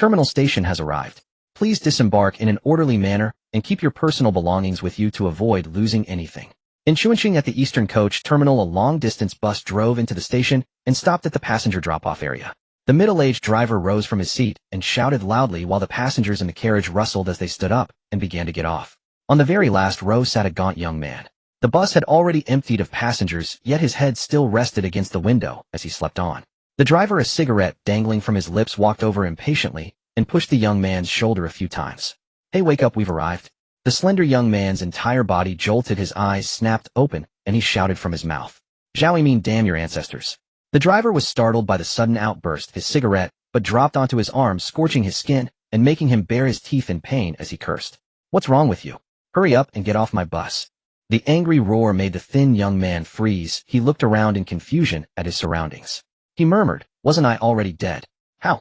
Terminal station has arrived. Please disembark in an orderly manner and keep your personal belongings with you to avoid losing anything. In Chuanxing at the Eastern Coach Terminal, a long-distance bus drove into the station and stopped at the passenger drop-off area. The middle-aged driver rose from his seat and shouted loudly while the passengers in the carriage rustled as they stood up and began to get off. On the very last row sat a gaunt young man. The bus had already emptied of passengers, yet his head still rested against the window as he slept on. The driver, a cigarette dangling from his lips, walked over impatiently and pushed the young man's shoulder a few times. "Hey, wake up, we've arrived." The slender young man's entire body jolted, his eyes snapped open, and he shouted from his mouth, "Zhao, mean damn your ancestors." The driver was startled by the sudden outburst, his cigarette, but dropped onto his arm, scorching his skin and making him bare his teeth in pain as he cursed. "What's wrong with you? Hurry up and get off my bus." The angry roar made the thin young man freeze. He looked around in confusion at his surroundings. He murmured, "Wasn't I already dead? How?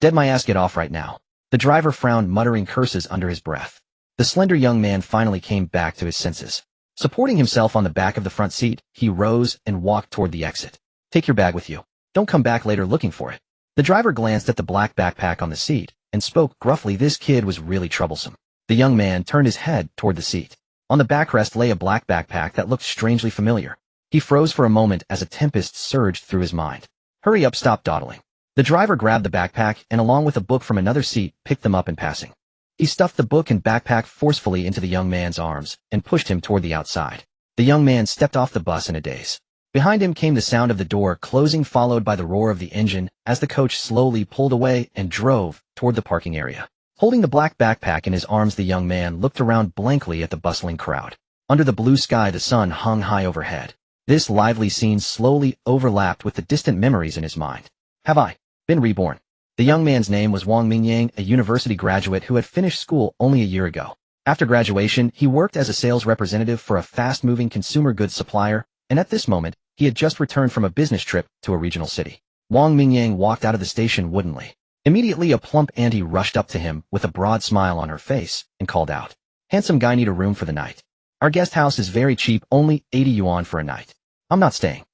Dead my ass, get off right now." The driver frowned, muttering curses under his breath. The slender young man finally came back to his senses. Supporting himself on the back of the front seat, he rose and walked toward the exit. "Take your bag with you. Don't come back later looking for it." The driver glanced at the black backpack on the seat and spoke gruffly. This kid was really troublesome. The young man turned his head toward the seat. On the backrest lay a black backpack that looked strangely familiar. He froze for a moment as a tempest surged through his mind. "Hurry up, stop dawdling." The driver grabbed the backpack and, along with a book from another seat, picked them up in passing. He stuffed the book and backpack forcefully into the young man's arms and pushed him toward the outside. The young man stepped off the bus in a daze. Behind him came the sound of the door closing, followed by the roar of the engine as the coach slowly pulled away and drove toward the parking area. Holding the black backpack in his arms, the young man looked around blankly at the bustling crowd. Under the blue sky, the sun hung high overhead. This lively scene slowly overlapped with the distant memories in his mind. Have I been reborn? The young man's name was Wang Mingyang, a university graduate who had finished school only a year ago. After graduation, he worked as a sales representative for a fast-moving consumer goods supplier, and at this moment, he had just returned from a business trip to a regional city. Wang Mingyang walked out of the station woodenly. Immediately, a plump auntie rushed up to him with a broad smile on her face and called out, "Handsome guy, need a room for the night? Our guest house is very cheap, only 80 yuan for a night. I'm not staying."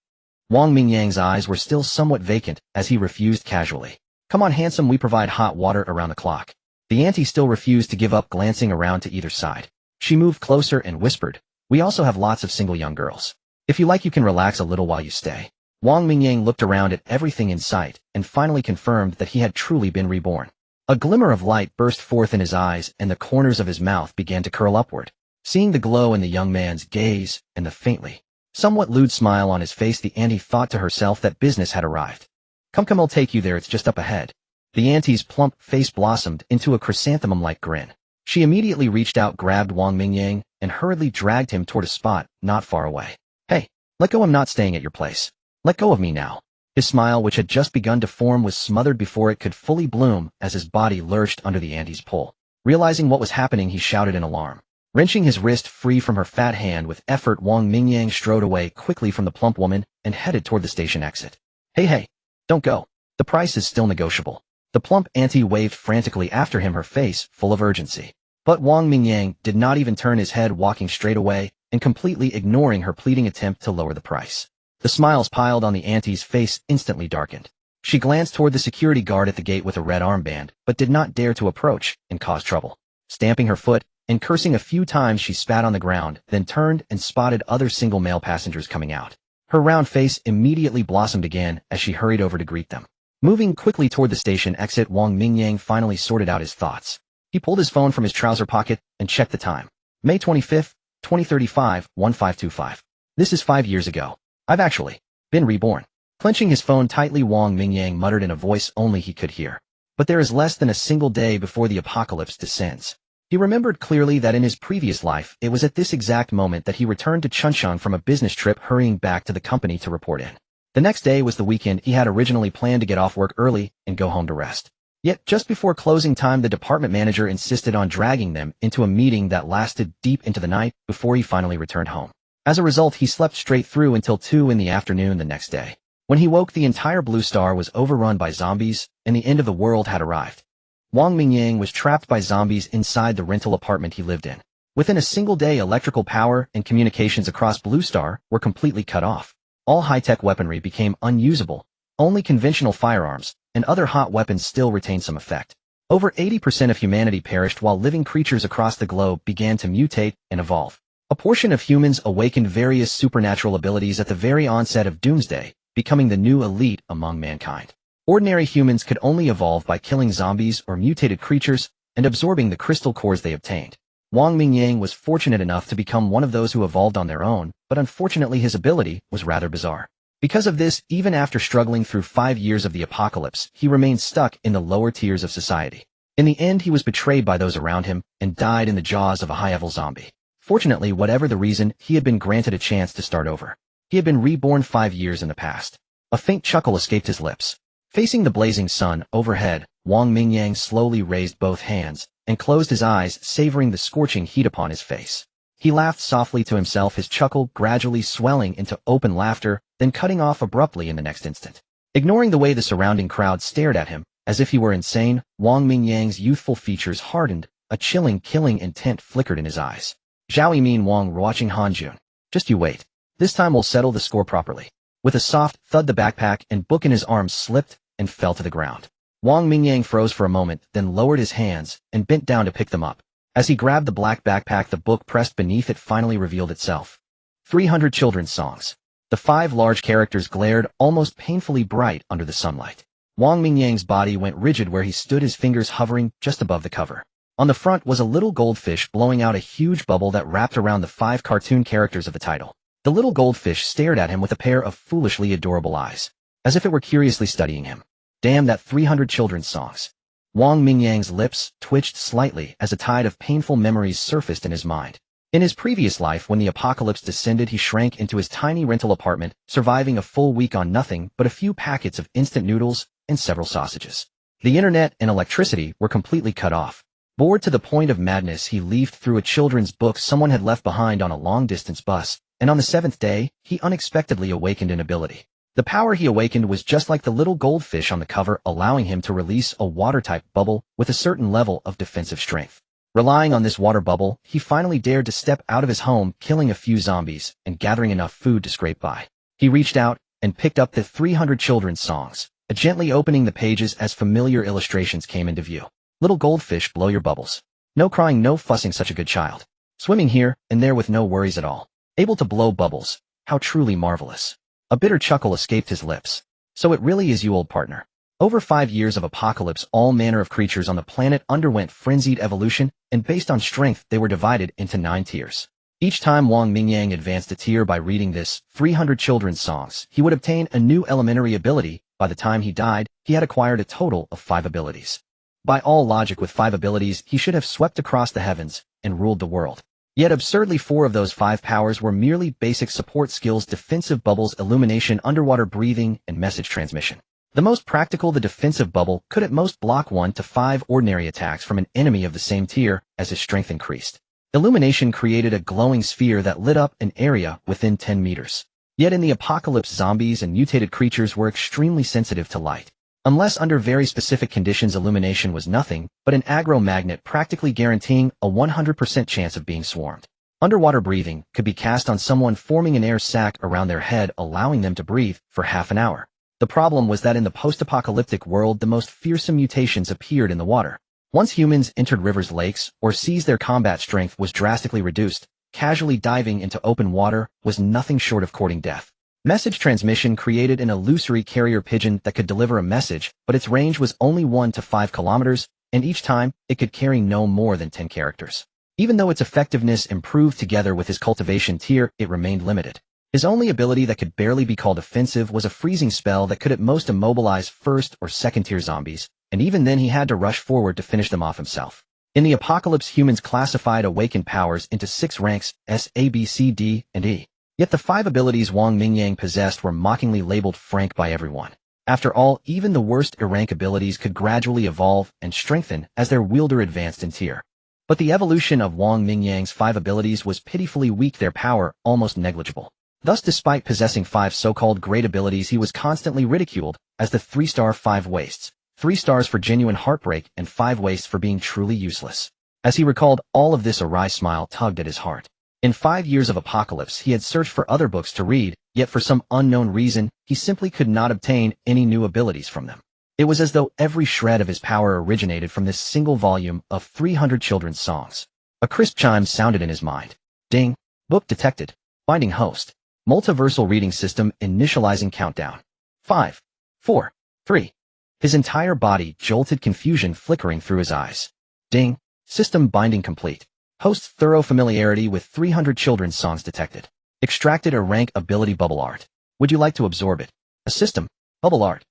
Wang Mingyang's eyes were still somewhat vacant as he refused casually. "Come on, handsome, we provide hot water around the clock." The auntie still refused to give up, glancing around to either side. She moved closer and whispered, "We also have lots of single young girls. If you like, you can relax a little while you stay." Wang Mingyang looked around at everything in sight and finally confirmed that he had truly been reborn. A glimmer of light burst forth in his eyes and the corners of his mouth began to curl upward. Seeing the glow in the young man's gaze and the faintly, somewhat lewd smile on his face, the auntie thought to herself that business had arrived. Come, I'll take you there, it's just up ahead." The auntie's plump face blossomed into a chrysanthemum-like grin. She immediately reached out, grabbed Wang Mingyang, and hurriedly dragged him toward a spot not far away. "Hey, let go, I'm not staying at your place. Let go of me now." His smile, which had just begun to form, was smothered before it could fully bloom as his body lurched under the auntie's pull. Realizing what was happening, he shouted in alarm. Wrenching his wrist free from her fat hand with effort, Wang Mingyang strode away quickly from the plump woman and headed toward the station exit. Hey, don't go. The price is still negotiable." The plump auntie waved frantically after him, her face full of urgency. But Wang Mingyang did not even turn his head, walking straight away and completely ignoring her pleading attempt to lower the price. The smiles piled on the auntie's face instantly darkened. She glanced toward the security guard at the gate with a red armband, but did not dare to approach and cause trouble. Stamping her foot and cursing a few times, she spat on the ground, then turned and spotted other single male passengers coming out. Her round face immediately blossomed again as she hurried over to greet them. Moving quickly toward the station exit, Wang Mingyang finally sorted out his thoughts. He pulled his phone from his trouser pocket and checked the time. May 25th, 2035, 1525. This is 5 years ago. I've actually been reborn. Clenching his phone tightly, Wang Mingyang muttered in a voice only he could hear. But there is less than a single day before the apocalypse descends. He remembered clearly that in his previous life, it was at this exact moment that he returned to Chuncheon from a business trip, hurrying back to the company to report in. The next day was the weekend. He had originally planned to get off work early and go home to rest. Yet, just before closing time, the department manager insisted on dragging them into a meeting that lasted deep into the night before he finally returned home. As a result, he slept straight through until 2 in the afternoon the next day. When he woke, the entire Blue Star was overrun by zombies, and the end of the world had arrived. Wang Mingyang was trapped by zombies inside the rental apartment he lived in. Within a single day, electrical power and communications across Blue Star were completely cut off. All high-tech weaponry became unusable. Only conventional firearms and other hot weapons still retained some effect. Over 80% of humanity perished while living creatures across the globe began to mutate and evolve. A portion of humans awakened various supernatural abilities at the very onset of Doomsday, becoming the new elite among mankind. Ordinary humans could only evolve by killing zombies or mutated creatures and absorbing the crystal cores they obtained. Wang Mingyang was fortunate enough to become one of those who evolved on their own, but unfortunately his ability was rather bizarre. Because of this, even after struggling through 5 years of the apocalypse, he remained stuck in the lower tiers of society. In the end, he was betrayed by those around him and died in the jaws of a high-level zombie. Fortunately, whatever the reason, he had been granted a chance to start over. He had been reborn 5 years in the past. A faint chuckle escaped his lips. Facing the blazing sun overhead, Wang Mingyang slowly raised both hands and closed his eyes, savoring the scorching heat upon his face. He laughed softly to himself, his chuckle gradually swelling into open laughter, then cutting off abruptly in the next instant. Ignoring the way the surrounding crowd stared at him, as if he were insane, Wang Mingyang's youthful features hardened, a chilling, killing intent flickered in his eyes. Zhao Min Wang watching Hanjun. Just you wait. This time we'll settle the score properly. With a soft thud, the backpack and book in his arms slipped and fell to the ground. Wang Mingyang froze for a moment, then lowered his hands and bent down to pick them up. As he grabbed the black backpack, the book pressed beneath it finally revealed itself. 300 children's songs. The 5 large characters glared almost painfully bright under the sunlight. Wang Mingyang's body went rigid where he stood, his fingers hovering just above the cover. On the front was a little goldfish blowing out a huge bubble that wrapped around the 5 cartoon characters of the title. The little goldfish stared at him with a pair of foolishly adorable eyes, as if it were curiously studying him. Damn that 300 children's songs. Wang Mingyang's lips twitched slightly as a tide of painful memories surfaced in his mind. In his previous life, when the apocalypse descended, he shrank into his tiny rental apartment, surviving a full week on nothing but a few packets of instant noodles and several sausages. The internet and electricity were completely cut off. Bored to the point of madness, he leafed through a children's book someone had left behind on a long-distance bus, and on the 7th day, he unexpectedly awakened an ability. The power he awakened was just like the little goldfish on the cover, allowing him to release a water-type bubble with a certain level of defensive strength. Relying on this water bubble, he finally dared to step out of his home, killing a few zombies and gathering enough food to scrape by. He reached out and picked up the 300 children's songs, gently opening the pages as familiar illustrations came into view. Little goldfish, blow your bubbles. No crying, no fussing, such a good child. Swimming here and there with no worries at all. Able to blow bubbles. How truly marvelous. A bitter chuckle escaped his lips. So it really is you, old partner. Over 5 years of apocalypse, all manner of creatures on the planet underwent frenzied evolution, and based on strength, they were divided into 9 tiers. Each time Wang Mingyang advanced a tier by reading this 300 children's songs, he would obtain a new elementary ability. By the time he died, he had acquired a total of 5 abilities. By all logic, with 5 abilities, he should have swept across the heavens and ruled the world. Yet absurdly, 4 of those 5 powers were merely basic support skills: defensive bubbles, illumination, underwater breathing, and message transmission. The most practical, the defensive bubble, could at most block 1 to 5 ordinary attacks from an enemy of the same tier as his strength increased. Illumination created a glowing sphere that lit up an area within 10 meters. Yet in the apocalypse, zombies and mutated creatures were extremely sensitive to light. Unless under very specific conditions, illumination was nothing but an aggro magnet, practically guaranteeing a 100% chance of being swarmed. Underwater breathing could be cast on someone, forming an air sac around their head, allowing them to breathe for half an hour. The problem was that in the post-apocalyptic world, the most fearsome mutations appeared in the water. Once humans entered rivers, lakes, or seas, their combat strength was drastically reduced. Casually diving into open water was nothing short of courting death. Message transmission created an illusory carrier pigeon that could deliver a message, but its range was only 1 to 5 kilometers, and each time, it could carry no more than 10 characters. Even though its effectiveness improved together with his cultivation tier, it remained limited. His only ability that could barely be called offensive was a freezing spell that could at most immobilize 1st or 2nd tier zombies, and even then he had to rush forward to finish them off himself. In the apocalypse, humans classified awakened powers into 6 ranks: S, A, B, C, D, and E. Yet the 5 abilities Wang Mingyang possessed were mockingly labeled frank by everyone. After all, even the worst rank abilities could gradually evolve and strengthen as their wielder advanced in tier. But the evolution of Wang Mingyang's 5 abilities was pitifully weak, their power almost negligible. Thus, despite possessing 5 so-called great abilities, he was constantly ridiculed as the 3-star 5 wastes. 3 stars for genuine heartbreak and 5 wastes for being truly useless. As he recalled all of this, a wry smile tugged at his heart. In 5 years of apocalypse, he had searched for other books to read, yet for some unknown reason, he simply could not obtain any new abilities from them. It was as though every shred of his power originated from this single volume of 300 children's songs. A crisp chime sounded in his mind. Ding. Book detected. Finding host. Multiversal reading system initializing countdown. 5, 4, 3. His entire body jolted, confusion flickering through his eyes. Ding. System binding complete. Host's thorough familiarity with 300 children's songs detected. Extracted a rank ability bubble art. Would you like to absorb it? A system. Bubble art.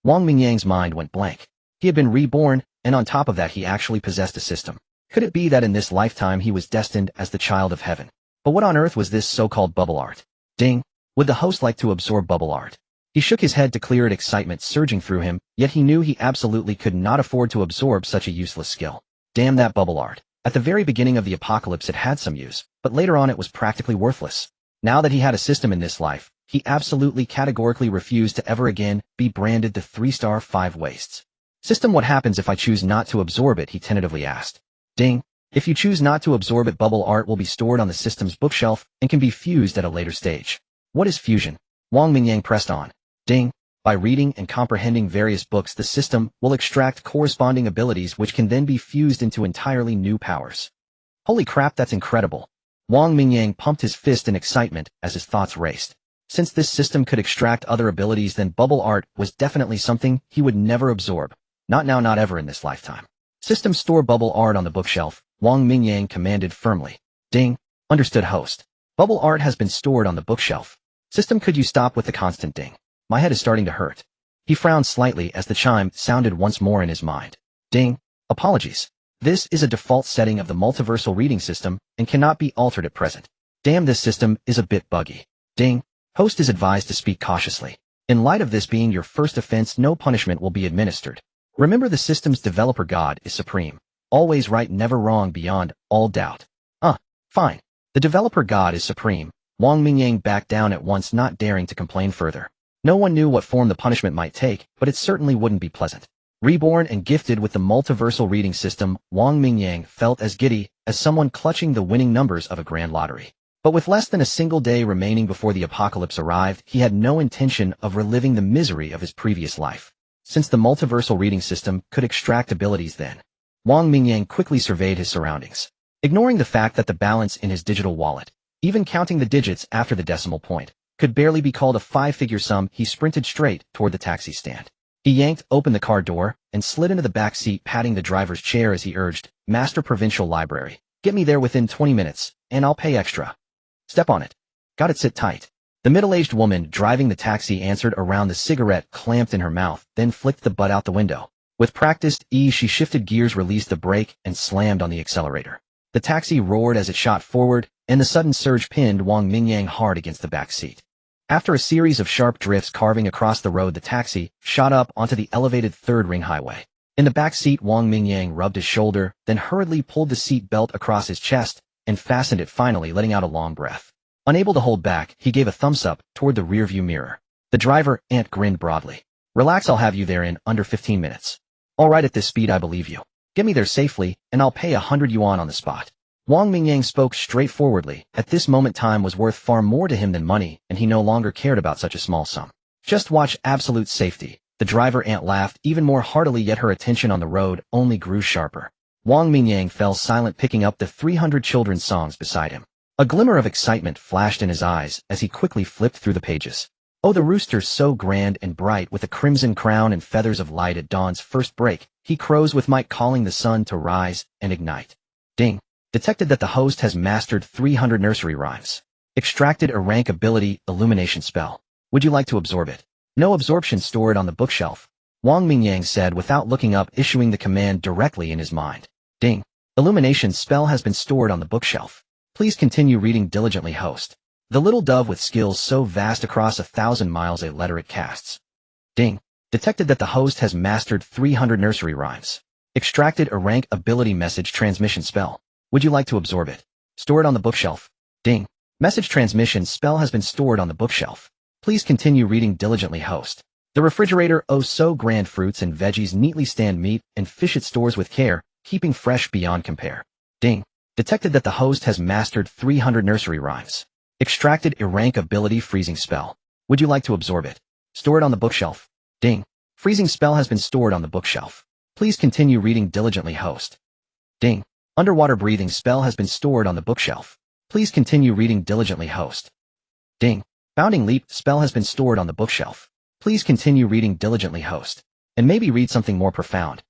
Wang Mingyang's mind went blank. He had been reborn, and on top of that he actually possessed a system. Could it be that in this lifetime he was destined as the child of heaven? But what on earth was this so-called bubble art? Ding. Would the host like to absorb bubble art? He shook his head to clear it, excitement surging through him, yet he knew he absolutely could not afford to absorb such a useless skill. Damn that bubble art. At the very beginning of the apocalypse it had some use, but later on it was practically worthless. Now that he had a system in this life, he absolutely categorically refused to ever again be branded the 3-star 5 wastes. System, what happens if I choose not to absorb it? He tentatively asked. Ding. If you choose not to absorb it, bubble art will be stored on the system's bookshelf and can be fused at a later stage. What is fusion? Wang Mingyang pressed on. Ding. By reading and comprehending various books, the system will extract corresponding abilities which can then be fused into entirely new powers. Holy crap, that's incredible. Wang Mingyang pumped his fist in excitement as his thoughts raced. Since this system could extract other abilities, then bubble art was definitely something he would never absorb. Not now, not ever in this lifetime. System, store bubble art on the bookshelf, Wang Mingyang commanded firmly. Ding. Understood, host. Bubble art has been stored on the bookshelf. System, could you stop with the constant ding? My head is starting to hurt. He frowned slightly as the chime sounded once more in his mind. Ding. Apologies. This is a default setting of the multiversal reading system and cannot be altered at present. Damn, this system is a bit buggy. Ding. Host is advised to speak cautiously. In light of this being your first offense, no punishment will be administered. Remember, the system's developer God is supreme. Always right, never wrong, beyond all doubt. Fine. The developer God is supreme. Wang Mingyang backed down at once, not daring to complain further. No one knew what form the punishment might take, but it certainly wouldn't be pleasant. Reborn and gifted with the multiversal reading system, Wang Mingyang felt as giddy as someone clutching the winning numbers of a grand lottery. But with less than a single day remaining before the apocalypse arrived, he had no intention of reliving the misery of his previous life. Since the multiversal reading system could extract abilities then, Wang Mingyang quickly surveyed his surroundings. Ignoring the fact that the balance in his digital wallet, even counting the digits after the decimal point, could barely be called a 5-figure sum, he sprinted straight toward the taxi stand. He yanked open the car door and slid into the back seat, patting the driver's chair as he urged, Master Provincial Library, get me there within 20 minutes, and I'll pay extra. Step on it. Got it, sit tight. The middle-aged woman driving the taxi answered around, the cigarette clamped in her mouth, then flicked the butt out the window. With practiced ease, she shifted gears, released the brake, and slammed on the accelerator. The taxi roared as it shot forward, and the sudden surge pinned Wang Mingyang hard against the back seat. After a series of sharp drifts carving across the road, the taxi shot up onto the elevated third-ring highway. In the back seat, Wang Mingyang rubbed his shoulder, then hurriedly pulled the seat belt across his chest and fastened it, finally letting out a long breath. Unable to hold back, he gave a thumbs-up toward the rearview mirror. The driver, Ant, grinned broadly. Relax, I'll have you there in under 15 minutes. All right, at this speed I believe you. Get me there safely, and I'll pay 100 yuan on the spot. Wang Mingyang spoke straightforwardly. At this moment, time was worth far more to him than money, and he no longer cared about such a small sum. Just watch absolute safety. The driver, Ant, laughed even more heartily, yet her attention on the road only grew sharper. Wang Mingyang fell silent, picking up the 300 children's songs beside him. A glimmer of excitement flashed in his eyes as he quickly flipped through the pages. Oh, the rooster so grand and bright, with a crimson crown and feathers of light at dawn's first break, he crows with might, calling the sun to rise and ignite. Ding. Detected that the host has mastered 300 nursery rhymes. Extracted a rank ability, illumination spell. Would you like to absorb it? No absorption, stored on the bookshelf. Wang Mingyang said without looking up, issuing the command directly in his mind. Ding. Illumination spell has been stored on the bookshelf. Please continue reading diligently, host. The little dove with skills so vast across 1,000 miles, a letter it casts. Ding. Detected that the host has mastered 300 nursery rhymes. Extracted a rank ability, message transmission spell. Would you like to absorb it? Store it on the bookshelf. Ding. Message transmission spell has been stored on the bookshelf. Please continue reading diligently, host. The refrigerator, oh so grand, fruits and veggies neatly stand, meat and fish it stores with care, keeping fresh beyond compare. Ding. Detected that the host has mastered 300 nursery rhymes. Extracted a rank ability, freezing spell. Would you like to absorb it? Store it on the bookshelf. Ding. Freezing spell has been stored on the bookshelf. Please continue reading diligently, host. Ding. Underwater breathing spell has been stored on the bookshelf. Please continue reading diligently, host. Ding. Bounding leap spell has been stored on the bookshelf. Please continue reading diligently, host. And maybe read something more profound.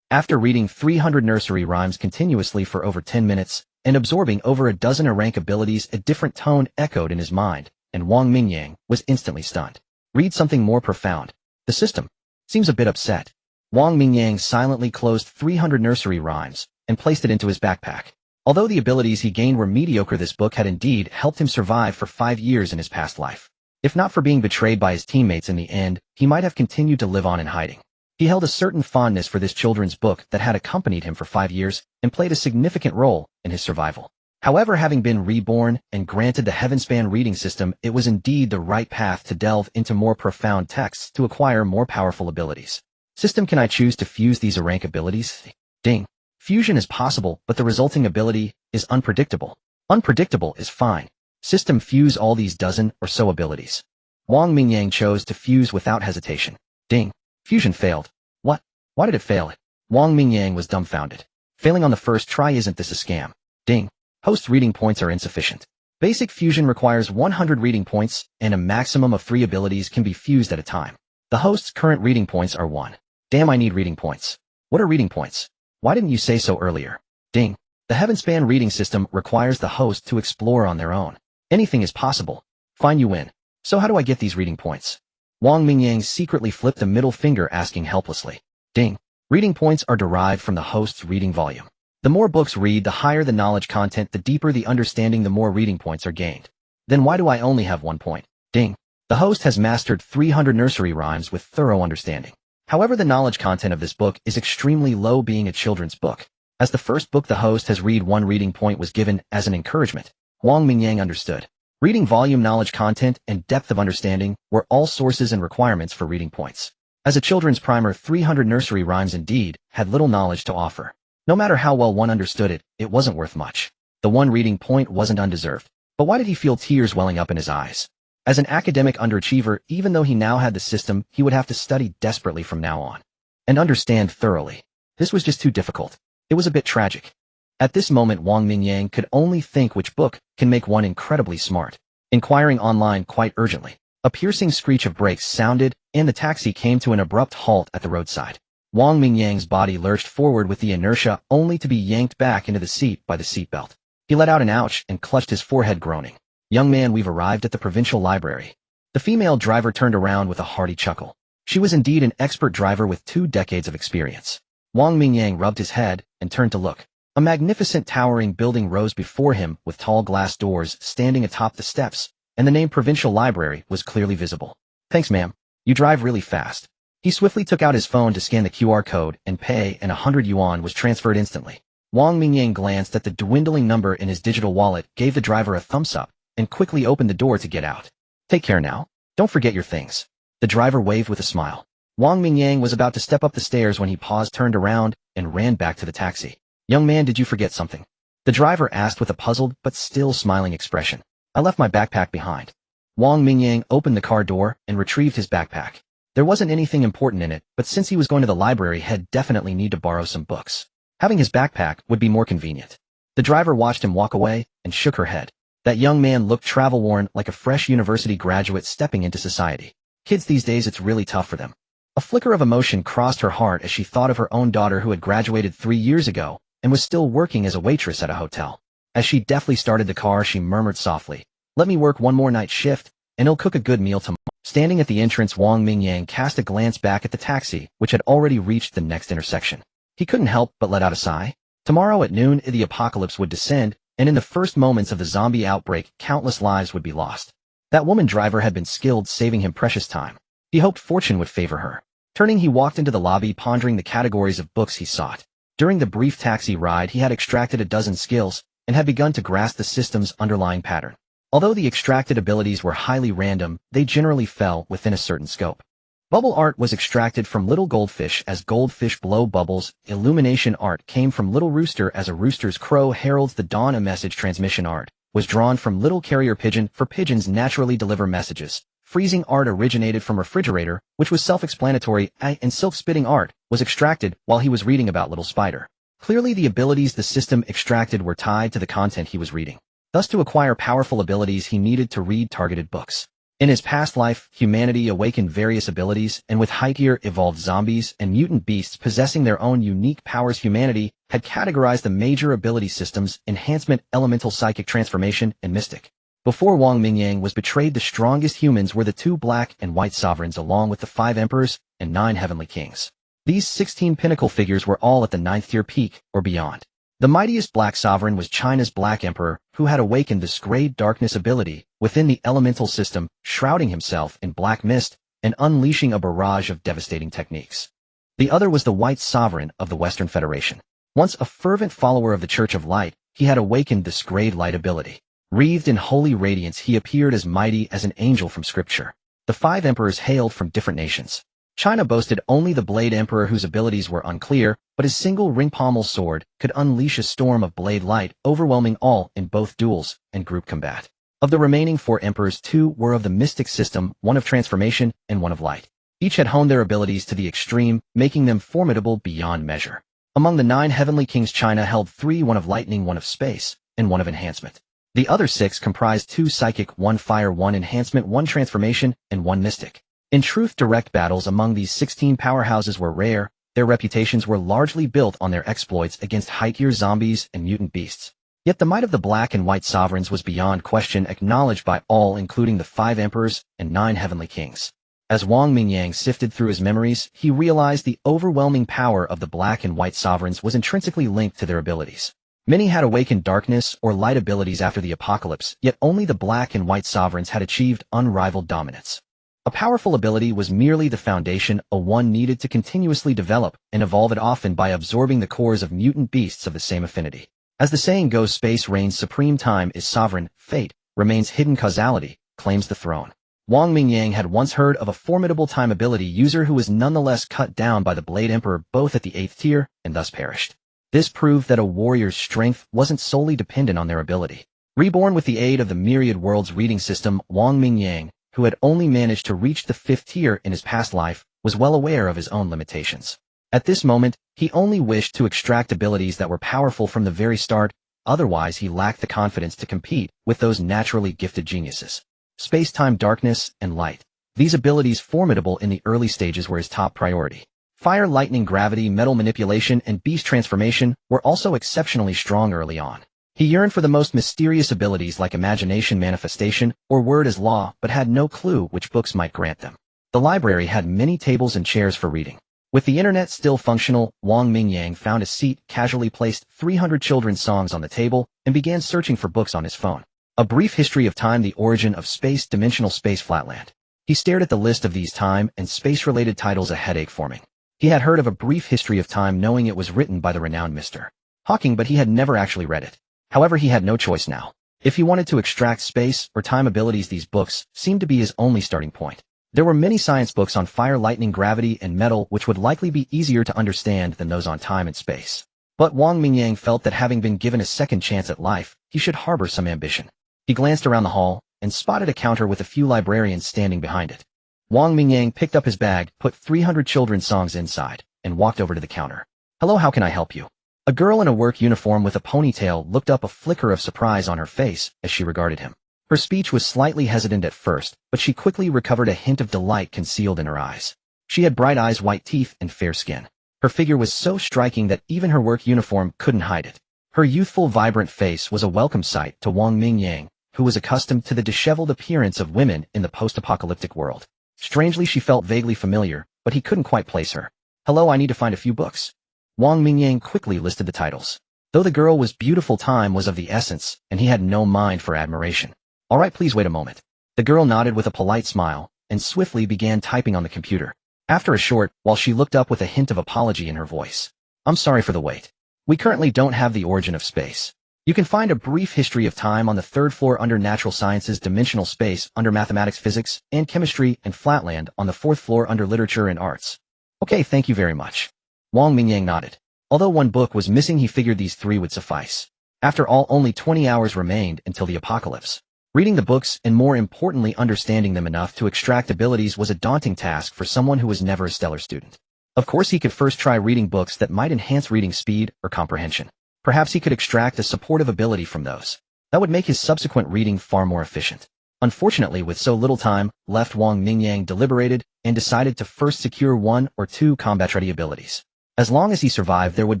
After reading 300 nursery rhymes continuously for over 10 minutes, and absorbing over a dozen rank abilities, a different tone echoed in his mind, and Wang Mingyang was instantly stunned. Read something more profound. The system seems a bit upset. Wang Mingyang silently closed 300 nursery rhymes and placed it into his backpack. Although the abilities he gained were mediocre, this book had indeed helped him survive for 5 years in his past life. If not for being betrayed by his teammates in the end, he might have continued to live on in hiding. He held a certain fondness for this children's book that had accompanied him for 5 years and played a significant role in his survival. However, having been reborn and granted the Heavenspan reading system, it was indeed the right path to delve into more profound texts to acquire more powerful abilities. System, can I choose to fuse these rank abilities? Ding. Fusion is possible, but the resulting ability is unpredictable. Unpredictable is fine. System, fuse all these dozen or so abilities. Wang Mingyang chose to fuse without hesitation. Ding. Fusion failed. What? Why did it fail? Wang Mingyang was dumbfounded. Failing on the first try, isn't this a scam? Ding. Host reading points are insufficient. Basic fusion requires 100 reading points, and a maximum of 3 abilities can be fused at a time. The host's current reading points are 1. Damn, I need reading points. What are reading points? Why didn't you say so earlier? Ding. The Heavenspan reading system requires the host to explore on their own. Anything is possible. Fine, you win. So how do I get these reading points? Wang Mingyang secretly flipped a middle finger, asking helplessly. Ding. Reading points are derived from the host's reading volume. The more books read, the higher the knowledge content, the deeper the understanding, the more reading points are gained. Then why do I only have 1 point? Ding. The host has mastered 300 nursery rhymes with thorough understanding. However, the knowledge content of this book is extremely low, being a children's book. As the first book the host has read, 1 reading point was given as an encouragement. Wang Mingyang understood. Reading volume, knowledge content, and depth of understanding were all sources and requirements for reading points. As a children's primer, 300 nursery rhymes indeed had little knowledge to offer. No matter how well one understood it, it wasn't worth much. The 1 reading point wasn't undeserved. But why did he feel tears welling up in his eyes? As an academic underachiever, even though he now had the system, he would have to study desperately from now on. And understand thoroughly. This was just too difficult. It was a bit tragic. At this moment, Wang Mingyang could only think which book can make one incredibly smart. Inquiring online quite urgently, a piercing screech of brakes sounded, and the taxi came to an abrupt halt at the roadside. Wang Mingyang's body lurched forward with the inertia, only to be yanked back into the seat by the seatbelt. He let out an ouch and clutched his forehead, groaning. Young man, we've arrived at the provincial library. The female driver turned around with a hearty chuckle. She was indeed an expert driver with 2 decades of experience. Wang Mingyang rubbed his head and turned to look. A magnificent towering building rose before him with tall glass doors standing atop the steps, and the name Provincial Library was clearly visible. Thanks, ma'am. You drive really fast. He swiftly took out his phone to scan the QR code and pay, and 100 yuan was transferred instantly. Wang Mingyang glanced at the dwindling number in his digital wallet, gave the driver a thumbs up, and quickly opened the door to get out. Take care now. Don't forget your things. The driver waved with a smile. Wang Mingyang was about to step up the stairs when he paused, turned around, and ran back to the taxi. Young man, did you forget something? The driver asked with a puzzled but still smiling expression. I left my backpack behind. Wang Mingyang opened the car door and retrieved his backpack. There wasn't anything important in it, but since he was going to the library, he'd definitely need to borrow some books. Having his backpack would be more convenient. The driver watched him walk away and shook her head. That young man looked travel-worn, like a fresh university graduate stepping into society. Kids these days, it's really tough for them. A flicker of emotion crossed her heart as she thought of her own daughter, who had graduated 3 years ago and was still working as a waitress at a hotel. As she deftly started the car, she murmured softly, "Let me work one more night shift, and he'll cook a good meal tomorrow." Standing at the entrance, Wang Mingyang cast a glance back at the taxi, which had already reached the next intersection. He couldn't help but let out a sigh. Tomorrow at noon, the apocalypse would descend, and in the first moments of the zombie outbreak, countless lives would be lost. That woman driver had been skilled, saving him precious time. He hoped fortune would favor her. Turning, he walked into the lobby, pondering the categories of books he sought. During the brief taxi ride, he had extracted a dozen skills and had begun to grasp the system's underlying pattern. Although the extracted abilities were highly random, they generally fell within a certain scope. Bubble art was extracted from little goldfish as goldfish blow bubbles. Illumination art came from little rooster as a rooster's crow heralds the dawn. A message transmission art was drawn from little carrier pigeon, for pigeons naturally deliver messages. freezing art originated from refrigerator, which was self-explanatory, and silk-spitting art was extracted while he was reading about Little Spider. Clearly the abilities the system extracted were tied to the content he was reading. Thus to acquire powerful abilities he needed to read targeted books. In his past life, humanity awakened various abilities, and with higher evolved zombies and mutant beasts possessing their own unique powers, humanity had categorized the major ability systems: enhancement, elemental, psychic, transformation, and mystic. Before Wang Mingyang was betrayed, the strongest humans were the 2 black and white sovereigns along with the 5 emperors and 9 heavenly kings. These 16 pinnacle figures were all at the 9th tier peak or beyond. The mightiest black sovereign was China's Black Emperor, who had awakened this great darkness ability within the elemental system, shrouding himself in black mist and unleashing a barrage of devastating techniques. The other was the White Sovereign of the Western Federation. Once a fervent follower of the Church of Light, he had awakened this great light ability. Wreathed in holy radiance, he appeared as mighty as an angel from scripture. The 5 emperors hailed from different nations. China boasted only the Blade Emperor, whose abilities were unclear, but his single ring pommel sword could unleash a storm of blade light, overwhelming all in both duels and group combat. Of the remaining 4 emperors, 2 were of the mystic system, 1 of transformation and 1 of light. Each had honed their abilities to the extreme, making them formidable beyond measure. Among the 9 heavenly kings, China held 3, 1 of lightning, 1 of space, and 1 of enhancement. The other 6 comprised 2 psychic, 1 fire, 1 enhancement, 1 transformation, and 1 mystic. In truth, direct battles among these 16 powerhouses were rare. Their reputations were largely built on their exploits against high-tier zombies and mutant beasts. Yet the might of the black and white sovereigns was beyond question, acknowledged by all, including the 5 emperors and 9 heavenly kings. As Wang Mingyang sifted through his memories, he realized the overwhelming power of the black and white sovereigns was intrinsically linked to their abilities. Many had awakened darkness or light abilities after the apocalypse, yet only the black and white sovereigns had achieved unrivaled dominance. A powerful ability was merely the foundation, one needed to continuously develop and evolve it, often by absorbing the cores of mutant beasts of the same affinity. As the saying goes, space reigns supreme, time is sovereign, fate remains hidden, causality claims the throne. Wang Mingyang had once heard of a formidable time ability user who was nonetheless cut down by the Blade Emperor both at the 8th tier and thus perished. This proved that a warrior's strength wasn't solely dependent on their ability. Reborn with the aid of the myriad worlds reading system, Wang Mingyang, who had only managed to reach the 5th tier in his past life, was well aware of his own limitations. At this moment, he only wished to extract abilities that were powerful from the very start, otherwise he lacked the confidence to compete with those naturally gifted geniuses. Space-time, darkness, and light. These abilities, formidable in the early stages, were his top priority. Fire, lightning, gravity, metal manipulation, and beast transformation were also exceptionally strong early on. He yearned for the most mysterious abilities like imagination manifestation or word as law, but had no clue which books might grant them. The library had many tables and chairs for reading. With the internet still functional, Wang Mingyang found a seat, casually placed 300 children's songs on the table, and began searching for books on his phone. A Brief History of Time, The Origin of Space, Dimensional Space, Flatland. He stared at the list of these time and space-related titles, a headache forming. He had heard of A Brief History of Time, knowing it was written by the renowned Mr. Hawking, but he had never actually read it. However, he had no choice now. If he wanted to extract space or time abilities, these books seemed to be his only starting point. There were many science books on fire, lightning, gravity, and metal which would likely be easier to understand than those on time and space. But Wang Mingyang felt that having been given a second chance at life, he should harbor some ambition. He glanced around the hall and spotted a counter with a few librarians standing behind it. Wang Mingyang picked up his bag, put 300 children's songs inside, and walked over to the counter. "Hello, how can I help you?" A girl in a work uniform with a ponytail looked up, a flicker of surprise on her face as she regarded him. Her speech was slightly hesitant at first, but she quickly recovered, a hint of delight concealed in her eyes. She had bright eyes, white teeth, and fair skin. Her figure was so striking that even her work uniform couldn't hide it. Her youthful, vibrant face was a welcome sight to Wang Mingyang, who was accustomed to the disheveled appearance of women in the post-apocalyptic world. Strangely, she felt vaguely familiar, but he couldn't quite place her. "Hello, I need to find a few books." Wang Mingyang quickly listed the titles. Though the girl was beautiful, time was of the essence, and he had no mind for admiration. "All right, please wait a moment." The girl nodded with a polite smile, and swiftly began typing on the computer. After a short while, she looked up with a hint of apology in her voice. "I'm sorry for the wait. We currently don't have The Origin of Space. You can find A Brief History of Time on the 3rd floor under Natural Sciences, Dimensional Space under Mathematics, Physics, and Chemistry, and Flatland on the 4th floor under Literature and Arts." "Okay, thank you very much." Wang Mingyang nodded. Although one book was missing, he figured these 3 would suffice. After all, only 20 hours remained until the apocalypse. Reading the books and more importantly understanding them enough to extract abilities was a daunting task for someone who was never a stellar student. Of course he could first try reading books that might enhance reading speed or comprehension. Perhaps he could extract a supportive ability from those. That would make his subsequent reading far more efficient. Unfortunately, with so little time left, Wang Mingyang deliberated and decided to first secure 1 or 2 combat-ready abilities. As long as he survived, there would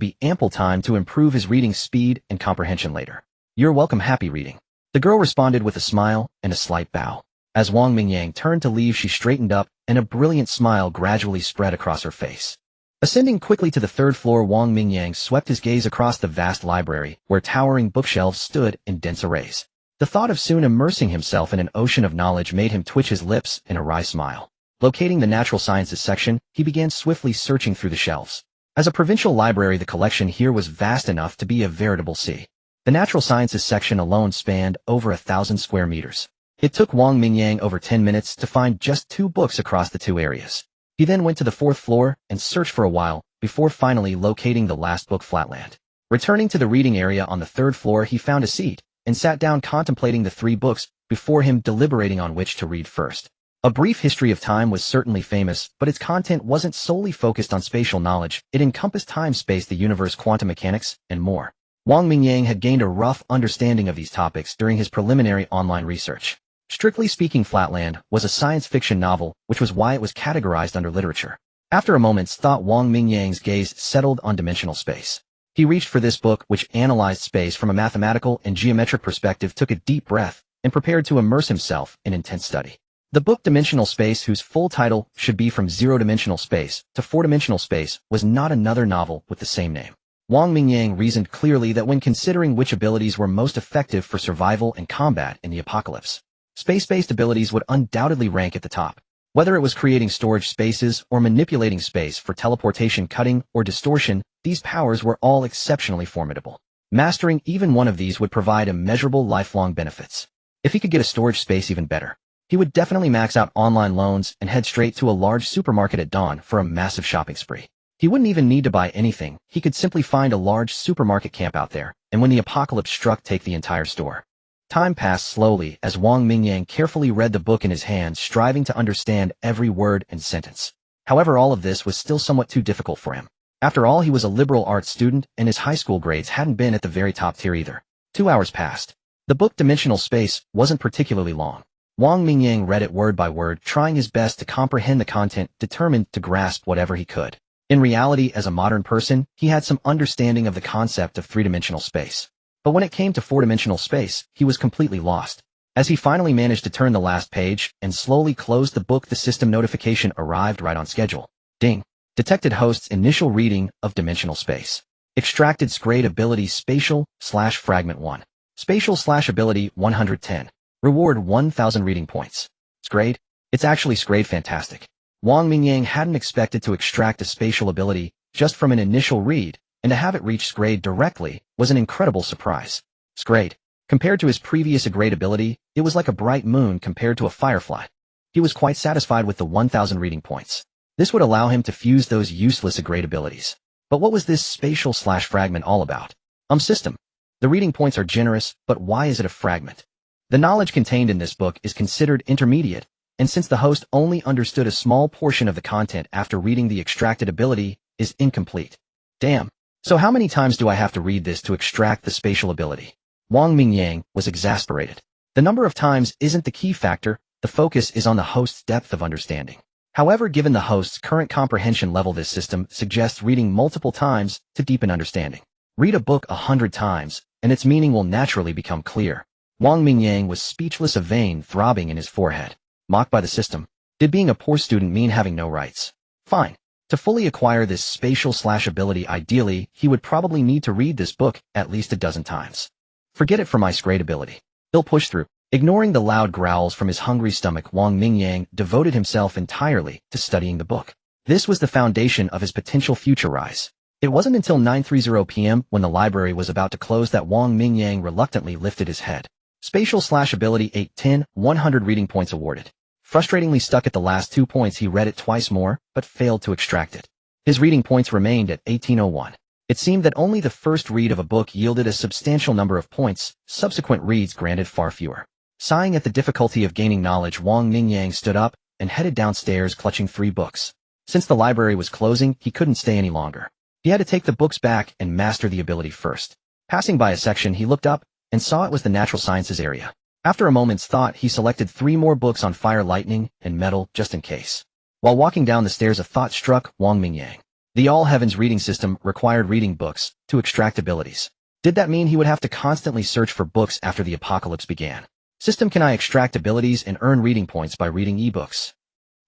be ample time to improve his reading speed and comprehension later. You're welcome. Happy reading. The girl responded with a smile and a slight bow. As Wang Mingyang turned to leave, she straightened up, and a brilliant smile gradually spread across her face. Ascending quickly to the 3rd floor, Wang Mingyang swept his gaze across the vast library, where towering bookshelves stood in dense arrays. The thought of soon immersing himself in an ocean of knowledge made him twitch his lips in a wry smile. Locating the natural sciences section, he began swiftly searching through the shelves. As a provincial library, the collection here was vast enough to be a veritable sea. The natural sciences section alone spanned over 1,000 square meters. It took Wang Mingyang over 10 minutes to find just 2 books across the 2 areas. He then went to the 4th floor and searched for a while, before finally locating the last book, Flatland. Returning to the reading area on the 3rd floor, he found a seat and sat down contemplating the 3 books before him, deliberating on which to read first. A Brief History of Time was certainly famous, but its content wasn't solely focused on spatial knowledge. It encompassed time, space, the universe, quantum mechanics, and more. Wang Mingyang had gained a rough understanding of these topics during his preliminary online research. Strictly speaking, Flatland was a science fiction novel, which was why it was categorized under literature. After a moment's thought, Wang Mingyang's gaze settled on dimensional space. He reached for this book, which analyzed space from a mathematical and geometric perspective, took a deep breath, and prepared to immerse himself in intense study. The book Dimensional Space, whose full title should be From Zero-Dimensional Space to Four-Dimensional Space, was not another novel with the same name. Wang Mingyang reasoned clearly that when considering which abilities were most effective for survival and combat in the apocalypse, space-based abilities would undoubtedly rank at the top. Whether it was creating storage spaces or manipulating space for teleportation, cutting, or distortion, these powers were all exceptionally formidable. Mastering even one of these would provide immeasurable lifelong benefits. If he could get a storage space, even better. He would definitely max out online loans and head straight to a large supermarket at dawn for a massive shopping spree. He wouldn't even need to buy anything. He could simply find a large supermarket camp out there, and when the apocalypse struck, take the entire store. Time passed slowly as Wang Mingyang carefully read the book in his hands, striving to understand every word and sentence. However, all of this was still somewhat too difficult for him. After all, he was a liberal arts student, and his high school grades hadn't been at the very top tier either. 2 hours passed. The book Dimensional Space wasn't particularly long. Wang Mingyang read it word by word, trying his best to comprehend the content, determined to grasp whatever he could. In reality, as a modern person, he had some understanding of the concept of 3-dimensional space. But when it came to 4-dimensional space, he was completely lost. As he finally managed to turn the last page and slowly closed the book, the system notification arrived right on schedule. Ding. Detected host's initial reading of Dimensional Space. Extracted Scrade ability Spatial/Fragment 1. Spatial/ability 110. Reward 1,000 reading points. Scrade? It's actually Scrade. Fantastic. Wang Mingyang hadn't expected to extract a spatial ability just from an initial read, and to have it reach Scrade directly was an incredible surprise. Scrade. Compared to his previous Grade ability, it was like a bright moon compared to a firefly. He was quite satisfied with the 1,000 reading points. This would allow him to fuse those useless Grade abilities. But what was this spatial/fragment all about? System. The reading points are generous, but why is it a fragment? The knowledge contained in this book is considered intermediate, and since the host only understood a small portion of the content after reading the extracted ability, is incomplete. Damn. So how many times do I have to read this to extract the spatial ability? Wang Mingyang was exasperated. The number of times isn't the key factor, the focus is on the host's depth of understanding. However, given the host's current comprehension level, this system suggests reading multiple times to deepen understanding. Read a book 100 times, and its meaning will naturally become clear. Wang Mingyang was speechless, a vein throbbing in his forehead. Mocked by the system? Did being a poor student mean having no rights? Fine. To fully acquire this spatial/ability, ideally, he would probably need to read this book at least a dozen times. Forget it for my Scrade ability. He'll push through. Ignoring the loud growls from his hungry stomach, Wang Mingyang devoted himself entirely to studying the book. This was the foundation of his potential future rise. It wasn't until 9:30 p.m. when the library was about to close that Wang Mingyang reluctantly lifted his head. Spatial/ability 810, 100 reading points awarded. Frustratingly stuck at the last 2 points, he read it twice more, but failed to extract it. His reading points remained at 1801. It seemed that only the first read of a book yielded a substantial number of points, subsequent reads granted far fewer. Sighing at the difficulty of gaining knowledge, Wang Mingyang stood up and headed downstairs clutching 3 books. Since the library was closing, he couldn't stay any longer. He had to take the books back and master the ability first. Passing by a section, he looked up and saw it was the natural sciences area. After a moment's thought, he selected 3 more books on fire, lightning, and metal, just in case. While walking down the stairs, a thought struck Wang Mingyang. The All Heavens reading system required reading books to extract abilities. Did that mean he would have to constantly search for books after the apocalypse began? System, can I extract abilities and earn reading points by reading ebooks?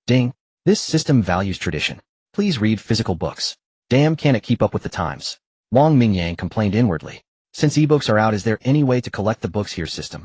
Ding. This system values tradition. Please read physical books. Damn, can it keep up with the times? Wang Mingyang complained inwardly. Since ebooks are out, is there any way to collect the books here, system?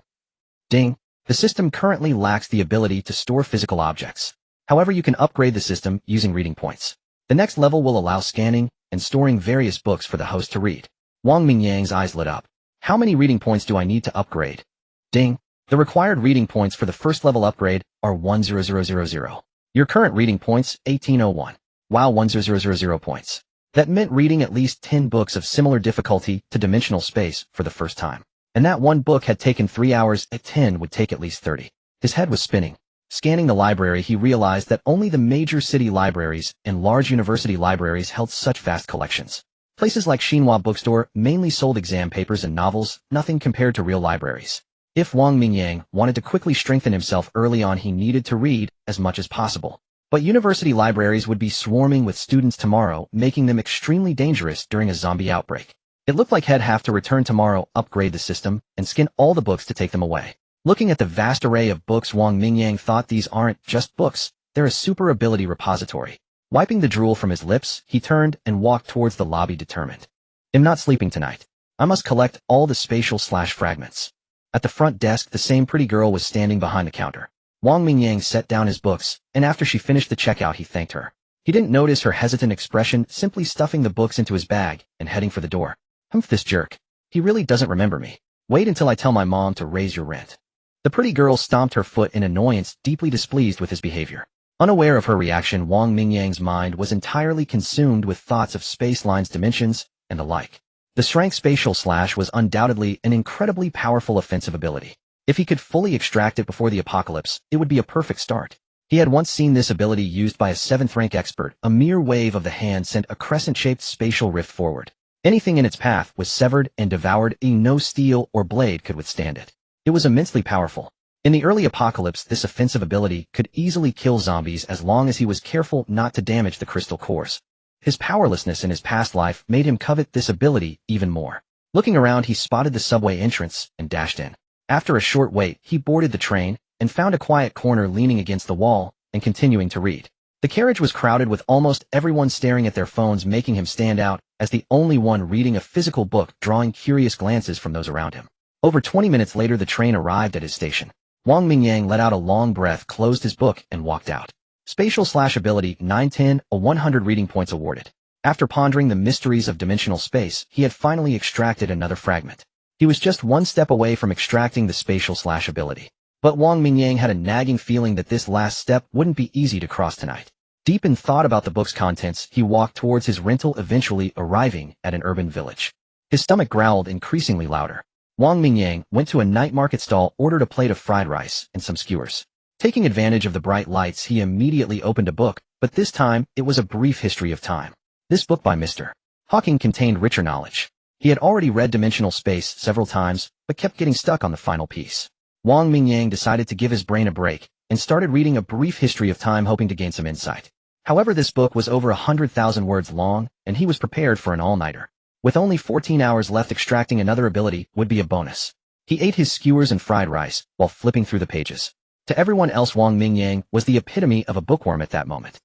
Ding. The system currently lacks the ability to store physical objects. However, you can upgrade the system using reading points. The next level will allow scanning and storing various books for the host to read. Wang Mingyang's eyes lit up. How many reading points do I need to upgrade? Ding. The required reading points for the first level upgrade are 10000. Your current reading points, 1801. Wow, 10000 points. That meant reading at least 10 books of similar difficulty to dimensional space for the first time. And that one book had taken 3 hours, at 10 would take at least 30. His head was spinning. Scanning the library, he realized that only the major city libraries and large university libraries held such vast collections. Places like Xinhua Bookstore mainly sold exam papers and novels, nothing compared to real libraries. If Wang Mingyang wanted to quickly strengthen himself early on, he needed to read as much as possible. But university libraries would be swarming with students tomorrow, making them extremely dangerous during a zombie outbreak. It looked like he'd have to return tomorrow, upgrade the system, and skin all the books to take them away. Looking at the vast array of books, Wang Mingyang thought these aren't just books, they're a super ability repository. Wiping the drool from his lips, he turned and walked towards the lobby determined. I'm not sleeping tonight. I must collect all the spatial/fragments. At the front desk, the same pretty girl was standing behind the counter. Wang Mingyang set down his books, and after she finished the checkout, he thanked her. He didn't notice her hesitant expression, simply stuffing the books into his bag and heading for the door. Humph, this jerk. He really doesn't remember me. Wait until I tell my mom to raise your rent. The pretty girl stomped her foot in annoyance, deeply displeased with his behavior. Unaware of her reaction, Wang Mingyang's mind was entirely consumed with thoughts of space lines, dimensions, and the like. The strength spatial slash was undoubtedly an incredibly powerful offensive ability. If he could fully extract it before the apocalypse, it would be a perfect start. He had once seen this ability used by a 7th rank expert. A mere wave of the hand sent a crescent-shaped spatial rift forward. Anything in its path was severed and devoured, and no steel or blade could withstand it. It was immensely powerful. In the early apocalypse, this offensive ability could easily kill zombies as long as he was careful not to damage the crystal cores. His powerlessness in his past life made him covet this ability even more. Looking around, he spotted the subway entrance and dashed in. After a short wait, he boarded the train and found a quiet corner, leaning against the wall and continuing to read. The carriage was crowded with almost everyone staring at their phones, making him stand out as the only one reading a physical book, drawing curious glances from those around him. Over 20 minutes later, the train arrived at his station. Wang Mingyang let out a long breath, closed his book, and walked out. Spatial/ability 910, a 100 reading points awarded. After pondering the mysteries of dimensional space, he had finally extracted another fragment. He was just one step away from extracting the spatial/ability. But Wang Mingyang had a nagging feeling that this last step wouldn't be easy to cross tonight. Deep in thought about the book's contents, he walked towards his rental, eventually arriving at an urban village. His stomach growled increasingly louder. Wang Mingyang went to a night market stall, ordered a plate of fried rice and some skewers. Taking advantage of the bright lights, he immediately opened a book, but this time it was A Brief History of Time. This book by Mr. Hawking contained richer knowledge. He had already read Dimensional Space several times, but kept getting stuck on the final piece. Wang Mingyang decided to give his brain a break and started reading A Brief History of Time, hoping to gain some insight. However, this book was over 100,000 words long, and he was prepared for an all-nighter. With only 14 hours left, extracting another ability would be a bonus. He ate his skewers and fried rice while flipping through the pages. To everyone else, Wang Mingyang was the epitome of a bookworm at that moment.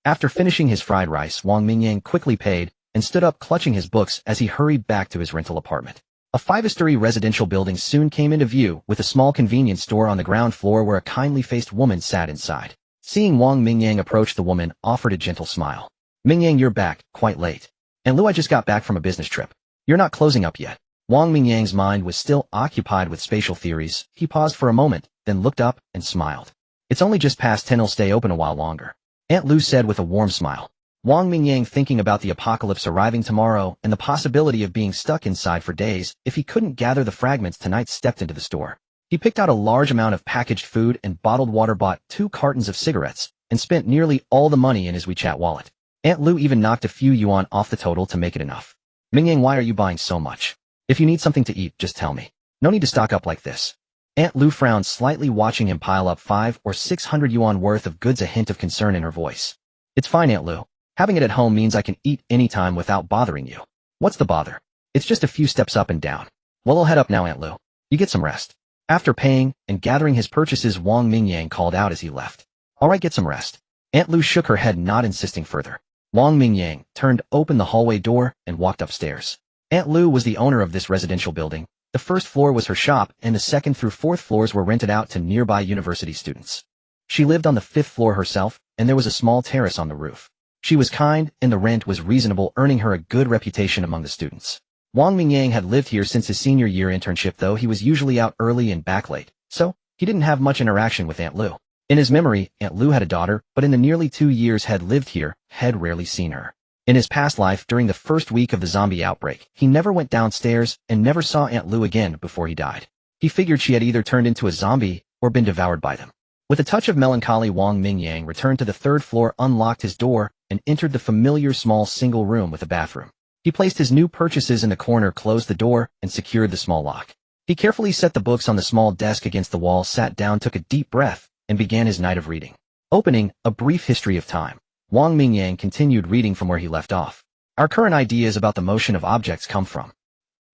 After finishing his fried rice, Wang Mingyang quickly paid and stood up, clutching his books as he hurried back to his rental apartment. A 5-story residential building soon came into view, with a small convenience store on the ground floor where a kindly-faced woman sat inside. Seeing Wang Mingyang approach, the woman offered a gentle smile. "Mingyang, you're back, quite late. And Lou, I just got back from a business trip. You're not closing up yet." Wang Mingyang's mind was still occupied with spatial theories. He paused for a moment, then looked up and smiled. "It's only just past 10, I'll stay open a while longer," Aunt Lou said with a warm smile. Wang Mingyang, thinking about the apocalypse arriving tomorrow and the possibility of being stuck inside for days if he couldn't gather the fragments tonight, stepped into the store. He picked out a large amount of packaged food and bottled water, bought 2 cartons of cigarettes, and spent nearly all the money in his WeChat wallet. Aunt Lu even knocked a few yuan off the total to make it enough. Mingyang, why are you buying so much? If you need something to eat, just tell me. No need to stock up like this. Aunt Lu frowned slightly, watching him pile up 500 or 600 yuan worth of goods, a hint of concern in her voice. It's fine, Aunt Lu. Having it at home means I can eat anytime without bothering you. What's the bother? It's just a few steps up and down. Well, I'll head up now, Aunt Lu. You get some rest. After paying and gathering his purchases, Wang Mingyang called out as he left. All right, get some rest. Aunt Lu shook her head, not insisting further. Wang Mingyang turned open the hallway door and walked upstairs. Aunt Lu was the owner of this residential building. The first floor was her shop, and the 2nd through 4th floors were rented out to nearby university students. She lived on the 5th floor herself, and there was a small terrace on the roof. She was kind, and the rent was reasonable, earning her a good reputation among the students. Wang Mingyang had lived here since his senior year internship, though he was usually out early and back late, so he didn't have much interaction with Aunt Lu. In his memory, Aunt Lu had a daughter, but in the nearly 2 years had lived here, had rarely seen her. In his past life, during the first week of the zombie outbreak, he never went downstairs and never saw Aunt Lu again before he died. He figured she had either turned into a zombie or been devoured by them. With a touch of melancholy, Wang Mingyang returned to the 3rd floor, unlocked his door, and entered the familiar small single room with a bathroom. He placed his new purchases in the corner, closed the door, and secured the small lock. He carefully set the books on the small desk against the wall, sat down, took a deep breath, and began his night of reading. Opening A Brief History of Time, Wang Mingyang continued reading from where he left off. Our current ideas about the motion of objects come from.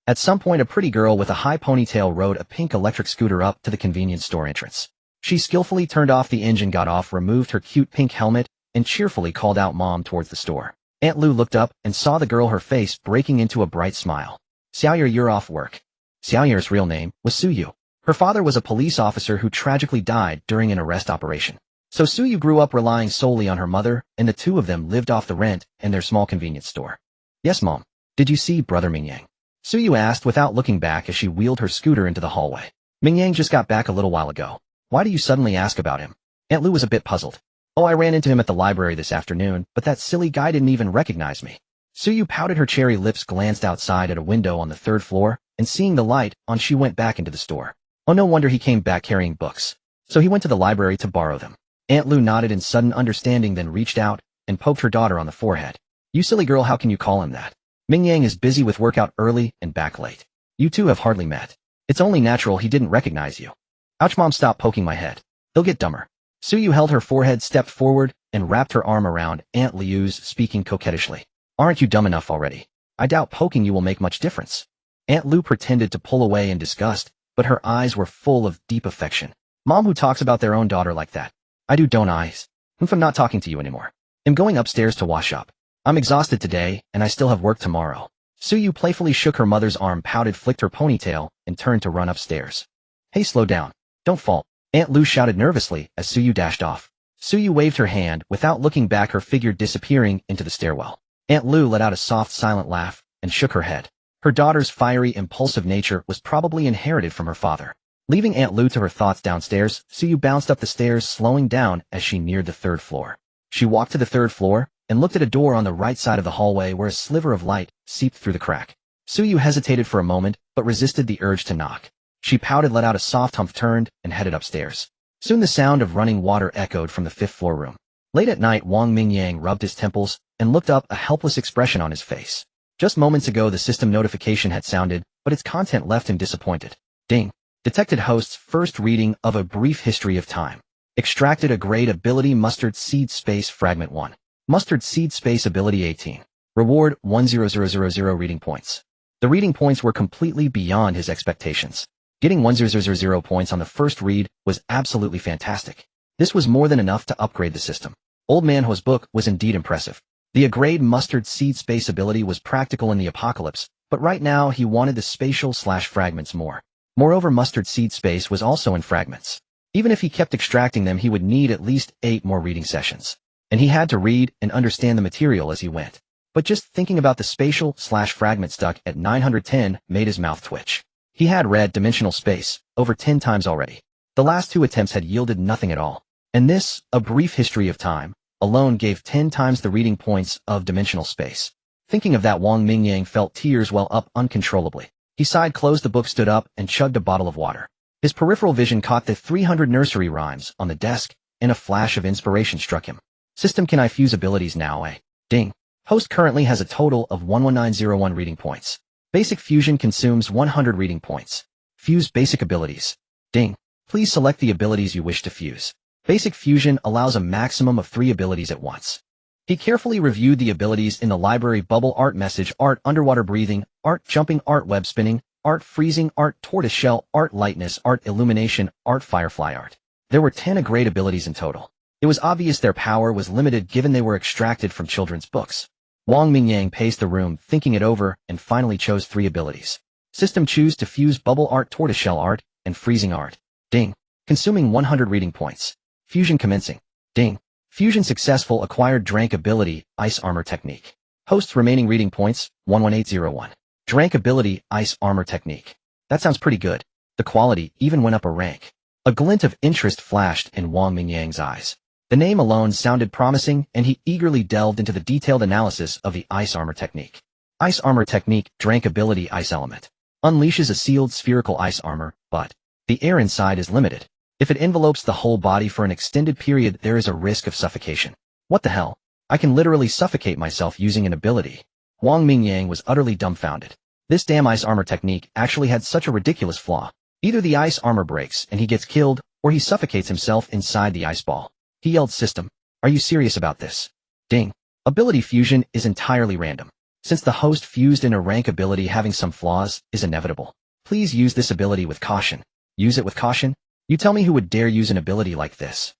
At some point, a pretty girl with a high ponytail rode a pink electric scooter up to the convenience store entrance. She skillfully turned off the engine, got off, removed her cute pink helmet, and cheerfully called out Mom towards the store. Aunt Lu looked up and saw the girl, her face breaking into a bright smile. Xiaoyer, you're off work. Xiaoyer's real name was Suyu. Her father was a police officer who tragically died during an arrest operation. So Suyu grew up relying solely on her mother, and the two of them lived off the rent and their small convenience store. Yes, Mom. Did you see Brother Mingyang? Suyu asked without looking back as she wheeled her scooter into the hallway. Mingyang just got back a little while ago. Why do you suddenly ask about him? Aunt Lu was a bit puzzled. Oh, I ran into him at the library this afternoon, but that silly guy didn't even recognize me. Suyu pouted her cherry lips, glanced outside at a window on the 3rd floor, and seeing the light on, she went back into the store. Oh, no wonder he came back carrying books. So he went to the library to borrow them. Aunt Lu nodded in sudden understanding, then reached out and poked her daughter on the forehead. You silly girl, how can you call him that? Mingyang is busy with work, out early and back late. You two have hardly met. It's only natural he didn't recognize you. Ouch, Mom, stop poking my head. He'll get dumber. Suyu held her forehead, stepped forward, and wrapped her arm around Aunt Liu's, speaking coquettishly. Aren't you dumb enough already? I doubt poking you will make much difference. Aunt Lu pretended to pull away in disgust, but her eyes were full of deep affection. Mom, who talks about their own daughter like that? I do, don't I? I'm not talking to you anymore. I'm going upstairs to wash up. I'm exhausted today, and I still have work tomorrow. Suyu playfully shook her mother's arm, pouted, flicked her ponytail, and turned to run upstairs. Hey, slow down. Don't fall. Aunt Lu shouted nervously as Suyu dashed off. Suyu waved her hand without looking back, her figure disappearing into the stairwell. Aunt Lu let out a soft, silent laugh and shook her head. Her daughter's fiery, impulsive nature was probably inherited from her father. Leaving Aunt Lu to her thoughts downstairs, Suyu bounced up the stairs, slowing down as she neared the 3rd floor. She walked to the 3rd floor and looked at a door on the right side of the hallway where a sliver of light seeped through the crack. Suyu hesitated for a moment, but resisted the urge to knock. She pouted, let out a soft humph, turned, and headed upstairs. Soon the sound of running water echoed from the 5th floor room. Late at night, Wang Mingyang rubbed his temples and looked up, a helpless expression on his face. Just moments ago, the system notification had sounded, but its content left him disappointed. Ding. Detected host's first reading of A Brief History of Time. Extracted a grade ability, Mustard Seed Space Fragment 1. Mustard Seed Space Ability 18. Reward 10000 reading points. The reading points were completely beyond his expectations. Getting 1000 points on the first read was absolutely fantastic. This was more than enough to upgrade the system. Old Man Ho's book was indeed impressive. The A-grade Mustard Seed Space ability was practical in the apocalypse, but right now he wanted the spatial/fragments more. Moreover, Mustard Seed Space was also in fragments. Even if he kept extracting them, he would need at least 8 more reading sessions. And he had to read and understand the material as he went. But just thinking about the spatial/fragment stuck at 910 made his mouth twitch. He had read Dimensional Space over 10 times already. The last 2 attempts had yielded nothing at all. And this, A Brief History of Time, alone gave 10 times the reading points of Dimensional Space. Thinking of that, Wang Mingyang felt tears well up uncontrollably. He sighed, closed the book, stood up, and chugged a bottle of water. His peripheral vision caught the 300 nursery rhymes on the desk, and a flash of inspiration struck him. System, can I fuse abilities now? Ding. Host currently has a total of 11901 reading points. Basic fusion consumes 100 reading points. Fuse basic abilities. Ding. Please select the abilities you wish to fuse. Basic fusion allows a maximum of 3 abilities at once. He carefully reviewed the abilities in the library: bubble art, message art, underwater breathing, art, jumping art, web spinning, art, freezing art, tortoiseshell art, lightness art, illumination art, firefly art. There were 10 great abilities in total. It was obvious their power was limited given they were extracted from children's books. Wang Mingyang paced the room, thinking it over, and finally chose 3 abilities. System, choose to fuse bubble art, tortoiseshell art, and freezing art. Ding. Consuming 100 reading points. Fusion commencing. Ding. Fusion successful. Acquired Drank ability, Ice Armor Technique. Hosts remaining reading points, 11801. Drank ability, Ice Armor Technique. That sounds pretty good. The quality even went up a rank. A glint of interest flashed in Wang Mingyang's eyes. The name alone sounded promising, and he eagerly delved into the detailed analysis of the Ice Armor Technique. Ice Armor Technique, Drank ability, Ice Element. Unleashes a sealed spherical ice armor, but the air inside is limited. If it envelopes the whole body for an extended period, there is a risk of suffocation. What the hell? I can literally suffocate myself using an ability. Wang Mingyang was utterly dumbfounded. This damn Ice Armor Technique actually had such a ridiculous flaw. Either the ice armor breaks and he gets killed, or he suffocates himself inside the ice ball. He yelled, System, are you serious about this? Ding. Ability fusion is entirely random. Since the host fused in a rank ability having some flaws is inevitable. Please use this ability with caution. Use it with caution? You tell me who would dare use an ability like this.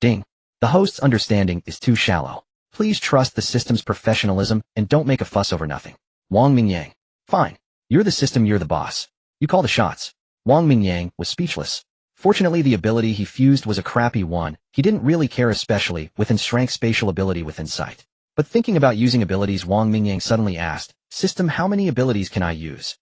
Ding. The host's understanding is too shallow. Please trust the system's professionalism and don't make a fuss over nothing. Wang Mingyang. Fine. You're the system, you're the boss. You call the shots. Wang Mingyang was speechless. Fortunately, the ability he fused was a crappy one. He didn't really care, especially within strength spatial ability within sight. But thinking about using abilities, Wang Mingyang suddenly asked, System, how many abilities can I use?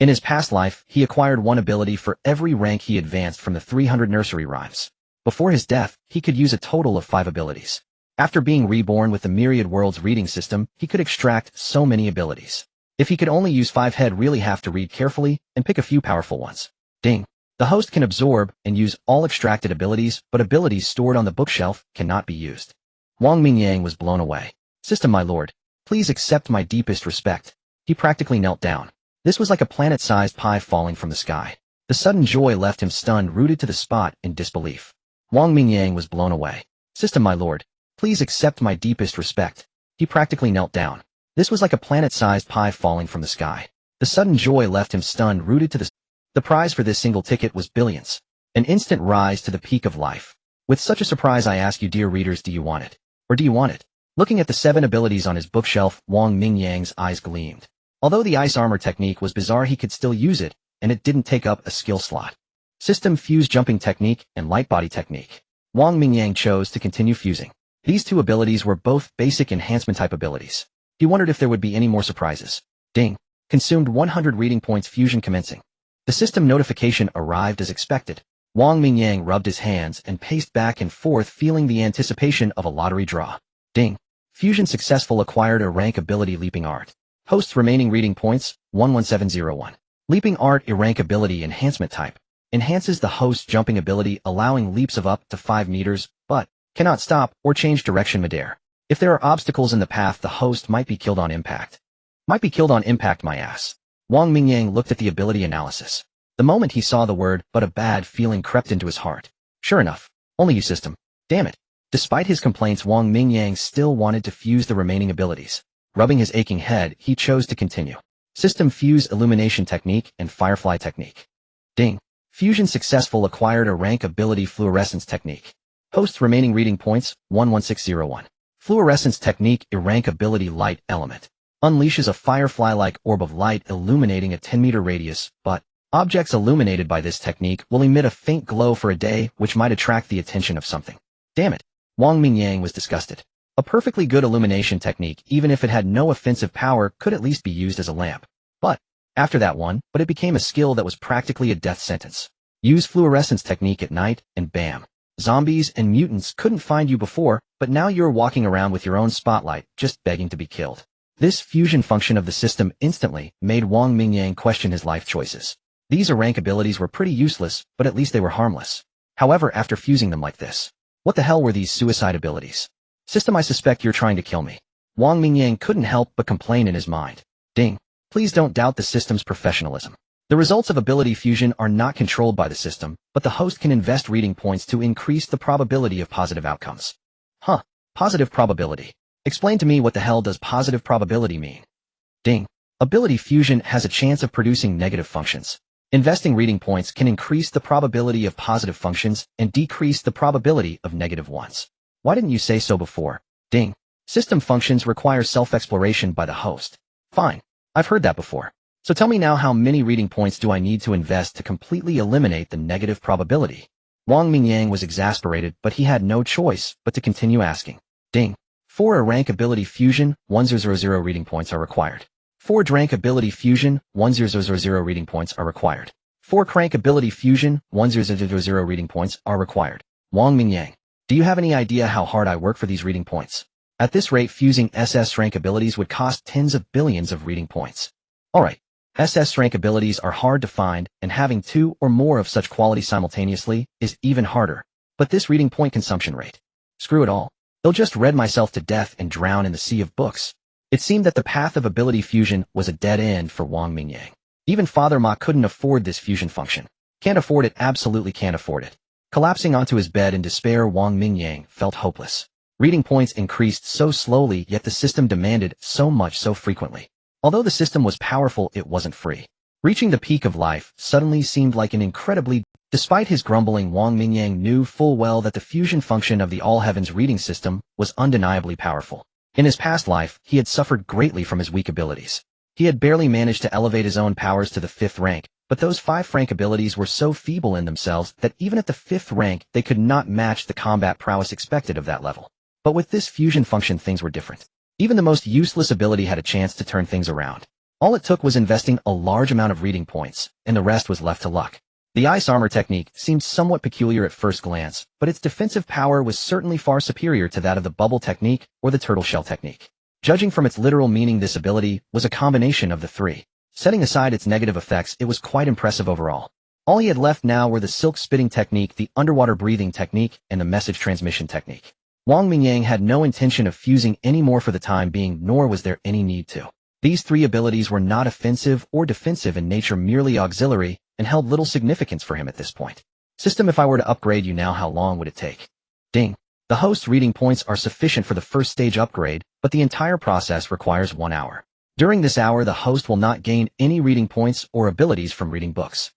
In his past life, he acquired 1 ability for every rank he advanced from the 300 nursery rhymes. Before his death, he could use a total of 5 abilities. After being reborn with the Myriad Worlds reading system, he could extract so many abilities. If he could only use 5, he'd really have to read carefully and pick a few powerful ones. Ding. The host can absorb and use all extracted abilities, but abilities stored on the bookshelf cannot be used. Wang Mingyang was blown away. System, my lord, please accept my deepest respect. He practically knelt down. This was like a planet-sized pie falling from the sky. The sudden joy left him stunned, rooted to the spot in disbelief. Wang Mingyang was blown away. System, my lord, please accept my deepest respect. He practically knelt down. This was like a planet-sized pie falling from the sky. The sudden joy left him stunned, rooted to the prize for this single ticket was billions. An instant rise to the peak of life. With such a surprise, I ask you, dear readers, do you want it? Or do you want it? Looking at the 7 abilities on his bookshelf, Wang Mingyang's eyes gleamed. Although the Ice Armor Technique was bizarre, he could still use it, and it didn't take up a skill slot. System, Fuse Jumping Technique and Light Body Technique. Wang Mingyang chose to continue fusing. These 2 abilities were both basic enhancement type abilities. He wondered if there would be any more surprises. Ding. Consumed 100 reading points. Fusion commencing. The system notification arrived as expected. Wang Mingyang rubbed his hands and paced back and forth, feeling the anticipation of a lottery draw. Ding. Fusion successful. Acquired a rank ability, Leaping Art. Hosts remaining reading points, 11701. Leaping Art, a rank ability enhancement type. Enhances the host's jumping ability, allowing leaps of up to 5 meters, but cannot stop or change direction midair. If there are obstacles in the path, the host might be killed on impact. Might be killed on impact, my ass. Wang Mingyang looked at the ability analysis. The moment he saw the word, but a bad feeling crept into his heart. Sure enough, only you, system. Damn it. Despite his complaints, Wang Mingyang still wanted to fuse the remaining abilities. Rubbing his aching head, he chose to continue. System, Fuse Illumination Technique and Firefly Technique. Ding. Fusion successful. Acquired a rank ability, Fluorescence Technique. Hosts remaining reading points, 11601. Fluorescence Technique, a rank ability, Light Element. Unleashes a firefly-like orb of light illuminating a 10-meter radius, but objects illuminated by this technique will emit a faint glow for a day, which might attract the attention of something. Damn it. Wang Mingyang was disgusted. A perfectly good illumination technique, even if it had no offensive power, could at least be used as a lamp. But after that one, it became a skill that was practically a death sentence. Use fluorescence technique at night, and bam. Zombies and mutants couldn't find you before, but now you're walking around with your own spotlight, just begging to be killed. This fusion function of the system instantly made Wang Mingyang question his life choices. These rank abilities were pretty useless, but at least they were harmless. However, after fusing them like this, what the hell were these suicide abilities? System, I suspect you're trying to kill me. Wang Mingyang couldn't help but complain in his mind. Ding. Please don't doubt the system's professionalism. The results of ability fusion are not controlled by the system, but the host can invest reading points to increase the probability of positive outcomes. Huh. Positive probability. Explain to me what the hell does positive probability mean? Ding. Ability fusion has a chance of producing negative functions. Investing reading points can increase the probability of positive functions and decrease the probability of negative ones. Why didn't you say so before? Ding. System functions require self-exploration by the host. Fine. I've heard that before. So tell me now, how many reading points do I need to invest to completely eliminate the negative probability? Wang Mingyang was exasperated, but he had no choice but to continue asking. Ding. 4 rank ability fusion, 1000 reading points are required. 4 rank ability fusion, 1000 reading points are required. 4 crank ability fusion, 1000 reading points are required. Wang Mingyang, do you have any idea how hard I work for these reading points? At this rate, fusing SS rank abilities would cost tens of billions of reading points. Alright, SS rank abilities are hard to find, and having 2 or more of such quality simultaneously is even harder. But this reading point consumption rate. Screw it all. They'll just read myself to death and drown in the sea of books. It seemed that the path of ability fusion was a dead end for Wang Mingyang. Even Father Ma couldn't afford this fusion function. Can't afford it, absolutely can't afford it. Collapsing onto his bed in despair, Wang Mingyang felt hopeless. Reading points increased so slowly, yet the system demanded so much so frequently. Although the system was powerful, it wasn't free. Reaching the peak of life suddenly seemed like an incredibly... Despite his grumbling, Wang Mingyang knew full well that the fusion function of the All Heavens reading system was undeniably powerful. In his past life, he had suffered greatly from his weak abilities. He had barely managed to elevate his own powers to the 5th rank, but those 5 rank abilities were so feeble in themselves that even at the 5th rank, they could not match the combat prowess expected of that level. But with this fusion function, things were different. Even the most useless ability had a chance to turn things around. All it took was investing a large amount of reading points, and the rest was left to luck. The ice armor technique seemed somewhat peculiar at first glance, but its defensive power was certainly far superior to that of the bubble technique or the turtle shell technique. Judging from its literal meaning, this ability was a combination of the 3. Setting aside its negative effects, it was quite impressive overall. All he had left now were the silk spitting technique, the underwater breathing technique, and the message transmission technique. Wang Mingyang had no intention of fusing any more for the time being, nor was there any need to. These 3 abilities were not offensive or defensive in nature, merely auxiliary, and held little significance for him at this point. System, if I were to upgrade you now, how long would it take? Ding. The host's reading points are sufficient for the first stage upgrade, but the entire process requires 1 hour. During this hour, the host will not gain any reading points or abilities from reading books.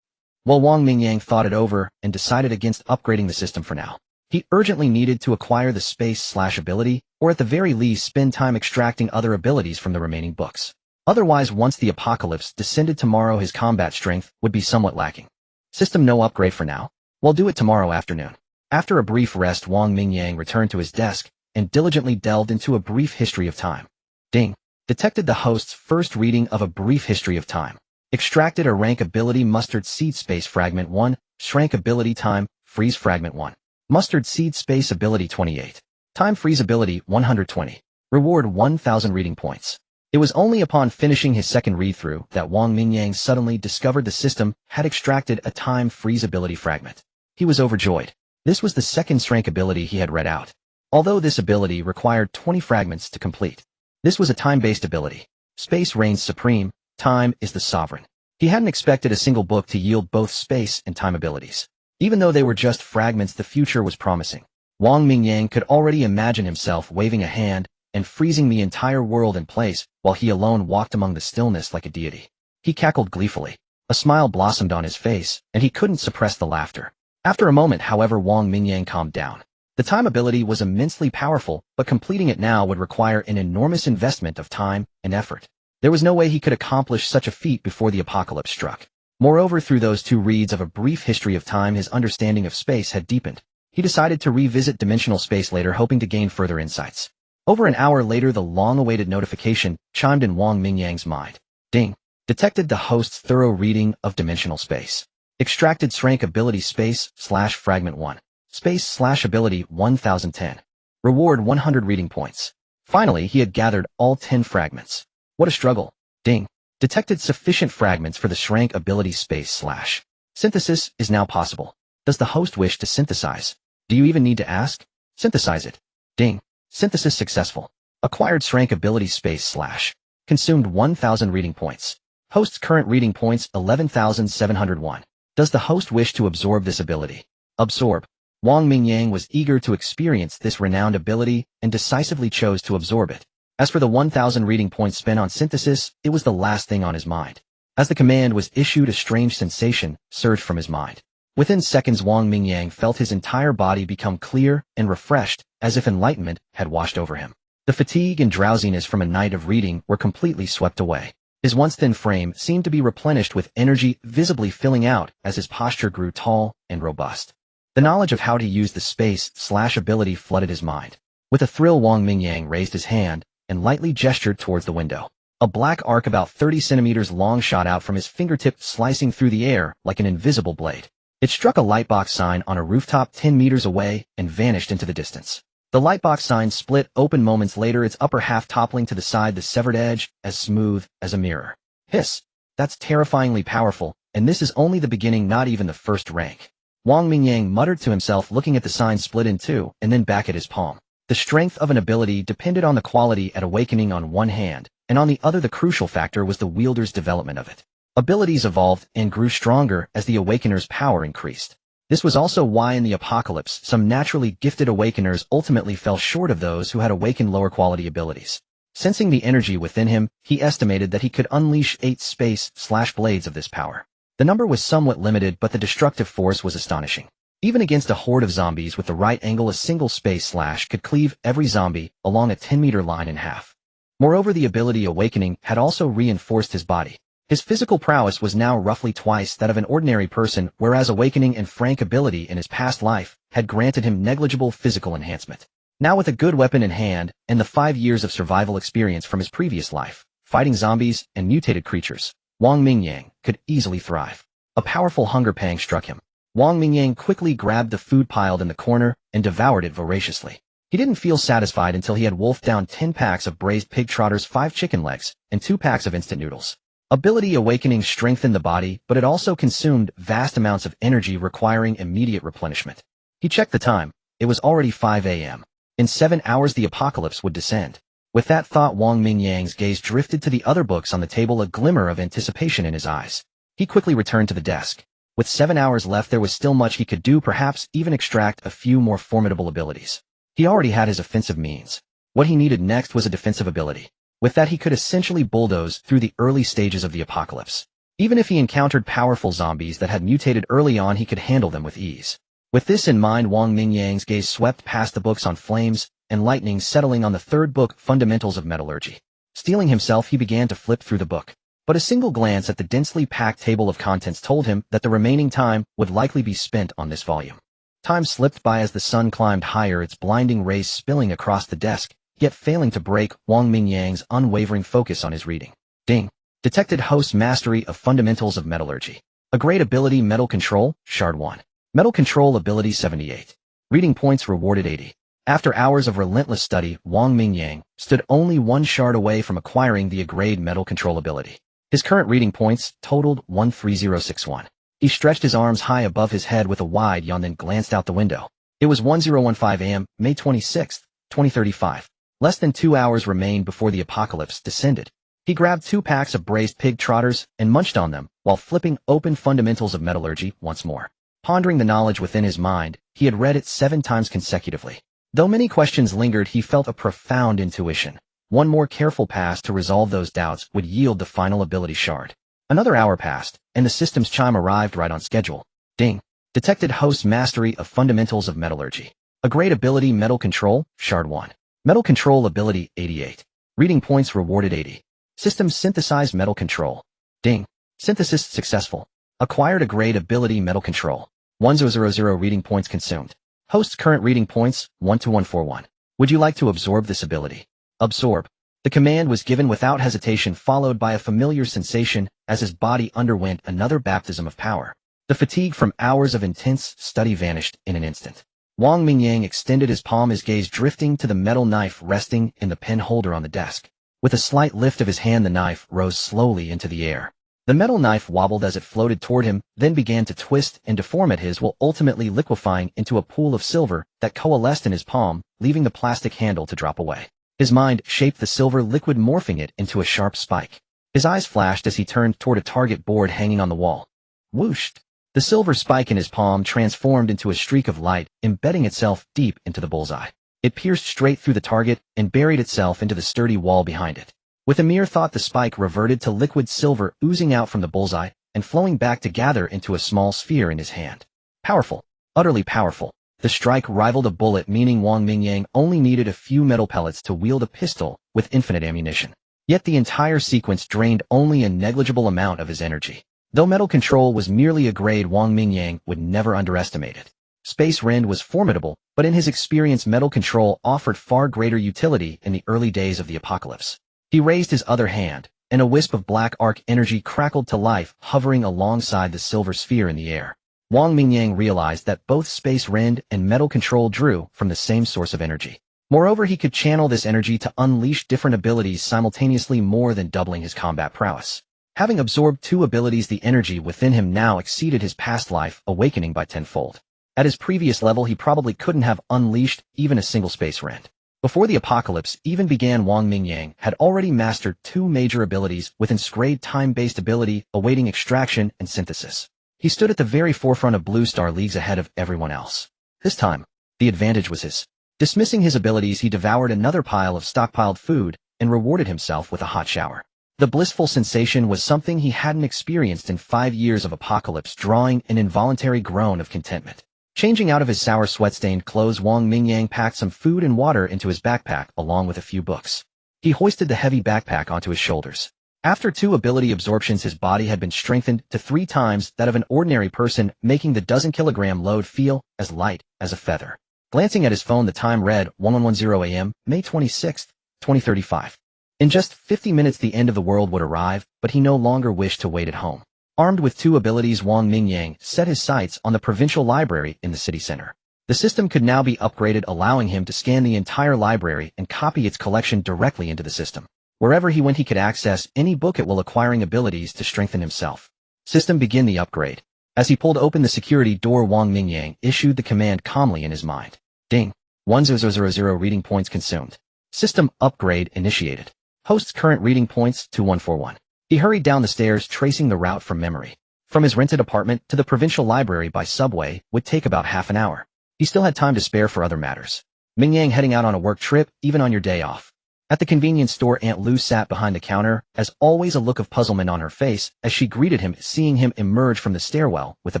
Well, Wang Mingyang thought it over and decided against upgrading the system for now. He urgently needed to acquire the space/ability, or at the very least spend time extracting other abilities from the remaining books. Otherwise, once the apocalypse descended tomorrow, his combat strength would be somewhat lacking. System, no upgrade for now. We'll do it tomorrow afternoon. After a brief rest, Wang Mingyang returned to his desk and diligently delved into a brief history of time. Ding. Detected the host's first reading of a brief history of time. Extracted a rank ability, mustard seed space fragment 1, shrank ability time, freeze fragment 1. Mustard seed space ability 28. Time freeze ability 120. Reward 1000 reading points. It was only upon finishing his second read-through that Wang Mingyang suddenly discovered the system had extracted a time freeze ability fragment. He was overjoyed. This was the second shrank ability he had read out. Although this ability required 20 fragments to complete. This was a time-based ability. Space reigns supreme, time is the sovereign. He hadn't expected a single book to yield both space and time abilities. Even though they were just fragments, the future was promising. Wang Mingyang could already imagine himself waving a hand and freezing the entire world in place while he alone walked among the stillness like a deity. He cackled gleefully. A smile blossomed on his face, and he couldn't suppress the laughter. After a moment, however, Wang Mingyang calmed down. The time ability was immensely powerful, but completing it now would require an enormous investment of time and effort. There was no way he could accomplish such a feat before the apocalypse struck. Moreover, through those 2 reads of a brief history of time, his understanding of space had deepened. He decided to revisit dimensional space later, hoping to gain further insights. Over an hour later, the long-awaited notification chimed in Wang Mingyang's mind. Ding. Detected the host's thorough reading of dimensional space. Extracted shrank ability space/fragment 1. Space/ability 1010. Reward 100 reading points. Finally, he had gathered all 10 fragments. What a struggle. Ding. Detected sufficient fragments for the Shrank ability space / Synthesis is now possible. Does the host wish to synthesize? Do you even need to ask? Synthesize it. Ding. Synthesis successful. Acquired Shrank ability space / Consumed 1,000 reading points. Host's current reading points 11,701. Does the host wish to absorb this ability? Absorb. Wang Mingyang was eager to experience this renowned ability and decisively chose to absorb it. As for the 1,000 reading points spent on synthesis, it was the last thing on his mind. As the command was issued, a strange sensation surged from his mind. Within seconds, Wang Mingyang felt his entire body become clear and refreshed, as if enlightenment had washed over him. The fatigue and drowsiness from a night of reading were completely swept away. His once thin frame seemed to be replenished with energy, visibly filling out as his posture grew tall and robust. The knowledge of how to use the space / ability flooded his mind. With a thrill, Wang Mingyang raised his hand and lightly gestured towards the window. A black arc about 30 centimeters long shot out from his fingertip, slicing through the air like an invisible blade. It struck a lightbox sign on a rooftop 10 meters away and vanished into the distance. The lightbox sign split open moments later, its upper half toppling to the side, the severed edge as smooth as a mirror. Hiss! That's terrifyingly powerful, and this is only the beginning, not even the first rank. Wang Mingyang muttered to himself, looking at the sign split in two and then back at his palm. The strength of an ability depended on the quality at awakening on one hand, and on the other the crucial factor was the wielder's development of it. Abilities evolved and grew stronger as the awakener's power increased. This was also why in the apocalypse some naturally gifted awakeners ultimately fell short of those who had awakened lower quality abilities. Sensing the energy within him, he estimated that he could unleash 8 space / blades of this power. The number was somewhat limited, but the destructive force was astonishing. Even against a horde of zombies with the right angle, a single space / could cleave every zombie along a 10-meter line in half. Moreover, the ability awakening had also reinforced his body. His physical prowess was now roughly twice that of an ordinary person, whereas awakening and frank ability in his past life had granted him negligible physical enhancement. Now, with a good weapon in hand and the 5 years of survival experience from his previous life, fighting zombies and mutated creatures, Wang Mingyang could easily thrive. A powerful hunger pang struck him. Wang Mingyang quickly grabbed the food piled in the corner and devoured it voraciously. He didn't feel satisfied until he had wolfed down 10 packs of braised pig trotters, 5 chicken legs, and 2 packs of instant noodles. Ability awakening strengthened the body, but it also consumed vast amounts of energy requiring immediate replenishment. He checked the time. It was already 5 a.m. In 7 hours the apocalypse would descend. With that thought, Wang Mingyang's gaze drifted to the other books on the table, a glimmer of anticipation in his eyes. He quickly returned to the desk. With 7 hours left, there was still much he could do, perhaps even extract a few more formidable abilities. He already had his offensive means. What he needed next was a defensive ability. With that, he could essentially bulldoze through the early stages of the apocalypse. Even if he encountered powerful zombies that had mutated early on, he could handle them with ease. With this in mind, Wang Mingyang's gaze swept past the books on flames and lightning, settling on the 3rd book, Fundamentals of Metallurgy. Steeling himself, he began to flip through the book. But a single glance at the densely packed table of contents told him that the remaining time would likely be spent on this volume. Time slipped by as the sun climbed higher, its blinding rays spilling across the desk, yet failing to break Wang Mingyang's unwavering focus on his reading. Ding. Detected host mastery of Fundamentals of Metallurgy. A great ability, Metal Control, Shard 1. Metal Control ability 78. Reading points rewarded 80. After hours of relentless study, Wang Mingyang stood only 1 shard away from acquiring the grade Metal Control ability. His current reading points totaled 13061. He stretched his arms high above his head with a wide yawn, then glanced out the window. It was 1015 a.m., May 26, 2035. Less than 2 hours remained before the apocalypse descended. He grabbed 2 packs of braised pig trotters and munched on them while flipping open Fundamentals of Metallurgy once more. Pondering the knowledge within his mind, he had read it 7 times consecutively. Though many questions lingered, he felt a profound intuition. One more careful pass to resolve those doubts would yield the final ability shard. Another hour passed, and the system's chime arrived right on schedule. Ding. Detected host mastery of Fundamentals of Metallurgy. A great ability, Metal Control, Shard 1. Metal Control ability 88. Reading points rewarded 80. System synthesized Metal Control. Ding. Synthesis successful. Acquired a grade ability, Metal Control. 1000 reading points consumed. Host's current reading points 12141. Would you like to absorb this ability? Absorb. The command was given without hesitation, followed by a familiar sensation as his body underwent another baptism of power. The fatigue from hours of intense study vanished in an instant. Wang Mingyang extended his palm, his gaze drifting to the metal knife resting in the pen holder on the desk. With a slight lift of his hand, the knife rose slowly into the air. The metal knife wobbled as it floated toward him, then began to twist and deform at his will, ultimately liquefying into a pool of silver that coalesced in his palm, leaving the plastic handle to drop away. His mind shaped the silver liquid, morphing it into a sharp spike. His eyes flashed as he turned toward a target board hanging on the wall. Whoosh! The silver spike in his palm transformed into a streak of light, embedding itself deep into the bullseye. It pierced straight through the target and buried itself into the sturdy wall behind it. With a mere thought, the spike reverted to liquid silver oozing out from the bullseye and flowing back to gather into a small sphere in his hand. Powerful. Utterly powerful. The strike rivaled a bullet, meaning Wang Mingyang only needed a few metal pellets to wield a pistol with infinite ammunition. Yet the entire sequence drained only a negligible amount of his energy. Though metal control was merely a grade, Wang Mingyang would never underestimate it. Space Rend was formidable, but in his experience, metal control offered far greater utility in the early days of the apocalypse. He raised his other hand, and a wisp of black arc energy crackled to life, hovering alongside the silver sphere in the air. Wang Mingyang realized that both Space Rend and metal control drew from the same source of energy. Moreover, he could channel this energy to unleash different abilities simultaneously, more than doubling his combat prowess. Having absorbed 2 abilities, the energy within him now exceeded his past life awakening by tenfold. At his previous level, he probably couldn't have unleashed even a single Space Rend. Before the apocalypse even began, Wang Mingyang had already mastered 2 major abilities with inscribed time-based ability awaiting extraction and synthesis. He stood at the very forefront of Blue Star, leagues ahead of everyone else. This time, the advantage was his. Dismissing his abilities, he devoured another pile of stockpiled food and rewarded himself with a hot shower. The blissful sensation was something he hadn't experienced in 5 years of apocalypse, drawing an involuntary groan of contentment. Changing out of his sour, sweat-stained clothes, Wang Mingyang packed some food and water into his backpack along with a few books. He hoisted the heavy backpack onto his shoulders. After 2 ability absorptions, his body had been strengthened to 3 times that of an ordinary person, making the dozen-kilogram load feel as light as a feather. Glancing at his phone, the time read 1110 a.m., May 26, 2035. In just 50 minutes the end of the world would arrive, but he no longer wished to wait at home. Armed with 2 abilities, Wang Mingyang set his sights on the provincial library in the city center. The system could now be upgraded, allowing him to scan the entire library and copy its collection directly into the system. Wherever he went, he could access any book at will, acquiring abilities to strengthen himself. System, begin the upgrade. As he pulled open the security door, Wang Mingyang issued the command calmly in his mind. Ding. 1000 reading points consumed. System upgrade initiated. Host's current reading points 2141. He hurried down the stairs, tracing the route from memory. From his rented apartment to the provincial library by subway would take about half an hour. He still had time to spare for other matters. Mingyang heading out on a work trip, even on your day off. At the convenience store, Aunt Lu sat behind the counter, as always a look of puzzlement on her face as she greeted him, seeing him emerge from the stairwell with a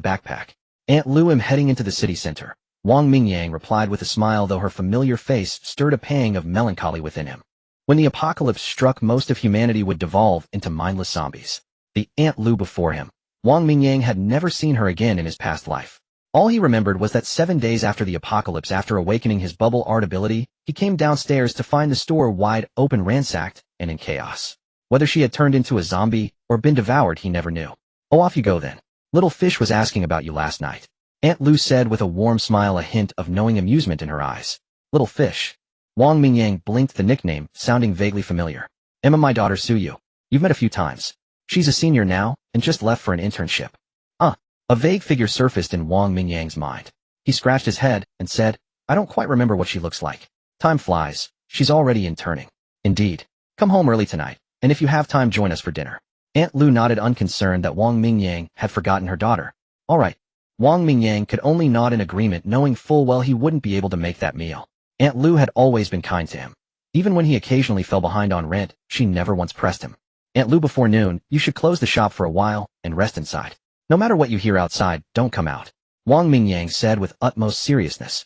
backpack. Aunt Lu, am heading into the city center. Wang Mingyang replied with a smile, though her familiar face stirred a pang of melancholy within him. When the apocalypse struck, most of humanity would devolve into mindless zombies. The Aunt Lu before him. Wang Mingyang had never seen her again in his past life. All he remembered was that 7 days after the apocalypse, after awakening his bubble art ability, he came downstairs to find the store wide open, ransacked, and in chaos. Whether she had turned into a zombie or been devoured, he never knew. Oh, off you go then. Little Fish was asking about you last night. Aunt Lu said with a warm smile, a hint of knowing amusement in her eyes. Little Fish. Wang Mingyang blinked, the nickname sounding vaguely familiar. Emma, my daughter Suyu. You've met a few times. She's a senior now, and just left for an internship. A vague figure surfaced in Wang Mingyang's mind. He scratched his head and said, I don't quite remember what she looks like. Time flies. She's already interning. Indeed. Come home early tonight, and if you have time, join us for dinner. Aunt Lu nodded, unconcerned that Wang Mingyang had forgotten her daughter. All right. Wang Mingyang could only nod in agreement, knowing full well he wouldn't be able to make that meal. Aunt Lu had always been kind to him. Even when he occasionally fell behind on rent, she never once pressed him. Aunt Lu, before noon, you should close the shop for a while and rest inside. No matter what you hear outside, don't come out. Wang Mingyang said with utmost seriousness.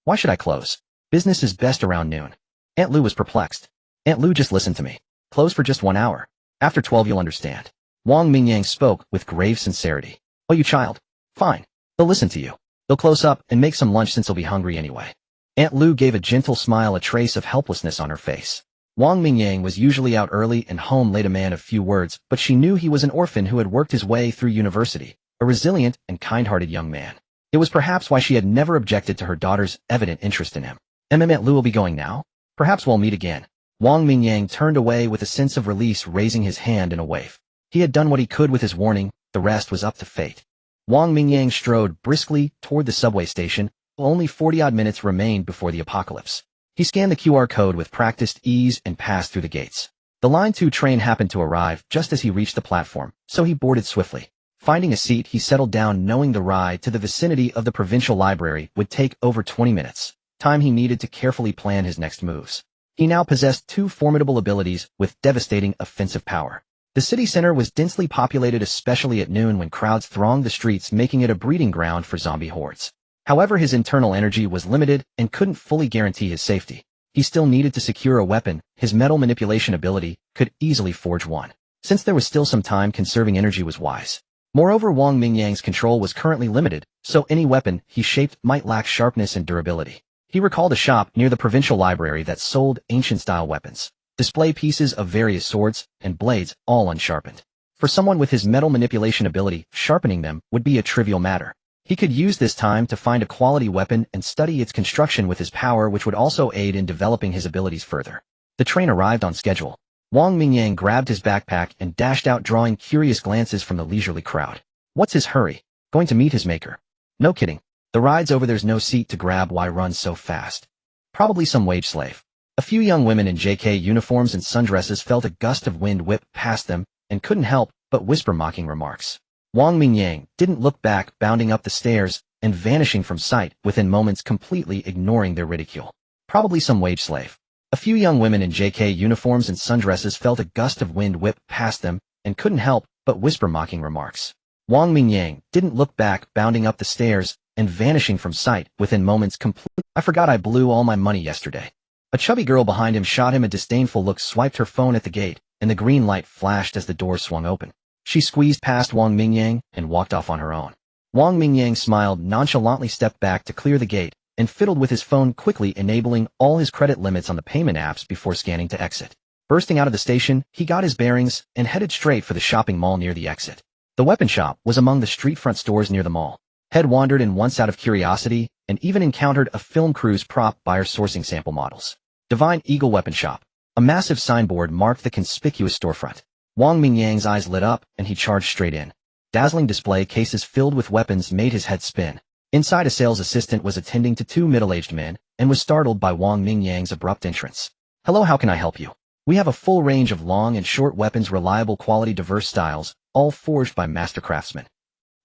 Why should I close? Business is best around noon. Aunt Lu was perplexed. Aunt Lu, just listen to me. Close for just 1 hour. After 12 you'll understand. Wang Mingyang spoke with grave sincerity. Oh, you child. Fine. They'll listen to you. They'll close up and make some lunch since they'll be hungry anyway. Aunt Lu gave a gentle smile, a trace of helplessness on her face. Wang Mingyang was usually out early and home late, a man of few words, but she knew he was an orphan who had worked his way through university, a resilient and kind-hearted young man. It was perhaps why she had never objected to her daughter's evident interest in him. Aunt Lu will be going now? Perhaps we'll meet again. Wang Mingyang turned away with a sense of release, raising his hand in a wave. He had done what he could with his warning, the rest was up to fate. Wang Mingyang strode briskly toward the subway station. Only 40-odd minutes remained before the apocalypse. He scanned the QR code with practiced ease and passed through the gates. The Line 2 train happened to arrive just as he reached the platform, so he boarded swiftly. Finding a seat, he settled down, knowing the ride to the vicinity of the provincial library would take over 20 minutes, time he needed to carefully plan his next moves. He now possessed two formidable abilities with devastating offensive power. The city center was densely populated, especially at noon when crowds thronged the streets, making it a breeding ground for zombie hordes. However, his internal energy was limited and couldn't fully guarantee his safety. He still needed to secure a weapon. His metal manipulation ability could easily forge one. Since there was still some time, conserving energy was wise. Moreover, Wang Mingyang's control was currently limited, so any weapon he shaped might lack sharpness and durability. He recalled a shop near the provincial library that sold ancient-style weapons, display pieces of various swords and blades, all unsharpened. For someone with his metal manipulation ability, sharpening them would be a trivial matter. He could use this time to find a quality weapon and study its construction with his power, which would also aid in developing his abilities further. The train arrived on schedule. Wang Mingyang grabbed his backpack and dashed out, drawing curious glances from the leisurely crowd. What's his hurry? Going to meet his maker? No kidding. The ride's over, there's no seat to grab, why run so fast? Probably some wage slave. A few young women in JK uniforms and sundresses felt a gust of wind whip past them and couldn't help but whisper mocking remarks. Wang Mingyang didn't look back, bounding up the stairs and vanishing from sight within moments, completely ignoring their ridicule. Probably some wage slave. A few young women in JK uniforms and sundresses felt a gust of wind whip past them and couldn't help but whisper mocking remarks. Wang Mingyang didn't look back, bounding up the stairs and vanishing from sight within moments, completely. I forgot I blew all my money yesterday. A chubby girl behind him shot him a disdainful look, swiped her phone at the gate, and the green light flashed as the door swung open. She squeezed past Wang Mingyang and walked off on her own. Wang Mingyang smiled, nonchalantly stepped back to clear the gate, and fiddled with his phone, quickly enabling all his credit limits on the payment apps before scanning to exit. Bursting out of the station, he got his bearings and headed straight for the shopping mall near the exit. The weapon shop was among the street front stores near the mall. Head wandered in once out of curiosity, and even encountered a film crew's prop buyer sourcing sample models. Divine Eagle Weapon Shop. A massive signboard marked the conspicuous storefront. Wang Mingyang's eyes lit up, and he charged straight in. Dazzling display cases filled with weapons made his head spin. Inside, a sales assistant was attending to two middle-aged men, and was startled by Wang Mingyang's abrupt entrance. Hello, how can I help you? We have a full range of long and short weapons, reliable quality, diverse styles, all forged by master craftsmen.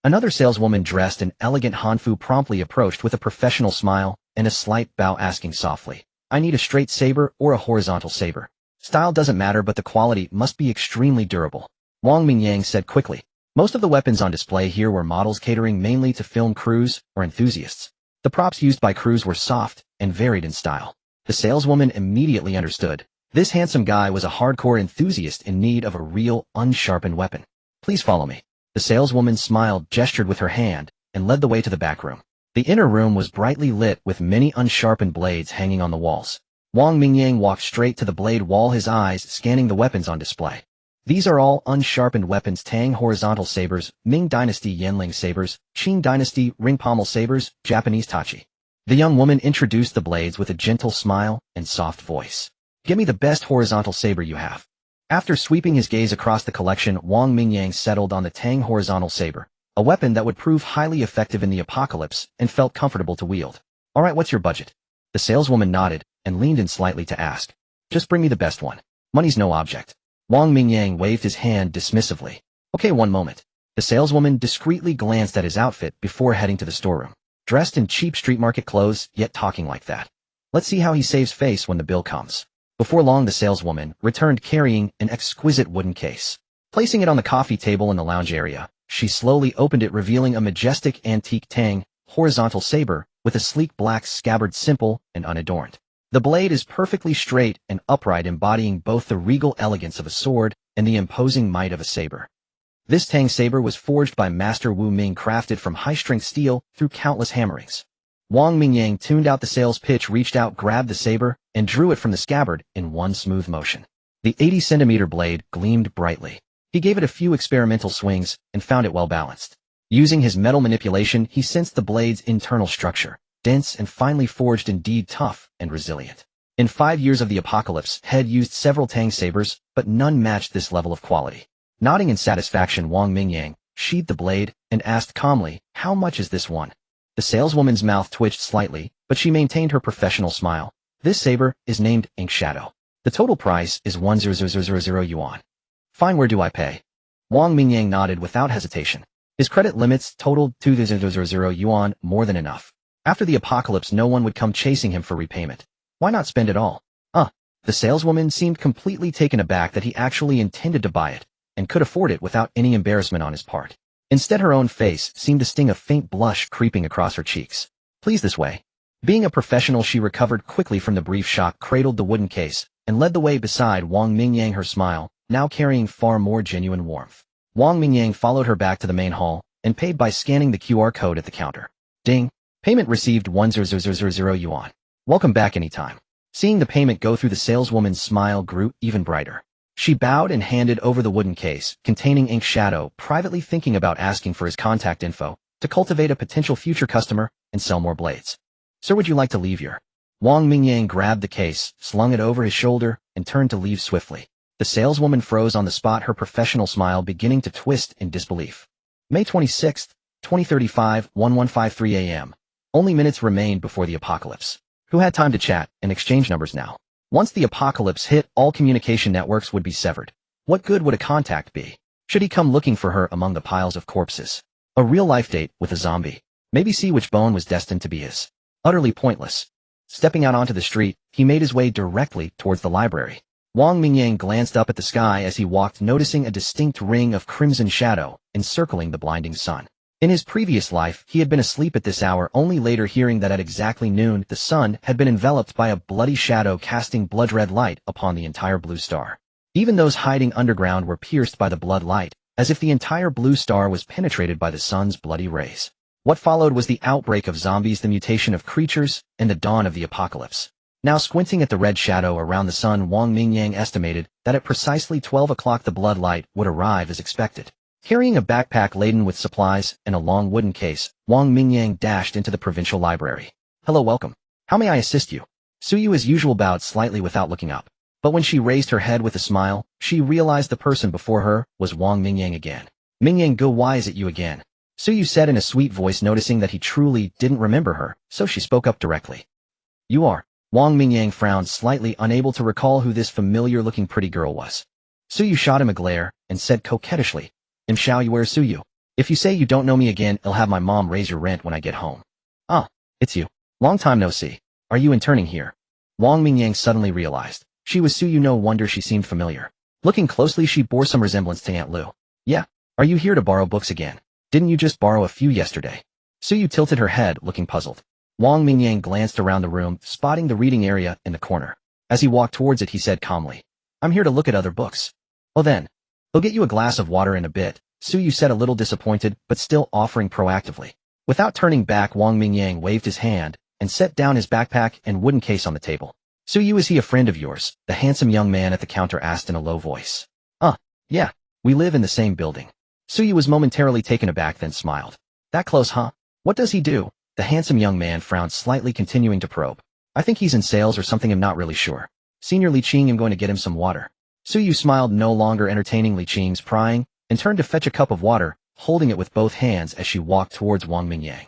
Another saleswoman dressed in elegant hanfu promptly approached with a professional smile and a slight bow, asking softly, I need a straight saber or a horizontal saber. Style doesn't matter, but the quality must be extremely durable. Wang Mingyang said quickly. Most of the weapons on display here were models catering mainly to film crews or enthusiasts. The props used by crews were soft and varied in style. The saleswoman immediately understood. This handsome guy was a hardcore enthusiast in need of a real, unsharpened weapon. Please follow me. The saleswoman smiled, gestured with her hand, and led the way to the back room. The inner room was brightly lit with many unsharpened blades hanging on the walls. Wang Mingyang walked straight to the blade wall, his eyes scanning the weapons on display. These are all unsharpened weapons: Tang horizontal sabers, Ming Dynasty Yanling sabers, Qing Dynasty ring pommel sabers, Japanese tachi. The young woman introduced the blades with a gentle smile and soft voice. Give me the best horizontal saber you have. After sweeping his gaze across the collection, Wang Mingyang settled on the Tang horizontal saber, a weapon that would prove highly effective in the apocalypse and felt comfortable to wield. All right, what's your budget? The saleswoman nodded and leaned in slightly to ask. Just bring me the best one. Money's no object. Wang Mingyang waved his hand dismissively. Okay, one moment. The saleswoman discreetly glanced at his outfit before heading to the storeroom. Dressed in cheap street market clothes, yet talking like that. Let's see how he saves face when the bill comes. Before long, the saleswoman returned carrying an exquisite wooden case. Placing it on the coffee table in the lounge area, she slowly opened it, revealing a majestic antique Tang horizontal saber with a sleek black scabbard, simple and unadorned. The blade is perfectly straight and upright, embodying both the regal elegance of a sword and the imposing might of a saber. This Tang saber was forged by Master Wu Ming, crafted from high-strength steel through countless hammerings. Wang Mingyang tuned out the sales pitch, reached out, grabbed the saber, and drew it from the scabbard in one smooth motion. The 80-centimeter blade gleamed brightly. He gave it a few experimental swings and found it well-balanced. Using his metal manipulation, he sensed the blade's internal structure, dense and finely forged, indeed tough and resilient. In 5 years of the apocalypse, had used several Tang sabers, but none matched this level of quality. Nodding in satisfaction, Wang Mingyang sheathed the blade and asked calmly, "How much is this one?" The saleswoman's mouth twitched slightly, but she maintained her professional smile. "This saber is named Ink Shadow. The total price is 100,000 yuan. Fine, where do I pay?" Wang Mingyang nodded without hesitation. His credit limits totaled 2,000 yuan, more than enough. After the apocalypse, no one would come chasing him for repayment. Why not spend it all? The saleswoman seemed completely taken aback that he actually intended to buy it, and could afford it without any embarrassment on his part. Instead, her own face seemed to sting, a faint blush creeping across her cheeks. "Please, this way." Being a professional, she recovered quickly from the brief shock, cradled the wooden case, and led the way beside Wang Mingyang, her smile now carrying far more genuine warmth. Wang Mingyang followed her back to the main hall, and paid by scanning the QR code at the counter. Ding! Payment received 100,000 yuan. Welcome back anytime. Seeing the payment go through, the saleswoman's smile grew even brighter. She bowed and handed over the wooden case containing Ink Shadow, privately thinking about asking for his contact info to cultivate a potential future customer and sell more blades. "Sir, would you like to leave here?" Wang Mingyang grabbed the case, slung it over his shoulder, and turned to leave swiftly. The saleswoman froze on the spot, her professional smile beginning to twist in disbelief. May 26, 2035, 1153 a.m. Only minutes remained before the apocalypse. Who had time to chat and exchange numbers now? Once the apocalypse hit, all communication networks would be severed. What good would a contact be? Should he come looking for her among the piles of corpses? A real-life date with a zombie. Maybe see which bone was destined to be his. Utterly pointless. Stepping out onto the street, he made his way directly towards the library. Wang Mingyang glanced up at the sky as he walked, noticing a distinct ring of crimson shadow encircling the blinding sun. In his previous life, he had been asleep at this hour, only later hearing that at exactly noon, the sun had been enveloped by a bloody shadow casting blood-red light upon the entire blue star. Even those hiding underground were pierced by the blood light, as if the entire blue star was penetrated by the sun's bloody rays. What followed was the outbreak of zombies, the mutation of creatures, and the dawn of the apocalypse. Now squinting at the red shadow around the sun, Wang Mingyang estimated that at precisely 12 o'clock the blood light would arrive as expected. Carrying a backpack laden with supplies and a long wooden case, Wang Mingyang dashed into the provincial library. "Hello, welcome. How may I assist you?" Suyu as usual bowed slightly without looking up. But when she raised her head with a smile, she realized the person before her was Wang Mingyang again. "Mingyang Gu, why is it you again?" Suyu said in a sweet voice, noticing that he truly didn't remember her, so she spoke up directly. "You are." Wang Mingyang frowned slightly, unable to recall who this familiar-looking pretty girl was. Suyu shot him a glare and said coquettishly, "Im Shao Yuer Suyu. If you say you don't know me again, I'll have my mom raise your rent when I get home." "Ah, it's you. Long time no see. Are you interning here?" Wang Mingyang suddenly realized. She was Suyu, no wonder she seemed familiar. Looking closely, she bore some resemblance to Aunt Lu. "Yeah. Are you here to borrow books again? Didn't you just borrow a few yesterday?" Suyu tilted her head, looking puzzled. Wang Mingyang glanced around the room, spotting the reading area in the corner. As he walked towards it, he said calmly, "I'm here to look at other books." "Oh then. I'll get you a glass of water in a bit," Suyu said, a little disappointed, but still offering proactively. Without turning back, Wang Mingyang waved his hand and set down his backpack and wooden case on the table. "Suyu, is he a friend of yours?" the handsome young man at the counter asked in a low voice. Yeah. We live in the same building." Suyu was momentarily taken aback, then smiled. "That close, huh? What does he do?" The handsome young man frowned slightly, continuing to probe. "I think he's in sales or something, I'm not really sure. Senior Li Qing, I'm going to get him some water." Suyu smiled, no longer entertaining Li Qing's prying, and turned to fetch a cup of water, holding it with both hands as she walked towards Wang Mingyang.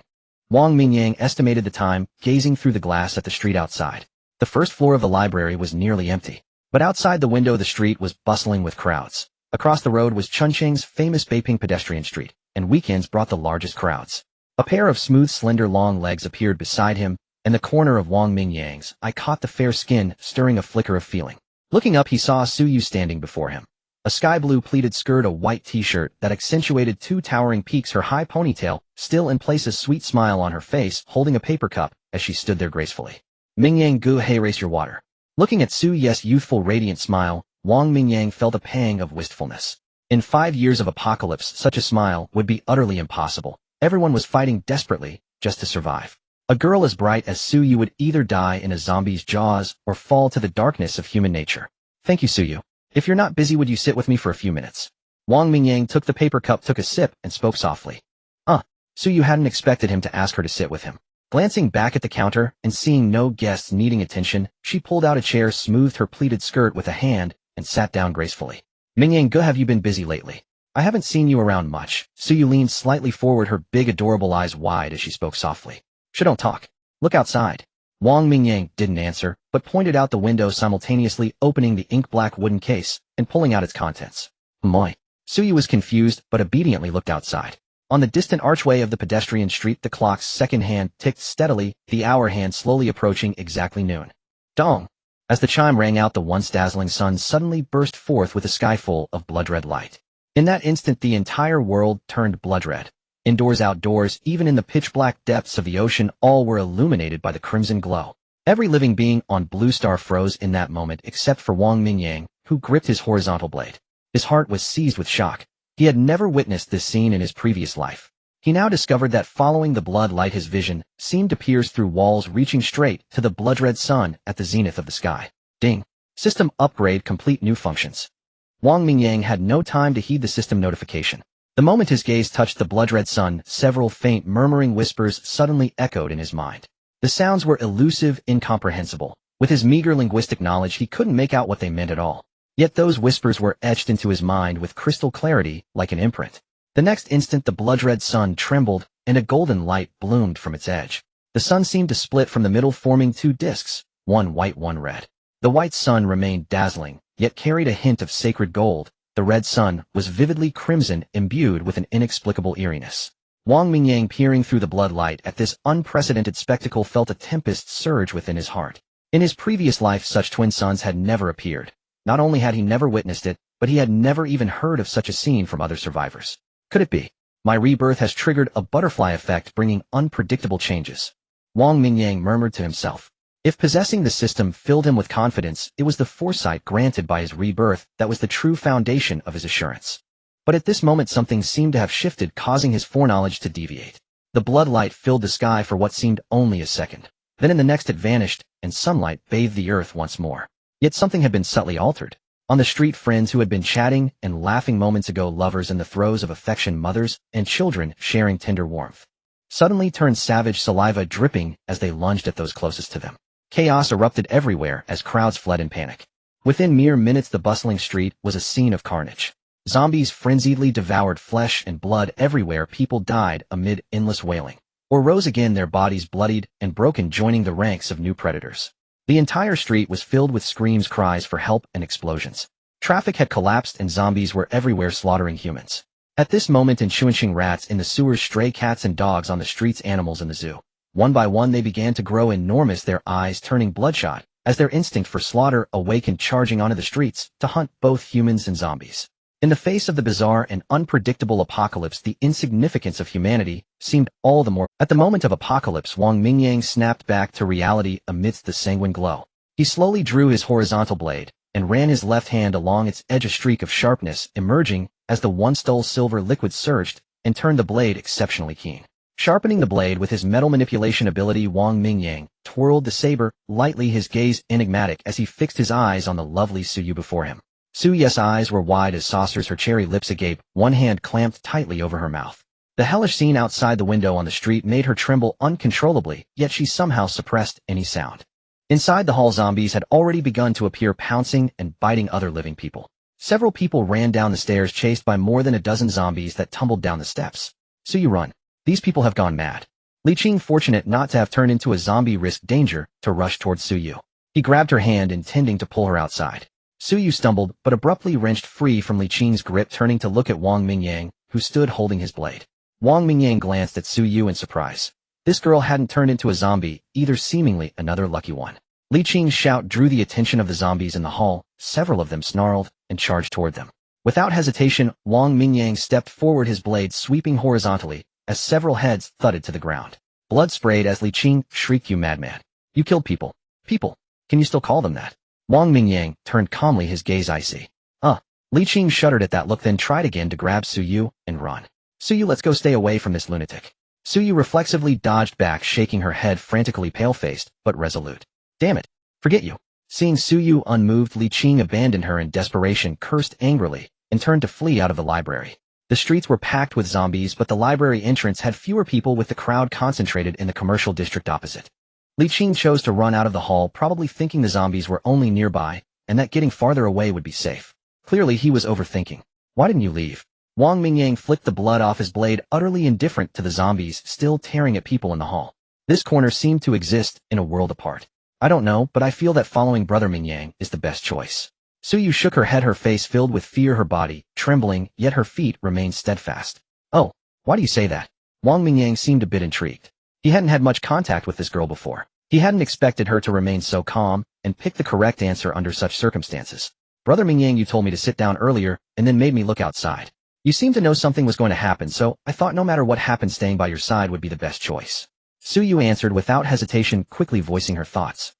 Wang Mingyang estimated the time, gazing through the glass at the street outside. The first floor of the library was nearly empty, but outside the window the street was bustling with crowds. Across the road was Chuncheng's famous Beiping pedestrian street, and weekends brought the largest crowds. A pair of smooth, slender, long legs appeared beside him, and the corner of Wang Mingyang's eye caught the fair skin, stirring a flicker of feeling. Looking up, he saw Suyu standing before him. A sky-blue pleated skirt, a white t-shirt that accentuated two towering peaks, her high ponytail still in place, a sweet smile on her face, holding a paper cup as she stood there gracefully. "Mingyang Gu, hey, race your water." Looking at Suyu's youthful, radiant smile, Wang Mingyang felt a pang of wistfulness. In 5 years of apocalypse, such a smile would be utterly impossible. Everyone was fighting desperately just to survive. A girl as bright as Suyu would either die in a zombie's jaws or fall to the darkness of human nature. "Thank you, Suyu. If you're not busy, would you sit with me for a few minutes?" Wang Mingyang took the paper cup, took a sip, and spoke softly. Suyu hadn't expected him to ask her to sit with him. Glancing back at the counter and seeing no guests needing attention, she pulled out a chair, smoothed her pleated skirt with a hand, and sat down gracefully. Mingyang, have you been busy lately? I haven't seen you around much. Suyu leaned slightly forward, her big adorable eyes wide as she spoke softly. Don't talk. Look outside. Wang Mingyang didn't answer, but pointed out the window, simultaneously opening the ink-black wooden case and pulling out its contents. Moi. Suyu was confused, but obediently looked outside. On the distant archway of the pedestrian street, the clock's second hand ticked steadily, the hour hand slowly approaching exactly noon. Dong! As the chime rang out, the once dazzling sun suddenly burst forth with a sky full of blood-red light. In that instant, the entire world turned blood-red. Indoors, outdoors, even in the pitch-black depths of the ocean, all were illuminated by the crimson glow. Every living being on Blue Star froze in that moment except for Wang Mingyang, who gripped his horizontal blade. His heart was seized with shock. He had never witnessed this scene in his previous life. He now discovered that following the blood light, his vision seemed to pierce through walls, reaching straight to the blood-red sun at the zenith of the sky. Ding! System upgrade complete, new functions. Wang Mingyang had no time to heed the system notification. The moment his gaze touched the blood-red sun, several faint murmuring whispers suddenly echoed in his mind. The sounds were elusive, incomprehensible. With his meager linguistic knowledge, he couldn't make out what they meant at all. Yet those whispers were etched into his mind with crystal clarity, like an imprint. The next instant, the blood-red sun trembled, and a golden light bloomed from its edge. The sun seemed to split from the middle, forming two discs, one white, one red. The white sun remained dazzling, yet carried a hint of sacred gold. The red sun was vividly crimson, imbued with an inexplicable eeriness. Wang Mingyang, peering through the blood light at this unprecedented spectacle, felt a tempest surge within his heart. In his previous life, such twin suns had never appeared. Not only had he never witnessed it, but he had never even heard of such a scene from other survivors. Could it be? My rebirth has triggered a butterfly effect, bringing unpredictable changes. Wang Mingyang murmured to himself. If possessing the system filled him with confidence, it was the foresight granted by his rebirth that was the true foundation of his assurance. But at this moment, something seemed to have shifted, causing his foreknowledge to deviate. The blood light filled the sky for what seemed only a second. Then in the next it vanished, and sunlight bathed the earth once more. Yet something had been subtly altered. On the street, friends who had been chatting and laughing moments ago, lovers in the throes of affection, mothers and children sharing tender warmth, suddenly turned savage, saliva dripping as they lunged at those closest to them. Chaos erupted everywhere as crowds fled in panic. Within mere minutes, the bustling street was a scene of carnage. Zombies frenziedly devoured flesh and blood everywhere. People died amid endless wailing, or rose again, their bodies bloodied and broken, joining the ranks of new predators. The entire street was filled with screams, cries for help, and explosions. Traffic had collapsed and zombies were everywhere, slaughtering humans. At this moment, entrenching rats in the sewers, stray cats and dogs on the streets, animals in the zoo. One by one they began to grow enormous, their eyes turning bloodshot, as their instinct for slaughter awakened, charging onto the streets to hunt both humans and zombies. In the face of the bizarre and unpredictable apocalypse, the insignificance of humanity seemed all the more. At the moment of apocalypse, Wang Mingyang snapped back to reality amidst the sanguine glow. He slowly drew his horizontal blade and ran his left hand along its edge, a streak of sharpness emerging as the once dull silver liquid surged and turned the blade exceptionally keen. Sharpening the blade with his metal manipulation ability, Wang Mingyang twirled the saber lightly, his gaze enigmatic as he fixed his eyes on the lovely Suyu before him. Suyu's eyes were wide as saucers, her cherry lips agape, one hand clamped tightly over her mouth. The hellish scene outside the window on the street made her tremble uncontrollably, yet she somehow suppressed any sound. Inside the hall, zombies had already begun to appear, pouncing and biting other living people. Several people ran down the stairs, chased by more than a dozen zombies that tumbled down the steps. Suyu, run. These people have gone mad. Li Qing, fortunate not to have turned into a zombie, risked danger to rush towards Suyu. He grabbed her hand, intending to pull her outside. Suyu stumbled, but abruptly wrenched free from Li Qing's grip, turning to look at Wang Mingyang, who stood holding his blade. Wang Mingyang glanced at Suyu in surprise. This girl hadn't turned into a zombie, either, seemingly another lucky one. Li Qing's shout drew the attention of the zombies in the hall. Several of them snarled and charged toward them. Without hesitation, Wang Mingyang stepped forward, his blade sweeping horizontally, as several heads thudded to the ground. Blood sprayed as Li Qing shrieked, "You madman! You killed people! People! Can you still call them that?" Wang Mingyang turned calmly, his gaze icy. Li Qing shuddered at that look, then tried again to grab Suyu and run. "Suyu, let's go, stay away from this lunatic." Suyu reflexively dodged back, shaking her head frantically, pale-faced, but resolute. "Damn it! Forget you!" Seeing Suyu unmoved, Li Qing abandoned her in desperation, cursed angrily, and turned to flee out of the library. The streets were packed with zombies, but the library entrance had fewer people, with the crowd concentrated in the commercial district opposite. Li Qing chose to run out of the hall, probably thinking the zombies were only nearby, and that getting farther away would be safe. Clearly he was overthinking. Why didn't you leave? Wang Mingyang flicked the blood off his blade, utterly indifferent to the zombies still tearing at people in the hall. This corner seemed to exist in a world apart. I don't know, but I feel that following Brother Mingyang is the best choice. Suyu shook her head, her face filled with fear, her body trembling, yet her feet remained steadfast. Oh, why do you say that? Wang Mingyang seemed a bit intrigued. He hadn't had much contact with this girl before. He hadn't expected her to remain so calm and pick the correct answer under such circumstances. Brother Mingyang, you told me to sit down earlier and then made me look outside. You seemed to know something was going to happen, so I thought no matter what happened, staying by your side would be the best choice. Suyu answered without hesitation, quickly voicing her thoughts.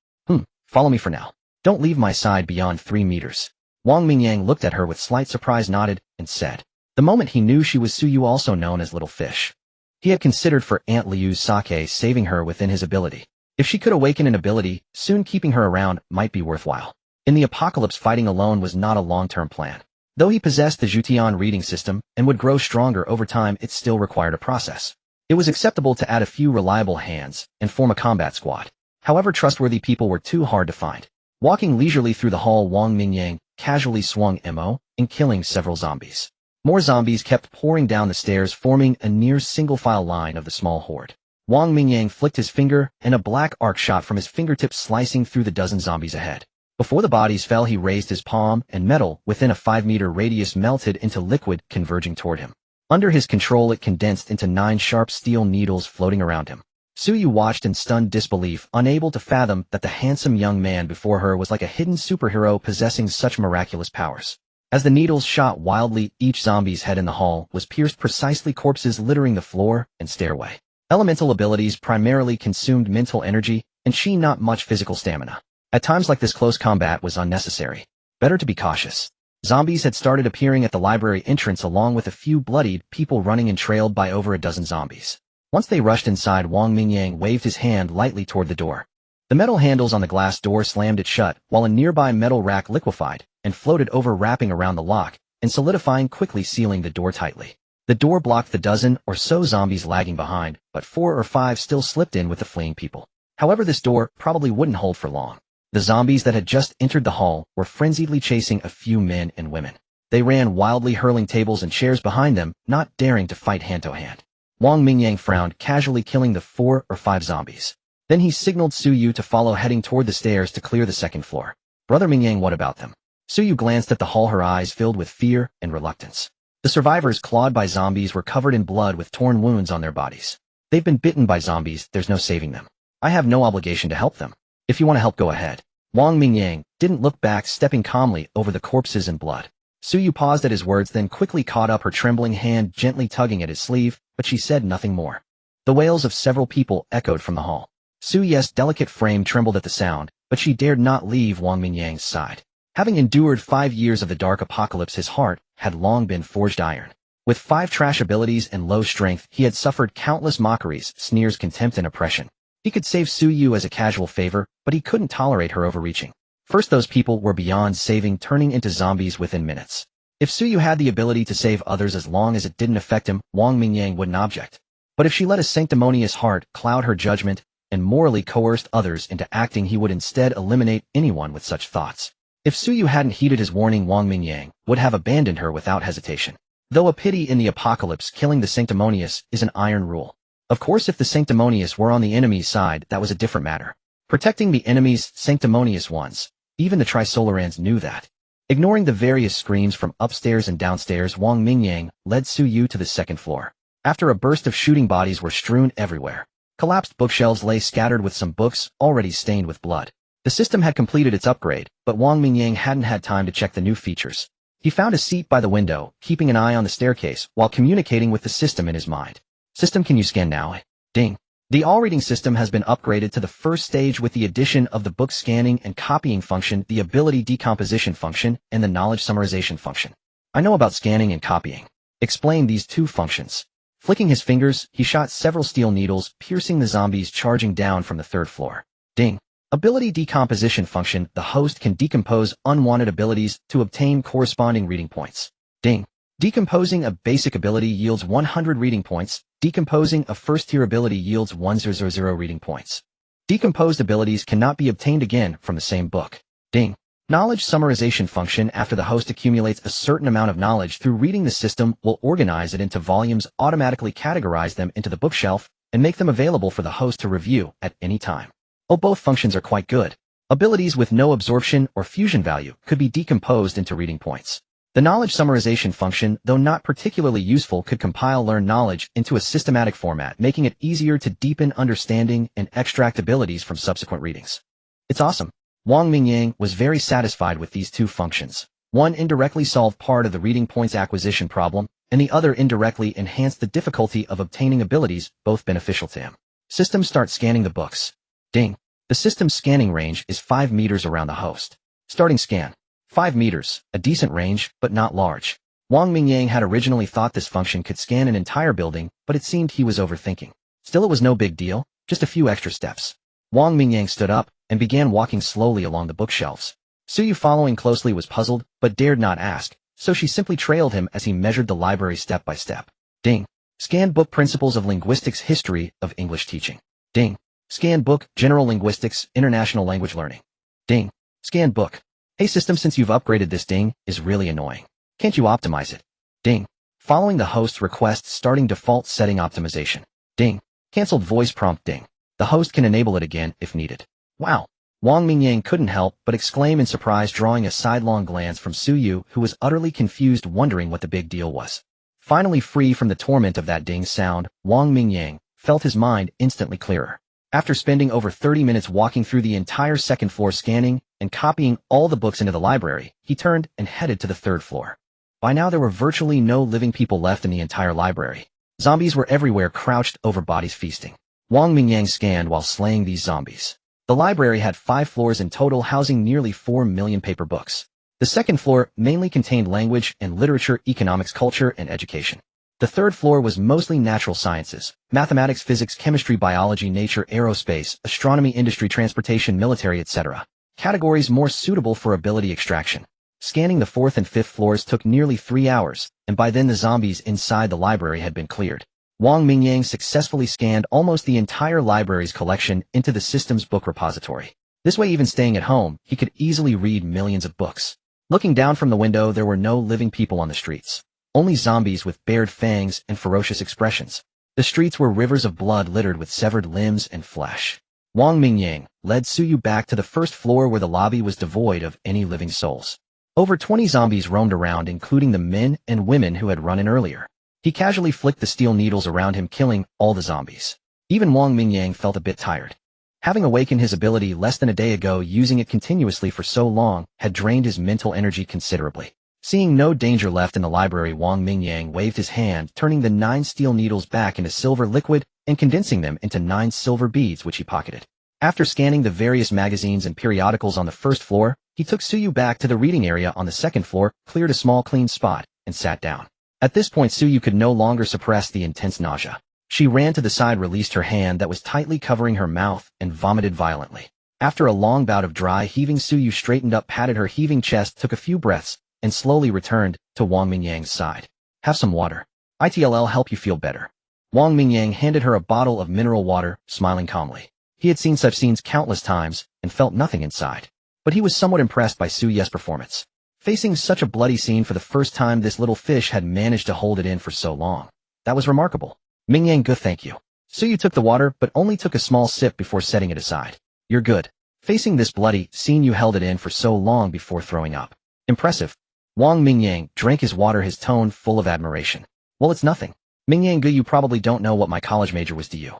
Follow me for now. Don't leave my side beyond 3 meters. Wang Mingyang looked at her with slight surprise, nodded, and said. The moment he knew she was Suyu, also known as Little Fish. He had considered for Aunt Liu's sake saving her within his ability. If she could awaken an ability, soon keeping her around might be worthwhile. In the apocalypse, fighting alone was not a long-term plan. Though he possessed the Jutian reading system and would grow stronger over time, it still required a process. It was acceptable to add a few reliable hands and form a combat squad. However, trustworthy people were too hard to find. Walking leisurely through the hall, Wang Mingyang casually swung MO in killing several zombies. More zombies kept pouring down the stairs, forming a near single-file line of the small horde. Wang Mingyang flicked his finger, and a black arc shot from his fingertips, slicing through the dozen zombies ahead. Before the bodies fell, he raised his palm, and metal within a 5-meter radius melted into liquid, converging toward him. Under his control, it condensed into 9 sharp steel needles floating around him. Suyu watched in stunned disbelief, unable to fathom that the handsome young man before her was like a hidden superhero possessing such miraculous powers. As the needles shot wildly, each zombie's head in the hall was pierced precisely, corpses littering the floor and stairway. Elemental abilities primarily consumed mental energy, and she not much physical stamina. At times like this, close combat was unnecessary. Better to be cautious. Zombies had started appearing at the library entrance, along with a few bloodied people running and trailed by over a dozen zombies. Once they rushed inside, Wang Mingyang waved his hand lightly toward the door. The metal handles on the glass door slammed it shut, while a nearby metal rack liquefied and floated over, wrapping around the lock and solidifying, quickly sealing the door tightly. The door blocked the dozen or so zombies lagging behind, but 4 or 5 still slipped in with the fleeing people. However, this door probably wouldn't hold for long. The zombies that had just entered the hall were frenziedly chasing a few men and women. They ran wildly, hurling tables and chairs behind them, not daring to fight hand-to-hand. Wang Mingyang frowned, casually killing the 4 or 5 zombies. Then he signaled Suyu to follow, heading toward the stairs to clear the second floor. Brother Mingyang, what about them? Suyu glanced at the hall, her eyes filled with fear and reluctance. The survivors, clawed by zombies, were covered in blood with torn wounds on their bodies. They've been bitten by zombies, there's no saving them. I have no obligation to help them. If you want to help, go ahead. Wang Mingyang didn't look back, stepping calmly over the corpses and blood. Suyu paused at his words, then quickly caught up, her trembling hand gently tugging at his sleeve, but she said nothing more. The wails of several people echoed from the hall. Suyu's delicate frame trembled at the sound, but she dared not leave Wang Mingyang's side. Having endured 5 years of the dark apocalypse, his heart had long been forged iron. With 5 trash abilities and low strength, he had suffered countless mockeries, sneers, contempt, and oppression. He could save Suyu as a casual favor, but he couldn't tolerate her overreaching. First, those people were beyond saving, turning into zombies within minutes. If Suyu had the ability to save others as long as it didn't affect him, Wang Mingyang wouldn't object. But if she let his sanctimonious heart cloud her judgment and morally coerced others into acting, he would instead eliminate anyone with such thoughts. If Suyu hadn't heeded his warning, Wang Mingyang would have abandoned her without hesitation. Though a pity in the apocalypse, killing the sanctimonious is an iron rule. Of course, if the sanctimonious were on the enemy's side, that was a different matter. Protecting the enemy's sanctimonious ones, even the Trisolarans knew that. Ignoring the various screams from upstairs and downstairs, Wang Mingyang led Suyu to the second floor. After a burst of shooting, bodies were strewn everywhere. Collapsed bookshelves lay scattered with some books already stained with blood. The system had completed its upgrade, but Wang Mingyang hadn't had time to check the new features. He found a seat by the window, keeping an eye on the staircase while communicating with the system in his mind. System, can you scan now? Ding. The all-reading system has been upgraded to the first stage with the addition of the book scanning and copying function, the ability decomposition function, and the knowledge summarization function. I know about scanning and copying. Explain these 2 functions. Flicking his fingers, he shot several steel needles, piercing the zombies charging down from the 3rd floor. Ding. Ability decomposition function. The host can decompose unwanted abilities to obtain corresponding reading points. Ding. Decomposing a basic ability yields 100 reading points. Decomposing a first-tier ability yields 100 reading points. Decomposed abilities cannot be obtained again from the same book. Ding. Knowledge summarization function. After the host accumulates a certain amount of knowledge through reading, the system will organize it into volumes, automatically categorize them into the bookshelf, and make them available for the host to review at any time. Oh, both functions are quite good. Abilities with no absorption or fusion value could be decomposed into reading points. The knowledge summarization function, though not particularly useful, could compile learned knowledge into a systematic format, making it easier to deepen understanding and extract abilities from subsequent readings. It's awesome. Wang Mingyang was very satisfied with these two functions. One indirectly solved part of the reading points acquisition problem, and the other indirectly enhanced the difficulty of obtaining abilities, both beneficial to him. System start scanning the books. Ding. The system's scanning range is 5 meters around the host. Starting scan. 5 meters, a decent range, but not large. Wang Mingyang had originally thought this function could scan an entire building, but it seemed he was overthinking. Still, it was no big deal, just a few extra steps. Wang Mingyang stood up and began walking slowly along the bookshelves. Suyu, following closely, was puzzled, but dared not ask, so she simply trailed him as he measured the library step by step. Ding. Scan book Principles of Linguistics, History of English Teaching. Ding. Scan book General Linguistics, International Language Learning. Ding. Scan book. Hey system, since you've upgraded this, ding is really annoying. Can't you optimize it? Ding. Following the host's request, starting default setting optimization. Ding. Cancelled voice prompt. Ding. The host can enable it again if needed. Wow. Wang Mingyang couldn't help but exclaim in surprise, drawing a sidelong glance from Suyu, who was utterly confused, wondering what the big deal was. Finally free from the torment of that ding sound, Wang Mingyang felt his mind instantly clearer. After spending over 30 minutes walking through the entire second floor scanning and copying all the books into the library, he turned and headed to the third floor. By now there were virtually no living people left in the entire library. Zombies were everywhere, crouched over bodies feasting. Wang Mingyang scanned while slaying these zombies. The library had 5 floors in total, housing nearly 4 million paper books. The second floor mainly contained language and literature, economics, culture, and education. The third floor was mostly natural sciences, mathematics, physics, chemistry, biology, nature, aerospace, astronomy, industry, transportation, military, etc. Categories more suitable for ability extraction. Scanning the 4th and 5th floors took nearly 3 hours, and by then the zombies inside the library had been cleared. Wang Mingyang successfully scanned almost the entire library's collection into the system's book repository. This way, even staying at home, he could easily read millions of books. Looking down from the window, there were no living people on the streets. Only zombies with bared fangs and ferocious expressions. The streets were rivers of blood littered with severed limbs and flesh. Wang Mingyang led Suyu back to the first floor, where the lobby was devoid of any living souls. Over 20 zombies roamed around, including the men and women who had run in earlier. He casually flicked the steel needles around him, killing all the zombies. Even Wang Mingyang felt a bit tired. Having awakened his ability less than a day ago, using it continuously for so long had drained his mental energy considerably. Seeing no danger left in the library, Wang Mingyang waved his hand, turning the 9 steel needles back into silver liquid and condensing them into 9 silver beads, which he pocketed. After scanning the various magazines and periodicals on the first floor, he took Suyu back to the reading area on the second floor, cleared a small clean spot, and sat down. At this point, Suyu could no longer suppress the intense nausea. She ran to the side, released her hand that was tightly covering her mouth, and vomited violently. After a long bout of dry heaving, Suyu straightened up, patted her heaving chest, took a few breaths, and slowly returned to Wang Mingyang's side. Have some water. It'll help you feel better. Wang Mingyang handed her a bottle of mineral water, smiling calmly. He had seen such scenes countless times and felt nothing inside. But he was somewhat impressed by Suyu's performance. Facing such a bloody scene for the first time, this little fish had managed to hold it in for so long. That was remarkable. Mingyang, good, thank you. Suyu took the water, but only took a small sip before setting it aside. You're good. Facing this bloody scene, you held it in for so long before throwing up. Impressive. Wang Mingyang drank his water, his tone full of admiration. Well, it's nothing. Mingyang, you probably don't know what my college major was, do you?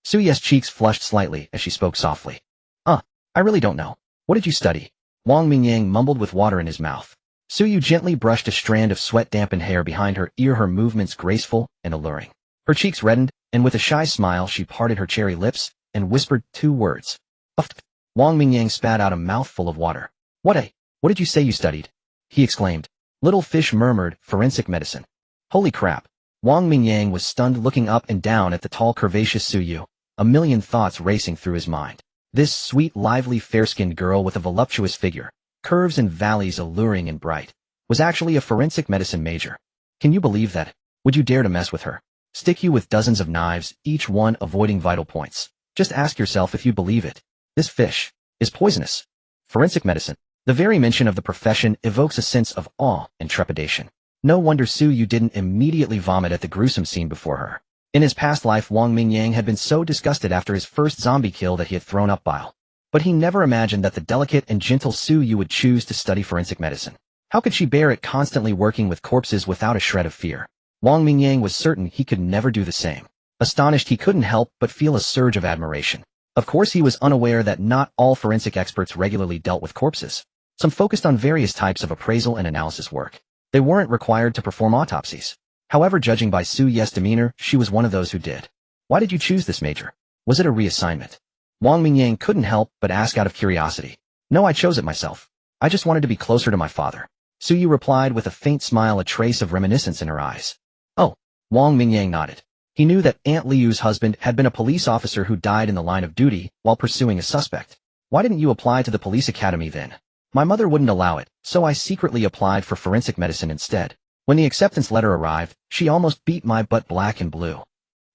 Suyu's cheeks flushed slightly as she spoke softly. I really don't know. What did you study? Wang Mingyang mumbled with water in his mouth. Suyu gently brushed a strand of sweat-dampened hair behind her ear, her movements graceful and alluring. Her cheeks reddened, and with a shy smile she parted her cherry lips and whispered 2 words. Wang Mingyang spat out a mouthful of water. What did you say you studied? He exclaimed. Little fish murmured, forensic medicine. Holy crap. Wang Mingyang was stunned, looking up and down at the tall, curvaceous Suyu, a million thoughts racing through his mind. This sweet, lively, fair-skinned girl with a voluptuous figure, curves and valleys alluring and bright, was actually a forensic medicine major. Can you believe that? Would you dare to mess with her? Stick you with dozens of knives, each one avoiding vital points. Just ask yourself if you believe it. This fish is poisonous. Forensic medicine. The very mention of the profession evokes a sense of awe and trepidation. No wonder Su Yu didn't immediately vomit at the gruesome scene before her. In his past life, Wang Mingyang had been so disgusted after his first zombie kill that he had thrown up bile. But he never imagined that the delicate and gentle Su Yu would choose to study forensic medicine. How could she bear it constantly working with corpses without a shred of fear? Wang Mingyang was certain he could never do the same. Astonished, he couldn't help but feel a surge of admiration. Of course, he was unaware that not all forensic experts regularly dealt with corpses. Some focused on various types of appraisal and analysis work. They weren't required to perform autopsies. However, judging by Su Ye's demeanor, she was one of those who did. Why did you choose this major? Was it a reassignment? Wang Mingyang couldn't help but ask out of curiosity. No, I chose it myself. I just wanted to be closer to my father. Su Yu replied with a faint smile, a trace of reminiscence in her eyes. Oh, Wang Mingyang nodded. He knew that Aunt Liu's husband had been a police officer who died in the line of duty while pursuing a suspect. Why didn't you apply to the police academy then? My mother wouldn't allow it, so I secretly applied for forensic medicine instead. When the acceptance letter arrived, she almost beat my butt black and blue.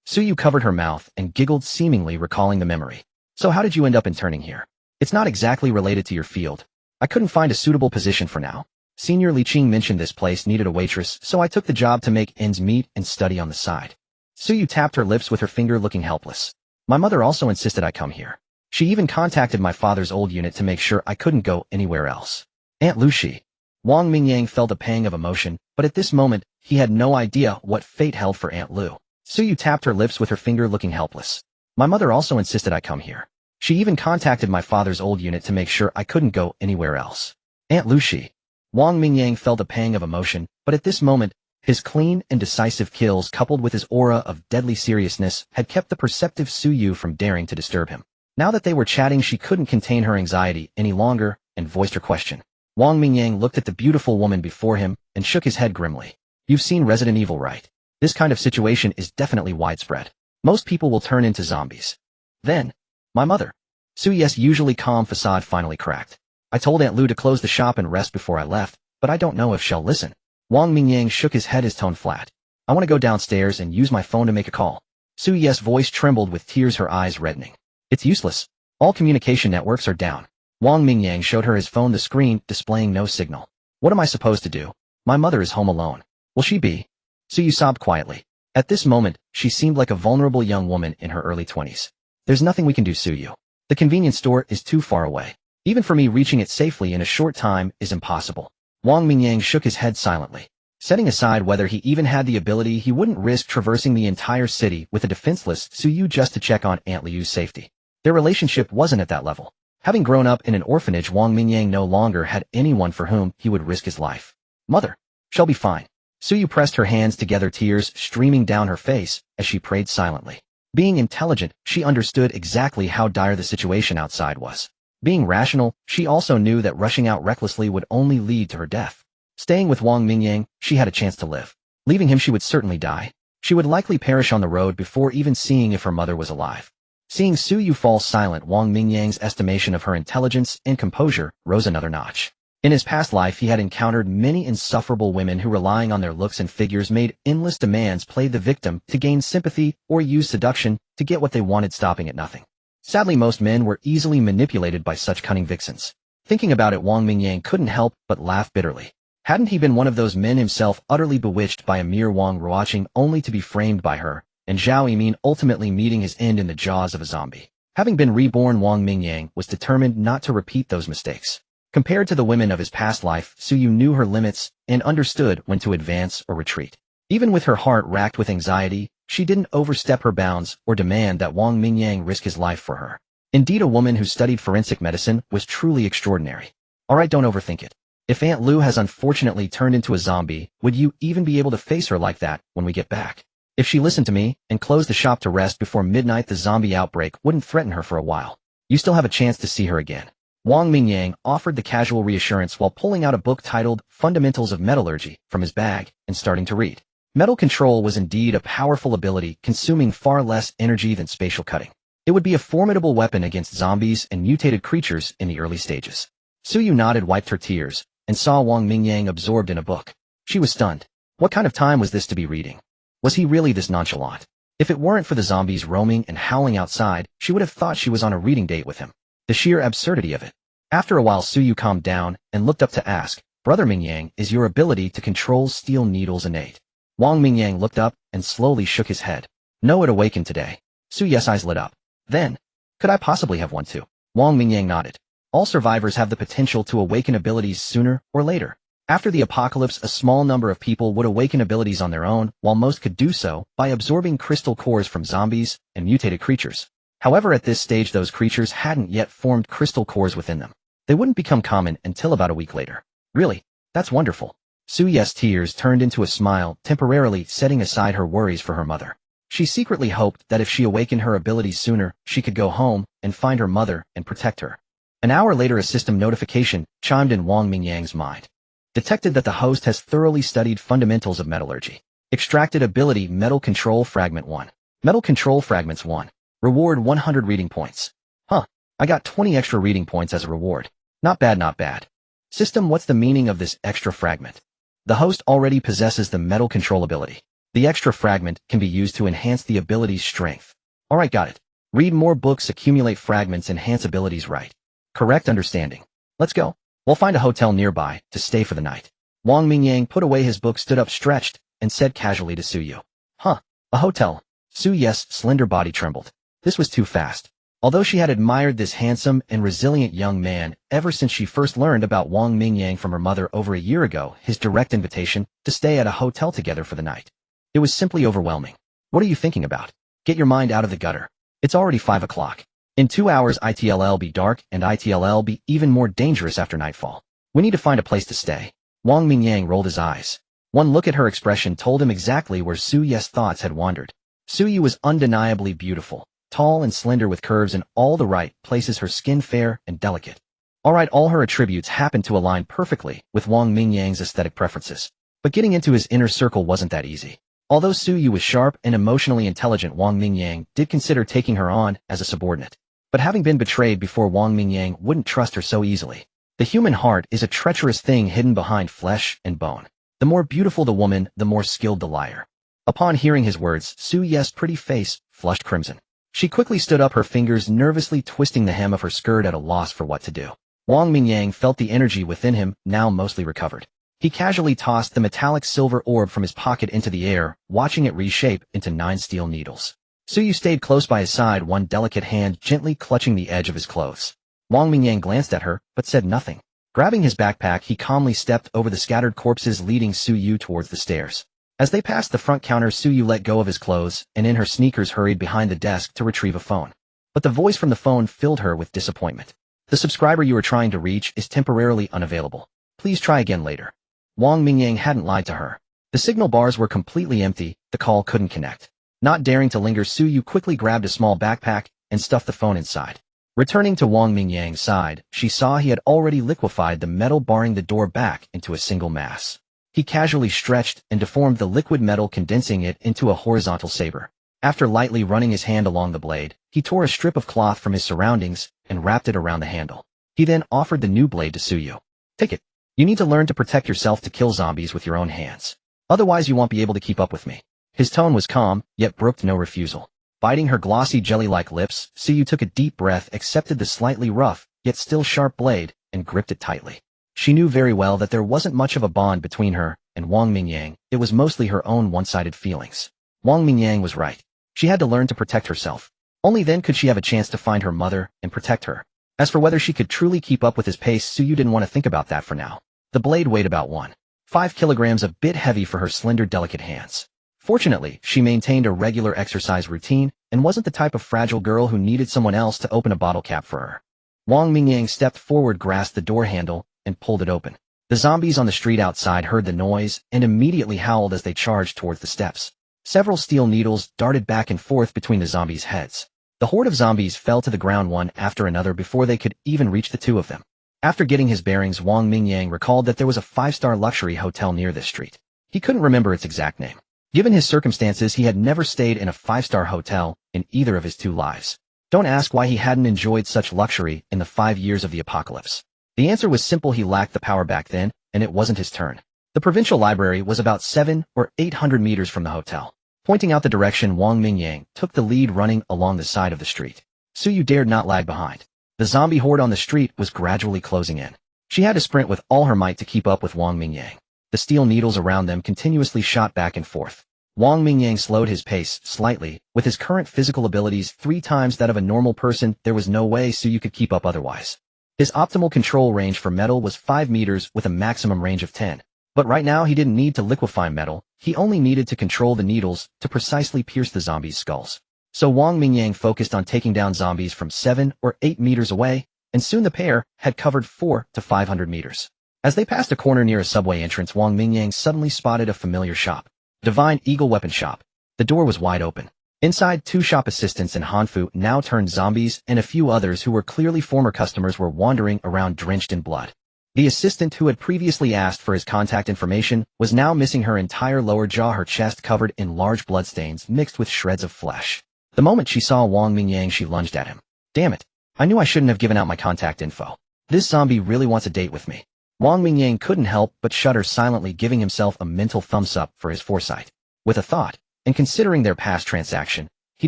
Su Yu covered her mouth and giggled, seemingly recalling the memory. So how did you end up interning here? It's not exactly related to your field. I couldn't find a suitable position for now. Senior Li Qing mentioned this place needed a waitress, so I took the job to make ends meet and study on the side. Su Yu tapped her lips with her finger, looking helpless. My mother also insisted I come here. She even contacted my father's old unit to make sure I couldn't go anywhere else. Aunt Lu Shi. Wang Mingyang felt a pang of emotion, but at this moment, he had no idea what fate held for Aunt Lu. Su Yu tapped her lips with her finger, looking helpless. My mother also insisted I come here. She even contacted my father's old unit to make sure I couldn't go anywhere else. Aunt Lu Shi. Wang Mingyang felt a pang of emotion, but at this moment, his clean and decisive kills coupled with his aura of deadly seriousness had kept the perceptive Su Yu from daring to disturb him. Now that they were chatting, she couldn't contain her anxiety any longer and voiced her question. Wang Mingyang looked at the beautiful woman before him and shook his head grimly. You've seen Resident Evil, right? This kind of situation is definitely widespread. Most people will turn into zombies. Then, my mother. Su Yu's usually calm facade finally cracked. I told Aunt Lu to close the shop and rest before I left, but I don't know if she'll listen. Wang Mingyang shook his head, his tone flat. I want to go downstairs and use my phone to make a call. Su Yu's voice trembled with tears, her eyes reddening. It's useless. All communication networks are down. Wang Mingyang showed her his phone, the screen displaying no signal. What am I supposed to do? My mother is home alone. Will she be? Su Yu sobbed quietly. At this moment, she seemed like a vulnerable young woman in her early 20s. There's nothing we can do, Su Yu. The convenience store is too far away. Even for me, reaching it safely in a short time is impossible. Wang Mingyang shook his head silently. Setting aside whether he even had the ability, he wouldn't risk traversing the entire city with a defenseless Su Yu just to check on Aunt Liu's safety. Their relationship wasn't at that level. Having grown up in an orphanage, Wang Mingyang no longer had anyone for whom he would risk his life. Mother, she'll be fine. Su Yu pressed her hands together, tears streaming down her face as she prayed silently. Being intelligent, she understood exactly how dire the situation outside was. Being rational, she also knew that rushing out recklessly would only lead to her death. Staying with Wang Mingyang, she had a chance to live. Leaving him, she would certainly die. She would likely perish on the road before even seeing if her mother was alive. Seeing Su Yu fall silent, Wang Mingyang's estimation of her intelligence and composure rose another notch. In his past life, he had encountered many insufferable women who, relying on their looks and figures, made endless demands, played the victim to gain sympathy, or used seduction to get what they wanted, stopping at nothing. Sadly, most men were easily manipulated by such cunning vixens. Thinking about it, Wang Mingyang couldn't help but laugh bitterly. Hadn't he been one of those men himself, utterly bewitched by a mere Wang Ruoqing only to be framed by her, and Zhao Yimin ultimately meeting his end in the jaws of a zombie? Having been reborn, Wang Mingyang was determined not to repeat those mistakes. Compared to the women of his past life, Su Yu knew her limits and understood when to advance or retreat. Even with her heart racked with anxiety, she didn't overstep her bounds or demand that Wang Mingyang risk his life for her. Indeed, a woman who studied forensic medicine was truly extraordinary. Alright, don't overthink it. If Aunt Lu has unfortunately turned into a zombie, would you even be able to face her like that when we get back? If she listened to me and closed the shop to rest before midnight, the zombie outbreak wouldn't threaten her for a while. You still have a chance to see her again. Wang Mingyang offered the casual reassurance while pulling out a book titled Fundamentals of Metallurgy from his bag and starting to read. Metal control was indeed a powerful ability, consuming far less energy than spatial cutting. It would be a formidable weapon against zombies and mutated creatures in the early stages. Su Yu nodded, wiped her tears, and saw Wang Mingyang absorbed in a book. She was stunned. What kind of time was this to be reading? Was he really this nonchalant? If it weren't for the zombies roaming and howling outside, she would have thought she was on a reading date with him. The sheer absurdity of it. After a while, Suyu calmed down and looked up to ask, Brother Mingyang, is your ability to control steel needles innate? Wang Mingyang looked up and slowly shook his head. No, it awakened today. Suyu's eyes lit up. Then, could I possibly have one too? Wang Mingyang nodded. All survivors have the potential to awaken abilities sooner or later. After the apocalypse, a small number of people would awaken abilities on their own, while most could do so by absorbing crystal cores from zombies and mutated creatures. However, at this stage, those creatures hadn't yet formed crystal cores within them. They wouldn't become common until about a week later. Really? That's wonderful. Suyu's tears turned into a smile, temporarily setting aside her worries for her mother. She secretly hoped that if she awakened her abilities sooner, she could go home and find her mother and protect her. An hour later, a system notification chimed in Wang Mingyang's mind. Detected that the host has thoroughly studied fundamentals of metallurgy. Extracted ability Metal Control Fragment 1. Metal Control Fragments 1. Reward 100 reading points. Huh. I got 20 extra reading points as a reward. Not bad, not bad. System, what's the meaning of this extra fragment? The host already possesses the metal control ability. The extra fragment can be used to enhance the ability's strength. Alright, got it. Read more books, accumulate fragments, enhance abilities, right? Correct understanding. Let's go. We'll find a hotel nearby to stay for the night. Wang Mingyang put away his book, stood up stretched, and said casually to Suyu. Huh, a hotel. Suyu's slender body trembled. This was too fast. Although she had admired this handsome and resilient young man ever since she first learned about Wang Mingyang from her mother over a year ago, his direct invitation to stay at a hotel together for the night. It was simply overwhelming. What are you thinking about? Get your mind out of the gutter. It's already 5 o'clock. In 2 hours it'll be dark, and it'll be even more dangerous after nightfall. We need to find a place to stay. Wang Mingyang rolled his eyes. One look at her expression told him exactly where Suyu's thoughts had wandered. Suyu was undeniably beautiful, tall and slender with curves in all the right places, her skin fair and delicate. Alright, all her attributes happened to align perfectly with Wang Mingyang's aesthetic preferences. But getting into his inner circle wasn't that easy. Although Suyu was sharp and emotionally intelligent, Wang Mingyang did consider taking her on as a subordinate. But having been betrayed before, Wang Mingyang wouldn't trust her so easily. The human heart is a treacherous thing hidden behind flesh and bone. The more beautiful the woman, the more skilled the liar. Upon hearing his words, Suyu's pretty face flushed crimson. She quickly stood up, her fingers nervously twisting the hem of her skirt, at a loss for what to do. Wang Mingyang felt the energy within him, now mostly recovered. He casually tossed the metallic silver orb from his pocket into the air, watching it reshape into 9 steel needles. Suyu stayed close by his side, one delicate hand gently clutching the edge of his clothes. Wang Mingyang glanced at her, but said nothing. Grabbing his backpack, he calmly stepped over the scattered corpses, leading Suyu towards the stairs. As they passed the front counter, Suyu let go of his clothes and in her sneakers hurried behind the desk to retrieve a phone. But the voice from the phone filled her with disappointment. The subscriber you are trying to reach is temporarily unavailable. Please try again later. Wang Mingyang hadn't lied to her. The signal bars were completely empty, the call couldn't connect. Not daring to linger, Suyu quickly grabbed a small backpack and stuffed the phone inside. Returning to Wang Mingyang's side, she saw he had already liquefied the metal barring the door back into a single mass. He casually stretched and deformed the liquid metal, condensing it into a horizontal saber. After lightly running his hand along the blade, he tore a strip of cloth from his surroundings and wrapped it around the handle. He then offered the new blade to Suyu. Take it. You need to learn to protect yourself, to kill zombies with your own hands. Otherwise you won't be able to keep up with me. His tone was calm, yet brooked no refusal. Biting her glossy jelly-like lips, Suyu took a deep breath, accepted the slightly rough, yet still sharp blade, and gripped it tightly. She knew very well that there wasn't much of a bond between her and Wang Mingyang. It was mostly her own one-sided feelings. Wang Mingyang was right. She had to learn to protect herself. Only then could she have a chance to find her mother and protect her. As for whether she could truly keep up with his pace, Suyu didn't want to think about that for now. The blade weighed about 1.5 kilograms, a bit heavy for her slender, delicate hands. Fortunately, she maintained a regular exercise routine and wasn't the type of fragile girl who needed someone else to open a bottle cap for her. Wang Mingyang stepped forward, grasped the door handle, and pulled it open. The zombies on the street outside heard the noise and immediately howled as they charged towards the steps. Several steel needles darted back and forth between the zombies' heads. The horde of zombies fell to the ground one after another before they could even reach the two of them. After getting his bearings, Wang Mingyang recalled that there was a 5-star luxury hotel near this street. He couldn't remember its exact name. Given his circumstances, he had never stayed in a 5-star hotel in either of his 2 lives. Don't ask why he hadn't enjoyed such luxury in the 5 years of the apocalypse. The answer was simple: he lacked the power back then, and it wasn't his turn. The provincial library was about 700 or 800 meters from the hotel. Pointing out the direction, Wang Mingyang took the lead, running along the side of the street. Suyu dared not lag behind. The zombie horde on the street was gradually closing in. She had to sprint with all her might to keep up with Wang Mingyang. The steel needles around them continuously shot back and forth. Wang Mingyang slowed his pace slightly. With his current physical abilities 3 times that of a normal person, there was no way Suyu could keep up otherwise. His optimal control range for metal was 5 meters with a maximum range of 10. But right now he didn't need to liquefy metal, he only needed to control the needles to precisely pierce the zombies' skulls. So Wang Mingyang focused on taking down zombies from 7 or 8 meters away, and soon the pair had covered 400 to 500 meters. As they passed a corner near a subway entrance, Wang Mingyang suddenly spotted a familiar shop. Divine Eagle Weapon Shop. The door was wide open. Inside, 2 shop assistants and Hanfu, now turned zombies, and a few others who were clearly former customers were wandering around drenched in blood. The assistant who had previously asked for his contact information was now missing her entire lower jaw, her chest covered in large bloodstains mixed with shreds of flesh. The moment she saw Wang Mingyang, she lunged at him. Damn it. I knew I shouldn't have given out my contact info. This zombie really wants a date with me. Wang Mingyang couldn't help but shudder silently, giving himself a mental thumbs up for his foresight. With a thought, and considering their past transaction, he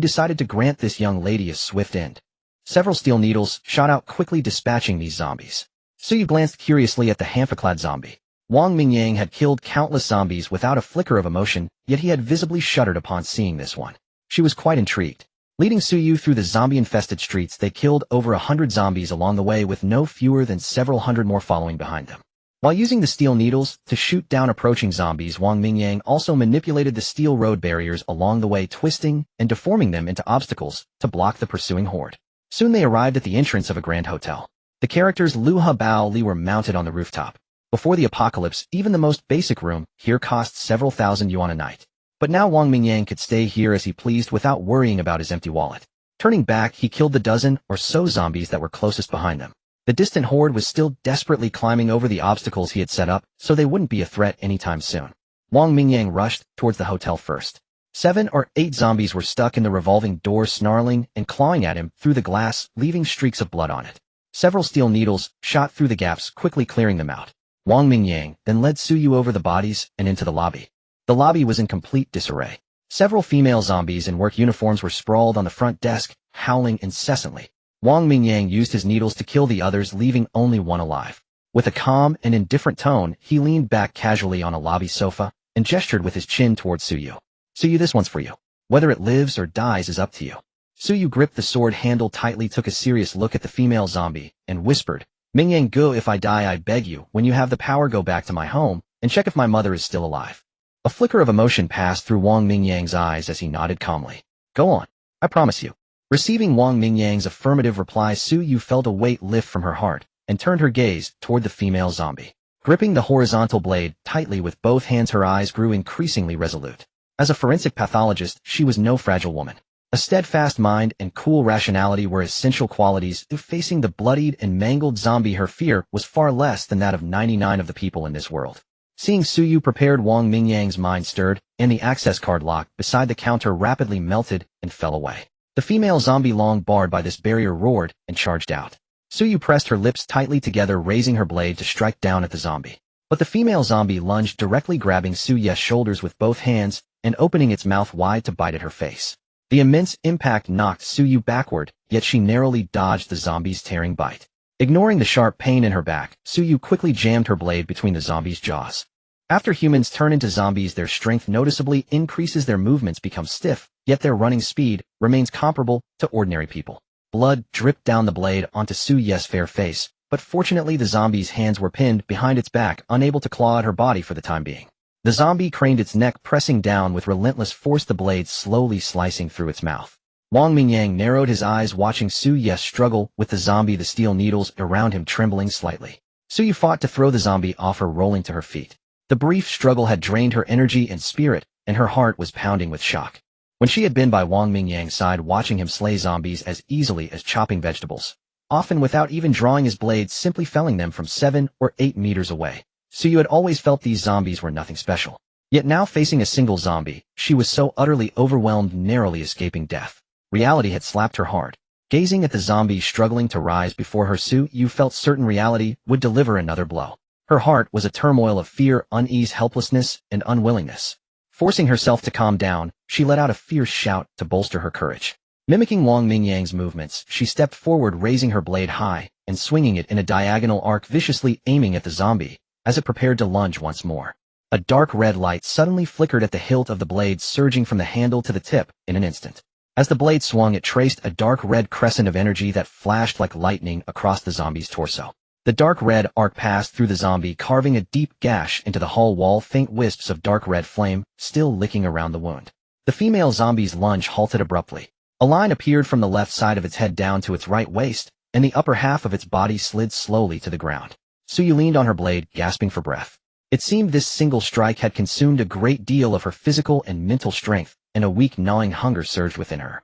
decided to grant this young lady a swift end. Several steel needles shot out quickly, dispatching these zombies. Suyu glanced curiously at the hamper-clad zombie. Wang Mingyang had killed countless zombies without a flicker of emotion, yet he had visibly shuddered upon seeing this one. She was quite intrigued. Leading Suyu through the zombie-infested streets, they killed over 100 zombies along the way, with no fewer than several hundred more following behind them. While using the steel needles to shoot down approaching zombies, Wang Mingyang also manipulated the steel road barriers along the way, twisting and deforming them into obstacles to block the pursuing horde. Soon they arrived at the entrance of a grand hotel. The characters Lu Ha Bao Li were mounted on the rooftop. Before the apocalypse, even the most basic room here cost several thousand yuan a night. But now Wang Mingyang could stay here as he pleased without worrying about his empty wallet. Turning back, he killed the dozen or so zombies that were closest behind them. The distant horde was still desperately climbing over the obstacles he had set up, so they wouldn't be a threat anytime soon. Wang Mingyang rushed towards the hotel first. 7 or 8 zombies were stuck in the revolving door, snarling and clawing at him through the glass, leaving streaks of blood on it. Several steel needles shot through the gaps, quickly clearing them out. Wang Mingyang then led Suyu over the bodies and into the lobby. The lobby was in complete disarray. Several female zombies in work uniforms were sprawled on the front desk, howling incessantly. Wang Mingyang used his needles to kill the others, leaving only one alive. With a calm and indifferent tone, he leaned back casually on a lobby sofa and gestured with his chin towards Suyu. Suyu, this one's for you. Whether it lives or dies is up to you. Suyu gripped the sword handle tightly, took a serious look at the female zombie, and whispered, Mingyang, go, if I die, I beg you, when you have the power, go back to my home and check if my mother is still alive. A flicker of emotion passed through Wang Mingyang's eyes as he nodded calmly. Go on, I promise you. Receiving Wang Mingyang's affirmative reply, Suyu felt a weight lift from her heart and turned her gaze toward the female zombie. Gripping the horizontal blade tightly with both hands, her eyes grew increasingly resolute. As a forensic pathologist, she was no fragile woman. A steadfast mind and cool rationality were essential qualities. Facing the bloodied and mangled zombie, her fear was far less than that of 99 of the people in this world. Seeing Suyu prepared, Wang Mingyang's mind stirred, and the access card lock beside the counter rapidly melted and fell away. The female zombie, long barred by this barrier, roared and charged out. Suyu pressed her lips tightly together, raising her blade to strike down at the zombie. But the female zombie lunged directly, grabbing Suyu's shoulders with both hands and opening its mouth wide to bite at her face. The immense impact knocked Suyu backward, yet she narrowly dodged the zombie's tearing bite. Ignoring the sharp pain in her back, Suyu quickly jammed her blade between the zombie's jaws. After humans turn into zombies, their strength noticeably increases, their movements become stiff, yet their running speed remains comparable to ordinary people. Blood dripped down the blade onto Suyu's fair face, but fortunately the zombie's hands were pinned behind its back, unable to claw at her body for the time being. The zombie craned its neck, pressing down with relentless force, the blade slowly slicing through its mouth. Wang Mingyang narrowed his eyes, watching Suyu struggle with the zombie, the steel needles around him trembling slightly. Suyu fought to throw the zombie off her, rolling to her feet. The brief struggle had drained her energy and spirit, and her heart was pounding with shock. When she had been by Wang Mingyang's side, watching him slay zombies as easily as chopping vegetables, often without even drawing his blade, simply felling them from 7 or 8 meters away, Suyu had always felt these zombies were nothing special. Yet now, facing a single zombie, she was so utterly overwhelmed, narrowly escaping death. Reality had slapped her hard. Gazing at the zombie struggling to rise before her, Suyu felt certain reality would deliver another blow. Her heart was a turmoil of fear, unease, helplessness, and unwillingness. Forcing herself to calm down, she let out a fierce shout to bolster her courage. Mimicking Wang Mingyang's movements, she stepped forward, raising her blade high and swinging it in a diagonal arc, viciously aiming at the zombie as it prepared to lunge once more. A dark red light suddenly flickered at the hilt of the blade, surging from the handle to the tip in an instant. As the blade swung, it traced a dark red crescent of energy that flashed like lightning across the zombie's torso. The dark red arc passed through the zombie, carving a deep gash into the hull wall, faint wisps of dark red flame still licking around the wound. The female zombie's lunge halted abruptly. A line appeared from the left side of its head down to its right waist, and the upper half of its body slid slowly to the ground. Suyu leaned on her blade, gasping for breath. It seemed this single strike had consumed a great deal of her physical and mental strength, and a weak gnawing hunger surged within her.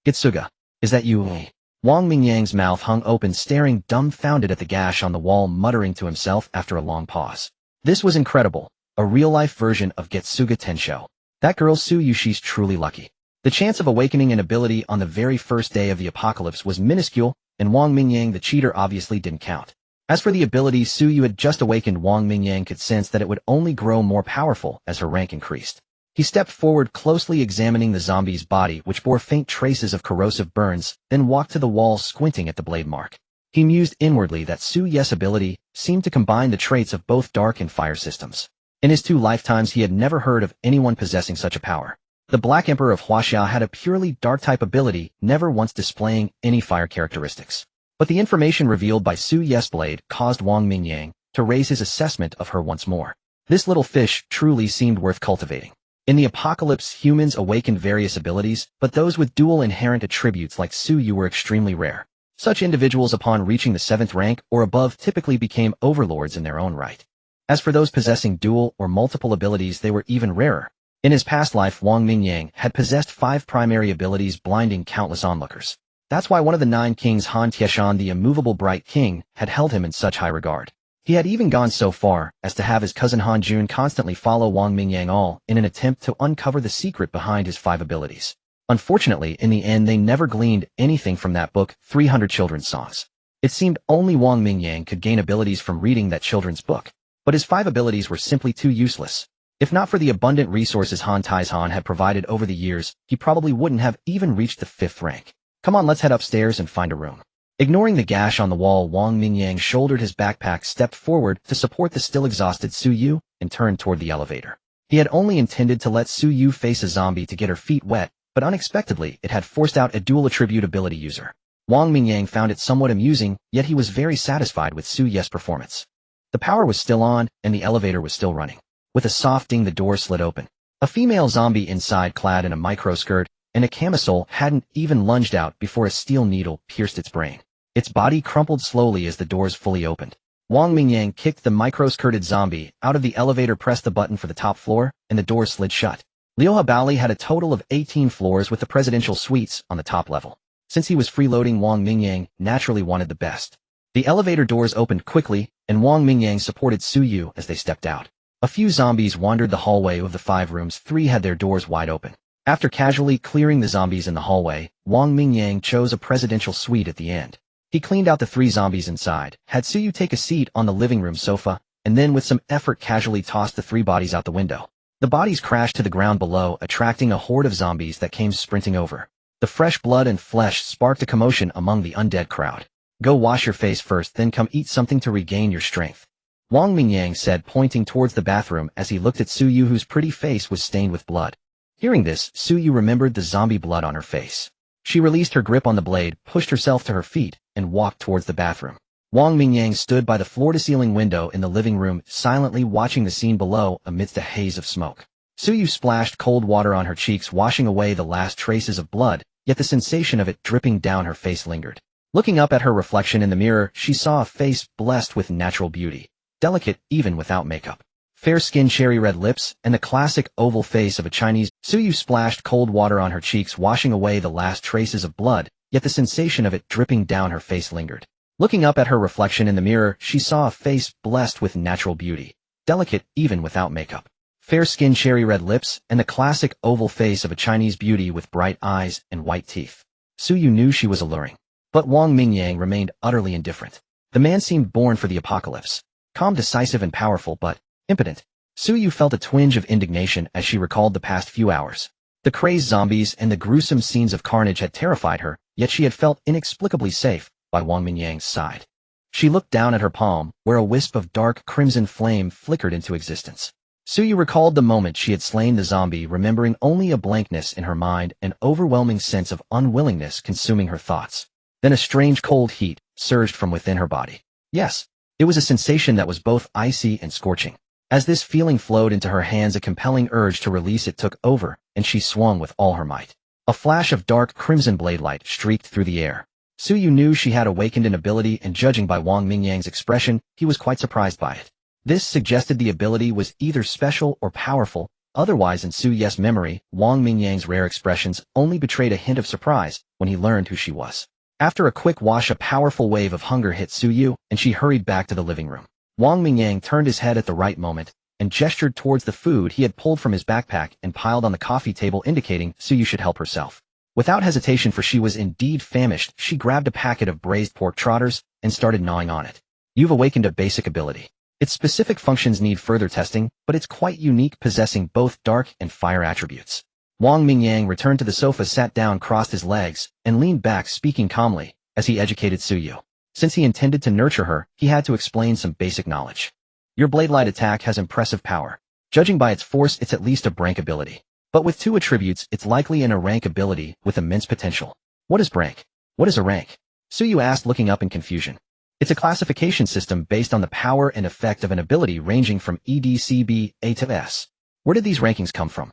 Gitsuga, is that you? Wang Mingyang's mouth hung open, staring dumbfounded at the gash on the wall, muttering to himself after a long pause. This was incredible, a real-life version of Getsuga Tensho. That girl Suyu, she's truly lucky. The chance of awakening an ability on the very first day of the apocalypse was minuscule, and Wang Mingyang the cheater obviously didn't count. As for the ability Suyu had just awakened, Wang Mingyang could sense that it would only grow more powerful as her rank increased. He stepped forward, closely examining the zombie's body, which bore faint traces of corrosive burns, then walked to the wall, squinting at the blade mark. He mused inwardly that Suyu's ability seemed to combine the traits of both dark and fire systems. In his 2 lifetimes, he had never heard of anyone possessing such a power. The Black Emperor of Huaxia had a purely dark-type ability, never once displaying any fire characteristics. But the information revealed by Suyu's blade caused Wang Mingyang to raise his assessment of her once more. This little fish truly seemed worth cultivating. In the apocalypse, humans awakened various abilities, but those with dual inherent attributes like Suyu were extremely rare. Such individuals, upon reaching the 7th rank or above, typically became overlords in their own right. As for those possessing dual or multiple abilities, they were even rarer. In his past life, Wang Mingyang had possessed 5 primary abilities, blinding countless onlookers. That's why one of the 9 kings, Han Tieshan, the immovable bright king, had held him in such high regard. He had even gone so far as to have his cousin Han Jun constantly follow Wang Mingyang, all in an attempt to uncover the secret behind his 5 abilities. Unfortunately, in the end, they never gleaned anything from that book, 300 Children's Songs. It seemed only Wang Mingyang could gain abilities from reading that children's book. But his 5 abilities were simply too useless. If not for the abundant resources Han Taizhan had provided over the years, he probably wouldn't have even reached the 5th rank. Come on, let's head upstairs and find a room. Ignoring the gash on the wall, Wang Mingyang shouldered his backpack, stepped forward to support the still exhausted Suyu, and turned toward the elevator. He had only intended to let Suyu face a zombie to get her feet wet, but unexpectedly it had forced out a dual attribute ability user. Wang Mingyang found it somewhat amusing, yet he was very satisfied with Suyu's performance. The power was still on, and the elevator was still running. With a soft ding, the door slid open. A female zombie inside, clad in a microskirt and a camisole, hadn't even lunged out before a steel needle pierced its brain. Its body crumpled slowly as the doors fully opened. Wang Mingyang kicked the micro-skirted zombie out of the elevator, pressed the button for the top floor, and the door slid shut. Liu Bali had a total of 18 floors with the presidential suites on the top level. Since he was freeloading, Wang Mingyang naturally wanted the best. The elevator doors opened quickly, and Wang Mingyang supported Suyu as they stepped out. A few zombies wandered the hallway of the 5 rooms. 3 had their doors wide open. After casually clearing the zombies in the hallway, Wang Mingyang chose a presidential suite at the end. He cleaned out the 3 zombies inside, had Suyu take a seat on the living room sofa, and then with some effort casually tossed the 3 bodies out the window. The bodies crashed to the ground below, attracting a horde of zombies that came sprinting over. The fresh blood and flesh sparked a commotion among the undead crowd. Go wash your face first, then come eat something to regain your strength, Wang Mingyang said, pointing towards the bathroom as he looked at Suyu, whose pretty face was stained with blood. Hearing this, Suyu remembered the zombie blood on her face. She released her grip on the blade, pushed herself to her feet, and walked towards the bathroom. Wang Mingyang stood by the floor-to-ceiling window in the living room, silently watching the scene below amidst a haze of smoke. Suyu splashed cold water on her cheeks, washing away the last traces of blood, yet the sensation of it dripping down her face lingered. Looking up at her reflection in the mirror, she saw a face blessed with natural beauty, delicate even without makeup. Fair skin, cherry red lips, and the classic oval face of a Chinese. Suyu splashed cold water on her cheeks, washing away the last traces of blood, yet the sensation of it dripping down her face lingered. Looking up at her reflection in the mirror, she saw a face blessed with natural beauty, delicate even without makeup. Fair skin, cherry red lips, and the classic oval face of a Chinese beauty with bright eyes and white teeth. Suyu knew she was alluring. But Wang Mingyang remained utterly indifferent. The man seemed born for the apocalypse. calm, decisive, and powerful, but impotent. Suyu felt a twinge of indignation as she recalled the past few hours. The crazed zombies and the gruesome scenes of carnage had terrified her, yet she had felt inexplicably safe by Wang Mingyang's side. She looked down at her palm, where a wisp of dark crimson flame flickered into existence. Suyu recalled the moment she had slain the zombie, remembering only a blankness in her mind, an overwhelming sense of unwillingness consuming her thoughts. Then a strange cold heat surged from within her body. Yes, it was a sensation that was both icy and scorching. As this feeling flowed into her hands, a compelling urge to release it took over, and she swung with all her might. A flash of dark crimson blade light streaked through the air. Suyu knew she had awakened an ability, and judging by Wang Mingyang's expression, he was quite surprised by it. This suggested the ability was either special or powerful, otherwise in Suyu's memory, Wang Mingyang's rare expressions only betrayed a hint of surprise when he learned who she was. After a quick wash, a powerful wave of hunger hit Suyu, and she hurried back to the living room. Wang Mingyang turned his head at the right moment and gestured towards the food he had pulled from his backpack and piled on the coffee table, indicating Suyu should help herself. Without hesitation, for she was indeed famished, she grabbed a packet of braised pork trotters and started gnawing on it. You've awakened a basic ability. Its specific functions need further testing, but it's quite unique, possessing both dark and fire attributes. Wang Mingyang returned to the sofa, sat down, crossed his legs, and leaned back, speaking calmly as he educated Suyu. Since he intended to nurture her, he had to explain some basic knowledge. Your blade light attack has impressive power. Judging by its force, it's at least a rank ability. But with 2 attributes, it's likely a rank ability with immense potential. What is rank? What is a rank? Suyu asked, looking up in confusion. It's a classification system based on the power and effect of an ability, ranging from EDCB A to S. Where did these rankings come from?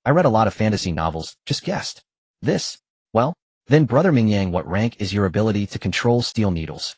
I read a lot of fantasy novels, just guessed. This? Well, then Brother Mingyang, what rank is your ability to control steel needles?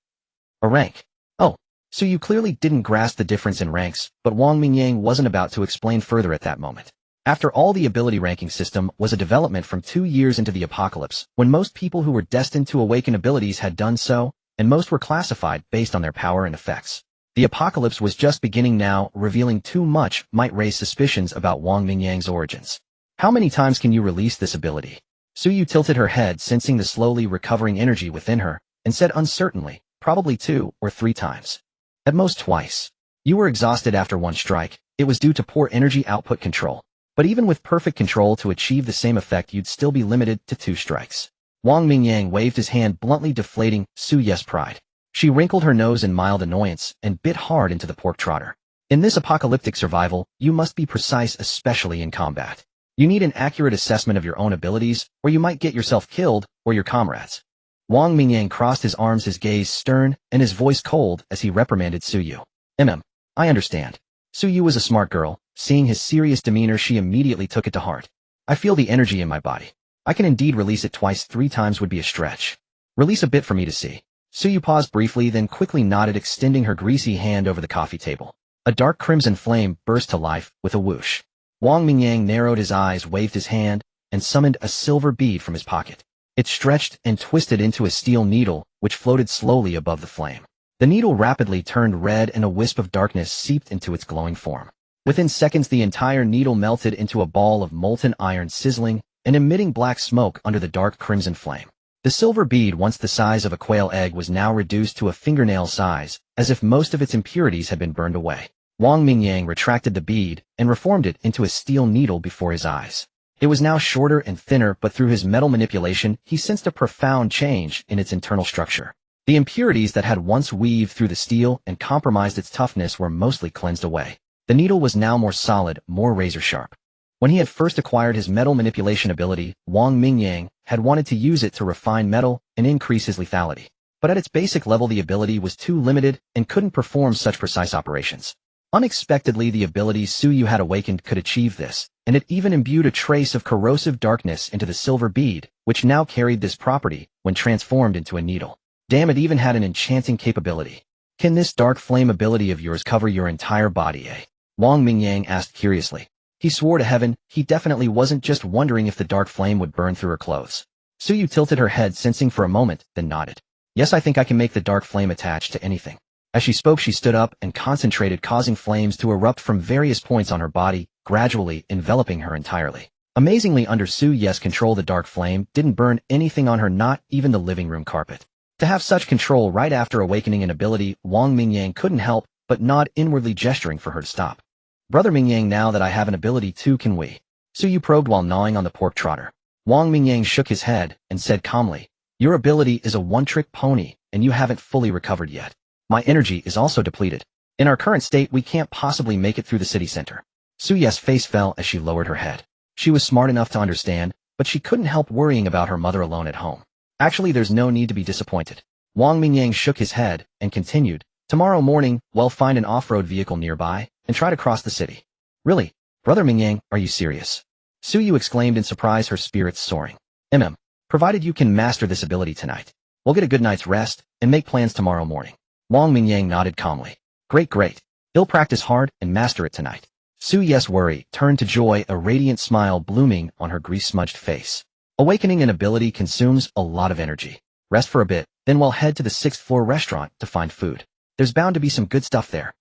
A rank. Oh, so you clearly didn't grasp the difference in ranks, but Wang Mingyang wasn't about to explain further at that moment. After all, the ability ranking system was a development from 2 years into the apocalypse, when most people who were destined to awaken abilities had done so, and most were classified based on their power and effects. The apocalypse was just beginning now. Revealing too much might raise suspicions about Wang Mingyang's origins. How many times can you release this ability? Suyu tilted her head, sensing the slowly recovering energy within her, and said uncertainly, probably 2 or 3 times. At most twice. You were exhausted after 1 strike. It was due to poor energy output control. But even with perfect control to achieve the same effect, you'd still be limited to 2 strikes. Wang Mingyang waved his hand, bluntly deflating Suyu's pride. She wrinkled her nose in mild annoyance and bit hard into the pork trotter. In this apocalyptic survival, you must be precise, especially in combat. You need an accurate assessment of your own abilities, or you might get yourself killed, or your comrades. Wang Mingyang crossed his arms, his gaze stern and his voice cold as he reprimanded Suyu. I understand. Suyu was a smart girl. Seeing his serious demeanor, she immediately took it to heart. I feel the energy in my body. I can indeed release it twice. 3 times would be a stretch. Release a bit for me to see. Suyu paused briefly, then quickly nodded, extending her greasy hand over the coffee table. A dark crimson flame burst to life with a whoosh. Wang Mingyang narrowed his eyes, waved his hand, and summoned a silver bead from his pocket. It stretched and twisted into a steel needle, which floated slowly above the flame. The needle rapidly turned red, and a wisp of darkness seeped into its glowing form. Within seconds, the entire needle melted into a ball of molten iron, sizzling and emitting black smoke under the dark crimson flame. The silver bead, once the size of a quail egg, was now reduced to a fingernail size, as if most of its impurities had been burned away. Wang Mingyang retracted the bead and reformed it into a steel needle before his eyes. It was now shorter and thinner, but through his metal manipulation, he sensed a profound change in its internal structure. The impurities that had once weaved through the steel and compromised its toughness were mostly cleansed away. The needle was now more solid, more razor-sharp. When he had first acquired his metal manipulation ability, Wang Mingyang had wanted to use it to refine metal and increase his lethality. But at its basic level, the ability was too limited and couldn't perform such precise operations. Unexpectedly, the ability Suyu had awakened could achieve this, and it even imbued a trace of corrosive darkness into the silver bead, which now carried this property when transformed into a needle. Damn, it even had an enchanting capability. Can this dark flame ability of yours cover your entire body, eh? Wang Mingyang asked curiously. He swore to heaven he definitely wasn't just wondering if the dark flame would burn through her clothes. Suyu tilted her head, sensing for a moment, then nodded. Yes, I think I can make the dark flame attach to anything. As she spoke, she stood up and concentrated, causing flames to erupt from various points on her body, gradually enveloping her entirely. Amazingly, under Suyu's control, the dark flame didn't burn anything on her, not even the living room carpet. To have such control right after awakening an ability, Wang Mingyang couldn't help but nod inwardly gesturing for her to stop. Brother Mingyang, now that I have an ability too, can we? Suyu probed while gnawing on the pork trotter. Wang Mingyang shook his head and said calmly, your ability is a one-trick pony, and you haven't fully recovered yet. My energy is also depleted. In our current state, we can't possibly make it through the city center. Suyu's face fell as she lowered her head. She was smart enough to understand, but she couldn't help worrying about her mother alone at home. Actually, there's no need to be disappointed. Wang Mingyang shook his head and continued, tomorrow morning, we'll find an off-road vehicle nearby and try to cross the city. Really? Brother Mingyang, are you serious? Suyu exclaimed in surprise, her spirits soaring. Provided you can master this ability tonight. We'll get a good night's rest and make plans tomorrow morning. Wang Mingyang nodded calmly. Great. He'll practice hard and master it tonight. Suyu's worry turned to joy, a radiant smile blooming on her grease-smudged face. Awakening an ability consumes a lot of energy. Rest for a bit, then we'll head to the 6th floor restaurant to find food. There's bound to be some good stuff there.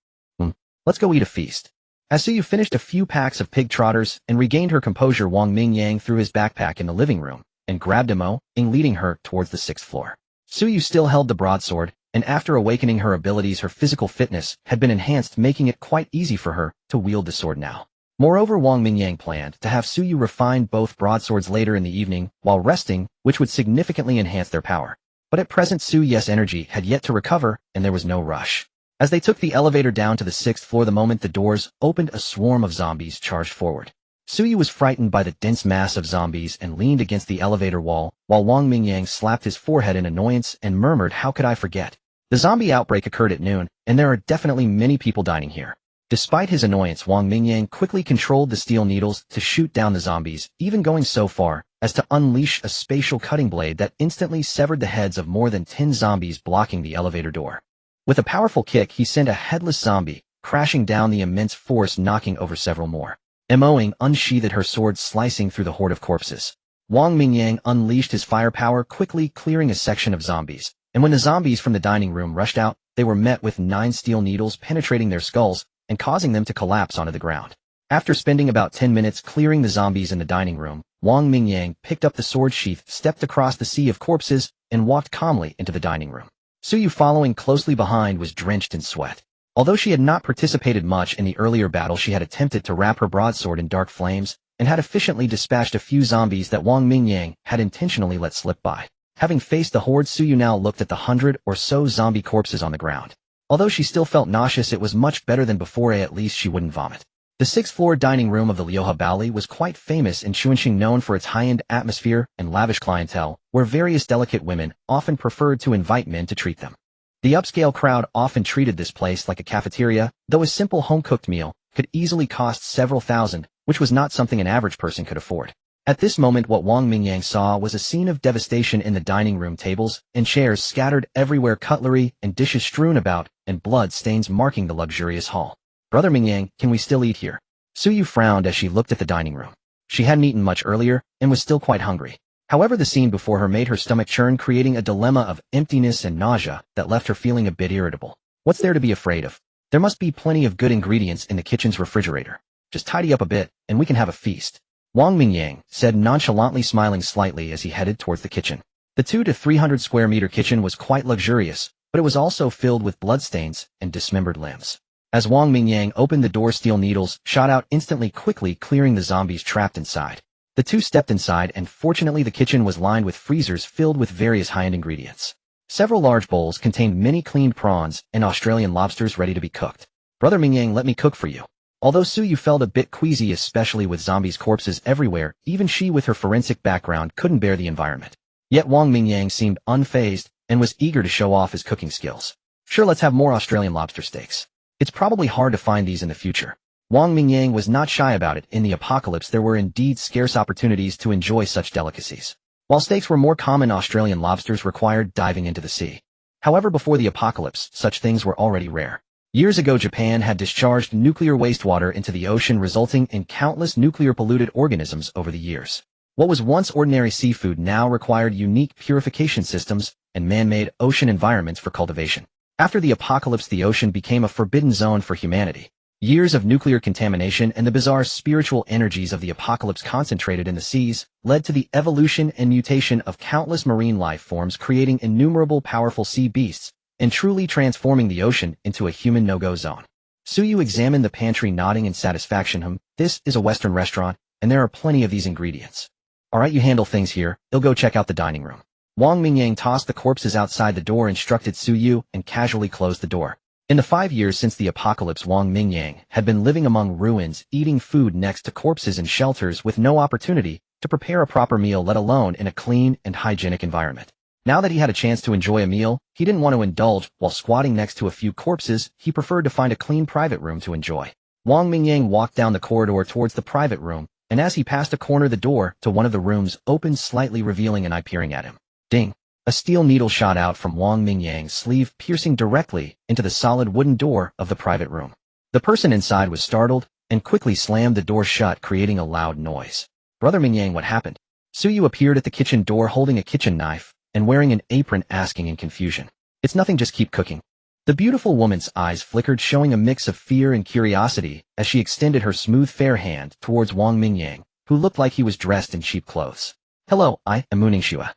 Let's go eat a feast. As Suyu finished a few packs of pig trotters and regained her composure, Wang Mingyang threw his backpack in the living room and grabbed leading her towards the 6th floor. Suyu still held the broadsword, and after awakening her abilities, her physical fitness had been enhanced, making it quite easy for her to wield the sword now. Moreover, Wang Mingyang planned to have Suyu refine both broadswords later in the evening while resting, which would significantly enhance their power. But at present, Suyu's energy had yet to recover, and there was no rush. As they took the elevator down to the 6th floor, the moment the doors opened, a swarm of zombies charged forward. Suyu was frightened by the dense mass of zombies and leaned against the elevator wall, while Wang Mingyang slapped his forehead in annoyance and murmured, how could I forget? The zombie outbreak occurred at noon, and there are definitely many people dining here. Despite his annoyance, Wang Mingyang quickly controlled the steel needles to shoot down the zombies, even going so far as to unleash a spatial cutting blade that instantly severed the heads of more than 10 zombies blocking the elevator door. With a powerful kick, he sent a headless zombie crashing down the immense force, knocking over several more. Moing unsheathed her sword, slicing through the horde of corpses. Wang Mingyang unleashed his firepower, quickly clearing a section of zombies, and when the zombies from the dining room rushed out, they were met with 9 steel needles penetrating their skulls and causing them to collapse onto the ground. After spending about 10 minutes clearing the zombies in the dining room, Wang Mingyang picked up the sword sheath, stepped across the sea of corpses, and walked calmly into the dining room. Suyu, following closely behind, was drenched in sweat. Although she had not participated much in the earlier battle, she had attempted to wrap her broadsword in dark flames and had efficiently dispatched a few zombies that Wang Mingyang had intentionally let slip by. Having faced the horde, Suyu now looked at the 100 or so zombie corpses on the ground. Although she still felt nauseous, it was much better than before. At least she wouldn't vomit. The 6th floor dining room of the Lyoha Bali was quite famous in Chuanxing, known for its high-end atmosphere and lavish clientele, where various delicate women often preferred to invite men to treat them. The upscale crowd often treated this place like a cafeteria, though a simple home-cooked meal could easily cost several thousand, which was not something an average person could afford. At this moment, what Wang Mingyang saw was a scene of devastation in the dining room. Tables and chairs scattered everywhere, cutlery and dishes strewn about, and blood stains marking the luxurious hall. Brother Mingyang, can we still eat here? Suyu frowned as she looked at the dining room. She hadn't eaten much earlier and was still quite hungry. However, the scene before her made her stomach churn, creating a dilemma of emptiness and nausea that left her feeling a bit irritable. What's there to be afraid of? There must be plenty of good ingredients in the kitchen's refrigerator. Just tidy up a bit, and we can have a feast. Wang Mingyang said, nonchalantly, smiling slightly as he headed towards the kitchen. The 200 to 300 square meter kitchen was quite luxurious, but it was also filled with bloodstains and dismembered limbs. As Wang Mingyang opened the door, steel needles shot out instantly, quickly clearing the zombies trapped inside. The two stepped inside, and fortunately the kitchen was lined with freezers filled with various high-end ingredients. Several large bowls contained many cleaned prawns and Australian lobsters ready to be cooked. Brother Mingyang, let me cook for you. Although Suyu felt a bit queasy, especially with zombies' corpses everywhere, even she with her forensic background couldn't bear the environment. Yet Wang Mingyang seemed unfazed and was eager to show off his cooking skills. Sure, let's have more Australian lobster steaks. It's probably hard to find these in the future. Wang Mingyang was not shy about it. In the apocalypse, there were indeed scarce opportunities to enjoy such delicacies. While steaks were more common, Australian lobsters required diving into the sea. However, before the apocalypse, such things were already rare. Years ago, Japan had discharged nuclear wastewater into the ocean, resulting in countless nuclear-polluted organisms over the years. What was once ordinary seafood now required unique purification systems and man-made ocean environments for cultivation. After the apocalypse, the ocean became a forbidden zone for humanity. Years of nuclear contamination and the bizarre spiritual energies of the apocalypse concentrated in the seas led to the evolution and mutation of countless marine life forms, creating innumerable powerful sea beasts and truly transforming the ocean into a human no-go zone. Suyu examined the pantry, nodding in satisfaction. This is a Western restaurant, and there are plenty of these ingredients. Alright, you handle things here, I'll go check out the dining room. Wang Mingyang tossed the corpses outside the door, instructed Suyu, and casually closed the door. In the 5 years since the apocalypse, Wang Mingyang had been living among ruins, eating food next to corpses in shelters with no opportunity to prepare a proper meal, let alone in a clean and hygienic environment. Now that he had a chance to enjoy a meal, he didn't want to indulge while squatting next to a few corpses. He preferred to find a clean private room to enjoy. Wang Mingyang walked down the corridor towards the private room, and as he passed a corner, the door to one of the rooms opened slightly, revealing an eye peering at him. Ding! A steel needle shot out from Wang Mingyang's sleeve, piercing directly into the solid wooden door of the private room. The person inside was startled and quickly slammed the door shut, creating a loud noise. Brother Mingyang, what happened? Suyu appeared at the kitchen door holding a kitchen knife and wearing an apron, asking in confusion. It's nothing, just keep cooking. The beautiful woman's eyes flickered, showing a mix of fear and curiosity as she extended her smooth, fair hand towards Wang Mingyang, who looked like he was dressed in cheap clothes. Hello, I am Mu Ningxue.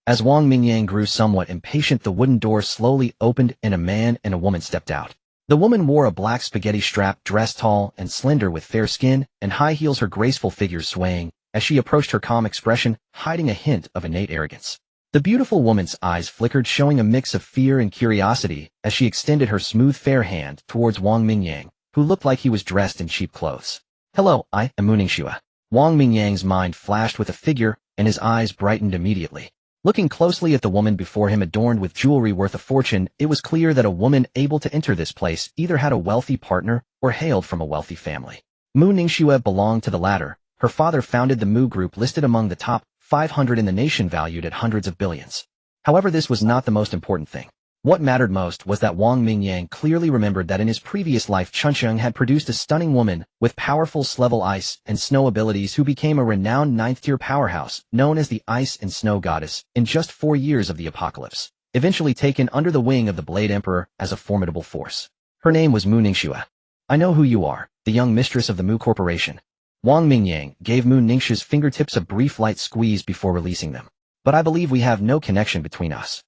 As Wang Mingyang grew somewhat impatient, the wooden door slowly opened and a man and a woman stepped out. The woman wore a black spaghetti-strap dress, tall and slender with fair skin and high heels, her graceful figure swaying as she approached, her calm expression hiding a hint of innate arrogance. The beautiful woman's eyes flickered, showing a mix of fear and curiosity as she extended her smooth, fair hand towards Wang Mingyang, who looked like he was dressed in cheap clothes. Hello, I am Mu Ningxue. Wang Mingyang's mind flashed with a figure, and his eyes brightened immediately. Looking closely at the woman before him, adorned with jewelry worth a fortune, it was clear that a woman able to enter this place either had a wealthy partner or hailed from a wealthy family. Mu Ningxue belonged to the latter. Her father founded the Mu Group, listed among the top 500 in the nation, valued at hundreds of billions. However, this was not the most important thing. What mattered most was that Wang Mingyang clearly remembered that in his previous life, Chuncheng had produced a stunning woman with powerful level ice and snow abilities who became a renowned 9th-tier powerhouse, known as the Ice and Snow Goddess, in just 4 years of the apocalypse, eventually taken under the wing of the Blade Emperor as a formidable force. Her name was Mu Ningxue. I know who you are, the young mistress of the Mu Corporation. Wang Mingyang gave Mu Ningxue's fingertips a brief light squeeze before releasing them. But I believe we have no connection between us.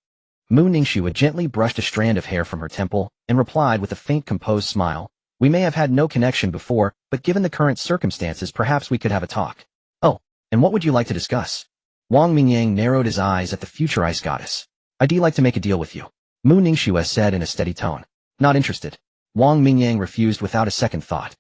Mu Ningxue gently brushed a strand of hair from her temple and replied with a faint, composed smile. We may have had no connection before, but given the current circumstances, perhaps we could have a talk. Oh, and what would you like to discuss? Wang Mingyang narrowed his eyes at the future ice goddess. I'd like to make a deal with you, Mu Ningxue said in a steady tone. Not interested. Wang Mingyang refused without a second thought.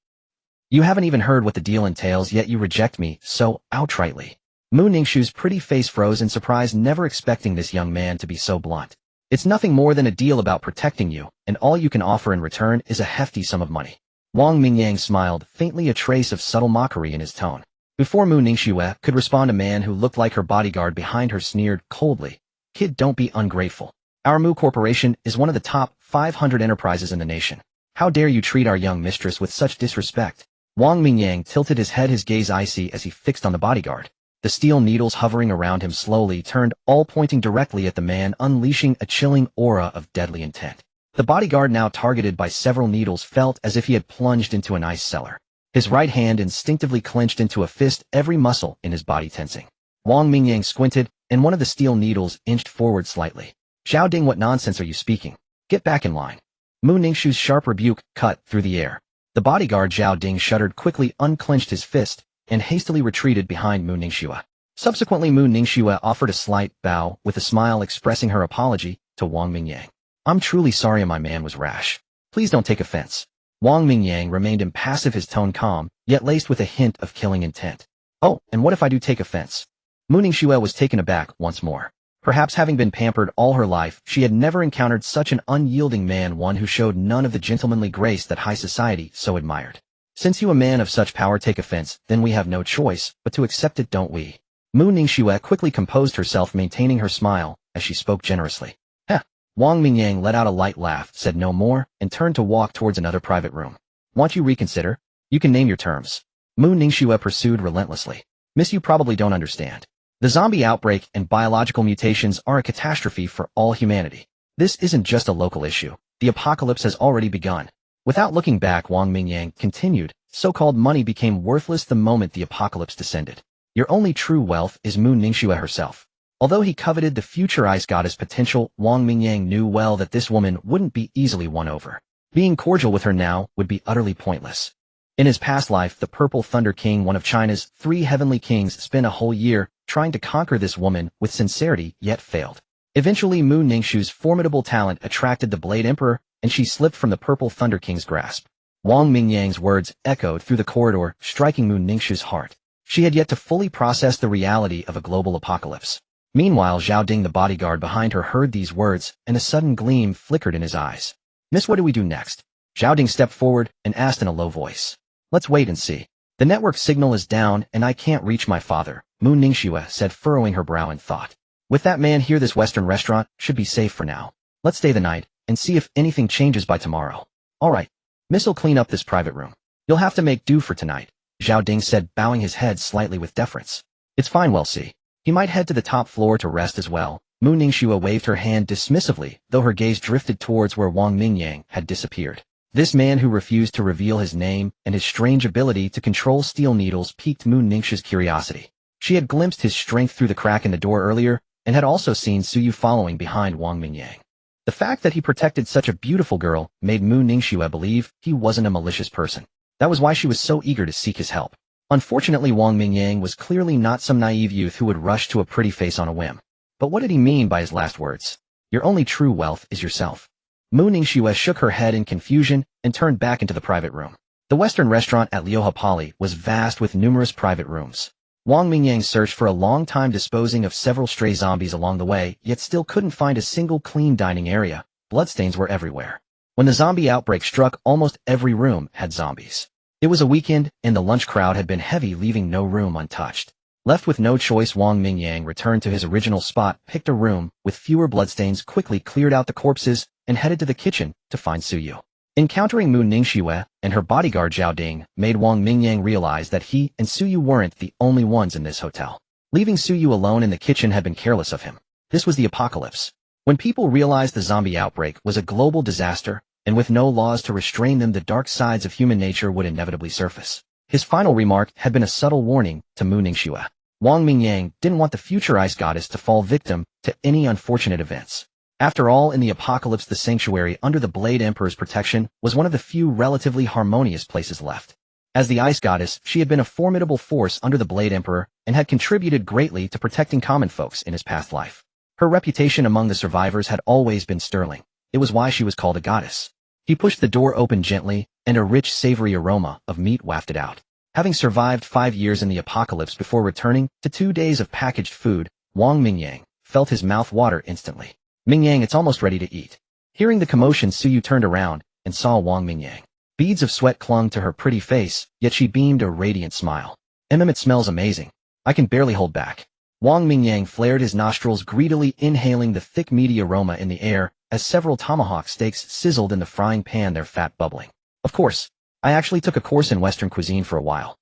You haven't even heard what the deal entails, yet you reject me so outrightly. Mu Ningxue's pretty face froze in surprise, never expecting this young man to be so blunt. It's nothing more than a deal about protecting you, and all you can offer in return is a hefty sum of money. Wang Mingyang smiled, faintly a trace of subtle mockery in his tone. Before Mu Ningxue could respond, a man who looked like her bodyguard behind her sneered coldly. Kid, don't be ungrateful. Our Mu Corporation is one of the top 500 enterprises in the nation. How dare you treat our young mistress with such disrespect? Wang Mingyang tilted his head, his gaze icy as he fixed on the bodyguard. The steel needles hovering around him slowly turned, all pointing directly at the man, unleashing a chilling aura of deadly intent. The bodyguard, now targeted by several needles, felt as if he had plunged into an ice cellar. His right hand instinctively clenched into a fist, every muscle in his body tensing. Wang Mingyang squinted, and one of the steel needles inched forward slightly. Xiao Ding, what nonsense are you speaking? Get back in line. Mu Ningxue's sharp rebuke cut through the air. The bodyguard Xiao Ding shuddered, quickly unclenched his fist, and hastily retreated behind Mu Ningxue. Subsequently, Mu Ningxue offered a slight bow with a smile, expressing her apology to Wang Mingyang. I'm truly sorry my man was rash. Please don't take offense. Wang Mingyang remained impassive, his tone calm, yet laced with a hint of killing intent. Oh, and what if I do take offense? Mu Ningxue was taken aback once more. Perhaps having been pampered all her life, she had never encountered such an unyielding man, one who showed none of the gentlemanly grace that high society so admired. Since you, a man of such power, take offense, then we have no choice but to accept it, don't we? Mu Ningxue quickly composed herself, maintaining her smile as she spoke generously. Heh. Wang Mingyang let out a light laugh, said no more, and turned to walk towards another private room. Want you reconsider? You can name your terms. Mu Ningxue pursued relentlessly. Miss, you probably don't understand. The zombie outbreak and biological mutations are a catastrophe for all humanity. This isn't just a local issue. The apocalypse has already begun. Without looking back, Wang Mingyang continued, so-called money became worthless the moment the apocalypse descended. Your only true wealth is Mu Ningxue herself. Although he coveted the future ice goddess potential, Wang Mingyang knew well that this woman wouldn't be easily won over. Being cordial with her now would be utterly pointless. In his past life, the Purple Thunder King, one of China's 3 heavenly kings, spent a whole year trying to conquer this woman with sincerity, yet failed. Eventually, Mu Ningxu's formidable talent attracted the Blade Emperor, and she slipped from the Purple Thunder King's grasp. Wang Mingyang's words echoed through the corridor, striking Mu Ningxu's heart. She had yet to fully process the reality of a global apocalypse. Meanwhile, Zhao Ding, the bodyguard behind her, heard these words, and a sudden gleam flickered in his eyes. "Miss, what do we do next?" Zhao Ding stepped forward and asked in a low voice. "Let's wait and see. The network signal is down and I can't reach my father," Mu Ningxue said, furrowing her brow in thought. "With that man here, this Western restaurant should be safe for now. Let's stay the night and see if anything changes by tomorrow." "All right. Miss'll clean up this private room. You'll have to make do for tonight," Zhao Ding said, bowing his head slightly with deference. "It's fine, we'll see. He might head to the top floor to rest as well." Mu Ningxue waved her hand dismissively, though her gaze drifted towards where Wang Mingyang had disappeared. This man who refused to reveal his name and his strange ability to control steel needles piqued Mu Ningxue's curiosity. She had glimpsed his strength through the crack in the door earlier, and had also seen Suyu following behind Wang Mingyang. The fact that he protected such a beautiful girl made Mu Ningxue believe he wasn't a malicious person. That was why she was so eager to seek his help. Unfortunately, Wang Mingyang was clearly not some naive youth who would rush to a pretty face on a whim. But what did he mean by his last words? "Your only true wealth is yourself." Mu Ningxue shook her head in confusion and turned back into the private room. The Western restaurant at Liuhe Pali was vast with numerous private rooms. Wang Mingyang searched for a long time, disposing of several stray zombies along the way, yet still couldn't find a single clean dining area. Bloodstains were everywhere. When the zombie outbreak struck, almost every room had zombies. It was a weekend, and the lunch crowd had been heavy, leaving no room untouched. Left with no choice, Wang Mingyang returned to his original spot, picked a room with fewer bloodstains, quickly cleared out the corpses, and headed to the kitchen to find Suyu. Encountering Mu Ningxue and her bodyguard Zhao Ding made Wang Mingyang realize that he and Suyu weren't the only ones in this hotel. Leaving Suyu alone in the kitchen had been careless of him. This was the apocalypse. When people realized the zombie outbreak was a global disaster, and with no laws to restrain them, the dark sides of human nature would inevitably surface. His final remark had been a subtle warning to Mu Ningxue. Wang Mingyang didn't want the future ice goddess to fall victim to any unfortunate events. After all, in the apocalypse, the sanctuary under the Blade Emperor's protection was one of the few relatively harmonious places left. As the ice goddess, she had been a formidable force under the Blade Emperor and had contributed greatly to protecting common folks in his past life. Her reputation among the survivors had always been sterling. It was why she was called a goddess. He pushed the door open gently, and a rich, savory aroma of meat wafted out. Having survived 5 years in the apocalypse before returning to 2 days of packaged food, Wang Mingyang felt his mouth water instantly. "Mingyang, it's almost ready to eat." Hearing the commotion, Suyu turned around and saw Wang Mingyang. Beads of sweat clung to her pretty face, yet she beamed a radiant smile. "It smells amazing. I can barely hold back." Wang Mingyang flared his nostrils, greedily inhaling the thick, meaty aroma in the air as several tomahawk steaks sizzled in the frying pan, their fat bubbling. "Of course. I actually took a course in Western cuisine for a while."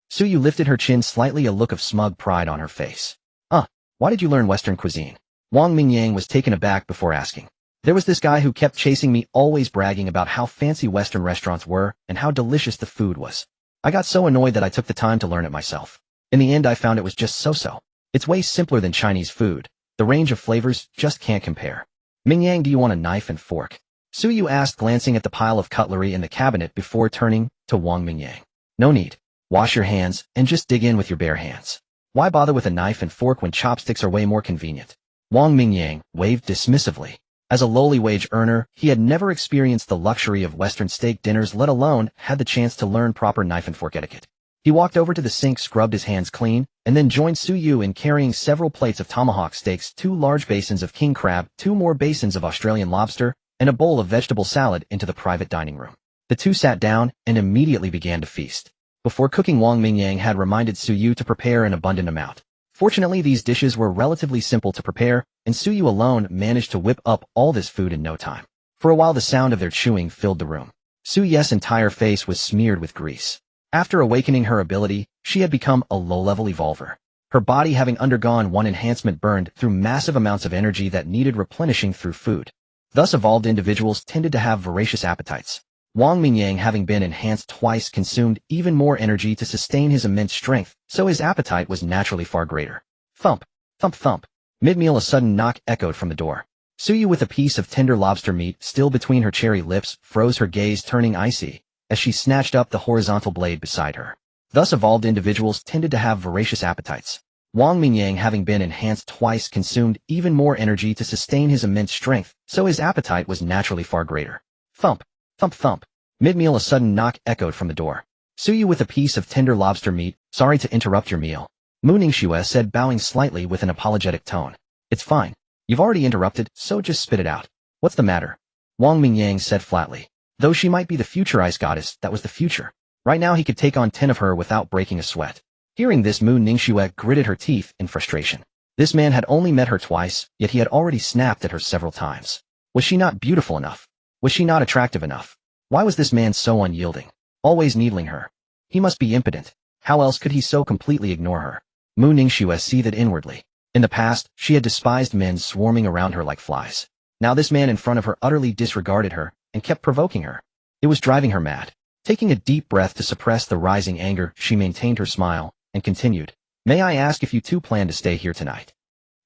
Suyu lifted her chin slightly, a look of smug pride on her face. Why did you learn Western cuisine?" Wang Mingyang was taken aback before asking. "There was this guy who kept chasing me, always bragging about how fancy Western restaurants were and how delicious the food was. I got so annoyed that I took the time to learn it myself. In the end, I found it was just so-so. It's way simpler than Chinese food. The range of flavors just can't compare." "Mingyang, do you want a knife and fork?" Suyu asked, glancing at the pile of cutlery in the cabinet before turning to Wang Mingyang. "No need. Wash your hands and just dig in with your bare hands. Why bother with a knife and fork when chopsticks are way more convenient?" Wang Mingyang waved dismissively. As a lowly wage earner, he had never experienced the luxury of Western steak dinners, let alone had the chance to learn proper knife and fork etiquette. He walked over to the sink, scrubbed his hands clean, and then joined Suyu in carrying several plates of tomahawk steaks, 2 large basins of king crab, 2 more basins of Australian lobster, and a bowl of vegetable salad into the private dining room. The two sat down and immediately began to feast. Before cooking, Wang Mingyang had reminded Suyu to prepare an abundant amount. Fortunately, these dishes were relatively simple to prepare, and Suyu alone managed to whip up all this food in no time. For a while, the sound of their chewing filled the room. Suyu's entire face was smeared with grease. After awakening her ability, she had become a low-level evolver. Her body, having undergone one enhancement, burned through massive amounts of energy that needed replenishing through food. Thus, evolved individuals tended to have voracious appetites. Wang Mingyang, having been enhanced twice, consumed even more energy to sustain his immense strength, so his appetite was naturally far greater. Thump, thump, thump. Mid-meal, a sudden knock echoed from the door. Suyu, with a piece of tender lobster meat still between her cherry lips, froze, her gaze turning icy as she snatched up the horizontal blade beside her. Thus evolved individuals tended to have voracious appetites. Wang Mingyang, having been enhanced twice, consumed even more energy to sustain his immense strength, so his appetite was naturally far greater. Thump, thump, thump. Mid-meal, a sudden knock echoed from the door. Suyu, with a piece of tender lobster meat. Sorry to interrupt your meal, Mu Ningxue said, bowing slightly with an apologetic tone. It's fine. You've already interrupted, so just spit it out. What's the matter? Wang Mingyang said flatly. Though she might be the future ice goddess, that was the future. Right now he could take on 10 of her without breaking a sweat. Hearing this, Mu Ningxue gritted her teeth in frustration. This man had only met her twice, yet he had already snapped at her several times. Was she not beautiful enough? Was she not attractive enough? Why was this man so unyielding? Always needling her. He must be impotent. How else could he so completely ignore her? Mu Ningxue seethed inwardly. In the past, she had despised men swarming around her like flies. Now this man in front of her utterly disregarded her and kept provoking her. It was driving her mad. Taking a deep breath to suppress the rising anger, she maintained her smile and continued. May I ask if you two plan to stay here tonight?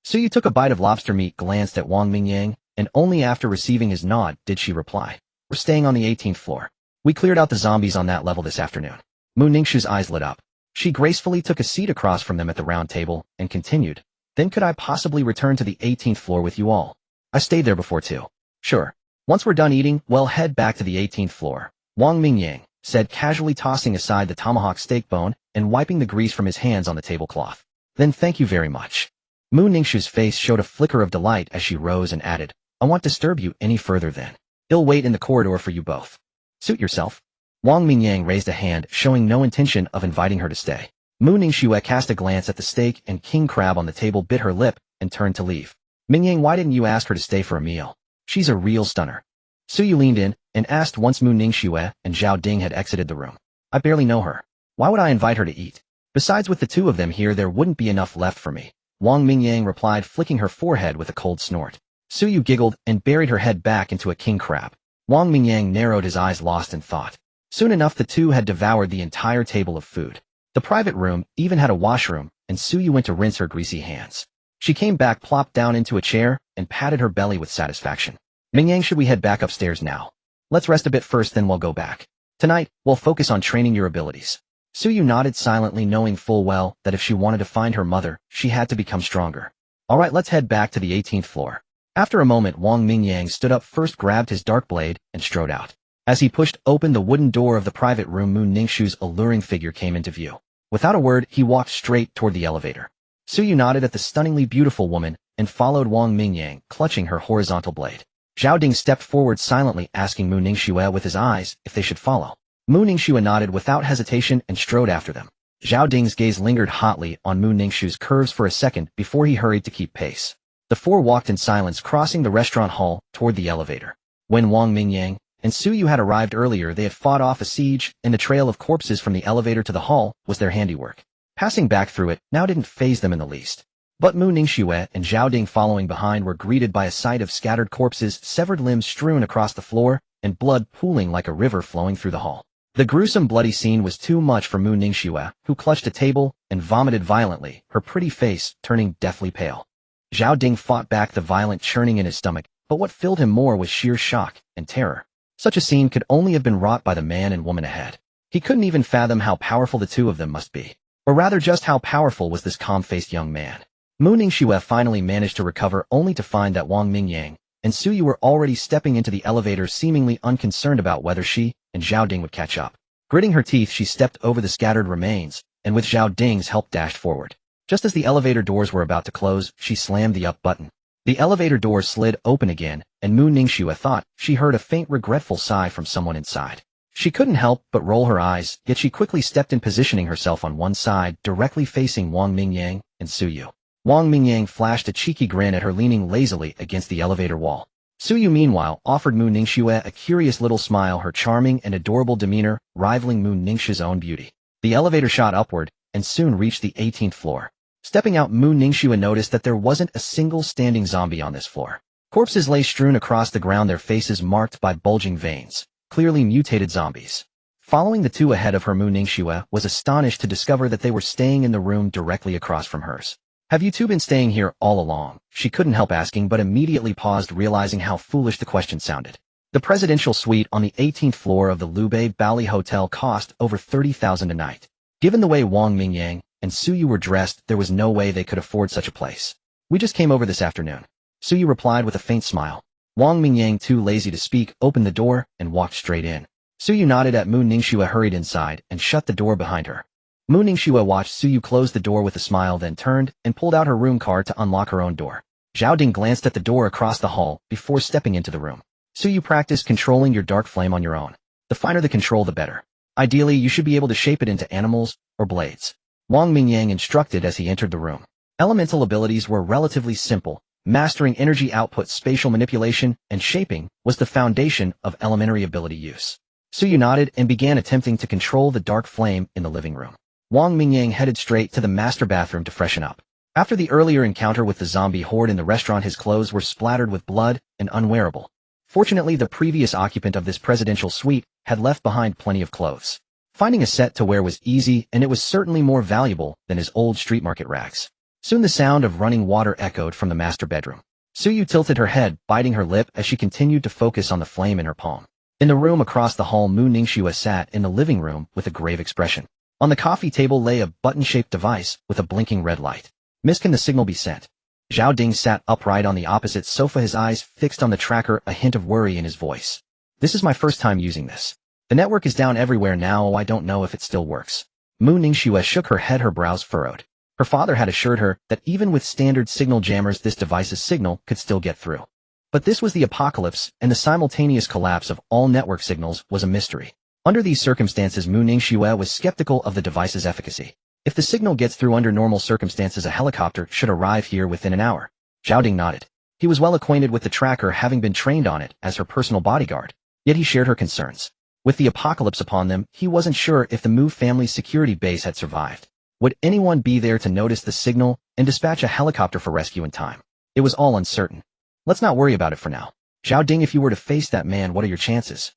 Suyu took a bite of lobster meat, glanced at Wang Mingyang, and only after receiving his nod did she reply. We're staying on the 18th floor. We cleared out the zombies on that level this afternoon. Mu Ningxue's eyes lit up. She gracefully took a seat across from them at the round table and continued. Then could I possibly return to the 18th floor with you all? I stayed there before too. Sure. Once we're done eating, we'll head back to the 18th floor. Wang Mingyang said, casually tossing aside the tomahawk steak bone and wiping the grease from his hands on the tablecloth. Then thank you very much. Mu Ningxue's face showed a flicker of delight as she rose and added, I won't disturb you any further then. I'll wait in the corridor for you both. Suit yourself. Wang Mingyang raised a hand, showing no intention of inviting her to stay. Mu Ningxue cast a glance at the steak and king crab on the table, bit her lip, and turned to leave. Mingyang, why didn't you ask her to stay for a meal? She's a real stunner. Suyu leaned in and asked once Mu Ningxue and Zhao Ding had exited the room. I barely know her. Why would I invite her to eat? Besides, with the two of them here, there wouldn't be enough left for me. Wang Mingyang replied, flicking her forehead with a cold snort. Suyu giggled and buried her head back into a king crab. Wang Mingyang narrowed his eyes, lost in thought. Soon enough, the two had devoured the entire table of food. The private room even had a washroom, and Suyu went to rinse her greasy hands. She came back, plopped down into a chair, and patted her belly with satisfaction. Mingyang, should we head back upstairs now? Let's rest a bit first, then we'll go back. Tonight, we'll focus on training your abilities. Suyu nodded silently, knowing full well that if she wanted to find her mother, she had to become stronger. Alright, let's head back to the 18th floor. After a moment, Wang Mingyang stood up first, grabbed his dark blade, and strode out. As he pushed open the wooden door of the private room, Mu Ningxue's alluring figure came into view. Without a word, he walked straight toward the elevator. Suyu nodded at the stunningly beautiful woman and followed Wang Mingyang, clutching her horizontal blade. Zhao Ding stepped forward silently, asking Mu Ningxue with his eyes if they should follow. Mu Ningxue nodded without hesitation and strode after them. Zhao Ding's gaze lingered hotly on Mu Ningxue's curves for a second before he hurried to keep pace. The four walked in silence, crossing the restaurant hall toward the elevator. When Wang Mingyang and Suyu had arrived earlier, they had fought off a siege, and the trail of corpses from the elevator to the hall was their handiwork. Passing back through it now didn't faze them in the least. But Mu Ningxue and Zhao Ding, following behind, were greeted by a sight of scattered corpses, severed limbs strewn across the floor, and blood pooling like a river flowing through the hall. The gruesome, bloody scene was too much for Mu Ningxue, who clutched a table and vomited violently, her pretty face turning deathly pale. Zhao Ding fought back the violent churning in his stomach, but what filled him more was sheer shock and terror. Such a scene could only have been wrought by the man and woman ahead. He couldn't even fathom how powerful the two of them must be. Or rather, just how powerful was this calm-faced young man. Mu Ningxue finally managed to recover, only to find that Wang Mingyang and Suyu were already stepping into the elevator, seemingly unconcerned about whether she and Zhao Ding would catch up. Gritting her teeth, she stepped over the scattered remains, and with Zhao Ding's help dashed forward. Just as the elevator doors were about to close, she slammed the up button. The elevator doors slid open again, and Mu Ningxue thought she heard a faint regretful sigh from someone inside. She couldn't help but roll her eyes, yet she quickly stepped in, positioning herself on one side, directly facing Wang Mingyang and Suyu. Wang Mingyang flashed a cheeky grin at her, leaning lazily against the elevator wall. Suyu, meanwhile, offered Mu Ningxue a curious little smile, her charming and adorable demeanor rivaling Mu Ningxue's own beauty. The elevator shot upward, and soon reached the 18th floor. Stepping out, Mu Ningxue noticed that there wasn't a single standing zombie on this floor. Corpses lay strewn across the ground, their faces marked by bulging veins, clearly mutated zombies. Following the two ahead of her, Mu Ningxue was astonished to discover that they were staying in the room directly across from hers. Have you two been staying here all along? She couldn't help asking, but immediately paused, realizing how foolish the question sounded. The presidential suite on the 18th floor of the Lubei Bali Hotel cost over 30,000 a night. Given the way Wang Mingyang and Suyu were dressed, there was no way they could afford such a place. We just came over this afternoon. Suyu replied with a faint smile. Wang Mingyang, too lazy to speak, opened the door and walked straight in. Suyu nodded at Mu Ningxue, hurried inside and shut the door behind her. Mu Ningxue watched Suyu close the door with a smile, then turned and pulled out her room card to unlock her own door. Zhao Ding glanced at the door across the hall before stepping into the room. Suyu, practice controlling your dark flame on your own. The finer the control, the better. Ideally, you should be able to shape it into animals or blades. Wang Mingyang instructed as he entered the room. Elemental abilities were relatively simple. Mastering energy output, spatial manipulation, and shaping was the foundation of elementary ability use. Suyu nodded and began attempting to control the dark flame in the living room. Wang Mingyang headed straight to the master bathroom to freshen up. After the earlier encounter with the zombie horde in the restaurant, his clothes were splattered with blood and unwearable. Fortunately, the previous occupant of this presidential suite had left behind plenty of clothes. Finding a set to wear was easy, and it was certainly more valuable than his old street market rags. Soon the sound of running water echoed from the master bedroom. Suyu tilted her head, biting her lip as she continued to focus on the flame in her palm. In the room across the hall, Mu Ningxue sat in the living room with a grave expression. On the coffee table lay a button-shaped device with a blinking red light. Miss, can the signal be sent? Zhao Ding sat upright on the opposite sofa, his eyes fixed on the tracker, a hint of worry in his voice. This is my first time using this. The network is down everywhere now. I don't know if it still works. Mu Ningxue shook her head, her brows furrowed. Her father had assured her that even with standard signal jammers, this device's signal could still get through. But this was the apocalypse, and the simultaneous collapse of all network signals was a mystery. Under these circumstances, Mu Ningxue was skeptical of the device's efficacy. If the signal gets through under normal circumstances, a helicopter should arrive here within an hour. Zhao Ding nodded. He was well acquainted with the tracker, having been trained on it as her personal bodyguard. Yet he shared her concerns. With the apocalypse upon them, he wasn't sure if the Mu family's security base had survived. Would anyone be there to notice the signal and dispatch a helicopter for rescue in time? It was all uncertain. Let's not worry about it for now. Zhao Ding, if you were to face that man, what are your chances?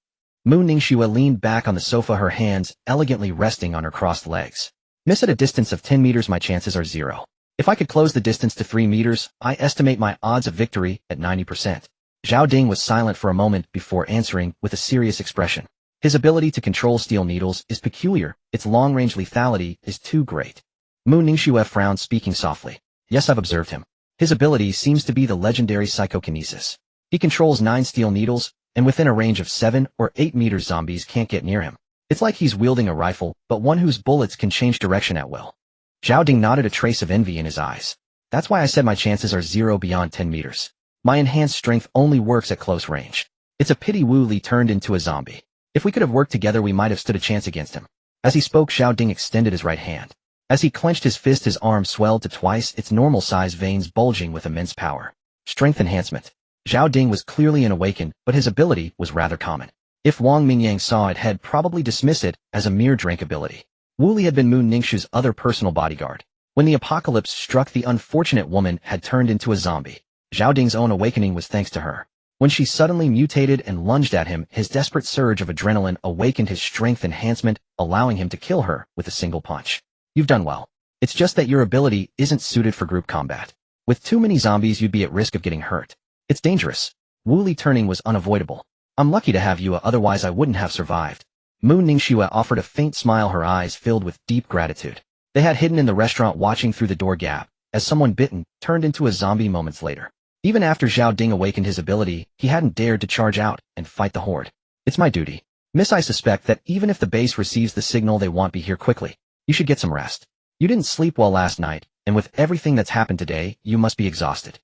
Mu Ningxue leaned back on the sofa, her hands elegantly resting on her crossed legs. Miss, at a distance of 10 meters, my chances are 0. If I could close the distance to 3 meters, I estimate my odds of victory at 90%. Zhao Ding was silent for a moment before answering with a serious expression. His ability to control steel needles is peculiar. Its long-range lethality is too great. Mu Ningxue frowned, speaking softly. Yes, I've observed him. His ability seems to be the legendary psychokinesis. He controls 9 steel needles, and within a range of 7 or 8 meters, zombies can't get near him. It's like he's wielding a rifle, but one whose bullets can change direction at will. Zhao Ding nodded, a trace of envy in his eyes. That's why I said my chances are 0 beyond 10 meters. My enhanced strength only works at close range. It's a pity Wu Li turned into a zombie. If we could have worked together, we might have stood a chance against him. As he spoke, Zhao Ding extended his right hand. As he clenched his fist, his arm swelled to twice its normal size, veins bulging with immense power. Strength enhancement. Zhao Ding was clearly an awakened, but his ability was rather common. If Wang Mingyang saw it, he'd probably dismiss it as a mere drink ability. Wu Li had been Mu Ningxue's other personal bodyguard. When the apocalypse struck, the unfortunate woman had turned into a zombie. Zhao Ding's own awakening was thanks to her. When she suddenly mutated and lunged at him, his desperate surge of adrenaline awakened his strength enhancement, allowing him to kill her with a single punch. You've done well. It's just that your ability isn't suited for group combat. With too many zombies, you'd be at risk of getting hurt. It's dangerous. Wu Li turning was unavoidable. I'm lucky to have you, otherwise I wouldn't have survived. Mu Ningxue offered a faint smile, her eyes filled with deep gratitude. They had hidden in the restaurant, watching through the door gap, as someone bitten turned into a zombie moments later. Even after Zhao Ding awakened his ability, he hadn't dared to charge out and fight the horde. It's my duty. Miss, I suspect that even if the base receives the signal, they won't be here quickly. You should get some rest. You didn't sleep well last night, and with everything that's happened today, you must be exhausted.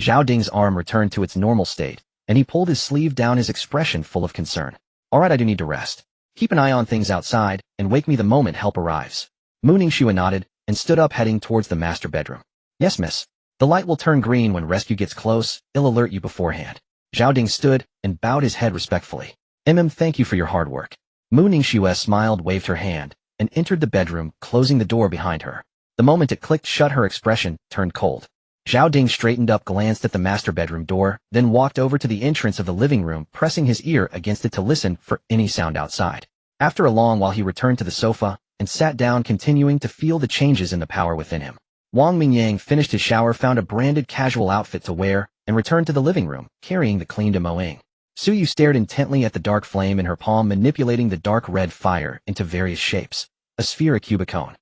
Zhao Ding's arm returned to its normal state, and he pulled his sleeve down, his expression full of concern. All right, I do need to rest. Keep an eye on things outside, and wake me the moment help arrives. Mu Ningxue nodded, and stood up, heading towards the master bedroom. Yes, miss. The light will turn green when rescue gets close. I'll alert you beforehand. Zhao Ding stood, and bowed his head respectfully. Thank you for your hard work. Mu Ningxue smiled, waved her hand, and entered the bedroom, closing the door behind her. The moment it clicked shut, her expression turned cold. Zhao Ding straightened up, glanced at the master bedroom door, then walked over to the entrance of the living room, pressing his ear against it to listen for any sound outside. After a long while, he returned to the sofa and sat down, continuing to feel the changes in the power within him. Wang Mingyang finished his shower, found a branded casual outfit to wear, and returned to the living room, carrying the cleaned Moing. Suyu stared intently at the dark flame in her palm, manipulating the dark red fire into various shapes. A sphere, a cube, a cone.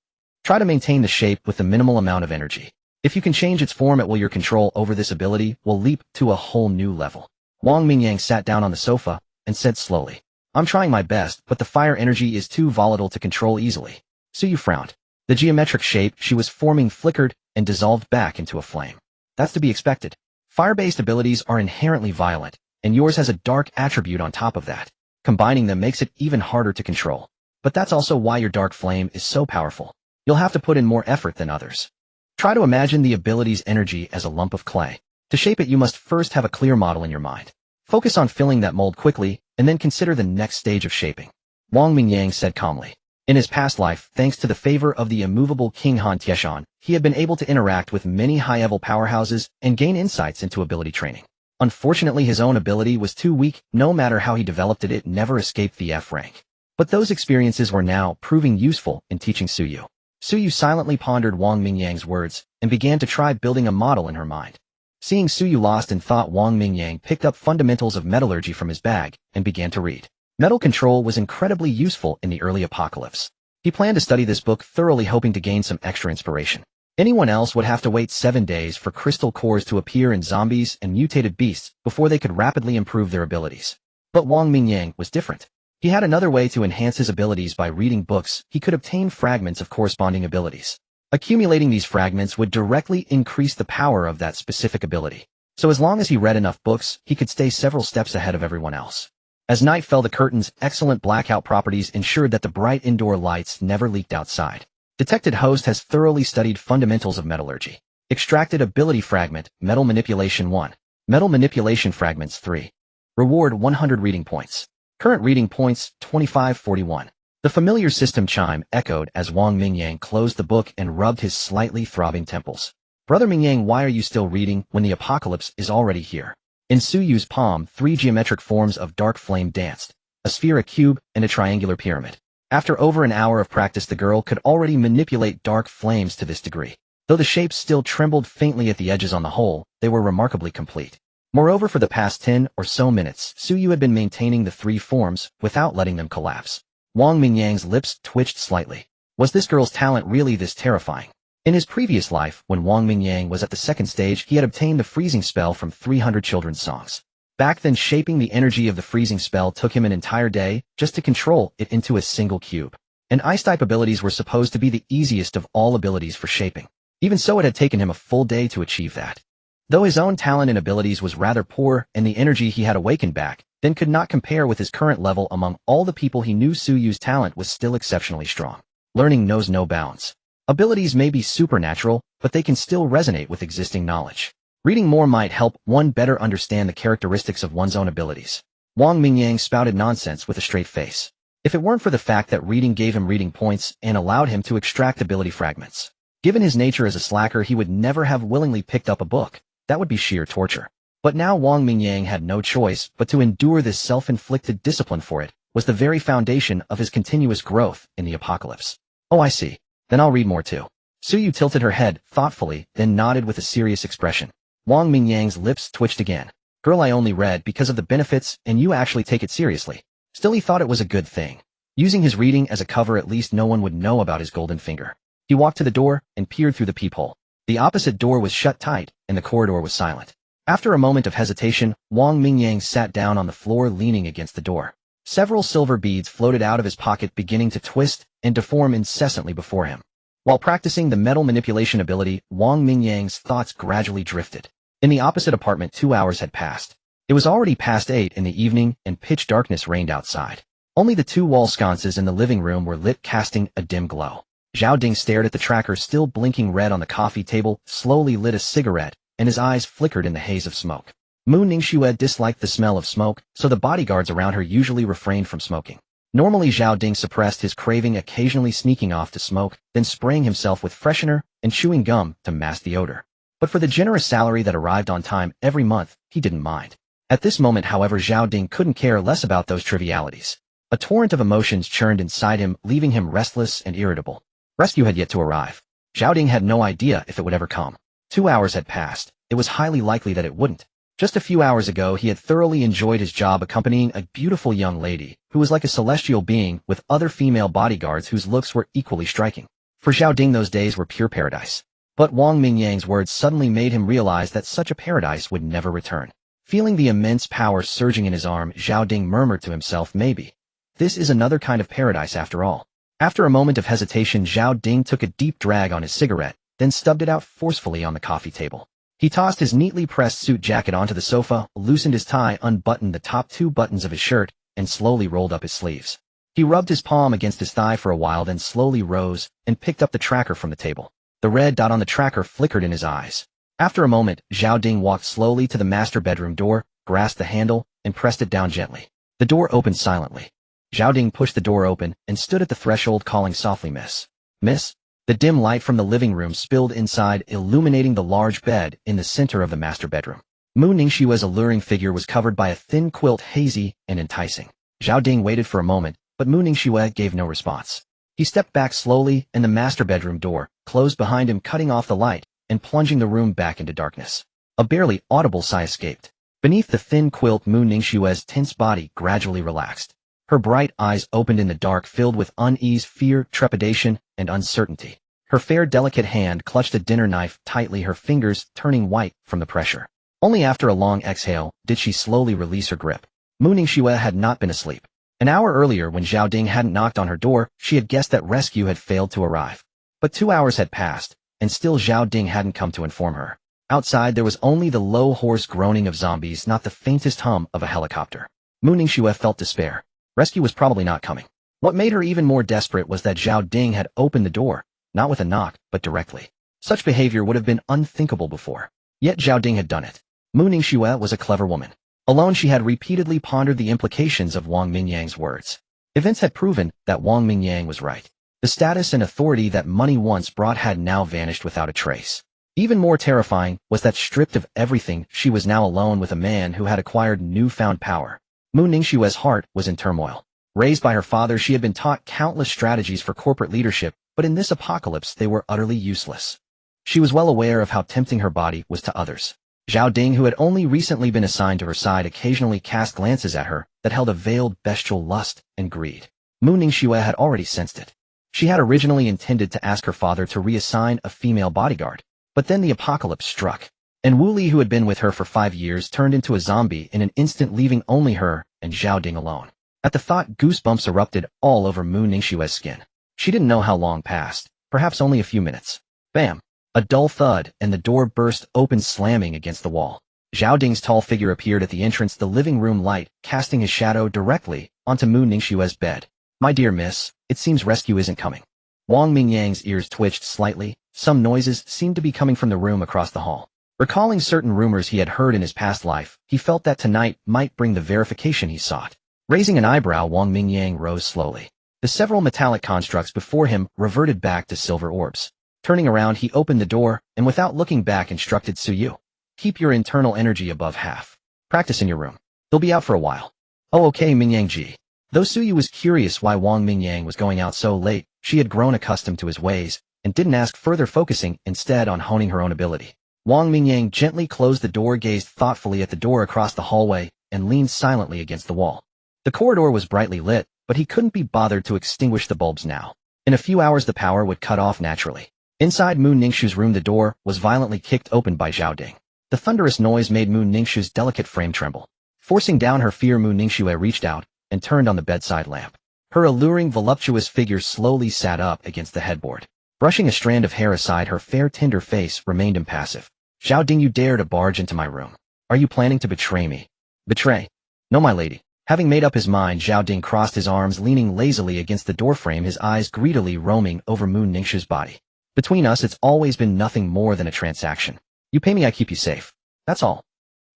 Try to maintain the shape with the minimal amount of energy. If you can change its form at will, your control over this ability will leap to a whole new level. Wang Mingyang sat down on the sofa and said slowly, I'm trying my best, but the fire energy is too volatile to control easily. Suyu frowned. The geometric shape she was forming flickered and dissolved back into a flame. That's to be expected. Fire-based abilities are inherently violent, and yours has a dark attribute on top of that. Combining them makes it even harder to control. But that's also why your dark flame is so powerful. You'll have to put in more effort than others. Try to imagine the ability's energy as a lump of clay. To shape it, you must first have a clear model in your mind. Focus on filling that mold quickly, and then consider the next stage of shaping. Wang Mingyang said calmly. In his past life, thanks to the favor of the immovable King Han Tieshan, he had been able to interact with many high-level powerhouses and gain insights into ability training. Unfortunately, his own ability was too weak. No matter how he developed it, it never escaped the F rank. But those experiences were now proving useful in teaching Suyu. Suyu silently pondered Wang Mingyang's words and began to try building a model in her mind. Seeing Suyu lost in thought, Wang Mingyang picked up Fundamentals of Metallurgy from his bag and began to read. Metal control was incredibly useful in the early apocalypse. He planned to study this book thoroughly, hoping to gain some extra inspiration. Anyone else would have to wait 7 days for crystal cores to appear in zombies and mutated beasts before they could rapidly improve their abilities. But Wang Mingyang was different. He had another way to enhance his abilities. By reading books, he could obtain fragments of corresponding abilities. Accumulating these fragments would directly increase the power of that specific ability. So as long as he read enough books, he could stay several steps ahead of everyone else. As night fell, the curtain's excellent blackout properties ensured that the bright indoor lights never leaked outside. Detected Host has thoroughly studied Fundamentals of Metallurgy. Extracted Ability Fragment, Metal Manipulation 1. Metal Manipulation Fragments 3. Reward 100 reading points. Current reading points 2541. The familiar system chime echoed as Wang Mingyang closed the book and rubbed his slightly throbbing temples. Brother Mingyang, why are you still reading when the apocalypse is already here? In Suyu's palm, 3 geometric forms of dark flame danced, a sphere, a cube, and a triangular pyramid. After over an hour of practice, the girl could already manipulate dark flames to this degree. Though the shapes still trembled faintly at the edges, on the whole, they were remarkably complete. Moreover, for the past 10 or so minutes, Suyu had been maintaining the 3 forms without letting them collapse. Wang Mingyang's lips twitched slightly. Was this girl's talent really this terrifying? In his previous life, when Wang Mingyang was at the second stage, he had obtained the freezing spell from 300 children's songs. Back then, shaping the energy of the freezing spell took him an entire day just to control it into a single cube. And ice-type abilities were supposed to be the easiest of all abilities for shaping. Even so, it had taken him a full day to achieve that. Though his own talent and abilities was rather poor, and the energy he had awakened back then could not compare with his current level, among all the people he knew, Suyu's talent was still exceptionally strong. Learning knows no bounds. Abilities may be supernatural, but they can still resonate with existing knowledge. Reading more might help one better understand the characteristics of one's own abilities. Wang Mingyang spouted nonsense with a straight face. If it weren't for the fact that reading gave him reading points and allowed him to extract ability fragments. Given his nature as a slacker, he would never have willingly picked up a book. That would be sheer torture. But now Wang Mingyang had no choice but to endure this self-inflicted discipline, for it was the very foundation of his continuous growth in the apocalypse. Oh, I see. Then I'll read more too. Suyu tilted her head thoughtfully, then nodded with a serious expression. Wang Mingyang's lips twitched again. Girl, I only read because of the benefits, and you actually take it seriously. Still, he thought it was a good thing. Using his reading as a cover, at least no one would know about his golden finger. He walked to the door and peered through the peephole. The opposite door was shut tight, and the corridor was silent. After a moment of hesitation, Wang Mingyang sat down on the floor, leaning against the door. Several silver beads floated out of his pocket, beginning to twist and deform incessantly before him. While practicing the metal manipulation ability, Wang Mingyang's thoughts gradually drifted. In the opposite apartment, 2 hours had passed. It was already past 8 in the evening, and pitch darkness reigned outside. Only the 2 wall sconces in the living room were lit, casting a dim glow. Zhao Ding stared at the tracker still blinking red on the coffee table, slowly lit a cigarette, and his eyes flickered in the haze of smoke. Mu Ningxue disliked the smell of smoke, so the bodyguards around her usually refrained from smoking. Normally, Zhao Ding suppressed his craving, occasionally sneaking off to smoke, then spraying himself with freshener and chewing gum to mask the odor. But for the generous salary that arrived on time every month, he didn't mind. At this moment, however, Zhao Ding couldn't care less about those trivialities. A torrent of emotions churned inside him, leaving him restless and irritable. Rescue had yet to arrive. Zhao Ding had no idea if it would ever come. 2 hours had passed. It was highly likely that it wouldn't. Just a few hours ago he had thoroughly enjoyed his job accompanying a beautiful young lady, who was like a celestial being with other female bodyguards whose looks were equally striking. For Zhao Ding those days were pure paradise. But Wang Mingyang's words suddenly made him realize that such a paradise would never return. Feeling the immense power surging in his arm, Zhao Ding murmured to himself, maybe. This is another kind of paradise after all. After a moment of hesitation, Zhao Ding took a deep drag on his cigarette, then stubbed it out forcefully on the coffee table. He tossed his neatly pressed suit jacket onto the sofa, loosened his tie, unbuttoned the top 2 buttons of his shirt, and slowly rolled up his sleeves. He rubbed his palm against his thigh for a while, then slowly rose and picked up the tracker from the table. The red dot on the tracker flickered in his eyes. After a moment, Zhao Ding walked slowly to the master bedroom door, grasped the handle, and pressed it down gently. The door opened silently. Zhao Ding pushed the door open and stood at the threshold, calling softly, "Miss. Miss?" The dim light from the living room spilled inside, illuminating the large bed in the center of the master bedroom. Mu Ningxue's alluring figure was covered by a thin quilt, hazy and enticing. Zhao Ding waited for a moment, but Mu Ningxue gave no response. He stepped back slowly, and the master bedroom door closed behind him, cutting off the light and plunging the room back into darkness. A barely audible sigh escaped. Beneath the thin quilt, Mu Ningxue's tense body gradually relaxed. Her bright eyes opened in the dark, filled with unease, fear, trepidation, and uncertainty. Her fair, delicate hand clutched a dinner knife tightly, her fingers turning white from the pressure. Only after a long exhale did she slowly release her grip. Mu Ningxue had not been asleep. An hour earlier, when Zhao Ding hadn't knocked on her door, she had guessed that rescue had failed to arrive. But 2 hours had passed, and still Zhao Ding hadn't come to inform her. Outside there was only the low, hoarse groaning of zombies, not the faintest hum of a helicopter. Mu Ningxue felt despair. Rescue was probably not coming. What made her even more desperate was that Zhao Ding had opened the door, not with a knock, but directly. Such behavior would have been unthinkable before. Yet Zhao Ding had done it. Mu Ningxue was a clever woman. Alone she had repeatedly pondered the implications of Wang Mingyang's words. Events had proven that Wang Mingyang was right. The status and authority that money once brought had now vanished without a trace. Even more terrifying was that, stripped of everything, she was now alone with a man who had acquired newfound power. Mu Ningxue's heart was in turmoil. Raised by her father, she had been taught countless strategies for corporate leadership, but in this apocalypse they were utterly useless. She was well aware of how tempting her body was to others. Zhao Ding, who had only recently been assigned to her side, occasionally cast glances at her that held a veiled bestial lust and greed. Mu Ningxue had already sensed it. She had originally intended to ask her father to reassign a female bodyguard, but then the apocalypse struck, and Wu Li, who had been with her for 5 years, turned into a zombie in an instant, leaving only her and Zhao Ding alone. At the thought, goosebumps erupted all over Mu Ningxue's skin. She didn't know how long passed, perhaps only a few minutes. Bam! A dull thud, and the door burst open, slamming against the wall. Zhao Ding's tall figure appeared at the entrance, the living room light casting his shadow directly onto Mu Ningxue's bed. "My dear miss, it seems rescue isn't coming." Wang Mingyang's ears twitched slightly. Some noises seemed to be coming from the room across the hall. Recalling certain rumors he had heard in his past life, he felt that tonight might bring the verification he sought. Raising an eyebrow, Wang Mingyang rose slowly. The several metallic constructs before him reverted back to silver orbs. Turning around, he opened the door, and without looking back instructed Su Yu, "Keep your internal energy above half. Practice in your room. They'll be out for a while." "Oh, okay, Mingyang ji." Though Su Yu was curious why Wang Mingyang was going out so late, she had grown accustomed to his ways, and didn't ask further, focusing instead on honing her own ability. Wang Mingyang gently closed the door, gazed thoughtfully at the door across the hallway, and leaned silently against the wall. The corridor was brightly lit, but he couldn't be bothered to extinguish the bulbs now. In a few hours the power would cut off naturally. Inside Mu Ningxue's room, the door was violently kicked open by Zhao Ding. The thunderous noise made Mu Ningxue's delicate frame tremble. Forcing down her fear, Mu Ningxue reached out and turned on the bedside lamp. Her alluring, voluptuous figure slowly sat up against the headboard. Brushing a strand of hair aside, her fair, tender face remained impassive. "Zhao Ding, you dare to barge into my room. Are you planning to betray me?" "Betray? No, my lady." Having made up his mind, Zhao Ding crossed his arms, leaning lazily against the doorframe, his eyes greedily roaming over Mu Ningxue's body. "Between us, it's always been nothing more than a transaction. You pay me, I keep you safe. That's all."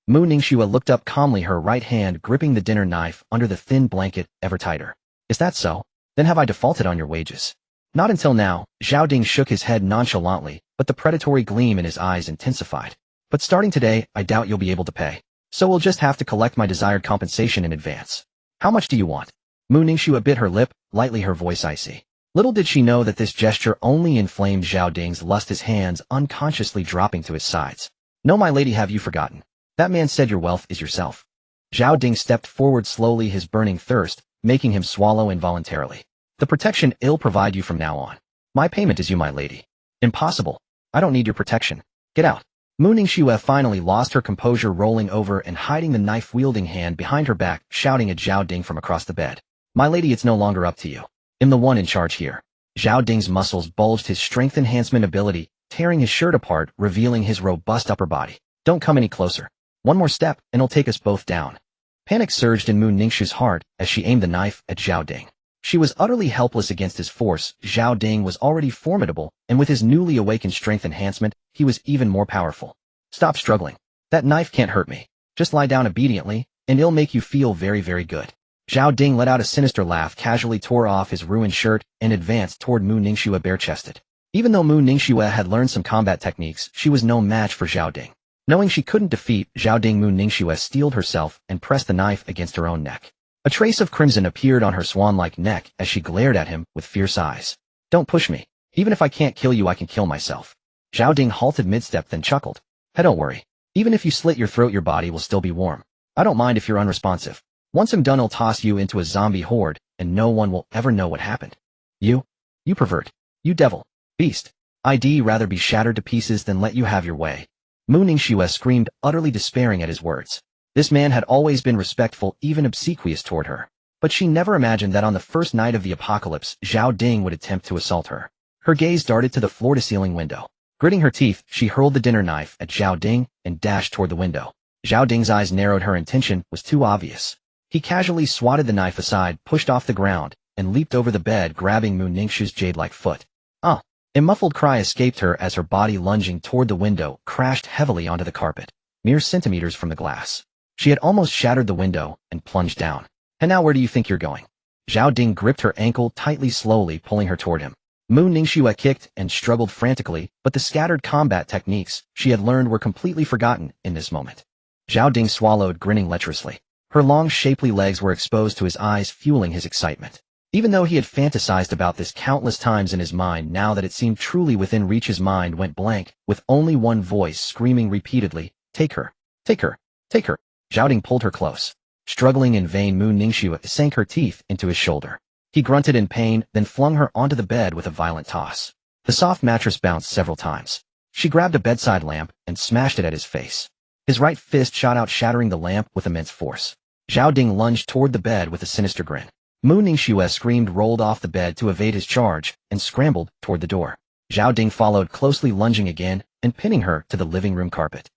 Mu Ningxue looked up calmly, her right hand gripping the dinner knife under the thin blanket ever tighter. "Is that so? Then have I defaulted on your wages?" "Not until now." Zhao Ding shook his head nonchalantly, but the predatory gleam in his eyes intensified. "But starting today, I doubt you'll be able to pay. So we'll just have to collect my desired compensation in advance. How much do you want?" Mu Ningxue bit her lip, lightly, her voice icy. Little did she know that this gesture only inflamed Zhao Ding's lust, his hands unconsciously dropping to his sides. No, my lady, have you forgotten? That man said your wealth is yourself. Zhao Ding stepped forward slowly, his burning thirst making him swallow involuntarily. The protection I'll provide you from now on. My payment is you, my lady. Impossible. I don't need your protection. Get out. Mu Ningxue finally lost her composure, rolling over and hiding the knife-wielding hand behind her back, shouting at Zhao Ding from across the bed. My lady, it's no longer up to you. I'm the one in charge here. Zhao Ding's muscles bulged, his strength enhancement ability tearing his shirt apart, revealing his robust upper body. Don't come any closer. One more step, and it'll take us both down. Panic surged in Mu Ningxue's heart as she aimed the knife at Zhao Ding. She was utterly helpless against his force. Zhao Ding was already formidable, and with his newly awakened strength enhancement, he was even more powerful. Stop struggling. That knife can't hurt me. Just lie down obediently, and it'll make you feel very, very good. Zhao Ding let out a sinister laugh, casually tore off his ruined shirt, and advanced toward Mu Ningxue bare-chested. Even though Mu Ningxue had learned some combat techniques, she was no match for Zhao Ding. Knowing she couldn't defeat Zhao Ding, Mu Ningxue steeled herself and pressed the knife against her own neck. A trace of crimson appeared on her swan-like neck as she glared at him with fierce eyes. Don't push me. Even if I can't kill you, I can kill myself. Zhao Ding halted mid-step, then chuckled. Hey, don't worry. Even if you slit your throat, your body will still be warm. I don't mind if you're unresponsive. Once I'm done, I'll toss you into a zombie horde, and no one will ever know what happened. You pervert. You devil. Beast. I'd rather be shattered to pieces than let you have your way. Mu Ningxue screamed, utterly despairing at his words. This man had always been respectful, even obsequious toward her. But she never imagined that on the first night of the apocalypse, Zhao Ding would attempt to assault her. Her gaze darted to the floor-to-ceiling window. Gritting her teeth, she hurled the dinner knife at Zhao Ding and dashed toward the window. Zhao Ding's eyes narrowed. Her intention was too obvious. He casually swatted the knife aside, pushed off the ground, and leaped over the bed, grabbing Mu Ningxue's jade-like foot. A muffled cry escaped her as her body, lunging toward the window, crashed heavily onto the carpet, mere centimeters from the glass. She had almost shattered the window and plunged down. And now where do you think you're going? Zhao Ding gripped her ankle tightly, slowly pulling her toward him. Mu Ningxue kicked and struggled frantically, but the scattered combat techniques she had learned were completely forgotten in this moment. Zhao Ding swallowed, grinning lecherously. Her long, shapely legs were exposed to his eyes, fueling his excitement. Even though he had fantasized about this countless times in his mind, now that it seemed truly within reach, his mind went blank, with only one voice screaming repeatedly, "Take her! Take her! Take her!" Zhao Ding pulled her close. Struggling in vain, Mu Ningxue sank her teeth into his shoulder. He grunted in pain, then flung her onto the bed with a violent toss. The soft mattress bounced several times. She grabbed a bedside lamp and smashed it at his face. His right fist shot out, shattering the lamp with immense force. Zhao Ding lunged toward the bed with a sinister grin. Mu Ningxue screamed, rolled off the bed to evade his charge, and scrambled toward the door. Zhao Ding followed closely, lunging again and pinning her to the living room carpet.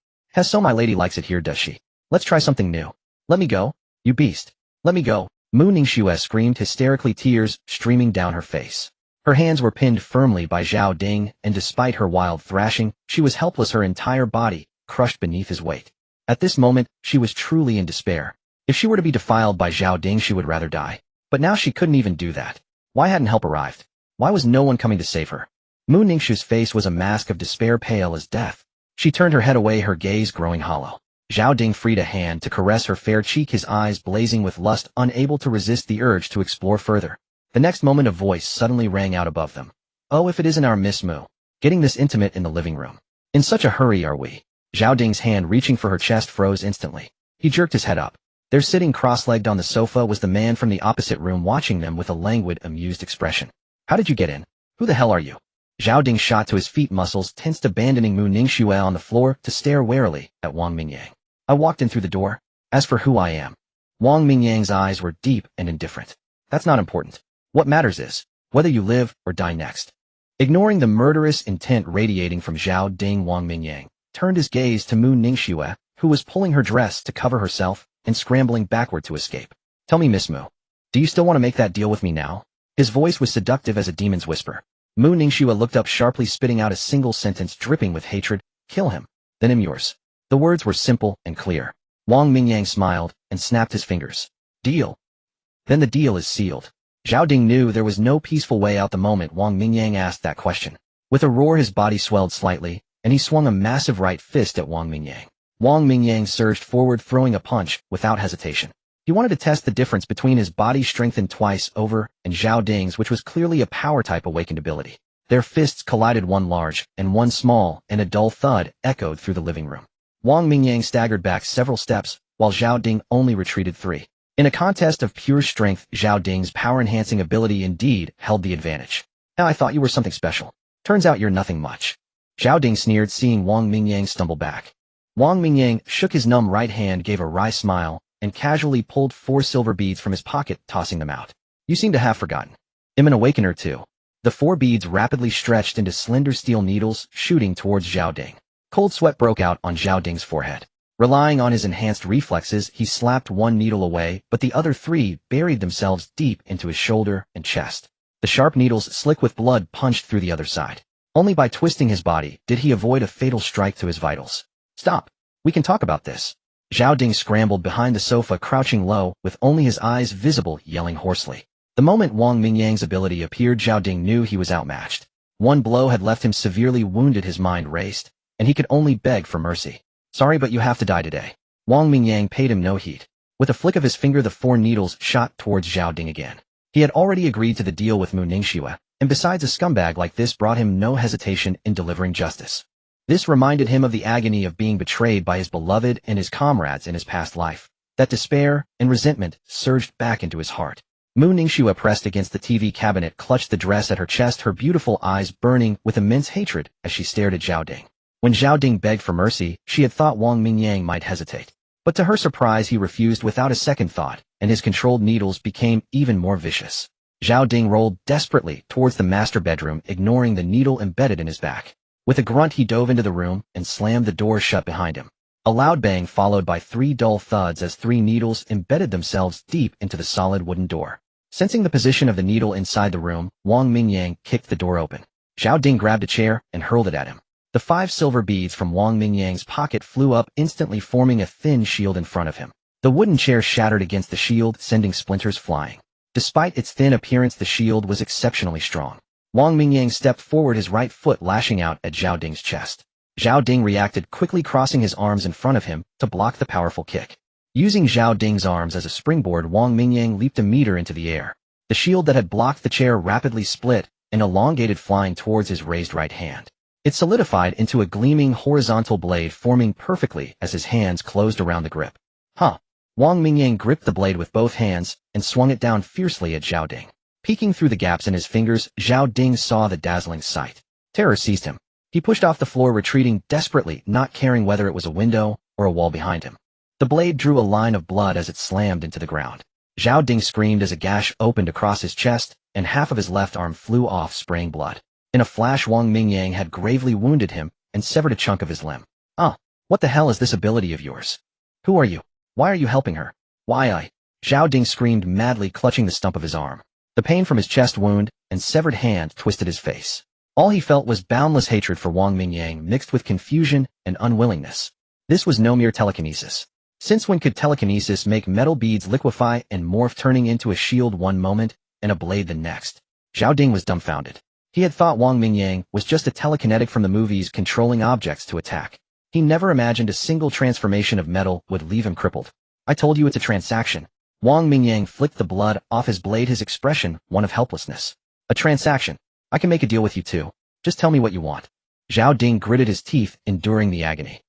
So my lady likes it here, does she? Let's try something new. Let me go, you beast. Let me go. Mu Ningxue screamed hysterically, tears streaming down her face. Her hands were pinned firmly by Zhao Ding, and despite her wild thrashing, she was helpless, her entire body crushed beneath his weight. At this moment, she was truly in despair. If she were to be defiled by Zhao Ding, she would rather die. But now she couldn't even do that. Why hadn't help arrived? Why was no one coming to save her? Mu Ningxue's face was a mask of despair, pale as death. She turned her head away, her gaze growing hollow. Zhao Ding freed a hand to caress her fair cheek, his eyes blazing with lust, unable to resist the urge to explore further. The next moment, a voice suddenly rang out above them. Oh, if it isn't our Miss Mu. Getting this intimate in the living room. In such a hurry are we? Zhao Ding's hand reaching for her chest froze instantly. He jerked his head up. There, sitting cross-legged on the sofa, was the man from the opposite room, watching them with a languid, amused expression. How did you get in? Who the hell are you? Zhao Ding shot to his feet, muscles tensed, abandoning Mu Ningxue on the floor to stare warily at Wang Mingyang. I walked in through the door. As for who I am, Wang Mingyang's eyes were deep and indifferent. That's not important. What matters is whether you live or die next. Ignoring the murderous intent radiating from Zhao Ding, Wang Mingyang turned his gaze to Mu Ningxue, who was pulling her dress to cover herself and scrambling backward to escape. Tell me, Miss Mu, do you still want to make that deal with me now? His voice was seductive as a demon's whisper. Mu Ningxue looked up sharply, spitting out a single sentence dripping with hatred. Kill him, then I'm yours. The words were simple and clear. Wang Mingyang smiled and snapped his fingers. Deal? Then the deal is sealed. Zhao Ding knew there was no peaceful way out the moment Wang Mingyang asked that question. With a roar, his body swelled slightly, and he swung a massive right fist at Wang Mingyang. Wang Mingyang surged forward, throwing a punch without hesitation. He wanted to test the difference between his body strengthened twice over and Zhao Ding's, which was clearly a power-type awakened ability. Their fists collided, one large and one small, and a dull thud echoed through the living room. Wang Mingyang staggered back several steps, while Zhao Ding only retreated 3. In a contest of pure strength, Zhao Ding's power-enhancing ability indeed held the advantage. Now I thought you were something special. Turns out you're nothing much. Zhao Ding sneered, seeing Wang Mingyang stumble back. Wang Mingyang shook his numb right hand, gave a wry smile, and casually pulled 4 silver beads from his pocket, tossing them out. You seem to have forgotten. I'm an awakener too. The 4 beads rapidly stretched into slender steel needles, shooting towards Zhao Ding. Cold sweat broke out on Zhao Ding's forehead. Relying on his enhanced reflexes, he slapped one needle away, but the other 3 buried themselves deep into his shoulder and chest. The sharp needles, slick with blood, punched through the other side. Only by twisting his body did he avoid a fatal strike to his vitals. Stop. We can talk about this. Zhao Ding scrambled behind the sofa, crouching low, with only his eyes visible, yelling hoarsely. The moment Wang Mingyang's ability appeared, Zhao Ding knew he was outmatched. One blow had left him severely wounded, his mind raced, and he could only beg for mercy. Sorry, but you have to die today. Wang Mingyang paid him no heed. With a flick of his finger, the 4 needles shot towards Zhao Ding again. He had already agreed to the deal with Mu Ningxue, and besides, a scumbag like this brought him no hesitation in delivering justice. This reminded him of the agony of being betrayed by his beloved and his comrades in his past life. That despair and resentment surged back into his heart. Mu Ningxue, pressed against the TV cabinet, clutched the dress at her chest, her beautiful eyes burning with immense hatred as she stared at Zhao Ding. When Zhao Ding begged for mercy, she had thought Wang Mingyang might hesitate. But to her surprise, he refused without a second thought, and his controlled needles became even more vicious. Zhao Ding rolled desperately towards the master bedroom, ignoring the needle embedded in his back. With a grunt, he dove into the room and slammed the door shut behind him. A loud bang followed by 3 dull thuds as 3 needles embedded themselves deep into the solid wooden door. Sensing the position of the needle inside the room, Wang Mingyang kicked the door open. Zhao Ding grabbed a chair and hurled it at him. The 5 silver beads from Wang Mingyang's pocket flew up, instantly forming a thin shield in front of him. The wooden chair shattered against the shield, sending splinters flying. Despite its thin appearance, the shield was exceptionally strong. Wang Mingyang stepped forward, his right foot lashing out at Zhao Ding's chest. Zhao Ding reacted quickly, crossing his arms in front of him to block the powerful kick. Using Zhao Ding's arms as a springboard, Wang Mingyang leaped a meter into the air. The shield that had blocked the chair rapidly split and elongated, flying towards his raised right hand. It solidified into a gleaming horizontal blade, forming perfectly as his hands closed around the grip. Huh. Wang Mingyang gripped the blade with both hands and swung it down fiercely at Zhao Ding. Peeking through the gaps in his fingers, Zhao Ding saw the dazzling sight. Terror seized him. He pushed off the floor, retreating desperately, not caring whether it was a window or a wall behind him. The blade drew a line of blood as it slammed into the ground. Zhao Ding screamed as a gash opened across his chest, and half of his left arm flew off, spraying blood. In a flash, Wang Mingyang had gravely wounded him and severed a chunk of his limb. What the hell is this ability of yours? Who are you? Why are you helping her? Why? Zhao Ding screamed madly, clutching the stump of his arm. The pain from his chest wound and severed hand twisted his face. All he felt was boundless hatred for Wang Mingyang, mixed with confusion and unwillingness. This was no mere telekinesis. Since when could telekinesis make metal beads liquefy and morph, turning into a shield one moment and a blade the next? Zhao Ding was dumbfounded. He had thought Wang Mingyang was just a telekinetic from the movies, controlling objects to attack. He never imagined a single transformation of metal would leave him crippled. I told you it's a transaction. Wang Mingyang flicked the blood off his blade, his expression one of helplessness. A transaction. I can make a deal with you too. Just tell me what you want. Zhao Ding gritted his teeth, enduring the agony.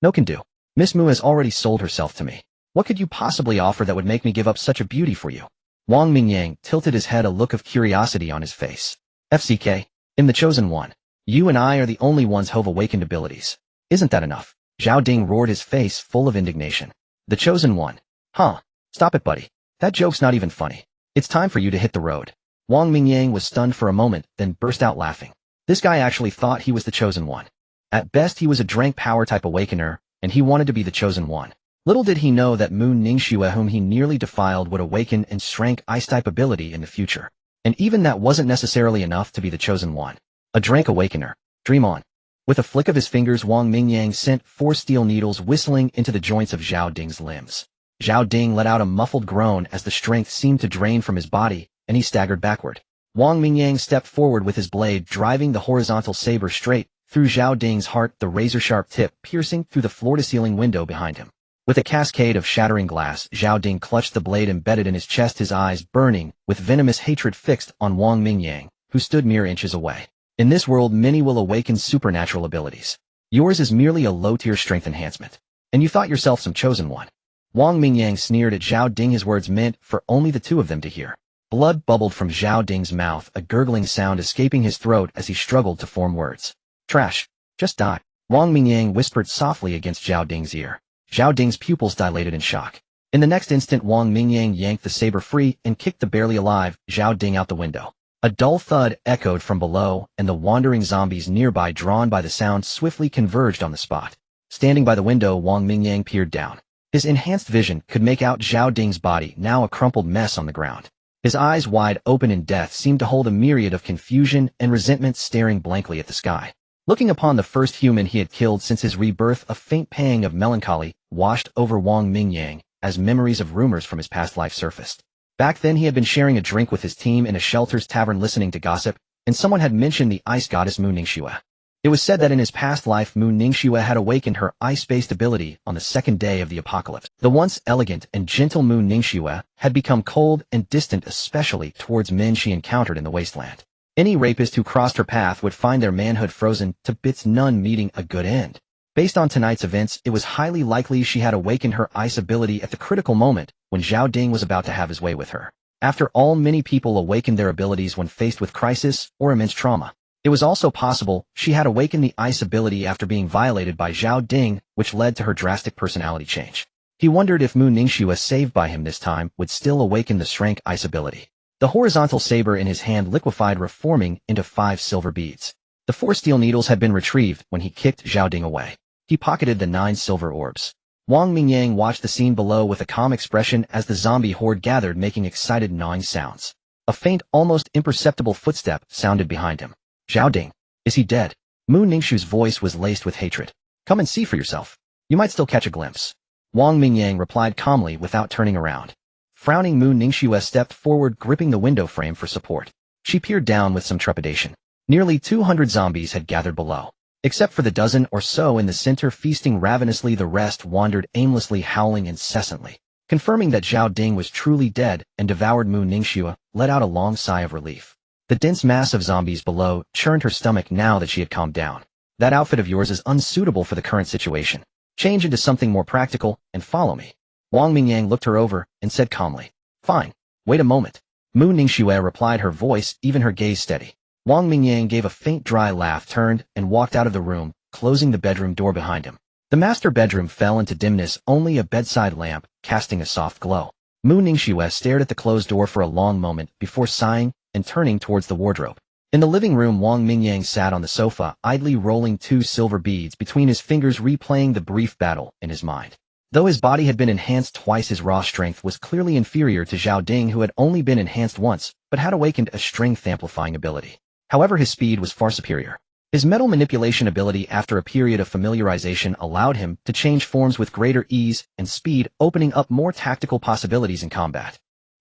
No can do. Miss Mu has already sold herself to me. What could you possibly offer that would make me give up such a beauty for you? Wang Mingyang tilted his head, a look of curiosity on his face. FCK, I'm the chosen one. You and I are the only ones who've awakened abilities. Isn't that enough? Zhao Ding roared, his face full of indignation. The chosen one. Stop it, buddy. That joke's not even funny. It's time for you to hit the road. Wang Mingyang was stunned for a moment, then burst out laughing. This guy actually thought he was the chosen one. At best, he was a drank power-type awakener, and he wanted to be the chosen one. Little did he know that Mu Ningxue, whom he nearly defiled, would awaken and strength ice-type ability in the future. And even that wasn't necessarily enough to be the chosen one. A drank awakener. Dream on. With a flick of his fingers, Wang Mingyang sent 4 steel needles whistling into the joints of Zhao Ding's limbs. Zhao Ding let out a muffled groan as the strength seemed to drain from his body, and he staggered backward. Wang Mingyang stepped forward with his blade, driving the horizontal saber straight through Zhao Ding's heart, the razor-sharp tip piercing through the floor-to-ceiling window behind him. With a cascade of shattering glass, Zhao Ding clutched the blade embedded in his chest, his eyes burning, with venomous hatred fixed on Wang Mingyang, who stood mere inches away. In this world, many will awaken supernatural abilities. Yours is merely a low-tier strength enhancement. And you thought yourself some chosen one. Wang Mingyang sneered at Zhao Ding, his words meant for only the two of them to hear. Blood bubbled from Zhao Ding's mouth, a gurgling sound escaping his throat as he struggled to form words. Trash. Just die. Wang Mingyang whispered softly against Zhao Ding's ear. Zhao Ding's pupils dilated in shock. In the next instant, Wang Mingyang yanked the saber free and kicked the barely alive Zhao Ding out the window. A dull thud echoed from below, and the wandering zombies nearby, drawn by the sound, swiftly converged on the spot. Standing by the window, Wang Mingyang peered down. His enhanced vision could make out Zhao Ding's body, now a crumpled mess on the ground. His eyes, wide open in death, seemed to hold a myriad of confusion and resentment, staring blankly at the sky. Looking upon the first human he had killed since his rebirth, a faint pang of melancholy washed over Wang Mingyang as memories of rumors from his past life surfaced. Back then he had been sharing a drink with his team in a shelter's tavern, listening to gossip, and someone had mentioned the ice goddess Mu Ningxue. It was said that in his past life Mu Ningxue had awakened her ice-based ability on the second day of the apocalypse. The once elegant and gentle Mu Ningxue had become cold and distant, especially towards men she encountered in the wasteland. Any rapist who crossed her path would find their manhood frozen to bits, none meeting a good end. Based on tonight's events, it was highly likely she had awakened her ice ability at the critical moment when Zhao Ding was about to have his way with her. After all, many people awaken their abilities when faced with crisis or immense trauma. It was also possible she had awakened the ice ability after being violated by Zhao Ding, which led to her drastic personality change. He wondered if Mu Ningxue, saved by him this time, would still awaken the strength ice ability. The horizontal saber in his hand liquefied, reforming into 5 silver beads. The 4 steel needles had been retrieved when he kicked Zhao Ding away. He pocketed the 9 silver orbs. Wang Mingyang watched the scene below with a calm expression as the zombie horde gathered, making excited gnawing sounds. A faint, almost imperceptible footstep sounded behind him. Zhao Ding. Is he dead? Mu Ningxue's voice was laced with hatred. Come and see for yourself. You might still catch a glimpse. Wang Mingyang replied calmly without turning around. Frowning, Mu Ningxue stepped forward, gripping the window frame for support. She peered down with some trepidation. Nearly 200 zombies had gathered below. Except for the dozen or so in the center feasting ravenously, the rest wandered aimlessly, howling incessantly. Confirming that Zhao Ding was truly dead and devoured, Mu Ningxue let out a long sigh of relief. The dense mass of zombies below churned her stomach now that she had calmed down. That outfit of yours is unsuitable for the current situation. Change into something more practical and follow me. Wang Mingyang looked her over and said calmly. Fine. Wait a moment. Mu Ningxue replied, her voice, even her gaze, steady. Wang Mingyang gave a faint dry laugh, turned, and walked out of the room, closing the bedroom door behind him. The master bedroom fell into dimness, only a bedside lamp casting a soft glow. Mu Ningxue stared at the closed door for a long moment before sighing and turning towards the wardrobe. In the living room, Wang Mingyang sat on the sofa, idly rolling 2 silver beads between his fingers, replaying the brief battle in his mind. Though his body had been enhanced twice, his raw strength was clearly inferior to Zhao Ding, who had only been enhanced once, but had awakened a strength-amplifying ability. However, his speed was far superior. His metal manipulation ability, after a period of familiarization, allowed him to change forms with greater ease and speed, opening up more tactical possibilities in combat.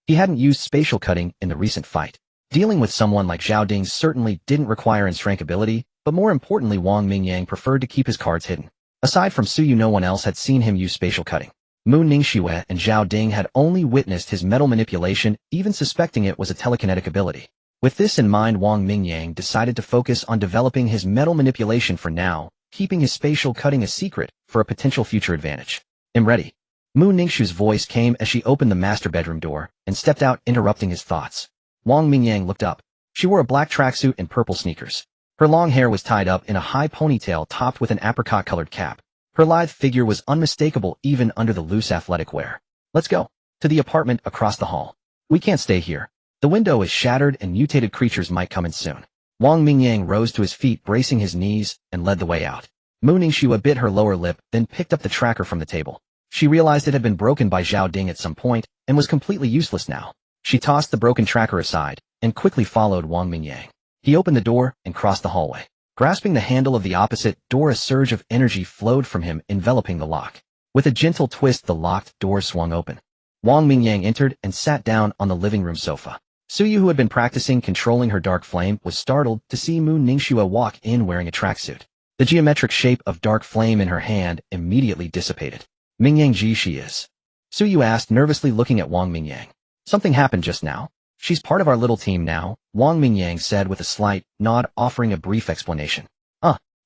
He hadn't used spatial cutting in the recent fight. Dealing with someone like Zhao Ding certainly didn't require in-strength ability, but more importantly, Wang Mingyang preferred to keep his cards hidden. Aside from Suyu, no one else had seen him use spatial cutting. Mu Ningxue and Zhao Ding had only witnessed his metal manipulation, even suspecting it was a telekinetic ability. With this in mind, Wang Mingyang decided to focus on developing his metal manipulation for now, keeping his spatial cutting a secret for a potential future advantage. I'm ready. Mu Ningxue's voice came as she opened the master bedroom door and stepped out, interrupting his thoughts. Wang Mingyang looked up. She wore a black tracksuit and purple sneakers. Her long hair was tied up in a high ponytail topped with an apricot-colored cap. Her lithe figure was unmistakable even under the loose athletic wear. Let's go. To the apartment across the hall. We can't stay here. The window is shattered and mutated creatures might come in soon. Wang Mingyang rose to his feet, bracing his knees, and led the way out. Mu Ningxue bit her lower lip, then picked up the tracker from the table. She realized it had been broken by Zhao Ding at some point and was completely useless now. She tossed the broken tracker aside and quickly followed Wang Mingyang. He opened the door and crossed the hallway. Grasping the handle of the opposite door, a surge of energy flowed from him, enveloping the lock. With a gentle twist, the locked door swung open. Wang Mingyang entered and sat down on the living room sofa. Suyu, who had been practicing controlling her dark flame, was startled to see Mu Ningxue walk in wearing a tracksuit. The geometric shape of dark flame in her hand immediately dissipated. Mingyang Ji she is. Su Yu asked, nervously looking at Wang Mingyang. Something happened just now. She's part of our little team now, Wang Mingyang said with a slight nod, offering a brief explanation.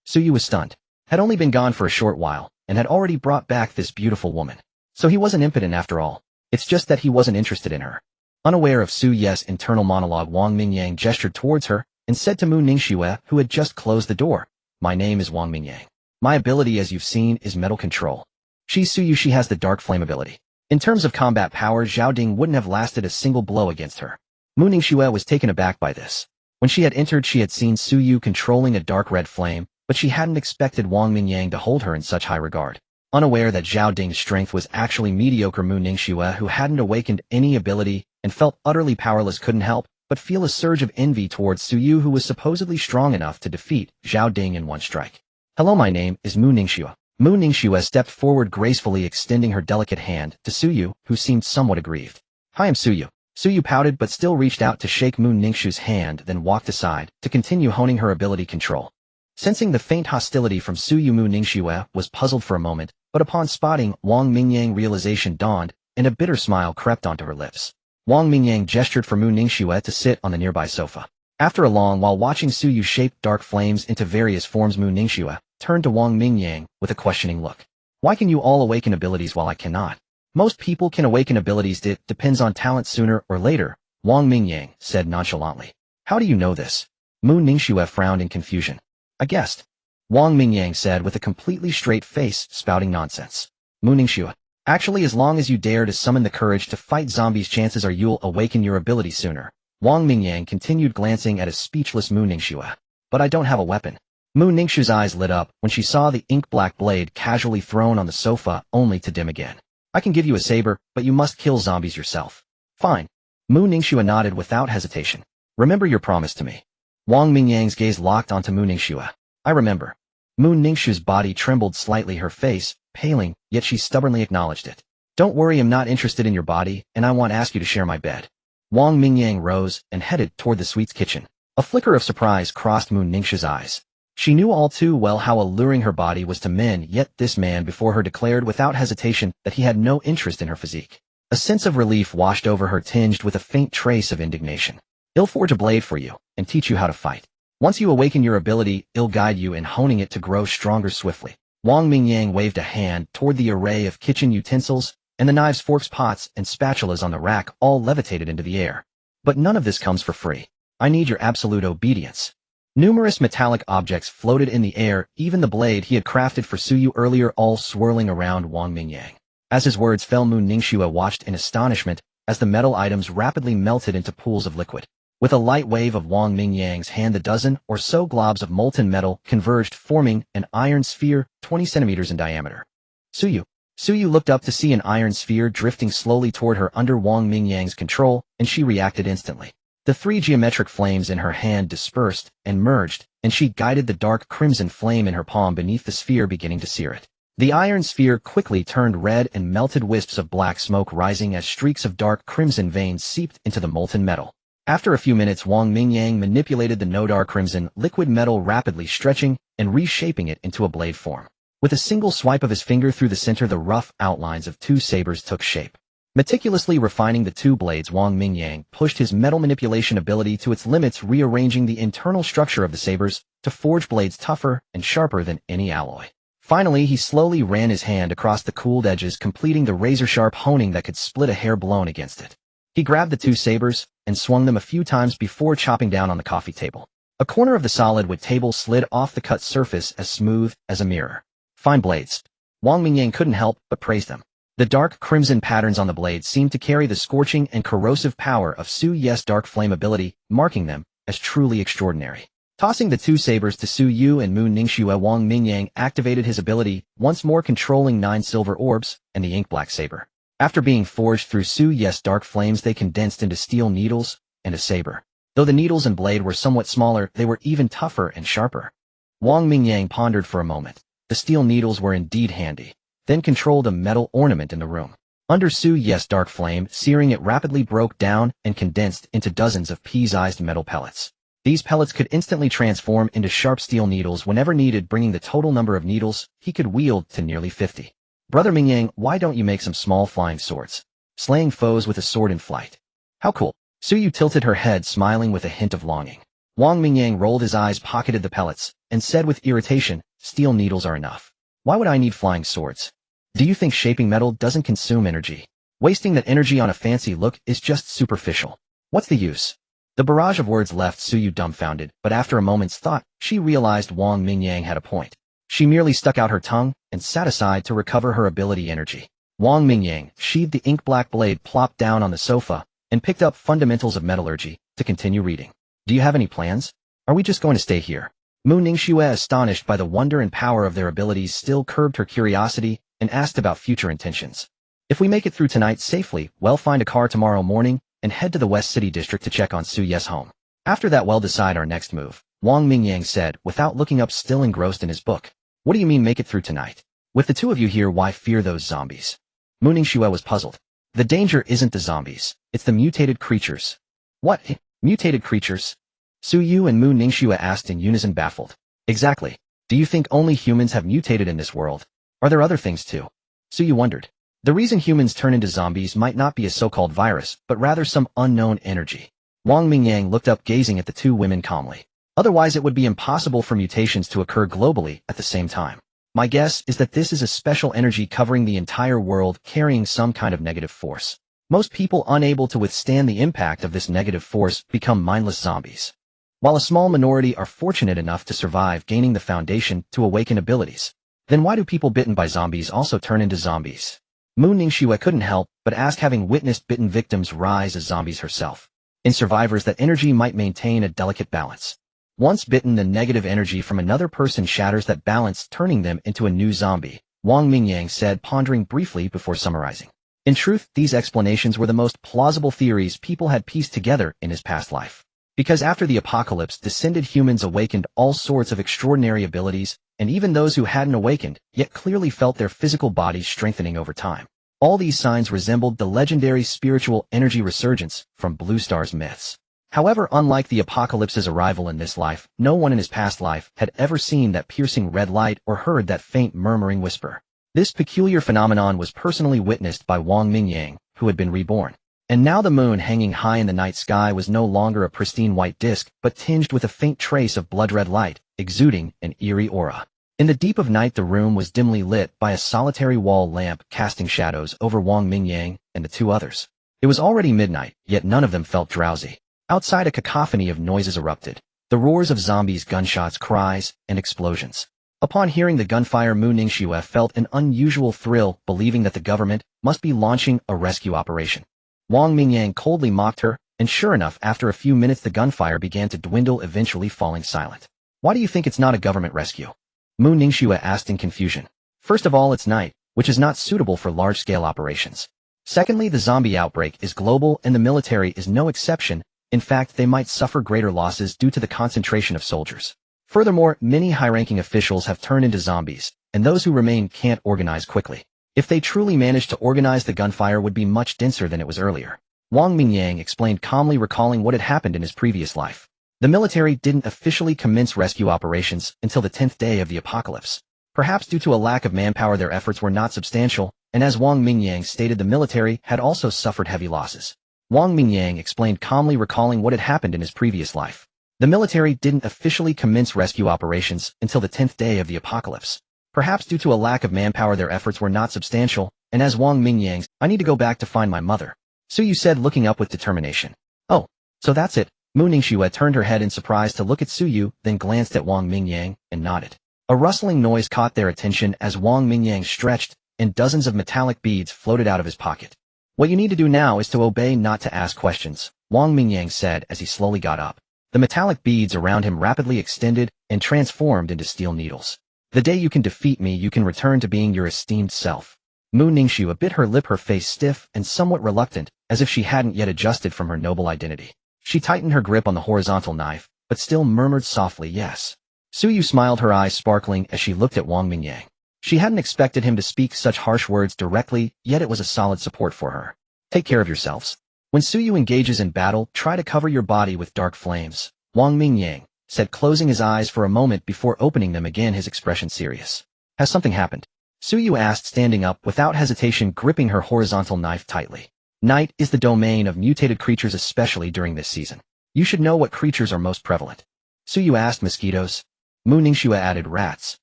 Su Yu was stunned. Had only been gone for a short while, and had already brought back this beautiful woman. So he wasn't impotent after all. It's just that he wasn't interested in her. Unaware of Su Ye's internal monologue, Wang Mingyang gestured towards her and said to Mu Ningxue, who had just closed the door, "My name is Wang Mingyang. My ability, as you've seen, is metal control. She's Su Yu, she has the dark flame ability. In terms of combat power, Zhao Ding wouldn't have lasted a single blow against her." Mu Ningxue was taken aback by this. When she had entered, she had seen Su Yu controlling a dark red flame, but she hadn't expected Wang Mingyang to hold her in such high regard. Unaware that Zhao Ding's strength was actually mediocre, Mu Ningxue, who hadn't awakened any ability and felt utterly powerless, couldn't help but feel a surge of envy towards Su Yu, who was supposedly strong enough to defeat Zhao Ding in one strike. "Hello, my name is Mu Ningxue." Mu Ningxue stepped forward gracefully, extending her delicate hand to Su Yu, who seemed somewhat aggrieved. "Hi, I'm Su Yu." Su Yu pouted but still reached out to shake Mu Ningxue's hand, then walked aside to continue honing her ability control. Sensing the faint hostility from Su Yu, Mu Ningxue was puzzled for a moment, but upon spotting Wang Mingyang, realization dawned, and a bitter smile crept onto her lips. Wang Mingyang gestured for Mu Ningxue to sit on the nearby sofa. After a long while watching Su Yu shape dark flames into various forms, Mu Ningxue turned to Wang Mingyang with a questioning look. "Why can you all awaken abilities while I cannot?" "Most people can awaken abilities, it depends on talent sooner or later," Wang Mingyang said nonchalantly. "How do you know this?" Mu Ningxue frowned in confusion. "I guessed," Wang Mingyang said with a completely straight face, spouting nonsense. Mu Ningxue, "Actually, as long as you dare to summon the courage to fight zombies, chances are you'll awaken your ability sooner," Wang Mingyang continued, glancing at a speechless Mu Ningxue. "But I don't have a weapon." Mu Ningxue's eyes lit up when she saw the ink-black blade casually thrown on the sofa, only to dim again. "I can give you a saber, but you must kill zombies yourself." "Fine." Mu Ningxue nodded without hesitation. "Remember your promise to me." Wang Mingyang's gaze locked onto Mu Ningxue. "I remember." Mu Ningxue's body trembled slightly, her face paling, yet she stubbornly acknowledged it. "Don't worry, I'm not interested in your body, and I won't ask you to share my bed." Wang Mingyang rose and headed toward the sweets kitchen. A flicker of surprise crossed Mu Ningxue's eyes. She knew all too well how alluring her body was to men, yet this man before her declared without hesitation that he had no interest in her physique. A sense of relief washed over her, tinged with a faint trace of indignation. "I'll forge a blade for you, and teach you how to fight. Once you awaken your ability, I'll guide you in honing it to grow stronger swiftly." Wang Mingyang waved a hand toward the array of kitchen utensils, and the knives, forks, pots, and spatulas on the rack all levitated into the air. "But none of this comes for free. I need your absolute obedience." Numerous metallic objects floated in the air, even the blade he had crafted for Su Yu earlier, all swirling around Wang Mingyang. As his words fell, Mu Ningxue watched in astonishment as the metal items rapidly melted into pools of liquid. With a light wave of Wang Mingyang's hand, the dozen or so globs of molten metal converged, forming an iron sphere 20 centimeters in diameter. Su Yu looked up to see an iron sphere drifting slowly toward her under Wang Mingyang's control, and she reacted instantly. The three geometric flames in her hand dispersed and merged, and she guided the dark crimson flame in her palm beneath the sphere, beginning to sear it. The iron sphere quickly turned red and melted, wisps of black smoke rising as streaks of dark crimson veins seeped into the molten metal. After a few minutes, Wang Mingyang manipulated the nodar crimson liquid metal, rapidly stretching and reshaping it into a blade form. With a single swipe of his finger through the center, the rough outlines of two sabers took shape. Meticulously refining the two blades, Wang Mingyang pushed his metal manipulation ability to its limits, rearranging the internal structure of the sabers to forge blades tougher and sharper than any alloy. Finally, he slowly ran his hand across the cooled edges, completing the razor-sharp honing that could split a hair blown against it. He grabbed the two sabers and swung them a few times before chopping down on the coffee table. A corner of the solid wood table slid off the cut surface as smooth as a mirror. "Fine blades." Wang Mingyang couldn't help but praise them. The dark crimson patterns on the blades seemed to carry the scorching and corrosive power of Su Ye's dark flame ability, marking them as truly extraordinary. Tossing the two sabers to Su Yu and Mu Ningxue, Wang Mingyang activated his ability, once more controlling 9 silver orbs and the ink-black saber. After being forged through Su Ye's dark flames, they condensed into steel needles and a saber. Though the needles and blade were somewhat smaller, they were even tougher and sharper. Wang Mingyang pondered for a moment. The steel needles were indeed handy, then controlled a metal ornament in the room. Under Su Ye's dark flame, searing it rapidly broke down and condensed into dozens of pea-sized metal pellets. These pellets could instantly transform into sharp steel needles whenever needed, bringing the total number of needles he could wield to nearly 50. Brother Mingyang, why don't you make some small flying swords? Slaying foes with a sword in flight. How cool. Suyu tilted her head, smiling with a hint of longing. Wang Mingyang rolled his eyes, pocketed the pellets, and said with irritation, steel needles are enough. Why would I need flying swords? Do you think shaping metal doesn't consume energy? Wasting that energy on a fancy look is just superficial. What's the use? The barrage of words left Suyu dumbfounded, but after a moment's thought, she realized Wang Mingyang had a point. She merely stuck out her tongue and sat aside to recover her ability energy. Wang Mingyang sheathed the ink-black blade, plopped down on the sofa, and picked up Fundamentals of Metallurgy to continue reading. Do you have any plans? Are we just going to stay here? Mu Ningxue, astonished by the wonder and power of their abilities, still curbed her curiosity and asked about future intentions. If we make it through tonight safely, we'll find a car tomorrow morning and head to the West City District to check on Suye's home. After that, we'll decide our next move, Wang Mingyang said without looking up, still engrossed in his book. What do you mean make it through tonight? With the two of you here, why fear those zombies? Mu Ningxue was puzzled. The danger isn't the zombies, it's the mutated creatures. What? Mutated creatures? Suyu and Mu Ningxue asked in unison, baffled. Exactly. Do you think only humans have mutated in this world? Are there other things too? Suyu wondered. The reason humans turn into zombies might not be a so-called virus, but rather some unknown energy. Wang Mingyang looked up, gazing at the two women calmly. Otherwise it would be impossible for mutations to occur globally at the same time. My guess is that this is a special energy covering the entire world, carrying some kind of negative force. Most people unable to withstand the impact of this negative force become mindless zombies, while a small minority are fortunate enough to survive, gaining the foundation to awaken abilities. Then why do people bitten by zombies also turn into zombies? Mu Ningxue couldn't help but ask, having witnessed bitten victims rise as zombies herself. In survivors, that energy might maintain a delicate balance. Once bitten, the negative energy from another person shatters that balance, turning them into a new zombie, Wang Mingyang said, pondering briefly before summarizing. In truth, these explanations were the most plausible theories people had pieced together in his past life. Because after the apocalypse, descended humans awakened all sorts of extraordinary abilities, and even those who hadn't awakened, yet clearly felt their physical bodies strengthening over time. All these signs resembled the legendary spiritual energy resurgence from Blue Star's myths. However, unlike the apocalypse's arrival in this life, no one in his past life had ever seen that piercing red light or heard that faint murmuring whisper. This peculiar phenomenon was personally witnessed by Wang Mingyang, who had been reborn. And now the moon hanging high in the night sky was no longer a pristine white disk, but tinged with a faint trace of blood-red light, exuding an eerie aura. In the deep of night, the room was dimly lit by a solitary wall lamp, casting shadows over Wang Mingyang and the two others. It was already midnight, yet none of them felt drowsy. Outside, a cacophony of noises erupted. The roars of zombies, gunshots, cries, and explosions. Upon hearing the gunfire, Mu Ningxue felt an unusual thrill, believing that the government must be launching a rescue operation. Wang Mingyang coldly mocked her, and sure enough, after a few minutes the gunfire began to dwindle, eventually falling silent. Why do you think it's not a government rescue? Mu Ningxue asked in confusion. First of all, it's night, which is not suitable for large-scale operations. Secondly, the zombie outbreak is global and the military is no exception. In fact, they might suffer greater losses due to the concentration of soldiers. Furthermore, many high-ranking officials have turned into zombies, and those who remain can't organize quickly. If they truly managed to organize, the gunfire would be much denser than it was earlier. Wang Mingyang explained calmly, recalling what had happened in his previous life. The military didn't officially commence rescue operations until the 10th day of the apocalypse. Perhaps due to a lack of manpower, their efforts were not substantial, and as Wang Mingyang stated, the military had also suffered heavy losses. Wang Mingyang explained calmly, recalling what had happened in his previous life. The military didn't officially commence rescue operations until the 10th day of the apocalypse. Perhaps due to a lack of manpower, their efforts were not substantial, and as Wang Mingyang, I need to go back to find my mother. Suyu said, looking up with determination. Oh, so that's it. Mu Ningxue turned her head in surprise to look at Suyu, then glanced at Wang Mingyang and nodded. A rustling noise caught their attention as Wang Mingyang stretched, and dozens of metallic beads floated out of his pocket. What you need to do now is to obey, not to ask questions, Wang Mingyang said as he slowly got up. The metallic beads around him rapidly extended and transformed into steel needles. The day you can defeat me, you can return to being your esteemed self. Mu Ningxue bit her lip, her face stiff and somewhat reluctant, as if she hadn't yet adjusted from her noble identity. She tightened her grip on the horizontal knife, but still murmured softly, yes. Suyu smiled, her eyes sparkling as she looked at Wang Mingyang. She hadn't expected him to speak such harsh words directly, yet it was a solid support for her. Take care of yourselves. When Suyu engages in battle, try to cover your body with dark flames, Wang Mingyang said, closing his eyes for a moment before opening them again, his expression serious. Has something happened? Suyu asked, standing up without hesitation, gripping her horizontal knife tightly. Night is the domain of mutated creatures, especially during this season. You should know what creatures are most prevalent. Suyu asked. Mosquitoes. Mu Ningxue added. Rats.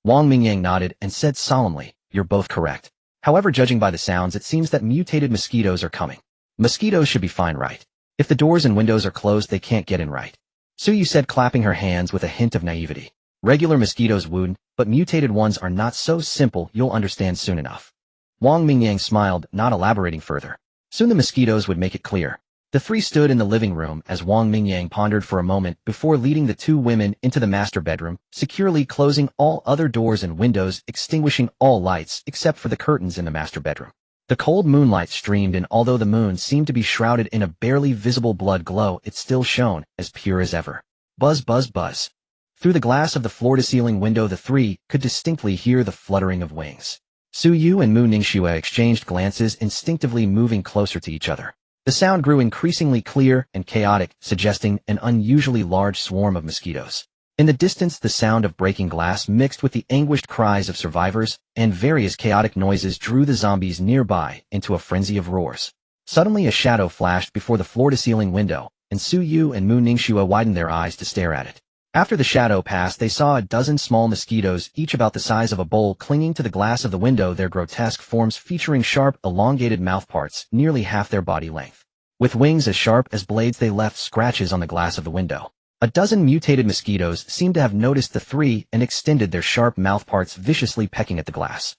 Wang Mingyang nodded and said solemnly, you're both correct. However, judging by the sounds, it seems that mutated mosquitoes are coming. Mosquitoes should be fine, right? If the doors and windows are closed, they can't get in, right? Suyu said, clapping her hands with a hint of naivety. Regular mosquitoes wound, but mutated ones are not so simple, you'll understand soon enough. Wang Mingyang smiled, not elaborating further. Soon the mosquitoes would make it clear. The three stood in the living room as Wang Mingyang pondered for a moment before leading the two women into the master bedroom, securely closing all other doors and windows, extinguishing all lights except for the curtains in the master bedroom. The cold moonlight streamed in. Although the moon seemed to be shrouded in a barely visible blood glow, it still shone, as pure as ever. Buzz, buzz, buzz. Through the glass of the floor-to-ceiling window, the three could distinctly hear the fluttering of wings. Suyu and Mu Ningxue exchanged glances, instinctively moving closer to each other. The sound grew increasingly clear and chaotic, suggesting an unusually large swarm of mosquitoes. In the distance, the sound of breaking glass mixed with the anguished cries of survivors, and various chaotic noises drew the zombies nearby into a frenzy of roars. Suddenly a shadow flashed before the floor-to-ceiling window, and Suyu and Mu Ningxue widened their eyes to stare at it. After the shadow passed, they saw a dozen small mosquitoes, each about the size of a bowl, clinging to the glass of the window, their grotesque forms featuring sharp, elongated mouthparts, nearly half their body length. With wings as sharp as blades, they left scratches on the glass of the window. A dozen mutated mosquitoes seemed to have noticed the three and extended their sharp mouthparts, viciously pecking at the glass.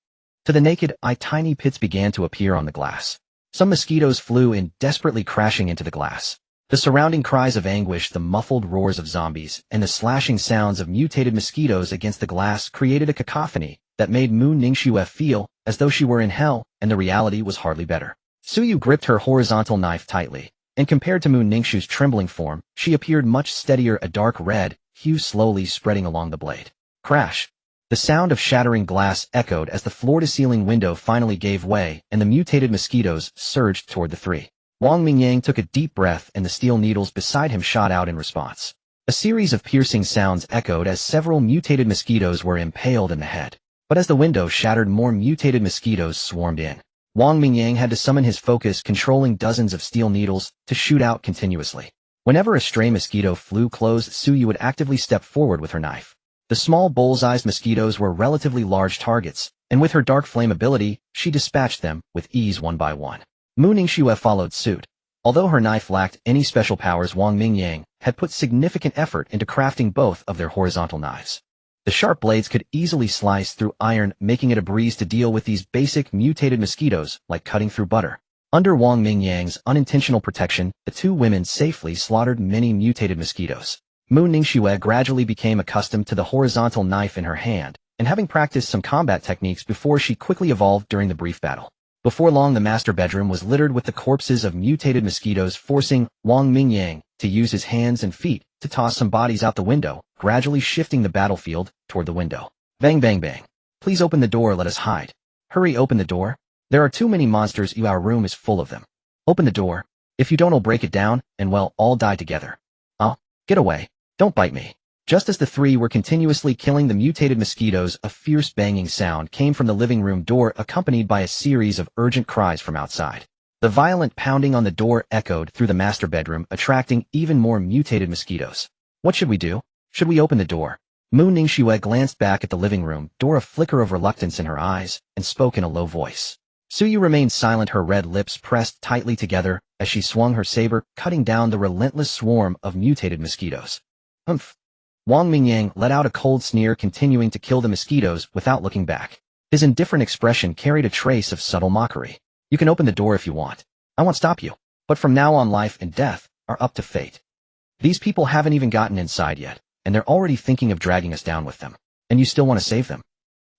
To the naked eye, tiny pits began to appear on the glass. Some mosquitoes flew in, desperately crashing into the glass. The surrounding cries of anguish, the muffled roars of zombies, and the slashing sounds of mutated mosquitoes against the glass created a cacophony that made Mu Ningxue feel as though she were in hell, and the reality was hardly better. Suyu gripped her horizontal knife tightly, and compared to Mu Ningxue's trembling form, she appeared much steadier, a dark red hue slowly spreading along the blade. Crash! The sound of shattering glass echoed as the floor-to-ceiling window finally gave way, and the mutated mosquitoes surged toward the three. Wang Mingyang took a deep breath, and the steel needles beside him shot out in response. A series of piercing sounds echoed as several mutated mosquitoes were impaled in the head. But as the window shattered, more mutated mosquitoes swarmed in. Wang Mingyang had to summon his focus, controlling dozens of steel needles to shoot out continuously. Whenever a stray mosquito flew close, Suyu would actively step forward with her knife. The small bullseye mosquitoes were relatively large targets, and with her dark flame ability, she dispatched them with ease one by one. Mu Ningxue followed suit. Although her knife lacked any special powers, Wang Mingyang had put significant effort into crafting both of their horizontal knives. The sharp blades could easily slice through iron, making it a breeze to deal with these basic mutated mosquitoes like cutting through butter. Under Wang Mingyang's unintentional protection, the two women safely slaughtered many mutated mosquitoes. Mu Ningxue gradually became accustomed to the horizontal knife in her hand, and having practiced some combat techniques before, she quickly evolved during the brief battle. Before long, the master bedroom was littered with the corpses of mutated mosquitoes, forcing Wang Mingyang to use his hands and feet to toss some bodies out the window, gradually shifting the battlefield toward the window. Bang, bang, bang. Please open the door, let us hide. Hurry, open the door. There are too many monsters, our room is full of them. Open the door. If you don't, I'll break it down, and well, all die together. Oh, get away. Don't bite me. Just as the three were continuously killing the mutated mosquitoes, a fierce banging sound came from the living room door, accompanied by a series of urgent cries from outside. The violent pounding on the door echoed through the master bedroom, attracting even more mutated mosquitoes. What should we do? Should we open the door? Mu Ningxue glanced back at the living room door, a flicker of reluctance in her eyes, and spoke in a low voice. Suyu remained silent, her red lips pressed tightly together as she swung her saber, cutting down the relentless swarm of mutated mosquitoes. Humph. Wang Mingyang let out a cold sneer, continuing to kill the mosquitoes without looking back. His indifferent expression carried a trace of subtle mockery. You can open the door if you want. I won't stop you. But from now on, life and death are up to fate. These people haven't even gotten inside yet, and they're already thinking of dragging us down with them. And you still want to save them?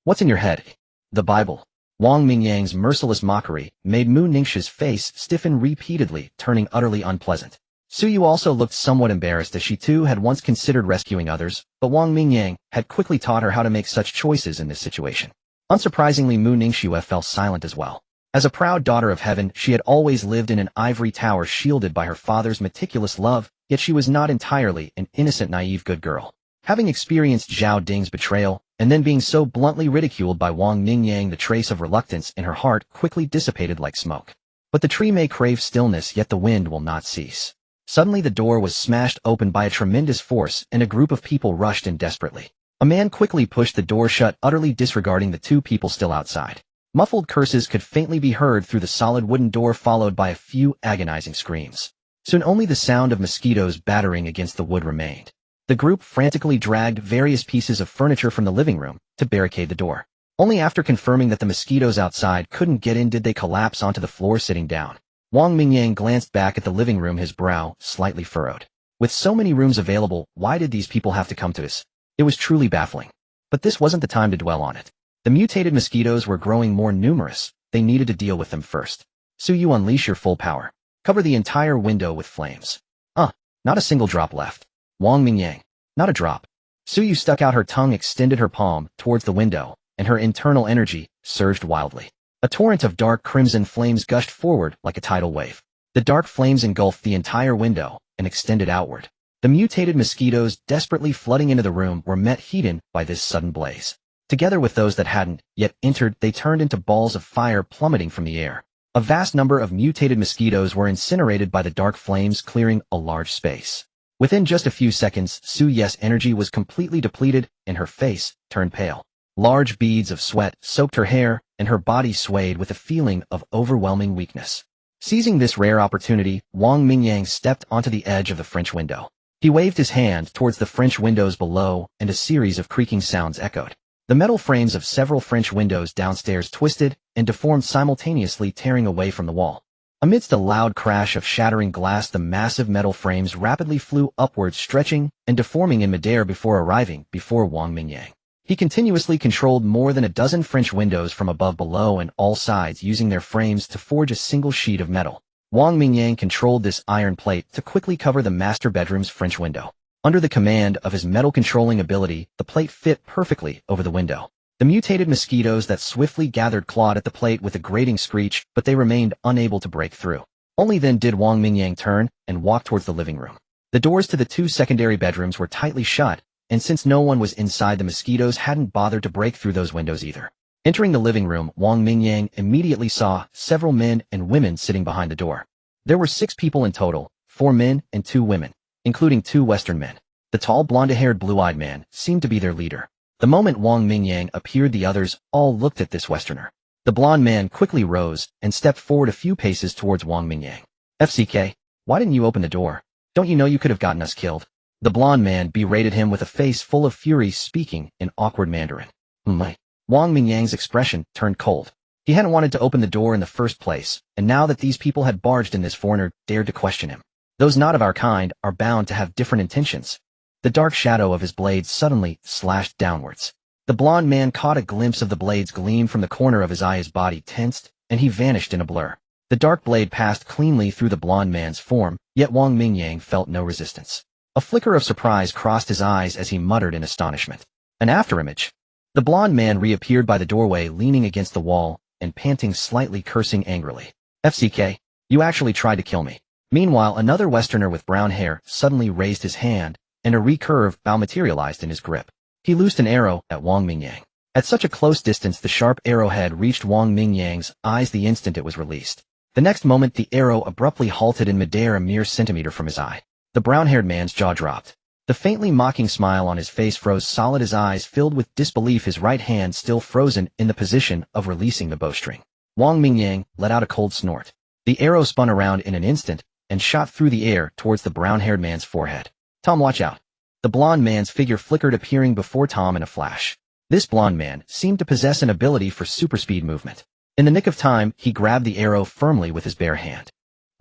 What's in your head? The Bible. Wang Mingyang's merciless mockery made Mu Ningxue's face stiffen repeatedly, turning utterly unpleasant. Suyu also looked somewhat embarrassed, as she too had once considered rescuing others, but Wang Mingyang had quickly taught her how to make such choices in this situation. Unsurprisingly, Mu Ningxue fell silent as well. As a proud daughter of heaven, she had always lived in an ivory tower shielded by her father's meticulous love, yet she was not entirely an innocent, naive good girl. Having experienced Zhao Ding's betrayal and then being so bluntly ridiculed by Wang Mingyang, the trace of reluctance in her heart quickly dissipated like smoke. But the tree may crave stillness, yet the wind will not cease. Suddenly the door was smashed open by a tremendous force, and a group of people rushed in desperately. A man quickly pushed the door shut, utterly disregarding the two people still outside. Muffled curses could faintly be heard through the solid wooden door, followed by a few agonizing screams. Soon only the sound of mosquitoes battering against the wood remained. The group frantically dragged various pieces of furniture from the living room to barricade the door. Only after confirming that the mosquitoes outside couldn't get in did they collapse onto the floor, sitting down. Wang Mingyang glanced back at the living room, his brow slightly furrowed. With so many rooms available, why did these people have to come to us? It was truly baffling. But this wasn't the time to dwell on it. The mutated mosquitoes were growing more numerous. They needed to deal with them first. So you unleash your full power. Cover the entire window with flames. Not a single drop left. Wang Mingyang. Not a drop. Suyu stuck out her tongue, extended her palm towards the window, and her internal energy surged wildly. A torrent of dark crimson flames gushed forward like a tidal wave. The dark flames engulfed the entire window and extended outward. The mutated mosquitoes, desperately flooding into the room, were met heated by this sudden blaze. Together with those that hadn't yet entered, they turned into balls of fire plummeting from the air. A vast number of mutated mosquitoes were incinerated by the dark flames, clearing a large space. Within just a few seconds, Su Ye's energy was completely depleted, and her face turned pale. Large beads of sweat soaked her hair, and her body swayed with a feeling of overwhelming weakness. Seizing this rare opportunity, Wang Mingyang stepped onto the edge of the French window. He waved his hand towards the French windows below, and a series of creaking sounds echoed. The metal frames of several French windows downstairs twisted and deformed simultaneously, tearing away from the wall. Amidst a loud crash of shattering glass, the massive metal frames rapidly flew upwards, stretching and deforming in midair before arriving before Wang Mingyang. He continuously controlled more than a dozen French windows from above, below, and all sides, using their frames to forge a single sheet of metal. Wang Mingyang controlled this iron plate to quickly cover the master bedroom's French window. Under the command of his metal-controlling ability, the plate fit perfectly over the window. The mutated mosquitoes that swiftly gathered clawed at the plate with a grating screech, but they remained unable to break through. Only then did Wang Mingyang turn and walk towards the living room. The doors to the two secondary bedrooms were tightly shut, and since no one was inside, the mosquitoes hadn't bothered to break through those windows either. Entering the living room, Wang Mingyang immediately saw several men and women sitting behind the door. There were 6 people in total, 4 men and 2 women, including 2 Western men. The tall, blonde-haired, blue-eyed man seemed to be their leader. The moment Wang Mingyang appeared, the others all looked at this Westerner. The blonde man quickly rose and stepped forward a few paces towards Wang Mingyang. FCK, why didn't you open the door? Don't you know you could have gotten us killed? The blonde man berated him with a face full of fury, speaking in awkward Mandarin. Wang Mingyang's expression turned cold. He hadn't wanted to open the door in the first place, and now that these people had barged in, this foreigner dared to question him. Those not of our kind are bound to have different intentions. The dark shadow of his blade suddenly slashed downwards. The blonde man caught a glimpse of the blade's gleam from the corner of his eye. His body tensed, and he vanished in a blur. The dark blade passed cleanly through the blonde man's form, yet Wang Mingyang felt no resistance. A flicker of surprise crossed his eyes as he muttered in astonishment. An afterimage. The blonde man reappeared by the doorway, leaning against the wall and panting slightly, cursing angrily. FCK, you actually tried to kill me. Meanwhile, another Westerner with brown hair suddenly raised his hand, and a recurve bow materialized in his grip. He loosed an arrow at Wang Mingyang. At such a close distance, the sharp arrowhead reached Wang Mingyang's eyes the instant it was released. The next moment, the arrow abruptly halted in midair, a mere centimeter from his eye. The brown-haired man's jaw dropped. The faintly mocking smile on his face froze solid, his eyes filled with disbelief, his right hand still frozen in the position of releasing the bowstring. Wang Mingyang let out a cold snort. The arrow spun around in an instant and shot through the air towards the brown-haired man's forehead. Tom, watch out. The blonde man's figure flickered, appearing before Tom in a flash. This blonde man seemed to possess an ability for super-speed movement. In the nick of time, he grabbed the arrow firmly with his bare hand.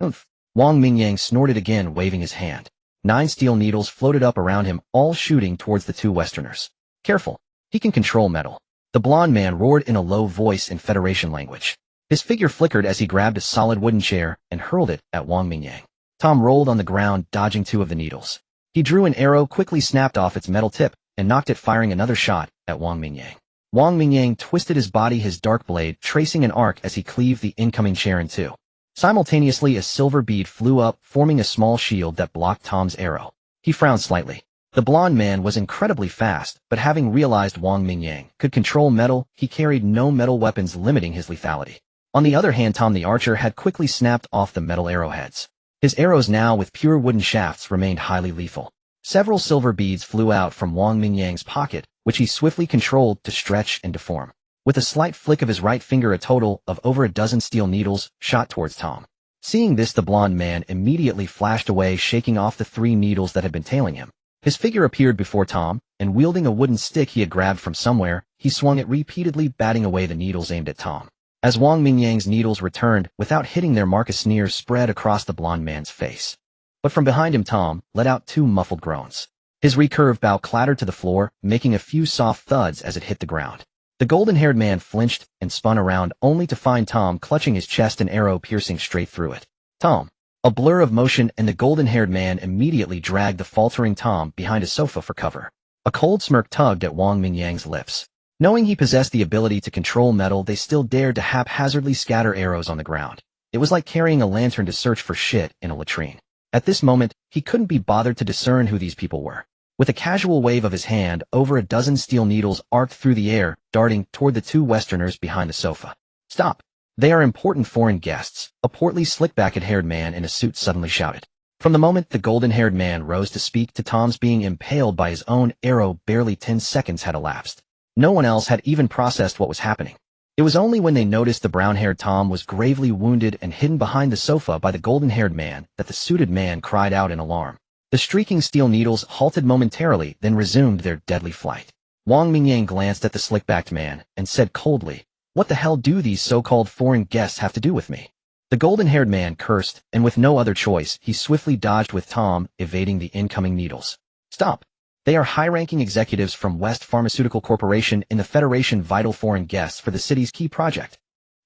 Oof. Wang Mingyang snorted again, waving his hand. 9 steel needles floated up around him, all shooting towards the 2 Westerners. Careful. He can control metal. The blonde man roared in a low voice in Federation language. His figure flickered as he grabbed a solid wooden chair and hurled it at Wang Mingyang. Tom rolled on the ground, dodging 2 of the needles. He drew an arrow, quickly snapped off its metal tip, and knocked it, firing another shot at Wang Mingyang. Wang Mingyang twisted his body, his dark blade tracing an arc as he cleaved the incoming chair in 2. Simultaneously, a silver bead flew up, forming a small shield that blocked Tom's arrow. He frowned slightly. The blonde man was incredibly fast, but having realized Wang Mingyang could control metal, he carried no metal weapons, limiting his lethality. On the other hand, Tom the archer had quickly snapped off the metal arrowheads. His arrows, now with pure wooden shafts, remained highly lethal. Several silver beads flew out from Wang Mingyang's pocket, which he swiftly controlled to stretch and deform. With a slight flick of his right finger, a total of over a dozen steel needles shot towards Tom. Seeing this, the blonde man immediately flashed away, shaking off the 3 needles that had been tailing him. His figure appeared before Tom, and wielding a wooden stick he had grabbed from somewhere, he swung it repeatedly, batting away the needles aimed at Tom. As Wang Mingyang's needles returned, without hitting their mark, a sneer spread across the blonde man's face. But from behind him, Tom let out 2 muffled groans. His recurved bow clattered to the floor, making a few soft thuds as it hit the ground. The golden-haired man flinched and spun around, only to find Tom clutching his chest, an arrow piercing straight through it. Tom. A blur of motion, and the golden-haired man immediately dragged the faltering Tom behind a sofa for cover. A cold smirk tugged at Wang Mingyang's lips. Knowing he possessed the ability to control metal, they still dared to haphazardly scatter arrows on the ground. It was like carrying a lantern to search for shit in a latrine. At this moment, he couldn't be bothered to discern who these people were. With a casual wave of his hand, over a dozen steel needles arced through the air, darting toward the 2 Westerners behind the sofa. Stop! They are important foreign guests, a portly, slick-backed-haired man in a suit suddenly shouted. From the moment the golden-haired man rose to speak to Tom's being impaled by his own arrow, barely 10 seconds had elapsed. No one else had even processed what was happening. It was only when they noticed the brown-haired Tom was gravely wounded and hidden behind the sofa by the golden-haired man that the suited man cried out in alarm. The streaking steel needles halted momentarily, then resumed their deadly flight. Wang Mingyang glanced at the slick-backed man and said coldly, "What the hell do these so-called foreign guests have to do with me?" The golden-haired man cursed, and with no other choice, he swiftly dodged with Tom, evading the incoming needles. "Stop! They are high-ranking executives from West Pharmaceutical Corporation in the Federation, vital foreign guests for the city's key project.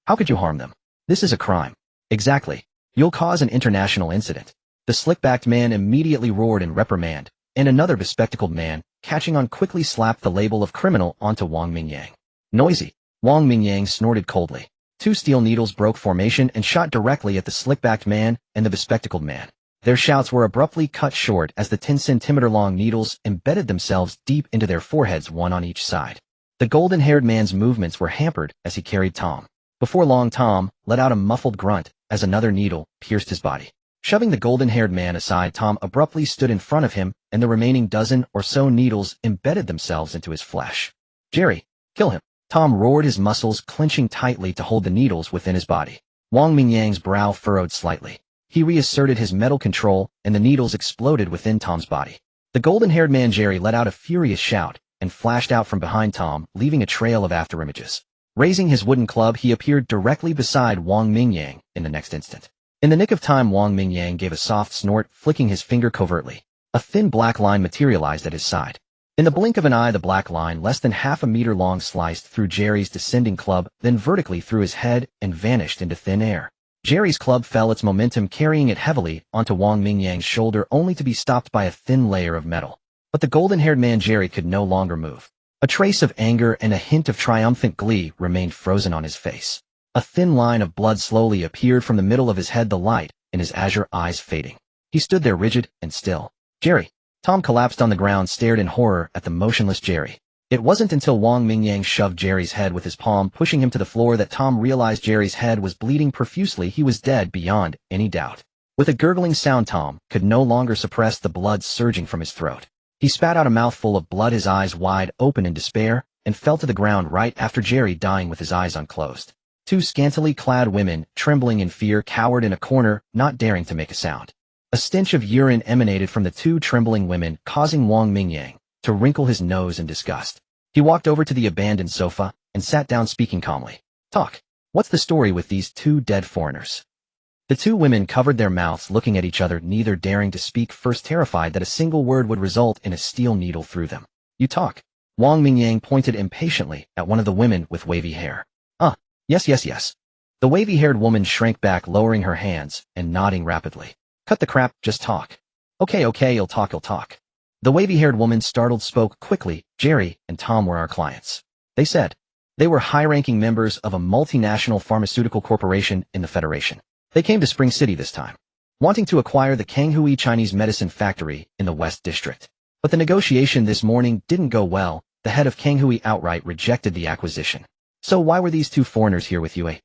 How could you harm them? This is a crime." "Exactly. You'll cause an international incident." The slick-backed man immediately roared in reprimand, and another bespectacled man, catching on, quickly slapped the label of criminal onto Wang Mingyang. "Noisy." Wang Mingyang snorted coldly. 2 steel needles broke formation and shot directly at the slick-backed man and the bespectacled man. Their shouts were abruptly cut short as the 10-centimeter-long needles embedded themselves deep into their foreheads, 1 on each side. The golden-haired man's movements were hampered as he carried Tom. Before long, Tom let out a muffled grunt as another needle pierced his body. Shoving the golden-haired man aside, Tom abruptly stood in front of him, and the remaining dozen or so needles embedded themselves into his flesh. "Jerry, kill him!" Tom roared, his muscles clenching tightly to hold the needles within his body. Wang Mingyang's brow furrowed slightly. He reasserted his metal control, and the needles exploded within Tom's body. The golden-haired man Jerry let out a furious shout and flashed out from behind Tom, leaving a trail of afterimages. Raising his wooden club, he appeared directly beside Wang Mingyang in the next instant. In the nick of time, Wang Mingyang gave a soft snort, flicking his finger covertly. A thin black line materialized at his side. In the blink of an eye, the black line, less than half a meter long, sliced through Jerry's descending club, then vertically through his head and vanished into thin air. Jerry's club fell, its momentum carrying it heavily onto Wang Mingyang's shoulder, only to be stopped by a thin layer of metal. But the golden-haired man Jerry could no longer move. A trace of anger and a hint of triumphant glee remained frozen on his face. A thin line of blood slowly appeared from the middle of his head, the light in his azure eyes fading. He stood there rigid and still. "Jerry!" Tom collapsed on the ground, stared in horror at the motionless Jerry. It wasn't until Wang Mingyang shoved Jerry's head with his palm, pushing him to the floor, that Tom realized Jerry's head was bleeding profusely. He was dead beyond any doubt. With a gurgling sound, Tom could no longer suppress the blood surging from his throat. He spat out a mouthful of blood, his eyes wide open in despair, and fell to the ground right after Jerry, dying with his eyes unclosed. 2 scantily clad women, trembling in fear, cowered in a corner, not daring to make a sound. A stench of urine emanated from the 2 trembling women, causing Wang Mingyang to wrinkle his nose in disgust. He walked over to the abandoned sofa and sat down, speaking calmly. "Talk. What's the story with these 2 dead foreigners?" The 2 women covered their mouths, looking at each other, neither daring to speak, first terrified that a single word would result in a steel needle through them. "You talk." Wang Mingyang pointed impatiently at one of the women with wavy hair. Yes. The wavy-haired woman shrank back, lowering her hands and nodding rapidly. "Cut the crap, just talk." Okay, you'll talk. The wavy-haired woman, startled, spoke quickly. "Jerry and Tom were our clients. They said they were high-ranking members of a multinational pharmaceutical corporation in the Federation. They came to Spring City this time, wanting to acquire the Kanghui Chinese medicine factory in the West District. But the negotiation this morning didn't go well. The head of Kanghui outright rejected the acquisition. So why were these two foreigners here with you, eh?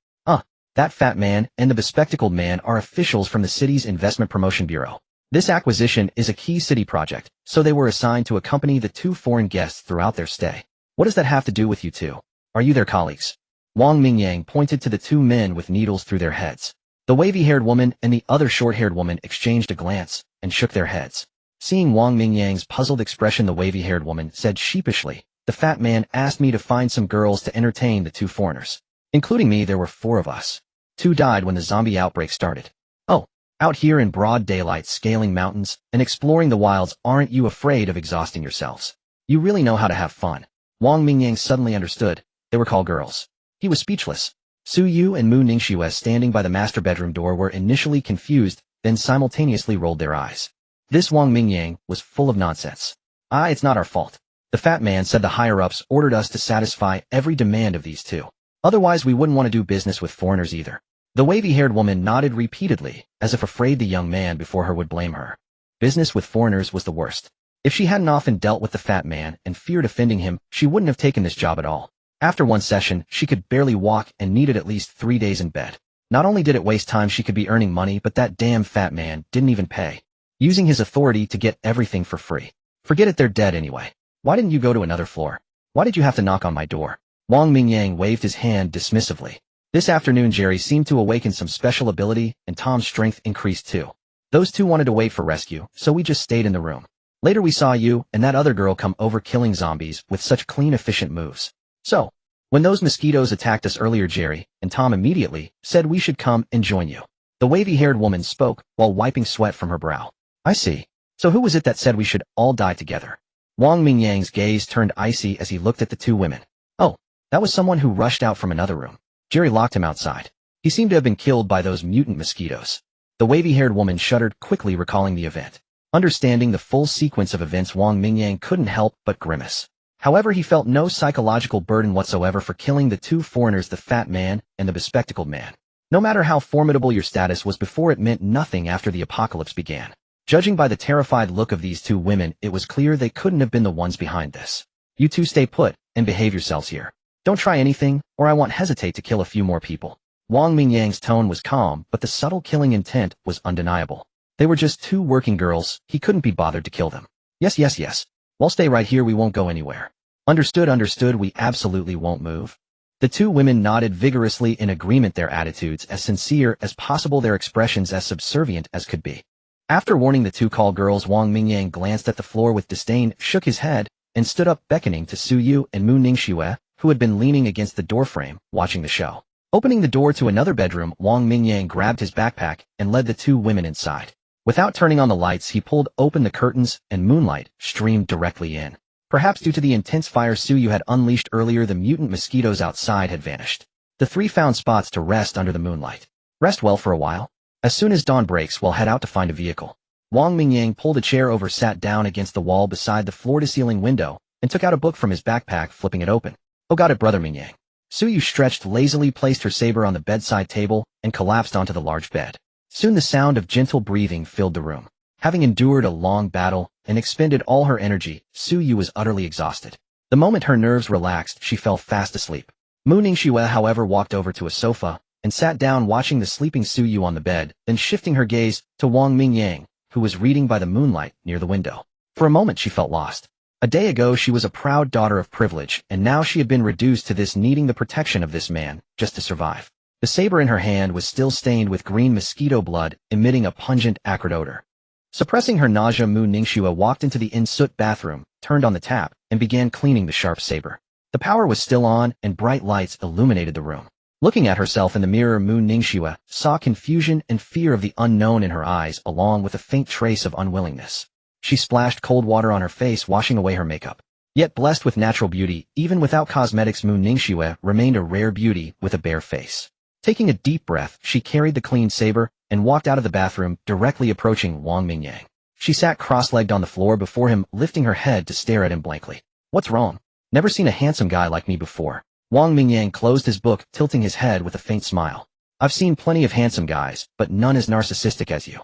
That fat man and the bespectacled man are officials from the city's investment promotion bureau. This acquisition is a key city project, so they were assigned to accompany the two foreign guests throughout their stay. What does that have to do with you two? Are you their colleagues? Wang Mingyang pointed to the two men with needles through their heads. The wavy-haired woman and the other short-haired woman exchanged a glance and shook their heads. Seeing Wang Mingyang's puzzled expression, the wavy-haired woman said sheepishly, "The fat man asked me to find some girls to entertain the two foreigners. Including me, there were 4 of us. 2 died when the zombie outbreak started. Oh, out here in broad daylight scaling mountains and exploring the wilds, aren't you afraid of exhausting yourselves? You really know how to have fun." Wang Mingyang suddenly understood. They were called girls. He was speechless. Su Yu and Mu Ningxue standing by the master bedroom door were initially confused, then simultaneously rolled their eyes. This Wang Mingyang was full of nonsense. It's not our fault. The fat man said the higher-ups ordered us to satisfy every demand of these two. Otherwise we wouldn't want to do business with foreigners either. The wavy-haired woman nodded repeatedly, as if afraid the young man before her would blame her. Business with foreigners was the worst. If she hadn't often dealt with the fat man and feared offending him, she wouldn't have taken this job at all. After one session, she could barely walk and needed at least 3 days in bed. Not only did it waste time, she could be earning money, but that damn fat man didn't even pay. Using his authority to get everything for free. Forget it, they're dead anyway. Why didn't you go to another floor? Why did you have to knock on my door? Wang Mingyang waved his hand dismissively. This afternoon Jerry seemed to awaken some special ability, and Tom's strength increased too. Those two wanted to wait for rescue, so we just stayed in the room. Later we saw you and that other girl come over killing zombies with such clean, efficient moves. So, when those mosquitoes attacked us earlier, Jerry and Tom immediately said we should come and join you. The wavy-haired woman spoke while wiping sweat from her brow. I see. So who was it that said we should all die together? Wang Mingyang's gaze turned icy as he looked at the two women. Oh, that was someone who rushed out from another room. Jerry locked him outside. He seemed to have been killed by those mutant mosquitoes. The wavy-haired woman shuddered, quickly recalling the event. Understanding the full sequence of events, Wang Mingyang couldn't help but grimace. However, he felt no psychological burden whatsoever for killing the two foreigners, the fat man and the bespectacled man. No matter how formidable your status was before, it meant nothing after the apocalypse began. Judging by the terrified look of these two women, it was clear they couldn't have been the ones behind this. You two stay put and behave yourselves here. Don't try anything, or I won't hesitate to kill a few more people. Wang Mingyang's tone was calm, but the subtle killing intent was undeniable. They were just two working girls. He couldn't be bothered to kill them. Yes. We'll stay right here. We won't go anywhere. Understood. We absolutely won't move. The two women nodded vigorously in agreement, their attitudes as sincere as possible, their expressions as subservient as could be. After warning the two call girls, Wang Mingyang glanced at the floor with disdain, shook his head, and stood up, beckoning to Su Yu and Mu Ningxue, who had been leaning against the doorframe, watching the show. Opening the door to another bedroom, Wang Mingyang grabbed his backpack and led the two women inside. Without turning on the lights, he pulled open the curtains, and moonlight streamed directly in. Perhaps due to the intense fire Su Yu had unleashed earlier, the mutant mosquitoes outside had vanished. The three found spots to rest under the moonlight. Rest well for a while. As soon as dawn breaks, we'll head out to find a vehicle. Wang Mingyang pulled a chair over, sat down against the wall beside the floor-to-ceiling window, and took out a book from his backpack, flipping it open. Oh, got it, brother Mingyang. Su Yu stretched lazily, placed her saber on the bedside table, and collapsed onto the large bed. Soon the sound of gentle breathing filled the room. Having endured a long battle and expended all her energy, Su Yu was utterly exhausted. The moment her nerves relaxed, she fell fast asleep. Mu Ningxue, however, walked over to a sofa and sat down, watching the sleeping Su Yu on the bed, then shifting her gaze to Wang Mingyang, who was reading by the moonlight near the window. For a moment she felt lost. A day ago she was a proud daughter of privilege, and now she had been reduced to this, needing the protection of this man just to survive. The saber in her hand was still stained with green mosquito blood, emitting a pungent, acrid odor. Suppressing her nausea, Mu Ningxue walked into the in-soot bathroom, turned on the tap, and began cleaning the sharp saber. The power was still on, and bright lights illuminated the room. Looking at herself in the mirror, Mu Ningxue saw confusion and fear of the unknown in her eyes, along with a faint trace of unwillingness. She splashed cold water on her face, washing away her makeup. Yet blessed with natural beauty, even without cosmetics, Mu Ningxue remained a rare beauty with a bare face. Taking a deep breath, she carried the clean saber and walked out of the bathroom, directly approaching Wang Mingyang. She sat cross-legged on the floor before him, lifting her head to stare at him blankly. What's wrong? Never seen a handsome guy like me before. Wang Mingyang closed his book, tilting his head with a faint smile. I've seen plenty of handsome guys, but none as narcissistic as you.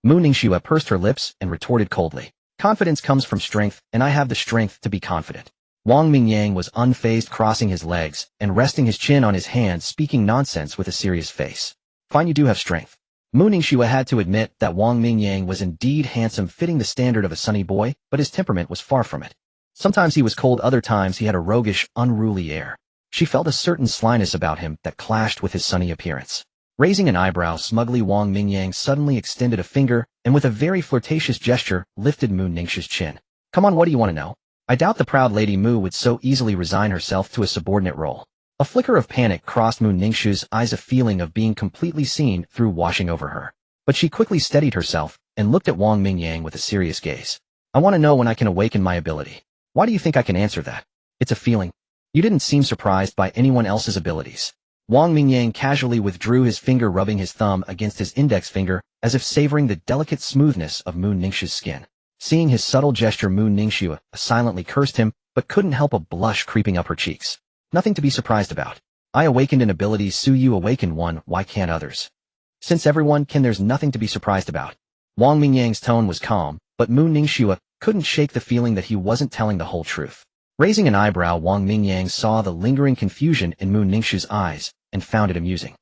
Mu Ningxue pursed her lips and retorted coldly. Confidence comes from strength, and I have the strength to be confident. Wang Mingyang was unfazed, crossing his legs and resting his chin on his hand, speaking nonsense with a serious face. Fine, you do have strength. Mu Ningxue had to admit that Wang Mingyang was indeed handsome, fitting the standard of a sunny boy, but his temperament was far from it. Sometimes he was cold, other times he had a roguish, unruly air. She felt a certain slyness about him that clashed with his sunny appearance. Raising an eyebrow smugly, Wang Mingyang suddenly extended a finger and with a very flirtatious gesture lifted Mu Ningxue's chin. Come on, what do you want to know? I doubt the proud Lady Mu would so easily resign herself to a subordinate role. A flicker of panic crossed Mu Ningxue's eyes, a feeling of being completely seen through washing over her. But she quickly steadied herself and looked at Wang Mingyang with a serious gaze. I want to know when I can awaken my ability. Why do you think I can answer that? It's a feeling. You didn't seem surprised by anyone else's abilities. Wang Mingyang casually withdrew his finger, rubbing his thumb against his index finger, as if savoring the delicate smoothness of Mu Ningxue's skin. Seeing his subtle gesture, Mu Ningxue silently cursed him, but couldn't help a blush creeping up her cheeks. Nothing to be surprised about. I awakened an ability, so you awakened one, why can't others? Since everyone can, there's nothing to be surprised about. Wang Mingyang's tone was calm, but Mu Ningxue couldn't shake the feeling that he wasn't telling the whole truth. Raising an eyebrow, Wang Mingyang saw the lingering confusion in Mu Ningxue's eyes and found it amusing.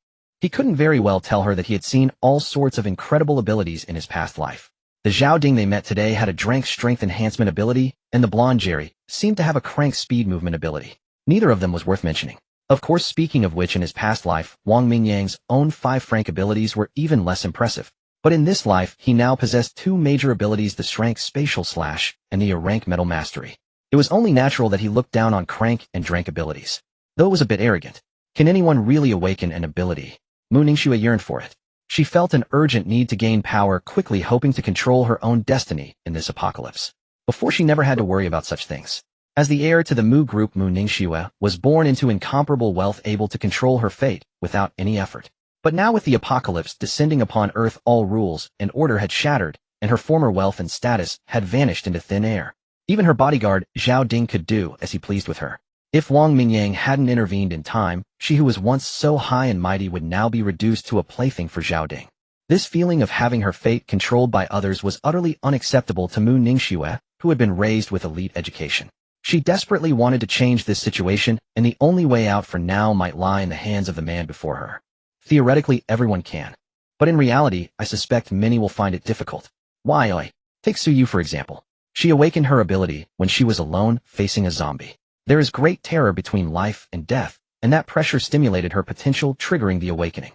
He couldn't very well tell her that he had seen all sorts of incredible abilities in his past life. The Zhao Ding they met today had a Drank strength enhancement ability, and the blonde Jerry seemed to have a Crank speed movement ability. Neither of them was worth mentioning. Of course, speaking of which, in his past life, Wang Mingyang's own 5 franc abilities were even less impressive. But in this life, he now possessed 2 major abilities, the Shrank Spatial Slash and the Rank Metal Mastery. It was only natural that he looked down on Crank and Drank abilities. Though it was a bit arrogant. Can anyone really awaken an ability? Mu Ningxue yearned for it. She felt an urgent need to gain power quickly, hoping to control her own destiny in this apocalypse. Before, she never had to worry about such things. As the heir to the Mu group, Mu Ningxue was born into incomparable wealth, able to control her fate without any effort. But now, with the apocalypse descending upon Earth, all rules and order had shattered, and her former wealth and status had vanished into thin air. Even her bodyguard, Zhao Ding, could do as he pleased with her. If Wang Mingyang hadn't intervened in time, she who was once so high and mighty would now be reduced to a plaything for Zhao Ding. This feeling of having her fate controlled by others was utterly unacceptable to Mu Ningxue, who had been raised with elite education. She desperately wanted to change this situation, and the only way out for now might lie in the hands of the man before her. Theoretically, everyone can. But in reality, I suspect many will find it difficult. Why? Take Suyu for example. She awakened her ability when she was alone, facing a zombie. There is great terror between life and death, and that pressure stimulated her potential, triggering the awakening.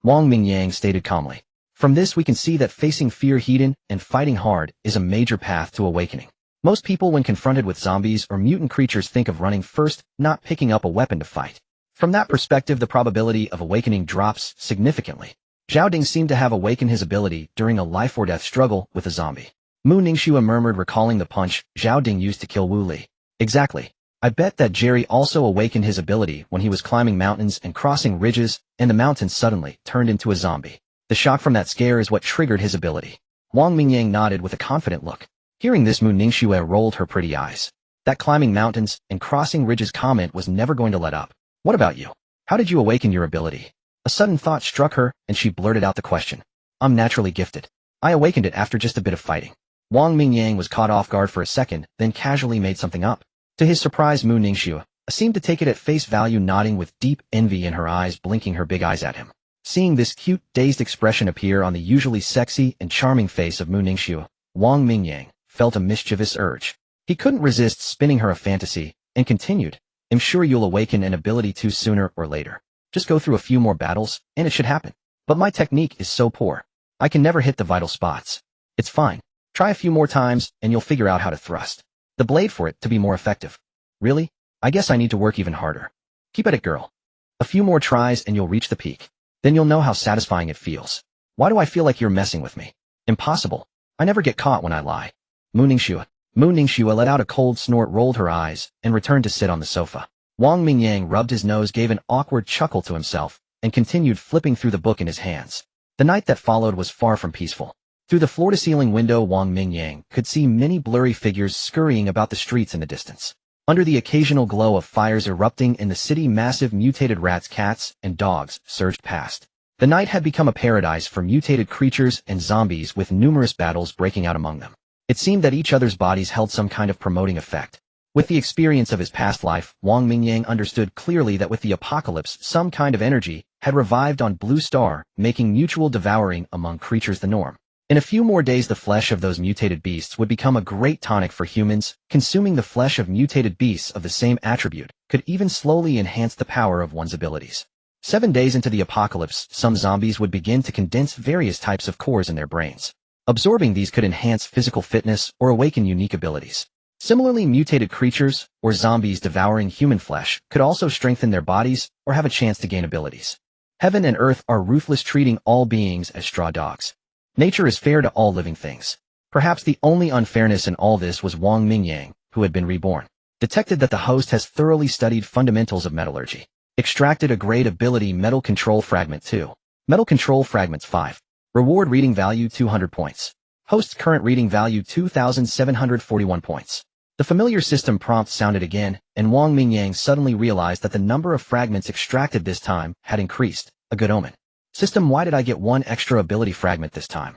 Wang Mingyang stated calmly. From this we can see that facing fear head-on and fighting hard is a major path to awakening. Most people, when confronted with zombies or mutant creatures, think of running first, not picking up a weapon to fight. From that perspective, the probability of awakening drops significantly. Zhao Ding seemed to have awakened his ability during a life-or-death struggle with a zombie. Mu Ningxue murmured, recalling the punch Zhao Ding used to kill Wu Li. Exactly. I bet that Jerry also awakened his ability when he was climbing mountains and crossing ridges, and the mountain suddenly turned into a zombie. The shock from that scare is what triggered his ability. Wang Mingyang nodded with a confident look. Hearing this, Mu Ningxue rolled her pretty eyes. That climbing mountains and crossing ridges comment was never going to let up. What about you? How did you awaken your ability? A sudden thought struck her, and she blurted out the question. I'm naturally gifted. I awakened it after just a bit of fighting. Wang Mingyang was caught off guard for a second, then casually made something up. To his surprise, Mu Ningxue seemed to take it at face value, nodding with deep envy in her eyes, blinking her big eyes at him. Seeing this cute, dazed expression appear on the usually sexy and charming face of Mu Ningxue, Wang Mingyang felt a mischievous urge. He couldn't resist spinning her a fantasy, and continued, I'm sure you'll awaken an ability too sooner or later. Just go through a few more battles, and it should happen. But my technique is so poor. I can never hit the vital spots. It's fine. Try a few more times, and you'll figure out how to thrust the blade for it to be more effective. Really? I guess I need to work even harder. Keep at it, girl. A few more tries and you'll reach the peak. Then you'll know how satisfying it feels. Why do I feel like you're messing with me? Impossible. I never get caught when I lie. Mu Ningxue let out a cold snort, rolled her eyes, and returned to sit on the sofa. Wang Mingyang rubbed his nose, gave an awkward chuckle to himself, and continued flipping through the book in his hands. The night that followed was far from peaceful. Through the floor-to-ceiling window, Wang Mingyang could see many blurry figures scurrying about the streets in the distance. Under the occasional glow of fires erupting in the city, massive mutated rats, cats, and dogs surged past. The night had become a paradise for mutated creatures and zombies, with numerous battles breaking out among them. It seemed that each other's bodies held some kind of promoting effect. With the experience of his past life, Wang Mingyang understood clearly that with the apocalypse, some kind of energy had revived on Blue Star, making mutual devouring among creatures the norm. In a few more days, the flesh of those mutated beasts would become a great tonic for humans. Consuming the flesh of mutated beasts of the same attribute could even slowly enhance the power of one's abilities. 7 days into the apocalypse, some zombies would begin to condense various types of cores in their brains. Absorbing these could enhance physical fitness or awaken unique abilities. Similarly, mutated creatures, or zombies devouring human flesh, could also strengthen their bodies or have a chance to gain abilities. Heaven and earth are ruthless, treating all beings as straw dogs. Nature is fair to all living things. Perhaps the only unfairness in all this was Wang Mingyang, who had been reborn. Detected that the host has thoroughly studied fundamentals of metallurgy. Extracted a great ability, Metal Control Fragment 2. Metal Control Fragments 5. Reward reading value 200 points. Host's current reading value 2,741 points. The familiar system prompt sounded again, and Wang Mingyang suddenly realized that the number of fragments extracted this time had increased, a good omen. System, why did I get one extra ability fragment this time?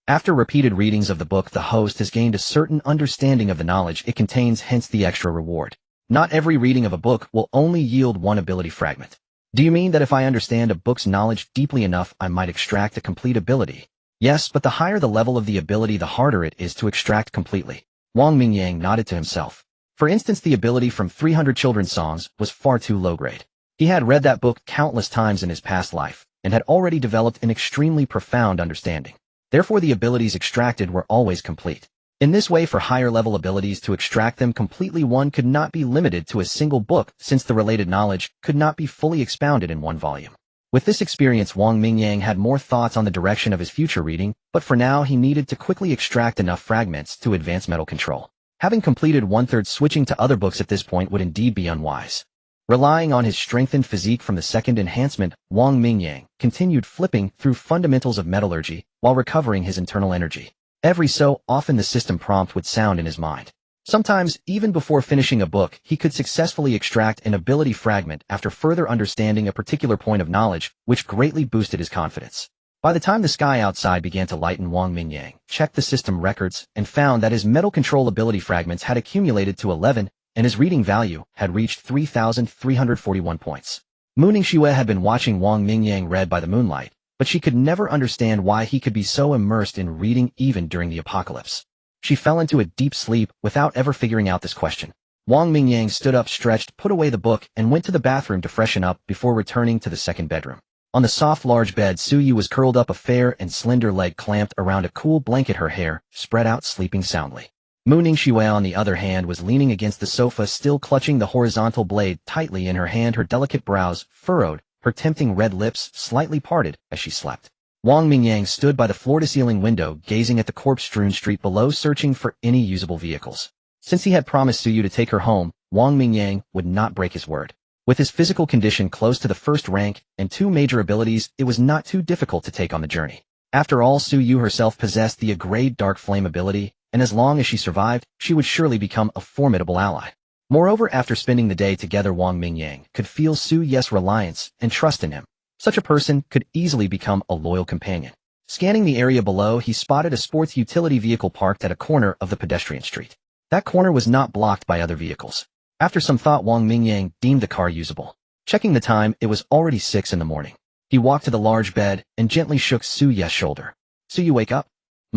After repeated readings of the book, the host has gained a certain understanding of the knowledge it contains, hence the extra reward. Not every reading of a book will only yield one ability fragment. Do you mean that if I understand a book's knowledge deeply enough, I might extract a complete ability? Yes, but the higher the level of the ability, the harder it is to extract completely. Wang Mingyang nodded to himself. For instance, the ability from 300 Children's Songs was far too low grade. He had read that book countless times in his past life, and had already developed an extremely profound understanding. Therefore, the abilities extracted were always complete. In this way, for higher-level abilities to extract them completely, one could not be limited to a single book, since the related knowledge could not be fully expounded in one volume. With this experience, Wang Mingyang had more thoughts on the direction of his future reading, but for now he needed to quickly extract enough fragments to advance metal control. Having completed 1/3, switching to other books at this point would indeed be unwise. Relying on his strengthened physique from the second enhancement, Wang Mingyang continued flipping through fundamentals of metallurgy while recovering his internal energy. Every so often the system prompt would sound in his mind. Sometimes, even before finishing a book, he could successfully extract an ability fragment after further understanding a particular point of knowledge, which greatly boosted his confidence. By the time the sky outside began to lighten, Wang Mingyang checked the system records and found that his metal control ability fragments had accumulated to 11, and his reading value had reached 3,341 points. Mu Ningxue had been watching Wang Mingyang read by the moonlight, but she could never understand why he could be so immersed in reading even during the apocalypse. She fell into a deep sleep without ever figuring out this question. Wang Mingyang stood up, stretched, put away the book, and went to the bathroom to freshen up before returning to the second bedroom. On the soft, large bed, Suyu was curled up, a fair and slender leg clamped around a cool blanket, her hair spread out, sleeping soundly. Mu Ningxue, on the other hand, was leaning against the sofa, still clutching the horizontal blade tightly in her hand, her delicate brows furrowed, her tempting red lips slightly parted as she slept. Wang Mingyang stood by the floor-to-ceiling window, gazing at the corpse-strewn street below, searching for any usable vehicles. Since he had promised Suyu to take her home, Wang Mingyang would not break his word. With his physical condition close to the first rank and 2 major abilities, it was not too difficult to take on the journey. After all, Suyu herself possessed the A-grade Dark Flame ability, and as long as she survived, she would surely become a formidable ally. Moreover, after spending the day together, Wang Mingyang could feel Suyu's reliance and trust in him. Such a person could easily become a loyal companion. Scanning the area below, he spotted a sports utility vehicle parked at a corner of the pedestrian street. That corner was not blocked by other vehicles. After some thought, Wang Mingyang deemed the car usable. Checking the time, it was already 6 in the morning. He walked to the large bed and gently shook Suyu's shoulder. Suyu, wake up?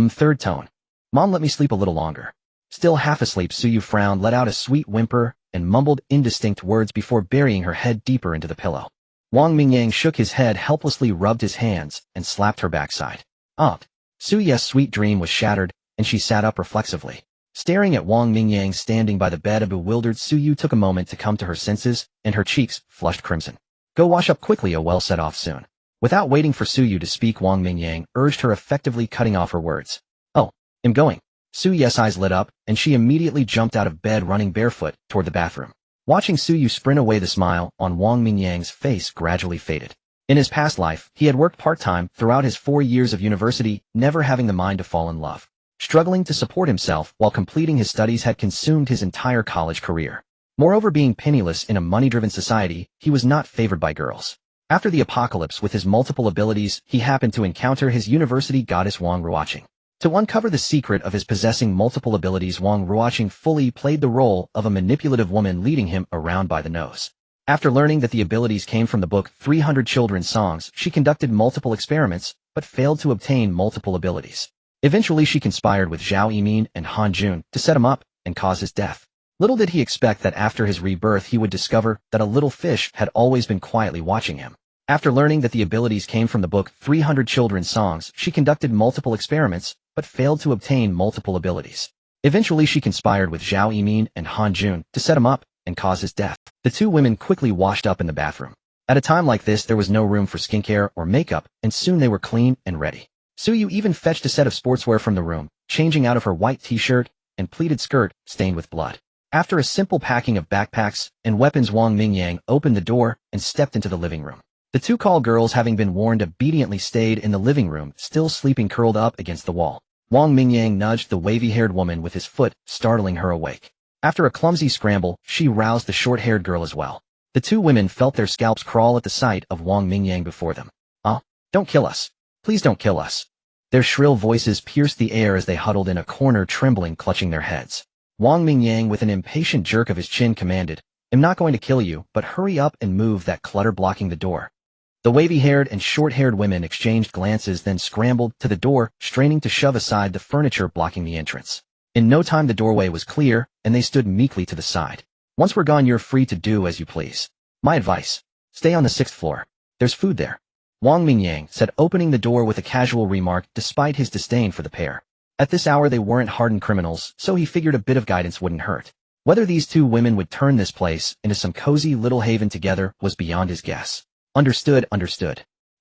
Third tone. Mom, let me sleep a little longer. Still half asleep, Suyu frowned, let out a sweet whimper, and mumbled indistinct words before burying her head deeper into the pillow. Wang Mingyang shook his head helplessly, rubbed his hands, and slapped her backside. Suyu's sweet dream was shattered, and she sat up reflexively. Staring at Wang Mingyang standing by the bed, a bewildered Suyu took a moment to come to her senses, and her cheeks flushed crimson. Go wash up quickly, a well set off soon. Without waiting for Suyu to speak, Wang Mingyang urged her, effectively cutting off her words. Oh, I'm going. Suyu's eyes lit up, and she immediately jumped out of bed, running barefoot toward the bathroom. Watching Suyu sprint away, the smile on Wang Mingyang's face gradually faded. In his past life, he had worked part-time throughout his 4 years of university, never having the mind to fall in love. Struggling to support himself while completing his studies had consumed his entire college career. Moreover, being penniless in a money-driven society, he was not favored by girls. After the apocalypse, with his multiple abilities, he happened to encounter his university goddess Wang Ruoqing. To uncover the secret of his possessing multiple abilities, Wang Ruoqing fully played the role of a manipulative woman leading him around by the nose. After learning that the abilities came from the book 300 Children's Songs, she conducted multiple experiments, but failed to obtain multiple abilities. Eventually she conspired with Zhao Yimin and Han Jun to set him up and cause his death. Little did he expect that after his rebirth he would discover that a little fish had always been quietly watching him. After learning that the abilities came from the book 300 Children's Songs, she conducted multiple experiments, but failed to obtain multiple abilities. Eventually she conspired with Zhao Yimin and Han Jun to set him up and cause his death. The two women quickly washed up in the bathroom. At a time like this there was no room for skincare or makeup, and soon they were clean and ready. Suyu even fetched a set of sportswear from the room, changing out of her white t-shirt and pleated skirt stained with blood. After a simple packing of backpacks and weapons, Wang Mingyang opened the door and stepped into the living room. The two call girls, having been warned, obediently stayed in the living room, still sleeping curled up against the wall. Wang Mingyang nudged the wavy-haired woman with his foot, startling her awake. After a clumsy scramble, she roused the short-haired girl as well. The two women felt their scalps crawl at the sight of Wang Mingyang before them. Don't kill us. Please don't kill us. Their shrill voices pierced the air as they huddled in a corner, trembling, clutching their heads. Wang Mingyang, with an impatient jerk of his chin, commanded, "I'm not going to kill you, but hurry up and move that clutter blocking the door." The wavy-haired and short-haired women exchanged glances, then scrambled to the door, straining to shove aside the furniture blocking the entrance. In no time the doorway was clear, and they stood meekly to the side. "Once we're gone you're free to do as you please. My advice, stay on the 6th floor. There's food there," Wang Mingyang said, opening the door with a casual remark despite his disdain for the pair. At this hour they weren't hardened criminals, so he figured a bit of guidance wouldn't hurt. Whether these two women would turn this place into some cozy little haven together was beyond his guess. Understood.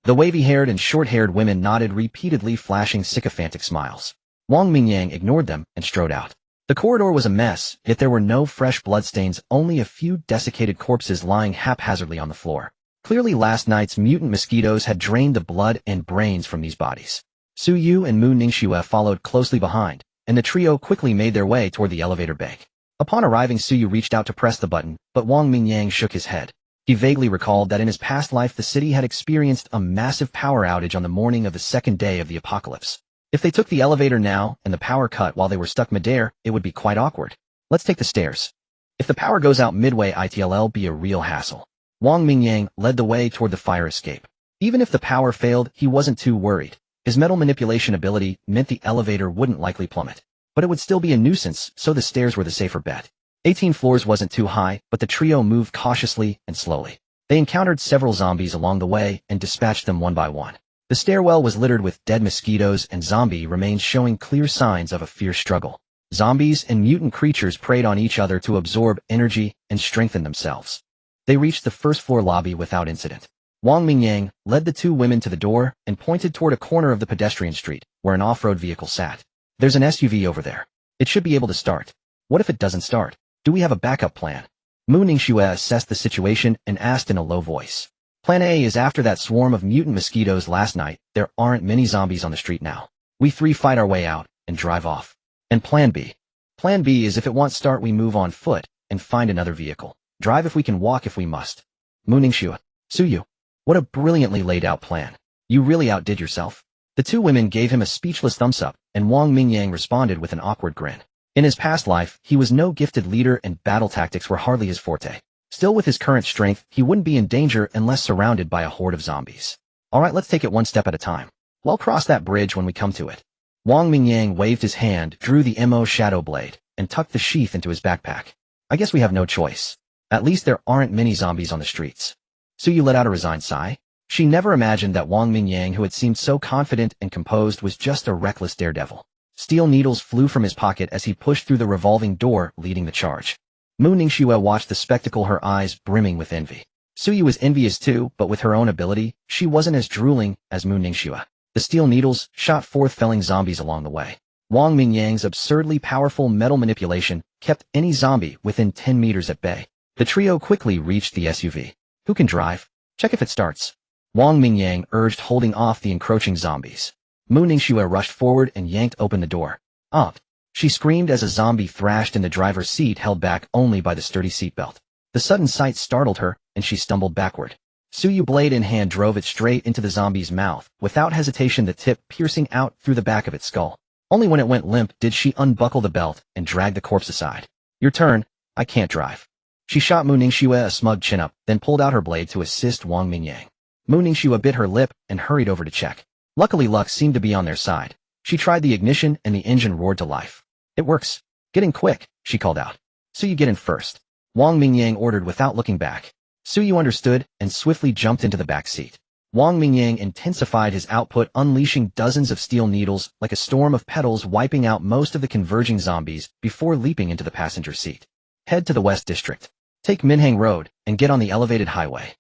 The wavy-haired and short-haired women nodded repeatedly, flashing sycophantic smiles. Wang Mingyang ignored them and strode out. The corridor was a mess, yet there were no fresh bloodstains, only a few desiccated corpses lying haphazardly on the floor. Clearly last night's mutant mosquitoes had drained the blood and brains from these bodies. Su Yu and Mu Ningxue followed closely behind, and the trio quickly made their way toward the elevator bank. Upon arriving, Su Yu reached out to press the button, but Wang Mingyang shook his head. He vaguely recalled that in his past life the city had experienced a massive power outage on the morning of the second day of the apocalypse. If they took the elevator now and the power cut while they were stuck midair, it would be quite awkward. Let's take the stairs. If the power goes out midway, it'll be a real hassle. Wang Mingyang led the way toward the fire escape. Even if the power failed, he wasn't too worried. His metal manipulation ability meant the elevator wouldn't likely plummet. But it would still be a nuisance, so the stairs were the safer bet. 18 floors wasn't too high, but the trio moved cautiously and slowly. They encountered several zombies along the way and dispatched them one by one. The stairwell was littered with dead mosquitoes and zombie remains, showing clear signs of a fierce struggle. Zombies and mutant creatures preyed on each other to absorb energy and strengthen themselves. They reached the first-floor lobby without incident. Wang Mingyang led the two women to the door and pointed toward a corner of the pedestrian street, where an off-road vehicle sat. "There's an SUV over there. It should be able to start. What if it doesn't start? Do we have a backup plan?" Mu Ningxue assessed the situation and asked in a low voice. "Plan A is after that swarm of mutant mosquitoes last night, there aren't many zombies on the street now. We three fight our way out and drive off. And Plan B? Plan B is if it won't start we move on foot and find another vehicle. Drive if we can, walk if we must." Mu Ningxue, Suyu, what a brilliantly laid out plan. You really outdid yourself. The two women gave him a speechless thumbs up, and Wang Mingyang responded with an awkward grin. In his past life, he was no gifted leader and battle tactics were hardly his forte. Still, with his current strength, he wouldn't be in danger unless surrounded by a horde of zombies. Alright, let's take it one step at a time. We'll cross that bridge when we come to it. Wang Mingyang waved his hand, drew the MO Shadow Blade, and tucked the sheath into his backpack. I guess we have no choice. At least there aren't many zombies on the streets. Suyu let out a resigned sigh. She never imagined that Wang Mingyang, who had seemed so confident and composed, was just a reckless daredevil. Steel needles flew from his pocket as he pushed through the revolving door, leading the charge. Mu Ningxue watched the spectacle, her eyes brimming with envy. Suyu was envious too, but with her own ability, she wasn't as drooling as Mu Ningxue. The steel needles shot forth, felling zombies along the way. Wang Mingyang's absurdly powerful metal manipulation kept any zombie within 10 meters at bay. The trio quickly reached the SUV. Who can drive? Check if it starts. Wang Mingyang urged, holding off the encroaching zombies. Mu Ningxue rushed forward and yanked open the door. Up! She screamed as a zombie thrashed in the driver's seat, held back only by the sturdy seatbelt. The sudden sight startled her, and she stumbled backward. Suyu, blade in hand, drove it straight into the zombie's mouth, without hesitation, the tip piercing out through the back of its skull. Only when it went limp did she unbuckle the belt and drag the corpse aside. Your turn, I can't drive. She shot Mu Ningxue a smug chin-up, then pulled out her blade to assist Wang Mingyang. Mu Ningxue bit her lip and hurried over to check. Luckily luck seemed to be on their side. She tried the ignition and the engine roared to life. It works. Get in quick, she called out. So you get in first. Wang Mingyang ordered without looking back. Suyu understood and swiftly jumped into the back seat. Wang Mingyang intensified his output, unleashing dozens of steel needles like a storm of petals, wiping out most of the converging zombies before leaping into the passenger seat. Head to the West District. Take Minhang Road and get on the elevated highway.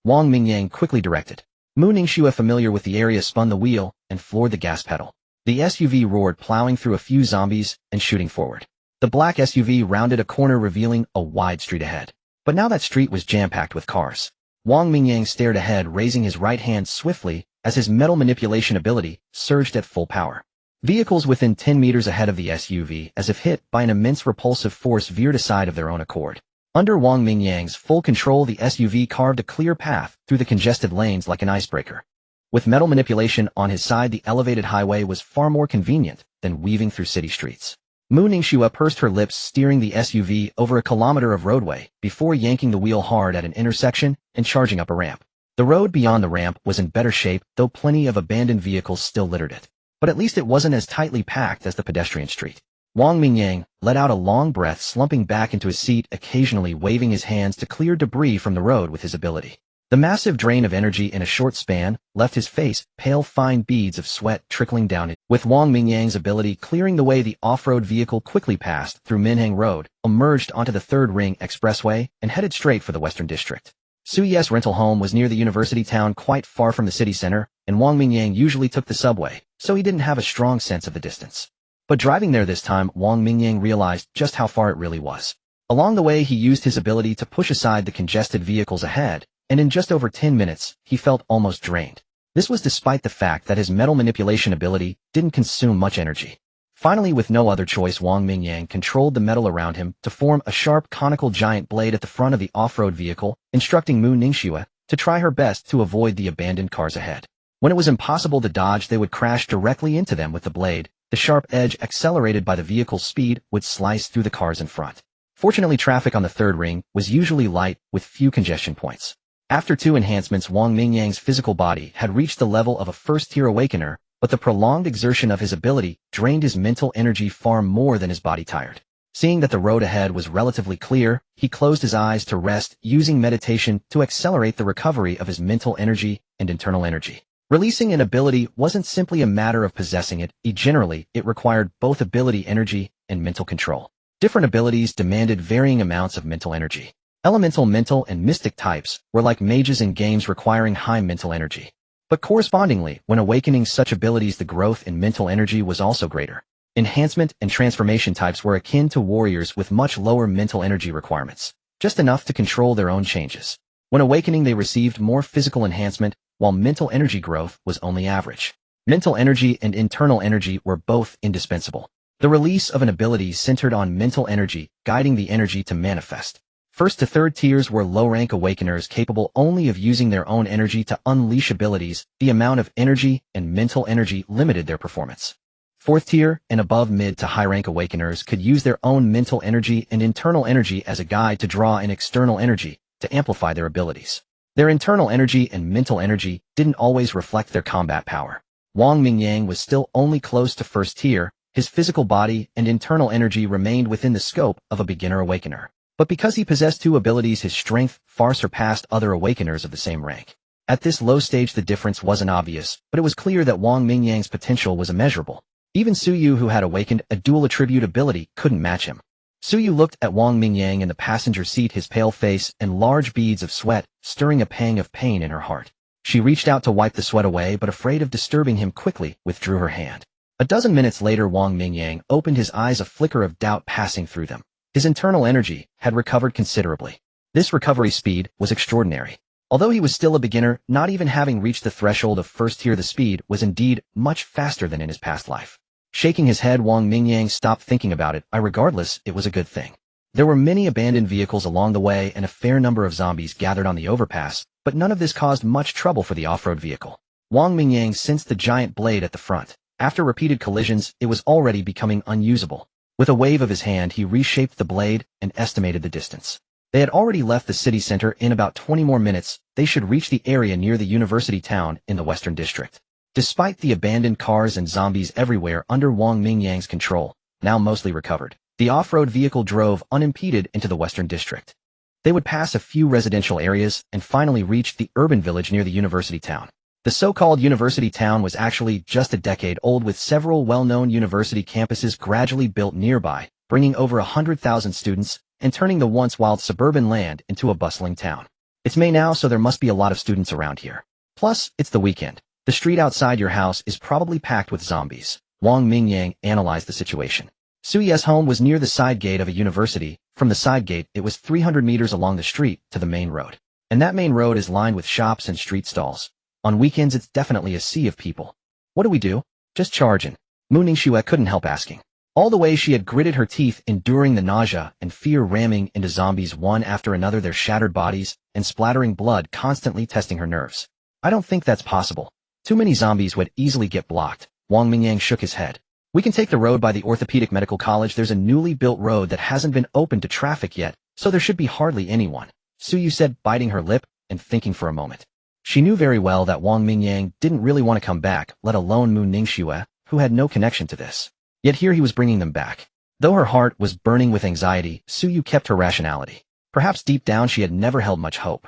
Wang Mingyang quickly directed. Mu Ningxue, familiar with the area, spun the wheel and floored the gas pedal. The SUV roared, plowing through a few zombies and shooting forward. The black SUV rounded a corner, revealing a wide street ahead. But now that street was jam-packed with cars. Wang Mingyang stared ahead, raising his right hand swiftly as his metal manipulation ability surged at full power. Vehicles within 10 meters ahead of the SUV, as if hit by an immense repulsive force, veered aside of their own accord. Under Wang Mingyang's full control, the SUV carved a clear path through the congested lanes like an icebreaker. With metal manipulation on his side, the elevated highway was far more convenient than weaving through city streets. Mu Ningxue pursed her lips, steering the SUV over a kilometer of roadway before yanking the wheel hard at an intersection and charging up a ramp. The road beyond the ramp was in better shape, though plenty of abandoned vehicles still littered it. But at least it wasn't as tightly packed as the pedestrian street. Wang Mingyang let out a long breath, slumping back into his seat, occasionally waving his hands to clear debris from the road with his ability. The massive drain of energy in a short span left his face pale, fine beads of sweat trickling down it. With Wang Mingyang's ability clearing the way, the off-road vehicle quickly passed through Minhang Road, emerged onto the Third Ring Expressway, and headed straight for the Western District. Suyu's rental home was near the university town, quite far from the city center, and Wang Mingyang usually took the subway, so he didn't have a strong sense of the distance. But driving there this time, Wang Mingyang realized just how far it really was. Along the way, he used his ability to push aside the congested vehicles ahead, and in just over 10 minutes, he felt almost drained. This was despite the fact that his metal manipulation ability didn't consume much energy. Finally, with no other choice, Wang Mingyang controlled the metal around him to form a sharp conical giant blade at the front of the off-road vehicle, instructing Mu Ningxue to try her best to avoid the abandoned cars ahead. When it was impossible to dodge, they would crash directly into them with the blade. The sharp edge, accelerated by the vehicle's speed, would slice through the cars in front. Fortunately, traffic on the third ring was usually light, with few congestion points. After 2 enhancements, Wang Mingyang's physical body had reached the level of a first-tier awakener, but the prolonged exertion of his ability drained his mental energy far more than his body tired. Seeing that the road ahead was relatively clear, he closed his eyes to rest, using meditation to accelerate the recovery of his mental energy and internal energy. Releasing an ability wasn't simply a matter of possessing it. It required both ability energy and mental control. Different abilities demanded varying amounts of mental energy. Elemental, mental, and mystic types were like mages in games requiring high mental energy. But correspondingly, when awakening such abilities, the growth in mental energy was also greater. Enhancement and transformation types were akin to warriors with much lower mental energy requirements, just enough to control their own changes. When awakening, they received more physical enhancement, while mental energy growth was only average. Mental energy and internal energy were both indispensable. The release of an ability centered on mental energy, guiding the energy to manifest. First to third tiers were low-rank awakeners capable only of using their own energy to unleash abilities. The amount of energy and mental energy limited their performance. Fourth tier and above, mid to high-rank awakeners could use their own mental energy and internal energy as a guide to draw in external energy to amplify their abilities. Their internal energy and mental energy didn't always reflect their combat power. Wang Mingyang was still only close to first tier. His physical body and internal energy remained within the scope of a beginner awakener. But because he possessed 2 abilities, his strength far surpassed other awakeners of the same rank. At this low stage, the difference wasn't obvious, but it was clear that Wang Mingyang's potential was immeasurable. Even Suyu, who had awakened a dual attribute ability, couldn't match him. Suyu looked at Wang Mingyang in the passenger seat, his pale face and large beads of sweat stirring a pang of pain in her heart. She reached out to wipe the sweat away, but afraid of disturbing him, quickly withdrew her hand. A dozen minutes later, Wang Mingyang opened his eyes, a flicker of doubt passing through them. His internal energy had recovered considerably. This recovery speed was extraordinary. Although he was still a beginner, not even having reached the threshold of first tier, the speed was indeed much faster than in his past life. Shaking his head, Wang Mingyang stopped thinking about it. Regardless, it was a good thing. There were many abandoned vehicles along the way and a fair number of zombies gathered on the overpass, but none of this caused much trouble for the off-road vehicle. Wang Mingyang sensed the giant blade at the front. After repeated collisions, it was already becoming unusable. With a wave of his hand, he reshaped the blade and estimated the distance. They had already left the city center. In about 20 more minutes, they should reach the area near the university town in the western district. Despite the abandoned cars and zombies everywhere under Wang Mingyang's control, now mostly recovered, the off-road vehicle drove unimpeded into the western district. They would pass a few residential areas and finally reach the urban village near the university town. The so-called university town was actually just a decade old, with several well-known university campuses gradually built nearby, bringing over 100,000 students and turning the once wild suburban land into a bustling town. It's May now, so there must be a lot of students around here. Plus, it's the weekend. The street outside your house is probably packed with zombies. Wang Mingyang analyzed the situation. Suye's home was near the side gate of a university. From the side gate, it was 300 meters along the street to the main road. And that main road is lined with shops and street stalls. On weekends, it's definitely a sea of people. What do we do? Just charge in. Mu Ningxue couldn't help asking. All the way she had gritted her teeth, enduring the nausea and fear ramming into zombies one after another, their shattered bodies and splattering blood constantly testing her nerves. I don't think that's possible. Too many zombies would easily get blocked. Wang Mingyang shook his head. We can take the road by the Orthopedic Medical College. There's a newly built road that hasn't been opened to traffic yet, so there should be hardly anyone, Suyu said, biting her lip and thinking for a moment. She knew very well that Wang Mingyang didn't really want to come back, let alone Mu Ningxue, who had no connection to this. Yet here he was bringing them back. Though her heart was burning with anxiety, Suyu kept her rationality. Perhaps deep down she had never held much hope.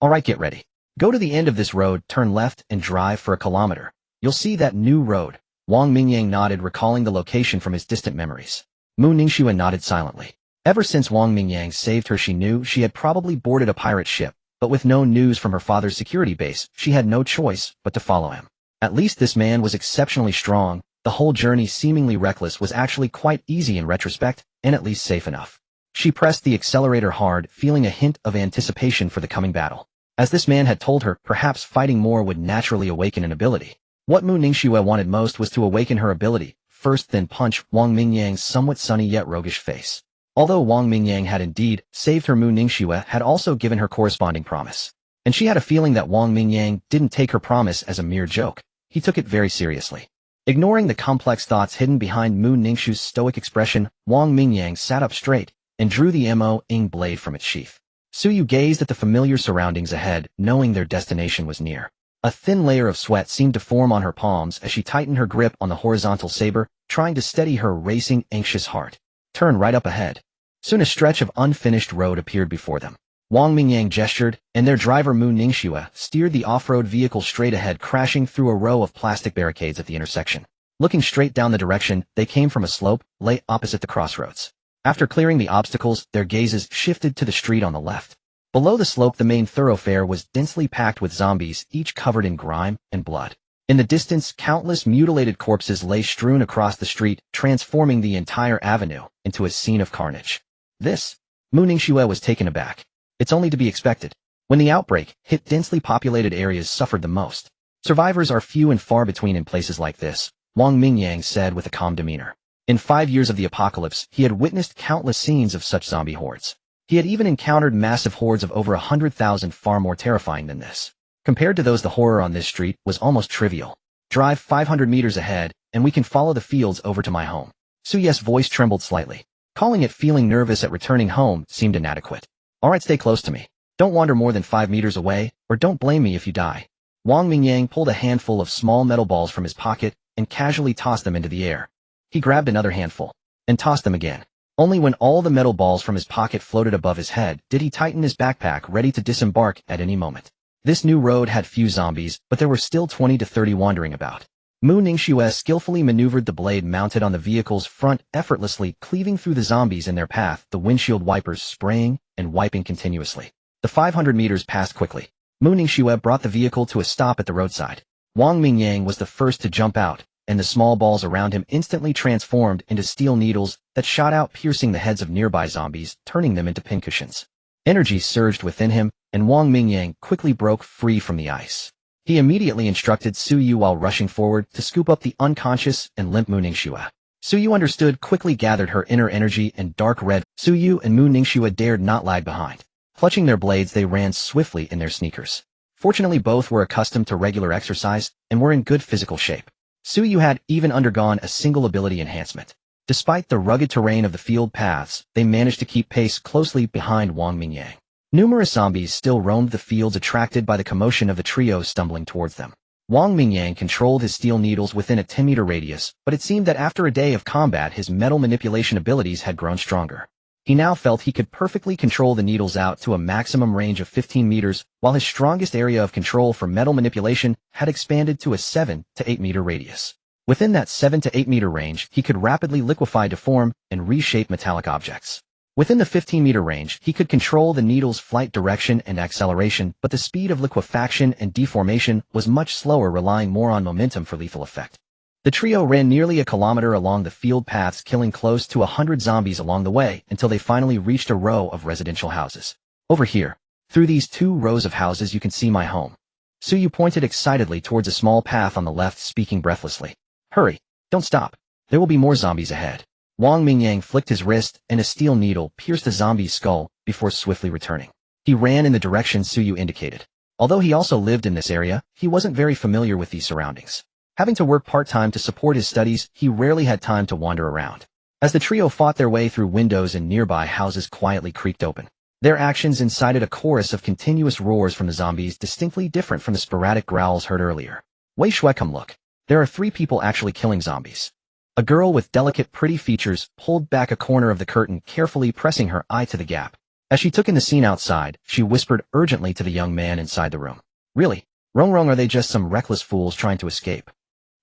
All right, get ready. Go to the end of this road, turn left, and drive for a kilometer. You'll see that new road. Wang Mingyang nodded, recalling the location from his distant memories. Mu Ningxue nodded silently. Ever since Wang Mingyang saved her, she knew she had probably boarded a pirate ship, but with no news from her father's security base, she had no choice but to follow him. At least this man was exceptionally strong. The whole journey, seemingly reckless, was actually quite easy in retrospect, and at least safe enough. She pressed the accelerator hard, feeling a hint of anticipation for the coming battle. As this man had told her, perhaps fighting more would naturally awaken an ability. What Mu Ningxue wanted most was to awaken her ability, first then punch Wang Mingyang's somewhat sunny yet roguish face. Although Wang Mingyang had indeed saved her, Mu Ningxue had also given her corresponding promise. And she had a feeling that Wang Mingyang didn't take her promise as a mere joke. He took it very seriously. Ignoring the complex thoughts hidden behind Mu Ningxue's stoic expression, Wang Mingyang sat up straight and drew the Mo-ing blade from its sheath. Suyu gazed at the familiar surroundings ahead, knowing their destination was near. A thin layer of sweat seemed to form on her palms as she tightened her grip on the horizontal saber, trying to steady her racing, anxious heart. Turn right up ahead. Soon a stretch of unfinished road appeared before them. Wang Mingyang gestured, and their driver Mu Ningxue steered the off-road vehicle straight ahead, crashing through a row of plastic barricades at the intersection. Looking straight down the direction they came from, a slope lay opposite the crossroads. After clearing the obstacles, their gazes shifted to the street on the left. Below the slope, the main thoroughfare was densely packed with zombies, each covered in grime and blood. In the distance, countless mutilated corpses lay strewn across the street, transforming the entire avenue into a scene of carnage. This, Mu Ningxue was taken aback. It's only to be expected. When the outbreak hit, densely populated areas suffered the most. Survivors are few and far between in places like this, Wang Mingyang said with a calm demeanor. In 5 years of the apocalypse, he had witnessed countless scenes of such zombie hordes. He had even encountered massive hordes of over 100,000, far more terrifying than this. Compared to those, the horror on this street was almost trivial. Drive 500 meters ahead, and we can follow the fields over to my home. Suye's voice trembled slightly. Calling it feeling nervous at returning home seemed inadequate. All right, stay close to me. Don't wander more than 5 meters away, or don't blame me if you die. Wang Mingyang pulled a handful of small metal balls from his pocket and casually tossed them into the air. He grabbed another handful and tossed them again. Only when all the metal balls from his pocket floated above his head did he tighten his backpack, ready to disembark at any moment. This new road had few zombies, but there were still 20 to 30 wandering about. Mu Ningxue skillfully maneuvered the blade mounted on the vehicle's front, effortlessly cleaving through the zombies in their path, the windshield wipers spraying and wiping continuously. The 500 meters passed quickly. Mu Ningxue brought the vehicle to a stop at the roadside. Wang Mingyang was the first to jump out, and the small balls around him instantly transformed into steel needles that shot out, piercing the heads of nearby zombies, turning them into pincushions. Energy surged within him, and Wang Mingyang quickly broke free from the ice. He immediately instructed Suyu while rushing forward to scoop up the unconscious and limp Mu Ningxue. Suyu understood, quickly gathered her inner energy and dark red. Suyu and Mu Ningxue dared not lag behind. Clutching their blades, they ran swiftly in their sneakers. Fortunately, both were accustomed to regular exercise and were in good physical shape. Su Yu had even undergone a single ability enhancement. Despite the rugged terrain of the field paths, they managed to keep pace closely behind Wang Mingyang. Numerous zombies still roamed the fields, attracted by the commotion of the trio stumbling towards them. Wang Mingyang controlled his steel needles within a 10-meter radius, but it seemed that after a day of combat his metal manipulation abilities had grown stronger. He now felt he could perfectly control the needles out to a maximum range of 15 meters, while his strongest area of control for metal manipulation had expanded to a 7 to 8 meter radius. Within that 7 to 8 meter range, he could rapidly liquefy, deform, and reshape metallic objects. Within the 15-meter range, he could control the needle's flight direction and acceleration, but the speed of liquefaction and deformation was much slower, relying more on momentum for lethal effect. The trio ran nearly a kilometer along the field paths, killing close to 100 zombies along the way, until they finally reached a row of residential houses. Over here, through these 2 rows of houses, you can see my home. Su Yu pointed excitedly towards a small path on the left, speaking breathlessly. Hurry, don't stop. There will be more zombies ahead. Wang Mingyang flicked his wrist, and a steel needle pierced the zombie's skull before swiftly returning. He ran in the direction Su Yu indicated. Although he also lived in this area, he wasn't very familiar with these surroundings. Having to work part-time to support his studies, he rarely had time to wander around. As the trio fought their way through windows and nearby houses quietly creaked open, their actions incited a chorus of continuous roars from the zombies, distinctly different from the sporadic growls heard earlier. Wei Shui, come look. There are 3 people actually killing zombies. A girl with delicate, pretty features pulled back a corner of the curtain, carefully pressing her eye to the gap. As she took in the scene outside, she whispered urgently to the young man inside the room. Really? Rong, are they just some reckless fools trying to escape?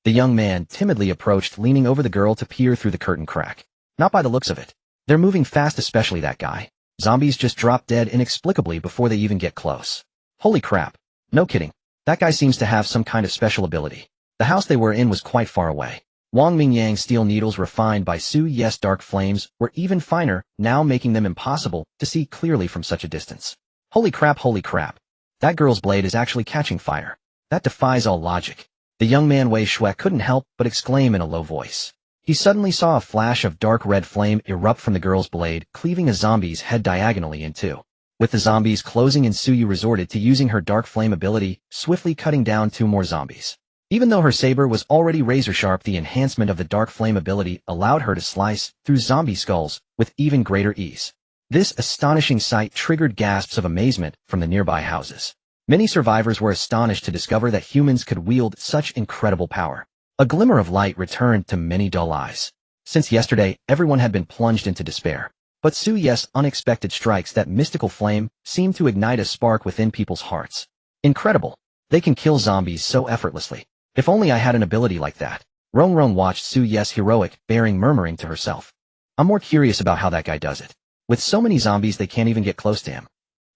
The young man timidly approached, leaning over the girl to peer through the curtain crack. Not by the looks of it. They're moving fast, especially that guy. Zombies just drop dead inexplicably before they even get close. Holy crap. No kidding. That guy seems to have some kind of special ability. The house they were in was quite far away. Wang Mingyang's steel needles, refined by Su Yu's dark flames, were even finer, now making them impossible to see clearly from such a distance. Holy crap, holy crap. That girl's blade is actually catching fire. That defies all logic. The young man Wei Shui couldn't help but exclaim in a low voice. He suddenly saw a flash of dark red flame erupt from the girl's blade, cleaving a zombie's head diagonally in 2. With the zombies closing in, Su Yu resorted to using her dark flame ability, swiftly cutting down 2 more zombies. Even though her saber was already razor-sharp, the enhancement of the dark flame ability allowed her to slice through zombie skulls with even greater ease. This astonishing sight triggered gasps of amazement from the nearby houses. Many survivors were astonished to discover that humans could wield such incredible power. A glimmer of light returned to many dull eyes. Since yesterday, everyone had been plunged into despair. But Su Yu's unexpected strikes, that mystical flame, seemed to ignite a spark within people's hearts. Incredible. They can kill zombies so effortlessly. If only I had an ability like that. Rong watched Su Yu's heroic bearing, murmuring to herself. I'm more curious about how that guy does it. With so many zombies, they can't even get close to him.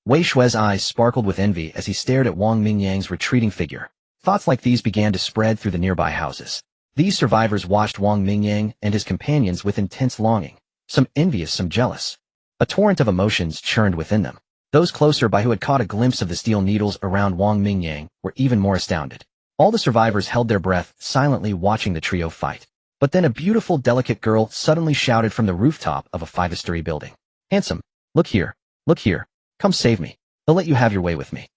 Wei Shui's eyes sparkled with envy as he stared at Wang Mingyang's retreating figure. Thoughts like these began to spread through the nearby houses. These survivors watched Wang Mingyang and his companions with intense longing. Some envious, some jealous. A torrent of emotions churned within them. Those closer by, who had caught a glimpse of the steel needles around Wang Mingyang, were even more astounded. All the survivors held their breath, silently watching the trio fight. But then a beautiful, delicate girl suddenly shouted from the rooftop of a 5-story building. Handsome, look here, come save me. I'll let you have your way with me.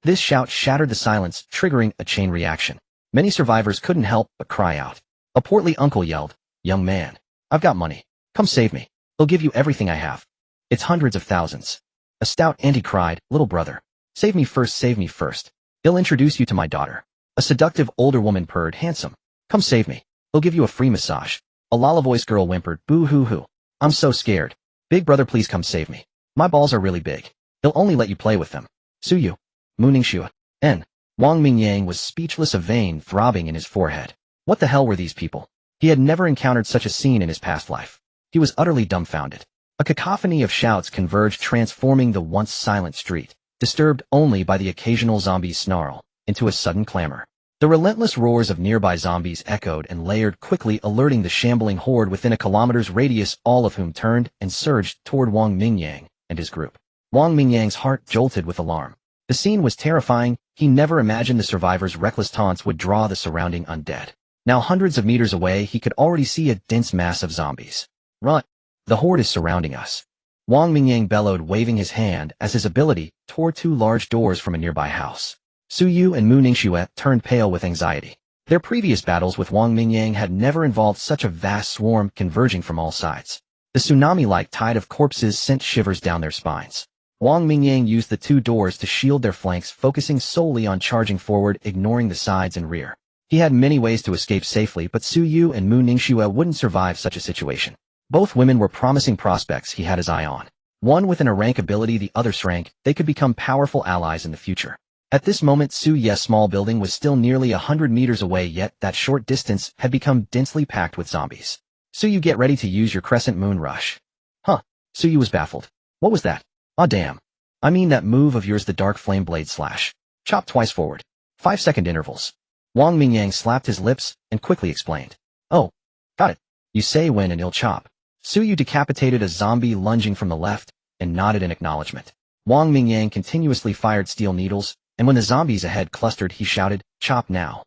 This shout shattered the silence, triggering a chain reaction. Many survivors couldn't help but cry out. A portly uncle yelled, young man, I've got money. Come save me. I'll give you everything I have. It's hundreds of thousands. A stout auntie cried, little brother, save me first. I'll introduce you to my daughter. A seductive older woman purred, handsome, come save me. I'll give you a free massage. A lala-voiced girl whimpered, boo-hoo-hoo. I'm so scared. Big brother, please come save me. My balls are really big. They'll only let you play with them. Su Yu, Mu Ningxue, N. Wang Mingyang was speechless, a vein throbbing in his forehead. What the hell were these people? He had never encountered such a scene in his past life. He was utterly dumbfounded. A cacophony of shouts converged, transforming the once silent street, disturbed only by the occasional zombie's snarl, into a sudden clamor. The relentless roars of nearby zombies echoed and layered quickly, alerting the shambling horde within a kilometer's radius, all of whom turned and surged toward Wang Mingyang and his group. Wang Mingyang's heart jolted with alarm. The scene was terrifying. He never imagined the survivors' reckless taunts would draw the surrounding undead. Now hundreds of meters away, he could already see a dense mass of zombies. Run! The horde is surrounding us. Wang Mingyang bellowed, waving his hand as his ability tore 2 large doors from a nearby house. Su Yu and Mu Ningxue turned pale with anxiety. Their previous battles with Wang Mingyang had never involved such a vast swarm converging from all sides. The tsunami-like tide of corpses sent shivers down their spines. Wang Mingyang used the two doors to shield their flanks, focusing solely on charging forward, ignoring the sides and rear. He had many ways to escape safely, but Su Yu and Mu Ningxue wouldn't survive such a situation. Both women were promising prospects he had his eye on. One with an A-rank ability, the other's rank, they could become powerful allies in the future. At this moment, Su Ye's small building was still nearly 100 meters away, yet that short distance had become densely packed with zombies. Su Yu, get ready to use your crescent moon rush. Huh? Su Yu was baffled. What was that? Aw damn. I mean that move of yours, the dark flame blade slash. Chop twice forward. 5-second intervals. Wang Mingyang slapped his lips and quickly explained. Oh, got it. You say when and he'll chop. Su Yu decapitated a zombie lunging from the left and nodded in acknowledgement. Wang Mingyang continuously fired steel needles, and when the zombies ahead clustered, he shouted, chop now.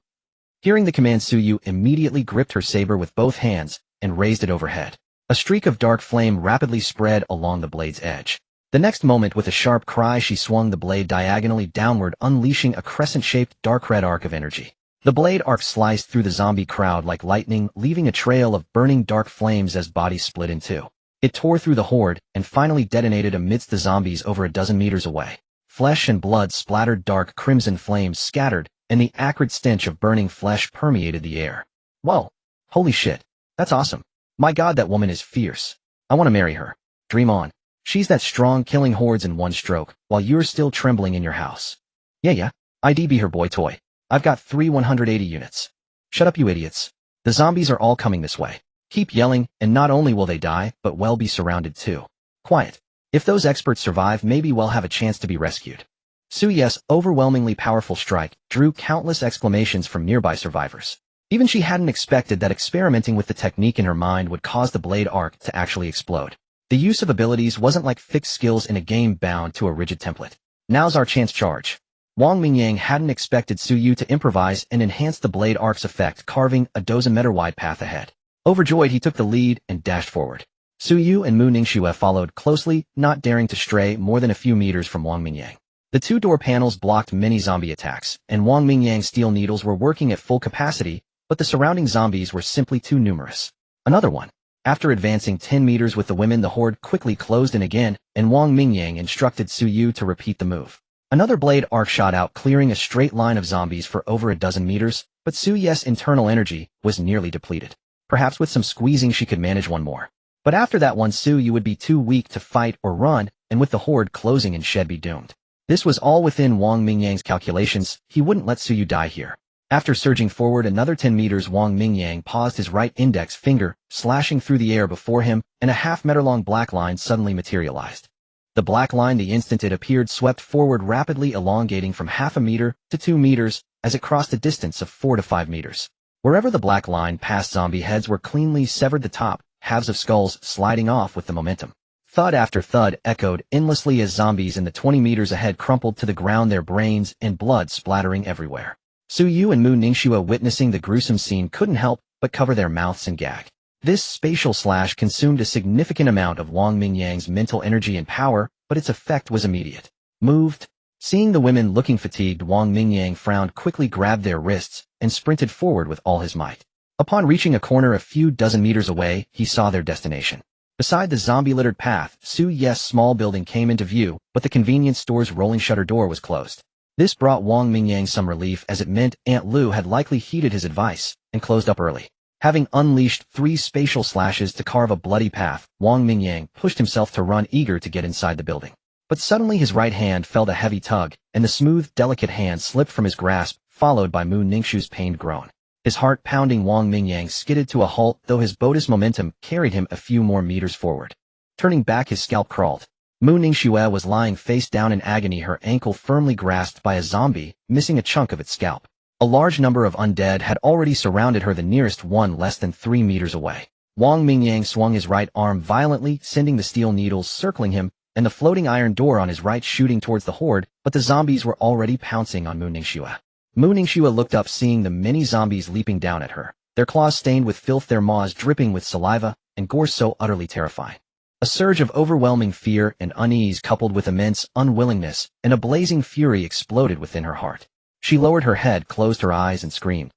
Hearing the command, Su Yu immediately gripped her saber with both hands and raised it overhead. A streak of dark flame rapidly spread along the blade's edge. The next moment, with a sharp cry, she swung the blade diagonally downward, unleashing a crescent-shaped dark red arc of energy. The blade arc sliced through the zombie crowd like lightning, leaving a trail of burning dark flames as bodies split in two. It tore through the horde and finally detonated amidst the zombies over a dozen meters away. Flesh and blood splattered, dark crimson flames scattered, and the acrid stench of burning flesh permeated the air. Whoa. Holy shit. That's awesome. My god, that woman is fierce. I want to marry her. Dream on. She's that strong, killing hordes in one stroke, while you're still trembling in your house. Yeah. I'd be her boy toy. I've got 180 units. Shut up, you idiots. The zombies are all coming this way. Keep yelling, and not only will they die, but will be surrounded too. Quiet. If those experts survive, maybe we'll have a chance to be rescued. Su Ye's overwhelmingly powerful strike drew countless exclamations from nearby survivors. Even she hadn't expected that experimenting with the technique in her mind would cause the blade arc to actually explode. The use of abilities wasn't like fixed skills in a game bound to a rigid template. Now's our chance, charge. Wang Mingyang hadn't expected Su Yu to improvise and enhance the blade arc's effect, carving a dozen-meter-wide path ahead. Overjoyed, he took the lead and dashed forward. Su Yu and Mu Ningxue followed closely, not daring to stray more than a few meters from Wang Mingyang. The two door panels blocked many zombie attacks, and Wang Mingyang's steel needles were working at full capacity, but the surrounding zombies were simply too numerous. Another one. After advancing 10 meters with the women, the horde quickly closed in again, and Wang Mingyang instructed Su Yu to repeat the move. Another blade arc shot out, clearing a straight line of zombies for over a dozen meters, but Su Ye's internal energy was nearly depleted. Perhaps with some squeezing she could manage one more. But after that one, Su Yu would be too weak to fight or run, and with the horde closing in, she'd be doomed. This was all within Wang Mingyang's calculations. He wouldn't let Su Yu die here. After surging forward another 10 meters, Wang Mingyang paused, his right index finger slashing through the air before him, and a half-meter-long black line suddenly materialized. The black line, the instant it appeared, swept forward rapidly, elongating from half a meter to 2 meters as it crossed a distance of 4 to 5 meters. Wherever the black line passed, zombie heads were cleanly severed, the top halves of skulls sliding off with the momentum. Thud after thud echoed endlessly as zombies in the 20 meters ahead crumpled to the ground, their brains and blood splattering everywhere. Su Yu and Mu Ningxue, witnessing the gruesome scene, couldn't help but cover their mouths and gag. This spatial slash consumed a significant amount of Wang Mingyang's mental energy and power, but its effect was immediate. Moved. Seeing the women looking fatigued, Wang Mingyang frowned, quickly grabbed their wrists, and sprinted forward with all his might. Upon reaching a corner a few dozen meters away, he saw their destination. Beside the zombie-littered path, Su Ye's small building came into view, but the convenience store's rolling shutter door was closed. This brought Wang Mingyang some relief, as it meant Aunt Lu had likely heeded his advice and closed up early. Having unleashed 3 spatial slashes to carve a bloody path, Wang Mingyang pushed himself to run, eager to get inside the building. But suddenly his right hand felt a heavy tug, and the smooth, delicate hand slipped from his grasp, followed by Mu Ningxue's pained groan. His heart-pounding Wang Mingyang skidded to a halt, though his boat's momentum carried him a few more meters forward. Turning back, his scalp crawled. Mu Ningxue was lying face down in agony, her ankle firmly grasped by a zombie, missing a chunk of its scalp. A large number of undead had already surrounded her, the nearest one less than 3 meters away. Wang Mingyang swung his right arm violently, sending the steel needles circling him, and the floating iron door on his right shooting towards the horde, but the zombies were already pouncing on Mu Ningxue. Mu Ningxue looked up, seeing the many zombies leaping down at her, their claws stained with filth, their maws dripping with saliva, and gore so utterly terrifying. A surge of overwhelming fear and unease, coupled with immense unwillingness and a blazing fury, exploded within her heart. She lowered her head, closed her eyes, and screamed,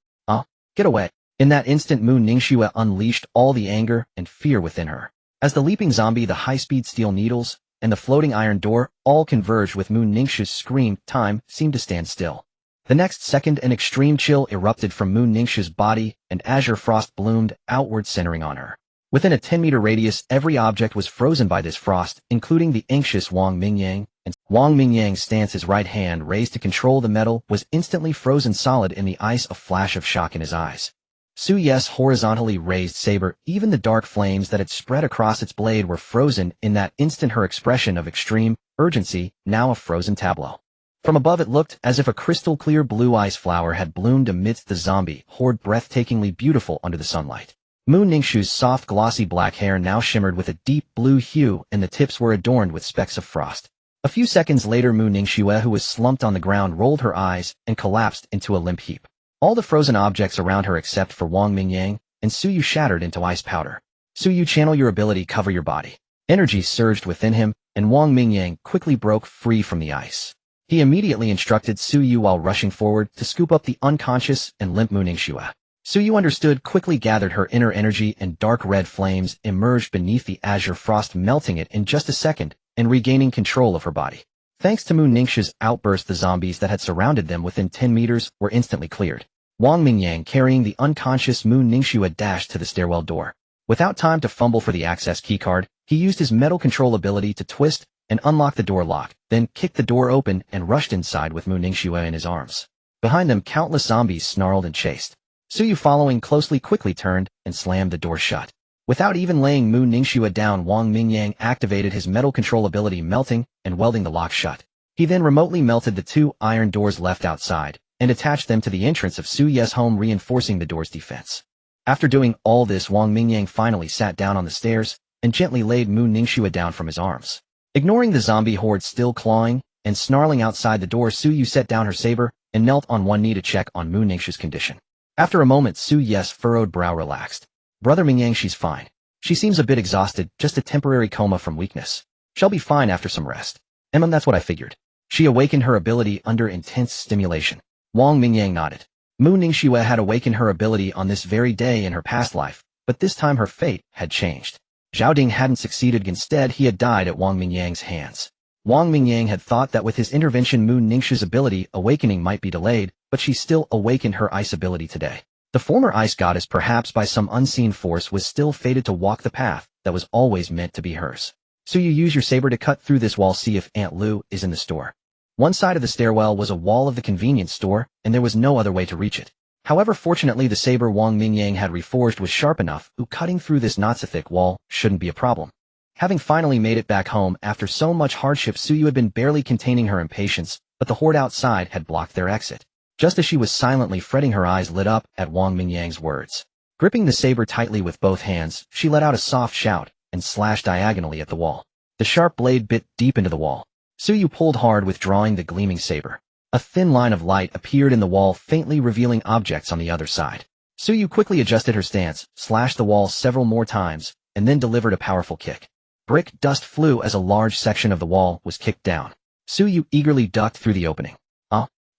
Get away. In that instant, Mu Ningxue unleashed all the anger and fear within her. As the leaping zombie, the high-speed steel needles, and the floating iron door all converged with Mu Ningxue's scream, time seemed to stand still. The next second, an extreme chill erupted from Mu Ningxue's body, and azure frost bloomed outward, centering on her. Within a 10-meter radius, every object was frozen by this frost, including the anxious Wang Mingyang, and Wang Mingyang's stance, his right hand raised to control the metal, was instantly frozen solid in the ice, a flash of shock in his eyes. Su Ye's horizontally raised saber, even the dark flames that had spread across its blade, were frozen in that instant, her expression of extreme urgency now a frozen tableau. From above, it looked as if a crystal-clear blue ice flower had bloomed amidst the zombie horde, breathtakingly beautiful under the sunlight. Mu Ningxue's soft, glossy black hair now shimmered with a deep blue hue, and the tips were adorned with specks of frost. A few seconds later, Mu Ningxue, who was slumped on the ground, rolled her eyes and collapsed into a limp heap. All the frozen objects around her, except for Wang Mingyang and Su Yu, shattered into ice powder. Su Yu, channel your ability, cover your body. Energy surged within him, and Wang Mingyang quickly broke free from the ice. He immediately instructed Su Yu while rushing forward to scoop up the unconscious and limp Mu Ningxue. Su Yu understood, quickly gathered her inner energy, and dark red flames emerged beneath the azure frost, melting it in just a second and regaining control of her body. Thanks to Mu Ningxue's outburst, the zombies that had surrounded them within 10 meters were instantly cleared. Wang Mingyang, carrying the unconscious Mu Ningxue, dashed to the stairwell door. Without time to fumble for the access keycard, he used his metal control ability to twist and unlock the door lock, then kicked the door open and rushed inside with Mu Ningxue in his arms. Behind them, countless zombies snarled and chased. Su Yu, following closely, quickly turned and slammed the door shut. Without even laying Mu Ningxue down, Wang Mingyang activated his metal control ability, melting and welding the lock shut. He then remotely melted the 2 iron doors left outside and attached them to the entrance of Su Ye's home, reinforcing the door's defense. After doing all this, Wang Mingyang finally sat down on the stairs and gently laid Mu Ningxue down from his arms. Ignoring the zombie horde still clawing and snarling outside the door, Su Yu set down her saber and knelt on one knee to check on Mu Ningxue's condition. After a moment, Su Ye's furrowed brow relaxed. Brother Mingyang, she's fine. She seems a bit exhausted, just a temporary coma from weakness. She'll be fine after some rest. That's what I figured. She awakened her ability under intense stimulation. Wang Mingyang nodded. Mu Ningxue had awakened her ability on this very day in her past life, but this time her fate had changed. Zhao Ding hadn't succeeded, instead he had died at Wang Mingyang's hands. Wang Mingyang had thought that with his intervention Mu Ningxue's ability awakening might be delayed, but she still awakened her ice ability today. The former ice goddess, perhaps by some unseen force, was still fated to walk the path that was always meant to be hers. So you use your saber to cut through this wall, see if Aunt Lu is in the store. One side of the stairwell was a wall of the convenience store, and there was no other way to reach it. However, fortunately, the saber Wang Mingyang had reforged was sharp enough, cutting through this not-so-thick wall shouldn't be a problem. Having finally made it back home after so much hardship, Su Yu had been barely containing her impatience, but the horde outside had blocked their exit. Just as she was silently fretting, her eyes lit up at Wang Mingyang's words. Gripping the saber tightly with both hands, she let out a soft shout and slashed diagonally at the wall. The sharp blade bit deep into the wall. Su Yu pulled hard, withdrawing the gleaming saber. A thin line of light appeared in the wall, faintly revealing objects on the other side. Su Yu quickly adjusted her stance, slashed the wall several more times, and then delivered a powerful kick. Brick dust flew as a large section of the wall was kicked down. Su Yu eagerly ducked through the opening.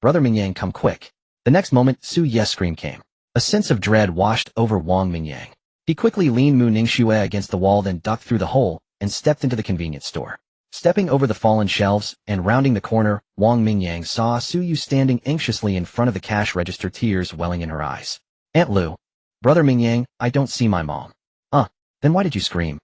Brother Mingyang, come quick. The next moment, Su Ye's scream came. A sense of dread washed over Wang Mingyang. He quickly leaned Mu Ningxue against the wall, then ducked through the hole and stepped into the convenience store. Stepping over the fallen shelves and rounding the corner, Wang Mingyang saw Su Yu standing anxiously in front of the cash register, tears welling in her eyes. Aunt Lu. Brother Mingyang, I don't see my mom. Then why did you scream?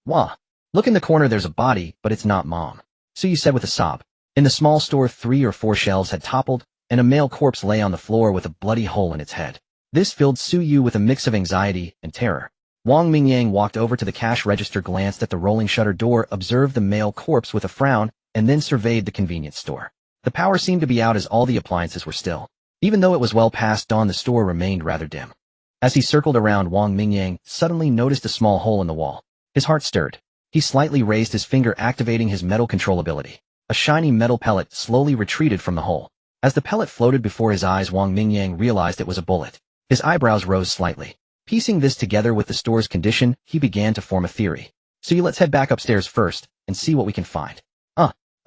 Wah. Look in the corner, there's a body, but it's not Mom. Su Yu said with a sob. In the small store, 3 or 4 shelves had toppled, and a male corpse lay on the floor with a bloody hole in its head. This filled Su Yu with a mix of anxiety and terror. Wang Mingyang walked over to the cash register, glanced at the rolling shutter door, observed the male corpse with a frown, and then surveyed the convenience store. The power seemed to be out as all the appliances were still. Even though it was well past dawn, the store remained rather dim. As he circled around, Wang Mingyang suddenly noticed a small hole in the wall. His heart stirred. He slightly raised his finger, activating his metal control ability. A shiny metal pellet slowly retreated from the hole. As the pellet floated before his eyes, Wang Mingyang realized it was a bullet. His eyebrows rose slightly. Piecing this together with the store's condition, he began to form a theory. So let's head back upstairs first and see what we can find.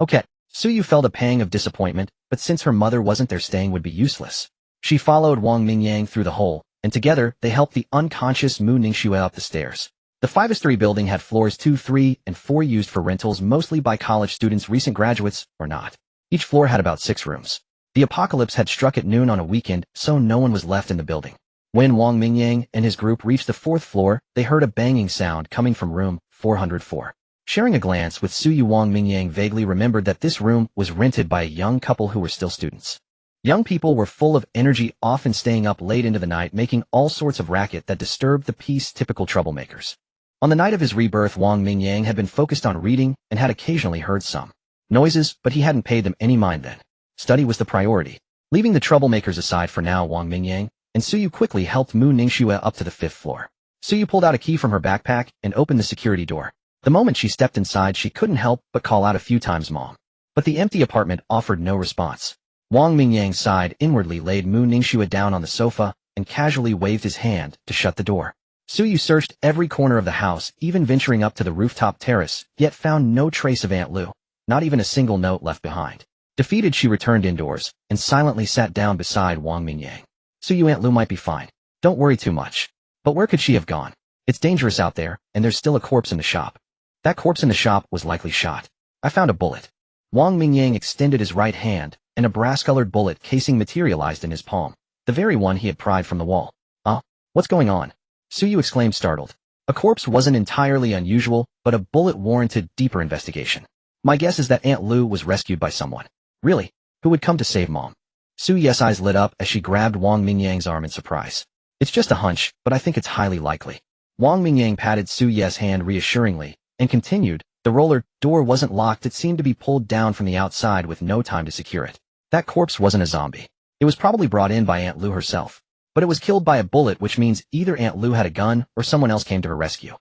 Okay. Su Yu felt a pang of disappointment, but since her mother wasn't there, staying would be useless. She followed Wang Mingyang through the hole, and together they helped the unconscious Mu Ningxue up the stairs. The 5-story building had floors 2, 3, and 4 used for rentals mostly by college students, recent graduates, or not. Each floor had about 6 rooms. The apocalypse had struck at noon on a weekend, so no one was left in the building. When Wang Mingyang and his group reached the 4th floor, they heard a banging sound coming from room 404. Sharing a glance with Suyu, Wang Mingyang vaguely remembered that this room was rented by a young couple who were still students. Young people were full of energy, often staying up late into the night, making all sorts of racket that disturbed the peace, typical troublemakers. On the night of his rebirth, Wang Mingyang had been focused on reading and had occasionally heard some noises, but he hadn't paid them any mind then. Study was the priority. Leaving the troublemakers aside for now, Wang Mingyang and Suyu quickly helped Mu Ningxue up to the 5th floor. Suyu pulled out a key from her backpack and opened the security door. The moment she stepped inside, she couldn't help but call out a few times, "Mom." But the empty apartment offered no response. Wang Mingyang sighed inwardly, laid Mu Ningxue down on the sofa, and casually waved his hand to shut the door. Suyu searched every corner of the house, even venturing up to the rooftop terrace, yet found no trace of Aunt Lu, not even a single note left behind. Defeated, she returned indoors, and silently sat down beside Wang Mingyang. "Suyu, Aunt Lu might be fine. Don't worry too much. But where could she have gone? It's dangerous out there, and there's still a corpse in the shop. That corpse in the shop was likely shot. I found a bullet." Wang Mingyang extended his right hand, and a brass-colored bullet casing materialized in his palm, the very one he had pried from the wall. What's going on?" Suyu exclaimed, startled. A corpse wasn't entirely unusual, but a bullet warranted deeper investigation. "My guess is that Aunt Lu was rescued by someone." "Really? Who would come to save Mom?" Suyu's eyes lit up as she grabbed Wang Mingyang's arm in surprise. "It's just a hunch, but I think it's highly likely." Wang Mingyang patted Suyu's hand reassuringly, and continued, "The roller door wasn't locked. It seemed to be pulled down from the outside with no time to secure it. That corpse wasn't a zombie. It was probably brought in by Aunt Lu herself. But it was killed by a bullet, which means either Aunt Lu had a gun or someone else came to her rescue."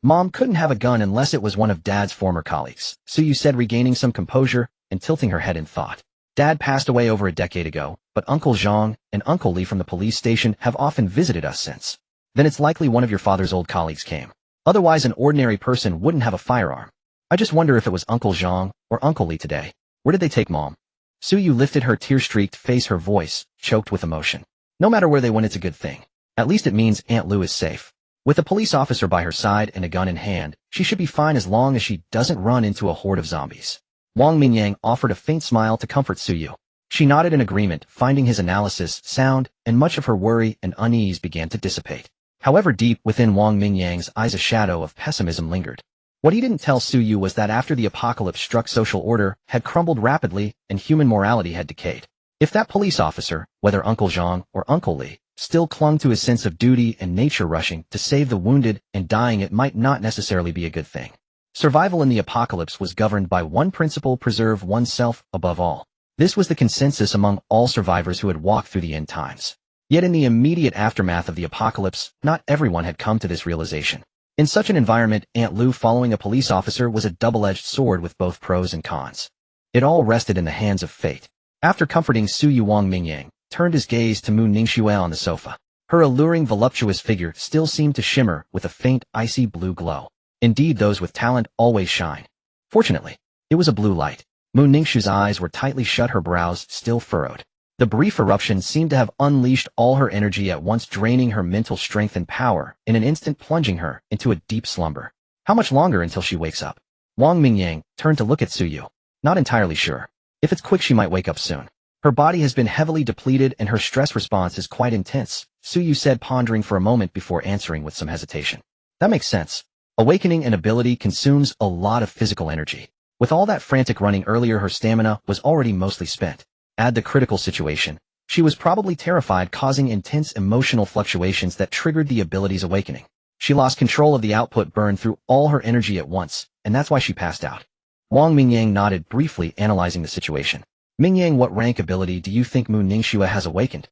"Mom couldn't have a gun unless it was one of Dad's former colleagues," Suyu said, regaining some composure and tilting her head in thought. "Dad passed away over a decade ago, but Uncle Zhang and Uncle Li from the police station have often visited us since. Then it's likely one of your father's old colleagues came. Otherwise, an ordinary person wouldn't have a firearm. I just wonder if it was Uncle Zhang or Uncle Li today. Where did they take Mom?" Suyu lifted her tear-streaked face, her voice choked with emotion. "No matter where they went, it's a good thing. At least it means Aunt Lu is safe. With a police officer by her side and a gun in hand, she should be fine as long as she doesn't run into a horde of zombies." Wang Mingyang offered a faint smile to comfort Suyu. She nodded in agreement, finding his analysis sound, and much of her worry and unease began to dissipate. However, deep within Wang Mingyang's eyes a shadow of pessimism lingered. What he didn't tell Suyu was that after the apocalypse struck, social order had crumbled rapidly and human morality had decayed. If that police officer, whether Uncle Zhang or Uncle Li, still clung to his sense of duty and nature rushing to save the wounded and dying, it might not necessarily be a good thing. Survival in the apocalypse was governed by one principle: preserve oneself above all. This was the consensus among all survivors who had walked through the end times. Yet in the immediate aftermath of the apocalypse, not everyone had come to this realization. In such an environment, Aunt Lu following a police officer was a double-edged sword with both pros and cons. It all rested in the hands of fate. After comforting Suyu, Wang Mingyang turned his gaze to Mu Ningxue on the sofa. Her alluring, voluptuous figure still seemed to shimmer with a faint, icy blue glow. Indeed, those with talent always shine. Fortunately, it was a blue light. Mu Ningxue's eyes were tightly shut, her brows still furrowed. The brief eruption seemed to have unleashed all her energy at once, draining her mental strength and power, in an instant plunging her into a deep slumber. How much longer until she wakes up? Wang Mingyang turned to look at Suyu. Not entirely sure. If it's quick, she might wake up soon. Her body has been heavily depleted and her stress response is quite intense, Suyu said, pondering for a moment before answering with some hesitation. That makes sense. Awakening an ability consumes a lot of physical energy. With all that frantic running earlier, her stamina was already mostly spent. Add the critical situation. She was probably terrified, causing intense emotional fluctuations that triggered the ability's awakening. She lost control of the output, burned through all her energy at once, and that's why she passed out. Wang Mingyang nodded, briefly analyzing the situation. Mingyang, what rank ability do you think Mu Ningxue has awakened?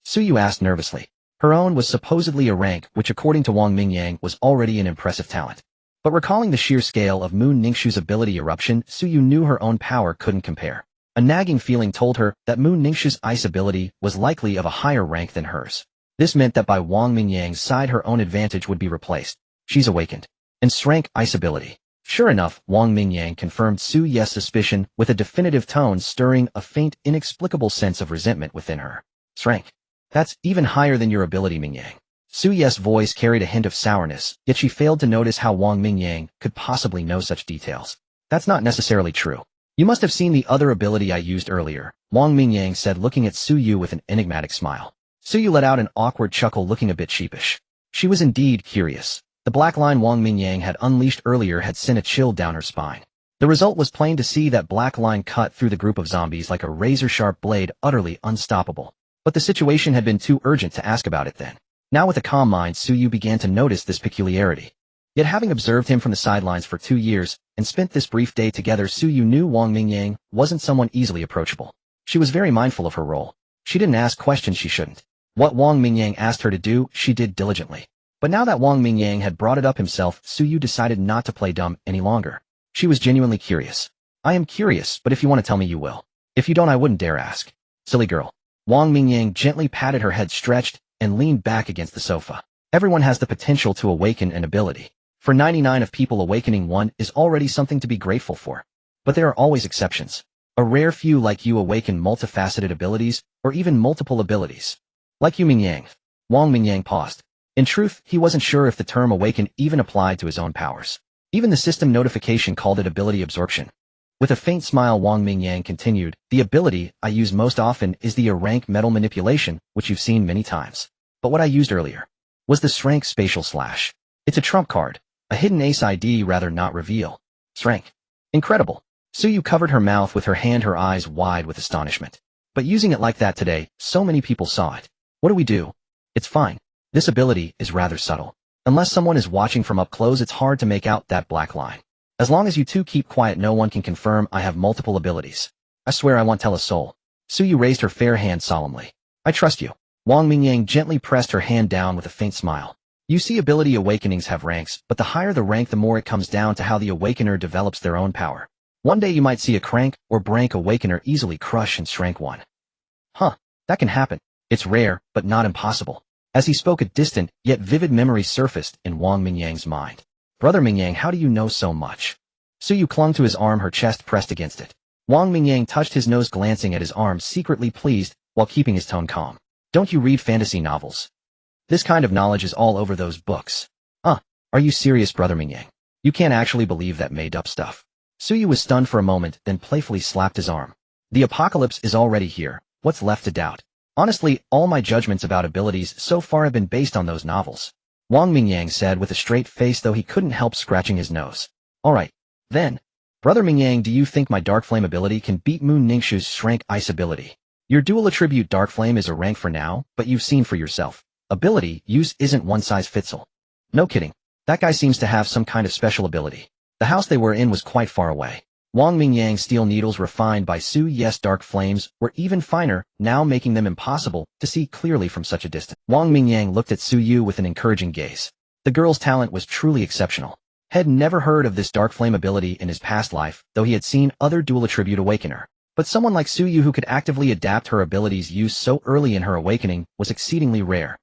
Suyu asked nervously. Her own was supposedly a rank, which according to Wang Mingyang was already an impressive talent. But recalling the sheer scale of Mu Ningxue's ability eruption, Suyu knew her own power couldn't compare. A nagging feeling told her that Mu Ningxue's ice ability was likely of a higher rank than hers. This meant that by Wang Mingyang's side, her own advantage would be replaced. She's awakened. And rank ice ability. Sure enough, Wang Mingyang confirmed Suyu's suspicion with a definitive tone, stirring a faint, inexplicable sense of resentment within her. Rank. That's even higher than your ability, Mingyang. Su Ye's voice carried a hint of sourness, yet she failed to notice how Wang Mingyang could possibly know such details. That's not necessarily true. You must have seen the other ability I used earlier, Wang Mingyang said, looking at Su Yu with an enigmatic smile. Su Yu let out an awkward chuckle, looking a bit sheepish. She was indeed curious. The black line Wang Mingyang had unleashed earlier had sent a chill down her spine. The result was plain to see. That black line cut through the group of zombies like a razor-sharp blade, utterly unstoppable. But the situation had been too urgent to ask about it then. Now with a calm mind, Su Yu began to notice this peculiarity. Yet having observed him from the sidelines for 2 years, and spent this brief day together, Su Yu knew Wang Mingyang wasn't someone easily approachable. She was very mindful of her role. She didn't ask questions she shouldn't. What Wang Mingyang asked her to do, she did diligently. But now that Wang Mingyang had brought it up himself, Su Yu decided not to play dumb any longer. She was genuinely curious. I am curious, but if you want to tell me, you will. If you don't, I wouldn't dare ask. Silly girl. Wang Mingyang gently patted her head, stretched, and leaned back against the sofa. Everyone has the potential to awaken an ability. For 99 of people, awakening one is already something to be grateful for. But there are always exceptions. A rare few like you awaken multifaceted abilities, or even multiple abilities. Like you, Mingyang. Wang Mingyang paused. In truth, he wasn't sure if the term awaken even applied to his own powers. Even the system notification called it ability absorption. With a faint smile, Wang Mingyang continued, the ability I use most often is the rank metal manipulation, which you've seen many times. But what I used earlier was the Shrank Spatial Slash. It's a trump card. A hidden ace ID, rather, not reveal. Shrank. Incredible. Su Yu covered her mouth with her hand, her eyes wide with astonishment. But using it like that today, so many people saw it. What do we do? It's fine. This ability is rather subtle. Unless someone is watching from up close, it's hard to make out that black line. As long as you two keep quiet, no one can confirm I have multiple abilities. I swear I won't tell a soul. Su Yu raised her fair hand solemnly. I trust you. Wang Mingyang gently pressed her hand down with a faint smile. You see, ability awakenings have ranks, but the higher the rank, the more it comes down to how the awakener develops their own power. One day you might see a crank or brank awakener easily crush and shrank one. Huh, that can happen. It's rare, but not impossible. As he spoke, a distant, yet vivid memory surfaced in Wang Mingyang's mind. Brother Mingyang, how do you know so much? Su Yu clung to his arm, her chest pressed against it. Wang Mingyang touched his nose, glancing at his arm, secretly pleased, while keeping his tone calm. Don't you read fantasy novels? This kind of knowledge is all over those books. Are you serious, Brother Mingyang? You can't actually believe that made-up stuff. Su Yu was stunned for a moment, then playfully slapped his arm. The apocalypse is already here. What's left to doubt? Honestly, all my judgments about abilities so far have been based on those novels. Wang Mingyang said with a straight face, though he couldn't help scratching his nose. Alright, then. Brother Mingyang, do you think my Dark Flame ability can beat Moon Ningxu's Shrank Ice ability? Your dual attribute Dark Flame is a rank for now, but you've seen for yourself. Ability use isn't one size fits all. No kidding. That guy seems to have some kind of special ability. The house they were in was quite far away. Wang Mingyang's steel needles, refined by Su Ye's dark flames, were even finer, now making them impossible to see clearly from such a distance. Wang Mingyang looked at Su Yu with an encouraging gaze. The girl's talent was truly exceptional. Had never heard of this dark flame ability in his past life, though he had seen other dual attribute awakener. But someone like Su Yu who could actively adapt her abilities' use so early in her awakening was exceedingly rare.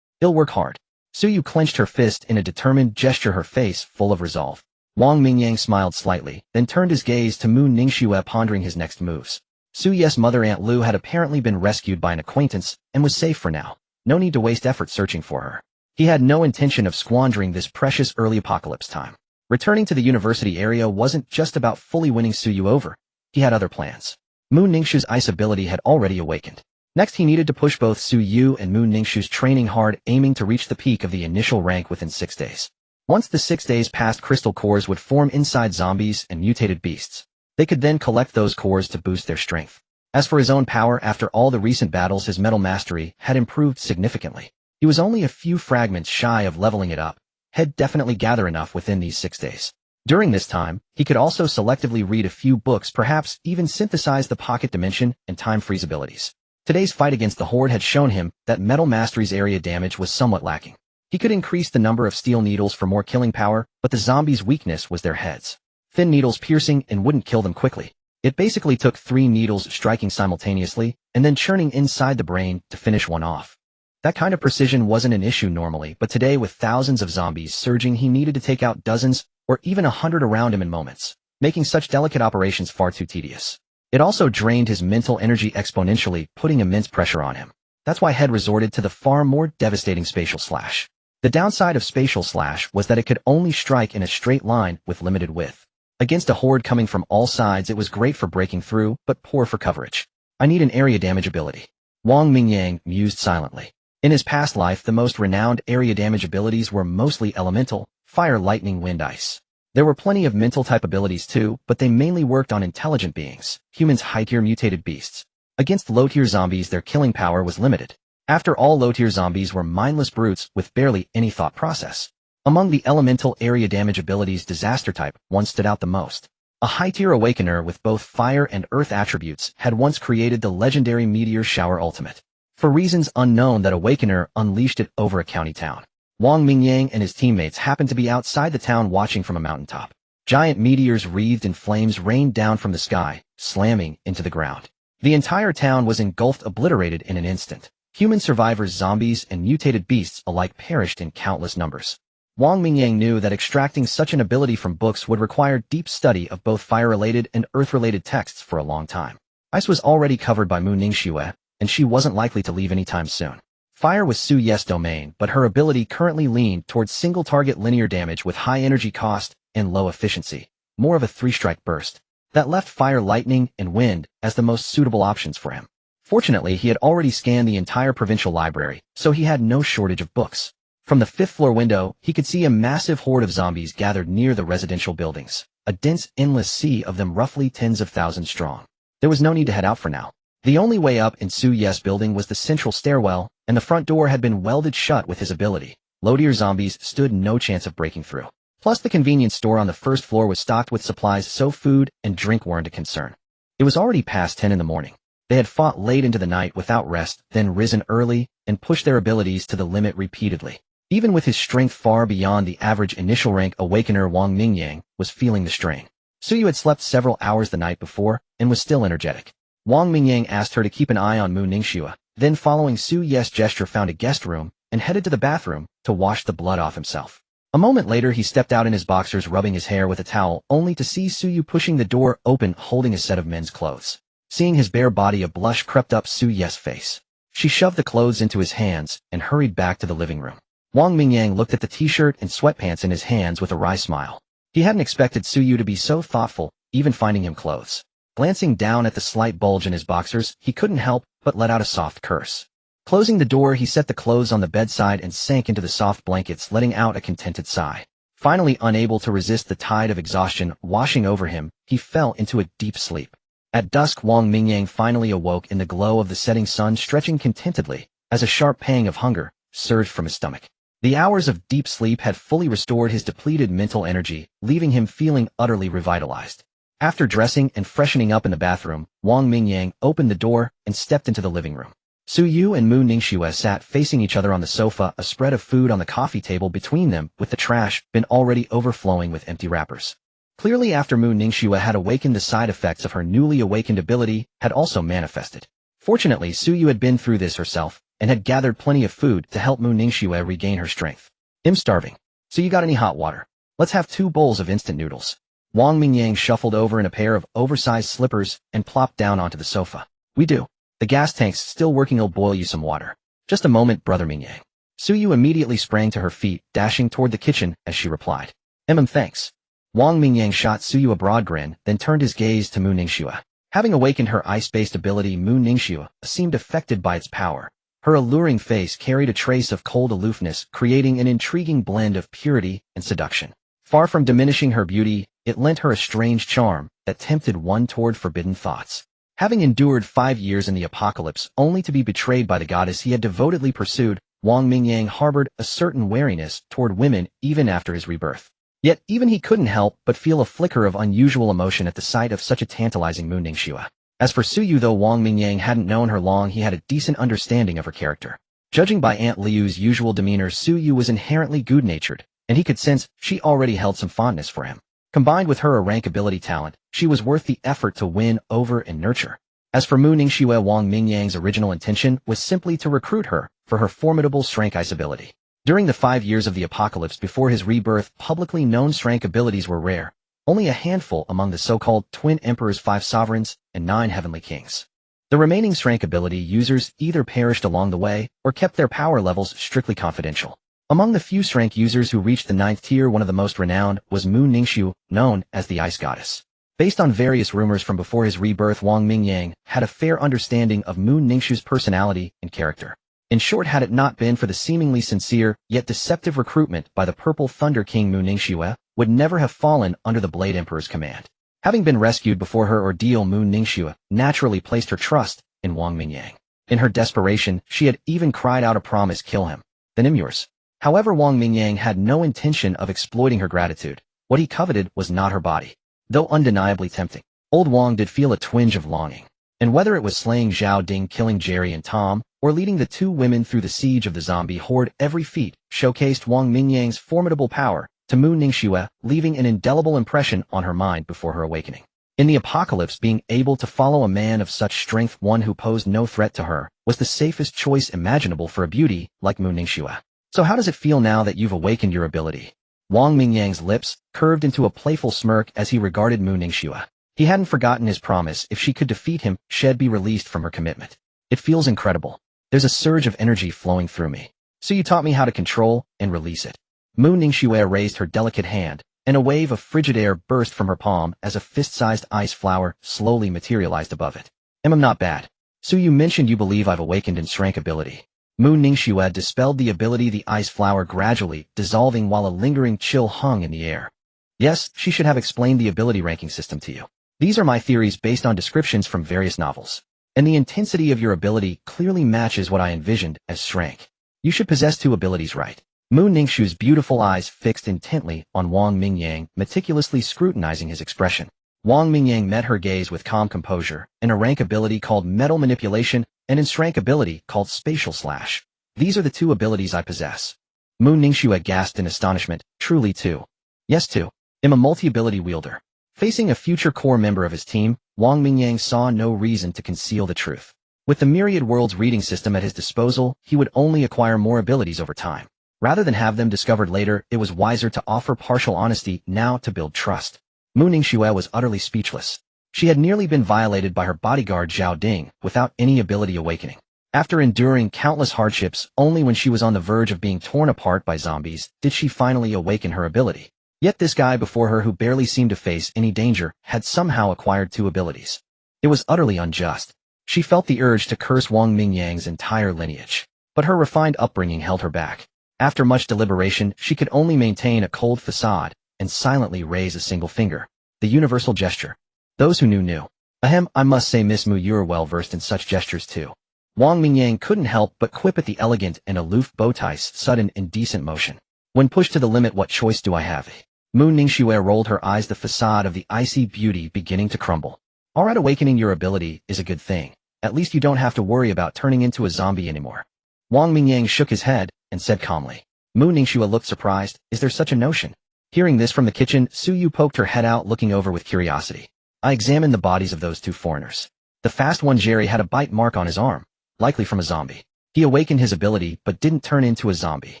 He'll work hard. Su Yu clenched her fist in a determined gesture, her face full of resolve. Wang Mingyang smiled slightly, then turned his gaze to Moon Ningxue, pondering his next moves. Su Ye's mother, Aunt Lu, had apparently been rescued by an acquaintance and was safe for now. No need to waste effort searching for her. He had no intention of squandering this precious early apocalypse time. Returning to the university area wasn't just about fully winning Su Yu over. He had other plans. Moon Ningxue's ice ability had already awakened. Next, he needed to push both Su Yu and Moon Ningxue's training hard, aiming to reach the peak of the initial rank within 6 days. Once the 6 days passed, crystal cores would form inside zombies and mutated beasts. They could then collect those cores to boost their strength. As for his own power, after all the recent battles, his metal mastery had improved significantly. He was only a few fragments shy of leveling it up. He'd definitely gather enough within these 6 days. During this time, he could also selectively read a few books, perhaps even synthesize the pocket dimension and time freeze abilities. Today's fight against the Horde had shown him that metal mastery's area damage was somewhat lacking. He could increase the number of steel needles for more killing power, but the zombies' weakness was their heads. Thin needles piercing and wouldn't kill them quickly. It basically took 3 needles striking simultaneously, and then churning inside the brain to finish one off. That kind of precision wasn't an issue normally, but today, with thousands of zombies surging, he needed to take out dozens, or even 100 around him in moments, making such delicate operations far too tedious. It also drained his mental energy exponentially, putting immense pressure on him. That's why Head resorted to the far more devastating Spatial Slash. The downside of Spatial Slash was that it could only strike in a straight line with limited width. Against a horde coming from all sides, it was great for breaking through, but poor for coverage. I need an area damage ability. Wang Mingyang mused silently. In his past life, the most renowned area damage abilities were mostly elemental, fire, lightning, wind, ice. There were plenty of mental type abilities too, but they mainly worked on intelligent beings, humans, high-tier mutated beasts. Against low-tier zombies, their killing power was limited. After all, low-tier zombies were mindless brutes with barely any thought process. Among the elemental area damage abilities, disaster type one stood out the most. A high-tier awakener with both fire and earth attributes had once created the legendary meteor shower ultimate. For reasons unknown, that awakener unleashed it over a county town. Wang Mingyang and his teammates happened to be outside the town watching from a mountaintop. Giant meteors wreathed in flames rained down from the sky, slamming into the ground. The entire town was engulfed, obliterated in an instant. Human survivors, zombies, and mutated beasts alike perished in countless numbers. Wang Mingyang knew that extracting such an ability from books would require deep study of both fire-related and earth-related texts for a long time. Ice was already covered by Mu Ningxue, and she wasn't likely to leave anytime soon. Fire was Su Ye's domain, but her ability currently leaned towards single-target linear damage with high energy cost and low efficiency, more of a three-strike burst. That left fire, lightning, and wind as the most suitable options for him. Fortunately, he had already scanned the entire provincial library, so he had no shortage of books. From the fifth-floor window, he could see a massive horde of zombies gathered near the residential buildings, a dense, endless sea of them, roughly tens of thousands strong. There was no need to head out for now. The only way up in Su Ye's building was the central stairwell, and the front door had been welded shut with his ability. Low-tier zombies stood no chance of breaking through. Plus, the convenience store on the first floor was stocked with supplies, so food and drink weren't a concern. It was already past 10 in the morning. They had fought late into the night without rest, then risen early, and pushed their abilities to the limit repeatedly. Even with his strength far beyond the average initial rank, awakener Wang Mingyang was feeling the strain. Suyu had slept several hours the night before, and was still energetic. Wang Mingyang asked her to keep an eye on Mu Ningxue, then following Su Ye's gesture found a guest room, and headed to the bathroom to wash the blood off himself. A moment later, he stepped out in his boxers, rubbing his hair with a towel, only to see Suyu pushing the door open, holding a set of men's clothes. Seeing his bare body, a blush crept up Su Ye's face. She shoved the clothes into his hands and hurried back to the living room. Wang Mingyang looked at the t-shirt and sweatpants in his hands with a wry smile. He hadn't expected Suyu to be so thoughtful, even finding him clothes. Glancing down at the slight bulge in his boxers, he couldn't help but let out a soft curse. Closing the door, he set the clothes on the bedside and sank into the soft blankets, letting out a contented sigh. Finally, unable to resist the tide of exhaustion washing over him, he fell into a deep sleep. At dusk, Wang Mingyang finally awoke in the glow of the setting sun, stretching contentedly, as a sharp pang of hunger surged from his stomach. The hours of deep sleep had fully restored his depleted mental energy, leaving him feeling utterly revitalized. After dressing and freshening up in the bathroom, Wang Mingyang opened the door and stepped into the living room. Suyu and Mu Ningxue sat facing each other on the sofa, a spread of food on the coffee table between them, with the trash bin already overflowing with empty wrappers. Clearly, after Mu Ningxue had awakened, the side effects of her newly awakened ability had also manifested. Fortunately, Suyu had been through this herself, and had gathered plenty of food to help Mu Ningxue regain her strength. I'm starving. So you got any hot water? Let's have 2 bowls of instant noodles. Wang Mingyang shuffled over in a pair of oversized slippers and plopped down onto the sofa. We do. The gas tank's still working, I'll boil you some water. Just a moment, brother Mingyang. Suyu immediately sprang to her feet, dashing toward the kitchen as she replied. Thanks. Wang Mingyang shot Suyu a broad grin, then turned his gaze to Mu Ningxue. Having awakened her ice-based ability, Mu Ningxue seemed affected by its power. Her alluring face carried a trace of cold aloofness, creating an intriguing blend of purity and seduction. Far from diminishing her beauty, it lent her a strange charm that tempted one toward forbidden thoughts. Having endured 5 years in the apocalypse only to be betrayed by the goddess he had devotedly pursued, Wang Mingyang harbored a certain wariness toward women even after his rebirth. Yet even he couldn't help but feel a flicker of unusual emotion at the sight of such a tantalizing Mu Ningxue. As for Suyu, though Wang Mingyang hadn't known her long, he had a decent understanding of her character. Judging by Aunt Liu's usual demeanor, Suyu was inherently good-natured, and he could sense she already held some fondness for him. Combined with her rank ability talent, she was worth the effort to win over and nurture. As for Mu Ningxue, Wang Mingyang's original intention was simply to recruit her for her formidable strength ice ability. During the 5 years of the apocalypse before his rebirth, publicly known strength abilities were rare, only a handful among the so-called Twin Emperors, 5 sovereigns, and 9 heavenly kings. The remaining Shrank ability users either perished along the way or kept their power levels strictly confidential. Among the few Shrank users who reached the 9th tier, one of the most renowned was Mu Ningxiu, known as the Ice Goddess. Based on various rumors from before his rebirth, Wang Mingyang had a fair understanding of Mu Ningxiu's personality and character. In short, had it not been for the seemingly sincere yet deceptive recruitment by the Purple Thunder King, Mu Ningxiu would never have fallen under the Blade Emperor's command. Having been rescued before her ordeal, Mu Ningxiu naturally placed her trust in Wang Mingyang. In her desperation, she had even cried out a promise, "Kill him, then I'm yours." However, Wang Mingyang had no intention of exploiting her gratitude. What he coveted was not her body. Though undeniably tempting, old Wang did feel a twinge of longing. And whether it was slaying Zhao Ding, killing Jerry and Tom, or leading the two women through the siege of the zombie horde, every feat showcased Wang Mingyang's formidable power to Mu Ningxiu, leaving an indelible impression on her mind before her awakening. In the apocalypse, being able to follow a man of such strength, one who posed no threat to her, was the safest choice imaginable for a beauty like Mu Ningxiu. So how does it feel now that you've awakened your ability? Wang Mingyang's lips curved into a playful smirk as he regarded Mu Ningxiu. He hadn't forgotten his promise. If she could defeat him, she'd be released from her commitment. It feels incredible. There's a surge of energy flowing through me. So you taught me how to control and release it. Mu Ningxiu raised her delicate hand, and a wave of frigid air burst from her palm as a fist-sized ice flower slowly materialized above it. I'm not bad. So you mentioned you believe I've awakened in Shrank ability. Mu Ningxiu dispelled the ability, the ice flower gradually dissolving while a lingering chill hung in the air. Yes, she should have explained the ability ranking system to you. These are my theories based on descriptions from various novels. And the intensity of your ability clearly matches what I envisioned as Shrank. You should possess two abilities, right? Mu Ningxiu's beautiful eyes fixed intently on Wang Mingyang, meticulously scrutinizing his expression. Wang Mingyang met her gaze with calm composure, in a rank ability called Metal Manipulation, and in Shrank ability called Spatial Slash. These are the two abilities I possess. Mu Ningxiu gasped in astonishment. Truly two. Yes, two. I'm a multi-ability wielder. Facing a future core member of his team, Wang Mingyang saw no reason to conceal the truth. With the myriad worlds reading system at his disposal, he would only acquire more abilities over time. Rather than have them discovered later, it was wiser to offer partial honesty now to build trust. Mu Ningxiu was utterly speechless. She had nearly been violated by her bodyguard Zhao Ding without any ability awakening. After enduring countless hardships, only when she was on the verge of being torn apart by zombies did she finally awaken her ability. Yet this guy before her, who barely seemed to face any danger, had somehow acquired two abilities. It was utterly unjust. She felt the urge to curse Wang Mingyang's entire lineage. But her refined upbringing held her back. After much deliberation, she could only maintain a cold facade and silently raise a single finger. The universal gesture. Those who knew. Ahem, I must say Miss Mu, you're well versed in such gestures too. Wang Mingyang couldn't help but quip at the elegant and aloof bowtie's sudden indecent motion. When pushed to the limit, what choice do I have? Mu Ningxiu rolled her eyes, the facade of the icy beauty beginning to crumble. Alright, awakening your ability is a good thing. At least you don't have to worry about turning into a zombie anymore. Wang Mingyang shook his head and said calmly. Mu Ningxiu looked surprised. Is there such a notion? Hearing this from the kitchen, Su Yu poked her head out, looking over with curiosity. I examined the bodies of those two foreigners. The fast one, Jerry, had a bite mark on his arm, likely from a zombie. He awakened his ability but didn't turn into a zombie.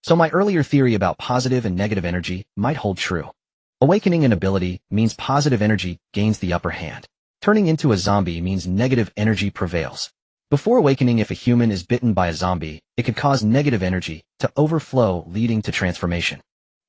So my earlier theory about positive and negative energy might hold true. Awakening an ability means positive energy gains the upper hand. Turning into a zombie means negative energy prevails. Before awakening, if a human is bitten by a zombie, it could cause negative energy to overflow, leading to transformation.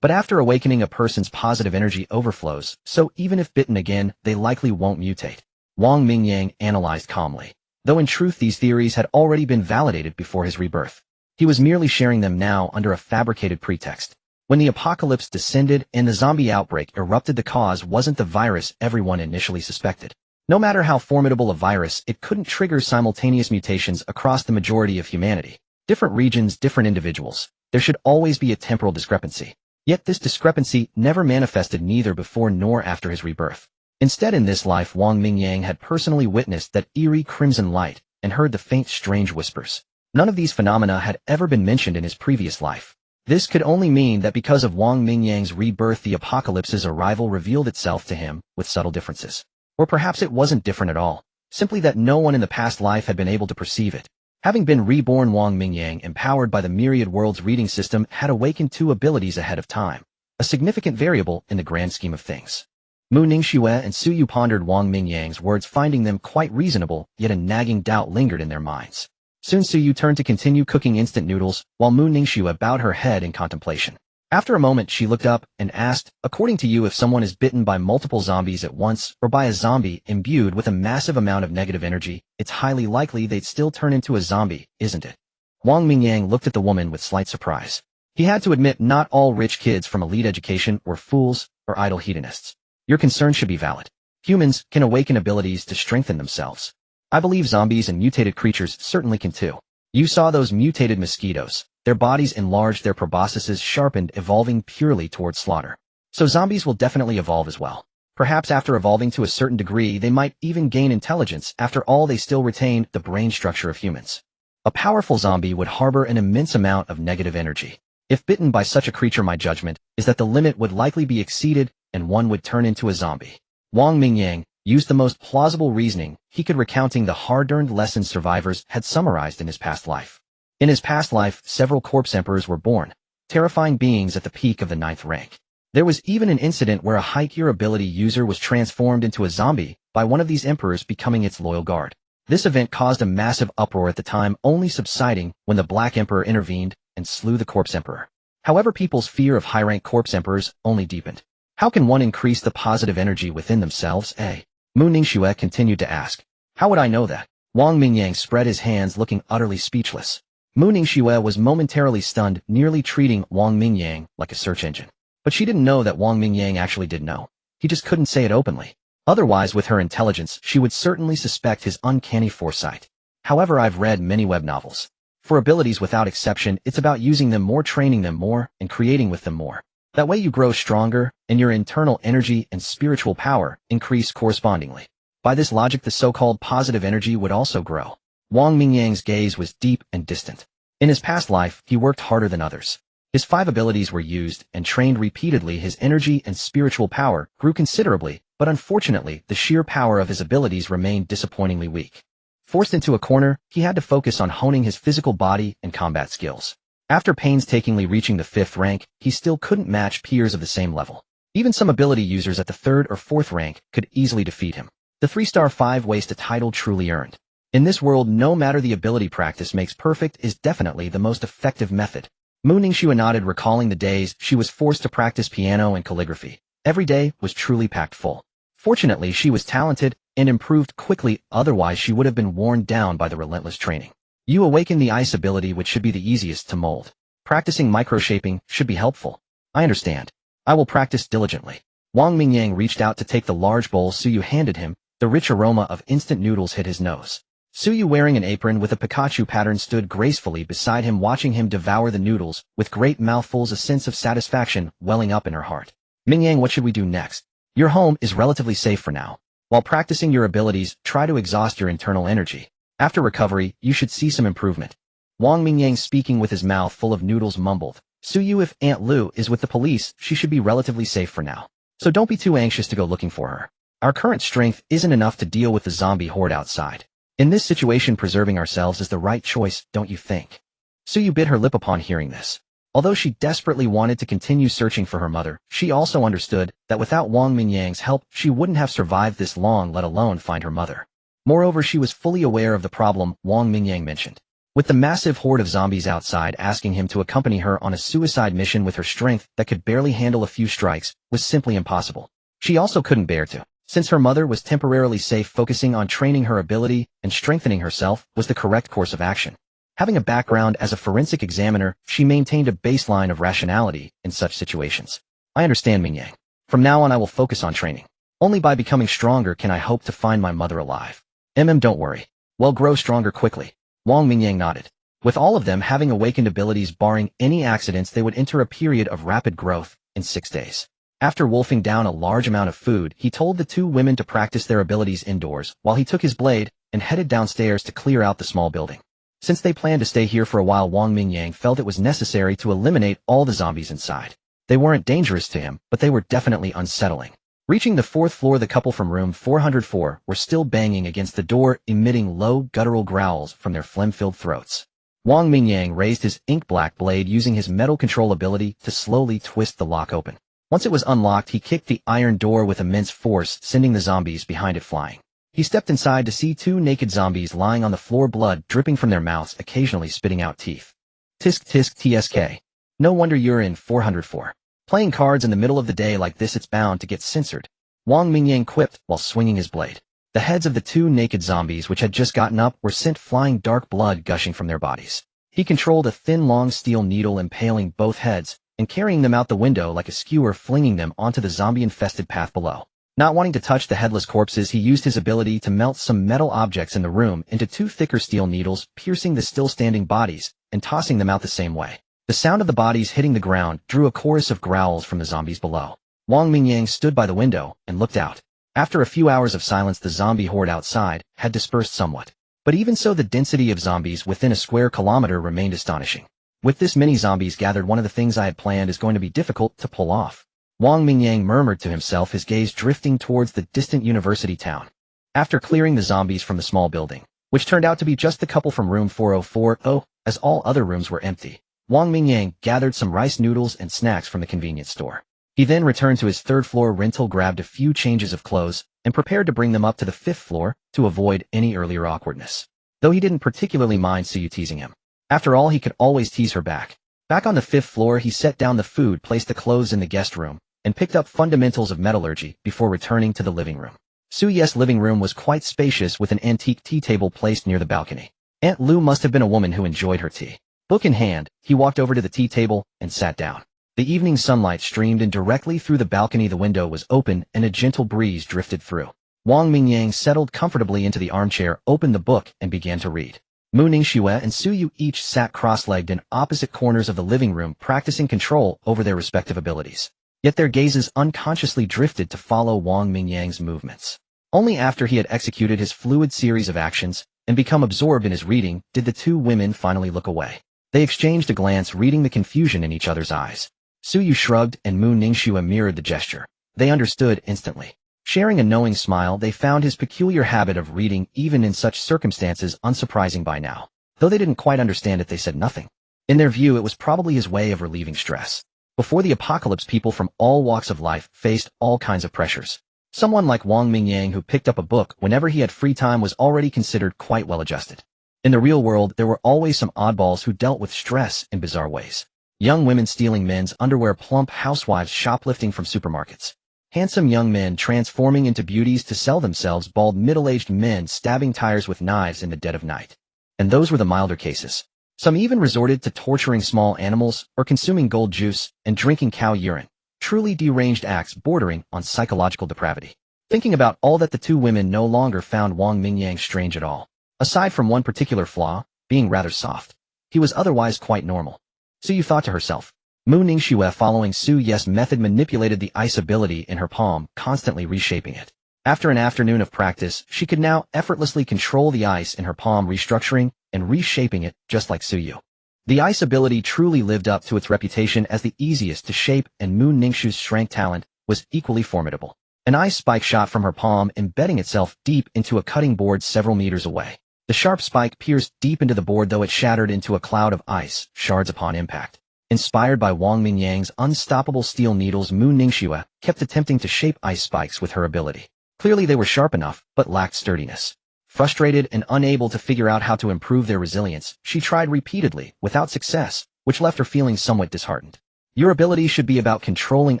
But after awakening, a person's positive energy overflows, so even if bitten again, they likely won't mutate. Wang Mingyang analyzed calmly. Though in truth these theories had already been validated before his rebirth. He was merely sharing them now under a fabricated pretext. When the apocalypse descended and the zombie outbreak erupted, the cause wasn't the virus everyone initially suspected. No matter how formidable a virus, it couldn't trigger simultaneous mutations across the majority of humanity. Different regions, different individuals. There should always be a temporal discrepancy. Yet this discrepancy never manifested, neither before nor after his rebirth. Instead, in this life, Wang Mingyang had personally witnessed that eerie crimson light and heard the faint, strange whispers. None of these phenomena had ever been mentioned in his previous life. This could only mean that because of Wang Mingyang's rebirth, the apocalypse's arrival revealed itself to him with subtle differences. Or perhaps it wasn't different at all, simply that no one in the past life had been able to perceive it. Having been reborn, Wang Mingyang, empowered by the myriad worlds reading system, had awakened two abilities ahead of time, a significant variable in the grand scheme of things. Mu Ningxue and Su Yu pondered Wang Mingyang's words, finding them quite reasonable, yet a nagging doubt lingered in their minds. Soon Su Yu turned to continue cooking instant noodles, while Mu Ningxue bowed her head in contemplation. After a moment she looked up and asked, "According to you, if someone is bitten by multiple zombies at once, or by a zombie imbued with a massive amount of negative energy, it's highly likely they'd still turn into a zombie, isn't it?" Wang Mingyang looked at the woman with slight surprise. He had to admit not all rich kids from elite education were fools or idle hedonists. Your concern should be valid. Humans can awaken abilities to strengthen themselves. I believe zombies and mutated creatures certainly can too. You saw those mutated mosquitoes. Their bodies enlarged, their proboscises sharpened, evolving purely towards slaughter. So zombies will definitely evolve as well. Perhaps after evolving to a certain degree, they might even gain intelligence. After all, they still retain the brain structure of humans. A powerful zombie would harbor an immense amount of negative energy. If bitten by such a creature, my judgment is that the limit would likely be exceeded and one would turn into a zombie. Wang Mingyang used the most plausible reasoning he could, recounting the hard-earned lessons survivors had summarized in his past life. In his past life, several corpse emperors were born, terrifying beings at the peak of the 9th rank. There was even an incident where a high-tier ability user was transformed into a zombie by one of these emperors, becoming its loyal guard. This event caused a massive uproar at the time, only subsiding when the Black Emperor intervened and slew the corpse emperor. However, people's fear of high-rank corpse emperors only deepened. How can one increase the positive energy within themselves, eh? Mu Ningxue continued to ask. How would I know that? Wang Mingyang spread his hands, looking utterly speechless. Mu Ningxue was momentarily stunned, nearly treating Wang Mingyang like a search engine. But she didn't know that Wang Mingyang actually did know. He just couldn't say it openly. Otherwise, with her intelligence, she would certainly suspect his uncanny foresight. However, I've read many web novels. For abilities, without exception, it's about using them more, training them more, and creating with them more. That way you grow stronger, and your internal energy and spiritual power increase correspondingly. By this logic, the so-called positive energy would also grow. Wang Mingyang's gaze was deep and distant. In his past life, he worked harder than others. His 5 abilities were used and trained repeatedly. His energy and spiritual power grew considerably, but unfortunately, the sheer power of his abilities remained disappointingly weak. Forced into a corner, he had to focus on honing his physical body and combat skills. After painstakingly reaching the 5th rank, he still couldn't match peers of the same level. Even some ability users at the 3rd or 4th rank could easily defeat him. The 3-star 5 waste, a title truly earned. In this world, no matter the ability, practice makes perfect is definitely the most effective method. Mu Ningxue nodded, recalling the days she was forced to practice piano and calligraphy. Every day was truly packed full. Fortunately, she was talented and improved quickly, otherwise she would have been worn down by the relentless training. You awaken the ice ability, which should be the easiest to mold. Practicing microshaping should be helpful. I understand. I will practice diligently. Wang Mingyang reached out to take the large bowl Su Yu handed him. The rich aroma of instant noodles hit his nose. Su Yu, wearing an apron with a Pikachu pattern, stood gracefully beside him, watching him devour the noodles with great mouthfuls, a sense of satisfaction welling up in her heart. Mingyang, what should we do next? Your home is relatively safe for now. While practicing your abilities, try to exhaust your internal energy. After recovery, you should see some improvement. Wang Mingyang, speaking with his mouth full of noodles, mumbled. Su Yu, if Aunt Lu is with the police, she should be relatively safe for now. So don't be too anxious to go looking for her. Our current strength isn't enough to deal with the zombie horde outside. In this situation, preserving ourselves is the right choice, don't you think? Su Yu bit her lip upon hearing this. Although she desperately wanted to continue searching for her mother, she also understood that without Wang Mingyang's help, she wouldn't have survived this long, let alone find her mother. Moreover, she was fully aware of the problem Wang Mingyang mentioned. With the massive horde of zombies outside, asking him to accompany her on a suicide mission with her strength that could barely handle a few strikes was simply impossible. She also couldn't bear to. Since her mother was temporarily safe, focusing on training her ability and strengthening herself was the correct course of action. Having a background as a forensic examiner, she maintained a baseline of rationality in such situations. I understand, Mingyang. From now on, I will focus on training. Only by becoming stronger can I hope to find my mother alive. Don't worry. Well, grow stronger quickly. Wang Mingyang nodded. With all of them having awakened abilities, barring any accidents, they would enter a period of rapid growth in 6 days. After wolfing down a large amount of food, he told the 2 women to practice their abilities indoors, while he took his blade and headed downstairs to clear out the small building. Since they planned to stay here for a while, Wang Mingyang felt it was necessary to eliminate all the zombies inside. They weren't dangerous to him, but they were definitely unsettling. Reaching the 4th floor, the couple from room 404 were still banging against the door, emitting low guttural growls from their phlegm-filled throats. Wang Mingyang raised his ink-black blade, using his metal control ability to slowly twist the lock open. Once it was unlocked, he kicked the iron door with immense force, sending the zombies behind it flying. He stepped inside to see two naked zombies lying on the floor, blood dripping from their mouths, occasionally spitting out teeth. Tisk tisk tsk. No wonder you're in 404. Playing cards in the middle of the day like this, it's bound to get censored, Wang Mingyang quipped while swinging his blade. The heads of the two naked zombies which had just gotten up were sent flying, dark blood gushing from their bodies. He controlled a thin long steel needle impaling both heads and carrying them out the window like a skewer, flinging them onto the zombie-infested path below. Not wanting to touch the headless corpses, he used his ability to melt some metal objects in the room into two thicker steel needles, piercing the still-standing bodies and tossing them out the same way. The sound of the bodies hitting the ground drew a chorus of growls from the zombies below. Wang Mingyang stood by the window and looked out. After a few hours of silence, the zombie horde outside had dispersed somewhat. But even so, the density of zombies within a square kilometer remained astonishing. With this many zombies gathered, one of the things I had planned is going to be difficult to pull off, Wang Mingyang murmured to himself, his gaze drifting towards the distant university town. After clearing the zombies from the small building, which turned out to be just the couple from room 404, as all other rooms were empty, Wang Mingyang gathered some rice noodles and snacks from the convenience store. He then returned to his third-floor rental, grabbed a few changes of clothes, and prepared to bring them up to the fifth floor to avoid any earlier awkwardness. Though he didn't particularly mind Suyu teasing him. After all, he could always tease her back. Back on the fifth floor, he set down the food, placed the clothes in the guest room, and picked up fundamentals of metallurgy before returning to the living room. Suyu's living room was quite spacious, with an antique tea table placed near the balcony. Aunt Lu must have been a woman who enjoyed her tea. Book in hand, he walked over to the tea table and sat down. The evening sunlight streamed in directly through the balcony. The window was open and a gentle breeze drifted through. Wang Mingyang settled comfortably into the armchair, opened the book, and began to read. Mu Ningxue and Suyu each sat cross-legged in opposite corners of the living room, practicing control over their respective abilities. Yet their gazes unconsciously drifted to follow Wang Mingyang's movements. Only after he had executed his fluid series of actions and become absorbed in his reading did the two women finally look away. They exchanged a glance, reading the confusion in each other's eyes. Suyu shrugged and Mu Ningxue mirrored the gesture. They understood instantly. Sharing a knowing smile, they found his peculiar habit of reading even in such circumstances unsurprising by now. Though they didn't quite understand it, they said nothing. In their view, it was probably his way of relieving stress. Before the apocalypse, people from all walks of life faced all kinds of pressures. Someone like Wang Mingyang, who picked up a book whenever he had free time, was already considered quite well adjusted. In the real world, there were always some oddballs who dealt with stress in bizarre ways. Young women stealing men's underwear, plump housewives shoplifting from supermarkets, handsome young men transforming into beauties to sell themselves, bald middle-aged men stabbing tires with knives in the dead of night. And those were the milder cases. Some even resorted to torturing small animals or consuming gold juice and drinking cow urine. Truly deranged acts bordering on psychological depravity. Thinking about all that, the two women no longer found Wang Mingyang strange at all. Aside from one particular flaw, being rather soft, he was otherwise quite normal. Suyu thought to herself. Mu Ningxue, following Suyu's method, manipulated the ice ability in her palm, constantly reshaping it. After an afternoon of practice, she could now effortlessly control the ice in her palm, restructuring and reshaping it just like Suyu. The ice ability truly lived up to its reputation as the easiest to shape, and Mu Ningxue's strength talent was equally formidable. An ice spike shot from her palm, embedding itself deep into a cutting board several meters away. The sharp spike pierced deep into the board, though it shattered into a cloud of ice shards upon impact. Inspired by Wang Mingyang's unstoppable steel needles, Mu Ningxue kept attempting to shape ice spikes with her ability. Clearly they were sharp enough, but lacked sturdiness. Frustrated and unable to figure out how to improve their resilience, she tried repeatedly, without success, which left her feeling somewhat disheartened. Your ability should be about controlling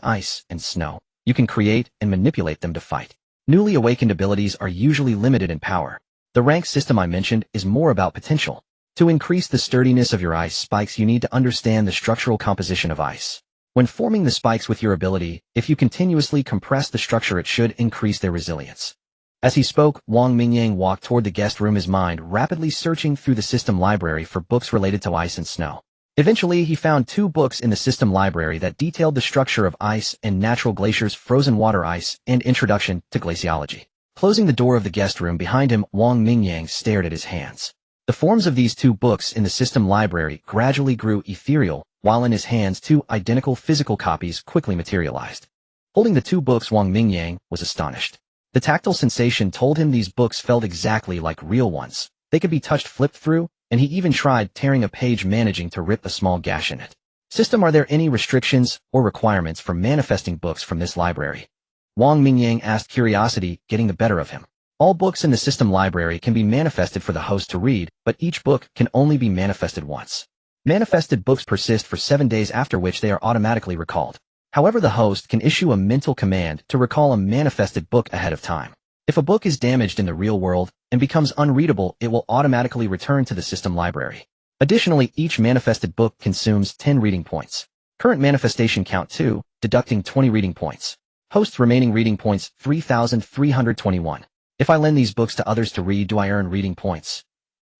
ice and snow. You can create and manipulate them to fight. Newly awakened abilities are usually limited in power. The rank system I mentioned is more about potential. To increase the sturdiness of your ice spikes, you need to understand the structural composition of ice. When forming the spikes with your ability, if you continuously compress the structure, it should increase their resilience. As he spoke, Wang Mingyang walked toward the guest room, his mind rapidly searching through the system library for books related to ice and snow. Eventually, he found 2 books in the system library that detailed the structure of ice and natural glaciers, frozen water ice, and introduction to glaciology. Closing the door of the guest room behind him, Wang Mingyang stared at his hands. The forms of these 2 books in the system library gradually grew ethereal, while in his hands 2 identical physical copies quickly materialized. Holding the 2 books, Wang Mingyang was astonished. The tactile sensation told him these books felt exactly like real ones. They could be touched, flipped through, and he even tried tearing a page, managing to rip a small gash in it. System, are there any restrictions or requirements for manifesting books from this library? Wang Mingyang asked, curiosity getting the better of him. All books in the system library can be manifested for the host to read, but each book can only be manifested once. Manifested books persist for 7 days, after which they are automatically recalled. However, the host can issue a mental command to recall a manifested book ahead of time. If a book is damaged in the real world and becomes unreadable, it will automatically return to the system library. Additionally, each manifested book consumes 10 reading points. Current manifestation count 2, deducting 20 reading points. Host's remaining reading points 3,321. If I lend these books to others to read, do I earn reading points?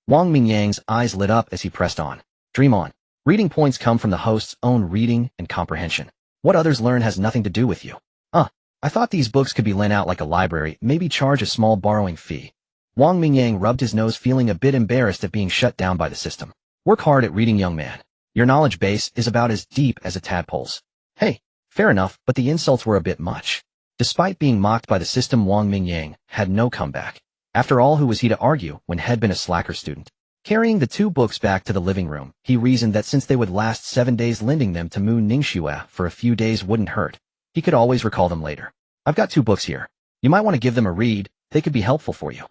Wang Mingyang's eyes lit up as he pressed on. Dream on. Reading points come from the host's own reading and comprehension. What others learn has nothing to do with you. I thought these books could be lent out like a library, maybe charge a small borrowing fee. Wang Mingyang rubbed his nose, feeling a bit embarrassed at being shut down by the system. Work hard at reading, young man. Your knowledge base is about as deep as a tadpole's. Hey, fair enough, but the insults were a bit much. Despite being mocked by the system, Wang Mingyang had no comeback. After all, who was he to argue when had been a slacker student? Carrying the 2 books back to the living room, he reasoned that since they would last 7 days, lending them to Mu Ningxue for a few days wouldn't hurt. He could always recall them later. I've got 2 books here. You might want to give them a read, they could be helpful for you.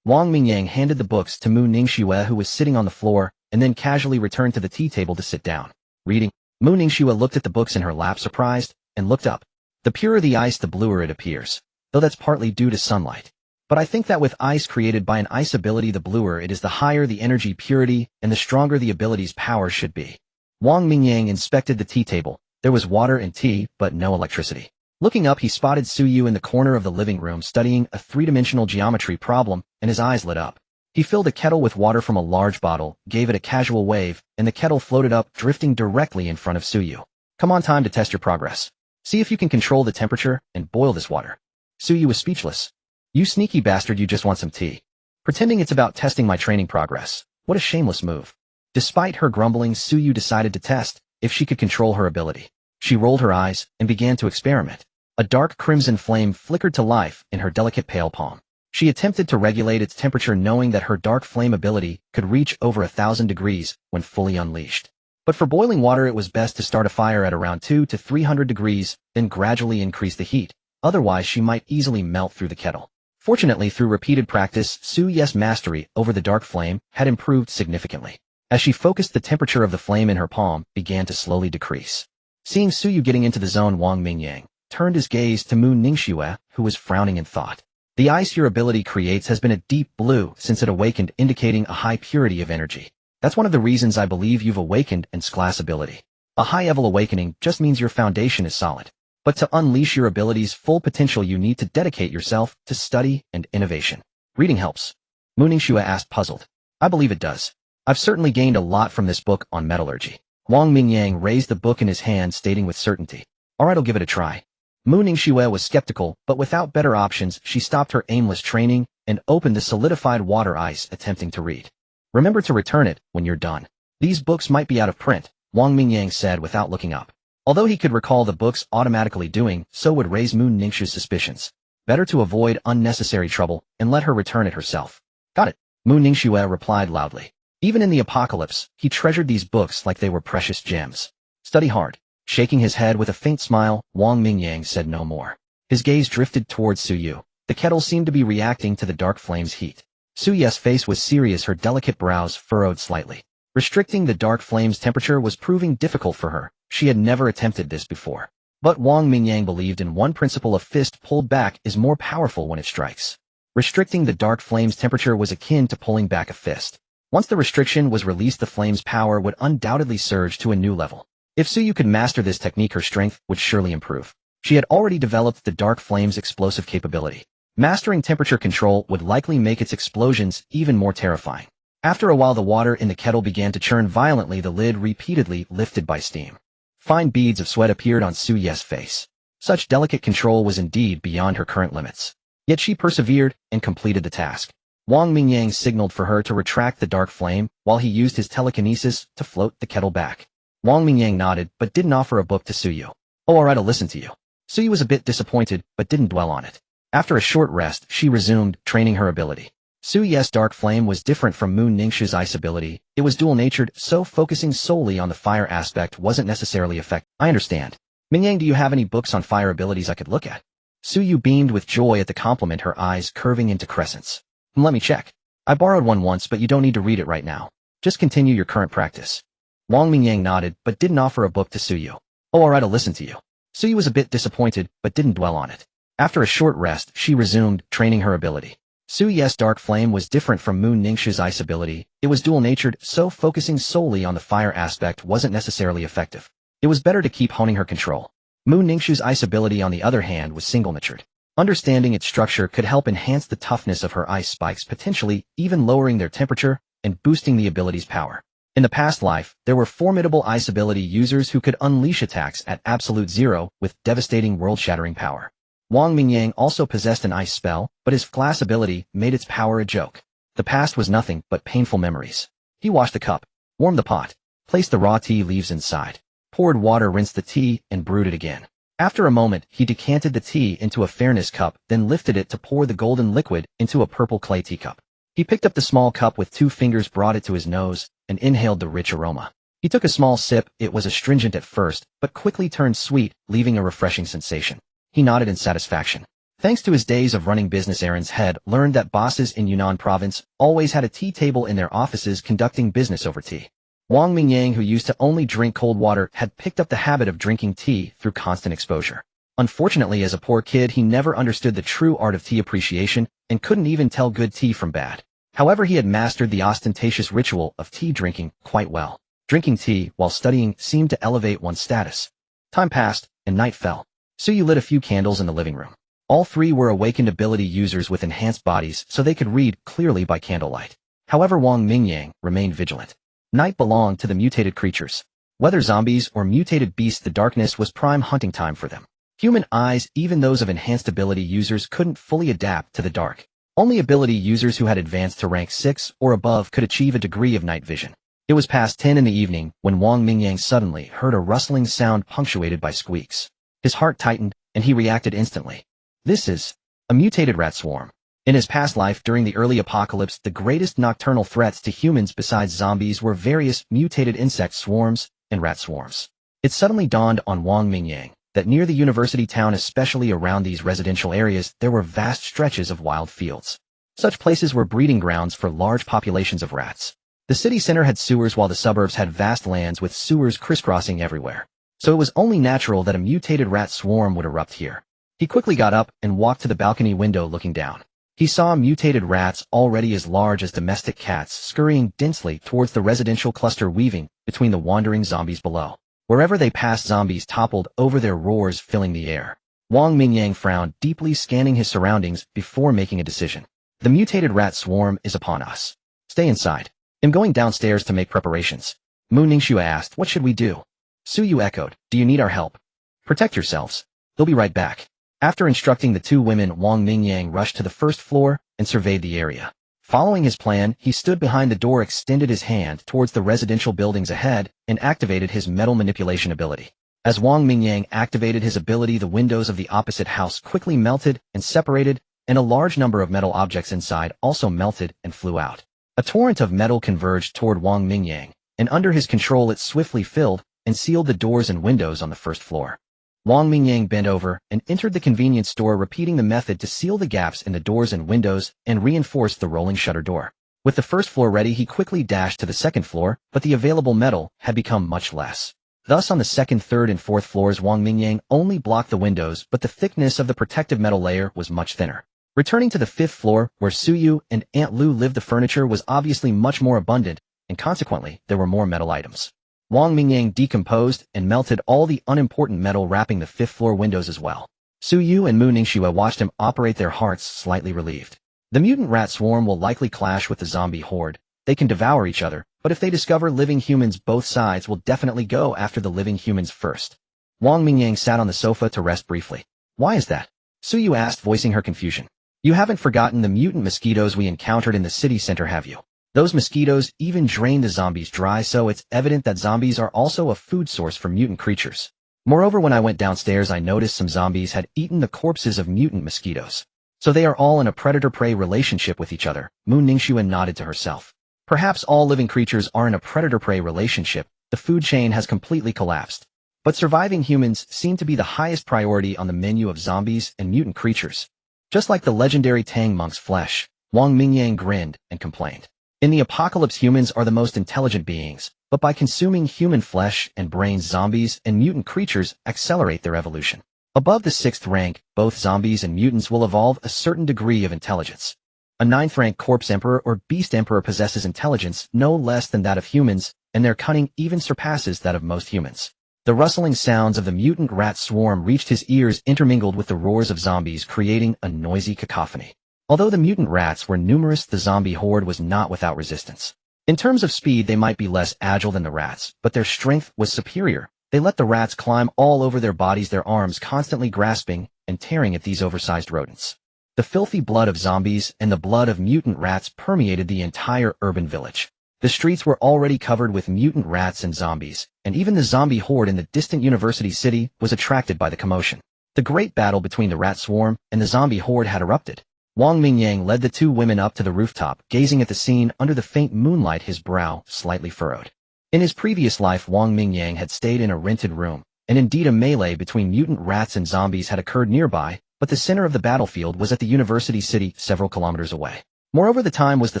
Wang Mingyang handed the books to Mu Ningxue, who was sitting on the floor, and then casually returned to the tea table to sit down. Reading. Mu Ningxue looked at the books in her lap, surprised, and looked up. The purer the ice, the bluer it appears. Though that's partly due to sunlight. But I think that with ice created by an ice ability, the bluer it is, the higher the energy purity, and the stronger the ability's power should be. Wang Mingyang inspected the tea table. There was water and tea, but no electricity. Looking up, he spotted Suyu in the corner of the living room studying a 3-dimensional geometry problem, and his eyes lit up. He filled a kettle with water from a large bottle, gave it a casual wave, and the kettle floated up, drifting directly in front of Suyu. Come on, time to test your progress. See if you can control the temperature and boil this water. Suyu was speechless. You sneaky bastard, you just want some tea. Pretending it's about testing my training progress. What a shameless move. Despite her grumbling, Suyu decided to test if she could control her ability. She rolled her eyes and began to experiment. A dark crimson flame flickered to life in her delicate pale palm. She attempted to regulate its temperature, knowing that her dark flame ability could reach over 1,000 degrees when fully unleashed. But for boiling water, it was best to start a fire at around 200 to 300 degrees, then gradually increase the heat. Otherwise, she might easily melt through the kettle. Fortunately, through repeated practice, Suyu's mastery over the dark flame had improved significantly. As she focused, the temperature of the flame in her palm began to slowly decrease. Seeing Suyu getting into the zone, Wang Mingyang turned his gaze to Mu Ningxue, who was frowning in thought. The ice your ability creates has been a deep blue since it awakened, indicating a high purity of energy. That's one of the reasons I believe you've awakened N's class ability. A high-level awakening just means your foundation is solid. But to unleash your ability's full potential, you need to dedicate yourself to study and innovation. Reading helps. Mu Ningxue asked, puzzled. I believe it does. I've certainly gained a lot from this book on metallurgy. Wang Mingyang raised the book in his hand, stating with certainty. Alright, I'll give it a try. Mu Ningxue was skeptical, but without better options, she stopped her aimless training and opened the solidified water ice, attempting to read. Remember to return it when you're done. These books might be out of print, Wang Mingyang said without looking up. Although he could recall the books automatically doing so would raise Mu Ningxue's suspicions. Better to avoid unnecessary trouble and let her return it herself. Got it, Mu Ningxue replied loudly. Even in the apocalypse, he treasured these books like they were precious gems. Study hard. Shaking his head with a faint smile, Wang Mingyang said no more. His gaze drifted towards Suyu. The kettle seemed to be reacting to the dark flame's heat. Suyu's face was serious, her delicate brows furrowed slightly. Restricting the dark flame's temperature was proving difficult for her. She had never attempted this before. But Wang Mingyang believed in one principle: a fist pulled back is more powerful when it strikes. Restricting the dark flame's temperature was akin to pulling back a fist. Once the restriction was released, the flame's power would undoubtedly surge to a new level. If Suyu could master this technique, her strength would surely improve. She had already developed the dark flame's explosive capability. Mastering temperature control would likely make its explosions even more terrifying. After a while, the water in the kettle began to churn violently, the lid repeatedly lifted by steam. Fine beads of sweat appeared on Suyu's face. Such delicate control was indeed beyond her current limits. Yet she persevered and completed the task. Wang Mingyang signaled for her to retract the dark flame while he used his telekinesis to float the kettle back. Wang Mingyang nodded but didn't offer a book to Suyu. Oh, alright, I'll listen to you. Suyu was a bit disappointed but didn't dwell on it. After a short rest, she resumed training her ability. Su-Ye's dark flame was different from Moon Ningxu's ice ability. It was dual-natured, so focusing solely on the fire aspect wasn't necessarily effective. I understand. Mingyang, do you have any books on fire abilities I could look at? Su-Yu beamed with joy at the compliment, her eyes curving into crescents. Let me check. I borrowed one once, but you don't need to read it right now. Just continue your current practice. Wang Mingyang nodded, but didn't offer a book to Su-Yu. Oh, alright, I'll listen to you. Su-Yu was a bit disappointed, but didn't dwell on it. After a short rest, she resumed, training her ability. Su-Ye's dark flame was different from Moon Ningxu's ice ability. It was dual-natured, so focusing solely on the fire aspect wasn't necessarily effective. It was better to keep honing her control. Moon Ningxu's ice ability, on the other hand, was single-natured. Understanding its structure could help enhance the toughness of her ice spikes, potentially even lowering their temperature and boosting the ability's power. In the past life, there were formidable ice ability users who could unleash attacks at absolute zero with devastating world-shattering power. Wang Mingyang also possessed an ice spell, but his glass ability made its power a joke. The past was nothing but painful memories. He washed the cup, warmed the pot, placed the raw tea leaves inside, poured water, rinsed the tea, and brewed it again. After a moment, he decanted the tea into a fairness cup, then lifted it to pour the golden liquid into a purple clay teacup. He picked up the small cup with 2 fingers, brought it to his nose, and inhaled the rich aroma. He took a small sip. It was astringent at first, but quickly turned sweet, leaving a refreshing sensation. He nodded in satisfaction. Thanks to his days of running business errands, had learned that bosses in Yunnan province always had a tea table in their offices conducting business over tea. Wang Mingyang, who used to only drink cold water, had picked up the habit of drinking tea through constant exposure. Unfortunately, as a poor kid, he never understood the true art of tea appreciation and couldn't even tell good tea from bad. However, he had mastered the ostentatious ritual of tea drinking quite well. Drinking tea while studying seemed to elevate one's status. Time passed, and night fell. Su-Yu lit a few candles in the living room. All 3 were awakened ability users with enhanced bodies, so they could read clearly by candlelight. However, Wang Mingyang remained vigilant. Night belonged to the mutated creatures. Whether zombies or mutated beasts, the darkness was prime hunting time for them. Human eyes, even those of enhanced ability users, couldn't fully adapt to the dark. Only ability users who had advanced to rank 6 or above could achieve a degree of night vision. It was past 10 in the evening when Wang Mingyang suddenly heard a rustling sound punctuated by squeaks. His heart tightened, and he reacted instantly. This is a mutated rat swarm. In his past life, during the early apocalypse, the greatest nocturnal threats to humans besides zombies were various mutated insect swarms and rat swarms. It suddenly dawned on Wang Mingyang that near the university town, especially around these residential areas, there were vast stretches of wild fields. Such places were breeding grounds for large populations of rats. The city center had sewers, while the suburbs had vast lands with sewers crisscrossing everywhere. So it was only natural that a mutated rat swarm would erupt here. He quickly got up and walked to the balcony window, looking down. He saw mutated rats already as large as domestic cats scurrying densely towards the residential cluster, weaving between the wandering zombies below. Wherever they passed, zombies toppled over, their roars filling the air. Wang Mingyang frowned deeply, scanning his surroundings before making a decision. The mutated rat swarm is upon us. Stay inside. I'm going downstairs to make preparations. Moon Ningxu asked, what should we do? Su-Yu echoed, do you need our help? Protect yourselves. They'll be right back. After instructing the 2 women, Wang Mingyang rushed to the first floor and surveyed the area. Following his plan, he stood behind the door, extended his hand towards the residential buildings ahead, and activated his metal manipulation ability. As Wang Mingyang activated his ability, the windows of the opposite house quickly melted and separated, and a large number of metal objects inside also melted and flew out. A torrent of metal converged toward Wang Mingyang, and under his control it swiftly filled and sealed the doors and windows on the first floor. Wang Mingyang bent over and entered the convenience store, repeating the method to seal the gaps in the doors and windows and reinforce the rolling shutter door. With the first floor ready, he quickly dashed to the second floor, but the available metal had become much less. Thus, on the second, third, and fourth floors, Wang Mingyang only blocked the windows, but the thickness of the protective metal layer was much thinner. Returning to the 5th floor, where Su-Yu and Aunt Lu lived, the furniture was obviously much more abundant, and consequently, there were more metal items. Wang Mingyang decomposed and melted all the unimportant metal wrapping the 5th floor windows as well. Su-Yu and Moon Ningxu watched him operate, their hearts slightly relieved. The mutant rat swarm will likely clash with the zombie horde. They can devour each other, but if they discover living humans, both sides will definitely go after the living humans first. Wang Mingyang sat on the sofa to rest briefly. Why is that? Su-Yu asked, voicing her confusion. You haven't forgotten the mutant mosquitoes we encountered in the city center, have you? Those mosquitoes even drain the zombies dry, so it's evident that zombies are also a food source for mutant creatures. Moreover, when I went downstairs, I noticed some zombies had eaten the corpses of mutant mosquitoes. So they are all in a predator-prey relationship with each other, Mu Ningxue nodded to herself. Perhaps all living creatures are in a predator-prey relationship, the food chain has completely collapsed. But surviving humans seem to be the highest priority on the menu of zombies and mutant creatures. Just like the legendary Tang monk's flesh, Wang Mingyang grinned and complained. In the apocalypse, humans are the most intelligent beings, but by consuming human flesh and brains, zombies and mutant creatures accelerate their evolution. Above the 6th rank, both zombies and mutants will evolve a certain degree of intelligence. A 9th rank corpse emperor or beast emperor possesses intelligence no less than that of humans, and their cunning even surpasses that of most humans. The rustling sounds of the mutant rat swarm reached his ears, intermingled with the roars of zombies, creating a noisy cacophony. Although the mutant rats were numerous, the zombie horde was not without resistance. In terms of speed, they might be less agile than the rats, but their strength was superior. They let the rats climb all over their bodies, their arms constantly grasping and tearing at these oversized rodents. The filthy blood of zombies and the blood of mutant rats permeated the entire urban village. The streets were already covered with mutant rats and zombies, and even the zombie horde in the distant university city was attracted by the commotion. The great battle between the rat swarm and the zombie horde had erupted. Wang Mingyang led the two women up to the rooftop, gazing at the scene under the faint moonlight, his brow slightly furrowed. In his previous life, Wang Mingyang had stayed in a rented room, and indeed a melee between mutant rats and zombies had occurred nearby, but the center of the battlefield was at the university city several kilometers away. Moreover, the time was the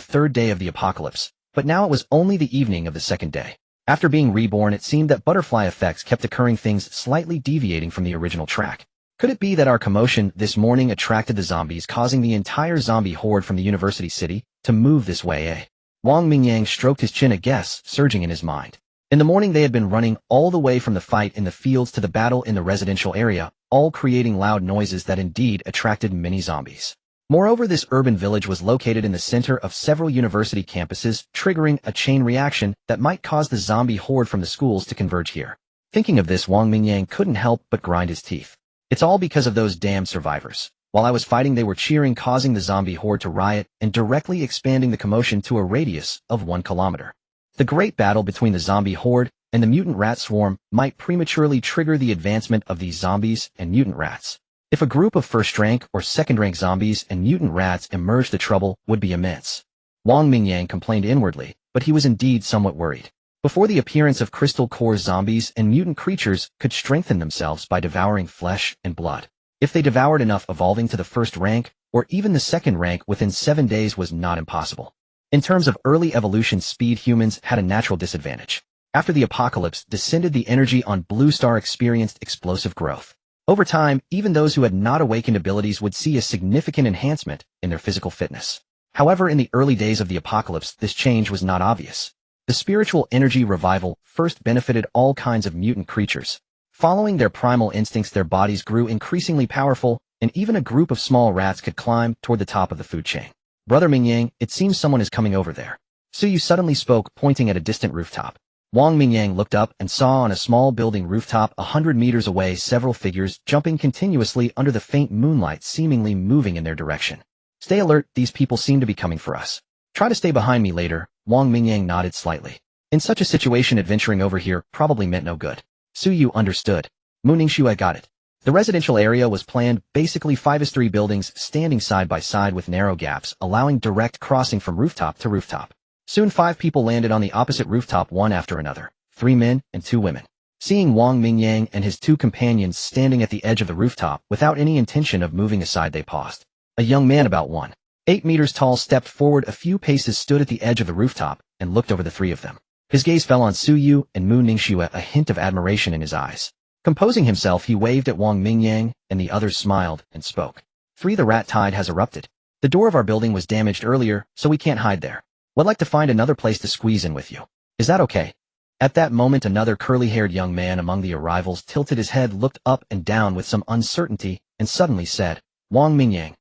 3rd day of the apocalypse, but now it was only the evening of the 2nd day. After being reborn, it seemed that butterfly effects kept occurring, things slightly deviating from the original track. Could it be that our commotion this morning attracted the zombies, causing the entire zombie horde from the university city to move this way? Wang Mingyang stroked his chin, a guess surging in his mind. In the morning they had been running all the way from the fight in the fields to the battle in the residential area, all creating loud noises that indeed attracted many zombies. Moreover, this urban village was located in the center of several university campuses, triggering a chain reaction that might cause the zombie horde from the schools to converge here. Thinking of this, Wang Mingyang couldn't help but grind his teeth. It's all because of those damn survivors. While I was fighting, they were cheering, causing the zombie horde to riot and directly expanding the commotion to a radius of 1 kilometer. The great battle between the zombie horde and the mutant rat swarm might prematurely trigger the advancement of these zombies and mutant rats. If a group of 1st rank or 2nd rank zombies and mutant rats emerged, the trouble would be immense. Wang Mingyang complained inwardly, but he was indeed somewhat worried. Before the appearance of crystal core, zombies and mutant creatures could strengthen themselves by devouring flesh and blood. If they devoured enough, evolving to the 1st rank or even the 2nd rank within 7 days was not impossible. In terms of early evolution speed, humans had a natural disadvantage. After the apocalypse descended, the energy on Blue Star experienced explosive growth. Over time, even those who had not awakened abilities would see a significant enhancement in their physical fitness. However, in the early days of the apocalypse, this change was not obvious. The spiritual energy revival first benefited all kinds of mutant creatures. Following their primal instincts, their bodies grew increasingly powerful, and even a group of small rats could climb toward the top of the food chain. Brother Mingyang, it seems someone is coming over there. Suyu suddenly spoke, pointing at a distant rooftop. Wang Mingyang looked up and saw on a small building rooftop 100 meters away several figures jumping continuously under the faint moonlight, seemingly moving in their direction. Stay alert, these people seem to be coming for us. Try to stay behind me later. Wang Mingyang nodded slightly. In such a situation, adventuring over here probably meant no good. Suyu understood. Mu Ningxue got it. The residential area was planned, basically 5-3 buildings standing side by side with narrow gaps, allowing direct crossing from rooftop to rooftop. Soon 5 people landed on the opposite rooftop, one after another, 3 men and 2 women. Seeing Wang Mingyang and his 2 companions standing at the edge of the rooftop without any intention of moving aside, they paused. A young man about 1.8 meters tall stepped forward a few paces, stood at the edge of the rooftop, and looked over the 3 of them. His gaze fell on Suyu and Mu Ningxue, a hint of admiration in his eyes. Composing himself, he waved at Wang Mingyang, and the others smiled and spoke. 3. The rat tide has erupted. The door of our building was damaged earlier, so we can't hide there. Would like to find another place to squeeze in with you. Is that okay? At that moment, another curly-haired young man among the arrivals tilted his head, looked up and down with some uncertainty, and suddenly said, Wang Mingyang.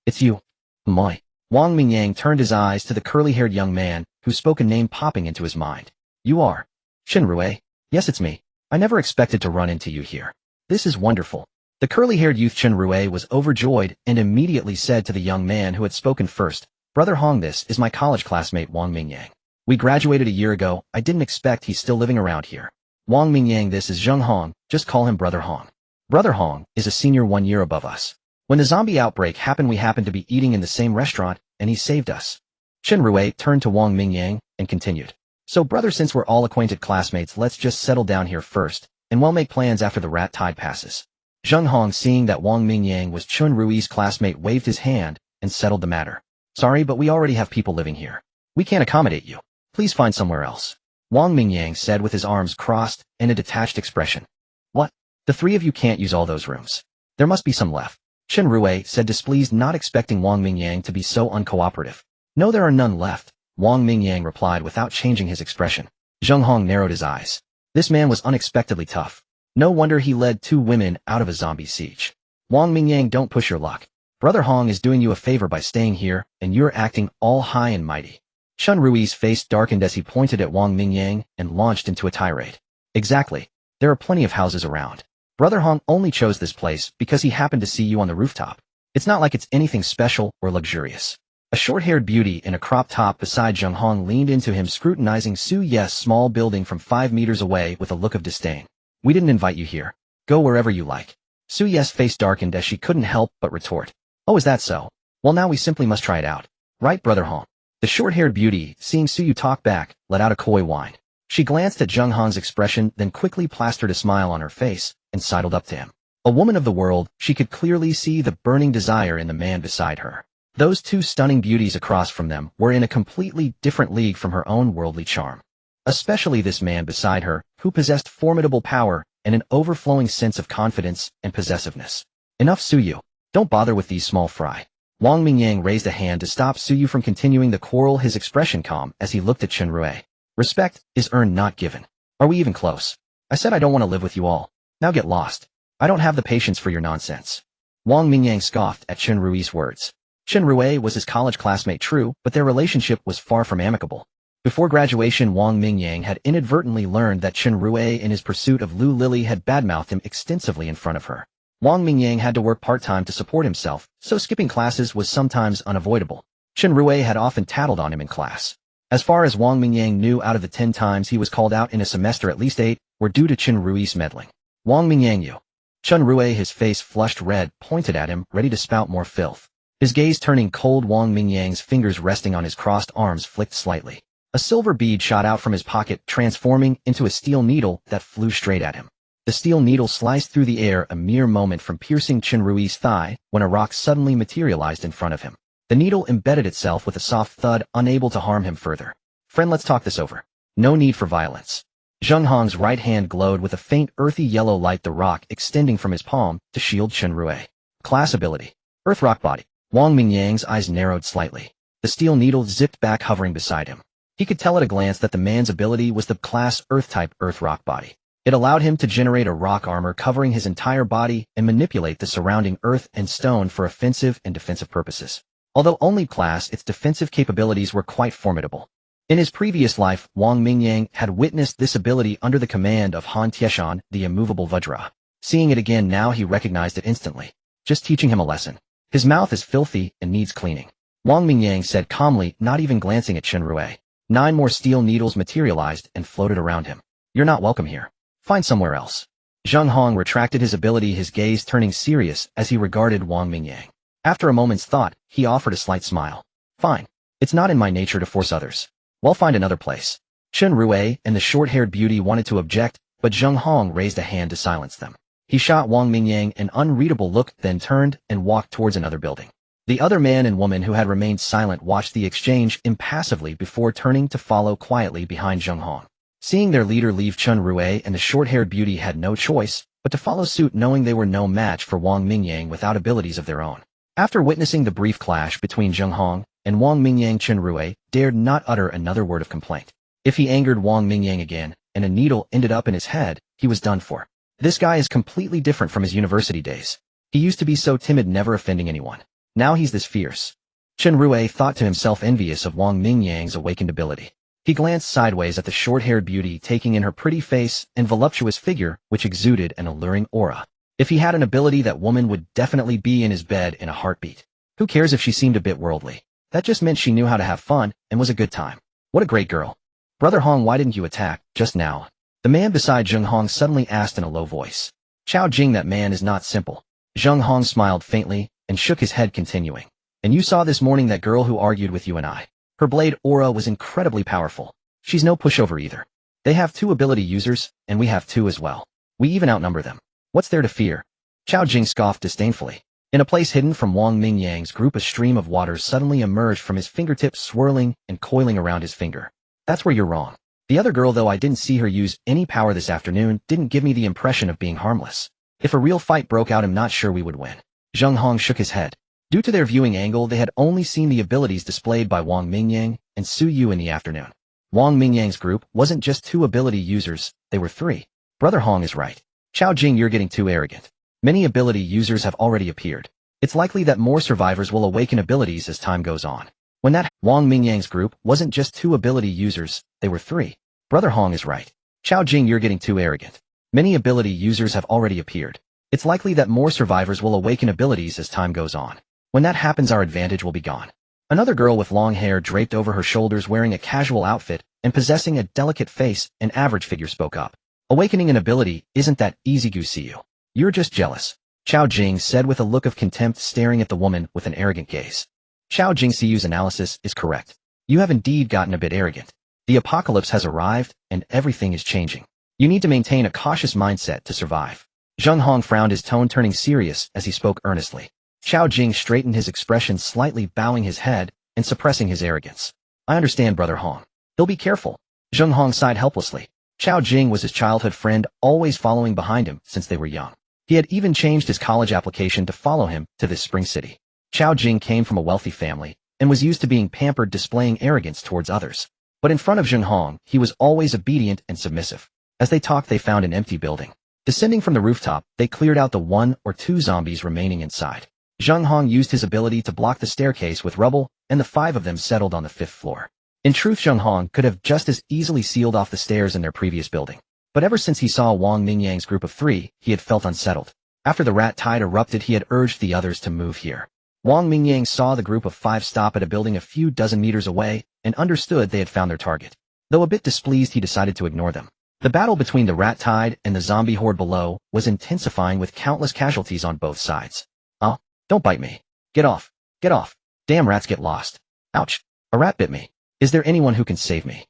It's you. My. Wang Mingyang turned his eyes to the curly-haired young man, who spoke a name popping into his mind. You are Shinrue? Yes, it's me. I never expected to run into you here. This is wonderful. The curly-haired youth Shinrue was overjoyed and immediately said to the young man who had spoken first, Brother Hong, this is my college classmate Wang Mingyang. We graduated a year ago. I didn't expect he's still living around here. Wang Mingyang, this is Zheng Hong, just call him Brother Hong. Brother Hong is a senior 1 year above us. When the zombie outbreak happened, we happened to be eating in the same restaurant, and he saved us. Chen Rui turned to Wang Mingyang and continued. So brother, since we're all acquainted classmates, let's just settle down here first, and we'll make plans after the rat tide passes. Zheng Hong, seeing that Wang Mingyang was Chen Rui's classmate, waved his hand and settled the matter. Sorry, but we already have people living here. We can't accommodate you. Please find somewhere else. Wang Mingyang said with his arms crossed and a detached expression. What? The three of you can't use all those rooms. There must be some left. Chen Rui said, displeased, not expecting Wang Mingyang to be so uncooperative. No, there are none left, Wang Mingyang replied without changing his expression. Zheng Hong narrowed his eyes. This man was unexpectedly tough. No wonder he led 2 women out of a zombie siege. Wang Mingyang, don't push your luck. Brother Hong is doing you a favor by staying here, and you're acting all high and mighty. Chen Rui's face darkened as he pointed at Wang Mingyang and launched into a tirade. Exactly. There are plenty of houses around. Brother Hong only chose this place because he happened to see you on the rooftop. It's not like it's anything special or luxurious. A short-haired beauty in a crop top beside Zheng Hong leaned into him, scrutinizing Su Ye's small building from 5 meters away with a look of disdain. We didn't invite you here. Go wherever you like. Su Ye's face darkened as she couldn't help but retort. Oh, is that so? Well, now we simply must try it out. Right, Brother Hong? The short-haired beauty, seeing Su Yu talk back, let out a coy whine. She glanced at Zheng Hong's expression, then quickly plastered a smile on her face and sidled up to him. A woman of the world, she could clearly see the burning desire in the man beside her. Those 2 stunning beauties across from them were in a completely different league from her own worldly charm. Especially this man beside her, who possessed formidable power and an overflowing sense of confidence and possessiveness. Enough, Su Yu. Don't bother with these small fry. Wang Mingyang raised a hand to stop Su Yu from continuing the quarrel, his expression calm as he looked at Chen Rui. Respect is earned, not given. Are we even close? I said I don't want to live with you all. Now get lost. I don't have the patience for your nonsense. Wang Mingyang scoffed at Chen Rui's words. Chen Rui was his college classmate, true, but their relationship was far from amicable. Before graduation, Wang Mingyang had inadvertently learned that Chen Rui, in his pursuit of Lu Lily, had badmouthed him extensively in front of her. Wang Mingyang had to work part-time to support himself, so skipping classes was sometimes unavoidable. Chen Rui had often tattled on him in class. As far as Wang Mingyang knew, out of the 10 times he was called out in a semester, at least 8 were due to Chen Rui's meddling. Wang Mingyang, you. Chen Rui, his face flushed red, pointed at him, ready to spout more filth. His gaze turning cold, Wang Mingyang's fingers resting on his crossed arms flicked slightly. A silver bead shot out from his pocket, transforming into a steel needle that flew straight at him. The steel needle sliced through the air a mere moment from piercing Chen Rui's thigh when a rock suddenly materialized in front of him. The needle embedded itself with a soft thud, unable to harm him further. Friend, let's talk this over. No need for violence. Zheng Hong's right hand glowed with a faint earthy yellow light, the rock extending from his palm to shield Chen Rui. Class ability. Earth rock body. Wang Mingyang's eyes narrowed slightly. The steel needle zipped back, hovering beside him. He could tell at a glance that the man's ability was the class Earth-type Earth rock body. It allowed him to generate a rock armor covering his entire body and manipulate the surrounding earth and stone for offensive and defensive purposes. Although only class, its defensive capabilities were quite formidable. In his previous life, Wang Mingyang had witnessed this ability under the command of Han Tieshan, the immovable Vajra. Seeing it again now, he recognized it instantly. Just teaching him a lesson. His mouth is filthy and needs cleaning. Wang Mingyang said calmly, not even glancing at Chen Rui. 9 more steel needles materialized and floated around him. You're not welcome here. Find somewhere else. Zheng Hong retracted his ability, his gaze turning serious as he regarded Wang Mingyang. After a moment's thought, he offered a slight smile. Fine. It's not in my nature to force others. We'll find another place. Chen Rui and the short-haired beauty wanted to object, but Zheng Hong raised a hand to silence them. He shot Wang Mingyang an unreadable look, then turned and walked towards another building. The other man and woman who had remained silent watched the exchange impassively before turning to follow quietly behind Zheng Hong. Seeing their leader leave, Chen Rui and the short-haired beauty had no choice but to follow suit, knowing they were no match for Wang Mingyang without abilities of their own. After witnessing the brief clash between Zheng Hong and Wang Mingyang, Chen Rui dared not utter another word of complaint. If he angered Wang Mingyang again, and a needle ended up in his head, he was done for. This guy is completely different from his university days. He used to be so timid, never offending anyone. Now he's this fierce. Chen Rui thought to himself, envious of Wang Mingyang's awakened ability. He glanced sideways at the short-haired beauty, taking in her pretty face and voluptuous figure, which exuded an alluring aura. If he had an ability, that woman would definitely be in his bed in a heartbeat. Who cares if she seemed a bit worldly? That just meant she knew how to have fun and was a good time. What a great girl. Brother Hong, why didn't you attack just now? The man beside Zheng Hong suddenly asked in a low voice. Chao Jing, that man is not simple. Zheng Hong smiled faintly and shook his head continuing. And you saw this morning that girl who argued with you and I. Her blade aura was incredibly powerful. She's no pushover either. They have 2 ability users, and we have 2 as well. We even outnumber them. What's there to fear? Chao Jing scoffed disdainfully. In a place hidden from Wang Mingyang's group, a stream of water suddenly emerged from his fingertips, swirling and coiling around his finger. That's where you're wrong. The other girl, though I didn't see her use any power this afternoon, didn't give me the impression of being harmless. If a real fight broke out, I'm not sure we would win. Zheng Hong shook his head. Due to their viewing angle, they had only seen the abilities displayed by Wang Mingyang and Su Yu in the afternoon. Wang Mingyang's group wasn't just 2 ability users, they were 3. Brother Hong is right. Chao Jing, you're getting too arrogant. Many ability users have already appeared. It's likely that more survivors will awaken abilities as time goes on. When that Wang Mingyang's group wasn't just 2 ability users, they were 3. Brother Hong is right. Chao Jing, you're getting too arrogant. Many ability users have already appeared. It's likely that more survivors will awaken abilities as time goes on. When that happens, our advantage will be gone. Another girl with long hair draped over her shoulders, wearing a casual outfit and possessing a delicate face and average figure, spoke up. Awakening an ability isn't that easy, Gusiu. You're just jealous. Chao Jing said with a look of contempt, staring at the woman with an arrogant gaze. Chao Jing, Siu's analysis is correct. You have indeed gotten a bit arrogant. The apocalypse has arrived, and everything is changing. You need to maintain a cautious mindset to survive. Zheng Hong frowned, his tone turning serious as he spoke earnestly. Chao Jing straightened his expression, slightly bowing his head and suppressing his arrogance. I understand, Brother Hong. He'll be careful. Zheng Hong sighed helplessly. Chao Jing was his childhood friend, always following behind him since they were young. He had even changed his college application to follow him to this spring city. Chao Jing came from a wealthy family and was used to being pampered, displaying arrogance towards others. But in front of Zheng Hong, he was always obedient and submissive. As they talked, they found an empty building. Descending from the rooftop, they cleared out the 1 or 2 zombies remaining inside. Zheng Hong used his ability to block the staircase with rubble, and the 5 of them settled on the 5th floor. In truth, Zheng Hong could have just as easily sealed off the stairs in their previous building. But ever since he saw Wang Mingyang's group of 3, he had felt unsettled. After the rat tide erupted, he had urged the others to move here. Wang Mingyang saw the group of 5 stop at a building a few dozen meters away and understood they had found their target. Though a bit displeased, he decided to ignore them. The battle between the rat tide and the zombie horde below was intensifying, with countless casualties on both sides. Oh, don't bite me. Get off. Get off. Damn rats, get lost. Ouch. A rat bit me. Is there anyone who can save me?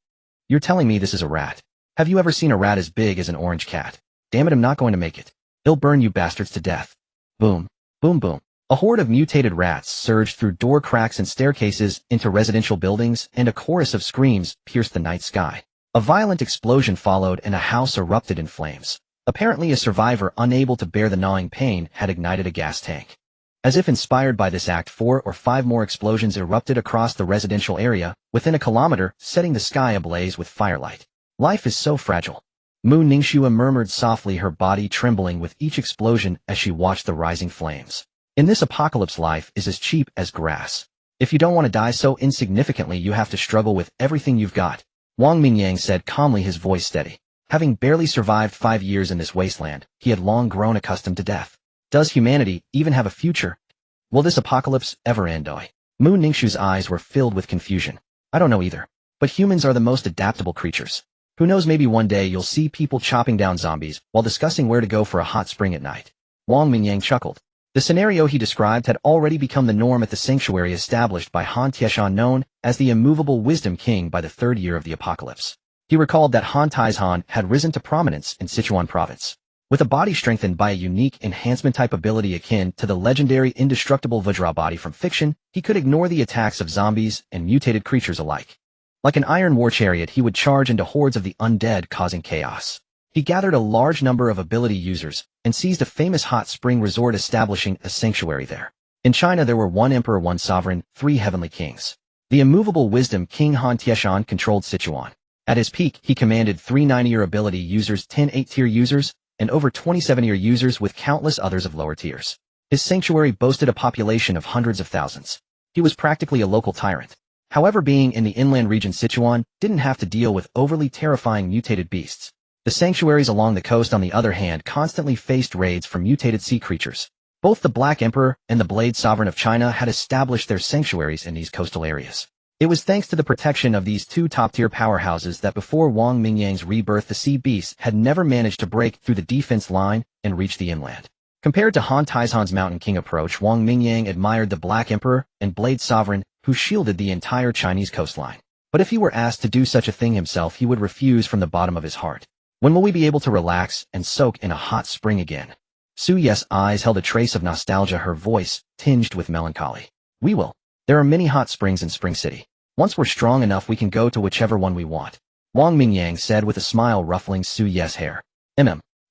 You're telling me this is a rat? Have you ever seen a rat as big as an orange cat? Damn it, I'm not going to make it. He'll burn you bastards to death. Boom. Boom boom. A horde of mutated rats surged through door cracks and staircases into residential buildings, and a chorus of screams pierced the night sky. A violent explosion followed and a house erupted in flames. Apparently a survivor, unable to bear the gnawing pain, had ignited a gas tank. As if inspired by this act, 4 or 5 more explosions erupted across the residential area, within a kilometer, setting the sky ablaze with firelight. Life is so fragile. Mu Ningxue murmured softly, her body trembling with each explosion as she watched the rising flames. In this apocalypse, life is as cheap as grass. If you don't want to die so insignificantly, you have to struggle with everything you've got. Wang Mingyang said calmly, his voice steady. Having barely survived 5 years in this wasteland, he had long grown accustomed to death. Does humanity even have a future? Will this apocalypse ever end? Mu Ningxue's eyes were filled with confusion. I don't know either. But humans are the most adaptable creatures. Who knows, maybe one day you'll see people chopping down zombies while discussing where to go for a hot spring at night. Wang Mingyang chuckled. The scenario he described had already become the norm at the sanctuary established by Han Tieshan, known as the immovable Wisdom King, by the 3rd year of the apocalypse. He recalled that Han Taizhan had risen to prominence in Sichuan province. With a body strengthened by a unique enhancement type ability akin to the legendary indestructible Vajra body from fiction, he could ignore the attacks of zombies and mutated creatures alike. Like an iron war chariot, he would charge into hordes of the undead, causing chaos. He gathered a large number of ability users and seized a famous hot spring resort, establishing a sanctuary there. In China, there were 1 emperor, 1 sovereign, 3 heavenly kings. The immovable Wisdom King Han Tieshan controlled Sichuan. At his peak, he commanded 3 9-year ability users, 10 8-tier users, and over 27-year users, with countless others of lower tiers. His sanctuary boasted a population of hundreds of thousands. He was practically a local tyrant. However, being in the inland region, Sichuan didn't have to deal with overly terrifying mutated beasts. The sanctuaries along the coast, on the other hand, constantly faced raids from mutated sea creatures. Both the Black Emperor and the Blade Sovereign of China had established their sanctuaries in these coastal areas. It was thanks to the protection of these 2 top-tier powerhouses that before Wang Mingyang's rebirth, the sea beasts had never managed to break through the defense line and reach the inland. Compared to Han Taizhan's Mountain King approach, Wang Mingyang admired the Black Emperor and Blade Sovereign who shielded the entire Chinese coastline. But if he were asked to do such a thing himself, he would refuse from the bottom of his heart. When will we be able to relax and soak in a hot spring again? Su Ye's eyes held a trace of nostalgia, her voice tinged with melancholy. We will. There are many hot springs in Spring City. Once we're strong enough, we can go to whichever one we want. Wang Mingyang said with a smile ruffling Su Ye's hair.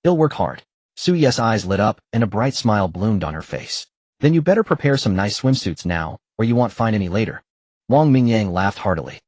He'll work hard. Su Ye's eyes lit up and a bright smile bloomed on her face. Then you better prepare some nice swimsuits now, or you won't find any later. Wang Mingyang laughed heartily.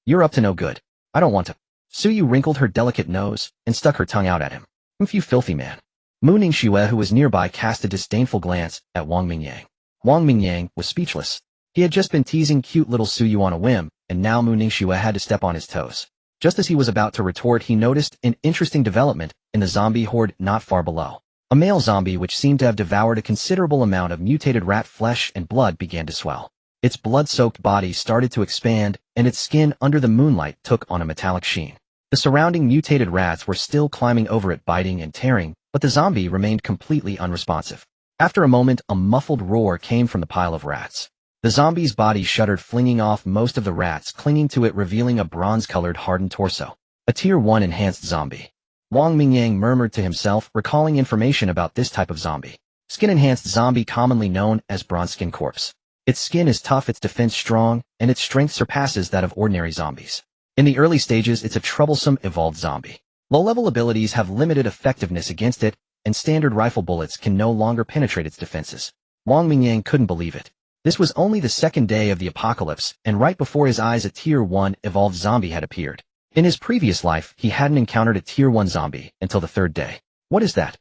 You're up to no good. I don't want to. Su Yu wrinkled her delicate nose and stuck her tongue out at him. You filthy man. Mu Ningxue, who was nearby, cast a disdainful glance at Wang Mingyang. Wang Mingyang was speechless. He had just been teasing cute little Su Yu on a whim, and now Mu Ningxue had to step on his toes. Just as he was about to retort, he noticed an interesting development in the zombie horde not far below. A male zombie which seemed to have devoured a considerable amount of mutated rat flesh and blood began to swell. Its blood-soaked body started to expand, and its skin under the moonlight took on a metallic sheen. The surrounding mutated rats were still climbing over it, biting and tearing, but the zombie remained completely unresponsive. After a moment, a muffled roar came from the pile of rats. The zombie's body shuddered, flinging off most of the rats clinging to it, revealing a bronze-colored hardened torso. A Tier 1 enhanced zombie. Wang Mingyang murmured to himself, recalling information about this type of zombie. Skin-enhanced zombie, commonly known as bronze skin corpse. Its skin is tough, its defense strong, and its strength surpasses that of ordinary zombies. In the early stages, it's a troublesome evolved zombie. Low-level abilities have limited effectiveness against it, and standard rifle bullets can no longer penetrate its defenses. Wang Mingyang couldn't believe it. This was only the second day of the apocalypse, and right before his eyes a Tier 1 evolved zombie had appeared. In his previous life, he hadn't encountered a Tier 1 zombie until the third day. What is that?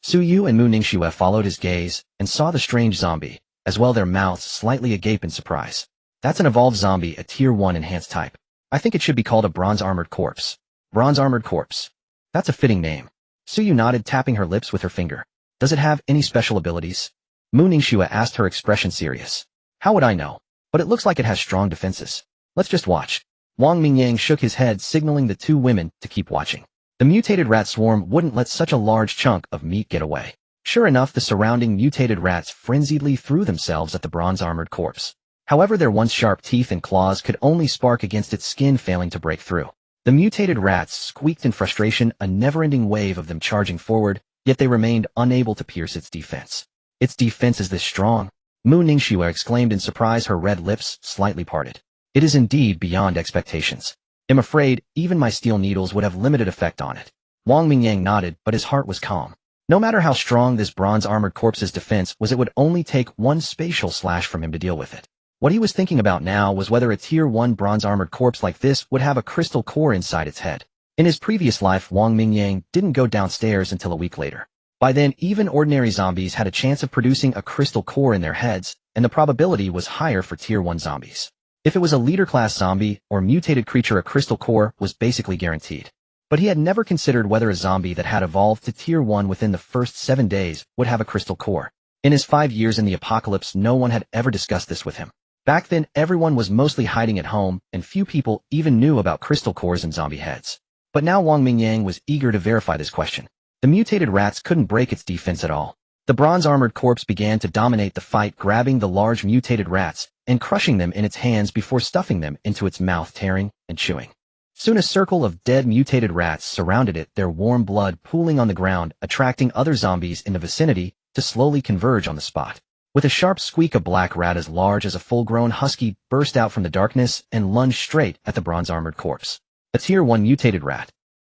Su Yu and Mu Ningxue followed his gaze and saw the strange zombie, as well, their mouths slightly agape in surprise. That's an evolved zombie, a Tier 1 enhanced type. I think it should be called a bronze-armored corpse. Bronze-armored corpse. That's a fitting name. Su Yu nodded, tapping her lips with her finger. Does it have any special abilities? Mu Ningxue asked, her expression serious. How would I know? But it looks like it has strong defenses. Let's just watch. Wang Mingyang shook his head, signaling the two women to keep watching. The mutated rat swarm wouldn't let such a large chunk of meat get away. Sure enough, the surrounding mutated rats frenziedly threw themselves at the bronze-armored corpse. However, their once sharp teeth and claws could only spark against its skin, failing to break through. The mutated rats squeaked in frustration, a never-ending wave of them charging forward, yet they remained unable to pierce its defense. Its defense is this strong? Mu Ningxue exclaimed in surprise, her red lips slightly parted. It is indeed beyond expectations. I'm afraid even my steel needles would have limited effect on it. Wang Mingyang nodded, but his heart was calm. No matter how strong this bronze-armored corpse's defense was, it would only take one spatial slash from him to deal with it. What he was thinking about now was whether a Tier 1 bronze-armored corpse like this would have a crystal core inside its head. In his previous life, Wang Mingyang didn't go downstairs until a week later. By then, even ordinary zombies had a chance of producing a crystal core in their heads, and the probability was higher for Tier 1 zombies. If it was a leader-class zombie or mutated creature, a crystal core was basically guaranteed. But he had never considered whether a zombie that had evolved to Tier 1 within the first 7 days would have a crystal core. In his 5 years in the apocalypse, no one had ever discussed this with him. Back then, everyone was mostly hiding at home, and few people even knew about crystal cores in zombie heads. But now Wang Mingyang was eager to verify this question. The mutated rats couldn't break its defense at all. The bronze-armored corpse began to dominate the fight, grabbing the large mutated rats and crushing them in its hands before stuffing them into its mouth, tearing and chewing. Soon a circle of dead mutated rats surrounded it, their warm blood pooling on the ground, attracting other zombies in the vicinity to slowly converge on the spot. With a sharp squeak, a black rat as large as a full-grown husky burst out from the darkness and lunged straight at the bronze-armored corpse. A Tier 1 mutated rat.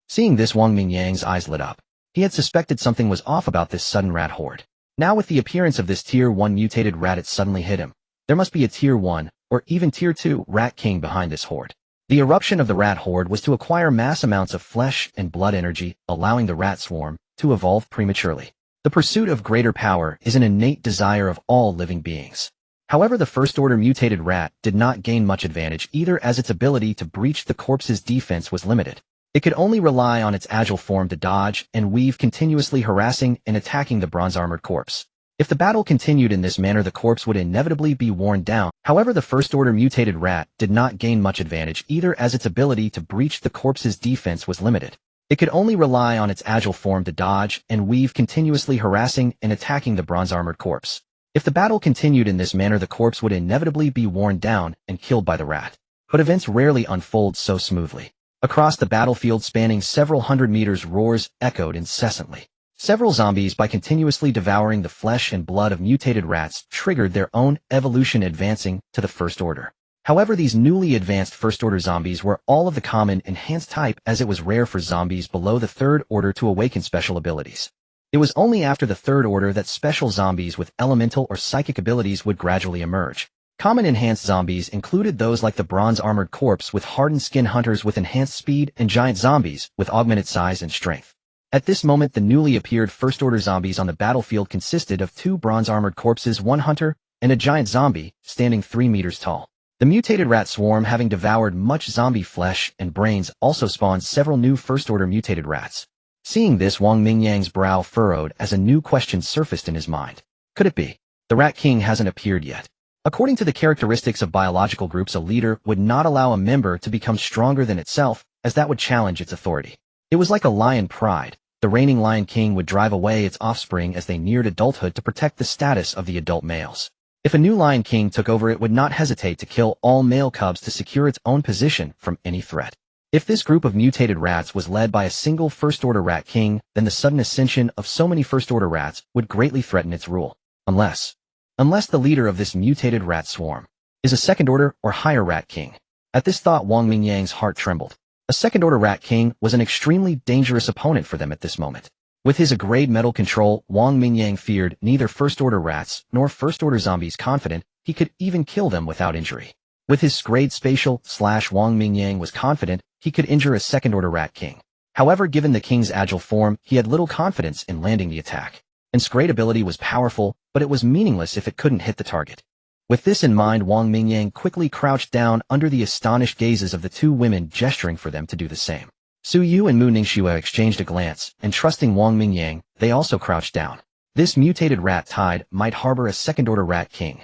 Seeing this, Wang Mingyang's eyes lit up. He had suspected something was off about this sudden rat horde. Now with the appearance of this Tier 1 mutated rat, it suddenly hit him. There must be a Tier 1, or even Tier 2, rat king behind this horde. The eruption of the rat horde was to acquire mass amounts of flesh and blood energy, allowing the rat swarm to evolve prematurely. The pursuit of greater power is an innate desire of all living beings. However, the first-order mutated rat did not gain much advantage either, as its ability to breach the corpse's defense was limited. It could only rely on its agile form to dodge and weave, continuously harassing and attacking the bronze-armored corpse. If the battle continued in this manner, the corpse would inevitably be worn down. However, the first-order mutated rat did not gain much advantage either, as its ability to breach the corpse's defense was limited. It could only rely on its agile form to dodge and weave, continuously harassing and attacking the bronze-armored corpse. If the battle continued in this manner, the corpse would inevitably be worn down and killed by the rat. But events rarely unfold so smoothly. Across the battlefield spanning several hundred meters, roars echoed incessantly. Several zombies, by continuously devouring the flesh and blood of mutated rats, triggered their own evolution, advancing to the First Order. However, these newly advanced First Order zombies were all of the common enhanced type, as it was rare for zombies below the Third Order to awaken special abilities. It was only after the Third Order that special zombies with elemental or psychic abilities would gradually emerge. Common enhanced zombies included those like the bronze-armored corpse with hardened skin, hunters with enhanced speed, and giant zombies with augmented size and strength. At this moment, the newly appeared First Order zombies on the battlefield consisted of 2 bronze-armored corpses, 1 hunter, and a giant zombie, standing 3 meters tall. The mutated rat swarm, having devoured much zombie flesh and brains, also spawned several new First Order mutated rats. Seeing this, Wang Mingyang's brow furrowed as a new question surfaced in his mind. Could it be? The Rat King hasn't appeared yet. According to the characteristics of biological groups, a leader would not allow a member to become stronger than itself, as that would challenge its authority. It was like a lion pride. The reigning Lion King would drive away its offspring as they neared adulthood to protect the status of the adult males. If a new Lion King took over, it would not hesitate to kill all male cubs to secure its own position from any threat. If this group of mutated rats was led by a single First Order Rat King, then the sudden ascension of so many First Order rats would greatly threaten its rule. Unless the leader of this mutated rat swarm is a Second Order or higher Rat King. At this thought, Wang Mingyang's heart trembled. A Second Order Rat King was an extremely dangerous opponent for them at this moment. With his grade metal control, Wang Mingyang feared neither First Order rats nor First Order zombies. Confident he could even kill them without injury. With his grade spatial / Wang Mingyang was confident he could injure a Second Order Rat King. However, given the King's agile form, he had little confidence in landing the attack. His grade ability was powerful, but it was meaningless if it couldn't hit the target. With this in mind, Wang Mingyang quickly crouched down under the astonished gazes of the 2 women, gesturing for them to do the same. Su Yu and Mu Ningxue exchanged a glance, and trusting Wang Mingyang, they also crouched down. This mutated rat tide might harbor a Second Order Rat King.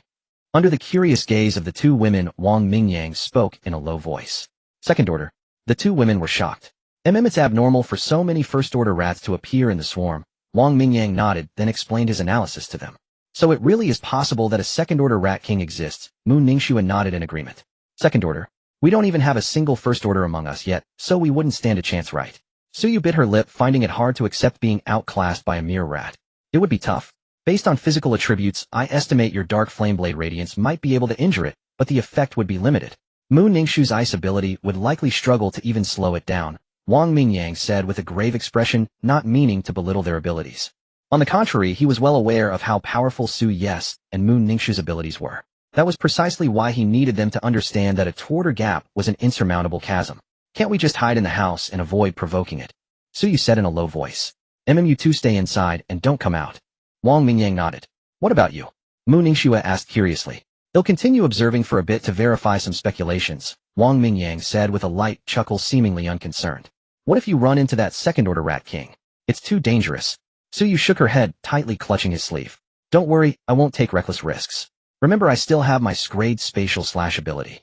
Under the curious gaze of the 2 women, Wang Mingyang spoke in a low voice. Second Order. The 2 women were shocked. It's abnormal for so many First Order rats to appear in the swarm. Wang Mingyang nodded, then explained his analysis to them. So it really is possible that a Second Order Rat King exists. Mu Ningxue nodded in agreement. Second Order. We don't even have a single First Order among us yet, so we wouldn't stand a chance, right? Su Yu bit her lip, finding it hard to accept being outclassed by a mere rat. It would be tough. Based on physical attributes, I estimate your Dark Flameblade Radiance might be able to injure it, but the effect would be limited. Mu Ningxue's ice ability would likely struggle to even slow it down, Wang Mingyang said with a grave expression, not meaning to belittle their abilities. On the contrary, he was well aware of how powerful Su Yes and Mu Ningxue's abilities were. That was precisely why he needed them to understand that a Order gap was an insurmountable chasm. Can't we just hide in the house and avoid provoking it? Su Yu said in a low voice. You 2 stay inside and don't come out. Wang Mingyang nodded. What about you? Mu Ningxue asked curiously. They'll continue observing for a bit to verify some speculations, Wang Mingyang said with a light chuckle, seemingly unconcerned. What if you run into that Second Order Rat King? It's too dangerous. Su Yu shook her head, tightly clutching his sleeve. Don't worry, I won't take reckless risks. Remember, I still have my grade spatial / ability.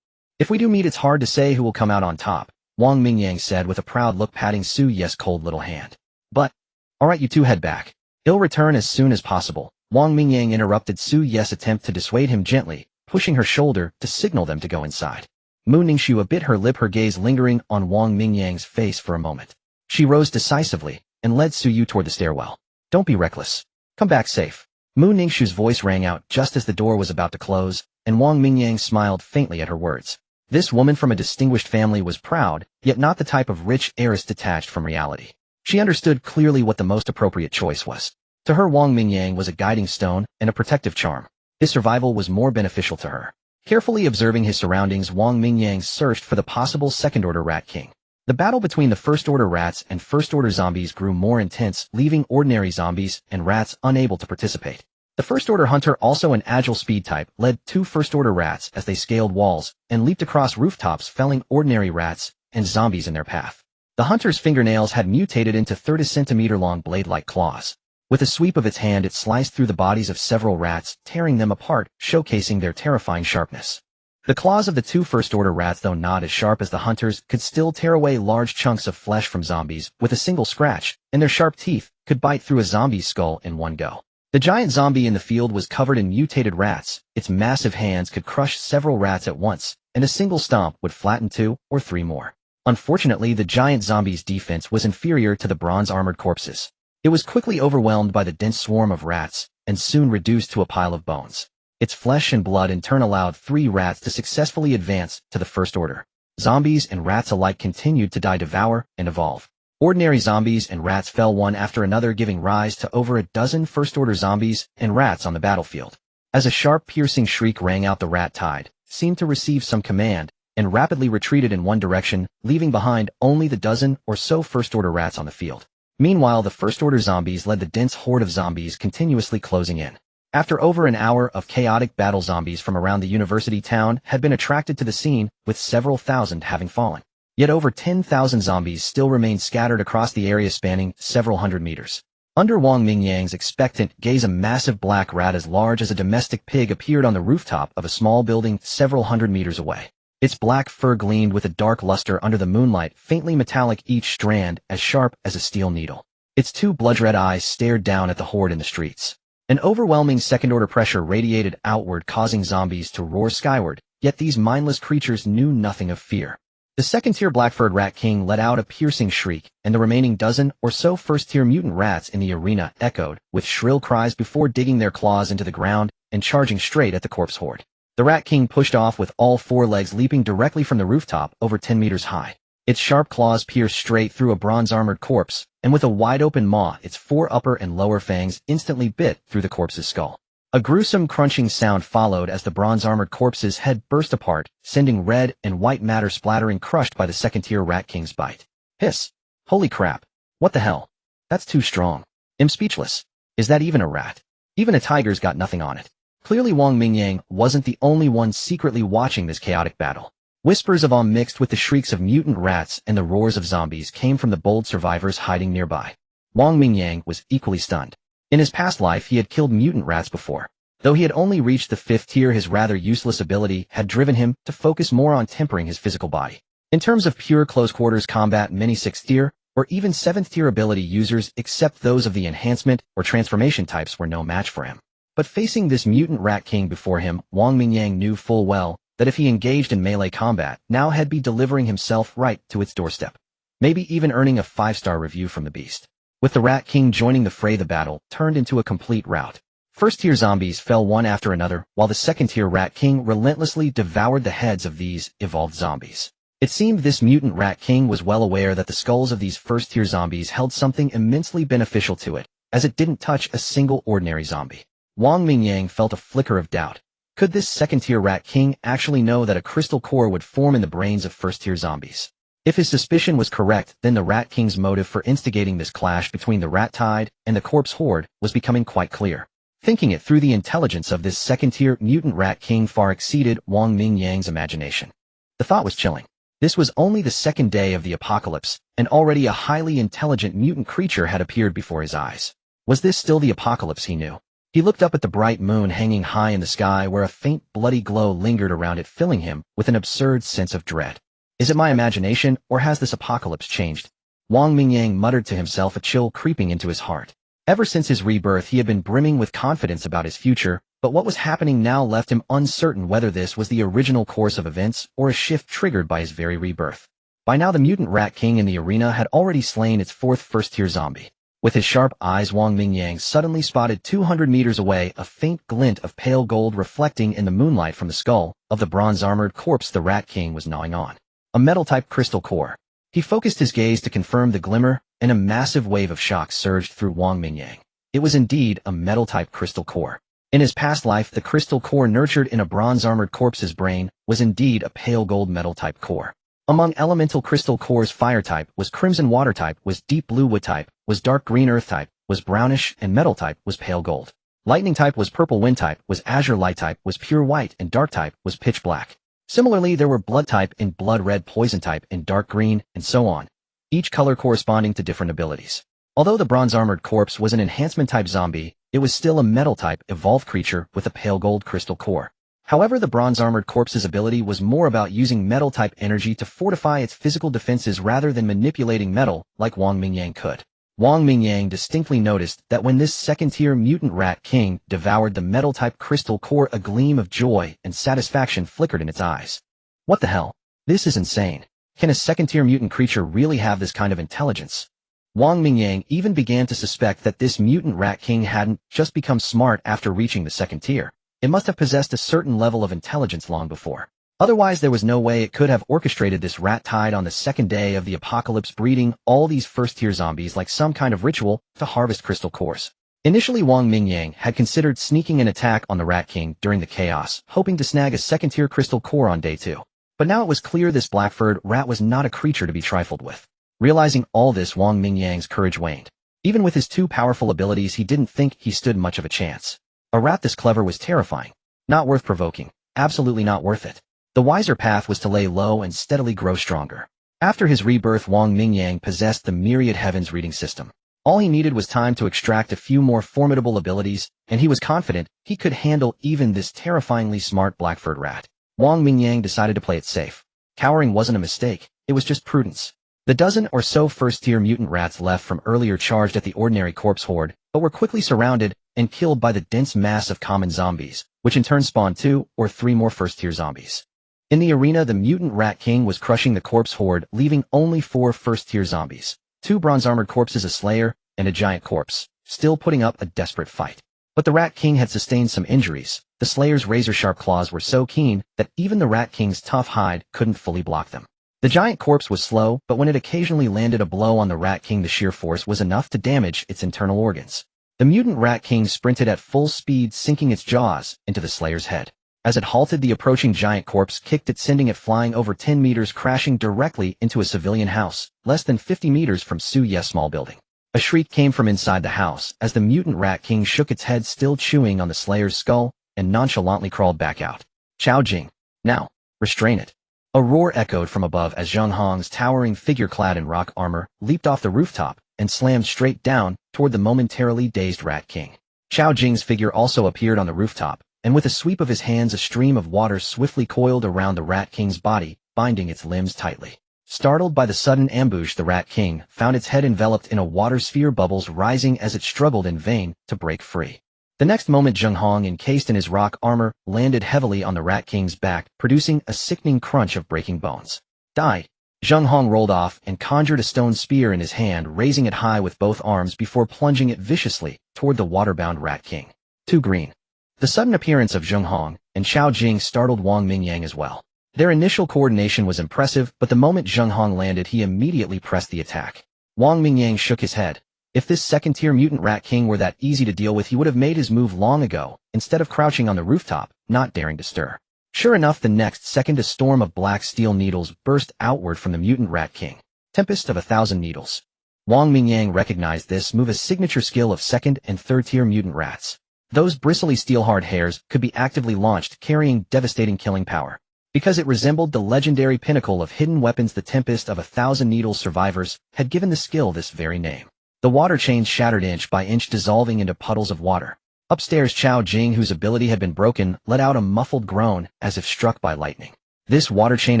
If we do meet, it's hard to say who will come out on top, Wang Mingyang said with a proud look, patting Su Yes' cold little hand. But, alright, you 2 head back. He'll return as soon as possible. Wang Mingyang interrupted Su Yes' attempt to dissuade him gently, pushing her shoulder to signal them to go inside. Mu Ningxue bit her lip, her gaze lingering on Wang Mingyang's face for a moment. She rose decisively and led Su Yu toward the stairwell. Don't be reckless. Come back safe. Mu Ningxue's voice rang out just as the door was about to close, and Wang Mingyang smiled faintly at her words. This woman from a distinguished family was proud, yet not the type of rich heiress detached from reality. She understood clearly what the most appropriate choice was. To her, Wang Mingyang was a guiding stone and a protective charm. His survival was more beneficial to her. Carefully observing his surroundings, Wang Mingyang searched for the possible Second Order Rat King. The battle between the First Order rats and First Order zombies grew more intense, leaving ordinary zombies and rats unable to participate. The First Order hunter, also an agile speed type, led 2 First Order rats as they scaled walls and leaped across rooftops, felling ordinary rats and zombies in their path. The hunter's fingernails had mutated into 30-centimeter-long blade-like claws. With a sweep of its hand, it sliced through the bodies of several rats, tearing them apart, showcasing their terrifying sharpness. The claws of the two first-order rats, though not as sharp as the hunters, could still tear away large chunks of flesh from zombies with a single scratch, and their sharp teeth could bite through a zombie's skull in one go. The giant zombie in the field was covered in mutated rats. Its massive hands could crush several rats at once, and a single stomp would flatten 2 or 3 more. Unfortunately, the giant zombie's defense was inferior to the bronze-armored corpses. It was quickly overwhelmed by the dense swarm of rats, and soon reduced to a pile of bones. Its flesh and blood in turn allowed 3 rats to successfully advance to the first order. Zombies and rats alike continued to die, devour, and evolve. Ordinary zombies and rats fell one after another, giving rise to over a dozen first-order zombies and rats on the battlefield. As a sharp, piercing shriek rang out, the rat tide seemed to receive some command, and rapidly retreated in one direction, leaving behind only the dozen or so first-order rats on the field. Meanwhile, the first-order zombies led the dense horde of zombies continuously closing in. After over an hour of chaotic battle, zombies from around the university town had been attracted to the scene, with several thousand having fallen. Yet over 10,000 zombies still remained scattered across the area spanning several hundred meters. Under Wang Mingyang's expectant gaze, a massive black rat as large as a domestic pig appeared on the rooftop of a small building several hundred meters away. Its black fur gleamed with a dark luster under the moonlight, faintly metallic, each strand as sharp as a steel needle. Its 2 blood-red eyes stared down at the horde in the streets. An overwhelming second-order pressure radiated outward, causing zombies to roar skyward, yet these mindless creatures knew nothing of fear. The second-tier black-furred rat king let out a piercing shriek, and the remaining dozen or so first-tier mutant rats in the arena echoed with shrill cries before digging their claws into the ground and charging straight at the corpse horde. The rat king pushed off with all 4 legs, leaping directly from the rooftop over 10 meters high. Its sharp claws pierced straight through a bronze-armored corpse, and with a wide-open maw, its 4 upper and lower fangs instantly bit through the corpse's skull. A gruesome crunching sound followed as the bronze-armored corpse's head burst apart, sending red and white matter splattering, crushed by the second-tier rat king's bite. Hiss! Holy crap! What the hell? That's too strong. I'm speechless. Is that even a rat? Even a tiger's got nothing on it. Clearly Wang Mingyang wasn't the only one secretly watching this chaotic battle. Whispers of awe mixed with the shrieks of mutant rats and the roars of zombies came from the bold survivors hiding nearby. Wang Mingyang was equally stunned. In his past life, he had killed mutant rats before. Though he had only reached the 5th tier, his rather useless ability had driven him to focus more on tempering his physical body. In terms of pure close-quarters combat, many 6th tier or even 7th tier ability users, except those of the enhancement or transformation types, were no match for him. But facing this mutant rat king before him, Wang Mingyang knew full well that if he engaged in melee combat, now he'd be delivering himself right to its doorstep. Maybe even earning a 5-star review from the beast. With the rat king joining the fray, the battle turned into a complete rout. First-tier zombies fell one after another, while the second-tier rat king relentlessly devoured the heads of these evolved zombies. It seemed this mutant rat king was well aware that the skulls of these first-tier zombies held something immensely beneficial to it, as it didn't touch a single ordinary zombie. Wang Mingyang felt a flicker of doubt. Could this second-tier rat king actually know that a crystal core would form in the brains of first-tier zombies? If his suspicion was correct, then the rat king's motive for instigating this clash between the rat tide and the corpse horde was becoming quite clear. Thinking it through, the intelligence of this second-tier mutant rat king far exceeded Wang Mingyang's imagination. The thought was chilling. This was only the 2nd day of the apocalypse, and already a highly intelligent mutant creature had appeared before his eyes. Was this still the apocalypse he knew? He looked up at the bright moon hanging high in the sky, where a faint bloody glow lingered around it, filling him with an absurd sense of dread. Is it my imagination, or has this apocalypse changed? Wang Mingyang muttered to himself, a chill creeping into his heart. Ever since his rebirth, he had been brimming with confidence about his future, but what was happening now left him uncertain whether this was the original course of events or a shift triggered by his very rebirth. By now, the mutant rat king in the arena had already slain its 4th first-tier zombie. With his sharp eyes, Wang Mingyang suddenly spotted 200 meters away a faint glint of pale gold reflecting in the moonlight from the skull of the bronze-armored corpse the rat king was gnawing on. A metal-type crystal core. He focused his gaze to confirm the glimmer, and a massive wave of shock surged through Wang Mingyang. It was indeed a metal-type crystal core. In his past life, the crystal core nurtured in a bronze-armored corpse's brain was indeed a pale gold metal-type core. Among elemental crystal cores, fire type was crimson, water type was deep blue, wood type was dark green, earth type was brownish, and metal type was pale gold. Lightning type was purple, wind type was azure, light type was pure white, and dark type was pitch black. Similarly, there were blood type and blood red, poison type and dark green, and so on, each color corresponding to different abilities. Although the bronze-armored corpse was an enhancement type zombie, it was still a metal type evolved creature with a pale gold crystal core. However, the bronze-armored corpse's ability was more about using metal-type energy to fortify its physical defenses rather than manipulating metal like Wang Mingyang could. Wang Mingyang distinctly noticed that when this second-tier mutant rat king devoured the metal-type crystal core, a gleam of joy and satisfaction flickered in its eyes. What the hell? This is insane. Can a second-tier mutant creature really have this kind of intelligence? Wang Mingyang even began to suspect that this mutant rat king hadn't just become smart after reaching the second tier. It must have possessed a certain level of intelligence long before. Otherwise, there was no way it could have orchestrated this rat tide on the second day of the apocalypse, breeding all these first-tier zombies like some kind of ritual to harvest crystal cores. Initially, Wang Mingyang had considered sneaking an attack on the Rat King during the chaos, hoping to snag a second-tier crystal core on day 2. But now it was clear this black-furred rat was not a creature to be trifled with. Realizing all this, Wang Mingyang's courage waned. Even with his 2 powerful abilities, he didn't think he stood much of a chance. A rat this clever was terrifying. Not worth provoking. Absolutely not worth it. The wiser path was to lay low and steadily grow stronger. After his rebirth, Wang Mingyang possessed the Myriad Heavens reading system. All he needed was time to extract a few more formidable abilities, and he was confident he could handle even this terrifyingly smart black-furred rat. Wang Mingyang decided to play it safe. Cowering wasn't a mistake, it was just prudence. The dozen or so first-tier mutant rats left from earlier charged at the ordinary corpse horde, but were quickly surrounded and killed by the dense mass of common zombies, which in turn spawned 2 or 3 more first-tier zombies. In the arena, the mutant rat king was crushing the corpse horde, leaving only 4 first-tier zombies, 2 bronze-armored corpses, a slayer, and a giant corpse, still putting up a desperate fight. But the rat king had sustained some injuries. The slayer's razor-sharp claws were so keen that even the rat king's tough hide couldn't fully block them. The giant corpse was slow, but when it occasionally landed a blow on the rat king, the sheer force was enough to damage its internal organs. The mutant rat king sprinted at full speed, sinking its jaws into the slayer's head. As it halted, the approaching giant corpse kicked it, sending it flying over 10 meters, crashing directly into a civilian house, less than 50 meters from Su Ye's small building. A shriek came from inside the house as the mutant rat king shook its head, still chewing on the slayer's skull, and nonchalantly crawled back out. Chao Jing. Now, restrain it. A roar echoed from above as Zheng Hong's towering figure clad in rock armor leaped off the rooftop and slammed straight down toward the momentarily dazed rat king. Chao Jing's figure also appeared on the rooftop, and with a sweep of his hands, a stream of water swiftly coiled around the rat king's body, binding its limbs tightly. Startled by the sudden ambush, the rat king found its head enveloped in a water sphere, bubbles rising as it struggled in vain to break free. The next moment, Zheng Hong, encased in his rock armor, landed heavily on the rat king's back, producing a sickening crunch of breaking bones. Die! Zheng Hong rolled off and conjured a stone spear in his hand, raising it high with both arms before plunging it viciously toward the water-bound rat king. Too green. The sudden appearance of Zheng Hong and Chao Jing startled Wang Mingyang as well. Their initial coordination was impressive, but the moment Zheng Hong landed, he immediately pressed the attack. Wang Mingyang shook his head. If this second-tier mutant rat king were that easy to deal with, he would have made his move long ago, instead of crouching on the rooftop, not daring to stir. Sure enough, the next second a storm of black steel needles burst outward from the mutant rat king. Tempest of 1,000 needles. Wang Mingyang recognized this move as signature skill of second and third-tier mutant rats. Those bristly steel-hard hairs could be actively launched, carrying devastating killing power. Because it resembled the legendary pinnacle of hidden weapons, the Tempest of 1,000 needles survivors had given the skill this very name. The water chains shattered inch by inch, dissolving into puddles of water. Upstairs, Chao Jing, whose ability had been broken, let out a muffled groan as if struck by lightning. This water chain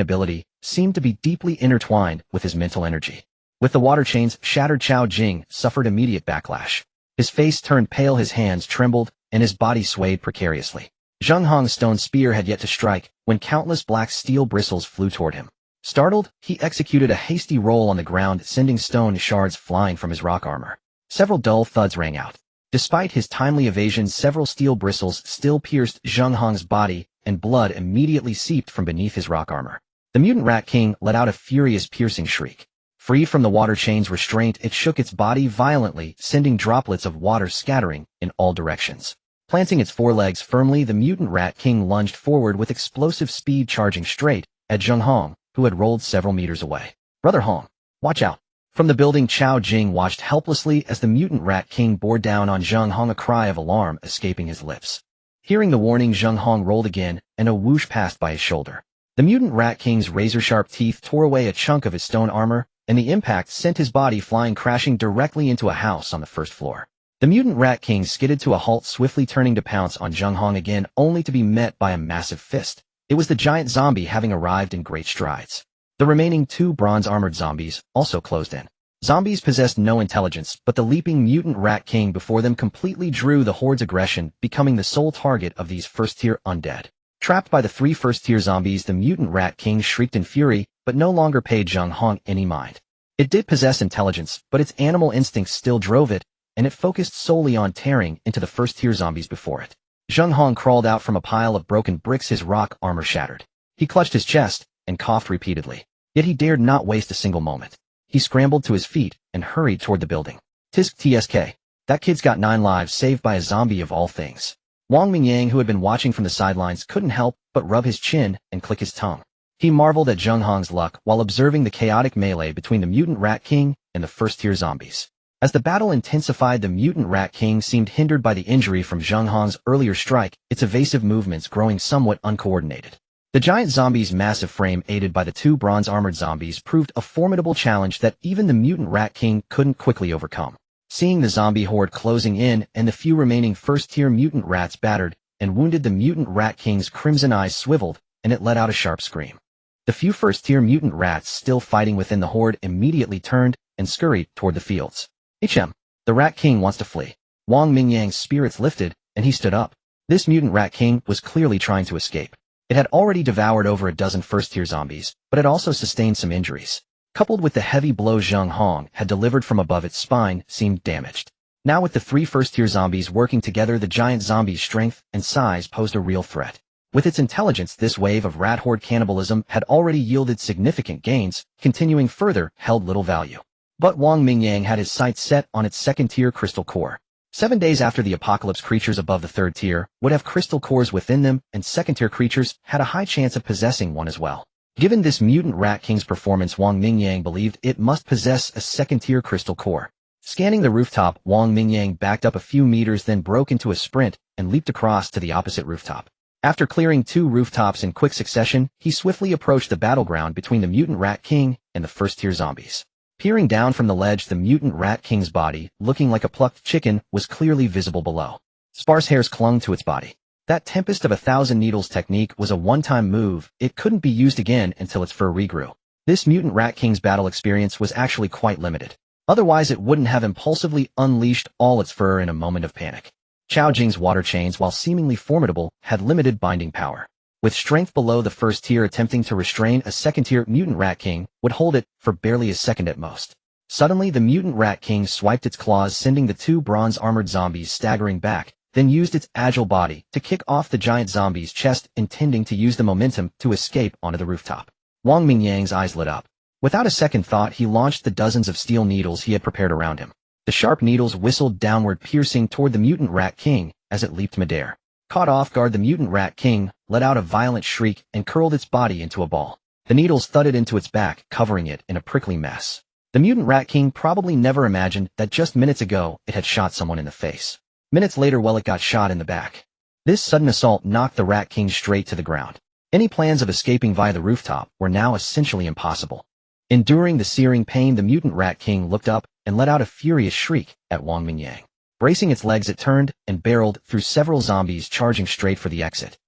ability seemed to be deeply intertwined with his mental energy. With the water chains shattered, Chao Jing suffered immediate backlash. His face turned pale, his hands trembled, and his body swayed precariously. Zheng Hong's stone spear had yet to strike when countless black steel bristles flew toward him. Startled, he executed a hasty roll on the ground, sending stone shards flying from his rock armor. Several dull thuds rang out. Despite his timely evasion, several steel bristles still pierced Zheng Hong's body, and blood immediately seeped from beneath his rock armor. The mutant rat king let out a furious, piercing shriek. Free from the water chain's restraint, it shook its body violently, sending droplets of water scattering in all directions. Planting its forelegs firmly, the mutant rat king lunged forward with explosive speed, charging straight at Zheng Hong, who had rolled several meters away. Brother Hong, watch out. From the building, Chao Jing watched helplessly as the mutant rat king bore down on Zheng Hong, a cry of alarm escaping his lips. Hearing the warning, Zheng Hong rolled again, and a whoosh passed by his shoulder. The mutant rat king's razor-sharp teeth tore away a chunk of his stone armor, and the impact sent his body flying, crashing directly into a house on the first floor. The mutant rat king skidded to a halt, swiftly turning to pounce on Zheng Hong again, only to be met by a massive fist. It was the giant zombie, having arrived in great strides. The remaining 2 bronze-armored zombies also closed in. Zombies possessed no intelligence, but the leaping mutant rat king before them completely drew the horde's aggression, becoming the sole target of these first-tier undead. Trapped by the 3 first-tier zombies, the mutant rat king shrieked in fury, but no longer paid Zheng Hong any mind. It did possess intelligence, but its animal instincts still drove it, and it focused solely on tearing into the first-tier zombies before it. Zheng Hong crawled out from a pile of broken bricks, his rock armor shattered. He clutched his chest and coughed repeatedly. Yet he dared not waste a single moment. He scrambled to his feet and hurried toward the building. Tisk tsk. That kid's got 9 lives, saved by a zombie of all things. Wang Mingyang, who had been watching from the sidelines, couldn't help but rub his chin and click his tongue. He marveled at Zheng Hong's luck while observing the chaotic melee between the mutant rat king and the first-tier zombies. As the battle intensified, the mutant rat king seemed hindered by the injury from Zheng Hong's earlier strike, its evasive movements growing somewhat uncoordinated. The giant zombie's massive frame, aided by the 2 bronze-armored zombies, proved a formidable challenge that even the mutant rat king couldn't quickly overcome. Seeing the zombie horde closing in and the few remaining first-tier mutant rats battered and wounded, the mutant rat king's crimson eyes swiveled, and it let out a sharp scream. The few first-tier mutant rats still fighting within the horde immediately turned and scurried toward the fields. The rat king wants to flee. Wang Mingyang's spirits lifted, and he stood up. This mutant rat king was clearly trying to escape. It had already devoured over a dozen first-tier zombies, but it also sustained some injuries. Coupled with the heavy blow Zheng Hong had delivered from above, its spine seemed damaged. Now with the 3 first-tier zombies working together, the giant zombie's strength and size posed a real threat. With its intelligence, this wave of rat horde cannibalism had already yielded significant gains. Continuing further held little value. But Wang Mingyang had his sights set on its second-tier crystal core. 7 days after the apocalypse, creatures above the 3rd tier would have crystal cores within them, and second-tier creatures had a high chance of possessing one as well. Given this mutant rat king's performance, Wang Mingyang believed it must possess a second-tier crystal core. Scanning the rooftop, Wang Mingyang backed up a few meters, then broke into a sprint and leaped across to the opposite rooftop. After clearing 2 rooftops in quick succession, he swiftly approached the battleground between the mutant rat king and the first-tier zombies. Peering down from the ledge, the mutant rat king's body, looking like a plucked chicken, was clearly visible below. Sparse hairs clung to its body. That tempest of 1,000 needles technique was a one-time move. It couldn't be used again until its fur regrew. This mutant rat king's battle experience was actually quite limited. Otherwise, it wouldn't have impulsively unleashed all its fur in a moment of panic. Chao Jing's water chains, while seemingly formidable, had limited binding power. With strength below the first tier, attempting to restrain a second-tier mutant rat king would hold it for barely a second at most. Suddenly, the mutant rat king swiped its claws, sending the 2 bronze-armored zombies staggering back, then used its agile body to kick off the giant zombie's chest, intending to use the momentum to escape onto the rooftop. Wang Mingyang's eyes lit up. Without a second thought, he launched the dozens of steel needles he had prepared around him. The sharp needles whistled downward, piercing toward the mutant rat king as it leaped midair. Caught off guard, the mutant rat king let out a violent shriek and curled its body into a ball. The needles thudded into its back, covering it in a prickly mess. The mutant rat king probably never imagined that just minutes ago it had shot someone in the face. Minutes later, it got shot in the back. This sudden assault knocked the rat king straight to the ground. Any plans of escaping via the rooftop were now essentially impossible. Enduring the searing pain, the mutant rat king looked up and let out a furious shriek at Wang Mingyang. Bracing its legs, it turned and barreled through several zombies, charging straight for the exit.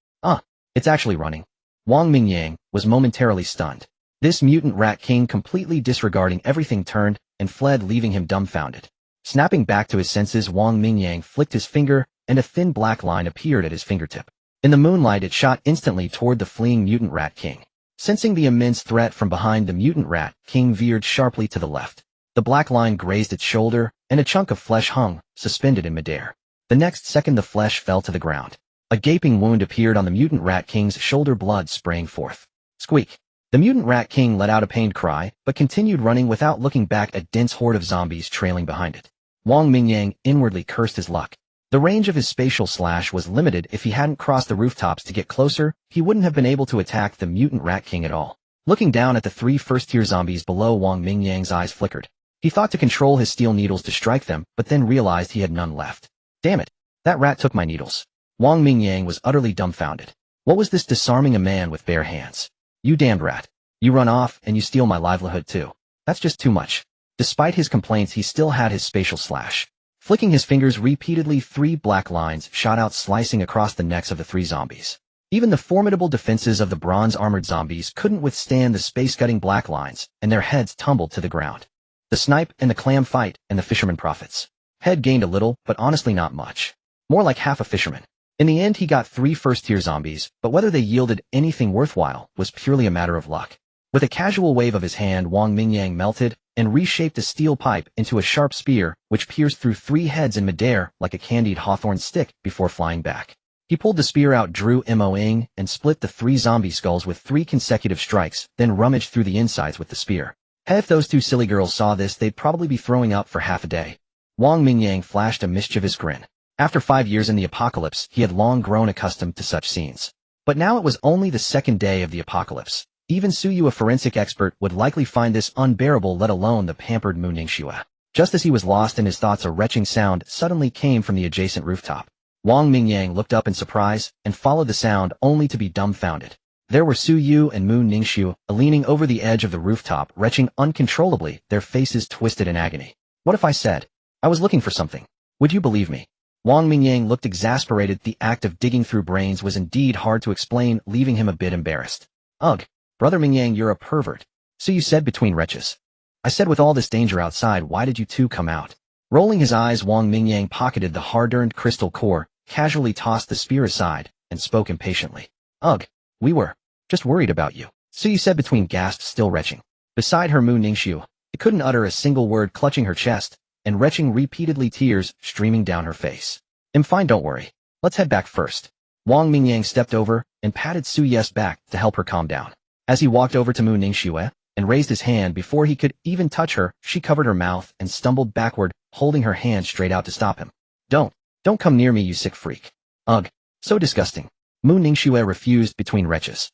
It's actually running. Wang Mingyang was momentarily stunned. This mutant rat king, completely disregarding everything, turned and fled, leaving him dumbfounded. Snapping back to his senses, Wang Mingyang flicked his finger, and a thin black line appeared at his fingertip. In the moonlight, it shot instantly toward the fleeing mutant rat king. Sensing the immense threat from behind, the mutant rat king veered sharply to the left. The black line grazed its shoulder, and a chunk of flesh hung, suspended in midair. The next second, the flesh fell to the ground. A gaping wound appeared on the mutant rat king's shoulder, blood spraying forth. Squeak! The mutant rat king let out a pained cry, but continued running without looking back, a dense horde of zombies trailing behind it. Wang Mingyang inwardly cursed his luck. The range of his spatial slash was limited. If he hadn't crossed the rooftops to get closer, he wouldn't have been able to attack the mutant rat king at all. Looking down at the 3 first-tier zombies below, Wang Mingyang's eyes flickered. He thought to control his steel needles to strike them, but then realized he had none left. Damn it! That rat took my needles. Wang Mingyang was utterly dumbfounded. What was this disarming a man with bare hands? You damned rat. You run off, and you steal my livelihood too. That's just too much. Despite his complaints, he still had his spatial slash. Flicking his fingers repeatedly, 3 black lines shot out, slicing across the necks of the 3 zombies. Even the formidable defenses of the bronze-armored zombies couldn't withstand the space-cutting black lines, and their heads tumbled to the ground. The snipe and the clam fight, and the fisherman profits. Head gained a little, but honestly not much. More like half a fisherman. In the end, he got 3 first-tier zombies, but whether they yielded anything worthwhile was purely a matter of luck. With a casual wave of his hand, Wang Mingyang melted and reshaped a steel pipe into a sharp spear, which pierced through 3 heads in midair like a candied hawthorn stick before flying back. He pulled the spear out, drew Moing, and split the 3 zombie skulls with 3 consecutive strikes, then rummaged through the insides with the spear. If those 2 silly girls saw this, they'd probably be throwing up for half a day. Wang Mingyang flashed a mischievous grin. After 5 years in the apocalypse, he had long grown accustomed to such scenes. But now it was only the 2nd day of the apocalypse. Even Suyu, a forensic expert, would likely find this unbearable, let alone the pampered Mu Ningxue. Just as he was lost in his thoughts, a retching sound suddenly came from the adjacent rooftop. Wang Mingyang looked up in surprise and followed the sound, only to be dumbfounded. There were Suyu and Mu Ningxue leaning over the edge of the rooftop, retching uncontrollably, their faces twisted in agony. What if I said I was looking for something? Would you believe me? Wang Mingyang looked exasperated. The act of digging through brains was indeed hard to explain, leaving him a bit embarrassed. Ugh, brother Mingyang, you're a pervert. So you said between retches. I said, with all this danger outside, why did you 2 come out? Rolling his eyes, Wang Mingyang pocketed the hard-earned crystal core, casually tossed the spear aside, and spoke impatiently. Ugh, we were just worried about you. So you said between gasps, still retching. Beside her, Mu Ningxue, it couldn't utter a single word, clutching her chest and retching repeatedly, tears streaming down her face. I'm fine, don't worry. Let's head back first. Wang Mingyang stepped over and patted Suyu's back to help her calm down. As he walked over to Mu Ningxue and raised his hand before he could even touch her, she covered her mouth and stumbled backward, holding her hand straight out to stop him. Don't come near me, you sick freak. Ugh, so disgusting. Mu Ningxue refused between retches.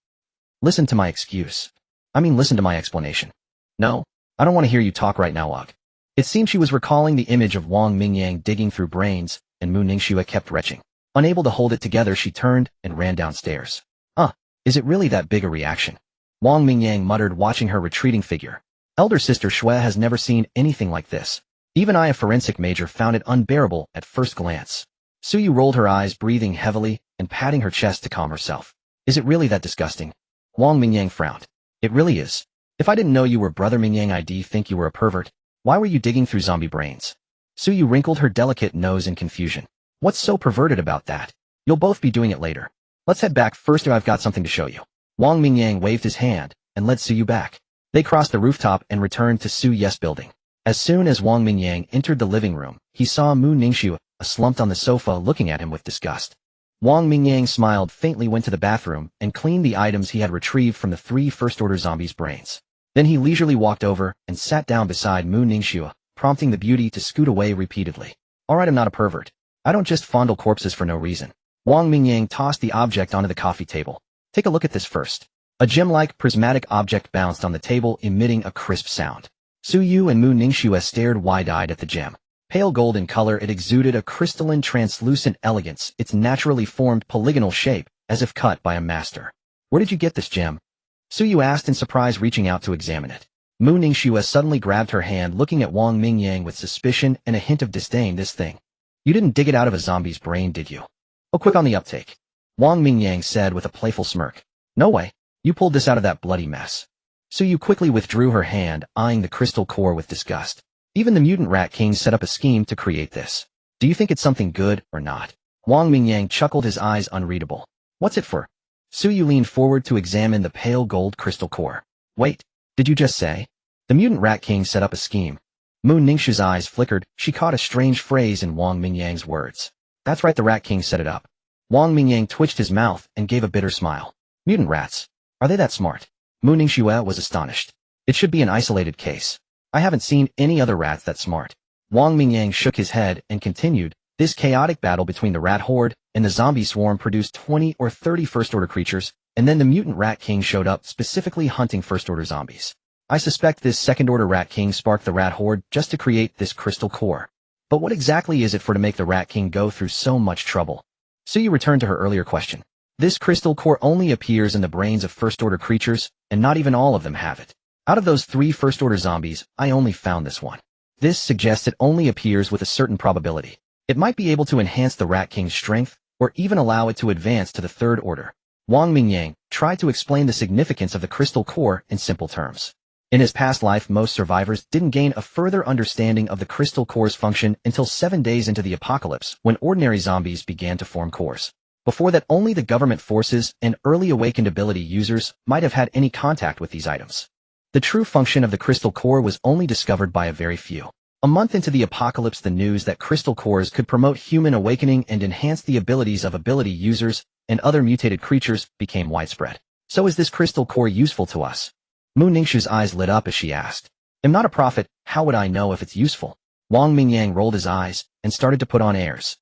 Listen to my excuse. Listen to my explanation. No, I don't want to hear you talk right now, ugh. It seemed she was recalling the image of Wang Mingyang digging through brains, and Mu Ningxue kept retching. Unable to hold it together, she turned and ran downstairs. Is it really that big a reaction? Wang Mingyang muttered, watching her retreating figure. Elder sister Xue has never seen anything like this. Even I, a forensic major, found it unbearable at first glance. Suyu rolled her eyes, breathing heavily and patting her chest to calm herself. Is it really that disgusting? Wang Mingyang frowned. It really is. If I didn't know you were brother Mingyang, I'd think you were a pervert. Why were you digging through zombie brains? Suyu wrinkled her delicate nose in confusion. What's so perverted about that? You'll both be doing it later. Let's head back first, or I've got something to show you. Wang Mingyang waved his hand and led Suyu back. They crossed the rooftop and returned to Suyu's building. As soon as Wang Mingyang entered the living room, he saw Mu Ningxue slumped on the sofa, looking at him with disgust. Wang Mingyang smiled faintly, went to the bathroom, and cleaned the items he had retrieved from the 3 first-order zombies' brains. Then he leisurely walked over and sat down beside Mu Ningxue, prompting the beauty to scoot away repeatedly. Alright, I'm not a pervert. I don't just fondle corpses for no reason. Wang Mingyang tossed the object onto the coffee table. Take a look at this first. A gem-like prismatic object bounced on the table, emitting a crisp sound. Suyu and Mu Ningxue stared wide-eyed at the gem. Pale gold in color, it exuded a crystalline, translucent elegance, its naturally formed polygonal shape, as if cut by a master. Where did you get this gem? Suyu asked in surprise, reaching out to examine it. Mu Ningxue suddenly grabbed her hand, looking at Wang Mingyang with suspicion and a hint of disdain. This thing. You didn't dig it out of a zombie's brain, did you? Oh, quick on the uptake. Wang Mingyang said with a playful smirk. No way. You pulled this out of that bloody mess. Suyu quickly withdrew her hand, eyeing the crystal core with disgust. Even the mutant rat king set up a scheme to create this. Do you think it's something good or not? Wang Mingyang chuckled, his eyes unreadable. What's it for? Suyu leaned forward to examine the pale gold crystal core. Wait, did you just say? The mutant rat king set up a scheme. Mu Ningxue's eyes flickered. She caught a strange phrase in Wang Mingyang's words. That's right, the rat king set it up. Wang Mingyang twitched his mouth and gave a bitter smile. Mutant rats. Are they that smart? Mu Ningxue was astonished. It should be an isolated case. I haven't seen any other rats that smart. Wang Mingyang shook his head and continued. This chaotic battle between the rat horde and the zombie swarm produced 20 or 30 first-order creatures, and then the mutant rat king showed up, specifically hunting first-order zombies. I suspect this second-order rat king sparked the rat horde just to create this crystal core. But what exactly is it for to make the rat king go through so much trouble? Suyu returned to her earlier question. This crystal core only appears in the brains of first-order creatures, and not even all of them have it. Out of those 3 first-order zombies, I only found this one. This suggests it only appears with a certain probability. It might be able to enhance the Rat King's strength, or even allow it to advance to the third order. Wang Mingyang tried to explain the significance of the crystal core in simple terms. In his past life, most survivors didn't gain a further understanding of the crystal core's function until 7 days into the apocalypse, when ordinary zombies began to form cores. Before that, only the government forces and early awakened ability users might have had any contact with these items. The true function of the crystal core was only discovered by a very few. A month into the apocalypse, the news that crystal cores could promote human awakening and enhance the abilities of ability users and other mutated creatures became widespread. So is this crystal core useful to us? Mu Ningxu's eyes lit up as she asked. I'm not a prophet, how would I know if it's useful? Wang Mingyang rolled his eyes and started to put on airs.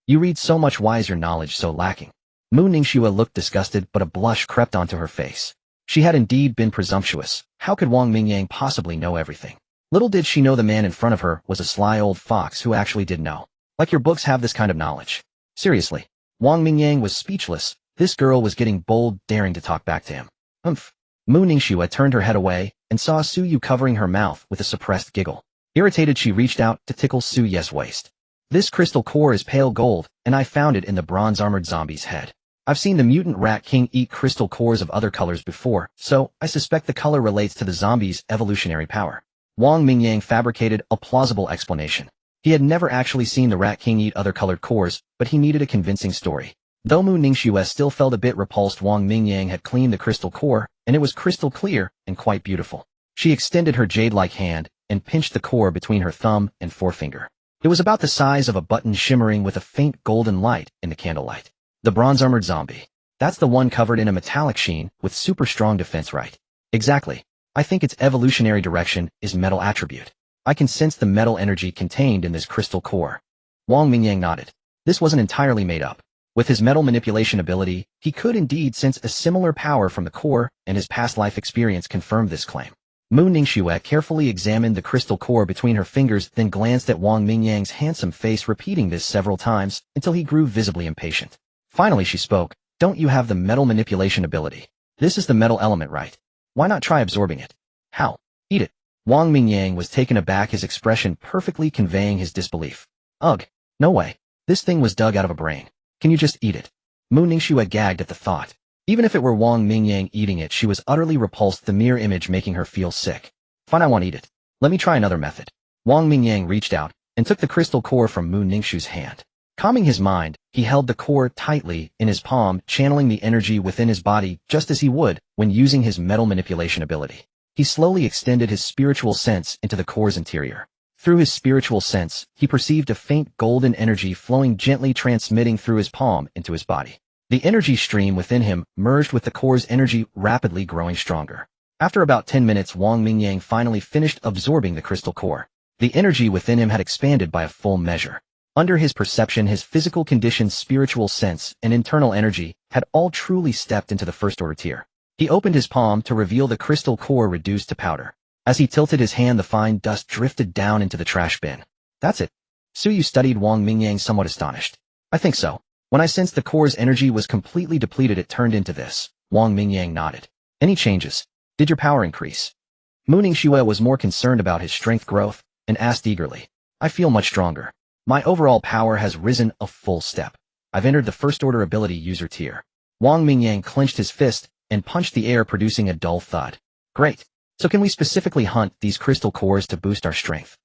You read so much, why is your knowledge so lacking? Mu Ningxue looked disgusted, but a blush crept onto her face. She had indeed been presumptuous. How could Wang Mingyang possibly know everything? Little did she know the man in front of her was a sly old fox who actually did know. Like your books have this kind of knowledge. Seriously. Wang Mingyang was speechless. This girl was getting bold, daring to talk back to him. Mu Ningxue turned her head away and saw Su Yu covering her mouth with a suppressed giggle. Irritated, she reached out to tickle Su Ye's waist. This crystal core is pale gold, and I found it in the bronze-armored zombie's head. I've seen the mutant Rat King eat crystal cores of other colors before, so I suspect the color relates to the zombie's evolutionary power. Wang Mingyang fabricated a plausible explanation. He had never actually seen the Rat King eat other colored cores, but he needed a convincing story. Though Mu Ningxue still felt a bit repulsed, Wang Mingyang had cleaned the crystal core, and it was crystal clear and quite beautiful. She extended her jade-like hand and pinched the core between her thumb and forefinger. It was about the size of a button, shimmering with a faint golden light in the candlelight. The bronze-armored zombie. That's the one covered in a metallic sheen with super strong defense, right? Exactly. I think its evolutionary direction is metal attribute. I can sense the metal energy contained in this crystal core. Wang Mingyang nodded. This wasn't entirely made up. With his metal manipulation ability, he could indeed sense a similar power from the core, and his past life experience confirmed this claim. Mu Ningxue carefully examined the crystal core between her fingers, then glanced at Wang Mingyang's handsome face, repeating this several times until he grew visibly impatient. Finally she spoke. Don't you have the metal manipulation ability? This is the metal element, right? Why not try absorbing it? How? Eat it. Wang Mingyang was taken aback, his expression perfectly conveying his disbelief. Ugh. No way. This thing was dug out of a brain. Can you just eat it? Mu Ningxue gagged at the thought. Even if it were Wang Mingyang eating it, she was utterly repulsed, the mere image making her feel sick. Fine, I won't eat it. Let me try another method. Wang Mingyang reached out and took the crystal core from Mu Ningxue's hand. Calming his mind, he held the core tightly in his palm, channeling the energy within his body just as he would when using his metal manipulation ability. He slowly extended his spiritual sense into the core's interior. Through his spiritual sense, he perceived a faint golden energy flowing gently, transmitting through his palm into his body. The energy stream within him merged with the core's energy, rapidly growing stronger. After about 10 minutes, Wang Mingyang finally finished absorbing the crystal core. The energy within him had expanded by a full measure. Under his perception, his physical condition, spiritual sense, and internal energy had all truly stepped into the first-order tier. He opened his palm to reveal the crystal core reduced to powder. As he tilted his hand, the fine dust drifted down into the trash bin. That's it. Su Yu studied Wang Mingyang, somewhat astonished. I think so. When I sensed the core's energy was completely depleted, it turned into this. Wang Mingyang nodded. Any changes? Did your power increase? Mu Ningxue was more concerned about his strength growth and asked eagerly. I feel much stronger. My overall power has risen a full step. I've entered the first-order ability user tier. Wang Mingyang clenched his fist and punched the air, producing a dull thud. Great. So can we specifically hunt these crystal cores to boost our strength?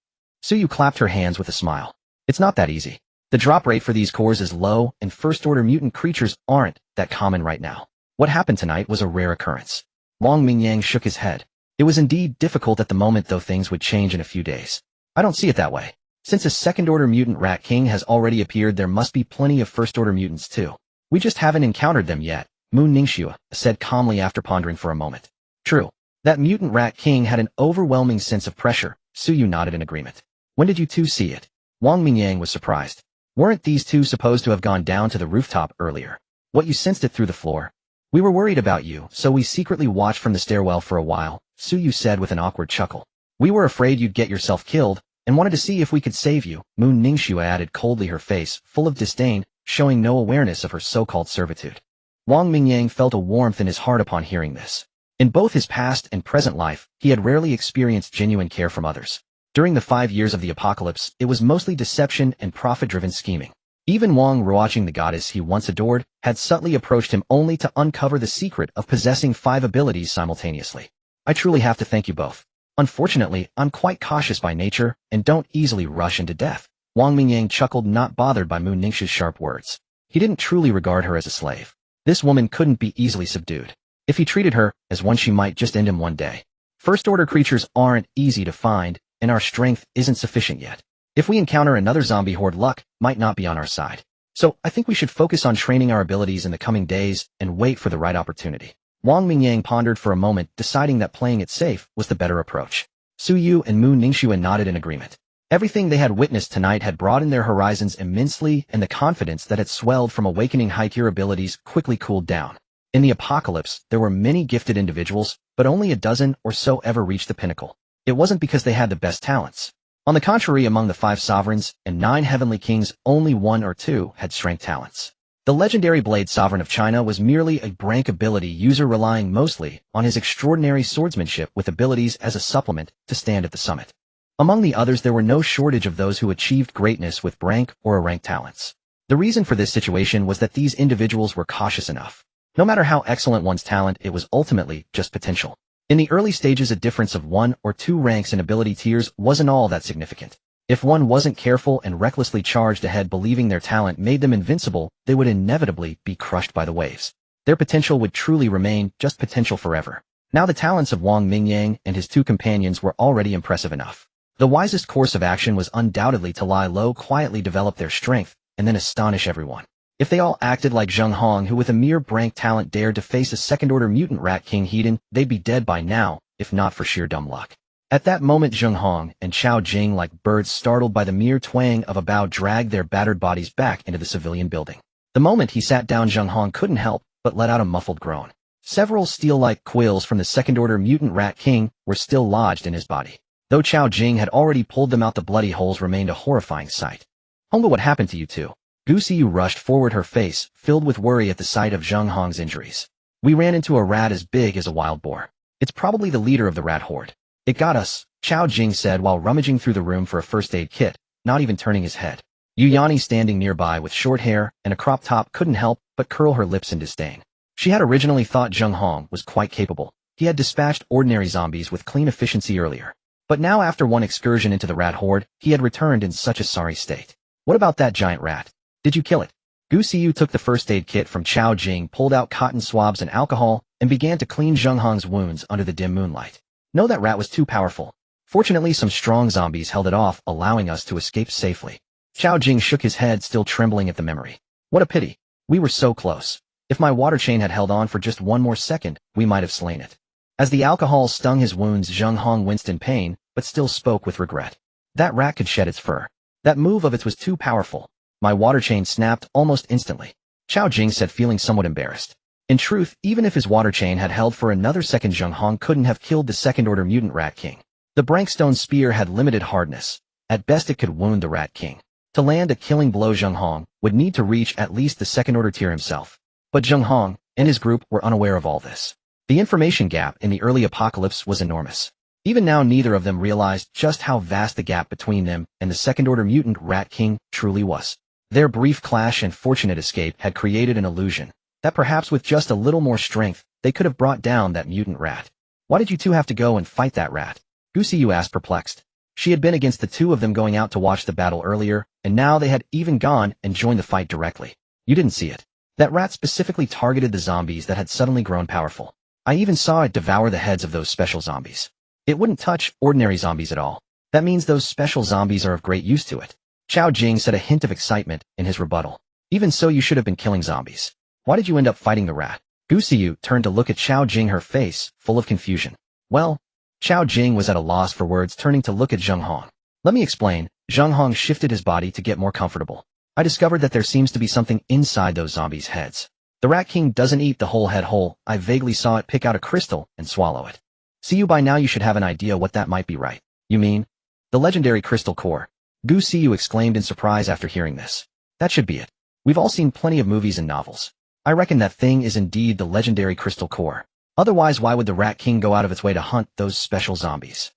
Su Yu clapped her hands with a smile. It's not that easy. The drop rate for these cores is low, and first-order mutant creatures aren't that common right now. What happened tonight was a rare occurrence. Wang Mingyang shook his head. It was indeed difficult at the moment, though things would change in a few days. I don't see it that way. Since a second-order mutant Rat King has already appeared, there must be plenty of first-order mutants too. We just haven't encountered them yet, Mu Ningxue said calmly after pondering for a moment. True. That mutant Rat King had an overwhelming sense of pressure. Su Yu nodded in agreement. When did you two see it? Wang Mingyang was surprised. Weren't these two supposed to have gone down to the rooftop earlier? What, you sensed it through the floor? We were worried about you, so we secretly watched from the stairwell for a while, Su Yu said with an awkward chuckle. We were afraid you'd get yourself killed, and wanted to see if we could save you, Mu Ningxue added coldly, her face full of disdain, showing no awareness of her so-called servitude. Wang Mingyang felt a warmth in his heart upon hearing this. In both his past and present life, he had rarely experienced genuine care from others. During the 5 years of the apocalypse, it was mostly deception and profit-driven scheming. Even Wang, watching the goddess he once adored, had subtly approached him only to uncover the secret of possessing 5 abilities simultaneously. I truly have to thank you both. Unfortunately, I'm quite cautious by nature and don't easily rush into death. Wang Mingyang chuckled, not bothered by Mu Ningxi's sharp words. He didn't truly regard her as a slave. This woman couldn't be easily subdued. If he treated her as one, she might just end him one day. First-order creatures aren't easy to find, and our strength isn't sufficient yet. If we encounter another zombie horde, luck might not be on our side. So, I think we should focus on training our abilities in the coming days and wait for the right opportunity. Wang Mingyang pondered for a moment, deciding that playing it safe was the better approach. Su Yu and Mu Ningxue nodded in agreement. Everything they had witnessed tonight had broadened their horizons immensely, and the confidence that had swelled from awakening high-tier abilities quickly cooled down. In the apocalypse, there were many gifted individuals, but only a dozen or so ever reached the pinnacle. It wasn't because they had the best talents. On the contrary, among the 5 sovereigns and 9 heavenly kings, only 1 or 2 had strength talents. The legendary Blade Sovereign of China was merely a rank ability user relying mostly on his extraordinary swordsmanship with abilities as a supplement to stand at the summit. Among the others, there were no shortage of those who achieved greatness with rank or rank talents. The reason for this situation was that these individuals were cautious enough. No matter how excellent one's talent, it was ultimately just potential. In the early stages, a difference of 1 or 2 ranks in ability tiers wasn't all that significant. If one wasn't careful and recklessly charged ahead believing their talent made them invincible, they would inevitably be crushed by the waves. Their potential would truly remain just potential forever. Now the talents of Wang Mingyang and his 2 companions were already impressive enough. The wisest course of action was undoubtedly to lie low, quietly develop their strength, and then astonish everyone. If they all acted like Zheng Hong, who with a mere rank talent dared to face a second-order mutant rat king Hedon, they'd be dead by now, if not for sheer dumb luck. At that moment, Zheng Hong and Chao Jing, like birds startled by the mere twang of a bow, dragged their battered bodies back into the civilian building. The moment he sat down, Zheng Hong couldn't help but let out a muffled groan. Several steel-like quills from the second-order mutant rat king were still lodged in his body. Though Chao Jing had already pulled them out, the bloody holes remained a horrifying sight. But what happened to you two? Gu Xiyu rushed forward, her face filled with worry at the sight of Zheng Hong's injuries. We ran into a rat as big as a wild boar. It's probably the leader of the rat horde. It got us, Chao Jing said while rummaging through the room for a first aid kit, not even turning his head. Yu Yani, standing nearby with short hair and a crop top, couldn't help but curl her lips in disdain. She had originally thought Zheng Hong was quite capable. He had dispatched ordinary zombies with clean efficiency earlier. But now, after one excursion into the rat horde, he had returned in such a sorry state. What about that giant rat? Did you kill it? Gu Xiyu took the first aid kit from Chao Jing, pulled out cotton swabs and alcohol, and began to clean Zheng Hong's wounds under the dim moonlight. No, that rat was too powerful. Fortunately, some strong zombies held it off, allowing us to escape safely. Chao Jing shook his head, still trembling at the memory. What a pity. We were so close. If my water chain had held on for just one more second, we might have slain it. As the alcohol stung his wounds, Zheng Hong winced in pain, but still spoke with regret. That rat could shed its fur. That move of its was too powerful. My water chain snapped almost instantly. Chao Jing said, feeling somewhat embarrassed. In truth, even if his water chain had held for another second, Zheng Hong couldn't have killed the second-order mutant rat king. The Brankstone spear had limited hardness. At best, it could wound the rat king. To land a killing blow, Zheng Hong would need to reach at least the second-order tier himself. But Zheng Hong and his group were unaware of all this. The information gap in the early apocalypse was enormous. Even now, neither of them realized just how vast the gap between them and the second-order mutant rat king truly was. Their brief clash and fortunate escape had created an illusion that perhaps with just a little more strength, they could have brought down that mutant rat. Why did you two have to go and fight that rat? Gu Xiyu asked, perplexed. She had been against the two of them going out to watch the battle earlier, and now they had even gone and joined the fight directly. You didn't see it. That rat specifically targeted the zombies that had suddenly grown powerful. I even saw it devour the heads of those special zombies. It wouldn't touch ordinary zombies at all. That means those special zombies are of great use to it. Chao Jing said, a hint of excitement in his rebuttal. Even so, you should have been killing zombies. Why did you end up fighting the rat? Gu Xiyu turned to look at Chao Jing, her face full of confusion. Well, Chao Jing was at a loss for words, turning to look at Zheng Hong. Let me explain. Zheng Hong shifted his body to get more comfortable. I discovered that there seems to be something inside those zombies' heads. The Rat King doesn't eat the whole head whole. I vaguely saw it pick out a crystal and swallow it. See, you by now you should have an idea what that might be, right? You mean? The legendary crystal core. Gu Xiyu exclaimed in surprise after hearing this. That should be it. We've all seen plenty of movies and novels. I reckon that thing is indeed the legendary crystal core. Otherwise, why would the Rat King go out of its way to hunt those special zombies?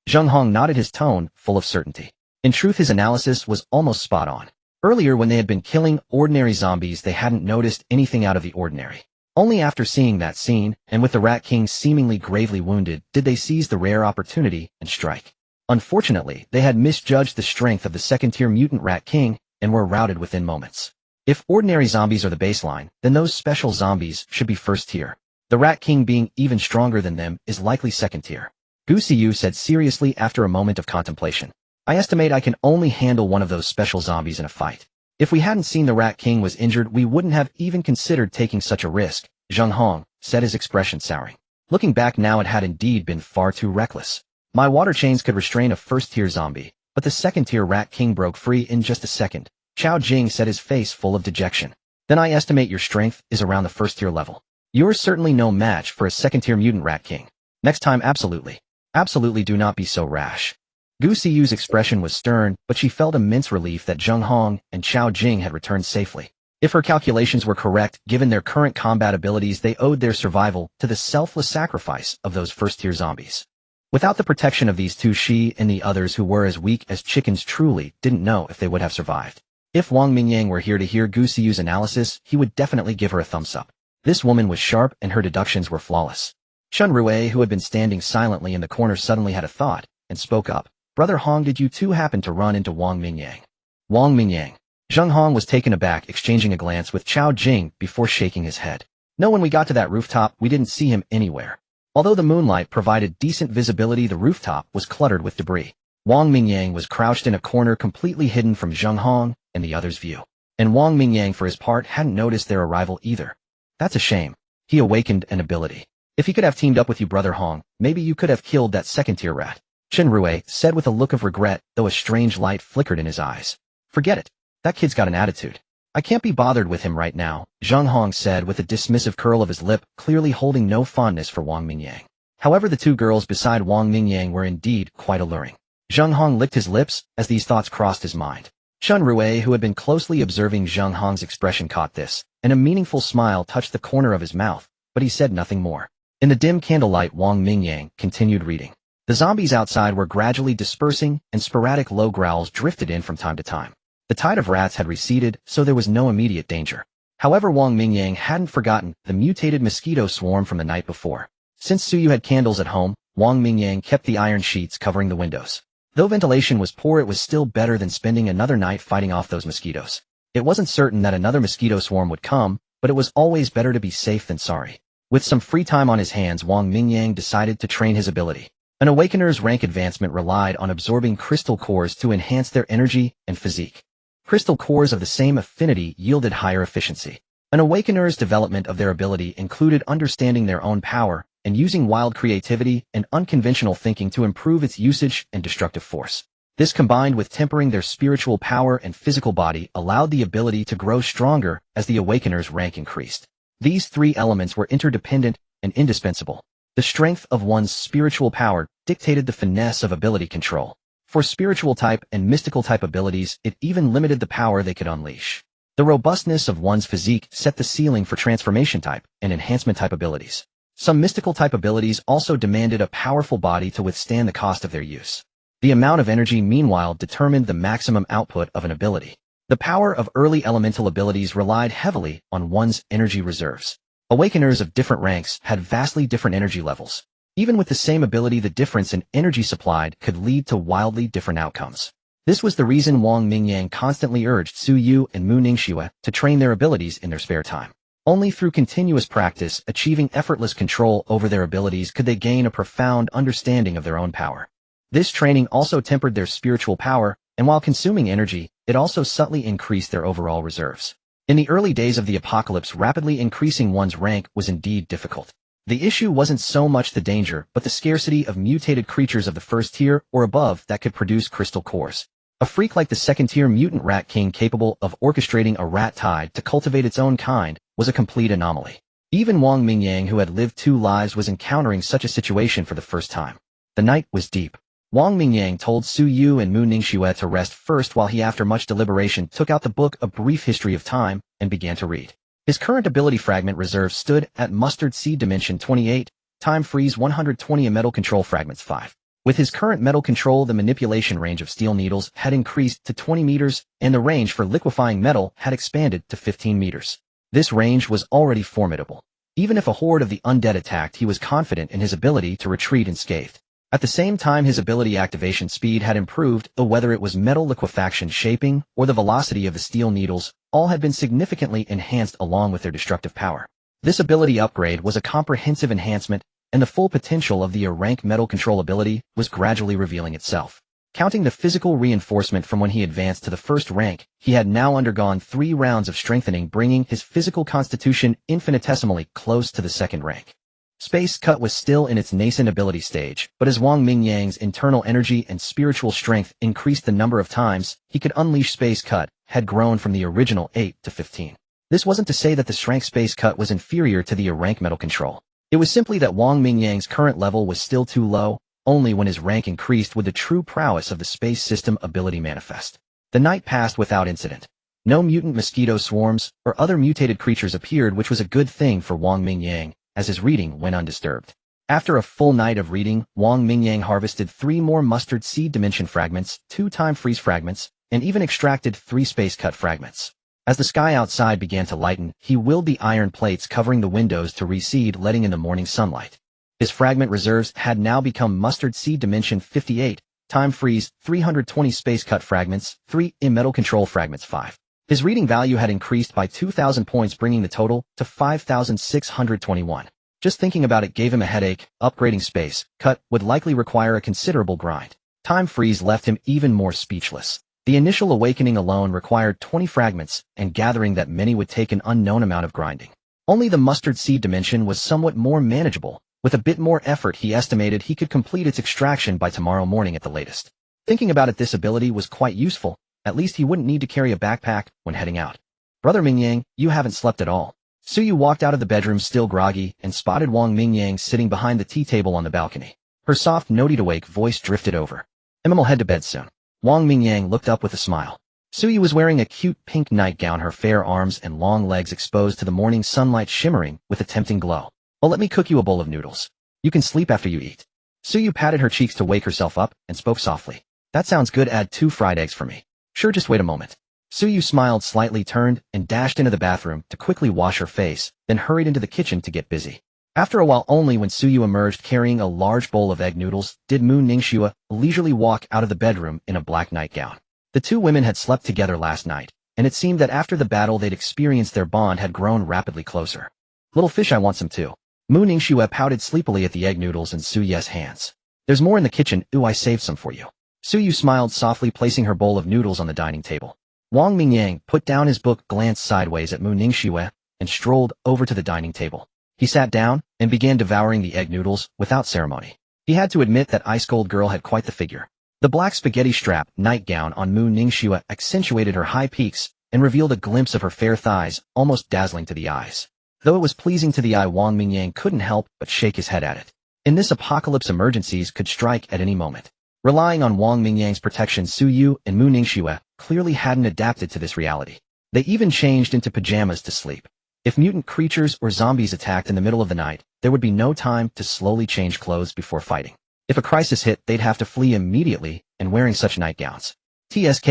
Zheng Hong nodded, his tone full of certainty. In truth, his analysis was almost spot on. Earlier, when they had been killing ordinary zombies, they hadn't noticed anything out of the ordinary. Only after seeing that scene, and with the Rat King seemingly gravely wounded, did they seize the rare opportunity and strike. Unfortunately, they had misjudged the strength of the second-tier mutant Rat King and were routed within moments. If ordinary zombies are the baseline, then those special zombies should be first-tier. The Rat King, being even stronger than them, is likely second-tier. Gu Xiyu said seriously after a moment of contemplation. I estimate I can only handle one of those special zombies in a fight. If we hadn't seen the Rat King was injured, we wouldn't have even considered taking such a risk, Zheng Hong said, his expression souring. Looking back now, it had indeed been far too reckless. My water chains could restrain a first-tier zombie, but the second-tier Rat King broke free in just a second. Chao Jing said, his face full of dejection. Then I estimate your strength is around the first-tier level. You're certainly no match for a second-tier mutant Rat King. Next time, absolutely. Absolutely do not be so rash. Gu Xiyu's expression was stern, but she felt immense relief that Zheng Hong and Chao Jing had returned safely. If her calculations were correct, given their current combat abilities, they owed their survival to the selfless sacrifice of those first-tier zombies. Without the protection of these two, she and the others who were as weak as chickens truly didn't know if they would have survived. If Wang Mingyang were here to hear Gu Xiyu's analysis, he would definitely give her a thumbs up. This woman was sharp and her deductions were flawless. Chun Rue, who had been standing silently in the corner, suddenly had a thought and spoke up. Brother Hong, did you two happen to run into Wang Mingyang? Wang Mingyang. Zheng Hong was taken aback, exchanging a glance with Chao Jing before shaking his head. No, when we got to that rooftop, we didn't see him anywhere. Although the moonlight provided decent visibility, the rooftop was cluttered with debris. Wang Mingyang was crouched in a corner, completely hidden from Zheng Hong and the others' view. And Wang Mingyang, for his part, hadn't noticed their arrival either. That's a shame. He awakened an ability. If he could have teamed up with you, Brother Hong, maybe you could have killed that second-tier rat. Chen Rue said with a look of regret, though a strange light flickered in his eyes. Forget it. That kid's got an attitude. I can't be bothered with him right now, Zheng Hong said with a dismissive curl of his lip, clearly holding no fondness for Wang Mingyang. However, the two girls beside Wang Mingyang were indeed quite alluring. Zheng Hong licked his lips as these thoughts crossed his mind. Chen Rue, who had been closely observing Zheng Hong's expression, caught this, and a meaningful smile touched the corner of his mouth, but he said nothing more. In the dim candlelight, Wang Mingyang continued reading. The zombies outside were gradually dispersing, and sporadic low growls drifted in from time to time. The tide of rats had receded, so there was no immediate danger. However, Wang Mingyang hadn't forgotten the mutated mosquito swarm from the night before. Since Suyu had candles at home, Wang Mingyang kept the iron sheets covering the windows. Though ventilation was poor, it was still better than spending another night fighting off those mosquitoes. It wasn't certain that another mosquito swarm would come, but it was always better to be safe than sorry. With some free time on his hands, Wang Mingyang decided to train his ability. An Awakener's rank advancement relied on absorbing crystal cores to enhance their energy and physique. Crystal cores of the same affinity yielded higher efficiency. An Awakener's development of their ability included understanding their own power and using wild creativity and unconventional thinking to improve its usage and destructive force. This, combined with tempering their spiritual power and physical body, allowed the ability to grow stronger as the Awakener's rank increased. These three elements were interdependent and indispensable. The strength of one's spiritual power dictated the finesse of ability control. For spiritual type and mystical type abilities, it even limited the power they could unleash. The robustness of one's physique set the ceiling for transformation type and enhancement type abilities. Some mystical type abilities also demanded a powerful body to withstand the cost of their use. The amount of energy, meanwhile, determined the maximum output of an ability. The power of early elemental abilities relied heavily on one's energy reserves. Awakeners of different ranks had vastly different energy levels. Even with the same ability, the difference in energy supplied could lead to wildly different outcomes. This was the reason Wang Mingyang constantly urged Su Yu and Mu Ningxue to train their abilities in their spare time. Only through continuous practice, achieving effortless control over their abilities, could they gain a profound understanding of their own power. This training also tempered their spiritual power, and while consuming energy, it also subtly increased their overall reserves. In the early days of the apocalypse, rapidly increasing one's rank was indeed difficult. The issue wasn't so much the danger, but the scarcity of mutated creatures of the first tier or above that could produce crystal cores. A freak like the second-tier mutant Rat King capable of orchestrating a rat tide to cultivate its own kind was a complete anomaly. Even Wang Mingyang, who had lived 2 lives, was encountering such a situation for the first time. The night was deep. Wang Mingyang told Su Yu and Mu Ningxue to rest first while he, after much deliberation, took out the book A Brief History of Time and began to read. His current ability fragment reserve stood at Mustard Seed Dimension 28, Time Freeze 120, and Metal Control Fragments 5. With his current metal control, the manipulation range of steel needles had increased to 20 meters, and the range for liquefying metal had expanded to 15 meters. This range was already formidable. Even if a horde of the undead attacked, he was confident in his ability to retreat unscathed. At the same time, his ability activation speed had improved, though whether it was metal liquefaction shaping or the velocity of the steel needles, all had been significantly enhanced along with their destructive power. This ability upgrade was a comprehensive enhancement, and the full potential of the rank metal control ability was gradually revealing itself. Counting the physical reinforcement from when he advanced to the first rank, he had now undergone 3 rounds of strengthening, bringing his physical constitution infinitesimally close to the second rank. Space Cut was still in its nascent ability stage, but as Wang Mingyang's internal energy and spiritual strength increased, the number of times he could unleash Space Cut had grown from the original 8 to 15. This wasn't to say that the strength Space Cut was inferior to the rank metal control. It was simply that Wang Mingyang's current level was still too low. Only when his rank increased would the true prowess of the space system ability manifest. The night passed without incident. No mutant mosquito swarms or other mutated creatures appeared, which was a good thing for Wang Mingyang, as his reading went undisturbed. After a full night of reading, Wang Mingyang harvested 3 more mustard seed dimension fragments, 2 time freeze fragments, and even extracted 3 space cut fragments. As the sky outside began to lighten, he willed the iron plates covering the windows to recede, letting in the morning sunlight. His fragment reserves had now become mustard seed dimension 58, time freeze 320 space cut fragments, 3 metal control fragments 5. His reading value had increased by 2,000 points, bringing the total to 5,621. Just thinking about it gave him a headache. Upgrading space cut would likely require a considerable grind. Time freeze left him even more speechless. The initial awakening alone required 20 fragments, and gathering that many would take an unknown amount of grinding. Only the mustard seed dimension was somewhat more manageable. With a bit more effort, he estimated he could complete its extraction by tomorrow morning at the latest. Thinking about it, this ability was quite useful. At least he wouldn't need to carry a backpack when heading out. Brother Mingyang, you haven't slept at all. Suyu walked out of the bedroom still groggy and spotted Wang Mingyang sitting behind the tea table on the balcony. Her soft, noted-awake voice drifted over. I'll head to bed soon. Wang Mingyang looked up with a smile. Suyu was wearing a cute pink nightgown, her fair arms and long legs exposed to the morning sunlight shimmering with a tempting glow. Well, let me cook you a bowl of noodles. You can sleep after you eat. Suyu patted her cheeks to wake herself up and spoke softly. That sounds good. Add 2 fried eggs for me. Sure, just wait a moment. Suyu smiled slightly, turned, and dashed into the bathroom to quickly wash her face, then hurried into the kitchen to get busy. After a while, only when Suyu emerged carrying a large bowl of egg noodles, did Mu Ningxue leisurely walk out of the bedroom in a black nightgown. The 2 women had slept together last night, and it seemed that after the battle they'd experienced, their bond had grown rapidly closer. Little fish, I want some too. Mu Ningxue pouted sleepily at the egg noodles in Suyu's hands. There's more in the kitchen. Ooh, I saved some for you. Suyu smiled softly, placing her bowl of noodles on the dining table. Wang Mingyang put down his book, glanced sideways at Mu Ningxue, and strolled over to the dining table. He sat down and began devouring the egg noodles without ceremony. He had to admit that Ice Cold Girl had quite the figure. The black spaghetti strap nightgown on Mu Ningxue accentuated her high peaks and revealed a glimpse of her fair thighs, almost dazzling to the eyes. Though it was pleasing to the eye, Wang Mingyang couldn't help but shake his head at it. In this apocalypse, emergencies could strike at any moment. Relying on Wang Mingyang's protection, Suyu and Mu Ningxue clearly hadn't adapted to this reality. They even changed into pajamas to sleep. If mutant creatures or zombies attacked in the middle of the night, there would be no time to slowly change clothes before fighting. If a crisis hit, they'd have to flee immediately, and wearing such nightgowns. TSK.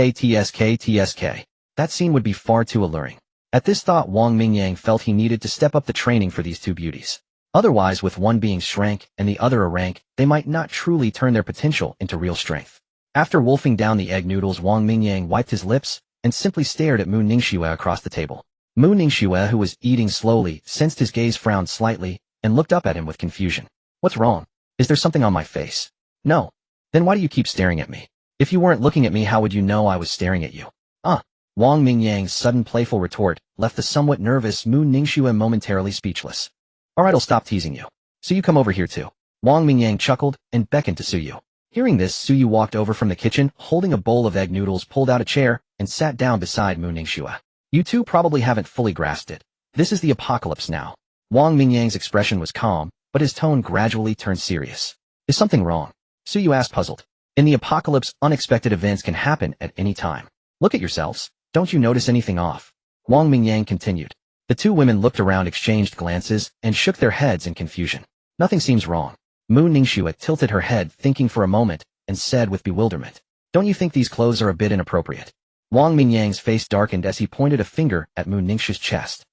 That scene would be far too alluring. At this thought, Wang Mingyang felt he needed to step up the training for these 2 beauties. Otherwise, with one being strength and the other a rank, they might not truly turn their potential into real strength. After wolfing down the egg noodles, Wang Mingyang wiped his lips and simply stared at Mu Ningxue across the table. Mu Ningxue, who was eating slowly, sensed his gaze, frowned slightly, and looked up at him with confusion. What's wrong? Is there something on my face? No. Then why do you keep staring at me? If you weren't looking at me, how would you know I was staring at you? Wang Mingyang's sudden playful retort left the somewhat nervous Mu Ningxue momentarily speechless. Alright, I'll stop teasing you. Suyu, come over here too. Wang Mingyang chuckled and beckoned to Suyu. Hearing this, Suyu walked over from the kitchen, holding a bowl of egg noodles, pulled out a chair, and sat down beside Mu Ningxue. You 2 probably haven't fully grasped it. This is the apocalypse now. Wang Mingyang's expression was calm, but his tone gradually turned serious. Is something wrong? Suyu asked, puzzled. In the apocalypse, unexpected events can happen at any time. Look at yourselves. Don't you notice anything off? Wang Mingyang continued. The 2 women looked around, exchanged glances, and shook their heads in confusion. Nothing seems wrong. Mu Ningxue tilted her head, thinking for a moment, and said with bewilderment, "Don't you think these clothes are a bit inappropriate?" Wang Mingyang's face darkened as he pointed a finger at Mu Ningxue's chest.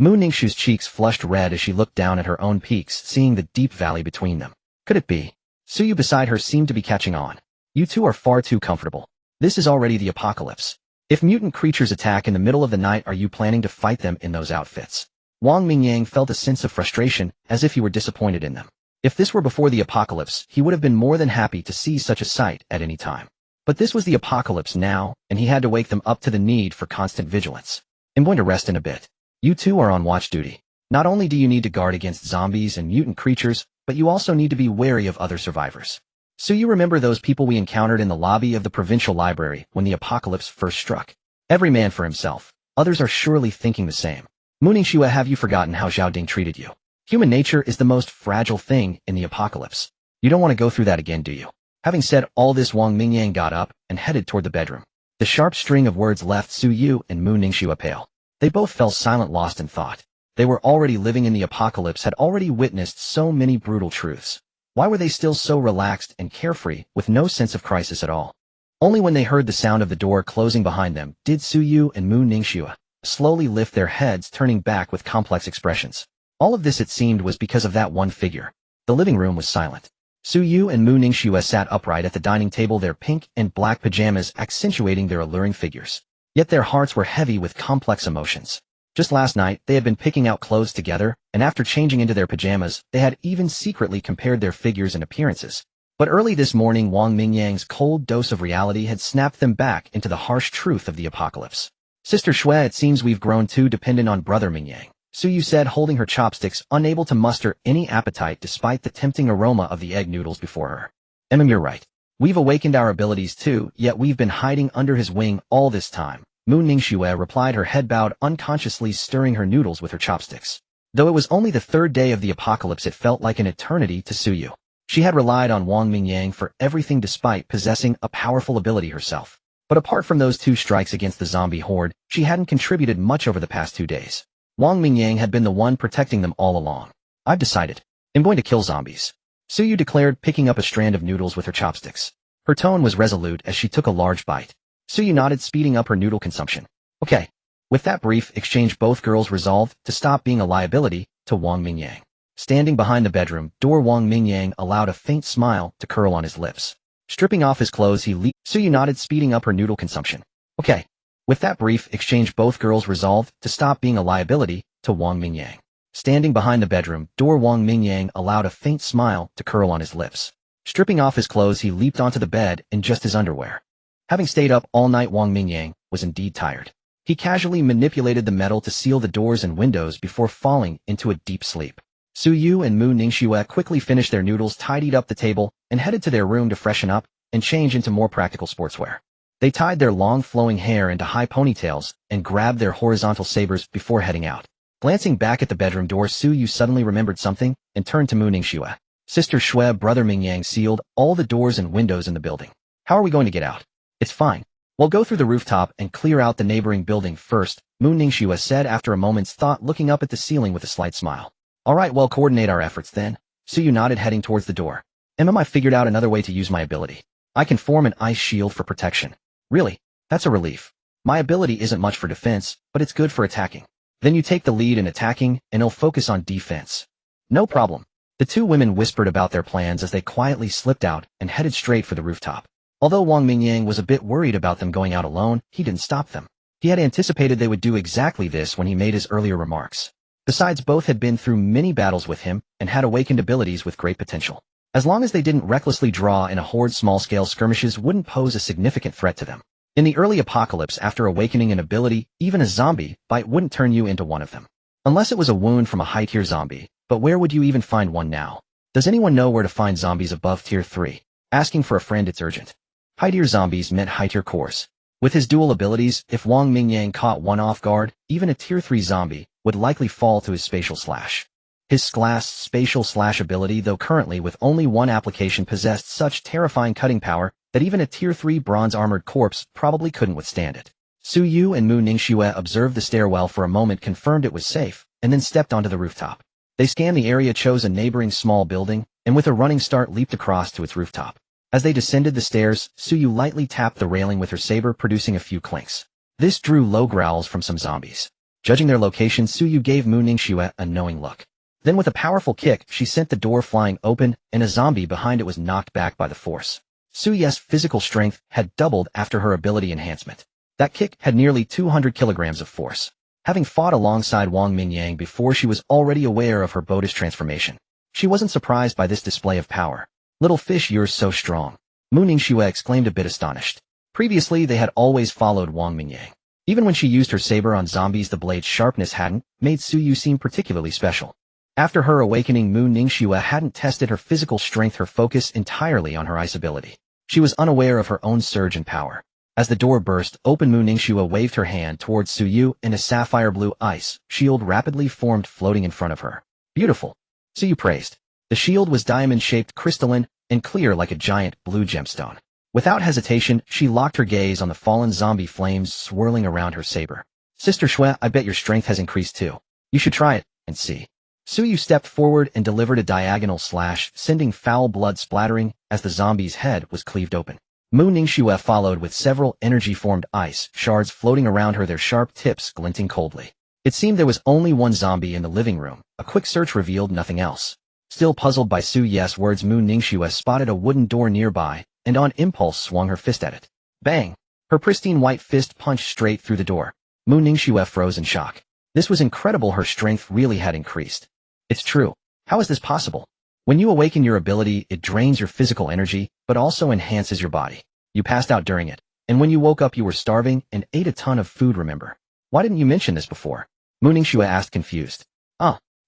Mu Ningxue's cheeks flushed red as she looked down at her own peaks, seeing the deep valley between them. Could it be? Suyu beside her seemed to be catching on. You two are far too comfortable. This is already the apocalypse. If mutant creatures attack in the middle of the night, are you planning to fight them in those outfits? Wang Mingyang felt a sense of frustration, as if he were disappointed in them. If this were before the apocalypse, he would have been more than happy to see such a sight at any time. But this was the apocalypse now, and he had to wake them up to the need for constant vigilance. I'm going to rest in a bit. You two are on watch duty. Not only do you need to guard against zombies and mutant creatures, but you also need to be wary of other survivors. So you remember those people we encountered in the lobby of the provincial library when the apocalypse first struck? Every man for himself. Others are surely thinking the same. Mu Ningxue, have you forgotten how Xiaoding treated you? Human nature is the most fragile thing in the apocalypse. You don't want to go through that again, do you? Having said all this, Wang Mingyang got up and headed toward the bedroom. The sharp string of words left Su Yu and Mu Ningxue pale. They both fell silent, lost in thought. They were already living in the apocalypse, had already witnessed so many brutal truths. Why were they still so relaxed and carefree, with no sense of crisis at all? Only when they heard the sound of the door closing behind them did Su Yu and Mu Ningxue slowly lift their heads, turning back with complex expressions. All of this, it seemed, was because of that one figure. The living room was silent. Su Yu and Mu Ningxue sat upright at the dining table, their pink and black pajamas accentuating their alluring figures. Yet their hearts were heavy with complex emotions. Just last night, they had been picking out clothes together, and after changing into their pajamas, they had even secretly compared their figures and appearances. But early this morning, Wang Mingyang's cold dose of reality had snapped them back into the harsh truth of the apocalypse. Sister Xue, it seems we've grown too dependent on Brother Mingyang, Su Yu said, holding her chopsticks, unable to muster any appetite despite the tempting aroma of the egg noodles before her. You're right. We've awakened our abilities too, yet we've been hiding under his wing all this time. Mu Ningxue replied, her head bowed, unconsciously stirring her noodles with her chopsticks. Though it was only the third day of the apocalypse, it felt like an eternity to Su Yu. She had relied on Wang Mingyang for everything despite possessing a powerful ability herself. But apart from those 2 strikes against the zombie horde, she hadn't contributed much over the past 2 days. Wang Mingyang had been the one protecting them all along. I've decided. I'm going to kill zombies. Su Yu declared, picking up a strand of noodles with her chopsticks. Her tone was resolute as she took a large bite. Su Yu nodded, speeding up her noodle consumption. Okay. With that brief exchange, both girls resolved to stop being a liability to Wang Mingyang. Standing behind the bedroom door, Wang Mingyang allowed a faint smile to curl on his lips. Stripping off his clothes, he leaped. Su Yu nodded, speeding up her noodle consumption. Okay. With that brief exchange, both girls resolved to stop being a liability to Wang Mingyang. Standing behind the bedroom door, Wang Mingyang allowed a faint smile to curl on his lips. Stripping off his clothes, he leaped onto the bed in just his underwear. Having stayed up all night, Wang Mingyang was indeed tired. He casually manipulated the metal to seal the doors and windows before falling into a deep sleep. Su Yu and Mu Ningxue quickly finished their noodles, tidied up the table, and headed to their room to freshen up and change into more practical sportswear. They tied their long flowing hair into high ponytails and grabbed their horizontal sabers before heading out. Glancing back at the bedroom door, Su Yu suddenly remembered something and turned to Mu Ningxue. Sister Xue, Brother Mingyang sealed all the doors and windows in the building. How are we going to get out? It's fine. We'll go through the rooftop and clear out the neighboring building first, Mu Ningxue said after a moment's thought, looking up at the ceiling with a slight smile. All right, well, coordinate our efforts then. Su Yu nodded, heading towards the door. I figured out another way to use my ability. I can form an ice shield for protection. Really? That's a relief. My ability isn't much for defense, but it's good for attacking. Then you take the lead in attacking, and I'll focus on defense. No problem. The 2 women whispered about their plans as they quietly slipped out and headed straight for the rooftop. Although Wang Mingyang was a bit worried about them going out alone, he didn't stop them. He had anticipated they would do exactly this when he made his earlier remarks. Besides, both had been through many battles with him and had awakened abilities with great potential. As long as they didn't recklessly draw in a horde, small-scale skirmishes wouldn't pose a significant threat to them. In the early apocalypse, after awakening an ability, even a zombie bite wouldn't turn you into one of them. Unless it was a wound from a high-tier zombie, but where would you even find one now? Does anyone know where to find zombies above tier 3? Asking for a friend, it's urgent. High-tier zombies meant high-tier cores. With his dual abilities, if Wang Mingyang caught one off guard, even a tier 3 zombie would likely fall to his spatial slash. His spatial slash ability, though currently with only one application, possessed such terrifying cutting power that even a tier 3 bronze-armored corpse probably couldn't withstand it. Su Yu and Mu Ningxue observed the stairwell for a moment, confirmed it was safe, and then stepped onto the rooftop. They scanned the area, chose a neighboring small building, and with a running start leaped across to its rooftop. As they descended the stairs, Suyu lightly tapped the railing with her saber, producing a few clinks. This drew low growls from some zombies. Judging their location, Suyu gave Mu Ningxue a knowing look. Then with a powerful kick, she sent the door flying open, and a zombie behind it was knocked back by the force. Suyu's physical strength had doubled after her ability enhancement. That kick had nearly 200 kilograms of force. Having fought alongside Wang Mingyang before, she was already aware of her Buddhist transformation. She wasn't surprised by this display of power. "Little fish, you're so strong," Mu Ningxue exclaimed, a bit astonished. Previously, they had always followed Wang Mingyang. Even when she used her saber on zombies, the blade's sharpness hadn't made Suyu seem particularly special. After her awakening, Mu Ningxue hadn't tested her physical strength, her focus entirely on her ice ability. She was unaware of her own surge in power. As the door burst open, Mu Ningxue waved her hand towards Suyu, and a sapphire blue ice shield rapidly formed, floating in front of her. "Beautiful," Suyu praised. The shield was diamond-shaped, crystalline, and clear like a giant blue gemstone. Without hesitation, she locked her gaze on the fallen zombie flames swirling around her saber. "Sister Shui, I bet your strength has increased too. You should try it and see." Suyu stepped forward and delivered a diagonal slash, sending foul blood splattering as the zombie's head was cleaved open. Mu Ningxue followed with several energy-formed ice shards floating around her, their sharp tips glinting coldly. It seemed there was only one zombie in the living room. A quick search revealed nothing else. Still puzzled by Suyu's words, Mu Ningxue spotted a wooden door nearby, and on impulse swung her fist at it. Bang! Her pristine white fist punched straight through the door. Mu Ningxue froze in shock. This was incredible. Her strength really had increased. It's true. How is this possible? When you awaken your ability, it drains your physical energy, but also enhances your body. You passed out during it, and when you woke up you were starving and ate a ton of food, remember? Why didn't you mention this before? Mu Ningxue asked, confused.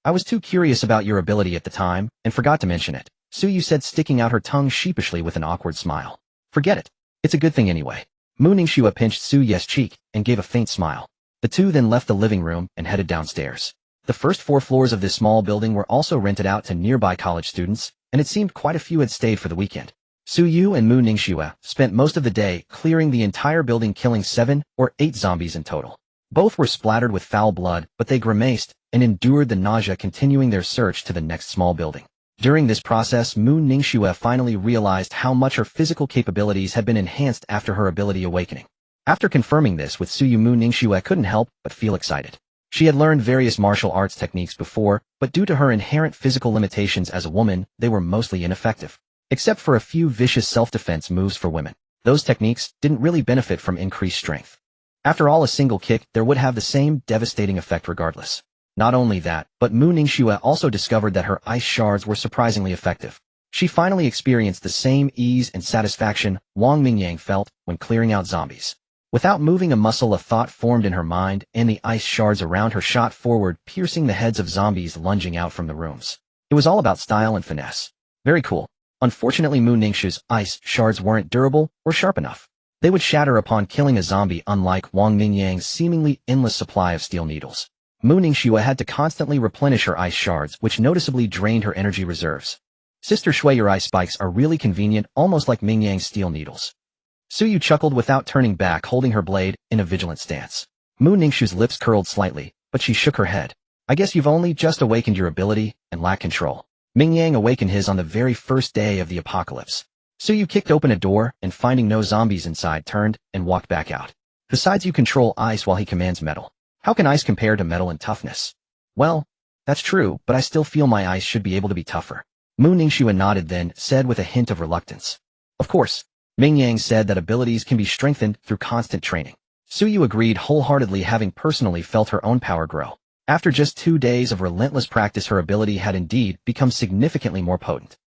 I was too curious about your ability at the time, and forgot to mention it, Suyu said, sticking out her tongue sheepishly with an awkward smile. Forget it. It's a good thing anyway. Mu Ningxue pinched Suyu's cheek and gave a faint smile. The two then left the living room and headed downstairs. The first 4 floors of this small building were also rented out to nearby college students, and it seemed quite a few had stayed for the weekend. Suyu and Mu Ningxue spent most of the day clearing the entire building, killing 7 or 8 zombies in total. Both were splattered with foul blood, but they grimaced and endured the nausea, continuing their search to the next small building. During this process, Mu Ningxue finally realized how much her physical capabilities had been enhanced after her ability awakening. After confirming this with Suyu, Mu Ningxue couldn't help but feel excited. She had learned various martial arts techniques before, but due to her inherent physical limitations as a woman, they were mostly ineffective. Except for a few vicious self-defense moves for women. Those techniques didn't really benefit from increased strength. After all, a single kick there would have the same devastating effect regardless. Not only that, but Mu Ningxue also discovered that her ice shards were surprisingly effective. She finally experienced the same ease and satisfaction Wang Mingyang felt when clearing out zombies. Without moving a muscle, a thought formed in her mind, and the ice shards around her shot forward, piercing the heads of zombies lunging out from the rooms. It was all about style and finesse. Very cool. Unfortunately, Mu Ningxue's ice shards weren't durable or sharp enough. They would shatter upon killing a zombie, unlike Wang Mingyang's seemingly endless supply of steel needles. Mu Ningxue had to constantly replenish her ice shards, which noticeably drained her energy reserves. Sister Shui, your ice spikes are really convenient, almost like Mingyang's steel needles. Suyu chuckled without turning back, holding her blade in a vigilant stance. Mu Ningxue's lips curled slightly, but she shook her head. I guess you've only just awakened your ability and lack control. Mingyang awakened his on the very first day of the apocalypse. Suyu kicked open a door and, finding no zombies inside, turned and walked back out. Besides, you control ice while he commands metal. How can ice compare to metal in toughness? Well, that's true, but I still feel my ice should be able to be tougher. Mu Ningxue nodded, then said with a hint of reluctance. Of course. Mingyang said that abilities can be strengthened through constant training. Suyu agreed wholeheartedly, having personally felt her own power grow. After just 2 days of relentless practice, her ability had indeed become significantly more potent.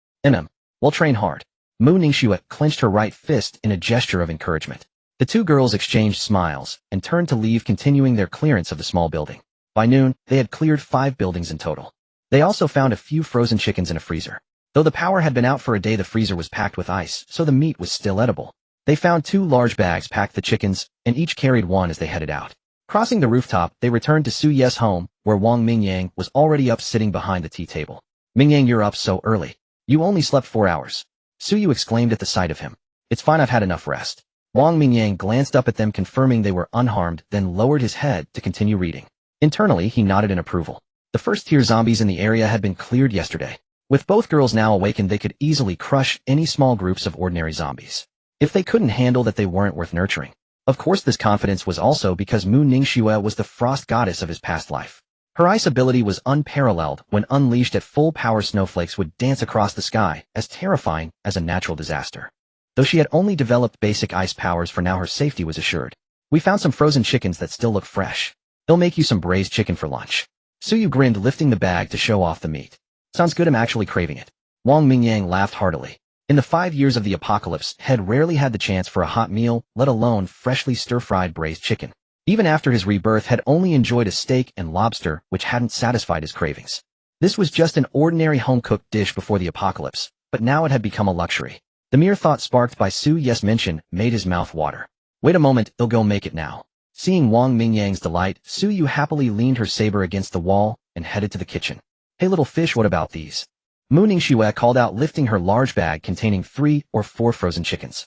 Well, train hard. Mu Ningxue clenched her right fist in a gesture of encouragement. The two girls exchanged smiles and turned to leave, continuing their clearance of the small building. By noon, they had cleared 5 buildings in total. They also found a few frozen chickens in a freezer. Though the power had been out for a day, the freezer was packed with ice, so the meat was still edible. They found 2 large bags packed the chickens, and each carried one as they headed out. Crossing the rooftop, they returned to Suyu's home, where Wang Mingyang was already up, sitting behind the tea table. Mingyang, you're up so early. You only slept 4 hours. Suyu exclaimed at the sight of him. It's fine, I've had enough rest. Wang Mingyang glanced up at them, confirming they were unharmed, then lowered his head to continue reading. Internally, he nodded in approval. The first tier zombies in the area had been cleared yesterday. With both girls now awakened, they could easily crush any small groups of ordinary zombies. If they couldn't handle that, they weren't worth nurturing. Of course, this confidence was also because Mu Ningxue was the frost goddess of his past life. Her ice ability was unparalleled. When unleashed at full power, snowflakes would dance across the sky, as terrifying as a natural disaster. Though she had only developed basic ice powers, for now her safety was assured. We found some frozen chickens that still look fresh. They'll make you some braised chicken for lunch. Suyu grinned, lifting the bag to show off the meat. Sounds good, I'm actually craving it. Wang Mingyang laughed heartily. In the 5 years of the apocalypse, had rarely had the chance for a hot meal, let alone freshly stir-fried braised chicken. Even after his rebirth, had only enjoyed a steak and lobster, which hadn't satisfied his cravings. This was just an ordinary home-cooked dish before the apocalypse, but now it had become a luxury. The mere thought sparked by Su Yes' mention made his mouth water. Wait a moment, I'll go make it now. Seeing Wang Mingyang's delight, Su Yu happily leaned her saber against the wall and headed to the kitchen. Hey little fish, what about these? Mu Ningxue called out, lifting her large bag containing 3 or 4 frozen chickens.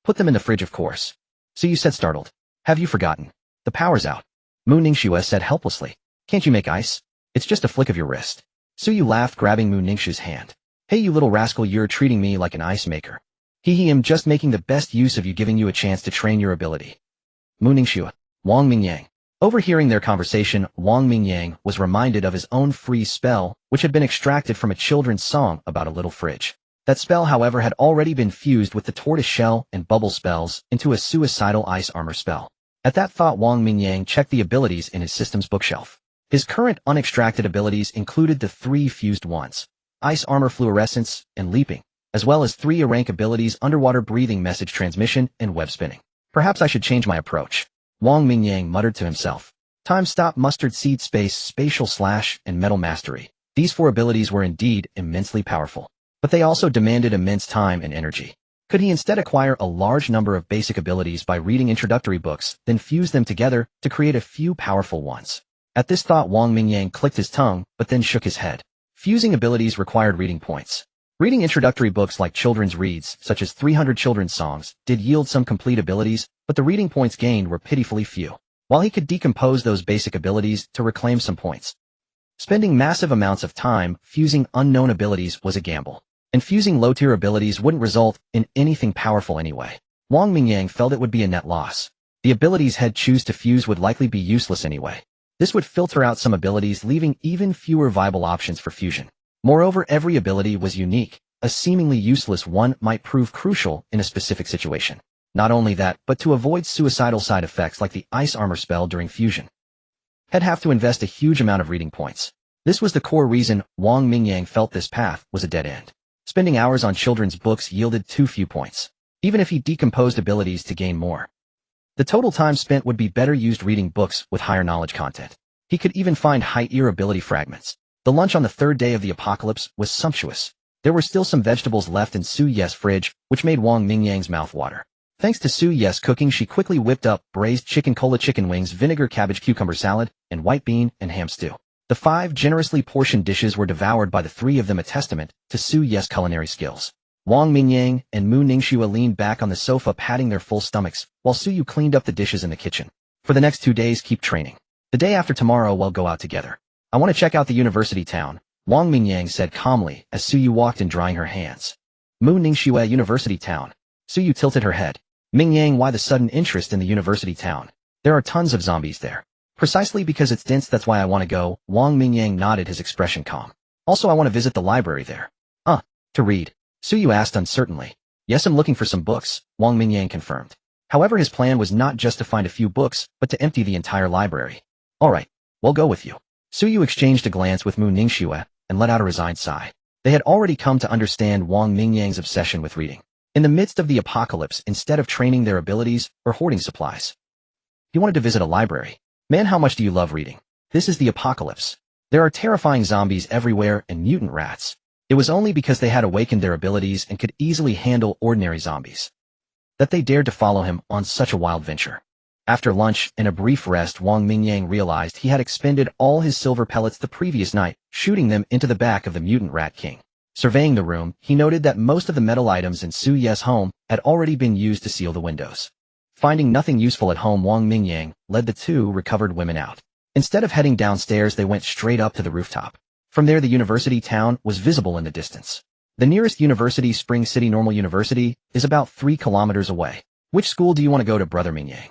Put them in the fridge, of course. Su Yu said, startled. Have you forgotten? The power's out. Mu Ningxue said helplessly. Can't you make ice? It's just a flick of your wrist. Su Yu laughed, grabbing Mu Ningxue's hand. Hey you little rascal, you're treating me like an ice maker. I'm just making the best use of you, giving you a chance to train your ability. Mu Ningxue, Wang Mingyang. Overhearing their conversation, Wang Mingyang was reminded of his own freeze spell, which had been extracted from a children's song about a little fridge. That spell, however, had already been fused with the tortoise shell and bubble spells into a suicidal ice armor spell. At that thought, Wang Mingyang checked the abilities in his system's bookshelf. His current unextracted abilities included the 3 fused ones, ice armor, fluorescence, and leaping, as well as 3 rank abilities, underwater breathing, message transmission, and web spinning. Perhaps I should change my approach. Wang Mingyang muttered to himself. Time stop, mustard seed, space, spatial slash, and metal mastery. These 4 abilities were indeed immensely powerful, but they also demanded immense time and energy. Could he instead acquire a large number of basic abilities by reading introductory books, then fuse them together to create a few powerful ones? At this thought, Wang Mingyang clicked his tongue, but then shook his head. Fusing abilities required reading points. Reading introductory books like children's reads, such as 300 children's songs, did yield some complete abilities, but the reading points gained were pitifully few. While he could decompose those basic abilities to reclaim some points, spending massive amounts of time fusing unknown abilities was a gamble. And fusing low-tier abilities wouldn't result in anything powerful anyway. Wang Mingyang felt it would be a net loss. The abilities he'd choose to fuse would likely be useless anyway. This would filter out some abilities, leaving even fewer viable options for fusion. Moreover, every ability was unique. A seemingly useless one might prove crucial in a specific situation. Not only that, but to avoid suicidal side effects like the ice armor spell during fusion, he'd have to invest a huge amount of reading points. This was the core reason Wang Mingyang felt this path was a dead end. Spending hours on children's books yielded too few points, even if he decomposed abilities to gain more. The total time spent would be better used reading books with higher knowledge content. He could even find high-tier ability fragments. The lunch on the 3rd day of the apocalypse was sumptuous. There were still some vegetables left in Su Yes' fridge, which made Wang Mingyang's mouth water. Thanks to Su Yes' cooking, she quickly whipped up braised chicken, cola chicken wings, vinegar cabbage cucumber salad, and white bean and ham stew. The 5 generously portioned dishes were devoured by the 3 of them, a testament to Su Yes' culinary skills. Wang Mingyang and Mu Ningxue leaned back on the sofa, patting their full stomachs, while Su Yu cleaned up the dishes in the kitchen. For the next 2 days, keep training. The day after tomorrow, we'll go out together. I want to check out the university town, Wang Mingyang said calmly as Su Yu walked in, drying her hands. Mu Ningxue, university town. Su Yu tilted her head. Mingyang, why the sudden interest in the university town? There are tons of zombies there. Precisely because it's dense, that's why I want to go. Wang Mingyang nodded, his expression calm. Also, I want to visit the library there. To read? Su Yu asked uncertainly. Yes, I'm looking for some books, Wang Mingyang confirmed. However, his plan was not just to find a few books, but to empty the entire library. Alright, we'll go with you. Su Yu exchanged a glance with Mu Ningxue and let out a resigned sigh. They had already come to understand Wang Mingyang's obsession with reading. In the midst of the apocalypse, instead of training their abilities or hoarding supplies, he wanted to visit a library. Man, how much do you love reading? This is the apocalypse. There are terrifying zombies everywhere and mutant rats. It was only because they had awakened their abilities and could easily handle ordinary zombies that they dared to follow him on such a wild venture. After lunch and a brief rest, Wang Mingyang realized he had expended all his silver pellets the previous night, shooting them into the back of the mutant rat king. Surveying the room, he noted that most of the metal items in Su Ye's home had already been used to seal the windows. Finding nothing useful at home, Wang Mingyang led the 2 recovered women out. Instead of heading downstairs, they went straight up to the rooftop. From there, the university town was visible in the distance. The nearest university, Spring City Normal University, is about 3 kilometers away. Which school do you want to go to, Brother Mingyang?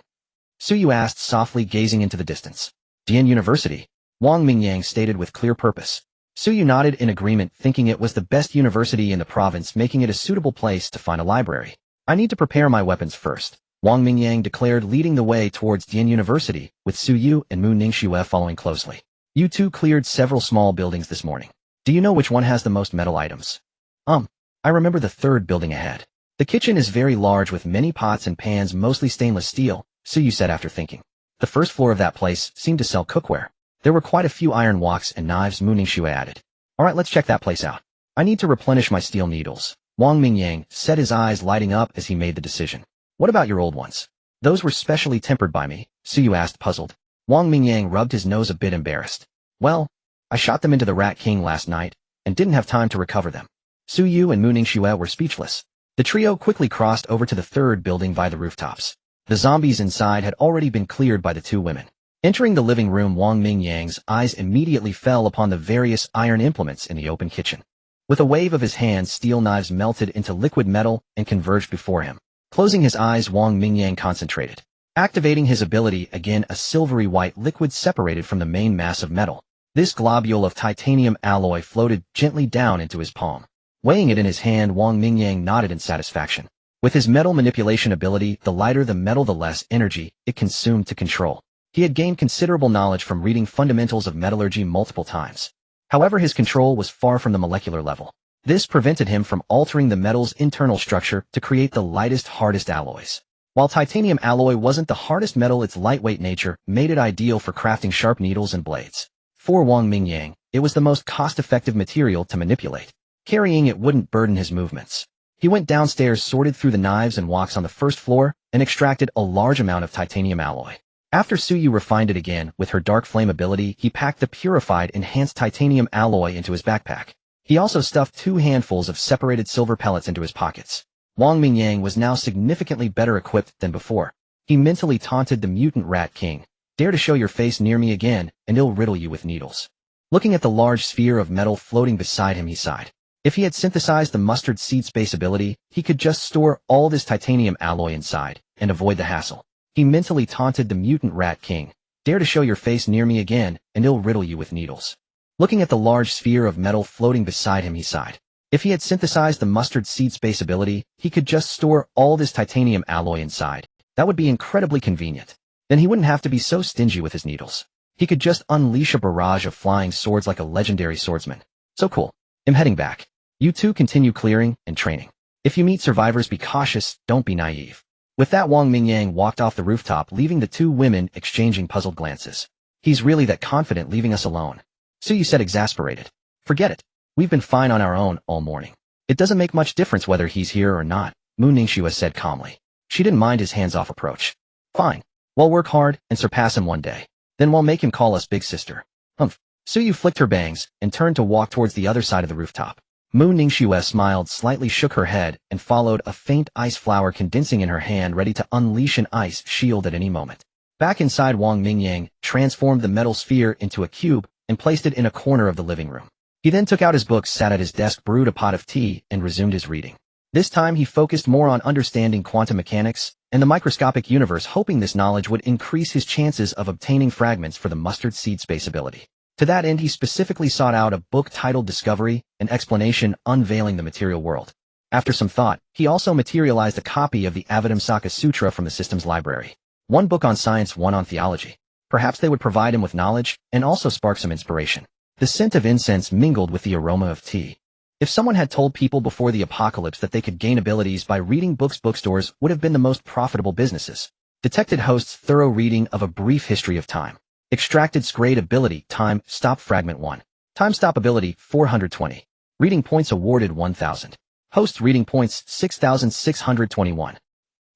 Suyu asked softly, gazing into the distance. Dian University, Wang Mingyang stated with clear purpose. Suyu nodded in agreement, thinking it was the best university in the province, making it a suitable place to find a library. I need to prepare my weapons first, Wang Mingyang declared, leading the way towards Dian University, with Suyu and Mu Ningxue following closely. You two cleared several small buildings this morning. Do you know which one has the most metal items? I remember the third building ahead. The kitchen is very large with many pots and pans, mostly stainless steel, Suyu said after thinking. The first floor of that place seemed to sell cookware. There were quite a few iron woks and knives, Mu Ningxue added. Alright, let's check that place out. I need to replenish my steel needles, Wang Mingyang said, his eyes lighting up as he made the decision. What about your old ones? Those were specially tempered by me, Suyu asked, puzzled. Wang Mingyang rubbed his nose, a bit embarrassed. Well, I shot them into the Rat King last night, and didn't have time to recover them. Suyu and Mu Ningxue were speechless. The trio quickly crossed over to the third building by the rooftops. The zombies inside had already been cleared by the two women. Entering the living room, Wang Mingyang's eyes immediately fell upon the various iron implements in the open kitchen. With a wave of his hand, steel knives melted into liquid metal and converged before him. Closing his eyes, Wang Mingyang concentrated. Activating his ability again, a silvery white liquid separated from the main mass of metal. This globule of titanium alloy floated gently down into his palm. Weighing it in his hand, Wang Mingyang nodded in satisfaction. With his metal manipulation ability, the lighter the metal, the less energy it consumed to control. He had gained considerable knowledge from reading fundamentals of metallurgy multiple times. However, his control was far from the molecular level. This prevented him from altering the metal's internal structure to create the lightest, hardest alloys. While titanium alloy wasn't the hardest metal, its lightweight nature made it ideal for crafting sharp needles and blades. For Wang Mingyang, it was the most cost-effective material to manipulate. Carrying it wouldn't burden his movements. He went downstairs, sorted through the knives and woks on the first floor, and extracted a large amount of titanium alloy. After Suyu refined it again with her dark flame ability, he packed the purified, enhanced titanium alloy into his backpack. He also stuffed 2 handfuls of separated silver pellets into his pockets. Wang Mingyang was now significantly better equipped than before. He mentally taunted the mutant Rat King. Dare to show your face near me again, and I'll riddle you with needles. Looking at the large sphere of metal floating beside him, he sighed. If he had synthesized the mustard seed space ability, he could just store all this titanium alloy inside, and avoid the hassle. He mentally taunted the mutant Rat King. Dare to show your face near me again, and I'll riddle you with needles. Looking at the large sphere of metal floating beside him, he sighed. If he had synthesized the mustard seed space ability, he could just store all this titanium alloy inside. That would be incredibly convenient. Then he wouldn't have to be so stingy with his needles. He could just unleash a barrage of flying swords like a legendary swordsman. So cool. I'm heading back. You two continue clearing and training. If you meet survivors, be cautious, don't be naive. With that, Wang Mingyang walked off the rooftop, leaving the two women exchanging puzzled glances. He's really that confident, leaving us alone? Suyu said, exasperated. Forget it. We've been fine on our own all morning. It doesn't make much difference whether he's here or not, Mu Ningxue said calmly. She didn't mind his hands-off approach. Fine. We'll work hard and surpass him one day. Then we'll make him call us big sister. Humph. Suyu flicked her bangs and turned to walk towards the other side of the rooftop. Mu Ningxue smiled, slightly shook her head, and followed, a faint ice flower condensing in her hand, ready to unleash an ice shield at any moment. Back inside, Wang Mingyang transformed the metal sphere into a cube and placed it in a corner of the living room. He then took out his books, sat at his desk, brewed a pot of tea, and resumed his reading. This time he focused more on understanding quantum mechanics and the microscopic universe, hoping this knowledge would increase his chances of obtaining fragments for the mustard seed space ability. To that end, he specifically sought out a book titled Discovery, an explanation unveiling the material world. After some thought, he also materialized a copy of the Avadamsaka Sutra from the system's library. One book on science, one on theology. Perhaps they would provide him with knowledge and also spark some inspiration. The scent of incense mingled with the aroma of tea. If someone had told people before the apocalypse that they could gain abilities by reading books, bookstores would have been the most profitable businesses. Detected host's thorough reading of A Brief History of Time. Extracted grade ability, Time Stop Fragment 1. Time Stop ability, 420. Reading points awarded 1,000. Host reading points, 6,621.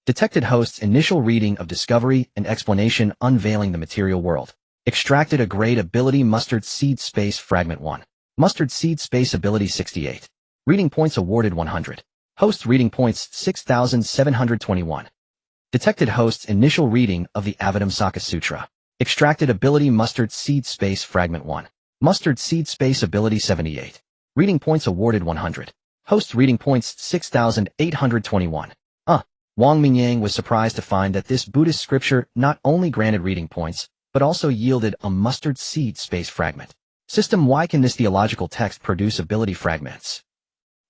Detected host's initial reading of Discovery, an explanation unveiling the material world. Extracted a grade ability, Mustard Seed Space Fragment 1. Mustard Seed Space ability, 68. Reading points awarded 100. Host reading points, 6,721. Detected host's initial reading of the Avadamsaka Sutra. Extracted ability Mustard Seed Space Fragment 1. Mustard Seed Space Ability 78. Reading points awarded 100. Host reading points 6,821. Wang Mingyang was surprised to find that this Buddhist scripture not only granted reading points, but also yielded a mustard seed space fragment. System: why can this theological text produce ability fragments?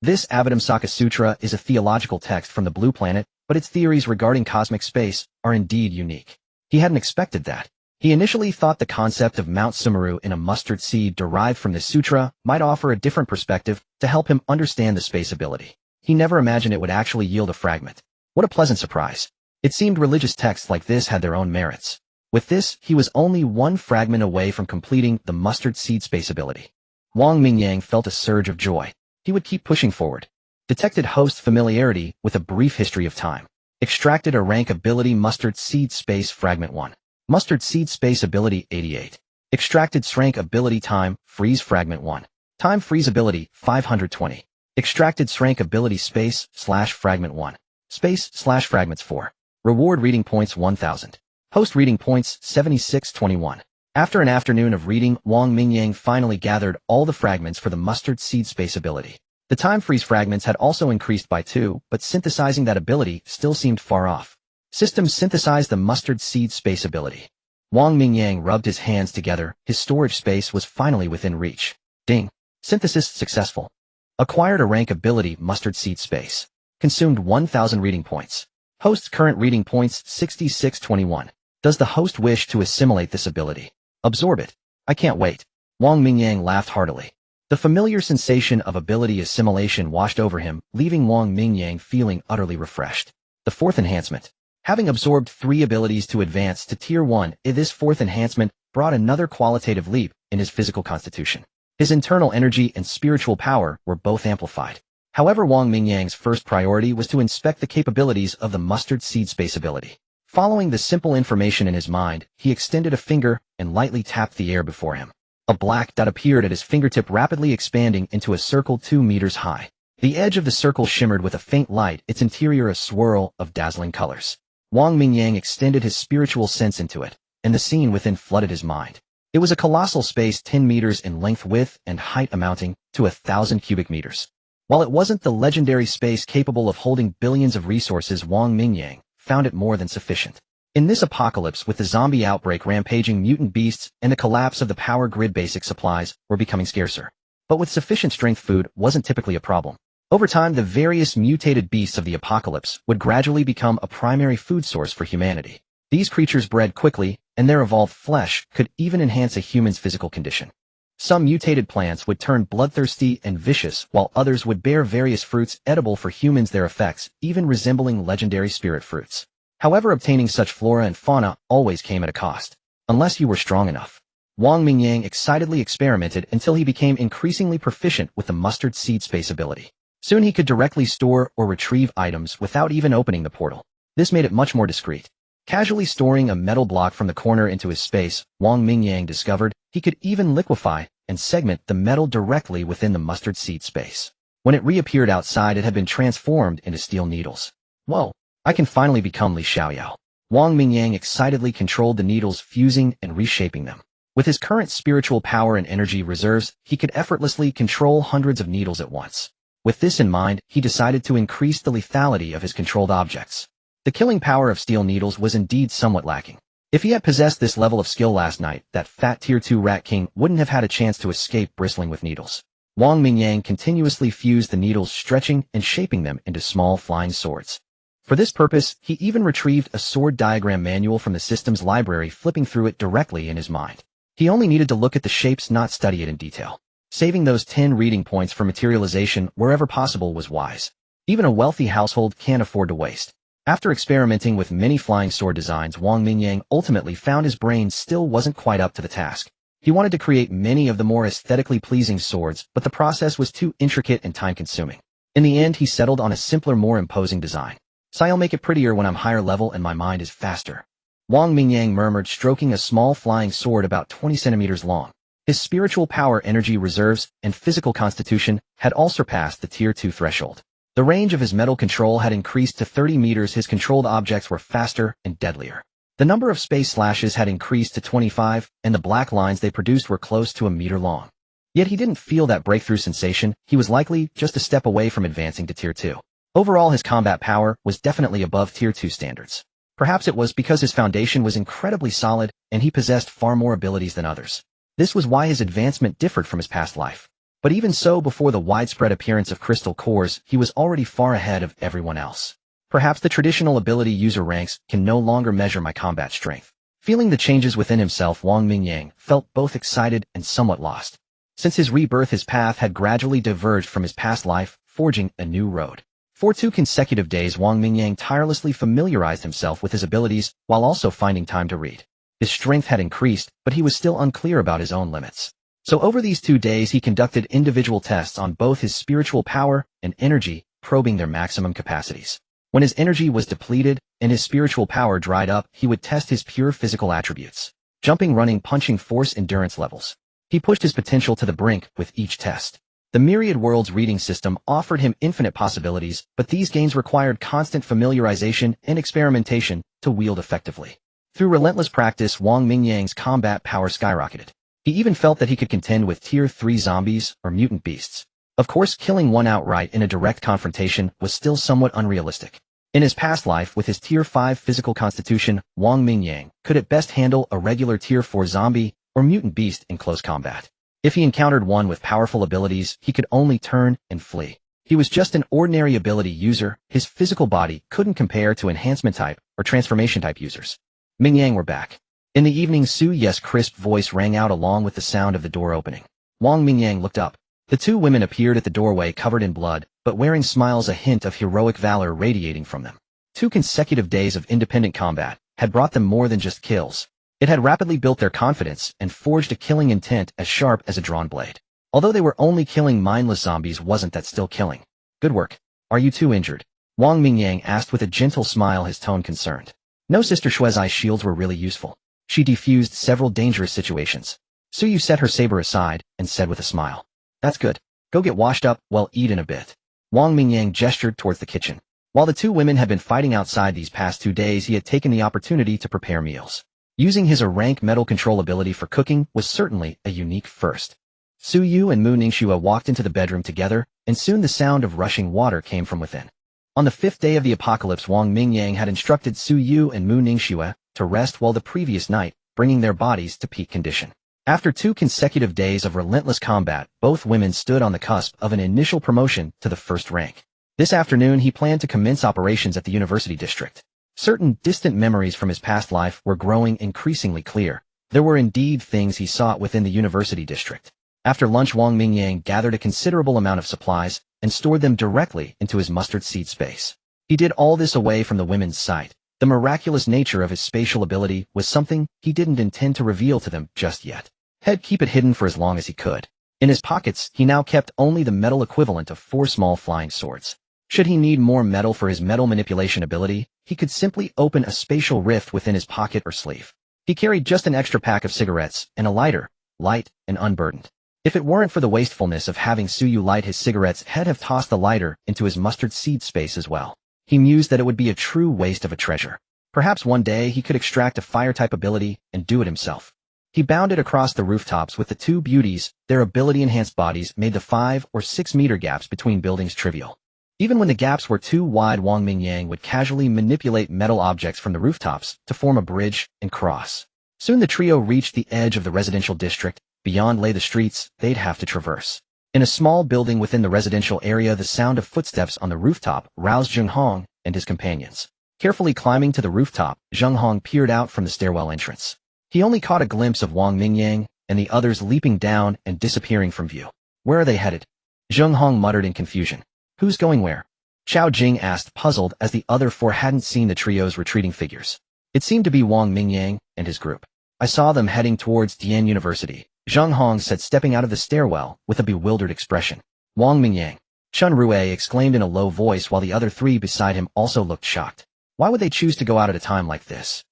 This Avadamsaka Sutra is a theological text from the Blue Planet, but its theories regarding cosmic space are indeed unique. He hadn't expected that. He initially thought the concept of Mount Sumeru in a mustard seed derived from this sutra might offer a different perspective to help him understand the space ability. He never imagined it would actually yield a fragment. What a pleasant surprise. It seemed religious texts like this had their own merits. With this, he was only one fragment away from completing the mustard seed space ability. Wang Mingyang felt a surge of joy. He would keep pushing forward. Detected host familiarity with a brief history of time. Extracted a rank ability Mustard Seed Space Fragment 1. Mustard Seed Space Ability 88. Extracted Shrank Ability Time Freeze Fragment 1. Time Freeze Ability 520. Extracted Shrank Ability Space/Fragment 1. Space/Fragments 4. Reward reading points 1000. Host reading points 7621. After an afternoon of reading, Wang Mingyang finally gathered all the fragments for the Mustard Seed Space ability. The time freeze fragments had also increased by 2, but synthesizing that ability still seemed far off. System: synthesize the Mustard Seed Space ability. Wang Mingyang rubbed his hands together. His storage space was finally within reach. Ding. Synthesis successful. Acquired a rank ability Mustard Seed Space. Consumed 1000 reading points. Host's current reading points 6621. Does the host wish to assimilate this ability? Absorb it. I can't wait. Wang Mingyang laughed heartily. The familiar sensation of ability assimilation washed over him, leaving Wang Mingyang feeling utterly refreshed. The fourth enhancement. Having absorbed 3 abilities to advance to Tier 1, this fourth enhancement brought another qualitative leap in his physical constitution. His internal energy and spiritual power were both amplified. However, Wang Mingyang's first priority was to inspect the capabilities of the Mustard Seed Space ability. Following the simple information in his mind, he extended a finger and lightly tapped the air before him. A black dot appeared at his fingertip, rapidly expanding into a circle 2 meters high. The edge of the circle shimmered with a faint light, its interior a swirl of dazzling colors. Wang Mingyang extended his spiritual sense into it, and the scene within flooded his mind. It was a colossal space 10 meters in length, width, and height, amounting to 1,000 cubic meters. While it wasn't the legendary space capable of holding billions of resources, Wang Mingyang found it more than sufficient. In this apocalypse, with the zombie outbreak, rampaging mutant beasts, and the collapse of the power grid, basic supplies were becoming scarcer. But with sufficient strength, food wasn't typically a problem. Over time, the various mutated beasts of the apocalypse would gradually become a primary food source for humanity. These creatures bred quickly, and their evolved flesh could even enhance a human's physical condition. Some mutated plants would turn bloodthirsty and vicious, while others would bear various fruits edible for humans, their effects even resembling legendary spirit fruits. However, obtaining such flora and fauna always came at a cost, unless you were strong enough. Wang Mingyang excitedly experimented until he became increasingly proficient with the Mustard Seed Space ability. Soon he could directly store or retrieve items without even opening the portal. This made it much more discreet. Casually storing a metal block from the corner into his space, Wang Mingyang discovered he could even liquefy and segment the metal directly within the Mustard Seed Space. When it reappeared outside, it had been transformed into steel needles. Whoa, I can finally become Li Xiaoyao. Wang Mingyang excitedly controlled the needles, fusing and reshaping them. With his current spiritual power and energy reserves, he could effortlessly control hundreds of needles at once. With this in mind, he decided to increase the lethality of his controlled objects. The killing power of steel needles was indeed somewhat lacking. If he had possessed this level of skill last night, that fat Tier 2 Rat King wouldn't have had a chance to escape bristling with needles. Wang Mingyang continuously fused the needles, stretching and shaping them into small flying swords. For this purpose, he even retrieved a sword diagram manual from the system's library, flipping through it directly in his mind. He only needed to look at the shapes, not study it in detail. Saving those 10 reading points for materialization wherever possible was wise. Even a wealthy household can't afford to waste. After experimenting with many flying sword designs, Wang Mingyang ultimately found his brain still wasn't quite up to the task. He wanted to create many of the more aesthetically pleasing swords, but the process was too intricate and time-consuming. In the end, he settled on a simpler, more imposing design. So I'll make it prettier when I'm higher level and my mind is faster. Wang Mingyang murmured, stroking a small flying sword about 20 centimeters long. His spiritual power, energy reserves, and physical constitution had all surpassed the Tier 2 threshold. The range of his metal control had increased to 30 meters. His controlled objects were faster and deadlier. The number of space slashes had increased to 25, and the black lines they produced were close to a meter long. Yet he didn't feel that breakthrough sensation. He was likely just a step away from advancing to Tier 2. Overall, his combat power was definitely above Tier 2 standards. Perhaps it was because his foundation was incredibly solid, and he possessed far more abilities than others. This was why his advancement differed from his past life. But even so, before the widespread appearance of crystal cores, he was already far ahead of everyone else. Perhaps the traditional ability user ranks can no longer measure my combat strength. Feeling the changes within himself, Wang Mingyang felt both excited and somewhat lost. Since his rebirth, his path had gradually diverged from his past life, forging a new road. For 2 consecutive days, Wang Mingyang tirelessly familiarized himself with his abilities while also finding time to read. His strength had increased, but he was still unclear about his own limits. So over these 2 days, he conducted individual tests on both his spiritual power and energy, probing their maximum capacities. When his energy was depleted and his spiritual power dried up, he would test his pure physical attributes. Jumping, running, punching, force, endurance levels. He pushed his potential to the brink with each test. The Myriad Worlds reading system offered him infinite possibilities, but these gains required constant familiarization and experimentation to wield effectively. Through relentless practice, Wang Mingyang's combat power skyrocketed. He even felt that he could contend with Tier 3 zombies or mutant beasts. Of course, killing one outright in a direct confrontation was still somewhat unrealistic. In his past life, with his Tier 5 physical constitution, Wang Mingyang could at best handle a regular Tier 4 zombie or mutant beast in close combat. If he encountered one with powerful abilities, he could only turn and flee. He was just an ordinary ability user. His physical body couldn't compare to enhancement type or transformation type users. Mingyang were back. In the evening, Su Ye's crisp voice rang out along with the sound of the door opening. Wang Mingyang looked up. The 2 women appeared at the doorway covered in blood, but wearing smiles, a hint of heroic valor radiating from them. 2 consecutive days of independent combat had brought them more than just kills. It had rapidly built their confidence and forged a killing intent as sharp as a drawn blade. Although they were only killing mindless zombies, wasn't that still killing? Good work. Are you 2 injured? Wang Mingyang asked with a gentle smile, his tone concerned. No, Sister Shue's eye shields were really useful. She defused several dangerous situations. Su Yu set her saber aside and said with a smile. That's good. Go get washed up, well, eat in a bit. Wang Mingyang gestured towards the kitchen. While the 2 women had been fighting outside these past 2 days, he had taken the opportunity to prepare meals. Using his rank metal control ability for cooking was certainly a unique first. Su Yu and Mu Ningxue walked into the bedroom together, and soon the sound of rushing water came from within. On the 5th day of the apocalypse, Wang Mingyang had instructed Su Yu and Mu Ningxue to rest while the previous night, bringing their bodies to peak condition. After 2 consecutive days of relentless combat, both women stood on the cusp of an initial promotion to the 1st rank. This afternoon, he planned to commence operations at the University District. Certain distant memories from his past life were growing increasingly clear. There were indeed things he sought within the University District. After lunch, Wang Mingyang gathered a considerable amount of supplies and stored them directly into his mustard seed space. He did all this away from the women's sight. The miraculous nature of his spatial ability was something he didn't intend to reveal to them just yet. He'd keep it hidden for as long as he could. In his pockets, he now kept only the metal equivalent of 4 small flying swords. Should he need more metal for his metal manipulation ability, he could simply open a spatial rift within his pocket or sleeve. He carried just an extra pack of cigarettes and a lighter, light and unburdened. If it weren't for the wastefulness of having Su Yu light his cigarettes, he'd have tossed the lighter into his mustard seed space as well. He mused that it would be a true waste of a treasure. Perhaps one day he could extract a fire-type ability and do it himself. He bounded across the rooftops with the 2 beauties. Their ability-enhanced bodies made the 5 or 6 meter gaps between buildings trivial. Even when the gaps were too wide, Wang Mingyang would casually manipulate metal objects from the rooftops to form a bridge and cross. Soon the trio reached the edge of the residential district. Beyond lay the streets they'd have to traverse. In a small building within the residential area, the sound of footsteps on the rooftop roused Zheng Hong and his companions. Carefully climbing to the rooftop, Zheng Hong peered out from the stairwell entrance. He only caught a glimpse of Wang Mingyang and the others leaping down and disappearing from view. Where are they headed? Zheng Hong muttered in confusion. Who's going where? Xiao Jing asked, puzzled, as the other 4 hadn't seen the trio's retreating figures. It seemed to be Wang Mingyang and his group. I saw them heading towards Dian University, Zheng Hong said, stepping out of the stairwell with a bewildered expression. Wang Mingyang. Chun Rue exclaimed in a low voice while the other 3 beside him also looked shocked. Why would they choose to go out at a time like this?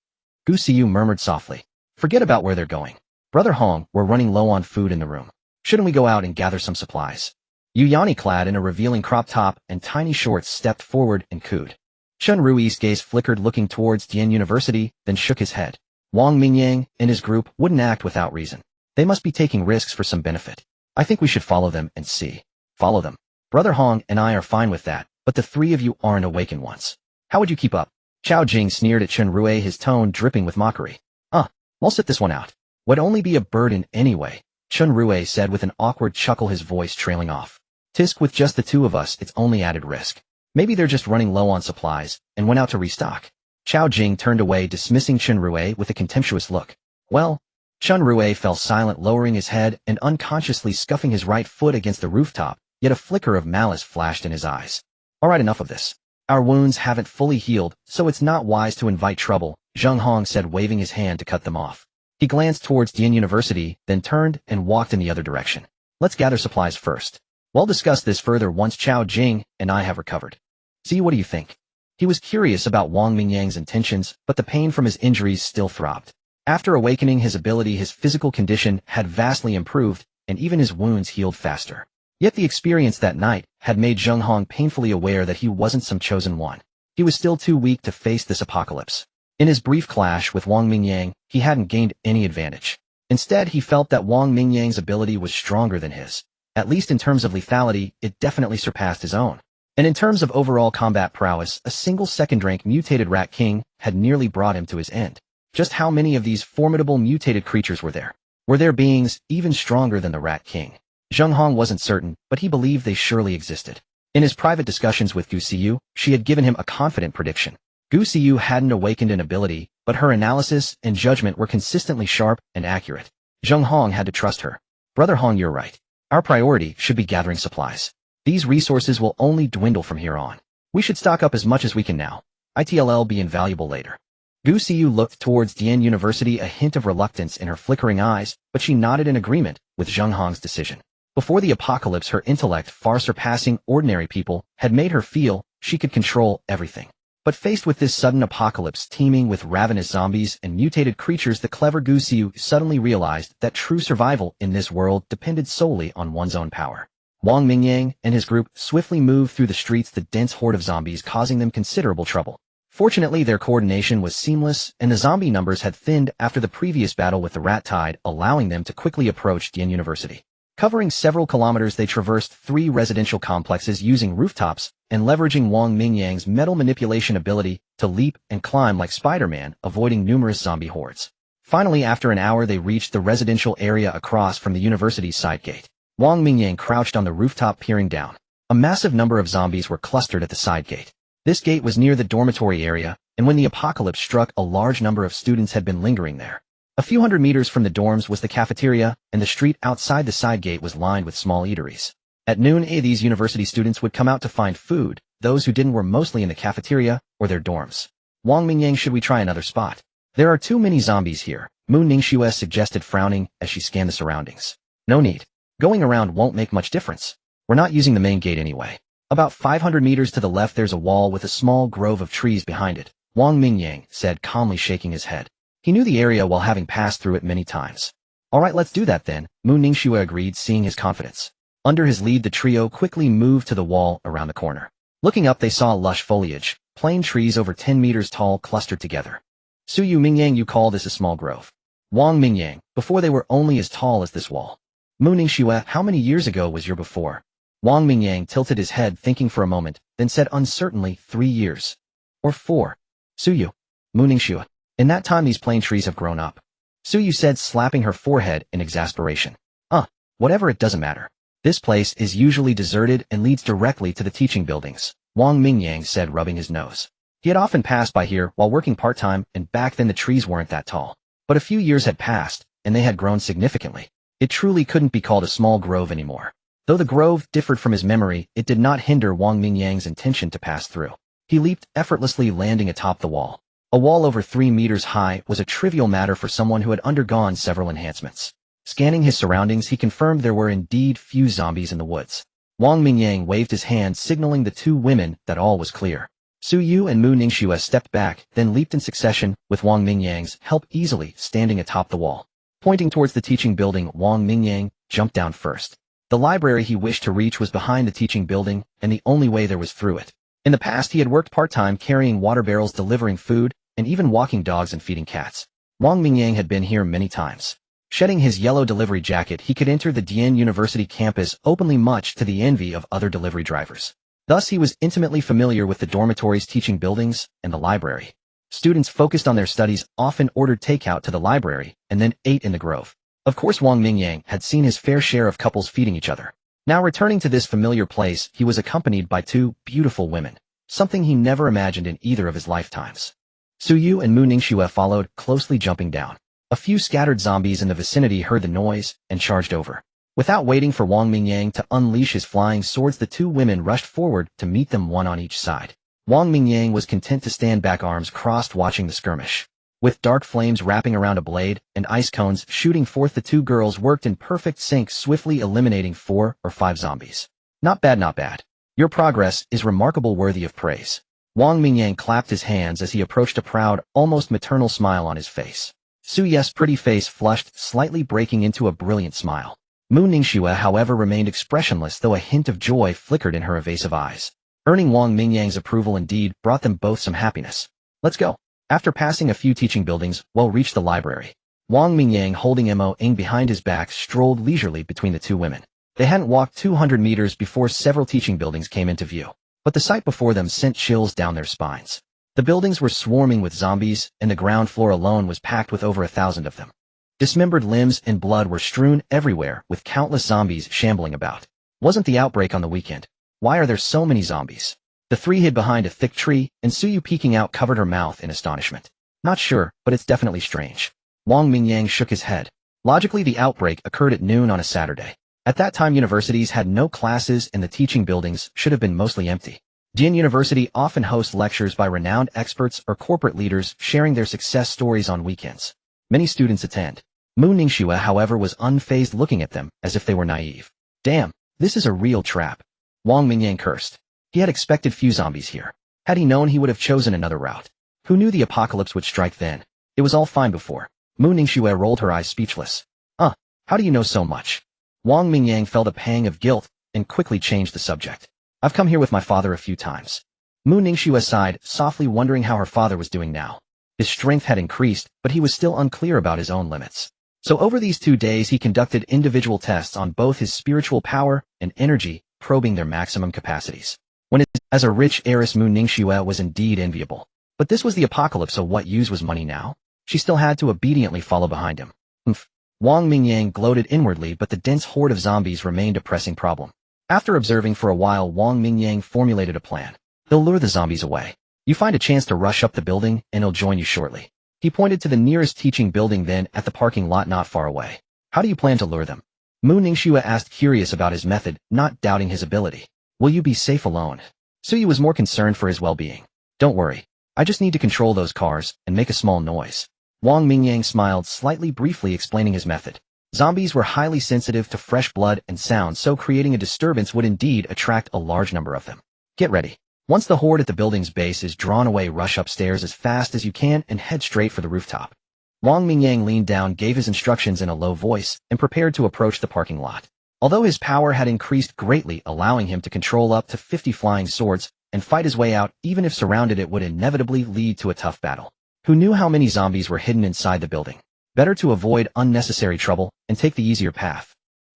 Gu Siyu murmured softly. Forget about where they're going. Brother Hong, we're running low on food in the room. Shouldn't we go out and gather some supplies? Yu Yani, clad in a revealing crop top and tiny shorts, stepped forward and cooed. Chen Rui's gaze flickered looking towards Dian University, then shook his head. Wang Mingyang and his group wouldn't act without reason. They must be taking risks for some benefit. I think we should follow them and see. Follow them. Brother Hong and I are fine with that, but the three of you aren't awakened once. How would you keep up? Chao Jing sneered at Chen Rui, his tone dripping with mockery. I'll sit this one out. Would only be a burden anyway, Chen Rui said with an awkward chuckle, his voice trailing off. Tisk, with just the two of us, it's only added risk. Maybe they're just running low on supplies and went out to restock. Chao Jing turned away, dismissing Chen Rui with a contemptuous look. Well, Chen Rui fell silent, lowering his head and unconsciously scuffing his right foot against the rooftop, yet a flicker of malice flashed in his eyes. All right, enough of this. Our wounds haven't fully healed, so it's not wise to invite trouble, Zheng Hong said, waving his hand to cut them off. He glanced towards Dian University, then turned and walked in the other direction. Let's gather supplies first. We'll discuss this further once Chao Jing and I have recovered. See, what do you think? He was curious about Wang Mingyang's intentions, but the pain from his injuries still throbbed. After awakening his ability, his physical condition had vastly improved, and even his wounds healed faster. Yet the experience that night had made Zheng Hong painfully aware that he wasn't some chosen one. He was still too weak to face this apocalypse. In his brief clash with Wang Mingyang, he hadn't gained any advantage. Instead, he felt that Wang Mingyang's ability was stronger than his. At least in terms of lethality, it definitely surpassed his own. And in terms of overall combat prowess, a single second-rank mutated Rat King had nearly brought him to his end. Just how many of these formidable mutated creatures were there? Were there beings even stronger than the Rat King? Zheng Hong wasn't certain, but he believed they surely existed. In his private discussions with Gu Xiyu, she had given him a confident prediction. Gu Xiyu hadn't awakened an ability, but her analysis and judgment were consistently sharp and accurate. Zheng Hong had to trust her. Brother Hong, you're right. Our priority should be gathering supplies. These resources will only dwindle from here on. We should stock up as much as we can now. It'll be invaluable later. Gu Xiyu looked towards Dian University, a hint of reluctance in her flickering eyes, but she nodded in agreement with Zheng Hong's decision. Before the apocalypse, her intellect, far surpassing ordinary people, had made her feel she could control everything. But faced with this sudden apocalypse teeming with ravenous zombies and mutated creatures, the clever Gu Xiyu suddenly realized that true survival in this world depended solely on one's own power. Wang Mingyang and his group swiftly moved through the streets, the dense horde of zombies causing them considerable trouble. Fortunately, their coordination was seamless, and the zombie numbers had thinned after the previous battle with the Rat Tide, allowing them to quickly approach Dian University. Covering several kilometers, they traversed 3 residential complexes using rooftops and leveraging Wang Mingyang's metal manipulation ability to leap and climb like Spider-Man, avoiding numerous zombie hordes. Finally, after an hour, they reached the residential area across from the university's side gate. Wang Mingyang crouched on the rooftop, peering down. A massive number of zombies were clustered at the side gate. This gate was near the dormitory area, and when the apocalypse struck, a large number of students had been lingering there. A few hundred meters from the dorms was the cafeteria, and the street outside the side gate was lined with small eateries. At noon, these university students would come out to find food. Those who didn't were mostly in the cafeteria or their dorms. Wang Mingyang, should we try another spot? There are too many zombies here, Mu Ningxue suggested, frowning as she scanned the surroundings. No need. Going around won't make much difference. We're not using the main gate anyway. About 500 meters to the left, there's a wall with a small grove of trees behind it, Wang Mingyang said, calmly shaking his head. He knew the area while having passed through it many times. All right, let's do that then, Mu Ningxue agreed, seeing his confidence. Under his lead, the trio quickly moved to the wall around the corner. Looking up, they saw lush foliage, plane trees over 10 meters tall clustered together. Suyu Mingyang, you call this a small grove? Wang Mingyang, before they were only as tall as this wall. Mu Ningxue, how many years ago was your before? Wang Mingyang tilted his head, thinking for a moment, then said uncertainly, 3 years. Or 4. Suyu. Mu Ningxue. In that time these plane trees have grown up. Suyu said, slapping her forehead in exasperation. Whatever, it doesn't matter. This place is usually deserted and leads directly to the teaching buildings, Wang Mingyang said, rubbing his nose. He had often passed by here while working part-time, and back then the trees weren't that tall. But a few years had passed, and they had grown significantly. It truly couldn't be called a small grove anymore. Though the grove differed from his memory, it did not hinder Wang Mingyang's intention to pass through. He leaped effortlessly, landing atop the wall. A wall over 3 meters high was a trivial matter for someone who had undergone several enhancements. Scanning his surroundings, he confirmed there were indeed few zombies in the woods. Wang Mingyang waved his hand, signaling the 2 women that all was clear. Suyu and Mu Ningxue stepped back, then leaped in succession, with Wang Mingyang's help easily standing atop the wall. Pointing towards the teaching building, Wang Mingyang jumped down first. The library he wished to reach was behind the teaching building, and the only way there was through it. In the past, he had worked part-time carrying water barrels, delivering food, and even walking dogs and feeding cats. Wang Mingyang had been here many times. Shedding his yellow delivery jacket, he could enter the Dian University campus openly, much to the envy of other delivery drivers. Thus, he was intimately familiar with the dormitories, teaching buildings, and the library. Students focused on their studies often ordered takeout to the library and then ate in the grove. Of course, Wang Mingyang had seen his fair share of couples feeding each other. Now, returning to this familiar place, he was accompanied by two beautiful women, something he never imagined in either of his lifetimes. Su Yu and Mu Ningxue followed, closely jumping down. A few scattered zombies in the vicinity heard the noise and charged over. Without waiting for Wang Mingyang to unleash his flying swords, the two women rushed forward to meet them, one on each side. Wang Mingyang was content to stand back, arms crossed, watching the skirmish. With dark flames wrapping around a blade and ice cones shooting forth, the two girls worked in perfect sync, swiftly eliminating 4 or 5 zombies. Not bad, not bad. Your progress is remarkable, worthy of praise. Wang Mingyang clapped his hands as he approached, a proud, almost maternal smile on his face. Su Ye's pretty face flushed, slightly breaking into a brilliant smile. Mu Ningxue, however, remained expressionless, though a hint of joy flickered in her evasive eyes. Earning Wang Mingyang's approval indeed brought them both some happiness. Let's go. After passing a few teaching buildings, reached the library. Wang Mingyang, holding Mo Ing behind his back, strolled leisurely between the two women. They hadn't walked 200 meters before several teaching buildings came into view, but the sight before them sent chills down their spines. The buildings were swarming with zombies, and the ground floor alone was packed with over 1,000 of them. Dismembered limbs and blood were strewn everywhere, with countless zombies shambling about. Wasn't the outbreak on the weekend? Why are there so many zombies? The three hid behind a thick tree, and Su Yu, peeking out, covered her mouth in astonishment. Not sure, but it's definitely strange. Wang Mingyang shook his head. Logically, the outbreak occurred at noon on a Saturday. At that time, universities had no classes and the teaching buildings should have been mostly empty. Dian University often hosts lectures by renowned experts or corporate leaders sharing their success stories on weekends. Many students attend. Mu Ningxue, however, was unfazed, looking at them as if they were naive. Damn, this is a real trap. Wang Mingyang cursed. He had expected few zombies here. Had he known, he would have chosen another route. Who knew the apocalypse would strike then? It was all fine before. Mu Ningxue rolled her eyes, speechless. How do you know so much? Wang Mingyang felt a pang of guilt and quickly changed the subject. I've come here with my father a few times. Mu Ningxue sighed, softly, wondering how her father was doing now. His strength had increased, but he was still unclear about his own limits. So over these 2 days, he conducted individual tests on both his spiritual power and energy, probing their maximum capacities. As a rich heiress, Mu Ningxue was indeed enviable. But this was the apocalypse, so what use was money now? She still had to obediently follow behind him. Wang Mingyang gloated inwardly, but the dense horde of zombies remained a pressing problem. After observing for a while, Wang Mingyang formulated a plan. He'll lure the zombies away. You find a chance to rush up the building, and he'll join you shortly. He pointed to the nearest teaching building, then at the parking lot not far away. How do you plan to lure them? Mu Ningxue asked, curious about his method, not doubting his ability. Will you be safe alone? Su Yu was more concerned for his well-being. Don't worry. I just need to control those cars and make a small noise. Wang Mingyang smiled slightly, briefly explaining his method. Zombies were highly sensitive to fresh blood and sound, so creating a disturbance would indeed attract a large number of them. Get ready. Once the horde at the building's base is drawn away, rush upstairs as fast as you can and head straight for the rooftop. Wang Mingyang leaned down, gave his instructions in a low voice, and prepared to approach the parking lot. Although his power had increased greatly, allowing him to control up to 50 flying swords and fight his way out, even if surrounded, it would inevitably lead to a tough battle. Who knew how many zombies were hidden inside the building? Better to avoid unnecessary trouble and take the easier path.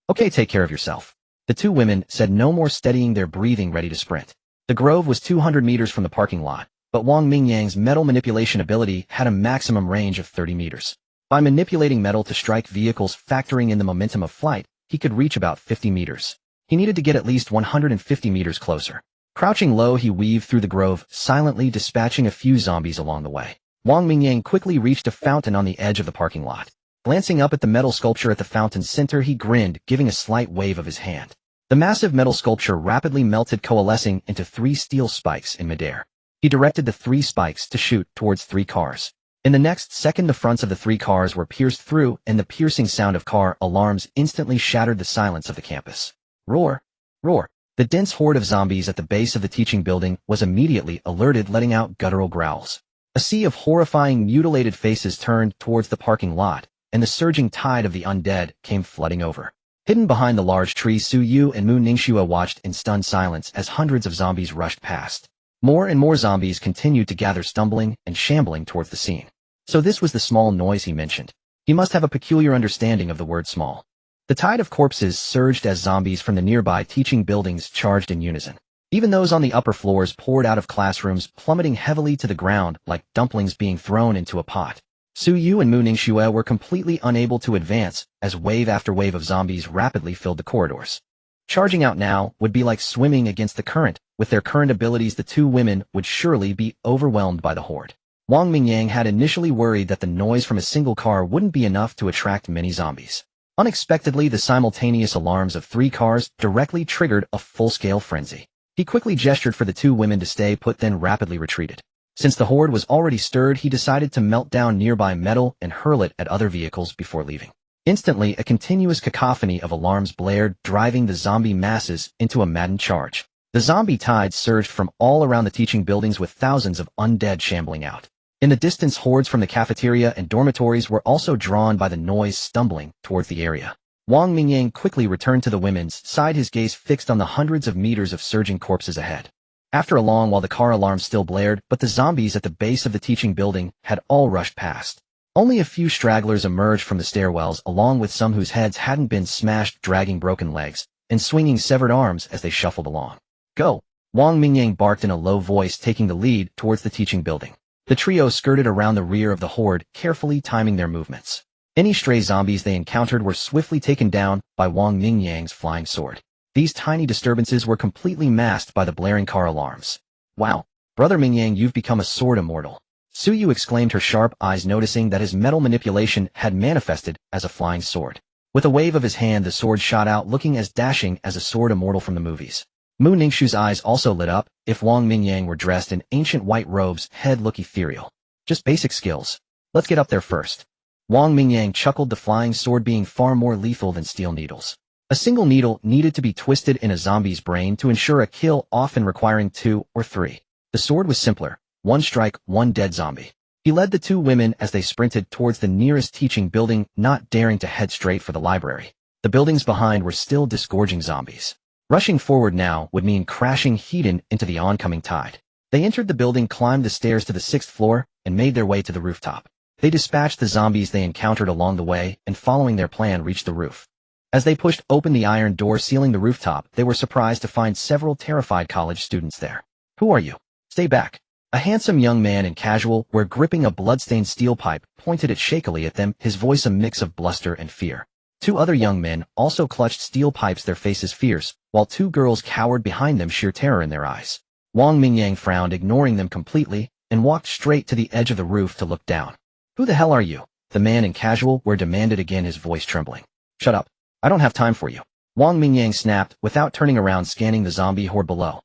Okay, take care of yourself. The two women said no more, steadying their breathing, ready to sprint. The grove was 200 meters from the parking lot, but Wang Mingyang's metal manipulation ability had a maximum range of 30 meters. By manipulating metal to strike vehicles, factoring in the momentum of flight, he could reach about 50 meters. He needed to get at least 150 meters closer. Crouching low, he weaved through the grove, silently dispatching a few zombies along the way. Wang Mingyang quickly reached a fountain on the edge of the parking lot. Glancing up at the metal sculpture at the fountain's center, he grinned, giving a slight wave of his hand. The massive metal sculpture rapidly melted, coalescing into 3 steel spikes in midair. He directed the 3 spikes to shoot towards 3 cars. In the next second, the fronts of the 3 cars were pierced through, and the piercing sound of car alarms instantly shattered the silence of the campus. Roar! Roar! The dense horde of zombies at the base of the teaching building was immediately alerted, letting out guttural growls. A sea of horrifying, mutilated faces turned towards the parking lot, and the surging tide of the undead came flooding over. Hidden behind the large tree, Su Yu and Mu Ningxue watched in stunned silence as hundreds of zombies rushed past. More and more zombies continued to gather, stumbling and shambling towards the scene. So this was the small noise he mentioned. He must have a peculiar understanding of the word small. The tide of corpses surged as zombies from the nearby teaching buildings charged in unison. Even those on the upper floors poured out of classrooms, plummeting heavily to the ground like dumplings being thrown into a pot. Su Yu and Mu Ningxue were completely unable to advance as wave after wave of zombies rapidly filled the corridors. Charging out now would be like swimming against the current. With their current abilities, the two women would surely be overwhelmed by the horde. Wang Mingyang had initially worried that the noise from a single car wouldn't be enough to attract many zombies. Unexpectedly, the simultaneous alarms of 3 cars directly triggered a full-scale frenzy. He quickly gestured for the two women to stay put, then rapidly retreated. Since the horde was already stirred, he decided to melt down nearby metal and hurl it at other vehicles before leaving. Instantly, a continuous cacophony of alarms blared, driving the zombie masses into a maddened charge. The zombie tide surged from all around the teaching buildings, with thousands of undead shambling out. In the distance, hordes from the cafeteria and dormitories were also drawn by the noise, stumbling towards the area. Wang Mingyang quickly returned to the women's side, his gaze fixed on the hundreds of meters of surging corpses ahead. After a long while, the car alarms still blared, but the zombies at the base of the teaching building had all rushed past. Only a few stragglers emerged from the stairwells, along with some whose heads hadn't been smashed, dragging broken legs and swinging severed arms as they shuffled along. "Go!" Wang Mingyang barked in a low voice, taking the lead towards the teaching building. The trio skirted around the rear of the horde, carefully timing their movements. Any stray zombies they encountered were swiftly taken down by Wang Mingyang's flying sword. These tiny disturbances were completely masked by the blaring car alarms. "Wow, Brother Mingyang, you've become a sword immortal," Su Yu exclaimed, her sharp eyes noticing that his metal manipulation had manifested as a flying sword. With a wave of his hand, the sword shot out, looking as dashing as a sword immortal from the movies. Mu Ningxue's eyes also lit up. If Wang Mingyang were dressed in ancient white robes, head look ethereal. Just basic skills. Let's get up there first. Wang Mingyang chuckled, the flying sword being far more lethal than steel needles. A single needle needed to be twisted in a zombie's brain to ensure a kill, often requiring 2 or 3. The sword was simpler. 1 strike, 1 dead zombie. He led the two women as they sprinted towards the nearest teaching building, not daring to head straight for the library. The buildings behind were still disgorging zombies. Rushing forward now would mean crashing head into the oncoming tide. They entered the building, climbed the stairs to the 6th floor, and made their way to the rooftop. They dispatched the zombies they encountered along the way, and following their plan reached the roof. As they pushed open the iron door sealing the rooftop, they were surprised to find several terrified college students there. "Who are you? Stay back." A handsome young man in casual wear, gripping a blood-stained steel pipe, pointed it shakily at them, his voice a mix of bluster and fear. 2 other young men also clutched steel pipes, their faces fierce, while 2 girls cowered behind them, sheer terror in their eyes. Wang Mingyang frowned, ignoring them completely, and walked straight to the edge of the roof to look down. "Who the hell are you?" the man in casual wear demanded again, his voice trembling. "Shut up. I don't have time for you," Wang Mingyang snapped, without turning around, scanning the zombie horde below.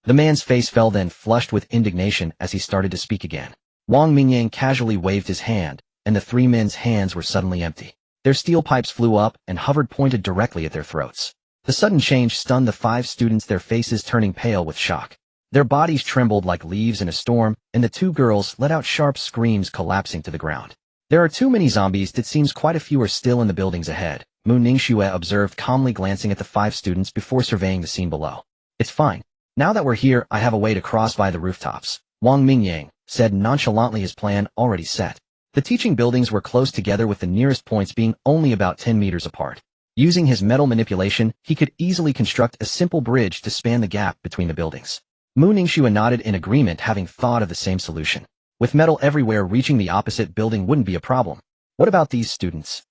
The man's face fell, then flushed with indignation as he started to speak again. Wang Mingyang casually waved his hand, and the 3 men's hands were suddenly empty. Their steel pipes flew up and hovered, pointed directly at their throats. The sudden change stunned the 5 students, their faces turning pale with shock. Their bodies trembled like leaves in a storm, and the 2 girls let out sharp screams, collapsing to the ground. "There are too many zombies. It seems quite a few are still in the buildings ahead," Mu Ningxue observed, calmly glancing at the 5 students before surveying the scene below. "It's fine. Now that we're here, I have a way to cross via the rooftops," Wang Mingyang said nonchalantly, his plan already set. The teaching buildings were close together, with the nearest points being only about 10 meters apart. Using his metal manipulation, he could easily construct a simple bridge to span the gap between the buildings. Mu Ningxue nodded in agreement, having thought of the same solution. With metal everywhere, reaching the opposite building wouldn't be a problem. "What about these students?"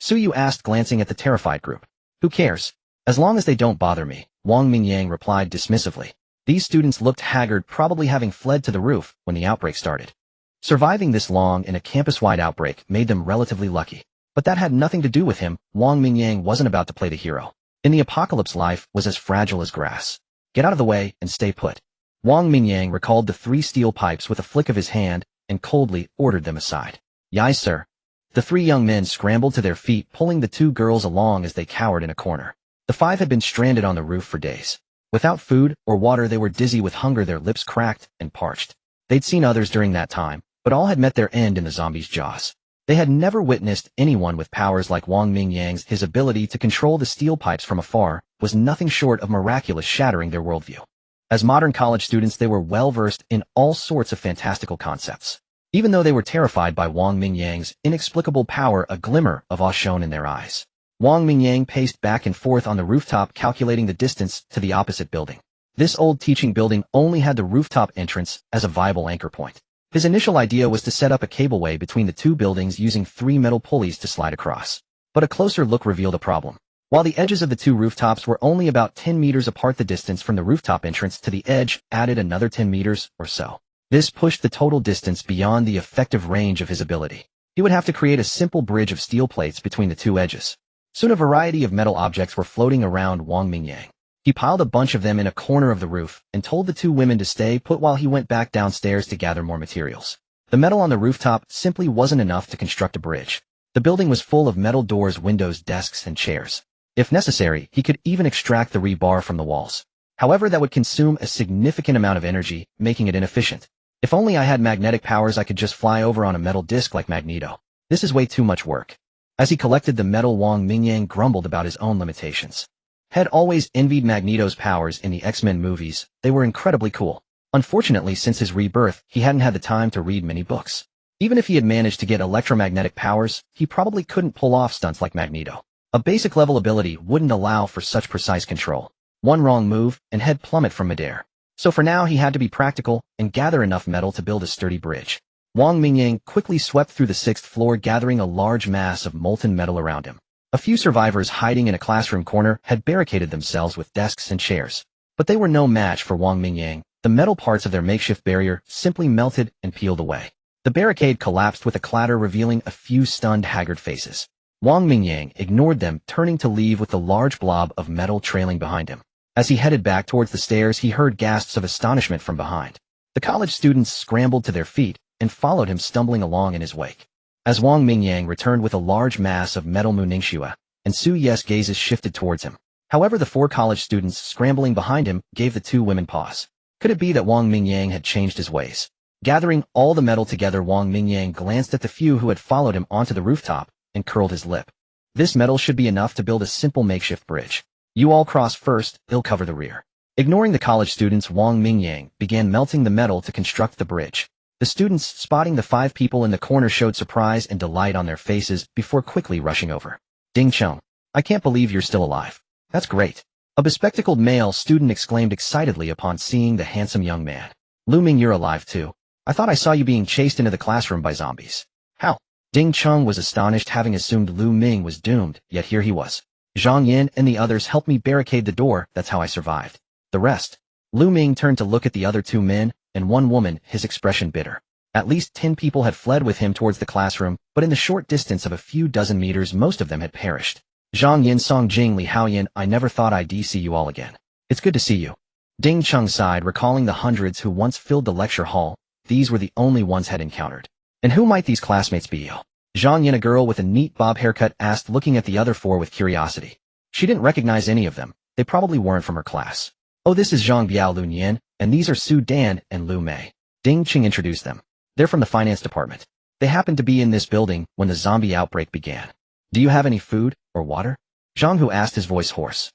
Su Yu asked, glancing at the terrified group. "Who cares? As long as they don't bother me," Wang Mingyang replied dismissively. These students looked haggard, probably having fled to the roof when the outbreak started. Surviving this long in a campus-wide outbreak made them relatively lucky. But that had nothing to do with him. Wang Mingyang wasn't about to play the hero. In the apocalypse, life was as fragile as grass. "Get out of the way and stay put." Wang Mingyang recalled the 3 steel pipes with a flick of his hand and coldly ordered them aside. "Yes, sir." The 3 young men scrambled to their feet, pulling the 2 girls along as they cowered in a corner. The 5 had been stranded on the roof for days. Without food or water, they were dizzy with hunger, their lips cracked and parched. They'd seen others during that time, but all had met their end in the zombies' jaws. They had never witnessed anyone with powers like Wang Mingyang's. His ability to control the steel pipes from afar was nothing short of miraculous, shattering their worldview. As modern college students, they were well-versed in all sorts of fantastical concepts. Even though they were terrified by Wang Mingyang's inexplicable power, a glimmer of awe shone in their eyes. Wang Mingyang paced back and forth on the rooftop, calculating the distance to the opposite building. This old teaching building only had the rooftop entrance as a viable anchor point. His initial idea was to set up a cableway between the two buildings using 3 metal pulleys to slide across. But a closer look revealed a problem. While the edges of the two rooftops were only about 10 meters apart, the distance from the rooftop entrance to the edge added another 10 meters or so. This pushed the total distance beyond the effective range of his ability. He would have to create a simple bridge of steel plates between the two edges. Soon a variety of metal objects were floating around Wang Mingyang. He piled a bunch of them in a corner of the roof and told the two women to stay put while he went back downstairs to gather more materials. The metal on the rooftop simply wasn't enough to construct a bridge. The building was full of metal doors, windows, desks, and chairs. If necessary, he could even extract the rebar from the walls. However, that would consume a significant amount of energy, making it inefficient. If only I had magnetic powers, I could just fly over on a metal disc like Magneto. This is way too much work. As he collected the metal, Wang Mingyang grumbled about his own limitations. Had always envied Magneto's powers in the X-Men movies. They were incredibly cool. Unfortunately, since his rebirth, he hadn't had the time to read many books. Even if he had managed to get electromagnetic powers, he probably couldn't pull off stunts like Magneto. A basic level ability wouldn't allow for such precise control. One wrong move, and he'd plummet from midair. So for now, he had to be practical and gather enough metal to build a sturdy bridge. Wang Mingyang quickly swept through the 6th floor, gathering a large mass of molten metal around him. A few survivors hiding in a classroom corner had barricaded themselves with desks and chairs. But they were no match for Wang Mingyang. The metal parts of their makeshift barrier simply melted and peeled away. The barricade collapsed with a clatter, revealing a few stunned, haggard faces. Wang Mingyang ignored them, turning to leave with the large blob of metal trailing behind him. As he headed back towards the stairs, he heard gasps of astonishment from behind. The college students scrambled to their feet and followed him, stumbling along in his wake. As Wang Mingyang returned with a large mass of metal, Mu Ningxue and Su Ye's gazes shifted towards him. However, the 4 college students scrambling behind him gave the 2 women pause. Could it be that Wang Mingyang had changed his ways? Gathering all the metal together, Wang Mingyang glanced at the few who had followed him onto the rooftop and curled his lip. This metal should be enough to build a simple makeshift bridge. You all cross first, I'll cover the rear. Ignoring the college students, Wang Mingyang began melting the metal to construct the bridge. The students, spotting the 5 people in the corner, showed surprise and delight on their faces before quickly rushing over. Ding Cheng, I can't believe you're still alive. That's great. A bespectacled male student exclaimed excitedly upon seeing the handsome young man. Lu Ming, you're alive too. I thought I saw you being chased into the classroom by zombies. How? Ding Cheng was astonished, having assumed Lu Ming was doomed, yet here he was. Zhang Yin and the others helped me barricade the door, that's how I survived. The rest. Lu Ming turned to look at the other 2 men and 1 woman, his expression bitter. At least 10 people had fled with him towards the classroom, but in the short distance of a few dozen meters, most of them had perished. Zhang Yin, Song Jing, Li Haoyan, I never thought I'd see you all again. It's good to see you. Ding Cheng sighed, recalling the hundreds who once filled the lecture hall. These were the only ones had encountered. And who might these classmates be? Zhang Yin, a girl with a neat bob haircut, asked, looking at the other 4 with curiosity. She didn't recognize any of them. They probably weren't from her class. Oh, this is Zhang Biao Lun Yin, and these are Su Dan and Lu Mei. Ding Cheng introduced them. They're from the finance department. They happened to be in this building when the zombie outbreak began. Do you have any food or water? Zhang Hu asked, his voice hoarse.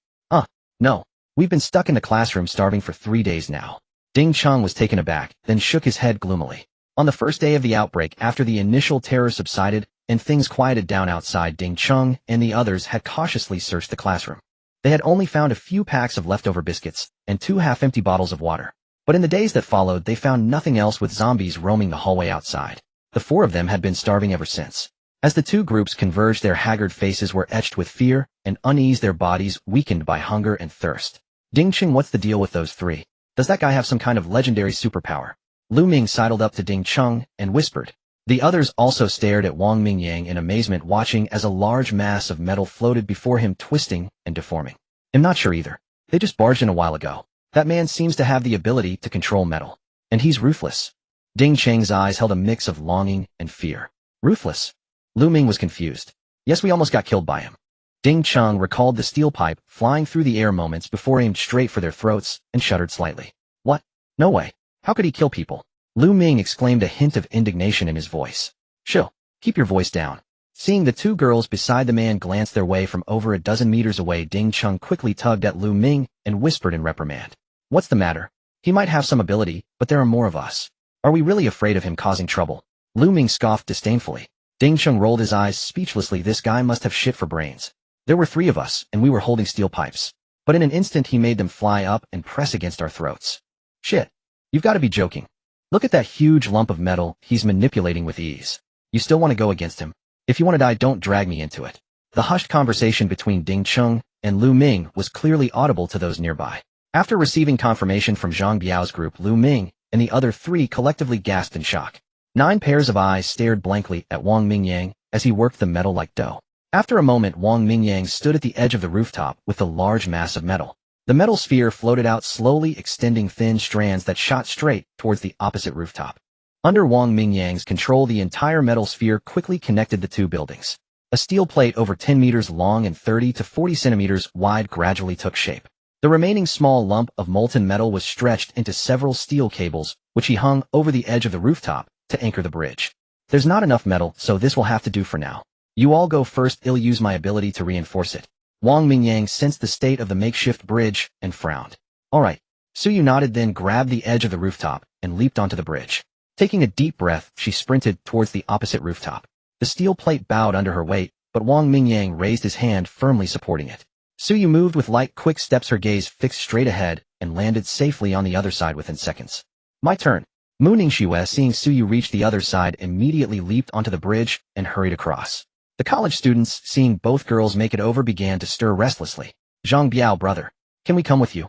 No. We've been stuck in the classroom starving for 3 days now. Ding Cheng was taken aback, then shook his head gloomily. On the first day of the outbreak, after the initial terror subsided and things quieted down outside, Ding Cheng and the others had cautiously searched the classroom. They had only found a few packs of leftover biscuits and 2 half-empty bottles of water. But in the days that followed, they found nothing else, with zombies roaming the hallway outside. The 4 of them had been starving ever since. As the 2 groups converged, their haggard faces were etched with fear and unease, their bodies weakened by hunger and thirst. Ding Cheng, what's the deal with those 3? Does that guy have some kind of legendary superpower? Lu Ming sidled up to Ding Cheng and whispered. The others also stared at Wang Mingyang in amazement, watching as a large mass of metal floated before him, twisting and deforming. I'm not sure either. They just barged in a while ago. That man seems to have the ability to control metal. And he's ruthless. Ding Cheng's eyes held a mix of longing and fear. Ruthless? Lu Ming was confused. Yes, we almost got killed by him. Ding Cheng recalled the steel pipe flying through the air moments before, aimed straight for their throats, and shuddered slightly. What? No way. How could he kill people? Lu Ming exclaimed, a hint of indignation in his voice. Chill. Keep your voice down. Seeing the 2 girls beside the man glance their way from over a dozen meters away, Ding Cheng quickly tugged at Lu Ming and whispered in reprimand. What's the matter? He might have some ability, but there are more of us. Are we really afraid of him causing trouble? Lu Ming scoffed disdainfully. Ding Cheng rolled his eyes speechlessly. This guy must have shit for brains. There were 3 of us, and we were holding steel pipes. But in an instant he made them fly up and press against our throats. Shit. You've got to be joking. Look at that huge lump of metal he's manipulating with ease. You still want to go against him? If you want to die, don't drag me into it. The hushed conversation between Ding Cheng and Lu Ming was clearly audible to those nearby. After receiving confirmation from Zhang Biao's group, Lu Ming and the other 3 collectively gasped in shock. 9 pairs of eyes stared blankly at Wang Mingyang as he worked the metal like dough. After a moment, Wang Mingyang stood at the edge of the rooftop with a large mass of metal. The metal sphere floated out slowly, extending thin strands that shot straight towards the opposite rooftop. Under Wang Mingyang's control, the entire metal sphere quickly connected the 2 buildings. A steel plate over 10 meters long and 30 to 40 centimeters wide gradually took shape. The remaining small lump of molten metal was stretched into several steel cables, which he hung over the edge of the rooftop to anchor the bridge. There's not enough metal, so this will have to do for now. You all go first. I'll use my ability to reinforce it. Wang Mingyang sensed the state of the makeshift bridge and frowned. All right. Suyu nodded, then grabbed the edge of the rooftop and leaped onto the bridge. Taking a deep breath, she sprinted towards the opposite rooftop. The steel plate bowed under her weight, but Wang Mingyang raised his hand, firmly supporting it. Suyu moved with light, quick steps, her gaze fixed straight ahead, and landed safely on the other side within seconds. My turn. Mu Ningxue, seeing Suyu reach the other side, immediately leaped onto the bridge and hurried across. The college students, seeing both girls make it over, began to stir restlessly. Zhang Biao, brother, can we come with you?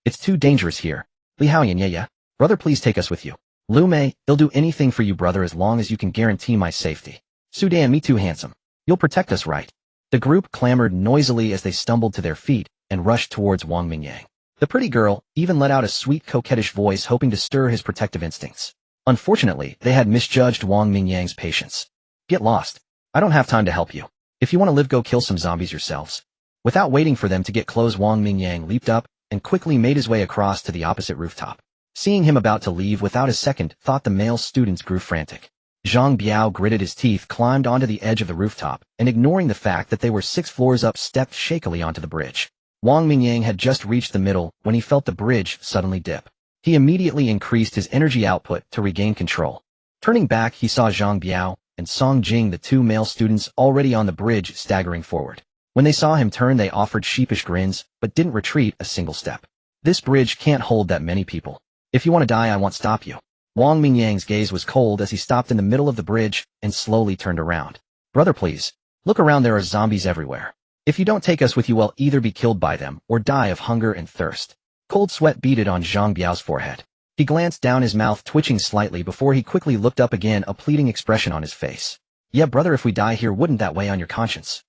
It's too dangerous here. Li Haoyan, yeah. Brother, please take us with you. Lu Mei, I'll do anything for you, brother, as long as you can guarantee my safety. Sudan, me too, handsome. You'll protect us, right? The group clamored noisily as they stumbled to their feet and rushed towards Wang Mingyang. The pretty girl even let out a sweet, coquettish voice, hoping to stir his protective instincts. Unfortunately, they had misjudged Wang Mingyang's patience. Get lost. I don't have time to help you. If you want to live, go kill some zombies yourselves. Without waiting for them to get close, Wang Mingyang leaped up and quickly made his way across to the opposite rooftop. Seeing him about to leave without a second thought, the male students grew frantic. Zhang Biao gritted his teeth, climbed onto the edge of the rooftop, and ignoring the fact that they were 6 floors up, stepped shakily onto the bridge. Wang Mingyang had just reached the middle when he felt the bridge suddenly dip. He immediately increased his energy output to regain control. Turning back, he saw Zhang Biao and Song Jing, the 2 male students, already on the bridge, staggering forward. When they saw him turn, they offered sheepish grins, but didn't retreat a single step. This bridge can't hold that many people. If you want to die, I won't stop you. Wang Mingyang's gaze was cold as he stopped in the middle of the bridge and slowly turned around. Brother, please. Look around, there are zombies everywhere. If you don't take us with you, we'll either be killed by them or die of hunger and thirst. Cold sweat beaded on Zhang Biao's forehead. He glanced down, his mouth twitching slightly before he quickly looked up again, a pleading expression on his face. Yeah, brother, if we die here, wouldn't that weigh on your conscience?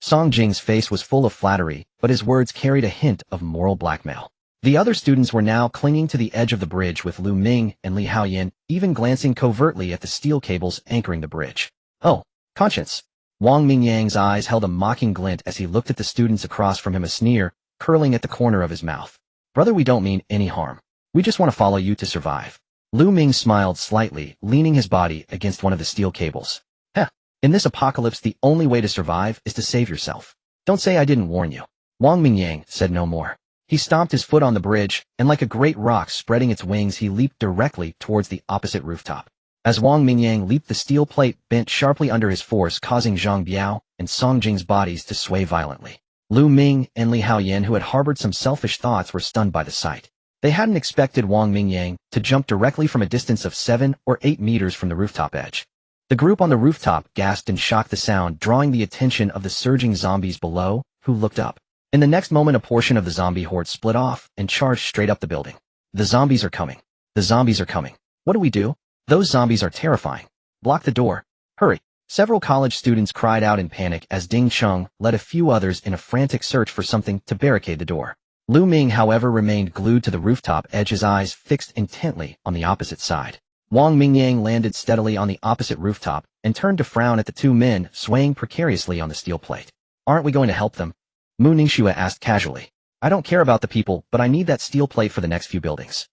Song Jing's face was full of flattery, but his words carried a hint of moral blackmail. The other students were now clinging to the edge of the bridge, with Lu Ming and Li Haoyan even glancing covertly at the steel cables anchoring the bridge. Oh, conscience. Wang Mingyang's eyes held a mocking glint as he looked at the students across from him, a sneer curling at the corner of his mouth. Brother, we don't mean any harm. We just want to follow you to survive. Lu Ming smiled slightly, leaning his body against one of the steel cables. Heh, in this apocalypse, the only way to survive is to save yourself. Don't say I didn't warn you. Wang Mingyang said no more. He stomped his foot on the bridge, and like a great rock spreading its wings, he leaped directly towards the opposite rooftop. As Wang Mingyang leaped, the steel plate bent sharply under his force, causing Zhang Biao and Song Jing's bodies to sway violently. Lu Ming and Li Haoyan, who had harbored some selfish thoughts, were stunned by the sight. They hadn't expected Wang Mingyang to jump directly from a distance of 7 or 8 meters from the rooftop edge. The group on the rooftop gasped in shock, the sound drawing the attention of the surging zombies below, who looked up. In the next moment, a portion of the zombie horde split off and charged straight up the building. The zombies are coming. The zombies are coming. What do we do? Those zombies are terrifying. Block the door. Hurry. Several college students cried out in panic as Ding Cheng led a few others in a frantic search for something to barricade the door. Lu Ming, however, remained glued to the rooftop edge, his eyes fixed intently on the opposite side. Wang Mingyang landed steadily on the opposite rooftop and turned to frown at the 2 men swaying precariously on the steel plate. Aren't we going to help them? Mu Ningxue asked casually. I don't care about the people, but I need that steel plate for the next few buildings.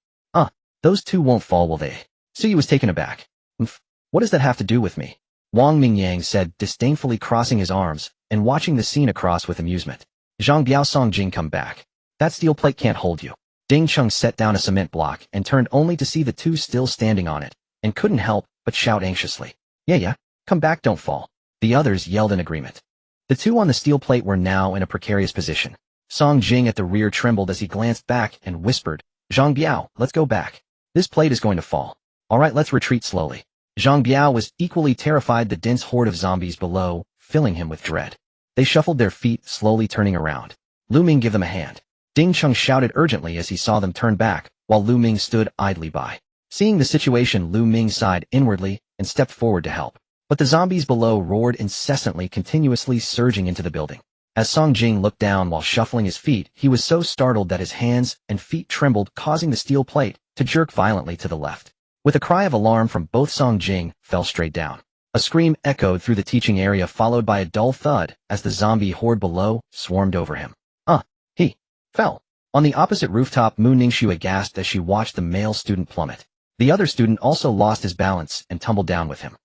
Those 2 won't fall, will they? Suyu was taken aback. What does that have to do with me? Wang Mingyang said, disdainfully, crossing his arms and watching the scene across with amusement. Zhang Biao, Song Jing, come back. That steel plate can't hold you. Ding Chung set down a cement block and turned only to see the two still standing on it, and couldn't help but shout anxiously. Yeah, come back, don't fall. The others yelled in agreement. The two on the steel plate were now in a precarious position. Song Jing at the rear trembled as he glanced back and whispered, Zhang Biao, let's go back. This plate is going to fall. Alright, let's retreat slowly. Zhang Biao was equally terrified the dense horde of zombies below, filling him with dread. They shuffled their feet, slowly turning around. Lu Ming, give them a hand. Ding Chung shouted urgently as he saw them turn back, while Lu Ming stood idly by. Seeing the situation, Lu Ming sighed inwardly and stepped forward to help. But the zombies below roared incessantly, continuously surging into the building. As Song Jing looked down while shuffling his feet, he was so startled that his hands and feet trembled, causing the steel plate to jerk violently to the left. With a cry of alarm from both, Song Jing fell straight down. A scream echoed through the teaching area, followed by a dull thud as the zombie horde below swarmed over him. He fell. On the opposite rooftop, Mu Ningxue gasped as she watched the male student plummet. The other student also lost his balance and tumbled down with him.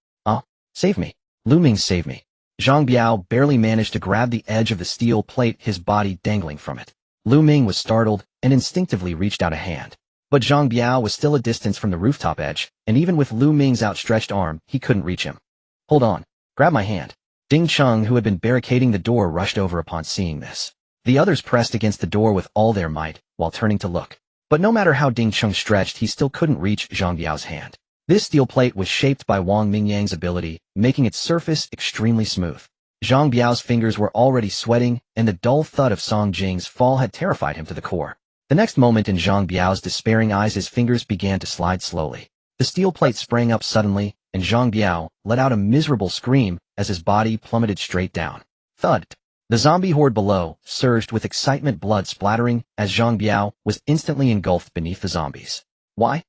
Save me. Lu Ming, save me. Zhang Biao barely managed to grab the edge of the steel plate, his body dangling from it. Lu Ming was startled and instinctively reached out a hand. But Zhang Biao was still a distance from the rooftop edge, and even with Lu Ming's outstretched arm, he couldn't reach him. Hold on. Grab my hand. Ding Chung, who had been barricading the door, rushed over upon seeing this. The others pressed against the door with all their might, while turning to look. But no matter how Ding Chung stretched, he still couldn't reach Zhang Biao's hand. This steel plate was shaped by Wang Mingyang's ability, making its surface extremely smooth. Zhang Biao's fingers were already sweating, and the dull thud of Song Jing's fall had terrified him to the core. The next moment, in Zhang Biao's despairing eyes, his fingers began to slide slowly. The steel plate sprang up suddenly, and Zhang Biao let out a miserable scream as his body plummeted straight down. Thud! The zombie horde below surged with excitement, blood splattering, as Zhang Biao was instantly engulfed beneath the zombies. Why?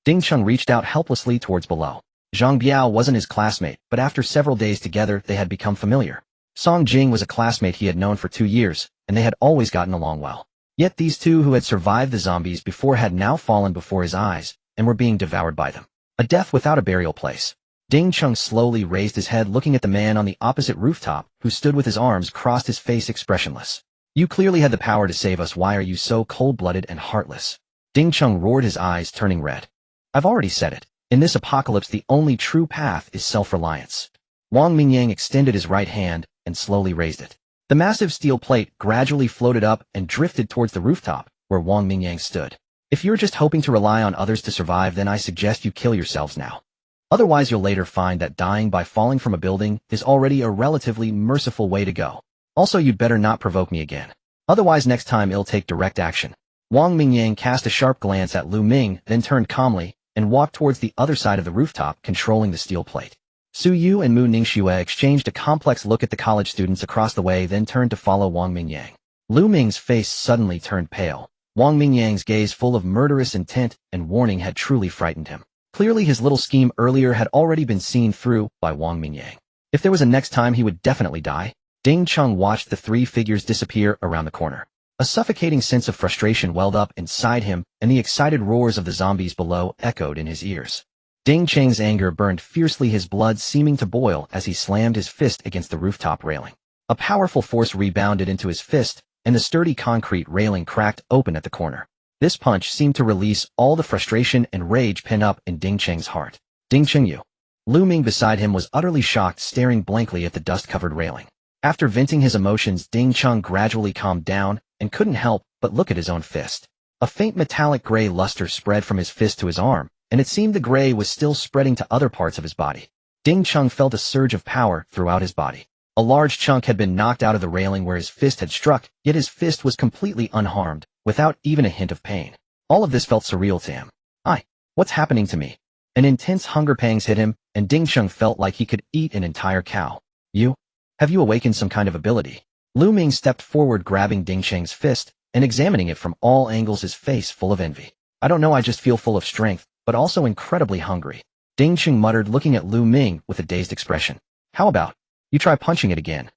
Ding Chung reached out helplessly towards below. Zhang Biao wasn't his classmate, but after several days together, they had become familiar. Song Jing was a classmate he had known for 2 years, and they had always gotten along well. Yet these two who had survived the zombies before had now fallen before his eyes, and were being devoured by them. A death without a burial place. Ding Chung slowly raised his head, looking at the man on the opposite rooftop, who stood with his arms crossed, his face expressionless. You clearly had the power to save us. Why are you so cold-blooded and heartless? Ding Chung roared, his eyes turning red. I've already said it. In this apocalypse, the only true path is self-reliance. Wang Mingyang extended his right hand and slowly raised it. The massive steel plate gradually floated up and drifted towards the rooftop, where Wang Mingyang stood. If you're just hoping to rely on others to survive, then I suggest you kill yourselves now. Otherwise, you'll later find that dying by falling from a building is already a relatively merciful way to go. Also, you'd better not provoke me again. Otherwise, next time I'll take direct action. Wang Mingyang cast a sharp glance at Lu Ming, then turned calmly and walked towards the other side of the rooftop, controlling the steel plate. Su Yu and Mu Ningxue exchanged a complex look at the college students across the way, then turned to follow Wang Mingyang. Lu Ming's face suddenly turned pale. Wang Mingyang's gaze, full of murderous intent and warning, had truly frightened him. Clearly, his little scheme earlier had already been seen through by Wang Mingyang. If there was a next time, he would definitely die. Ding Chung watched the three figures disappear around the corner. A suffocating sense of frustration welled up inside him, and the excited roars of the zombies below echoed in his ears. Ding Cheng's anger burned fiercely, his blood seeming to boil as he slammed his fist against the rooftop railing. A powerful force rebounded into his fist, and the sturdy concrete railing cracked open at the corner. This punch seemed to release all the frustration and rage pent up in Ding Cheng's heart. Ding Chengyu. Lu Ming beside him was utterly shocked, staring blankly at the dust-covered railing. After venting his emotions, Ding Chung gradually calmed down and couldn't help but look at his own fist. A faint metallic gray luster spread from his fist to his arm, and it seemed the gray was still spreading to other parts of his body. Ding Chung felt a surge of power throughout his body. A large chunk had been knocked out of the railing where his fist had struck, yet his fist was completely unharmed, without even a hint of pain. All of this felt surreal to him. What's happening to me? An intense hunger pangs hit him, and Ding Chung felt like he could eat an entire cow. Have you awakened some kind of ability? Lu Ming stepped forward, grabbing Ding Cheng's fist and examining it from all angles, his face full of envy. I don't know, I just feel full of strength, but also incredibly hungry. Ding Cheng muttered, looking at Lu Ming with a dazed expression. How about you try punching it again?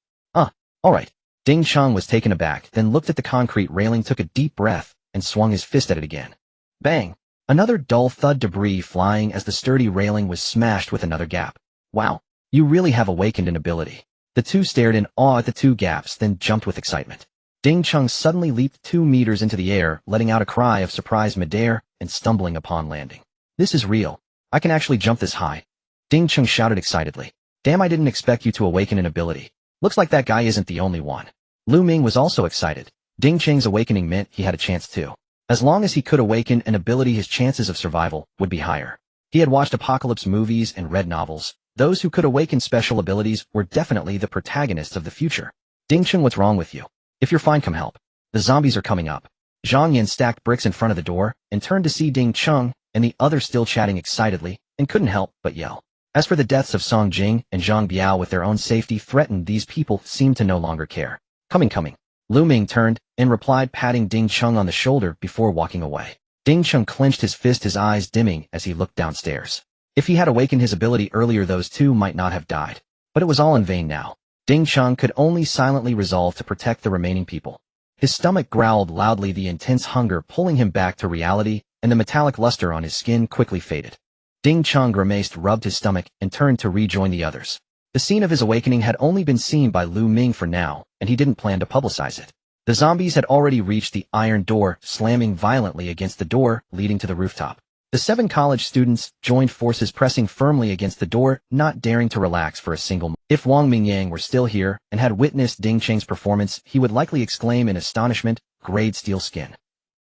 Alright. Ding Cheng was taken aback, then looked at the concrete railing, took a deep breath, and swung his fist at it again. Bang! Another dull thud, debris flying as the sturdy railing was smashed with another gap. Wow, you really have awakened an ability. The two stared in awe at the two gaps, then jumped with excitement. Ding Chung suddenly leaped 2 meters into the air, letting out a cry of surprise midair and stumbling upon landing. This is real. I can actually jump this high. Ding Chung shouted excitedly. Damn, I didn't expect you to awaken an ability. Looks like that guy isn't the only one. Lu Ming was also excited. Ding Cheng's awakening meant he had a chance too. As long as he could awaken an ability, his chances of survival would be higher. He had watched apocalypse movies and read novels. Those who could awaken special abilities were definitely the protagonists of the future. Ding Cheng, what's wrong with you? If you're fine, come help. The zombies are coming up. Zhang Yan stacked bricks in front of the door and turned to see Ding Cheng and the others still chatting excitedly and couldn't help but yell. As for the deaths of Song Jing and Zhang Biao with their own safety threatened, these people seemed to no longer care. Coming. Lu Ming turned and replied, patting Ding Cheng on the shoulder before walking away. Ding Cheng clenched his fist, his eyes dimming as he looked downstairs. If he had awakened his ability earlier, those two might not have died. But it was all in vain now. Ding Cheng could only silently resolve to protect the remaining people. His stomach growled loudly, the intense hunger pulling him back to reality, and the metallic luster on his skin quickly faded. Ding Cheng grimaced, rubbed his stomach, and turned to rejoin the others. The scene of his awakening had only been seen by Lu Ming for now, and he didn't plan to publicize it. The zombies had already reached the iron door, slamming violently against the door leading to the rooftop. The 7 college students joined forces, pressing firmly against the door, not daring to relax for a single moment. If Wang Mingyang were still here and had witnessed Ding Cheng's performance, he would likely exclaim in astonishment, "Grade steel skin."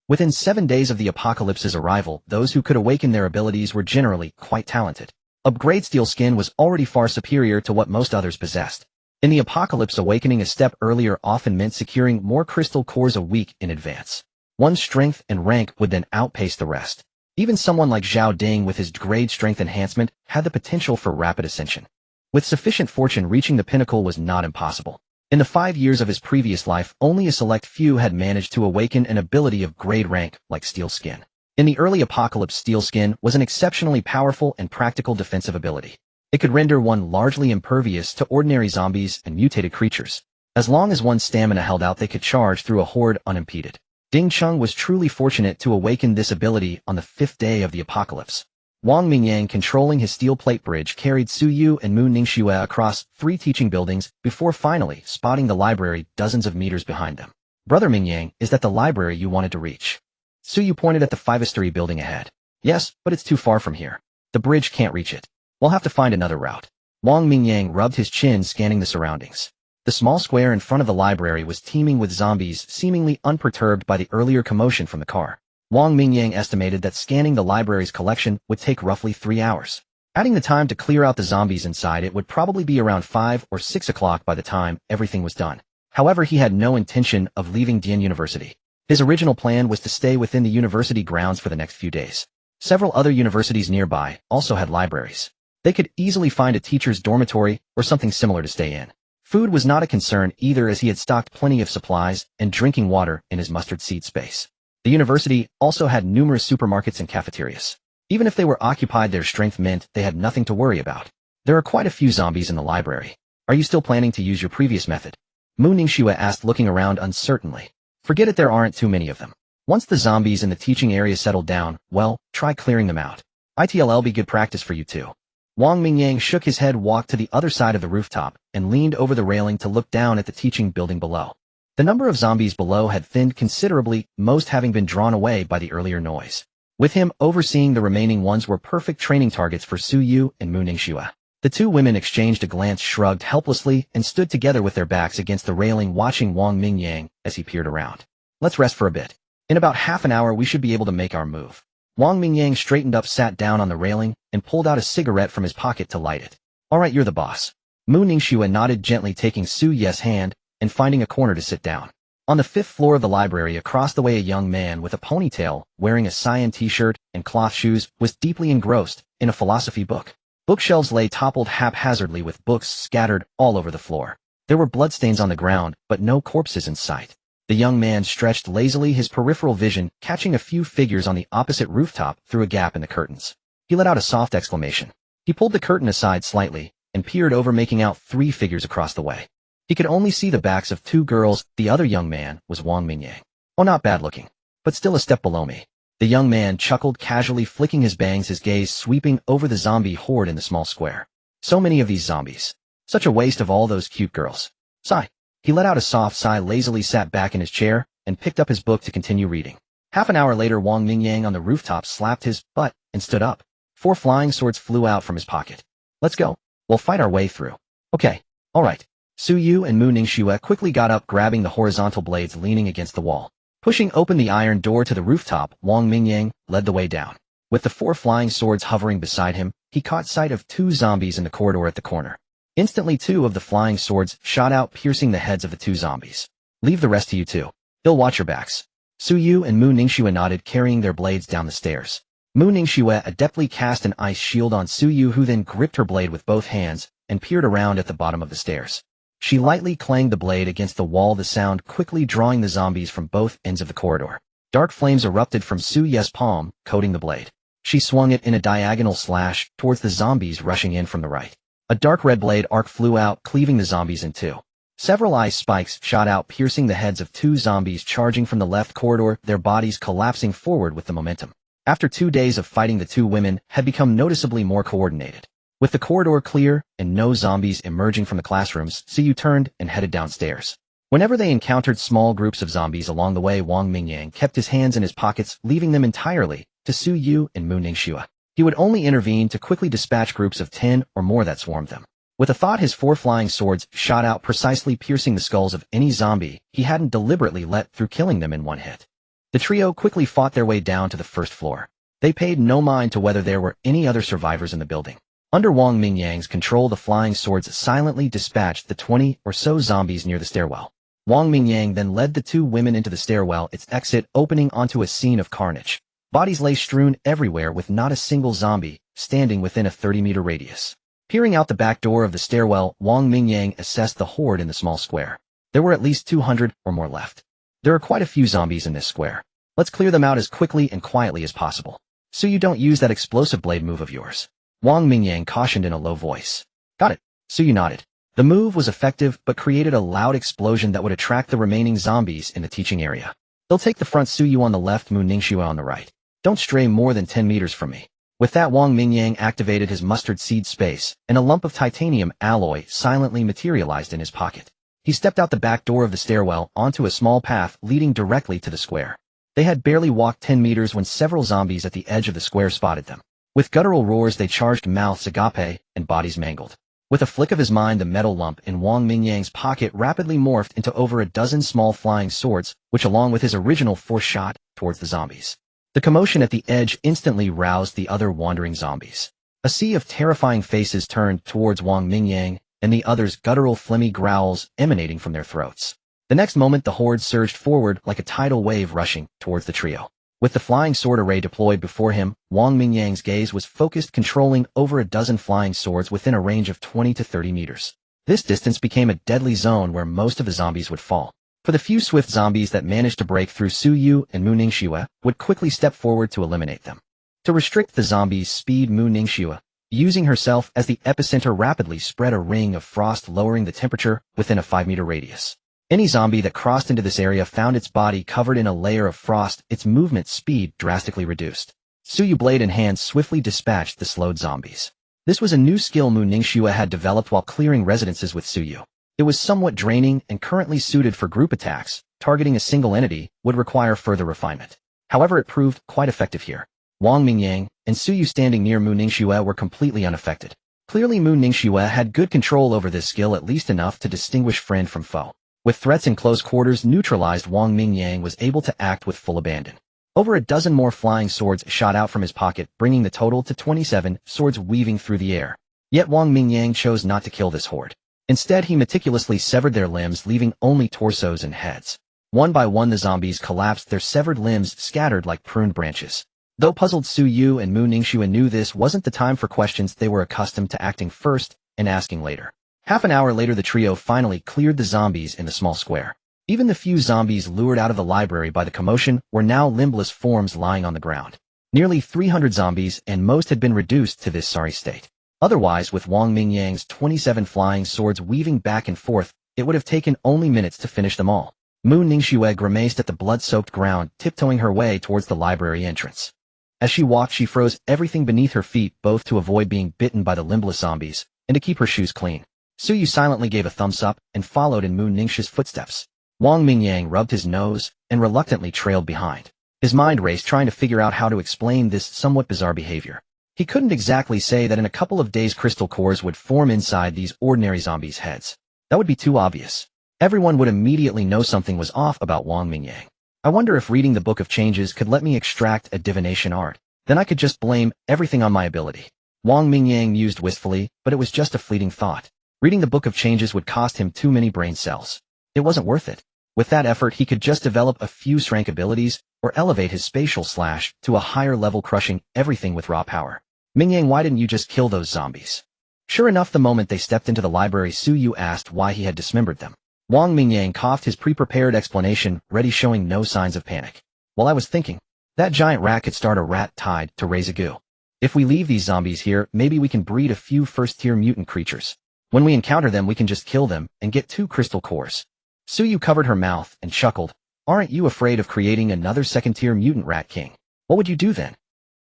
Within 7 days of the apocalypse's arrival, those who could awaken their abilities were generally quite talented. Upgrade steel skin was already far superior to what most others possessed. In the apocalypse, awakening a step earlier often meant securing more crystal cores a week in advance. One's strength and rank would then outpace the rest. Even someone like Zhao Ding with his grade strength enhancement had the potential for rapid ascension. With sufficient fortune, reaching the pinnacle was not impossible. In the 5 years of his previous life, only a select few had managed to awaken an ability of grade rank like steel skin. In the early apocalypse, steel skin was an exceptionally powerful and practical defensive ability. It could render one largely impervious to ordinary zombies and mutated creatures. As long as one's stamina held out, they could charge through a horde unimpeded. Ding Cheng was truly fortunate to awaken this ability on the 5th day of the apocalypse. Wang Mingyang, controlling his steel plate bridge, carried Su Yu and Mu Ningxue across 3 teaching buildings before finally spotting the library dozens of meters behind them. "Brother Mingyang, is that the library you wanted to reach?" Su Yu pointed at the 5th-story building ahead. "Yes, but it's too far from here. The bridge can't reach it. We'll have to find another route." Wang Mingyang rubbed his chin, scanning the surroundings. The small square in front of the library was teeming with zombies, seemingly unperturbed by the earlier commotion from the car. Wang Mingyang estimated that scanning the library's collection would take roughly 3 hours. Adding the time to clear out the zombies inside, it would probably be around 5 or 6 o'clock by the time everything was done. However, he had no intention of leaving Dian University. His original plan was to stay within the university grounds for the next few days. Several other universities nearby also had libraries. They could easily find a teacher's dormitory or something similar to stay in. Food was not a concern either, as he had stocked plenty of supplies and drinking water in his mustard seed space. The university also had numerous supermarkets and cafeterias. Even if they were occupied, their strength meant they had nothing to worry about. There are quite a few zombies in the library. Are you still planning to use your previous method? Mu Ningxue asked, looking around uncertainly. Forget it, there aren't too many of them. Once the zombies in the teaching area settled down, well, try clearing them out. It'll be good practice for you too. Wang Mingyang shook his head, walked to the other side of the rooftop, and leaned over the railing to look down at the teaching building below. The number of zombies below had thinned considerably, most having been drawn away by the earlier noise. With him overseeing, the remaining ones were perfect training targets for Su Yu and Mu Ningxue. The 2 women exchanged a glance, shrugged helplessly, and stood together with their backs against the railing, watching Wang Mingyang as he peered around. "Let's rest for a bit. In about half an hour we should be able to make our move." Wang Mingyang straightened up, sat down on the railing, and pulled out a cigarette from his pocket to light it. "All right, you're the boss." Mu Ningxue nodded gently, taking Su Ye's hand and finding a corner to sit down. On the 5th floor of the library, across the way, a young man with a ponytail, wearing a cyan t-shirt and cloth shoes, was deeply engrossed in a philosophy book. Bookshelves lay toppled haphazardly, with books scattered all over the floor. There were bloodstains on the ground, but no corpses in sight. The young man stretched lazily, his peripheral vision catching a few figures on the opposite rooftop through a gap in the curtains. He let out a soft exclamation. He pulled the curtain aside slightly and peered over, making out 3 figures across the way. He could only see the backs of 2 girls. The other young man was Wang Mingyang. "Oh, not bad looking, but still a step below me." The young man chuckled, casually flicking his bangs, his gaze sweeping over the zombie horde in the small square. So many of these zombies. Such a waste of all those cute girls. Sigh. He let out a soft sigh, lazily sat back in his chair, and picked up his book to continue reading. Half an hour later, Wang Mingyang on the rooftop slapped his butt and stood up. 4 flying swords flew out from his pocket. Let's go. We'll fight our way through. Okay. All right. Su Yu and Mu Ningxue quickly got up, grabbing the horizontal blades leaning against the wall. Pushing open the iron door to the rooftop, Wang Mingyang led the way down. With the 4 flying swords hovering beside him, he caught sight of 2 zombies in the corridor at the corner. Instantly 2 of the flying swords shot out, piercing the heads of the 2 zombies. Leave the rest to you 2. They'll watch your backs. Su Yu and Mu Ningxue nodded, carrying their blades down the stairs. Mu Ningxue adeptly cast an ice shield on Su Yu, who then gripped her blade with both hands and peered around at the bottom of the stairs. She lightly clanged the blade against the wall, the sound quickly drawing the zombies from both ends of the corridor. Dark flames erupted from Su Yu's palm, coating the blade. She swung it in a diagonal slash towards the zombies rushing in from the right. A dark red blade arc flew out, cleaving the zombies in 2. Several ice spikes shot out, piercing the heads of 2 zombies charging from the left corridor, their bodies collapsing forward with the momentum. After 2 days of fighting, the 2 women had become noticeably more coordinated. With the corridor clear and no zombies emerging from the classrooms, Su Yu turned and headed downstairs. Whenever they encountered small groups of zombies along the way, Wang Mingyang kept his hands in his pockets, leaving them entirely to Su Yu and Mu Ningxue. He would only intervene to quickly dispatch groups of 10 or more that swarmed them. With a thought, his 4 flying swords shot out, precisely piercing the skulls of any zombie he hadn't deliberately let through, killing them in 1 hit. The trio quickly fought their way down to the first floor. They paid no mind to whether there were any other survivors in the building. Under Wang Mingyang's control, the flying swords silently dispatched the 20 or so zombies near the stairwell. Wang Mingyang then led the 2 women into the stairwell, its exit opening onto a scene of carnage. Bodies lay strewn everywhere, with not a single zombie standing within a 30-meter radius. Peering out the back door of the stairwell, Wang Mingyang assessed the horde in the small square. There were at least 200 or more left. There are quite a few zombies in this square. Let's clear them out as quickly and quietly as possible. So you don't use that explosive blade move of yours. Wang Mingyang cautioned in a low voice. Got it. Su Yu nodded. The move was effective, but created a loud explosion that would attract the remaining zombies in the teaching area. They'll take the front, Su Yu on the left, Mu Ningxue on the right. Don't stray more than 10 meters from me. With that, Wang Mingyang activated his mustard seed space, and a lump of titanium alloy silently materialized in his pocket. He stepped out the back door of the stairwell onto a small path leading directly to the square. They had barely walked 10 meters when several zombies at the edge of the square spotted them. With guttural roars, they charged, mouths agape and bodies mangled. With a flick of his mind, the metal lump in Wang Mingyang's pocket rapidly morphed into over a dozen small flying swords, which along with his original 4 shot towards the zombies. The commotion at the edge instantly roused the other wandering zombies. A sea of terrifying faces turned towards Wang Mingyang, and the others' guttural, phlegmy growls emanating from their throats. The next moment, the horde surged forward like a tidal wave, rushing towards the trio. With the flying sword array deployed before him, Wang Mingyang's gaze was focused, controlling over a dozen flying swords within a range of 20 to 30 meters. This distance became a deadly zone where most of the zombies would fall. For the few swift zombies that managed to break through, Su Yu and Mu Ningxue would quickly step forward to eliminate them. To restrict the zombies' speed, Mu Ningxue, using herself as the epicenter, rapidly spread a ring of frost, lowering the temperature within a 5-meter radius. Any zombie that crossed into this area found its body covered in a layer of frost, its movement speed drastically reduced. Su Yu, blade in hand, swiftly dispatched the slowed zombies. This was a new skill Mu Ningxue had developed while clearing residences with Su Yu. It was somewhat draining and currently suited for group attacks. Targeting a single entity would require further refinement. However, it proved quite effective here. Wang Mingyang and Su Yu, standing near Mu Ningxue, were completely unaffected. Clearly, Mu Ningxue had good control over this skill, at least enough to distinguish friend from foe. With threats in close quarters neutralized, Wang Mingyang was able to act with full abandon. Over a dozen more flying swords shot out from his pocket, bringing the total to 27 swords weaving through the air. Yet Wang Mingyang chose not to kill this horde. Instead, he meticulously severed their limbs, leaving only torsos and heads. One by one, the zombies collapsed, their severed limbs scattered like pruned branches. Though puzzled, Su Yu and Mu Ningxue knew this wasn't the time for questions. They were accustomed to acting first and asking later. Half an hour later, the trio finally cleared the zombies in the small square. Even the few zombies lured out of the library by the commotion were now limbless forms lying on the ground. Nearly 300 zombies, and most had been reduced to this sorry state. Otherwise, with Wang Mingyang's 27 flying swords weaving back and forth, it would have taken only minutes to finish them all. Mu Ningxue grimaced at the blood-soaked ground, tiptoeing her way towards the library entrance. As she walked, she froze everything beneath her feet, both to avoid being bitten by the limbless zombies and to keep her shoes clean. Suyu silently gave a thumbs up and followed in Mu Ningxi's footsteps. Wang Mingyang rubbed his nose and reluctantly trailed behind. His mind raced trying to figure out how to explain this somewhat bizarre behavior. He couldn't exactly say that in a couple of days crystal cores would form inside these ordinary zombies' heads. That would be too obvious. Everyone would immediately know something was off about Wang Mingyang. I wonder if reading the Book of Changes could let me extract a divination art. Then I could just blame everything on my ability. Wang Mingyang mused wistfully, but it was just a fleeting thought. Reading the Book of Changes would cost him too many brain cells. It wasn't worth it. With that effort he could just develop a few strength abilities, or elevate his spatial slash to a higher level, crushing everything with raw power. Mingyang, why didn't you just kill those zombies? Sure enough, the moment they stepped into the library, Suyu asked why he had dismembered them. Wang Mingyang coughed his pre-prepared explanation, ready, showing no signs of panic. Well, I was thinking, that giant rat could start a rat tide to raise a goo. If we leave these zombies here, maybe we can breed a few first-tier mutant creatures. When we encounter them, we can just kill them and get 2 crystal cores. Suyu covered her mouth and chuckled. Aren't you afraid of creating another second-tier mutant rat king? What would you do then?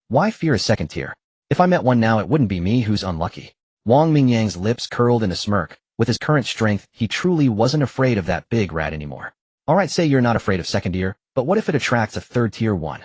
Why fear a second tier? If I met one now, it wouldn't be me who's unlucky. Wang Mingyang's lips curled in a smirk. With his current strength, he truly wasn't afraid of that big rat anymore. Alright, say you're not afraid of second tier, but what if it attracts a third-tier one?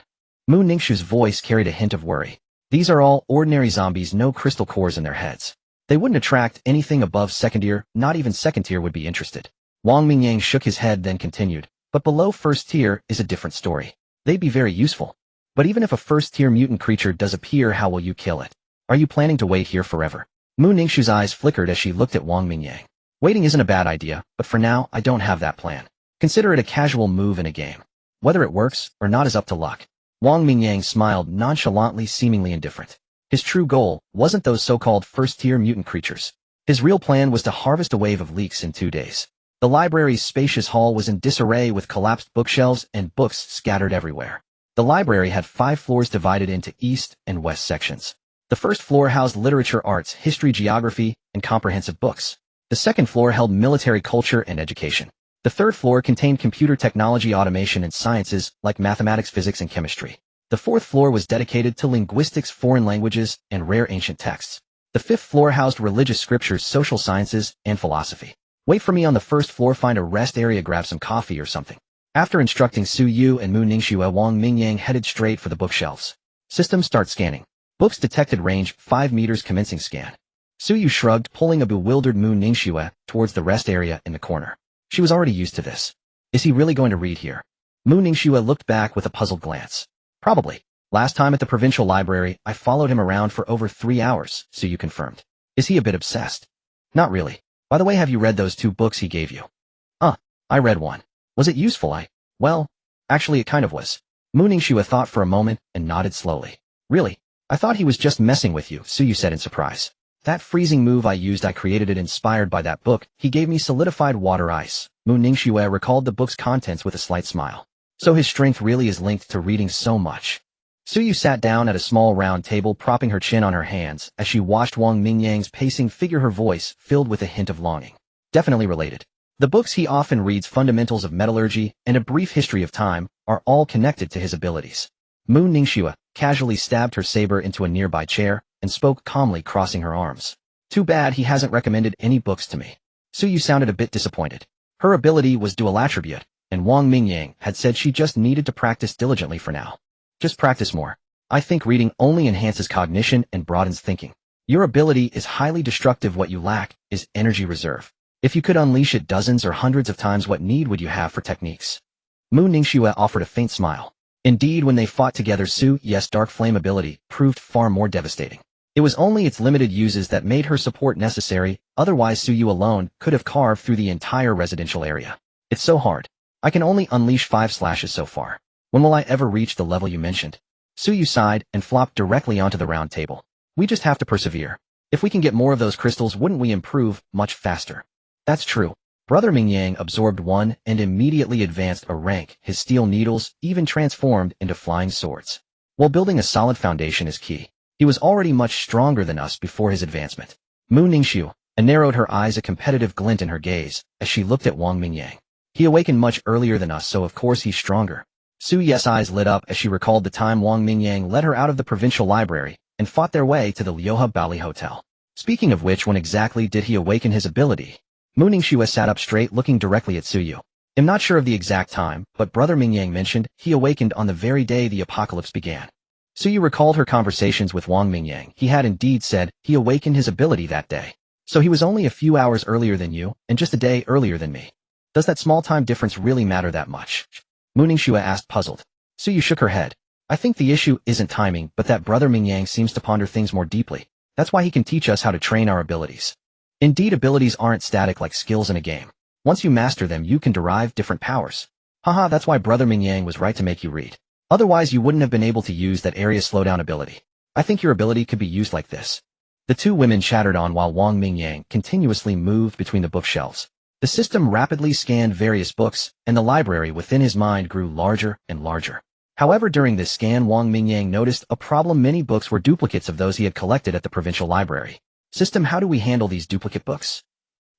Mu Ningxiu's voice carried a hint of worry. These are all ordinary zombies, no crystal cores in their heads. They wouldn't attract anything above second tier, not even second tier would be interested. Wang Mingyang shook his head, then continued, but below first tier is a different story. They'd be very useful. But even if a first-tier mutant creature does appear, how will you kill it? Are you planning to wait here forever? Mu Ningxiu's eyes flickered as she looked at Wang Mingyang. Waiting isn't a bad idea, but for now, I don't have that plan. Consider it a casual move in a game. Whether it works or not is up to luck. Wang Mingyang smiled nonchalantly, seemingly indifferent. His true goal wasn't those so-called first-tier mutant creatures. His real plan was to harvest a wave of leaks in 2 days. The library's spacious hall was in disarray with collapsed bookshelves and books scattered everywhere. The library had 5 floors divided into east and west sections. The first floor housed literature, arts, history, geography, and comprehensive books. The second floor held military culture and education. The third floor contained computer technology, automation, and sciences like mathematics, physics, and chemistry. The fourth floor was dedicated to linguistics, foreign languages, and rare ancient texts. The fifth floor housed religious scriptures, social sciences, and philosophy. Wait for me on the first floor, find a rest area, grab some coffee or something. After instructing Suyu and Mu Ningxiu, Wang Mingyang headed straight for the bookshelves. System start scanning. Books detected, range 5 meters, commencing scan. Suyu shrugged, pulling a bewildered Mu Ningxiu towards the rest area in the corner. She was already used to this. Is he really going to read here? Mu Ningxiu looked back with a puzzled glance. Probably. Last time at the provincial library, I followed him around for over 3 hours, Suyu confirmed. Is he a bit obsessed? Not really. By the way, have you read those 2 books he gave you? I read one. Was it useful? Well, actually it kind of was. Mu Ningxiu thought for a moment and nodded slowly. Really? I thought he was just messing with you, Suyu said in surprise. That freezing move I used, I created it inspired by that book. He gave me solidified water ice. Mu Ningxiu recalled the book's contents with a slight smile. So his strength really is linked to reading so much. Suyu sat down at a small round table, propping her chin on her hands as she watched Wang Mingyang's pacing figure, her voice filled with a hint of longing. Definitely related. The books he often reads, Fundamentals of Metallurgy and A Brief History of Time, are all connected to his abilities. Mu Ningxiu casually stabbed her saber into a nearby chair and spoke calmly, crossing her arms. Too bad he hasn't recommended any books to me. Suyu sounded a bit disappointed. Her ability was dual attribute, and Wang Mingyang had said she just needed to practice diligently for now. Just practice more. I think reading only enhances cognition and broadens thinking. Your ability is highly destructive. What you lack is energy reserve. If you could unleash it dozens or hundreds of times, what need would you have for techniques? Mu Ningxiu offered a faint smile. Indeed, when they fought together, Suyu's dark flame ability proved far more devastating. It was only its limited uses that made her support necessary, otherwise Suyu alone could have carved through the entire residential area. It's so hard. I can only unleash 5 slashes so far. When will I ever reach the level you mentioned? Suyu sighed and flopped directly onto the round table. We just have to persevere. If we can get more of those crystals, wouldn't we improve much faster? That's true. Brother Mingyang absorbed one and immediately advanced a rank. His steel needles even transformed into flying swords. While building a solid foundation is key, he was already much stronger than us before his advancement. Mu Ningxiu narrowed her eyes, a competitive glint in her gaze, as she looked at Wang Mingyang. He awakened much earlier than us, so of course he's stronger. Suyu's eyes lit up as she recalled the time Wang Mingyang led her out of the provincial library and fought their way to the Lyoha Bali Hotel. Speaking of which, when exactly did he awaken his ability? Mu Ningxue sat up straight, looking directly at Suyu. I'm not sure of the exact time, but Brother Mingyang mentioned he awakened on the very day the apocalypse began. Suyu recalled her conversations with Wang Mingyang. He had indeed said he awakened his ability that day. So he was only a few hours earlier than you, and just a day earlier than me. Does that small time difference really matter that much? Mu Ningxue asked, puzzled. Suyu shook her head. I think the issue isn't timing, but that Brother Mingyang seems to ponder things more deeply. That's why he can teach us how to train our abilities. Indeed, abilities aren't static like skills in a game. Once you master them, you can derive different powers. Haha, that's why Brother Mingyang was right to make you read. Otherwise, you wouldn't have been able to use that area slowdown ability. I think your ability could be used like this. The two women chattered on while Wang Mingyang continuously moved between the bookshelves. The system rapidly scanned various books, and the library within his mind grew larger and larger. However, during this scan, Wang Mingyang noticed a problem. Many books were duplicates of those he had collected at the provincial library. System, how do we handle these duplicate books?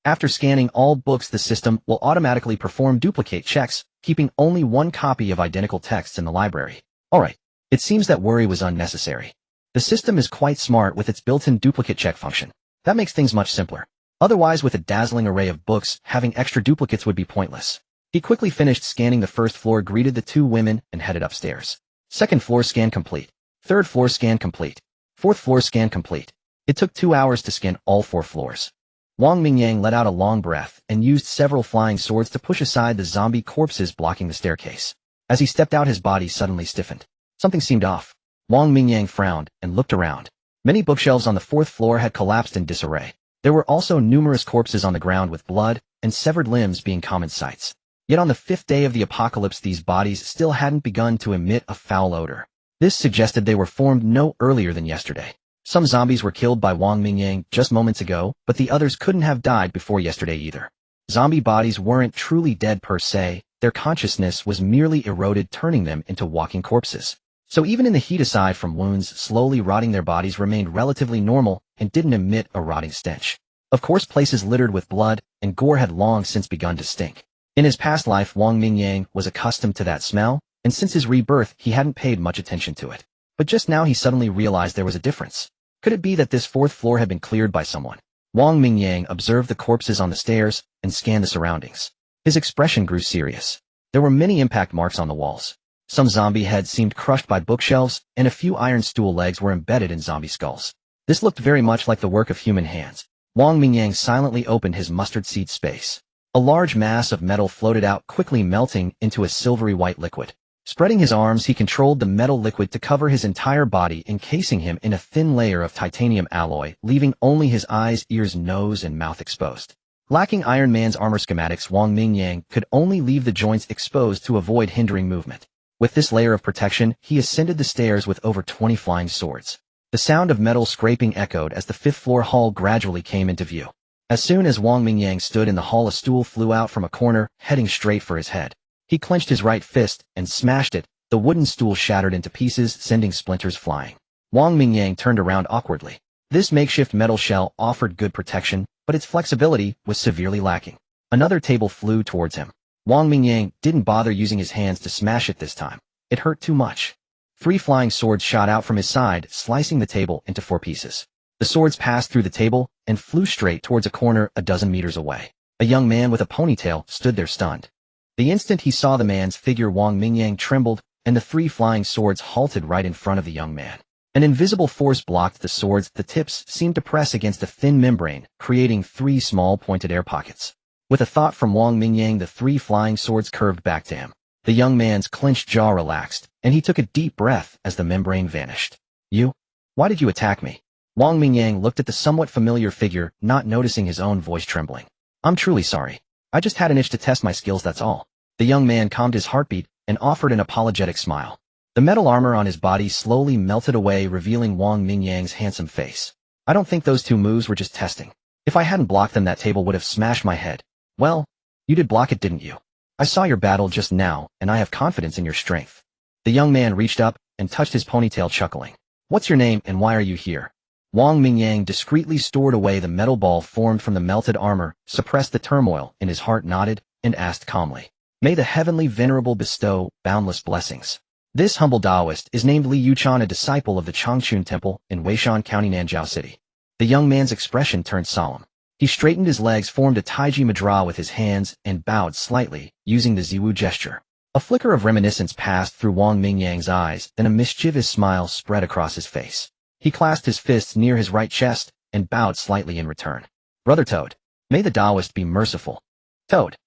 After scanning all books, the system will automatically perform duplicate checks, keeping only one copy of identical texts in the library. Alright, it seems that worry was unnecessary. The system is quite smart with its built-in duplicate check function. That makes things much simpler. Otherwise, with a dazzling array of books, having extra duplicates would be pointless. He quickly finished scanning the first floor, greeted the two women, and headed upstairs. Second floor scan complete. Third floor scan complete. Fourth floor scan complete. It took 2 hours to scan all 4 floors. Wang Mingyang let out a long breath and used several flying swords to push aside the zombie corpses blocking the staircase. As he stepped out, his body suddenly stiffened. Something seemed off. Wang Mingyang frowned and looked around. Many bookshelves on the 4th floor had collapsed in disarray. There were also numerous corpses on the ground with blood and severed limbs being common sights. Yet on the 5th day of the apocalypse, these bodies still hadn't begun to emit a foul odor. This suggested they were formed no earlier than yesterday. Some zombies were killed by Wang Mingyang just moments ago, but the others couldn't have died before yesterday either. Zombie bodies weren't truly dead per se, their consciousness was merely eroded, turning them into walking corpses. So even in the heat, aside from wounds slowly rotting, their bodies remained relatively normal and didn't emit a rotting stench. Of course, places littered with blood and gore had long since begun to stink. In his past life, Wang Mingyang was accustomed to that smell, and since his rebirth, he hadn't paid much attention to it. But just now he suddenly realized there was a difference. Could it be that this 4th floor had been cleared by someone? Wang Mingyang observed the corpses on the stairs and scanned the surroundings. His expression grew serious. There were many impact marks on the walls. Some zombie heads seemed crushed by bookshelves, and a few iron stool legs were embedded in zombie skulls. This looked very much like the work of human hands. Wang Mingyang silently opened his mustard seed space. A large mass of metal floated out, quickly melting into a silvery white liquid. Spreading his arms, he controlled the metal liquid to cover his entire body, encasing him in a thin layer of titanium alloy, leaving only his eyes, ears, nose, and mouth exposed. Lacking Iron Man's armor schematics, Wang Mingyang could only leave the joints exposed to avoid hindering movement. With this layer of protection, he ascended the stairs with over 20 flying swords. The sound of metal scraping echoed as the 5th floor hall gradually came into view. As soon as Wang Mingyang stood in the hall, a stool flew out from a corner, heading straight for his head. He clenched his right fist and smashed it. The wooden stool shattered into pieces, sending splinters flying. Wang Mingyang turned around awkwardly. This makeshift metal shell offered good protection, but its flexibility was severely lacking. Another table flew towards him. Wang Mingyang didn't bother using his hands to smash it this time. It hurt too much. 3 flying swords shot out from his side, slicing the table into 4 pieces. The swords passed through the table and flew straight towards a corner a dozen meters away. A young man with a ponytail stood there stunned. The instant he saw the man's figure, Wang Mingyang trembled, and the 3 flying swords halted right in front of the young man. An invisible force blocked the swords. The tips seemed to press against a thin membrane, creating 3 small pointed air pockets. With a thought from Wang Mingyang, the 3 flying swords curved back to him. The young man's clenched jaw relaxed, and he took a deep breath as the membrane vanished. You? Why did you attack me? Wang Mingyang looked at the somewhat familiar figure, not noticing his own voice trembling. I'm truly sorry. I just had an itch to test my skills, that's all. The young man calmed his heartbeat and offered an apologetic smile. The metal armor on his body slowly melted away, revealing Wang Mingyang's handsome face. I don't think those 2 moves were just testing. If I hadn't blocked them, that table would have smashed my head. Well, you did block it, didn't you? I saw your battle just now, and I have confidence in your strength. The young man reached up and touched his ponytail, chuckling. What's your name and why are you here? Wang Mingyang discreetly stored away the metal ball formed from the melted armor, suppressed the turmoil in his heart, nodded, and asked calmly. May the heavenly venerable bestow boundless blessings. This humble Taoist is named Li Yuchan, a disciple of the Changchun Temple in Weishan County, Nanzhou City. The young man's expression turned solemn. He straightened his legs, formed a Taiji Mudra with his hands, and bowed slightly, using the Ziwu gesture. A flicker of reminiscence passed through Wang Mingyang's eyes, then a mischievous smile spread across his face. He clasped his fists near his right chest, and bowed slightly in return. Brother Toad, may the Taoist be merciful. Toad.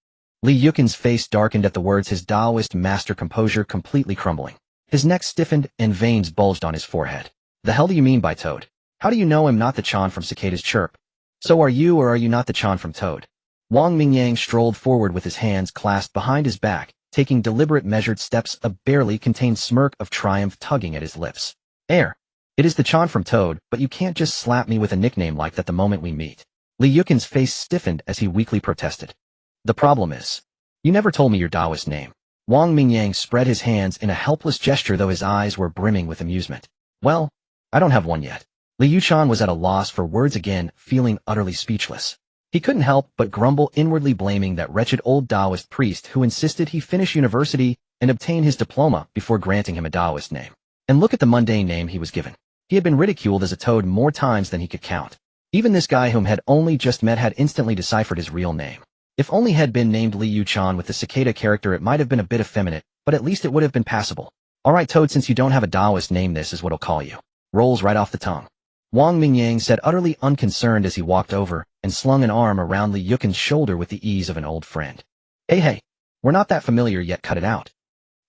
Li Yuqin's face darkened at the words, his Taoist master composure completely crumbling. His neck stiffened, and veins bulged on his forehead. The hell do you mean by Toad? How do you know I'm not the Chan from Cicada's Chirp? So are you, or are you not the Chan from Toad? Wang Mingyang strolled forward with his hands clasped behind his back, taking deliberate measured steps, a barely contained smirk of triumph tugging at his lips. It is the Chan from Toad, but you can't just slap me with a nickname like that the moment we meet. Li Yuqin's face stiffened as he weakly protested. The problem is, you never told me your Taoist name. Wang Mingyang spread his hands in a helpless gesture, though his eyes were brimming with amusement. Well, I don't have one yet. Li Yuchan was at a loss for words again, feeling utterly speechless. He couldn't help but grumble, inwardly blaming that wretched old Taoist priest who insisted he finish university and obtain his diploma before granting him a Taoist name. And look at the mundane name he was given. He had been ridiculed as a toad more times than he could count. Even this guy whom had only just met had instantly deciphered his real name. If only had been named Li Yuchan with the cicada character, it might have been a bit effeminate, but at least it would have been passable. Alright Toad, since you don't have a Taoist name, this is what I'll call you. Rolls right off the tongue. Wang Mingyang said, utterly unconcerned, as he walked over and slung an arm around Li Yuqin's shoulder with the ease of an old friend. Hey, we're not that familiar yet, cut it out.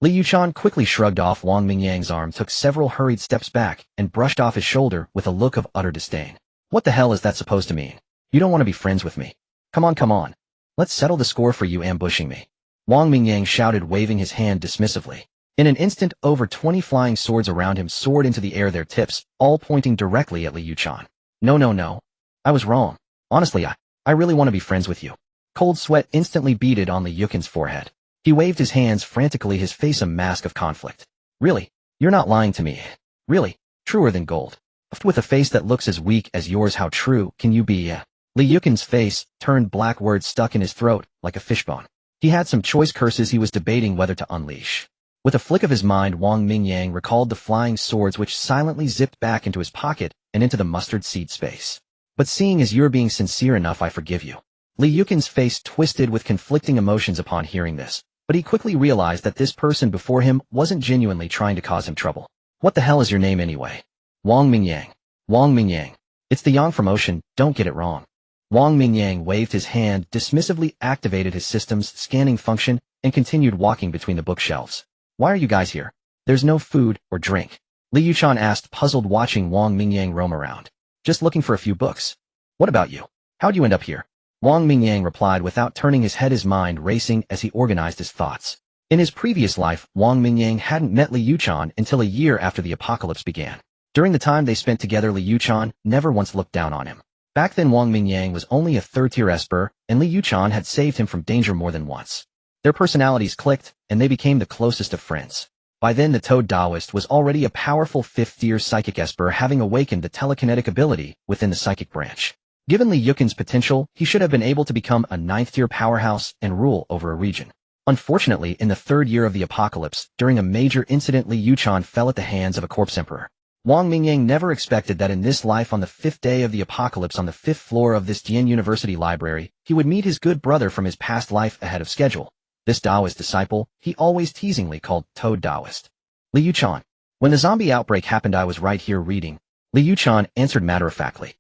Li Yuchan quickly shrugged off Wang Mingyang's arm, took several hurried steps back, and brushed off his shoulder with a look of utter disdain. What the hell is that supposed to mean? You don't want to be friends with me. Come on. Let's settle the score for you ambushing me. Wang Mingyang shouted, waving his hand dismissively. In an instant, over 20 flying swords around him soared into the air, their tips all pointing directly at Li Yuchan. No. I was wrong. Honestly, I really want to be friends with you. Cold sweat instantly beaded on Li Yuqin's forehead. He waved his hands frantically, his face a mask of conflict. Really? You're not lying to me. Really? Truer than gold. With a face that looks as weak as yours, how true can you be? Li Yuqin's face turned black, words stuck in his throat like a fishbone. He had some choice curses he was debating whether to unleash. With a flick of his mind, Wang Mingyang recalled the flying swords which silently zipped back into his pocket and into the mustard seed space. But seeing as you're being sincere enough, I forgive you. Li Yuqin's face twisted with conflicting emotions upon hearing this, but he quickly realized that this person before him wasn't genuinely trying to cause him trouble. What the hell is your name anyway? Wang Mingyang. Wang Mingyang. It's the Yang from Ocean, don't get it wrong. Wang Mingyang waved his hand, dismissively activated his system's scanning function, and continued walking between the bookshelves. Why are you guys here? There's no food or drink. Li Yuchan asked, puzzled, watching Wang Mingyang roam around. Just looking for a few books. What about you? How'd you end up here? Wang Mingyang replied without turning his head, his mind racing as he organized his thoughts. In his previous life, Wang Mingyang hadn't met Li Yuchan until a year after the apocalypse began. During the time they spent together, Li Yuchan never once looked down on him. Back then, Wang Mingyang was only a third-tier esper, and Li Yuchan had saved him from danger more than once. Their personalities clicked, and they became the closest of friends. By then, the Toad Taoist was already a powerful fifth-tier psychic esper, having awakened the telekinetic ability within the psychic branch. Given Li Yuqin's potential, he should have been able to become a ninth-tier powerhouse and rule over a region. Unfortunately, in the third year of the apocalypse, during a major incident, Li Yuchan fell at the hands of a corpse emperor. Wang Mingyang never expected that in this life, on the 5th day of the apocalypse, on the 5th floor of this Jian University library, he would meet his good brother from his past life ahead of schedule. This Taoist disciple, he always teasingly called Toad Taoist. Li Yuchan. When the zombie outbreak happened, I was right here reading. Li Yuchan answered matter-of-factly.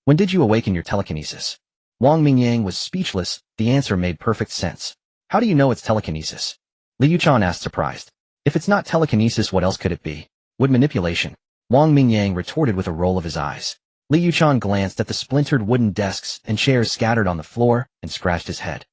When did you awaken your telekinesis? Wang Mingyang was speechless. The answer made perfect sense. How do you know it's telekinesis? Li Yuchan asked, surprised. If it's not telekinesis, what else could it be? Would manipulation? Wang Mingyang retorted with a roll of his eyes. Li Yuchan glanced at the splintered wooden desks and chairs scattered on the floor and scratched his head.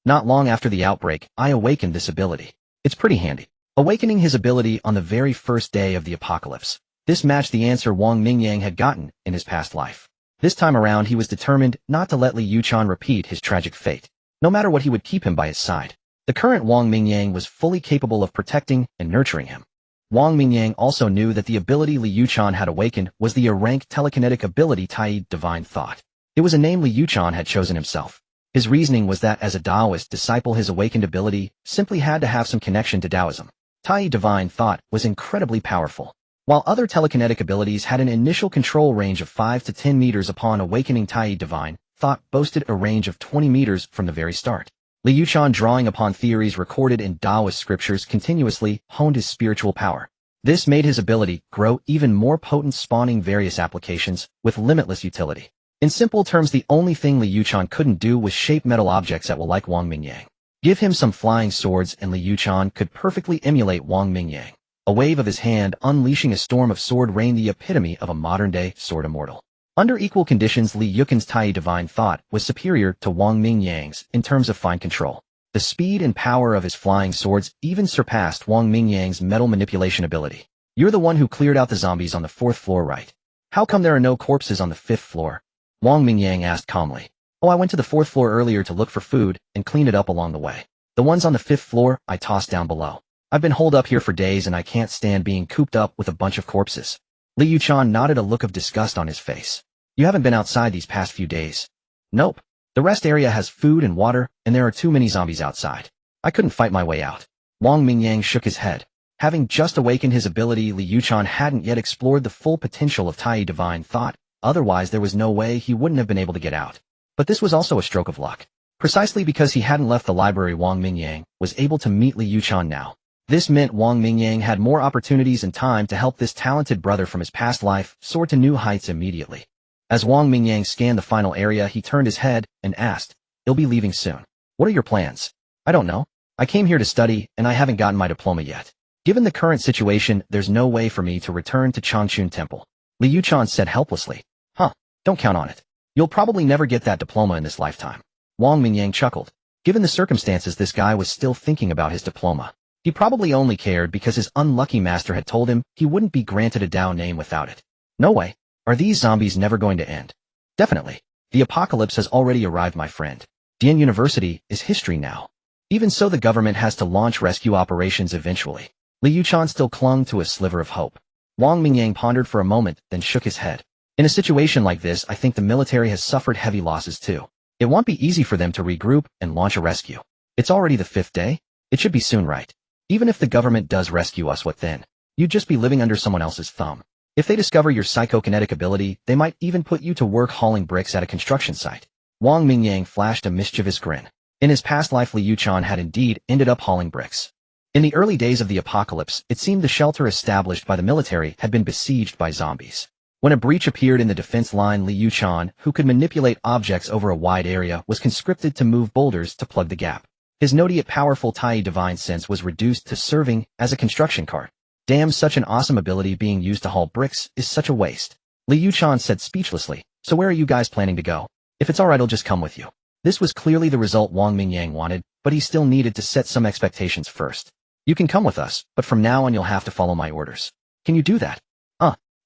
Not long after the outbreak, I awakened this ability. It's pretty handy. Awakening his ability on the very first day of the apocalypse. This matched the answer Wang Mingyang had gotten in his past life. This time around, he was determined not to let Li Yuchan repeat his tragic fate. No matter what, he would keep him by his side. The current Wang Mingyang was fully capable of protecting and nurturing him. Wang Mingyang also knew that the ability Li Yuchan had awakened was the rank telekinetic ability Tai Divine Thought. It was a name Li Yuchan had chosen himself. His reasoning was that as a Taoist disciple, his awakened ability simply had to have some connection to Taoism. Tai Divine Thought was incredibly powerful. While other telekinetic abilities had an initial control range of 5 to 10 meters upon awakening, Tai Divine Thought boasted a range of 20 meters from the very start. Li Yuchan, drawing upon theories recorded in Taoist scriptures, continuously honed his spiritual power. This made his ability grow even more potent, spawning various applications with limitless utility. In simple terms, the only thing Li Yuchan couldn't do was shape metal objects at will like Wang Mingyang. Give him some flying swords and Li Yuchan could perfectly emulate Wang Mingyang. A wave of his hand unleashing a storm of sword rain, the epitome of a modern-day sword immortal. Under equal conditions, Li Yuchan's Tai Divine Thought was superior to Wang Mingyang's in terms of fine control. The speed and power of his flying swords even surpassed Wang Mingyang's metal manipulation ability. You're the one who cleared out the zombies on the 4th floor, right? How come there are no corpses on the 5th floor? Wang Mingyang asked calmly. Oh, I went to the 4th floor earlier to look for food and clean it up along the way. The ones on the 5th floor, I tossed down below. I've been holed up here for days and I can't stand being cooped up with a bunch of corpses. Li Yuchan nodded, a look of disgust on his face. You haven't been outside these past few days? Nope. The rest area has food and water, and there are too many zombies outside. I couldn't fight my way out. Wang Mingyang shook his head. Having just awakened his ability, Li Yuchan hadn't yet explored the full potential of Tai Divine Thought, otherwise there was no way he wouldn't have been able to get out. But this was also a stroke of luck. Precisely because he hadn't left the library, Wang Mingyang was able to meet Li Yuchan now. This meant Wang Mingyang had more opportunities and time to help this talented brother from his past life soar to new heights immediately. As Wang Mingyang scanned the final area, he turned his head and asked, "You'll be leaving soon. What are your plans?" "I don't know. I came here to study, and I haven't gotten my diploma yet. Given the current situation, there's no way for me to return to Changchun Temple," Li Yuchan said helplessly. "Huh, don't count on it. You'll probably never get that diploma in this lifetime." Wang Mingyang chuckled. Given the circumstances, this guy was still thinking about his diploma. He probably only cared because his unlucky master had told him he wouldn't be granted a Dao name without it. No way. Are these zombies never going to end? Definitely. The apocalypse has already arrived, my friend. Dian University is history now. Even so, the government has to launch rescue operations eventually. Li Yuchan still clung to a sliver of hope. Wang Mingyang pondered for a moment, then shook his head. In a situation like this, I think the military has suffered heavy losses too. It won't be easy for them to regroup and launch a rescue. It's already the 5th day. It should be soon, right? Even if the government does rescue us, what then? You'd just be living under someone else's thumb. If they discover your psychokinetic ability, they might even put you to work hauling bricks at a construction site. Wang Mingyang flashed a mischievous grin. In his past life, Li Yuchan had indeed ended up hauling bricks. In the early days of the apocalypse, it seemed the shelter established by the military had been besieged by zombies. When a breach appeared in the defense line, Li Yuchan, who could manipulate objects over a wide area, was conscripted to move boulders to plug the gap. His not yet powerful Tai Divine Sense was reduced to serving as a construction cart. Damn, such an awesome ability being used to haul bricks is such a waste. Li Yuchan said speechlessly. So where are you guys planning to go? If it's alright, I'll just come with you. This was clearly the result Wang Mingyang wanted, but he still needed to set some expectations first. You can come with us, but from now on you'll have to follow my orders. Can you do that?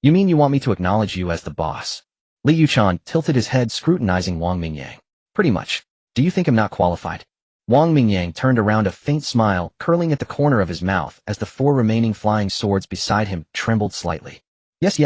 You mean you want me to acknowledge you as the boss? Li Yuchan tilted his head, scrutinizing Wang Mingyang. Pretty much. Do you think I'm not qualified? Wang Mingyang turned around, a faint smile curling at the corner of his mouth as the 4 remaining flying swords beside him trembled slightly. Yes.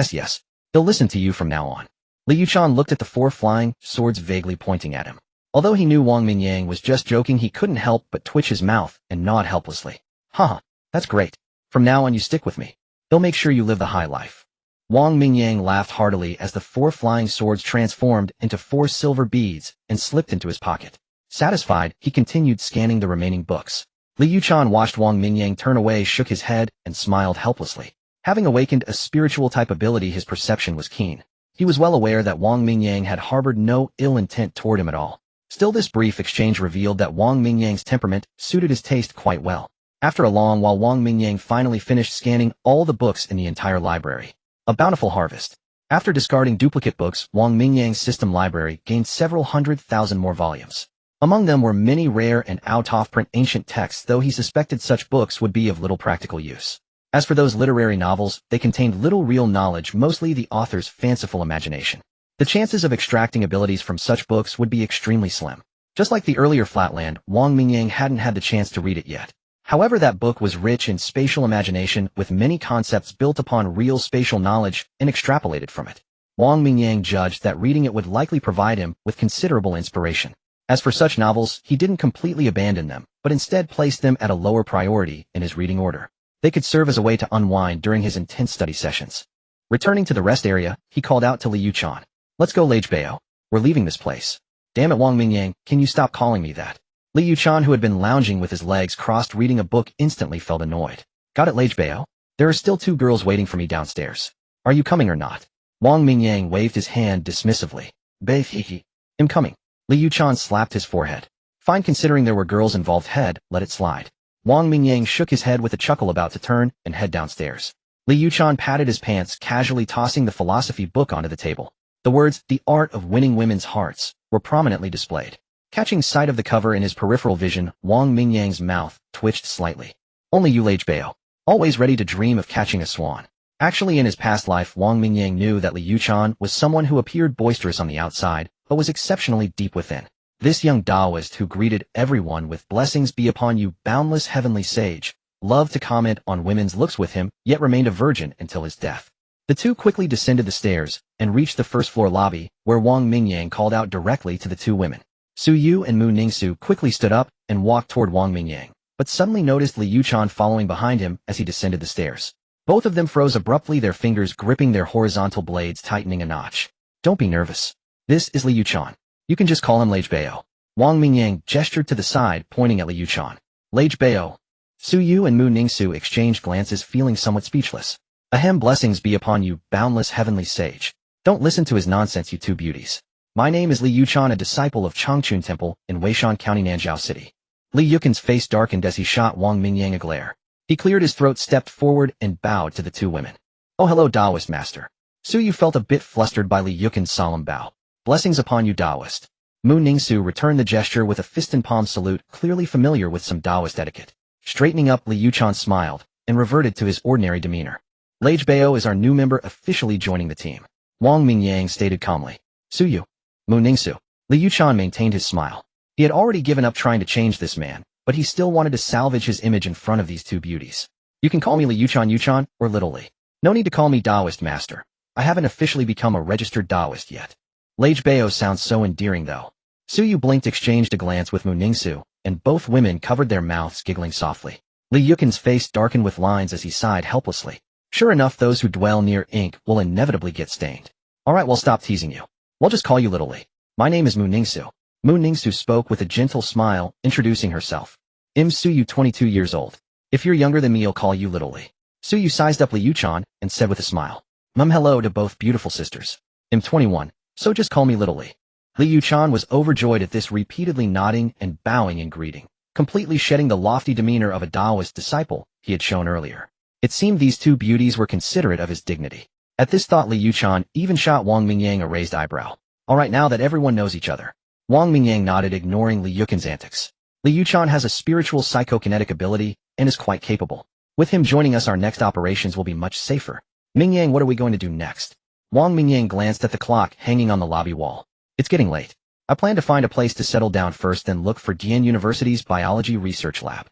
They'll listen to you from now on. Li Yuchan looked at the 4 flying swords, vaguely pointing at him. Although he knew Wang Mingyang was just joking, he couldn't help but twitch his mouth and nod helplessly. Haha, that's great. From now on you stick with me. They'll make sure you live the high life. Wang Mingyang laughed heartily as the 4 flying swords transformed into 4 silver beads and slipped into his pocket. Satisfied, he continued scanning the remaining books. Li Yuchan watched Wang Mingyang turn away, shook his head, and smiled helplessly. Having awakened a spiritual type ability, his perception was keen. He was well aware that Wang Mingyang had harbored no ill intent toward him at all. Still, this brief exchange revealed that Wang Mingyang's temperament suited his taste quite well. After a long while, Wang Mingyang finally finished scanning all the books in the entire library. A bountiful harvest. After discarding duplicate books, Wang Mingyang's system library gained several 100,000 more volumes. Among them were many rare and out-of-print ancient texts, though he suspected such books would be of little practical use. As for those literary novels, they contained little real knowledge, mostly the author's fanciful imagination. The chances of extracting abilities from such books would be extremely slim. Just like the earlier Flatland, Wang Mingyang hadn't had the chance to read it yet. However, that book was rich in spatial imagination, with many concepts built upon real spatial knowledge and extrapolated from it. Wang Mingyang judged that reading it would likely provide him with considerable inspiration. As for such novels, he didn't completely abandon them, but instead placed them at a lower priority in his reading order. They could serve as a way to unwind during his intense study sessions. Returning to the rest area, he called out to Li Yuchan. Let's go, Lage Bao. We're leaving this place. Damn it, Wang Mingyang, can you stop calling me that? Li Yuchan, who had been lounging with his legs crossed reading a book, instantly felt annoyed. Got it, Lage Bao? There are still 2 girls waiting for me downstairs. Are you coming or not? Wang Mingyang waved his hand dismissively. Babe, I'm coming. Li Yuchan slapped his forehead. Fine, considering there were girls involved, let it slide. Wang Mingyang shook his head with a chuckle, about to turn and head downstairs. Li Yuchan patted his pants, casually tossing the philosophy book onto the table. The words, "The Art of Winning Women's Hearts," were prominently displayed. Catching sight of the cover in his peripheral vision, Wang Mingyang's mouth twitched slightly. Only you, Lage Bao. Always ready to dream of catching a swan. Actually, in his past life, Wang Mingyang knew that Li Yuchan was someone who appeared boisterous on the outside, but was exceptionally deep within. This young Taoist, who greeted everyone with "Blessings be upon you, boundless heavenly sage," loved to comment on women's looks with him, yet remained a virgin until his death. The two quickly descended the stairs and reached the first-floor lobby, where Wang Mingyang called out directly to the 2 women. Su Yu and Mu Ningsu quickly stood up and walked toward Wang Mingyang, but suddenly noticed Li Yuchan following behind him as he descended the stairs. Both of them froze abruptly, their fingers gripping their horizontal blades, tightening a notch. Don't be nervous. This is Li Yuchan. You can just call him Lage Bao. Wang Mingyang gestured to the side, pointing at Li Yuchan. Lage Bao. Su Yu and Mu Ningsu exchanged glances, feeling somewhat speechless. Ahem, blessings be upon you, boundless heavenly sage. Don't listen to his nonsense, you 2 beauties. My name is Li Yuchan, a disciple of Changchun Temple in Weishan County, Nanzhou City. Li Yuchan's face darkened as he shot Wang Mingyang a glare. He cleared his throat, stepped forward, and bowed to the 2 women. Oh, hello, Taoist master. Su Yu felt a bit flustered by Li Yuchan's solemn bow. Blessings upon you, Taoist. Mu Ningsu returned the gesture with a fist and palm salute, clearly familiar with some Taoist etiquette. Straightening up, Li Yuchan smiled and reverted to his ordinary demeanor. Lage Bao is our new member, officially joining the team. Wang Mingyang stated calmly. Su Yu. Mu Ningsu. Li Yuchan maintained his smile. He had already given up trying to change this man, but he still wanted to salvage his image in front of these 2 beauties. You can call me Li Yuchan or Little Li. No need to call me Taoist master. I haven't officially become a registered Taoist yet. Lage Bao sounds so endearing though. Su Yu blinked, exchanged a glance with Mu Ningsu, and both women covered their mouths, giggling softly. Li Yuchan's face darkened with lines as he sighed helplessly. Sure enough, those who dwell near ink will inevitably get stained. Alright, we'll stop teasing you. We'll just call you Little Li. My name is Mu Ningsu. Mu Ningsu spoke with a gentle smile, introducing herself. I'm Su Yu, 22 years old. If you're younger than me, I'll call you Little Li. Su Yu sized up Li Yuchan and said with a smile. Hello to both beautiful sisters. I'm 21, so just call me Little Li. Li Yuchan was overjoyed at this, repeatedly nodding and bowing in greeting, completely shedding the lofty demeanor of a Taoist disciple he had shown earlier. It seemed these 2 beauties were considerate of his dignity. At this thought, Li Yuchan even shot Wang Mingyang a raised eyebrow. Alright, now that everyone knows each other. Wang Mingyang nodded, ignoring Li Yuchan's antics. Li Yuchan has a spiritual psychokinetic ability and is quite capable. With him joining us, our next operations will be much safer. Mingyang, what are we going to do next? Wang Mingyang glanced at the clock hanging on the lobby wall. It's getting late. I plan to find a place to settle down first, then look for Dian University's Biology Research Lab.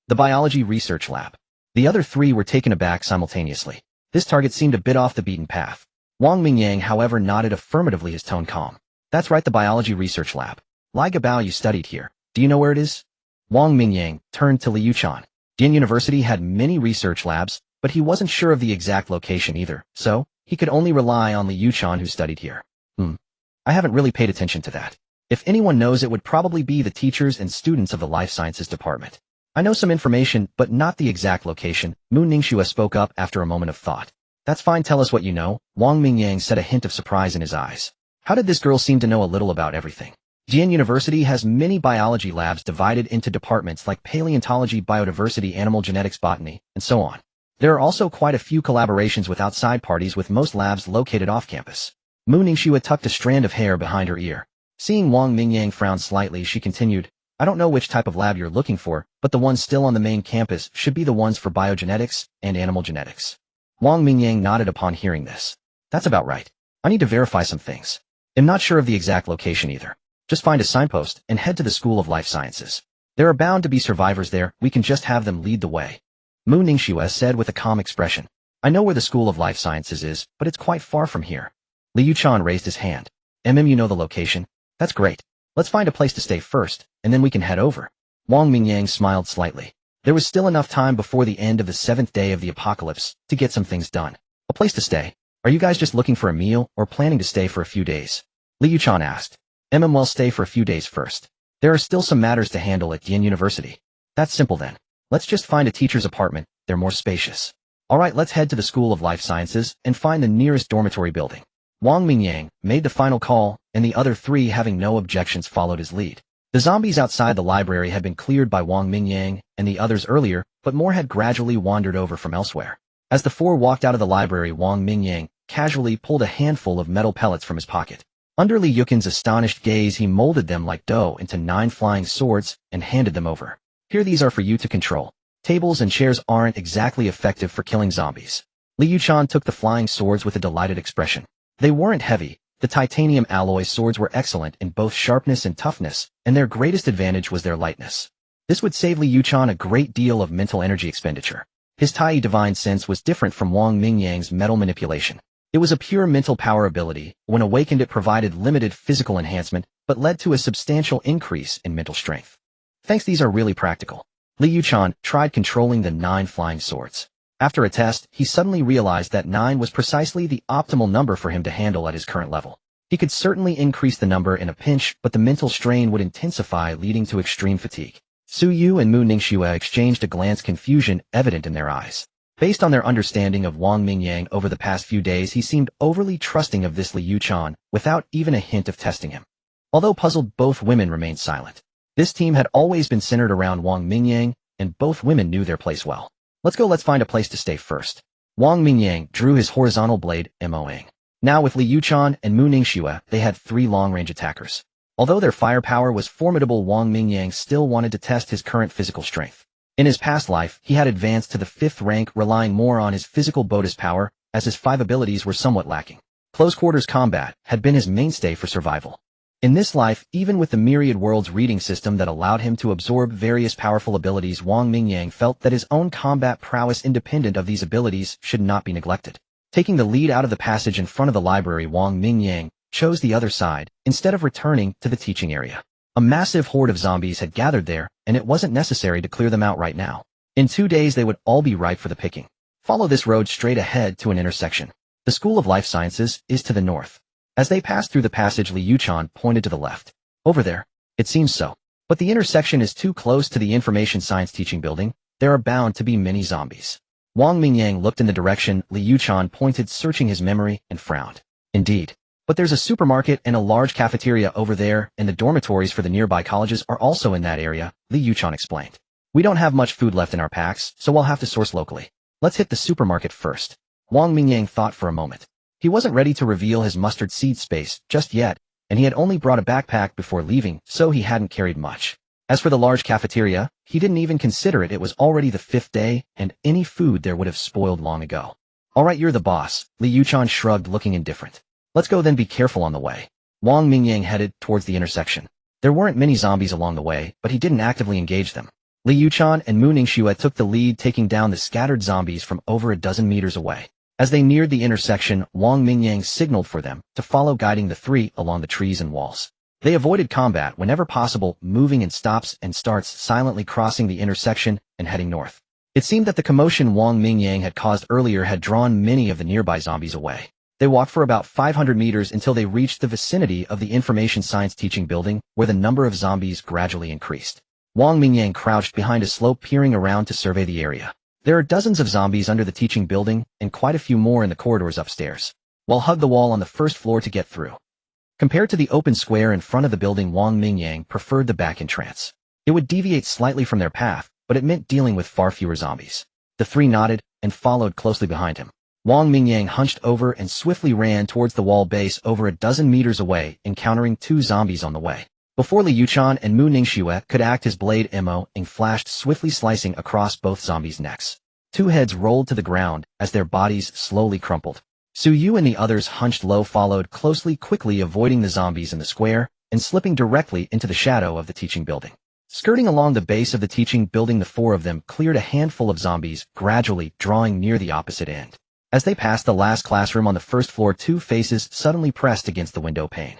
The Biology Research Lab. The other 3 were taken aback simultaneously. This target seemed a bit off the beaten path. Wang Mingyang, however, nodded affirmatively, his tone calm. That's right, the Biology Research Lab. Li Gabao, you studied here. Do you know where it is? Wang Mingyang turned to Li Yuchan. Dian University had many research labs, but he wasn't sure of the exact location either, so he could only rely on Li Yuchan, who studied here. I haven't really paid attention to that. If anyone knows, it would probably be the teachers and students of the Life Sciences Department. I know some information, but not the exact location. Mu Ningxue spoke up after a moment of thought. That's fine, tell us what you know. Wang Mingyang said, a hint of surprise in his eyes. How did this girl seem to know a little about everything? Dian University has many biology labs divided into departments like paleontology, biodiversity, animal genetics, botany, and so on. There are also quite a few collaborations with outside parties, with most labs located off campus. Mu Ningxue tucked a strand of hair behind her ear. Seeing Wang Mingyang frown slightly, she continued, I don't know which type of lab you're looking for, but the ones still on the main campus should be the ones for biogenetics and animal genetics. Wang Mingyang nodded upon hearing this. That's about right. I need to verify some things. I'm not sure of the exact location either. Just find a signpost and head to the School of Life Sciences. There are bound to be survivors there, we can just have them lead the way. Mu Ningxue said with a calm expression. I know where the School of Life Sciences is, but it's quite far from here. Li Yuchan raised his hand. You know the location? That's great. Let's find a place to stay first, and then we can head over. Wang Mingyang smiled slightly. There was still enough time before the end of the 7th day of the apocalypse to get some things done. A place to stay. Are you guys just looking for a meal or planning to stay for a few days? Li Yuchan asked. Well, stay for a few days first. There are still some matters to handle at Yin University. That's simple then. Let's just find a teacher's apartment. They're more spacious. Alright, let's head to the School of Life Sciences and find the nearest dormitory building. Wang Mingyang made the final call, and the other three, having no objections, followed his lead. The zombies outside the library had been cleared by Wang Mingyang and the others earlier, but more had gradually wandered over from elsewhere. As the four walked out of the library, Wang Mingyang casually pulled a handful of metal pellets from his pocket. Under Li Yuchan's astonished gaze, he molded them like dough into 9 flying swords and handed them over. Here, these are for you to control. Tables and chairs aren't exactly effective for killing zombies. Li Yuchan took the flying swords with a delighted expression. They weren't heavy. The titanium alloy swords were excellent in both sharpness and toughness, and their greatest advantage was their lightness. This would save Li Yuchan a great deal of mental energy expenditure. His Tai Divine Sense was different from Wang Mingyang's metal manipulation. It was a pure mental power ability. When awakened, it provided limited physical enhancement, but led to a substantial increase in mental strength. Thanks, these are really practical. Li Yuchan tried controlling the 9 flying swords. After a test, he suddenly realized that 9 was precisely the optimal number for him to handle at his current level. He could certainly increase the number in a pinch, but the mental strain would intensify, leading to extreme fatigue. Su Yu and Mu Ningxue exchanged a glance, confusion evident in their eyes. Based on their understanding of Wang Mingyang over the past few days, he seemed overly trusting of this Li Yuchan, without even a hint of testing him. Although puzzled, both women remained silent. This team had always been centered around Wang Mingyang, and both women knew their place well. Let's find a place to stay first. Wang Mingyang drew his horizontal blade, MOing. Now with Li Yuchan and Mu Ningxue, they had 3 long-range attackers. Although their firepower was formidable, Wang Mingyang still wanted to test his current physical strength. In his past life, he had advanced to the 5th rank, relying more on his physical bonus power, as his 5 abilities were somewhat lacking. Close-quarters combat had been his mainstay for survival. In this life, even with the myriad worlds reading system that allowed him to absorb various powerful abilities, Wang Mingyang felt that his own combat prowess independent of these abilities should not be neglected. Taking the lead out of the passage in front of the library, Wang Mingyang chose the other side, instead of returning to the teaching area. A massive horde of zombies had gathered there, and it wasn't necessary to clear them out right now. In 2 days they would all be ripe for the picking. Follow this road straight ahead to an intersection. The School of Life Sciences is to the north. As they passed through the passage, Li Yuchan pointed to the left. Over there. It seems so. But the intersection is too close to the Information Science Teaching Building. There are bound to be many zombies. Wang Mingyang looked in the direction Li Yuchan pointed, searching his memory, and frowned. Indeed. But there's a supermarket and a large cafeteria over there, and the dormitories for the nearby colleges are also in that area, Li Yuchan explained. We don't have much food left in our packs, so we'll have to source locally. Let's hit the supermarket first. Wang Mingyang thought for a moment. He wasn't ready to reveal his mustard seed space just yet, and he had only brought a backpack before leaving, so he hadn't carried much. As for the large cafeteria, he didn't even consider it. It was already the 5th day, and any food there would have spoiled long ago. Alright, you're the boss, Li Yuchan shrugged, looking indifferent. Let's go then, be careful on the way. Wang Mingyang headed towards the intersection. There weren't many zombies along the way, but he didn't actively engage them. Li Yuchan and Mu Ningxue took the lead, taking down the scattered zombies from over a dozen meters away. As they neared the intersection, Wang Mingyang signaled for them to follow, guiding the 3 along the trees and walls. They avoided combat whenever possible, moving in stops and starts, silently crossing the intersection and heading north. It seemed that the commotion Wang Mingyang had caused earlier had drawn many of the nearby zombies away. They walked for about 500 meters until they reached the vicinity of the Information Science Teaching Building, where the number of zombies gradually increased. Wang Mingyang crouched behind a slope, peering around to survey the area. There are dozens of zombies under the teaching building, and quite a few more in the corridors upstairs. While hug the wall on the first floor to get through. Compared to the open square in front of the building, Wang Mingyang preferred the back entrance. It would deviate slightly from their path, but it meant dealing with far fewer zombies. The 3 nodded and followed closely behind him. Wang Mingyang hunched over and swiftly ran towards the wall base over a dozen meters away, encountering 2 zombies on the way. Before Li Yuchan and Mu Ningxue could act, his blade MO-ing flashed, swiftly slicing across both zombies' necks. 2 heads rolled to the ground as their bodies slowly crumpled. Su Yu and the others, hunched low, followed closely, quickly avoiding the zombies in the square and slipping directly into the shadow of the teaching building. Skirting along the base of the teaching building, the 4 of them cleared a handful of zombies, gradually drawing near the opposite end. As they passed the last classroom on the first floor, 2 faces suddenly pressed against the window pane.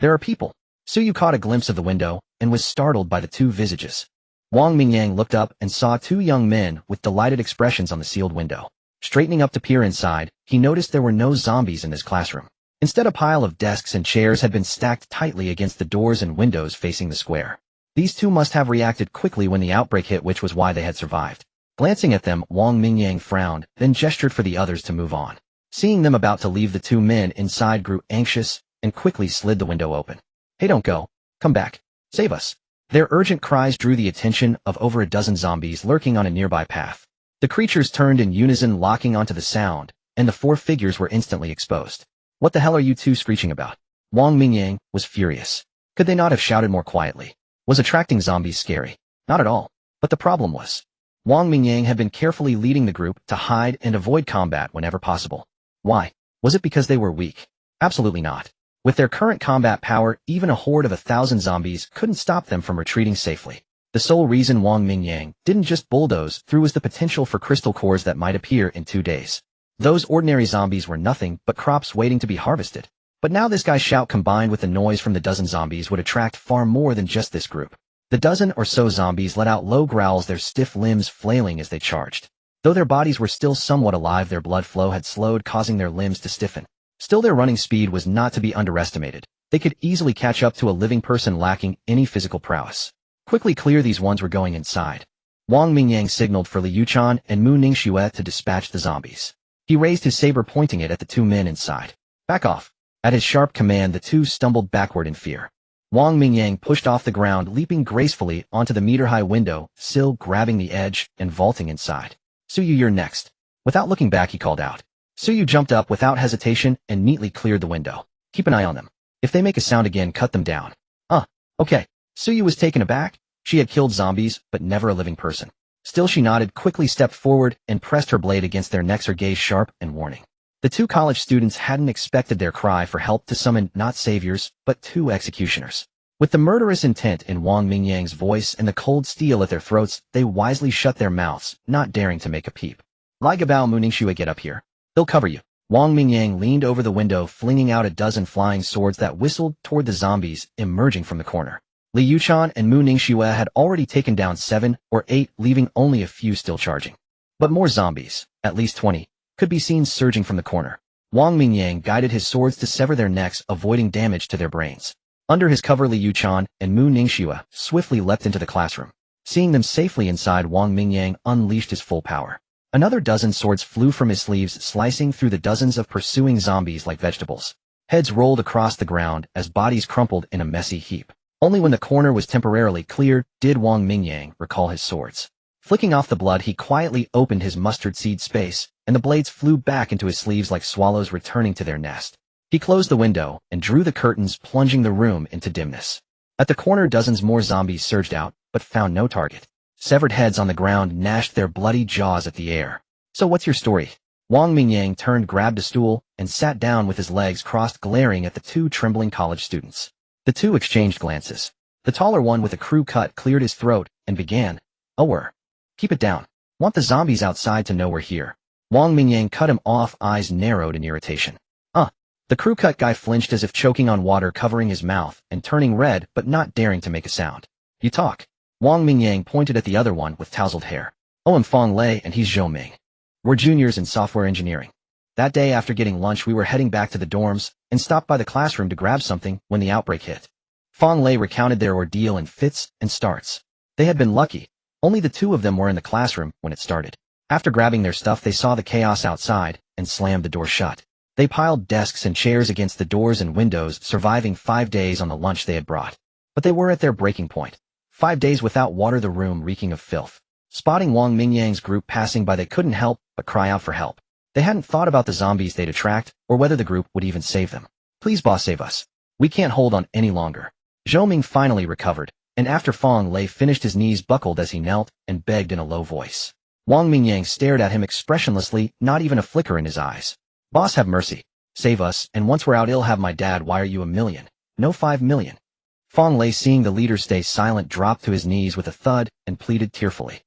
There are people. Su Yu caught a glimpse of the window and was startled by the 2 visages. Wang Mingyang looked up and saw two young men with delighted expressions on the sealed window. Straightening up to peer inside, he noticed there were no zombies in his classroom. Instead, a pile of desks and chairs had been stacked tightly against the doors and windows facing the square. These two must have reacted quickly when the outbreak hit, which was why they had survived. Glancing at them, Wang Mingyang frowned, then gestured for the others to move on. Seeing them about to leave, the two men inside grew anxious and quickly slid the window open. "Hey, don't go. Come back. Save us." Their urgent cries drew the attention of over a dozen zombies lurking on a nearby path. The creatures turned in unison, locking onto the sound, and the four figures were instantly exposed. "What the hell are you two screeching about?" Wang Mingyang was furious. Could they not have shouted more quietly? Was attracting zombies scary? Not at all. But the problem was, Wang Mingyang had been carefully leading the group to hide and avoid combat whenever possible. Why? Was it because they were weak? Absolutely not. With their current combat power, even a horde of 1,000 zombies couldn't stop them from retreating safely. The sole reason Wang Mingyang didn't just bulldoze through was the potential for crystal cores that might appear in 2 days. Those ordinary zombies were nothing but crops waiting to be harvested. But now this guy's shout combined with the noise from the dozen zombies would attract far more than just this group. The dozen or so zombies let out low growls, their stiff limbs flailing as they charged. Though their bodies were still somewhat alive, their blood flow had slowed, causing their limbs to stiffen. Still, their running speed was not to be underestimated. They could easily catch up to a living person lacking any physical prowess. Quickly clear, these ones were going inside. Wang Mingyang signaled for Liu Chan and Mu Ningxue to dispatch the zombies. He raised his saber, pointing it at the two men inside. "Back off." At his sharp command, the two stumbled backward in fear. Wang Mingyang pushed off the ground, leaping gracefully onto the meter-high window sill, grabbing the edge and vaulting inside. "Suyu, you're next." Without looking back, he called out. Suyu jumped up without hesitation and neatly cleared the window. "Keep an eye on them. If they make a sound again, cut them down." Okay." Suyu was taken aback. She had killed zombies, but never a living person. Still, she nodded, quickly stepped forward, and pressed her blade against their necks, her gaze sharp and warning. The two college students hadn't expected their cry for help to summon not saviors, but two executioners. With the murderous intent in Wang Mingyang's voice and the cold steel at their throats, they wisely shut their mouths, not daring to make a peep. "Lai Gabao, Mu Ningxue, get up here. They'll cover you." Wang Mingyang leaned over the window, flinging out a dozen flying swords that whistled toward the zombies emerging from the corner. Liu Chan and Mu Ningxue had already taken down 7 or 8, leaving only a few still charging. But more zombies, at least 20, could be seen surging from the corner. Wang Mingyang guided his swords to sever their necks, avoiding damage to their brains. Under his cover, Liu Chan and Mu Ningxue swiftly leapt into the classroom. Seeing them safely inside, Wang Mingyang unleashed his full power. Another dozen swords flew from his sleeves, slicing through the dozens of pursuing zombies like vegetables. Heads rolled across the ground as bodies crumpled in a messy heap. Only when the corner was temporarily cleared did Wang Mingyang recall his swords. Flicking off the blood, he quietly opened his mustard seed space, and the blades flew back into his sleeves like swallows returning to their nest. He closed the window and drew the curtains, plunging the room into dimness. At the corner, dozens more zombies surged out, but found no target. Severed heads on the ground gnashed their bloody jaws at the air. "So what's your story?" Wang Mingyang turned, grabbed a stool, and sat down with his legs crossed, glaring at the two trembling college students. The two exchanged glances. The taller one with a crew cut cleared his throat and began, "Keep it down. Want the zombies outside to know we're here." Wang Mingyang cut him off, eyes narrowed in irritation. The crew cut guy flinched as if choking on water, covering his mouth and turning red but not daring to make a sound. "You talk." Wang Mingyang pointed at the other one with tousled hair. "I'm Fong Lei and he's Zhou Ming. We're juniors in software engineering. That day after getting lunch, we were heading back to the dorms and stopped by the classroom to grab something when the outbreak hit." Fong Lei recounted their ordeal in fits and starts. They had been lucky. Only the two of them were in the classroom when it started. After grabbing their stuff, they saw the chaos outside and slammed the door shut. They piled desks and chairs against the doors and windows, surviving 5 days on the lunch they had brought. But they were at their breaking point. 5 days without water, the room reeking of filth. Spotting Wang Mingyang's group passing by, they couldn't help but cry out for help. They hadn't thought about the zombies they'd attract, or whether the group would even save them. "Please, boss, save us. We can't hold on any longer." Zhou Ming finally recovered, and after Fong Lei finished, his knees buckled as he knelt and begged in a low voice. Wang Mingyang stared at him expressionlessly, not even a flicker in his eyes. "Boss, have mercy. Save us, and once we're out, I'll have my dad wire you $1 million. No, $5 million. Fong Lei, seeing the leader stay silent, dropped to his knees with a thud and pleaded tearfully.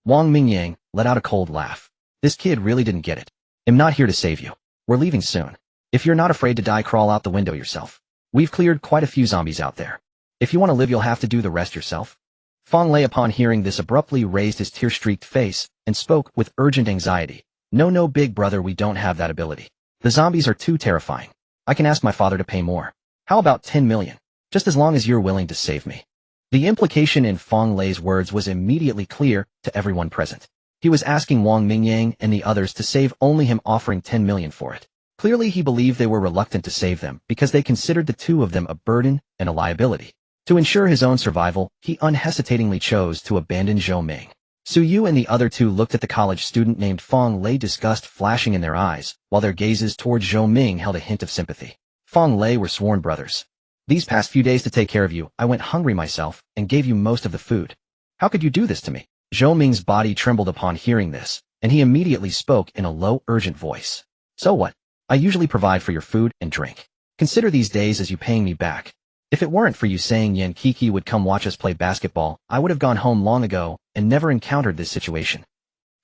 Wang Mingyang let out a cold laugh. This kid really didn't get it. "I'm not here to save you. We're leaving soon. If you're not afraid to die, crawl out the window yourself. We've cleared quite a few zombies out there. If you want to live, you'll have to do the rest yourself." Fang Lei upon hearing this abruptly raised his tear-streaked face and spoke with urgent anxiety. No, big brother, we don't have that ability. The zombies are too terrifying. I can ask my father to pay more. How about 10 million? Just as long as you're willing to save me. The implication in Fang Lei's words was immediately clear to everyone present. He was asking Wang Mingyang and the others to save only him, offering 10 million for it. Clearly he believed they were reluctant to save them because they considered the two of them a burden and a liability. To ensure his own survival, he unhesitatingly chose to abandon Zhou Ming. Su Yu and the other two looked at the college student named Fang Lei, disgust flashing in their eyes, while their gazes toward Zhou Ming held a hint of sympathy. Fang Lei were sworn brothers. These past few days to take care of you, I went hungry myself and gave you most of the food. How could you do this to me? Zhou Ming's body trembled upon hearing this, and he immediately spoke in a low, urgent voice. So what? I usually provide for your food and drink. Consider these days as you paying me back. If it weren't for you saying Yan Kiki would come watch us play basketball, I would have gone home long ago and never encountered this situation.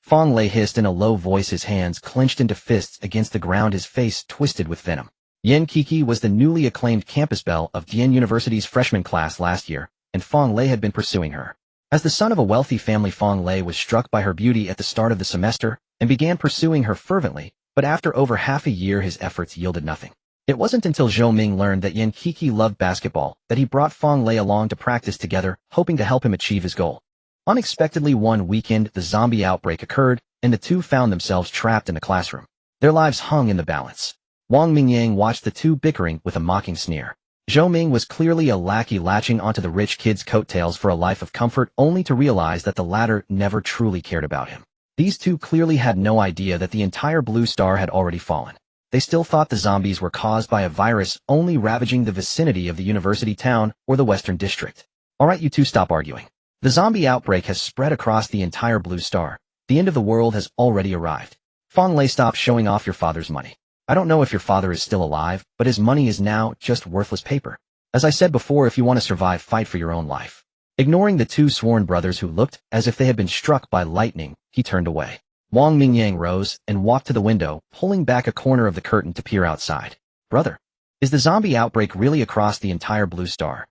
Fang Lei hissed in a low voice, his hands clenched into fists against the ground, his face twisted with venom. Yan Kiki was the newly acclaimed campus belle of Dian University's freshman class last year, and Fang Lei had been pursuing her. As the son of a wealthy family, Fang Lei was struck by her beauty at the start of the semester and began pursuing her fervently, but after over half a year his efforts yielded nothing. It wasn't until Zhou Ming learned that Yan Kiki loved basketball that he brought Fang Lei along to practice together, hoping to help him achieve his goal. Unexpectedly one weekend the zombie outbreak occurred, and the two found themselves trapped in the classroom. Their lives hung in the balance. Wang Mingyang watched the two bickering with a mocking sneer. Zhou Ming was clearly a lackey latching onto the rich kid's coattails for a life of comfort, only to realize that the latter never truly cared about him. These two clearly had no idea that the entire blue star had already fallen. They still thought the zombies were caused by a virus only ravaging the vicinity of the university town or the western district. Alright, you two, stop arguing. The zombie outbreak has spread across the entire blue star. The end of the world has already arrived. Fang Lei, stop showing off your father's money. I don't know if your father is still alive, but his money is now just worthless paper. As I said before, if you want to survive, fight for your own life. Ignoring the two sworn brothers who looked as if they had been struck by lightning, he turned away. Wang Mingyang rose and walked to the window, pulling back a corner of the curtain to peer outside. Brother, is the zombie outbreak really across the entire blue star?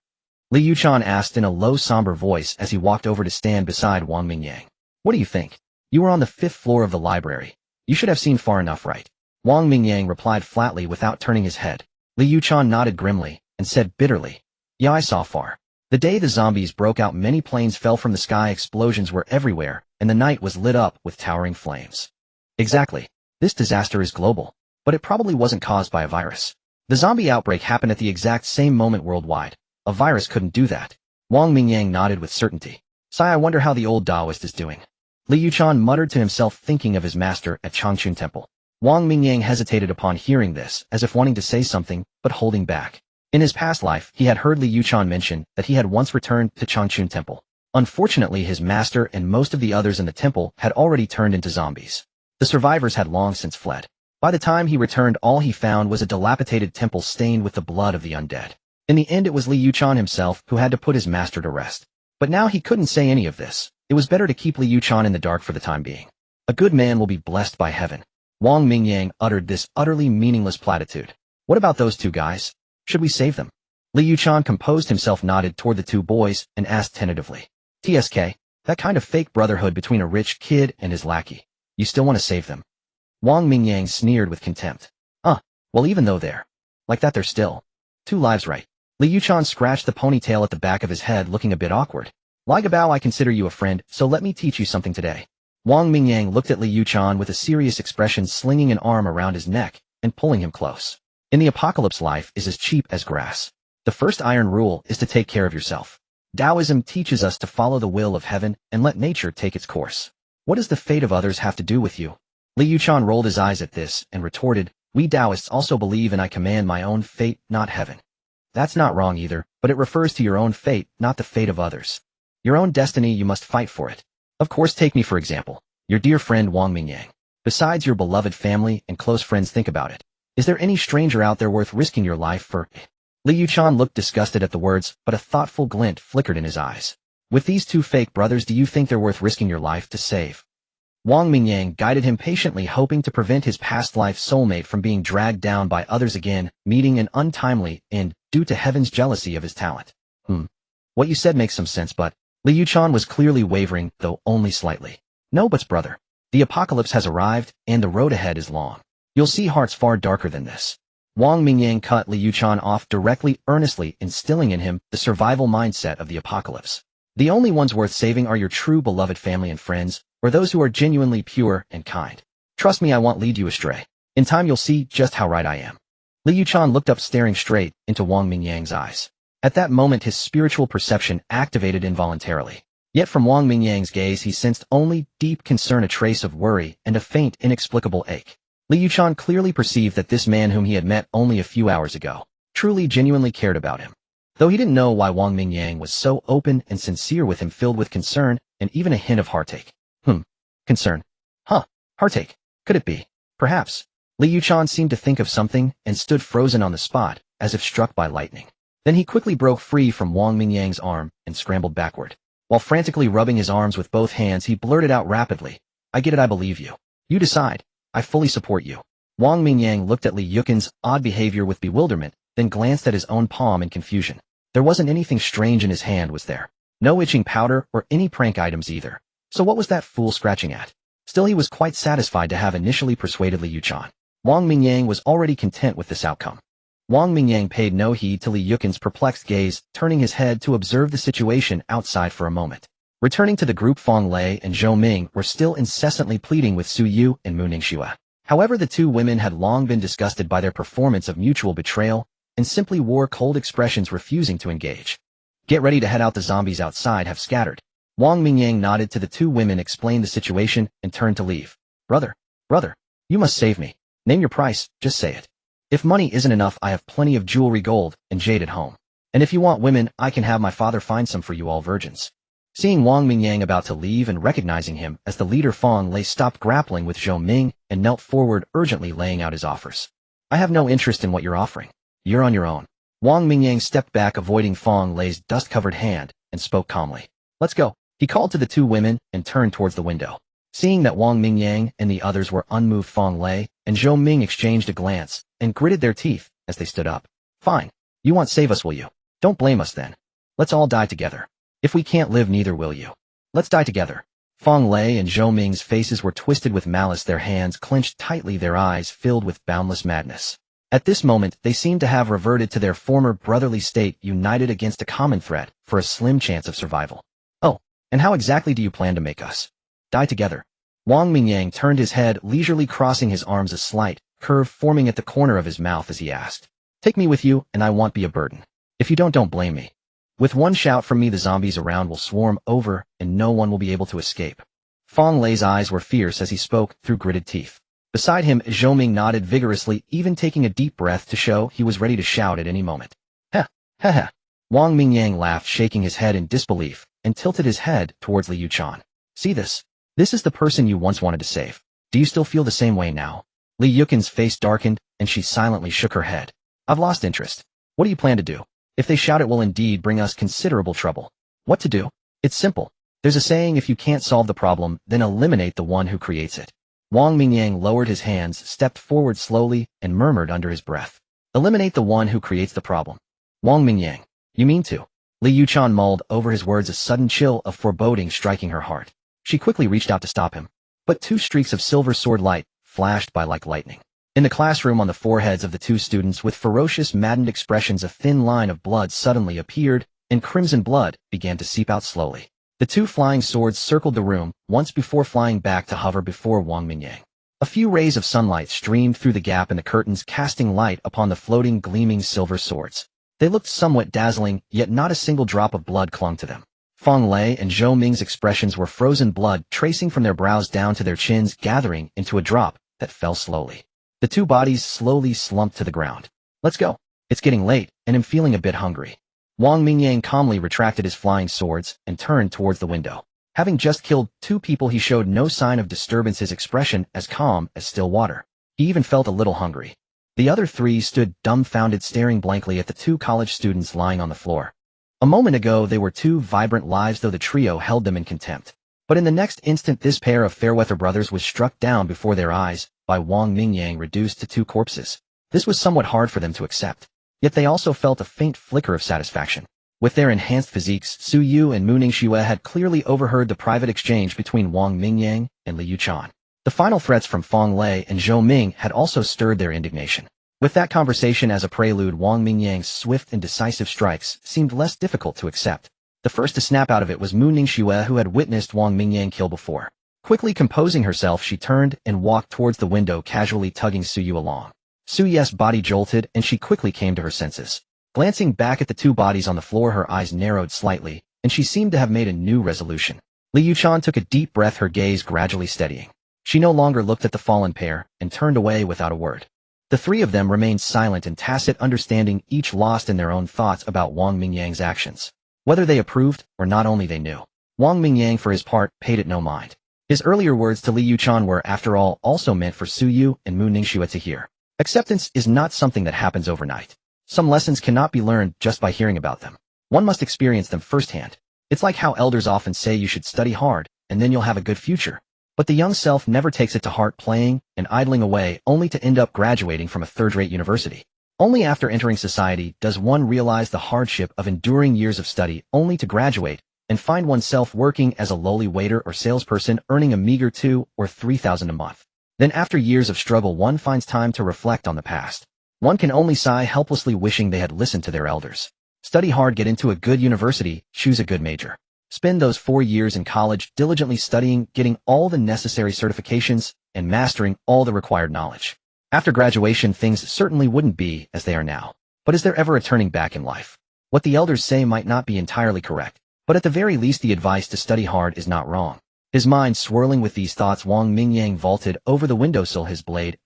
Li Yuchan asked in a low, somber voice as he walked over to stand beside Wang Mingyang. What do you think? You were on the 5th floor of the library. You should have seen far enough, right? Wang Mingyang replied flatly without turning his head. Li Yuchan nodded grimly and said bitterly, Yeah, I saw far. The day the zombies broke out, many planes fell from the sky, explosions were everywhere, and the night was lit up with towering flames. Exactly. This disaster is global, but it probably wasn't caused by a virus. The zombie outbreak happened at the exact same moment worldwide. A virus couldn't do that. Wang Mingyang nodded with certainty. Sigh, I wonder how the old Taoist is doing. Li Yuchan muttered to himself, thinking of his master at Changchun Temple. Wang Mingyang hesitated upon hearing this, as if wanting to say something, but holding back. In his past life, he had heard Li Yuchan mention that he had once returned to Changchun Temple. Unfortunately, his master and most of the others in the temple had already turned into zombies. The survivors had long since fled. By the time he returned, all he found was a dilapidated temple stained with the blood of the undead. In the end, it was Li Yuchan himself who had to put his master to rest. But now he couldn't say any of this. It was better to keep Li Yuchan in the dark for the time being. A good man will be blessed by heaven. Wang Mingyang uttered this utterly meaningless platitude. What about those two guys? Should we save them? Li Yuchan composed himself, nodded toward the two boys, and asked tentatively. TSK, that kind of fake brotherhood between a rich kid and his lackey. You still want to save them? Wang Mingyang sneered with contempt. Well, even though they're like that, they're still two lives, right? Li Yuchan scratched the ponytail at the back of his head, looking a bit awkward. Like a bow, I consider you a friend, so let me teach you something today. Wang Mingyang looked at Li Yuchan with a serious expression, slinging an arm around his neck and pulling him close. In the apocalypse, life is as cheap as grass. The first iron rule is to take care of yourself. Taoism teaches us to follow the will of heaven and let nature take its course. What does the fate of others have to do with you? Li Yuchan rolled his eyes at this and retorted, We Taoists also believe in I command my own fate, not heaven. That's not wrong either, but it refers to your own fate, not the fate of others. Your own destiny, you must fight for it. Of course, take me for example. Your dear friend Wang Mingyang. Besides your beloved family and close friends, think about it. Is there any stranger out there worth risking your life for? Li Yuchan looked disgusted at the words, but a thoughtful glint flickered in his eyes. With these two fake brothers, do you think they're worth risking your life to save? Wang Mingyang guided him patiently, hoping to prevent his past life soulmate from being dragged down by others again, meeting an untimely end due to heaven's jealousy of his talent. What you said makes some sense, but Li Yuchan was clearly wavering, though only slightly. No buts, brother. The apocalypse has arrived, and the road ahead is long. You'll see hearts far darker than this. Wang Mingyang cut Li Yuchan off directly, earnestly instilling in him the survival mindset of the apocalypse. The only ones worth saving are your true beloved family and friends, or those who are genuinely pure and kind. Trust me, I won't lead you astray. In time you'll see just how right I am. Li Yuchan looked up, staring straight into Wang Mingyang's eyes. At that moment his spiritual perception activated involuntarily. Yet from Wang Mingyang's gaze he sensed only deep concern, a trace of worry, and a faint, inexplicable ache. Li Yuchan clearly perceived that this man whom he had met only a few hours ago truly, genuinely cared about him. Though he didn't know why Wang Mingyang was so open and sincere with him, filled with concern and even a hint of heartache. Concern. Heartache. Could it be? Perhaps. Li Yuchan seemed to think of something and stood frozen on the spot, as if struck by lightning. Then he quickly broke free from Wang Mingyang's arm and scrambled backward. While frantically rubbing his arms with both hands, he blurted out rapidly, "I get it, I believe you. You decide. I fully support you." Wang Mingyang looked at Li Yuchan's odd behavior with bewilderment, then glanced at his own palm in confusion. There wasn't anything strange in his hand, was there? No itching powder or any prank items either. So what was that fool scratching at? Still, he was quite satisfied to have initially persuaded Li Yuchan. Wang Mingyang was already content with this outcome. Wang Mingyang paid no heed to Li Yuchan's perplexed gaze, turning his head to observe the situation outside for a moment. Returning to the group, Fang Lei and Zhou Ming were still incessantly pleading with Su Yu and Mu Ningxue. However, the two women had long been disgusted by their performance of mutual betrayal and simply wore cold expressions, refusing to engage. "Get ready to head out, the zombies outside have scattered." Wang Mingyang nodded to the two women, explained the situation, and turned to leave. Brother, you must save me. Name your price, just say it. If money isn't enough, I have plenty of jewelry, gold, and jade at home. And if you want women, I can have my father find some for you, all virgins. Seeing Wang Mingyang about to leave and recognizing him as the leader, Fang Lei stopped grappling with Zhou Ming and knelt forward, urgently laying out his offers. "I have no interest in what you're offering. You're on your own." Wang Mingyang stepped back, avoiding Fang Lei's dust-covered hand, and spoke calmly. "Let's go." He called to the two women and turned towards the window. Seeing that Wang Mingyang and the others were unmoved, Fang Lei and Zhou Ming exchanged a glance and gritted their teeth as they stood up. "Fine. You won't save us, will you? Don't blame us then. Let's all die together. If we can't live, neither will you. Let's die together." Fang Lei and Zhou Ming's faces were twisted with malice, their hands clenched tightly, their eyes filled with boundless madness. At this moment, they seemed to have reverted to their former brotherly state, united against a common threat for a slim chance of survival. "Oh, and how exactly do you plan to make us die together?" Wang Mingyang turned his head leisurely, crossing his arms, a slight curve forming at the corner of his mouth as he asked, "Take me with you, and I won't be a burden. If you don't blame me. With one shout from me, the zombies around will swarm over, and no one will be able to escape." Fang Lei's eyes were fierce as he spoke through gritted teeth. Beside him, Zhou Ming nodded vigorously, even taking a deep breath to show he was ready to shout at any moment. "Ha, ha, ha." Wang Mingyang laughed, shaking his head in disbelief, and tilted his head towards Li Yuchan. "See this? This is the person you once wanted to save. Do you still feel the same way now?" Li Yuchan's face darkened, and she silently shook her head. "I've lost interest. What do you plan to do? If they shout, it will indeed bring us considerable trouble." "What to do? It's simple. There's a saying, if you can't solve the problem, then eliminate the one who creates it." Wang Mingyang lowered his hands, stepped forward slowly, and murmured under his breath, "Eliminate the one who creates the problem." "Wang Mingyang, you mean to?" Li Yuchan mulled over his words, a sudden chill of foreboding striking her heart. She quickly reached out to stop him, but two streaks of silver sword light flashed by like lightning. In the classroom, on the foreheads of the two students with ferocious, maddened expressions, a thin line of blood suddenly appeared, and crimson blood began to seep out slowly. The two flying swords circled the room, once before flying back to hover before Wang Mingyang. A few rays of sunlight streamed through the gap in the curtains, casting light upon the floating, gleaming silver swords. They looked somewhat dazzling, yet not a single drop of blood clung to them. Fang Lei and Zhou Ming's expressions were frozen, blood tracing from their brows down to their chins, gathering into a drop that fell slowly. The two bodies slowly slumped to the ground. "Let's go. It's getting late, and I'm feeling a bit hungry." Wang Mingyang calmly retracted his flying swords and turned towards the window. Having just killed two people, he showed no sign of disturbance, his expression as calm as still water. He even felt a little hungry. The other three stood dumbfounded, staring blankly at the two college students lying on the floor. A moment ago, they were two vibrant lives, though the trio held them in contempt. But in the next instant, this pair of Fairweather brothers was struck down before their eyes by Wang Mingyang, reduced to two corpses. This was somewhat hard for them to accept. Yet they also felt a faint flicker of satisfaction. With their enhanced physiques, Su Yu and Mu Ningxue had clearly overheard the private exchange between Wang Mingyang and Li Yuchan. The final threats from Feng Lei and Zhou Ming had also stirred their indignation. With that conversation as a prelude, Wang Mingyang's swift and decisive strikes seemed less difficult to accept. The first to snap out of it was Mu Ningxue, who had witnessed Wang Mingyang kill before. Quickly composing herself, she turned and walked towards the window, casually tugging Su Yu along. Su Yu's body jolted, and she quickly came to her senses. Glancing back at the two bodies on the floor, her eyes narrowed slightly, and she seemed to have made a new resolution. Li Yuchan took a deep breath, her gaze gradually steadying. She no longer looked at the fallen pair, and turned away without a word. The three of them remained silent in tacit understanding, each lost in their own thoughts about Wang Mingyang's actions. Whether they approved or not, only they knew. Wang Mingyang, for his part, paid it no mind. His earlier words to Li Yuchan were, after all, also meant for Su Yu and Mu Ningxue to hear. Acceptance is not something that happens overnight. Some lessons cannot be learned just by hearing about them. One must experience them firsthand. It's like how elders often say you should study hard, and then you'll have a good future. But the young self never takes it to heart, playing and idling away only to end up graduating from a third-rate university. Only after entering society does one realize the hardship of enduring years of study only to graduate and find oneself working as a lowly waiter or salesperson, earning a meager 2,000 or 3,000 a month. Then after years of struggle, one finds time to reflect on the past. One can only sigh helplessly, wishing they had listened to their elders. Study hard, get into a good university, choose a good major. Spend those 4 years in college diligently studying, getting all the necessary certifications, and mastering all the required knowledge. After graduation, things certainly wouldn't be as they are now. But is there ever a turning back in life? What the elders say might not be entirely correct, but at the very least the advice to study hard is not wrong. His mind swirling with these thoughts, Wang Mingyang vaulted over the windowsill, his blade,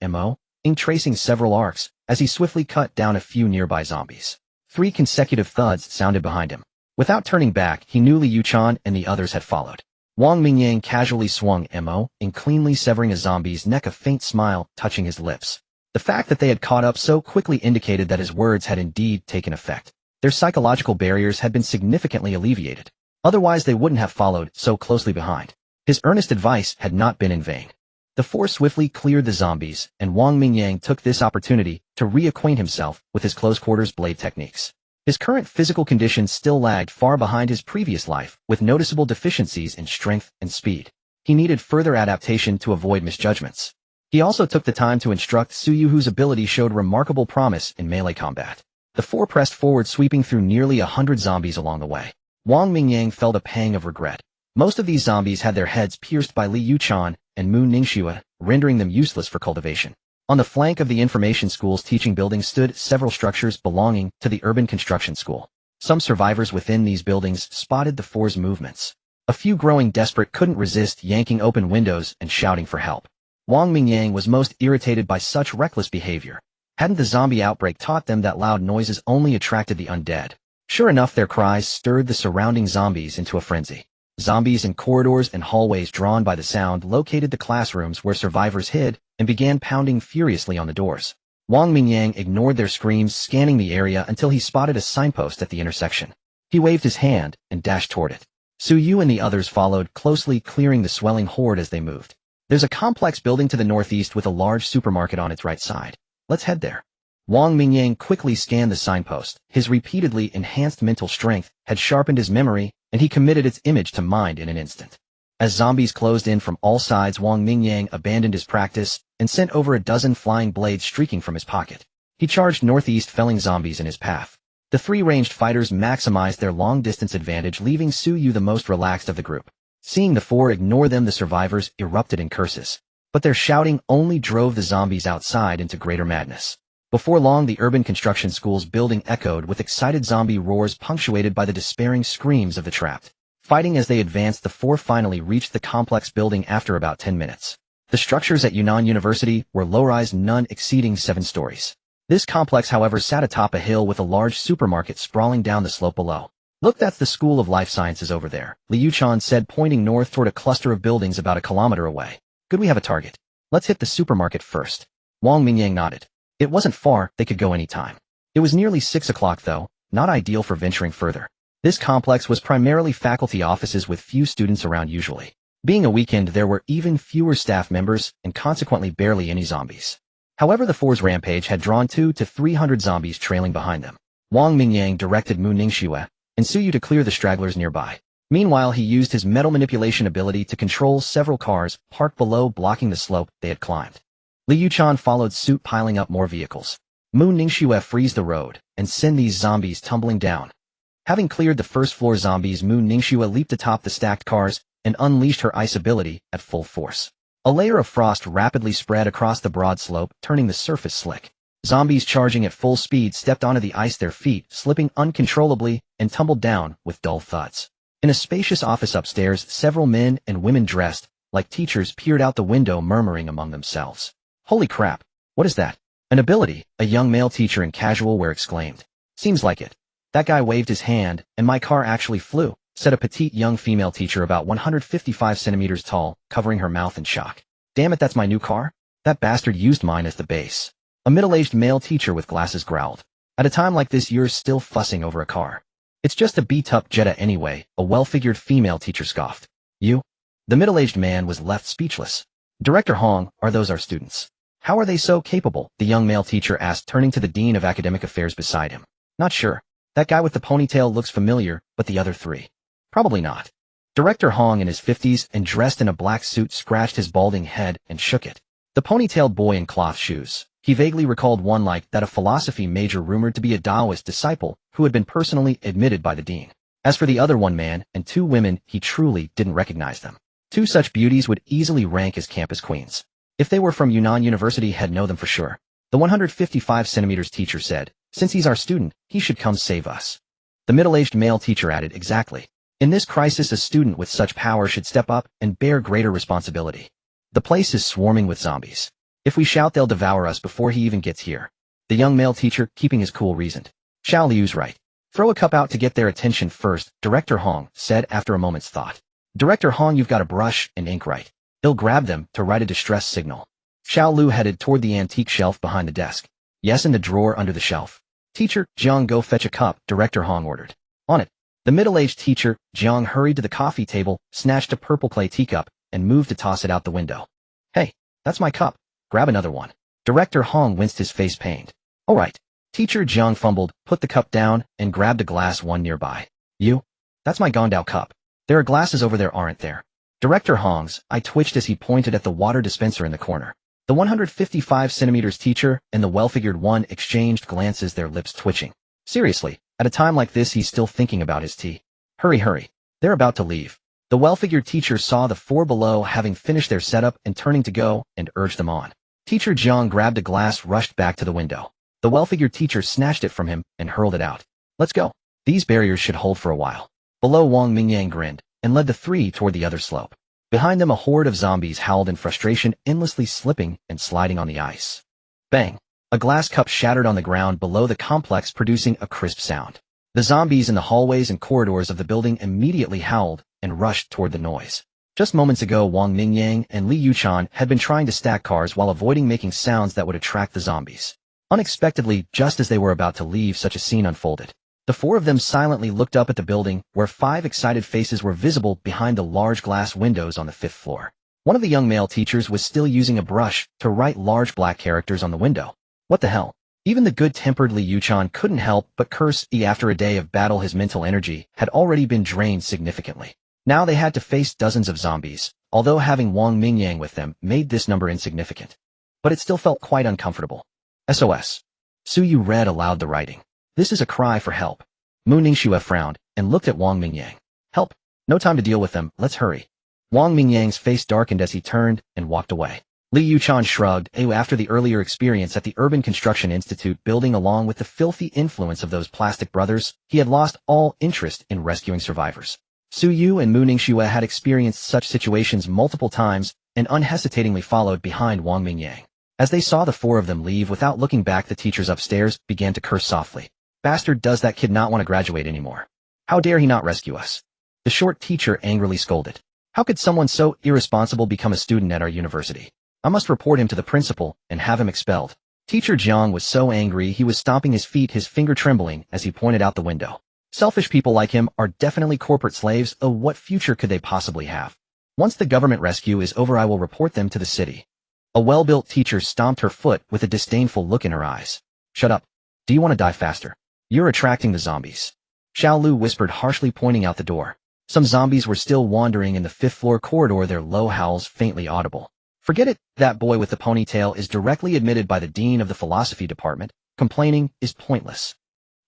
tracing several arcs, as he swiftly cut down a few nearby zombies. 3 consecutive thuds sounded behind him. Without turning back, he knew Li Yuchan and the others had followed. Wang Mingyang casually swung cleanly severing a zombie's neck, a faint smile touching his lips. The fact that they had caught up so quickly indicated that his words had indeed taken effect. Their psychological barriers had been significantly alleviated. Otherwise they wouldn't have followed so closely behind. His earnest advice had not been in vain. The 4 swiftly cleared the zombies, and Wang Mingyang took this opportunity to reacquaint himself with his close-quarters blade techniques. His current physical condition still lagged far behind his previous life, with noticeable deficiencies in strength and speed. He needed further adaptation to avoid misjudgments. He also took the time to instruct Su Yu, whose ability showed remarkable promise in melee combat. The 4 pressed forward, sweeping through nearly 100 zombies along the way. Wang Mingyang felt a pang of regret. Most of these zombies had their heads pierced by Li Yuchan and Mu Ningxue, rendering them useless for cultivation. On the flank of the information school's teaching building stood several structures belonging to the urban construction school. Some survivors within these buildings spotted the 4's movements. A few, growing desperate, couldn't resist yanking open windows and shouting for help. Wang Mingyang was most irritated by such reckless behavior. Hadn't the zombie outbreak taught them that loud noises only attracted the undead? Sure enough, their cries stirred the surrounding zombies into a frenzy. Zombies in corridors and hallways drawn by the sound located the classrooms where survivors hid and began pounding furiously on the doors. Wang Mingyang ignored their screams, scanning the area until he spotted a signpost at the intersection. He waved his hand and dashed toward it. Su Yu and the others followed closely, clearing the swelling horde as they moved. There's a complex building to the northeast with a large supermarket on its right side. Let's head there. Wang Mingyang quickly scanned the signpost. His repeatedly enhanced mental strength had sharpened his memory, and he committed its image to mind in an instant. As zombies closed in from all sides, Wang Mingyang abandoned his practice and sent over a dozen flying blades streaking from his pocket. He charged northeast, felling zombies in his path. The 3 ranged fighters maximized their long-distance advantage, leaving Su Yu the most relaxed of the group. Seeing the 4 ignore them, the survivors erupted in curses. But their shouting only drove the zombies outside into greater madness. Before long, the urban construction school's building echoed with excited zombie roars, punctuated by the despairing screams of the trapped. Fighting as they advanced, the 4 finally reached the complex building after about 10 minutes. The structures at Yunnan University were low-rise, none exceeding 7 stories. This complex, however, sat atop a hill with a large supermarket sprawling down the slope below. Look, that's the School of Life Sciences over there, Li Yuchan said, pointing north toward a cluster of buildings about a kilometer away. Good, we have a target. Let's hit the supermarket first. Wang Mingyang nodded. It wasn't far, they could go any time. It was nearly 6 o'clock though, not ideal for venturing further. This complex was primarily faculty offices with few students around usually. Being a weekend, there were even fewer staff members and consequently barely any zombies. However, the 4's rampage had drawn 200 to 300 zombies trailing behind them. Wang Mingyang directed Mu Ningxue, and Suyu to clear the stragglers nearby. Meanwhile, he used his metal manipulation ability to control several cars parked below, blocking the slope they had climbed. Li Yuchan followed suit, piling up more vehicles. Mu Ningxue freeze the road and send these zombies tumbling down. Having cleared the first floor zombies, Mu Ningxue leaped atop the stacked cars and unleashed her ice ability at full force. A layer of frost rapidly spread across the broad slope, turning the surface slick. Zombies charging at full speed stepped onto the ice, their feet slipping uncontrollably, and tumbled down with dull thuds. In a spacious office upstairs, several men and women dressed like teachers peered out the window, murmuring among themselves. Holy crap, what is that? An ability, a young male teacher in casual wear exclaimed. Seems like it. That guy waved his hand, and my car actually flew, said a petite young female teacher about 155 centimeters tall, covering her mouth in shock. Damn it, that's my new car? That bastard used mine as the base. A middle-aged male teacher with glasses growled. At a time like this, you're still fussing over a car. It's just a beat-up Jetta anyway, a well-figured female teacher scoffed. You? The middle-aged man was left speechless. Director Hong, are those our students? How are they so capable? The young male teacher asked, turning to the Dean of Academic Affairs beside him. Not sure. That guy with the ponytail looks familiar, but the other three? Probably not. Director Hong, in his 50s and dressed in a black suit, scratched his balding head and shook it. The ponytailed boy in cloth shoes. He vaguely recalled one like that, a philosophy major rumored to be a Taoist disciple who had been personally admitted by the dean. As for the other one man and two women, he truly didn't recognize them. Two such beauties would easily rank as campus queens. If they were from Yunnan University, he'd know them for sure. The 155 centimeters teacher said, since he's our student, he should come save us. The middle-aged male teacher added, exactly. In this crisis, a student with such power should step up and bear greater responsibility. The place is swarming with zombies. If we shout, they'll devour us before he even gets here. The young male teacher, keeping his cool, reasoned. Xiao Liu's right. Throw a cup out to get their attention first, Director Hong said after a moment's thought. Director Hong, you've got a brush and ink, right? He'll grab them to write a distress signal. Xiao Liu headed toward the antique shelf behind the desk. Yes, in the drawer under the shelf. Teacher, Jiang, go fetch a cup, Director Hong ordered. On it. The middle-aged teacher, Jiang, hurried to the coffee table, snatched a purple clay teacup, and moved to toss it out the window. Hey, that's my cup. Grab another one. Director Hong winced, his face pained. All right. Teacher Jiang fumbled, put the cup down, and grabbed a glass one nearby. You? That's my Gondao cup. There are glasses over there, aren't there? Director Hong's eye twitched as he pointed at the water dispenser in the corner. The 155 centimeters teacher and the well-figured one exchanged glances, their lips twitching. Seriously, at a time like this, he's still thinking about his tea. Hurry, hurry. They're about to leave. The well-figured teacher saw the four below having finished their setup and turning to go, and urged them on. Teacher Jiang grabbed a glass, rushed back to the window. The well-figured teacher snatched it from him and hurled it out. Let's go. These barriers should hold for a while. Below, Wang Mingyang grinned and led the three toward the other slope. Behind them, a horde of zombies howled in frustration, endlessly slipping and sliding on the ice. Bang! A glass cup shattered on the ground below the complex, producing a crisp sound. The zombies in the hallways and corridors of the building immediately howled and rushed toward the noise. Just moments ago, Wang Mingyang and Li Yuchan had been trying to stack cars while avoiding making sounds that would attract the zombies. Unexpectedly, just as they were about to leave, such a scene unfolded. The four of them silently looked up at the building, where 5 excited faces were visible behind the large glass windows on the 5th floor. One of the young male teachers was still using a brush to write large black characters on the window. What the hell? Even the good-tempered Li Yuchan couldn't help but curse. After a day of battle, his mental energy had already been drained significantly. Now they had to face dozens of zombies, although having Wang Mingyang with them made this number insignificant. But it still felt quite uncomfortable. SOS. Suyu read aloud the writing. This is a cry for help. Mu Ningxue frowned and looked at Wang Mingyang. Help. No time to deal with them, let's hurry. Wang Mingyang's face darkened as he turned and walked away. Li Yuchan shrugged. After the earlier experience at the Urban Construction Institute building, along with the filthy influence of those plastic brothers, he had lost all interest in rescuing survivors. Suyu and Mu Ningxue had experienced such situations multiple times and unhesitatingly followed behind Wang Mingyang. As they saw the four of them leave without looking back, the teachers upstairs began to curse softly. Bastard, does that kid not want to graduate anymore? How dare he not rescue us? The short teacher angrily scolded. How could someone so irresponsible become a student at our university? I must report him to the principal and have him expelled. Teacher Jiang was so angry he was stomping his feet, his finger trembling as he pointed out the window. Selfish people like him are definitely corporate slaves. Oh, what future could they possibly have? Once the government rescue is over, I will report them to the city. A well-built teacher stomped her foot with a disdainful look in her eyes. Shut up. Do you want to die faster? You're attracting the zombies. Xiao Lu whispered harshly, pointing out the door. Some zombies were still wandering in the fifth-floor corridor, their low howls faintly audible. Forget it, that boy with the ponytail is directly admitted by the dean of the philosophy department. Complaining is pointless.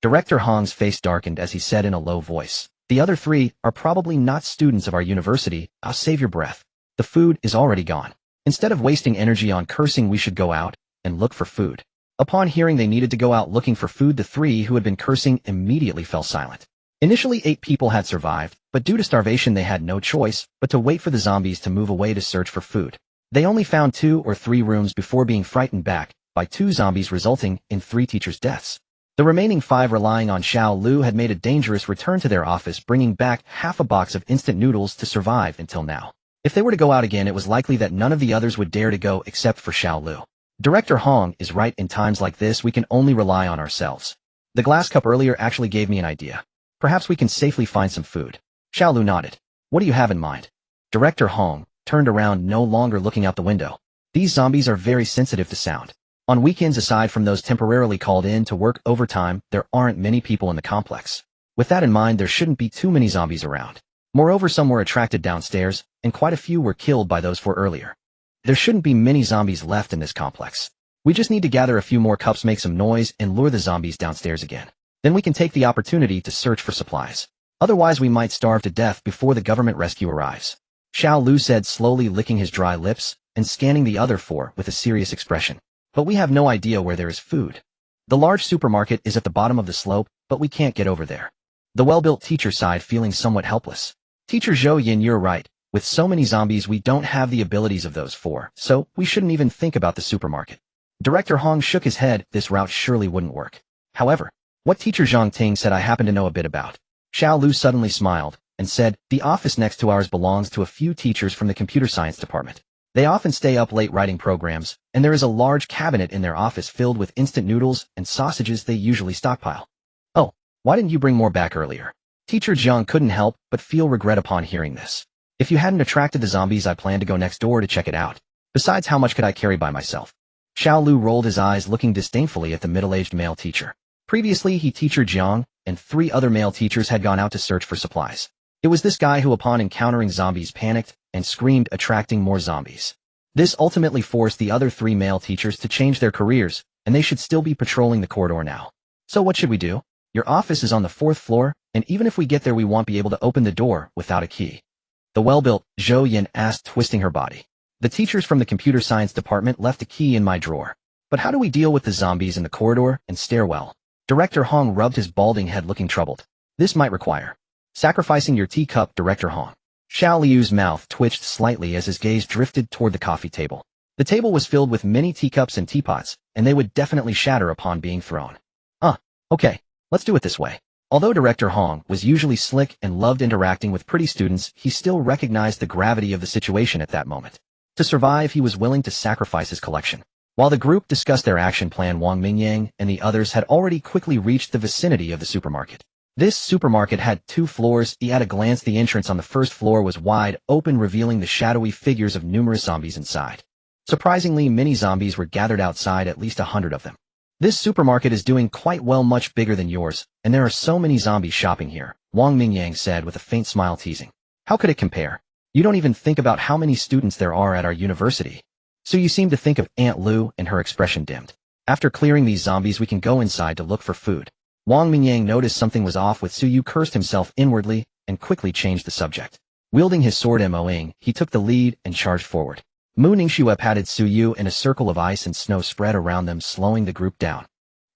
Director Hong's face darkened as he said in a low voice, "The other three are probably not students of our university. I'll save your breath. The food is already gone. Instead of wasting energy on cursing, we should go out and look for food." Upon hearing they needed to go out looking for food, the three who had been cursing immediately fell silent. Initially 8 people had survived, but due to starvation they had no choice but to wait for the zombies to move away to search for food. They only found 2 or 3 rooms before being frightened back by 2 zombies, resulting in 3 teachers' deaths. The remaining 5, relying on Xiao Lu, had made a dangerous return to their office, bringing back half a box of instant noodles to survive until now. If they were to go out again, it was likely that none of the others would dare to go except for Xiao Lu. Director Hong is right. In times like this, we can only rely on ourselves. The glass cup earlier actually gave me an idea. Perhaps we can safely find some food. Xiao Lu nodded. What do you have in mind? Director Hong turned around, no longer looking out the window. These zombies are very sensitive to sound. On weekends, aside from those temporarily called in to work overtime, there aren't many people in the complex. With that in mind, there shouldn't be too many zombies around. Moreover, some were attracted downstairs, and quite a few were killed by those 4 earlier. There shouldn't be many zombies left in this complex. We just need to gather a few more cups, make some noise, and lure the zombies downstairs again. Then we can take the opportunity to search for supplies. Otherwise, we might starve to death before the government rescue arrives. Xiao Lu said, slowly licking his dry lips and scanning the other 4 with a serious expression. But we have no idea where there is food. The large supermarket is at the bottom of the slope, but we can't get over there. The well-built teacher sighed, feeling somewhat helpless. Teacher Zhou Yin, you're right. With so many zombies, we don't have the abilities of those 4, so we shouldn't even think about the supermarket. Director Hong shook his head. This route surely wouldn't work. However, what Teacher Zhang Ting said I happen to know a bit about. Xiao Lu suddenly smiled and said, the office next to ours belongs to a few teachers from the computer science department. They often stay up late writing programs, and there is a large cabinet in their office filled with instant noodles and sausages they usually stockpile. Oh, why didn't you bring more back earlier? Teacher Zhang couldn't help but feel regret upon hearing this. If you hadn't attracted the zombies, I planned to go next door to check it out. Besides, how much could I carry by myself? Xiao Lu rolled his eyes, looking disdainfully at the middle-aged male teacher. Previously, Teacher Jiang and 3 other male teachers had gone out to search for supplies. It was this guy who, upon encountering zombies, panicked and screamed, attracting more zombies. This ultimately forced the other 3 male teachers to change their careers, and they should still be patrolling the corridor now. So what should we do? Your office is on the 4th floor, and even if we get there, we won't be able to open the door without a key. The well-built Zhou Yin asked, twisting her body. The teachers from the computer science department left a key in my drawer. But how do we deal with the zombies in the corridor and stairwell? Director Hong rubbed his balding head, looking troubled. This might require sacrificing your teacup, Director Hong. Xiao Liu's mouth twitched slightly as his gaze drifted toward the coffee table. The table was filled with many teacups and teapots, and they would definitely shatter upon being thrown. Okay, let's do it this way. Although Director Hong was usually slick and loved interacting with pretty students, he still recognized the gravity of the situation at that moment. To survive, he was willing to sacrifice his collection. While the group discussed their action plan, Wang Mingyang and the others had already quickly reached the vicinity of the supermarket. This supermarket had 2 floors. At a glance, the entrance on the 1st floor was wide open, revealing the shadowy figures of numerous zombies inside. Surprisingly, many zombies were gathered outside, at least 100 of them. This supermarket is doing quite well, much bigger than yours, and there are so many zombies shopping here, Wang Mingyang said with a faint smile, teasing. How could it compare? You don't even think about how many students there are at our university. So you seem to think of Aunt Lu, and her expression dimmed. After clearing these zombies, we can go inside to look for food. Wang Mingyang noticed something was off with Su Yu, cursed himself inwardly, and quickly changed the subject. Wielding his sword Moing, he took the lead and charged forward. Mu Ningxue patted Su Yu, and a circle of ice and snow spread around them, slowing the group down.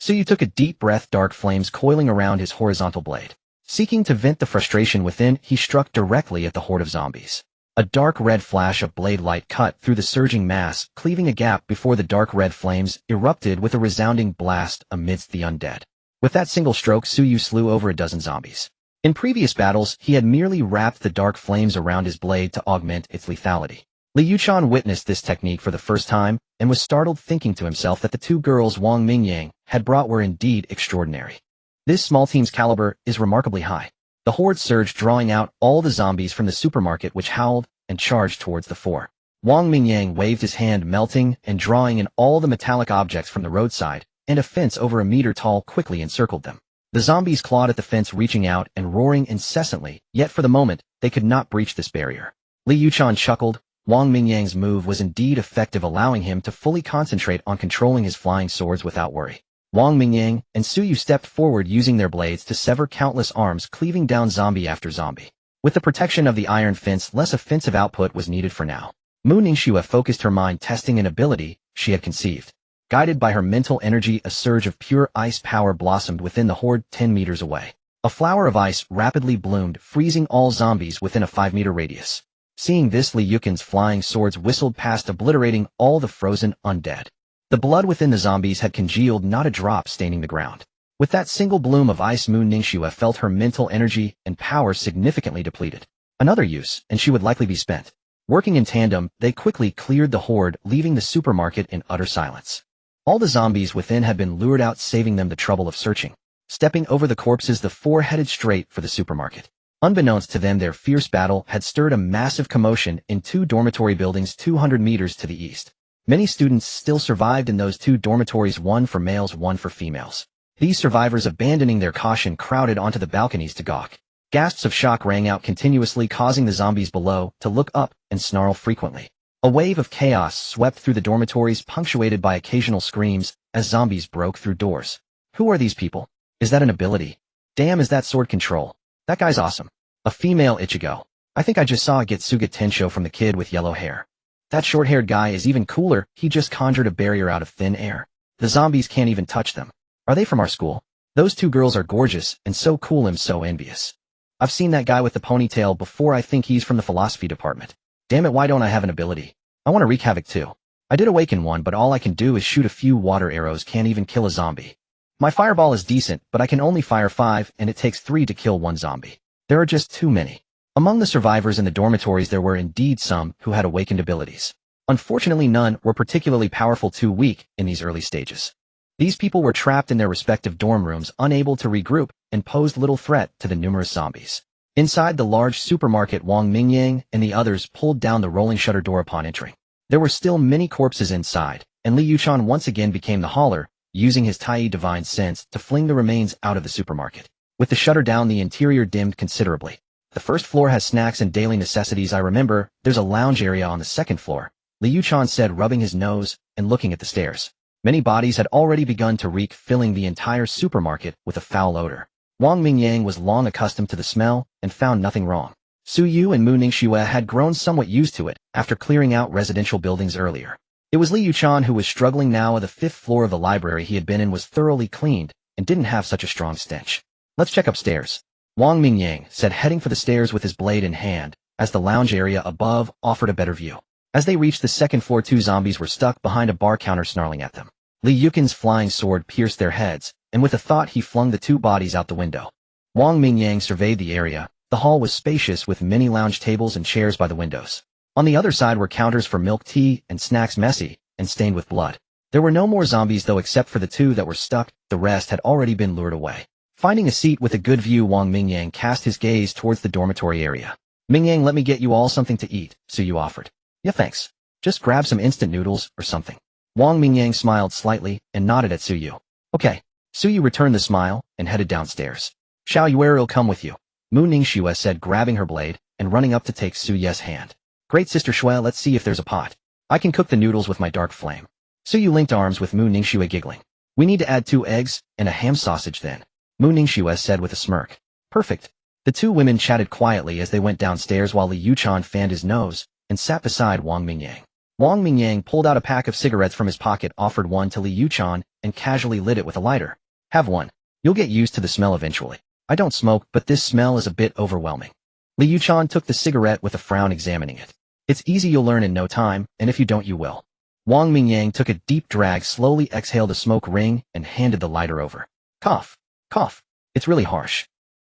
Su Yu took a deep breath, dark flames coiling around his horizontal blade. Seeking to vent the frustration within, he struck directly at the horde of zombies. A dark red flash of blade light cut through the surging mass, cleaving a gap before the dark red flames erupted with a resounding blast amidst the undead. With that single stroke, Su Yu slew over a dozen zombies. In previous battles, he had merely wrapped the dark flames around his blade to augment its lethality. Li Yuchan witnessed this technique for the first time and was startled, thinking to himself that the 2 girls Wang Mingyang had brought were indeed extraordinary. This small team's caliber is remarkably high. The horde surged, drawing out all the zombies from the supermarket, which howled and charged towards the 4. Wang Mingyang waved his hand, melting and drawing in all the metallic objects from the roadside, and a fence over a meter tall quickly encircled them. The zombies clawed at the fence, reaching out and roaring incessantly, yet for the moment, they could not breach this barrier. Li Yuchan chuckled. Wang Mingyang's move was indeed effective, allowing him to fully concentrate on controlling his flying swords without worry. Wang Mingyang and Su Yu stepped forward, using their blades to sever countless arms, cleaving down zombie after zombie. With the protection of the iron fence, less offensive output was needed for now. Mu Ningxue focused her mind, testing an ability she had conceived. Guided by her mental energy, a surge of pure ice power blossomed within the horde 10 meters away. A flower of ice rapidly bloomed, freezing all zombies within a 5-meter radius. Seeing this, Li Yuchan's flying swords whistled past, obliterating all the frozen undead. The blood within the zombies had congealed, not a drop staining the ground. With that single bloom of ice, Mu Ningxue felt her mental energy and power significantly depleted. Another use, and she would likely be spent. Working in tandem, they quickly cleared the horde, leaving the supermarket in utter silence. All the zombies within had been lured out, saving them the trouble of searching. Stepping over the corpses, the four headed straight for the supermarket. Unbeknownst to them, their fierce battle had stirred a massive commotion in 2 dormitory buildings 200 meters to the east. Many students still survived in those 2 dormitories, one for males, one for females. These survivors, abandoning their caution, crowded onto the balconies to gawk. Gasps of shock rang out continuously, causing the zombies below to look up and snarl frequently. A wave of chaos swept through the dormitories, punctuated by occasional screams as zombies broke through doors. Who are these people? Is that an ability? Damn, is that sword control? That guy's awesome. A female Ichigo. I think I just saw a Getsuga Tensho from the kid with yellow hair. That short-haired guy is even cooler, he just conjured a barrier out of thin air. The zombies can't even touch them. Are they from our school? Those 2 girls are gorgeous and so cool, I'm so envious. I've seen that guy with the ponytail before, I think he's from the philosophy department. Damn it, why don't I have an ability? I want to wreak havoc too. I did awaken one, but all I can do is shoot a few water arrows, can't even kill a zombie. My fireball is decent, but I can only fire 5, and it takes 3 to kill one zombie. There are just too many. Among the survivors in the dormitories, there were indeed some who had awakened abilities. Unfortunately, none were particularly powerful, too weak in these early stages. These people were trapped in their respective dorm rooms, unable to regroup, and posed little threat to the numerous zombies. Inside the large supermarket, Wang Mingyang and the others pulled down the rolling shutter door upon entering. There were still many corpses inside, and Li Yuchan once again became the hauler, using his Tai divine sense to fling the remains out of the supermarket. With the shutter down, the interior dimmed considerably. The first floor has snacks and daily necessities. I remember, there's a lounge area on the second floor, Li Yuchan said, rubbing his nose and looking at the stairs. Many bodies had already begun to reek, filling the entire supermarket with a foul odor. Wang Mingyang was long accustomed to the smell and found nothing wrong. Su Yu and Mu Ningxue had grown somewhat used to it after clearing out residential buildings earlier. It was Li Yuchan who was struggling now. The 5th floor of the library he had been in was thoroughly cleaned and didn't have such a strong stench. Let's check upstairs, Wang Mingyang said, heading for the stairs with his blade in hand, as the lounge area above offered a better view. As they reached the 2nd floor, 2 zombies were stuck behind a bar counter, snarling at them. Li Yuchan's flying sword pierced their heads, and with a thought he flung the 2 bodies out the window. Wang Mingyang surveyed the area. The hall was spacious with many lounge tables and chairs by the windows. On the other side were counters for milk tea and snacks, messy and stained with blood. There were no more zombies though, except for the 2 that were stuck. The rest had already been lured away. Finding a seat with a good view, Wang Mingyang cast his gaze towards the dormitory area. Mingyang, let me get you all something to eat, Su Yu offered. Yeah, thanks. Just grab some instant noodles or something. Wang Mingyang smiled slightly and nodded at Su Yu. Okay. Su Yu returned the smile and headed downstairs. Xiao Yuer'll come with you, Mu Ningxue said, grabbing her blade and running up to take Su Ye's hand. Great, Sister Shui, let's see if there's a pot. I can cook the noodles with my dark flame. Su Yu linked arms with Mu Ningxue, giggling. We need to add 2 eggs and a ham sausage then, Mu Ningxue said with a smirk. Perfect. The 2 women chatted quietly as they went downstairs while Li Yuchan fanned his nose and sat beside Wang Mingyang. Wang Mingyang pulled out a pack of cigarettes from his pocket, offered one to Li Yuchan, and casually lit it with a lighter. Have one. You'll get used to the smell eventually. I don't smoke, but this smell is a bit overwhelming. Li Yuchan took the cigarette with a frown, examining it. It's easy, you'll learn in no time, and if you don't, you will. Wang Mingyang took a deep drag, slowly exhaled a smoke ring, and handed the lighter over. Cough. Cough. It's really harsh.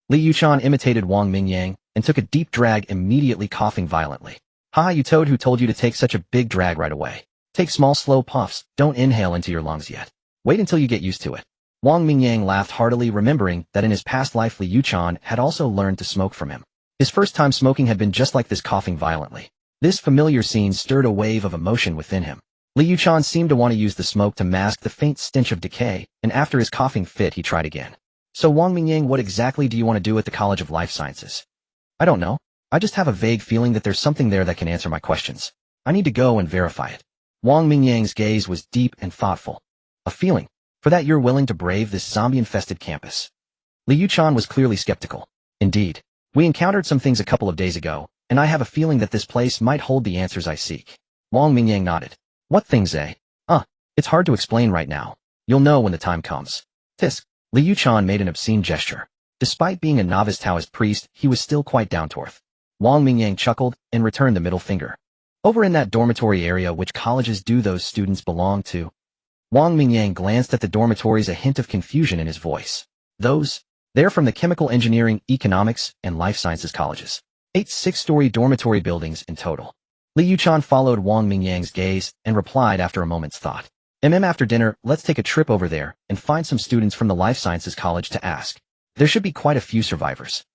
Li Yuchan imitated Wang Mingyang and took a deep drag, immediately coughing violently. Ha, you toad, who told you to take such a big drag right away? Take small, slow puffs, don't inhale into your lungs yet. Wait until you get used to it. Wang Mingyang laughed heartily, remembering that in his past life Li Yuchan had also learned to smoke from him. His first time smoking had been just like this, coughing violently. This familiar scene stirred a wave of emotion within him. Li Yuchan seemed to want to use the smoke to mask the faint stench of decay, and after his coughing fit he tried again. So Wang Mingyang, what exactly do you want to do at the College of Life Sciences? I don't know. I just have a vague feeling that there's something there that can answer my questions. I need to go and verify it. Wang Mingyang's gaze was deep and thoughtful. A feeling. For that you're willing to brave this zombie-infested campus. Liu Chan was clearly skeptical. Indeed. We encountered some things a couple of days ago, and I have a feeling that this place might hold the answers I seek. Wang Mingyang nodded. What things, eh? It's hard to explain right now. You'll know when the time comes. Tisk. Liu Chan made an obscene gesture. Despite being a novice Taoist priest, he was still quite down to earth. Wang Mingyang chuckled and returned the middle finger. Over in that dormitory area, which colleges do those students belong to? Wang Mingyang glanced at the dormitories, a hint of confusion in his voice. They're from the chemical engineering, economics, and life sciences colleges. 8 6-story dormitory buildings in total. Liu Chan followed Wang Mingyang's gaze and replied after a moment's thought. After dinner, let's take a trip over there and find some students from the life sciences college to ask. There should be quite a few survivors.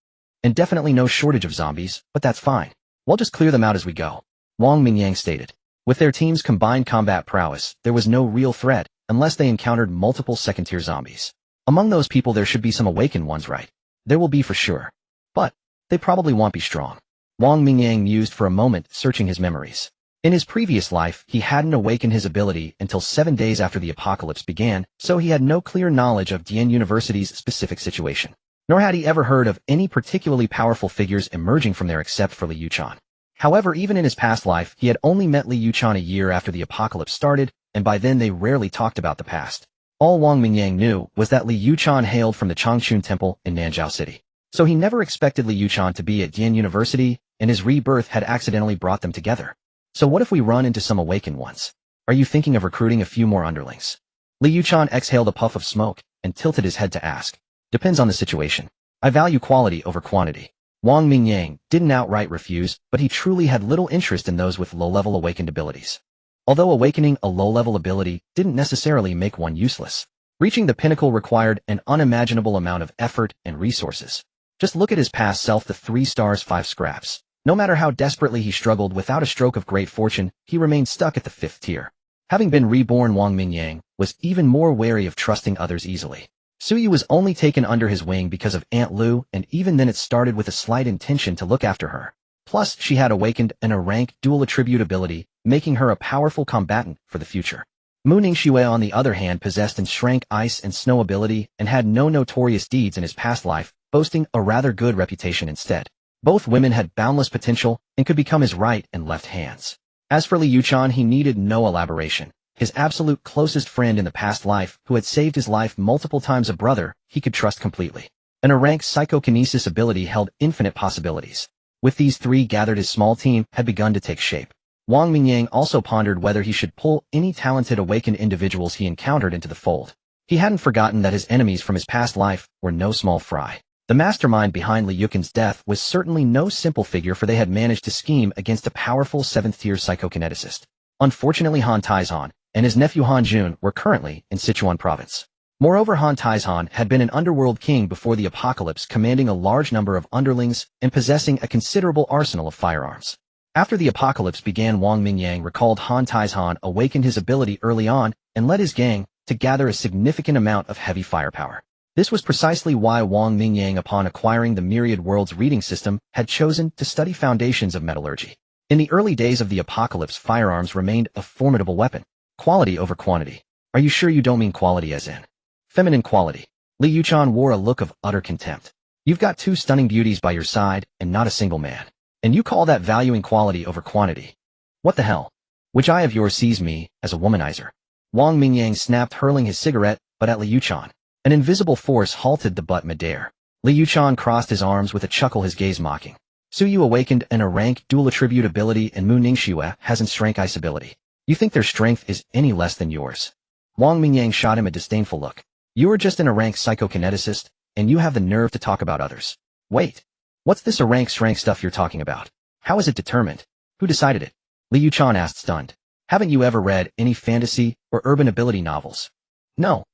And definitely no shortage of zombies, but that's fine. We'll just clear them out as we go. Wang Mingyang stated. With their team's combined combat prowess, there was no real threat, unless they encountered multiple second-tier zombies. Among those people there should be some awakened ones, right? There will be for sure. But they probably won't be strong. Wang Mingyang mused for a moment, searching his memories. In his previous life, he hadn't awakened his ability until 7 days after the apocalypse began, so he had no clear knowledge of Dian University's specific situation. Nor had he ever heard of any particularly powerful figures emerging from there except for Liu Chan. However, even in his past life, he had only met Liu Chan a year after the apocalypse started, and by then they rarely talked about the past. All Wang Mingyang knew was that Liu Chan hailed from the Changchun Temple in Nanzhou City. So he never expected Liu Chan to be at Dian University, and his rebirth had accidentally brought them together. So what if we run into some awakened ones? Are you thinking of recruiting a few more underlings? Liu Chan exhaled a puff of smoke and tilted his head to ask. Depends on the situation. I value quality over quantity. Wang Mingyang didn't outright refuse, but he truly had little interest in those with low-level awakened abilities. Although awakening a low-level ability didn't necessarily make one useless. Reaching the pinnacle required an unimaginable amount of effort and resources. Just look at his past self, the 3 stars 5 scraps. No matter how desperately he struggled without a stroke of great fortune, he remained stuck at the 5th tier. Having been reborn, Wang Mingyang was even more wary of trusting others easily. Suyu was only taken under his wing because of Aunt Lu, and even then it started with a slight intention to look after her. Plus, she had awakened a rank dual attribute ability, making her a powerful combatant for the future. Mu Ningxue, on the other hand, possessed and shrank ice and snow ability and had no notorious deeds in his past life, boasting a rather good reputation instead. Both women had boundless potential and could become his right and left hands. As for Liu Chan, he needed no elaboration. His absolute closest friend in the past life, who had saved his life multiple times, a brother he could trust completely. An A-rank psychokinesis ability held infinite possibilities. With these 3 gathered, his small team had begun to take shape. Wang Mingyang also pondered whether he should pull any talented awakened individuals he encountered into the fold. He hadn't forgotten that his enemies from his past life were no small fry. The mastermind behind Liu Yukin's death was certainly no simple figure, for they had managed to scheme against a powerful 7th-tier psychokineticist. Unfortunately, Han Taizhan and his nephew Han Jun were currently in Sichuan province. Moreover, Han Taizhan had been an underworld king before the apocalypse, commanding a large number of underlings and possessing a considerable arsenal of firearms. After the apocalypse began, Wang Mingyang recalled Han Taizhan awakened his ability early on and led his gang to gather a significant amount of heavy firepower. This was precisely why Wang Mingyang, upon acquiring the Myriad Worlds reading system, had chosen to study foundations of metallurgy. In the early days of the apocalypse, firearms remained a formidable weapon. Quality over quantity. Are you sure you don't mean quality as in feminine quality? Liu Chan wore a look of utter contempt. You've got 2 stunning beauties by your side and not a single man. And you call that valuing quality over quantity? What the hell? Which eye of yours sees me as a womanizer? Wang Mingyang snapped, hurling his cigarette, but at Liu Chan. An invisible force halted the butt midair. Liu Chan crossed his arms with a chuckle, his gaze mocking. Suyu awakened an A-rank dual attribute ability, and Mu Ningxue has an strength ice ability. You think their strength is any less than yours? Wang Mingyang shot him a disdainful look. You are just an A-rank psychokineticist, and you have the nerve to talk about others. Wait. What's this A-rank strength stuff you're talking about? How is it determined? Who decided it? Liu Chan asked, stunned. Haven't you ever read any fantasy or urban ability novels? No.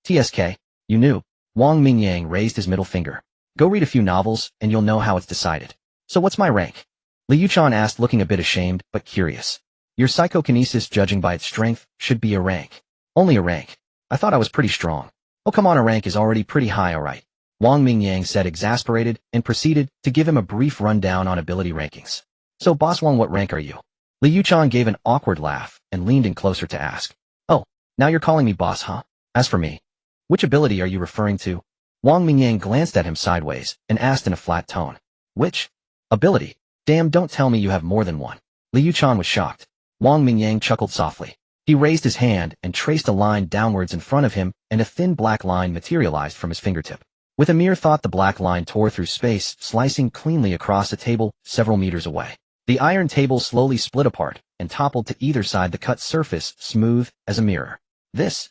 TSK. You knew. Wang Mingyang raised his middle finger. Go read a few novels, and you'll know how it's decided. So what's my rank? Liu Chan asked, looking a bit ashamed, but curious. Your psychokinesis, judging by its strength, should be A rank. Only A rank. I thought I was pretty strong. Oh come on, a rank is already pretty high, alright. Wang Mingyang said, exasperated, and proceeded to give him a brief rundown on ability rankings. So Boss Wang, what rank are you? Li Yuchan gave an awkward laugh and leaned in closer to ask. Oh, now you're calling me boss, huh? As for me, which ability are you referring to? Wang Mingyang glanced at him sideways and asked in a flat tone. Which ability? Damn, don't tell me you have more than one. Li Yuchan was shocked. Wang Mingyang chuckled softly. He raised his hand and traced a line downwards in front of him, and a thin black line materialized from his fingertip. With a mere thought, the black line tore through space, slicing cleanly across a table several meters away. The iron table slowly split apart and toppled to either side, the cut surface smooth as a mirror. This?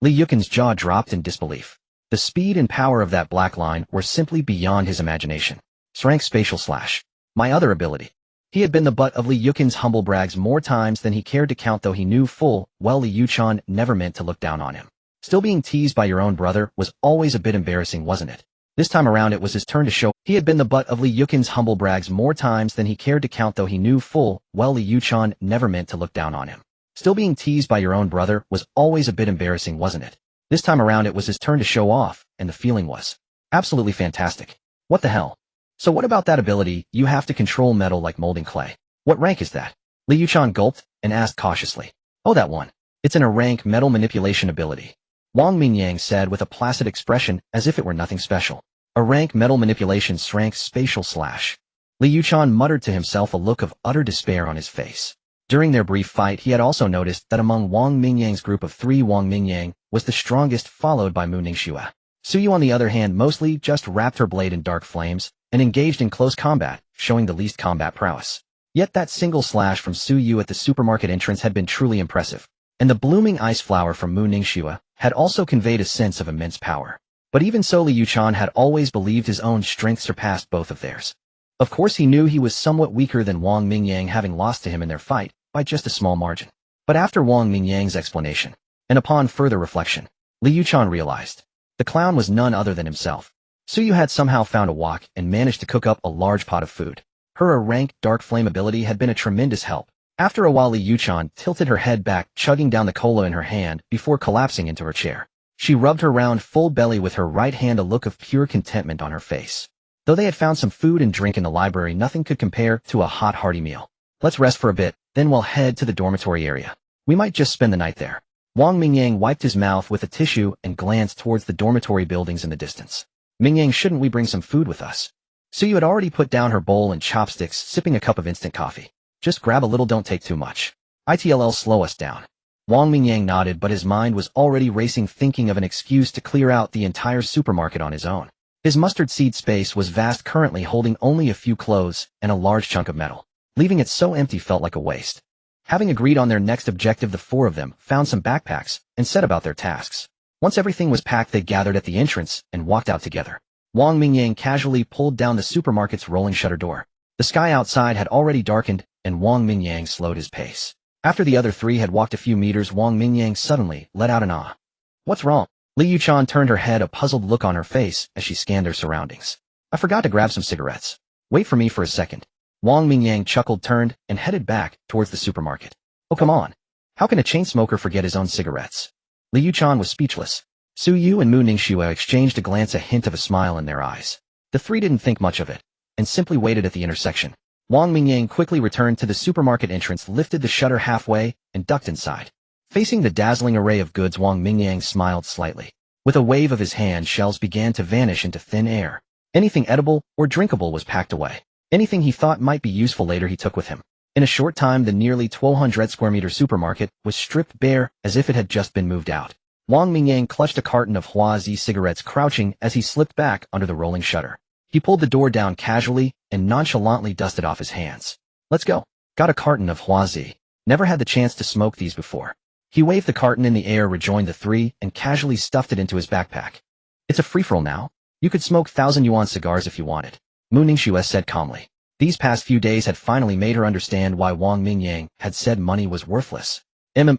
Li Yuchan's jaw dropped in disbelief. The speed and power of that black line were simply beyond his imagination. Rank spatial slash. My other ability. He had been the butt of Li Yuchan's humble brags more times than he cared to count, though he knew full well Li Yuchan never meant to look down on him. Still, being teased by your own brother was always a bit embarrassing, wasn't it? This time around it was his turn to show. He had been the butt of Li Yuchan's humble brags more times than he cared to count, though he knew full well Li Yuchan never meant to look down on him. Still, being teased by your own brother was always a bit embarrassing, wasn't it? This time around it was his turn to show off, and the feeling was absolutely fantastic. What the hell? So what about that ability you have to control metal like molding clay? What rank is that? Li Yuchan gulped and asked cautiously. Oh, that one. It's an rank metal manipulation ability. Wang Mingyang said with a placid expression as if it were nothing special. A rank metal manipulation rank spatial slash. Li Yuchan muttered to himself, a look of utter despair on his face. During their brief fight, he had also noticed that among Wang Mingyang's group of three, Wang Mingyang was the strongest, followed by Mu Ningxue. Suyu, on the other hand, mostly just wrapped her blade in dark flames and engaged in close combat, showing the least combat prowess. Yet that single slash from Suyu at the supermarket entrance had been truly impressive, and the blooming ice flower from Mu Ningxue had also conveyed a sense of immense power. But even so, Li Yuchan had always believed his own strength surpassed both of theirs. Of course, he knew he was somewhat weaker than Wang Mingyang, having lost to him in their fight by just a small margin. But after Wang Mingyang's explanation, and upon further reflection, Li Yuchan realized the clown was none other than himself. Suyu had somehow found a wok and managed to cook up a large pot of food. Her rank dark flame ability had been a tremendous help. After a while, Li Yuchan tilted her head back, chugging down the cola in her hand before collapsing into her chair. She rubbed her round full belly with her right hand, a look of pure contentment on her face. Though they had found some food and drink in the library, nothing could compare to a hot, hearty meal. Let's rest for a bit, then we'll head to the dormitory area. We might just spend the night there. Wang Mingyang wiped his mouth with a tissue and glanced towards the dormitory buildings in the distance. Mingyang, shouldn't we bring some food with us? Suyu had already put down her bowl and chopsticks, sipping a cup of instant coffee. Just grab a little, don't take too much. It'll slow us down. Wang Mingyang nodded, but his mind was already racing, thinking of an excuse to clear out the entire supermarket on his own. His mustard seed space was vast, currently holding only a few clothes and a large chunk of metal. Leaving it so empty felt like a waste. Having agreed on their next objective, the four of them found some backpacks and set about their tasks. Once everything was packed, they gathered at the entrance and walked out together. Wang Mingyang casually pulled down the supermarket's rolling shutter door. The sky outside had already darkened, and Wang Mingyang slowed his pace. After the other three had walked a few meters, Wang Mingyang suddenly let out an ah. What's wrong? Li Yuchan turned her head, a puzzled look on her face as she scanned their surroundings. I forgot to grab some cigarettes. Wait for me for a second. Wang Mingyang chuckled, turned, and headed back towards the supermarket. Oh come on. How can a chain smoker forget his own cigarettes? Li Yuchan was speechless. Suyu and Mu Ningxue exchanged a glance, a hint of a smile in their eyes. The three didn't think much of it, and simply waited at the intersection. Wang Mingyang quickly returned to the supermarket entrance, lifted the shutter halfway, and ducked inside. Facing the dazzling array of goods, Wang Mingyang smiled slightly. With a wave of his hand, shelves began to vanish into thin air. Anything edible or drinkable was packed away. Anything he thought might be useful later he took with him. In a short time, the nearly 1,200 square meter supermarket was stripped bare as if it had just been moved out. Wang Mingyang clutched a carton of Huazi cigarettes, crouching as he slipped back under the rolling shutter. He pulled the door down casually and nonchalantly dusted off his hands. Let's go. Got a carton of Huazi. Never had the chance to smoke these before. He waved the carton in the air, rejoined the three, and casually stuffed it into his backpack. It's a free-for-all now. You could smoke 1,000 yuan cigars if you wanted. Mu Ningxue said calmly. These past few days had finally made her understand why Wang Mingyang had said money was worthless.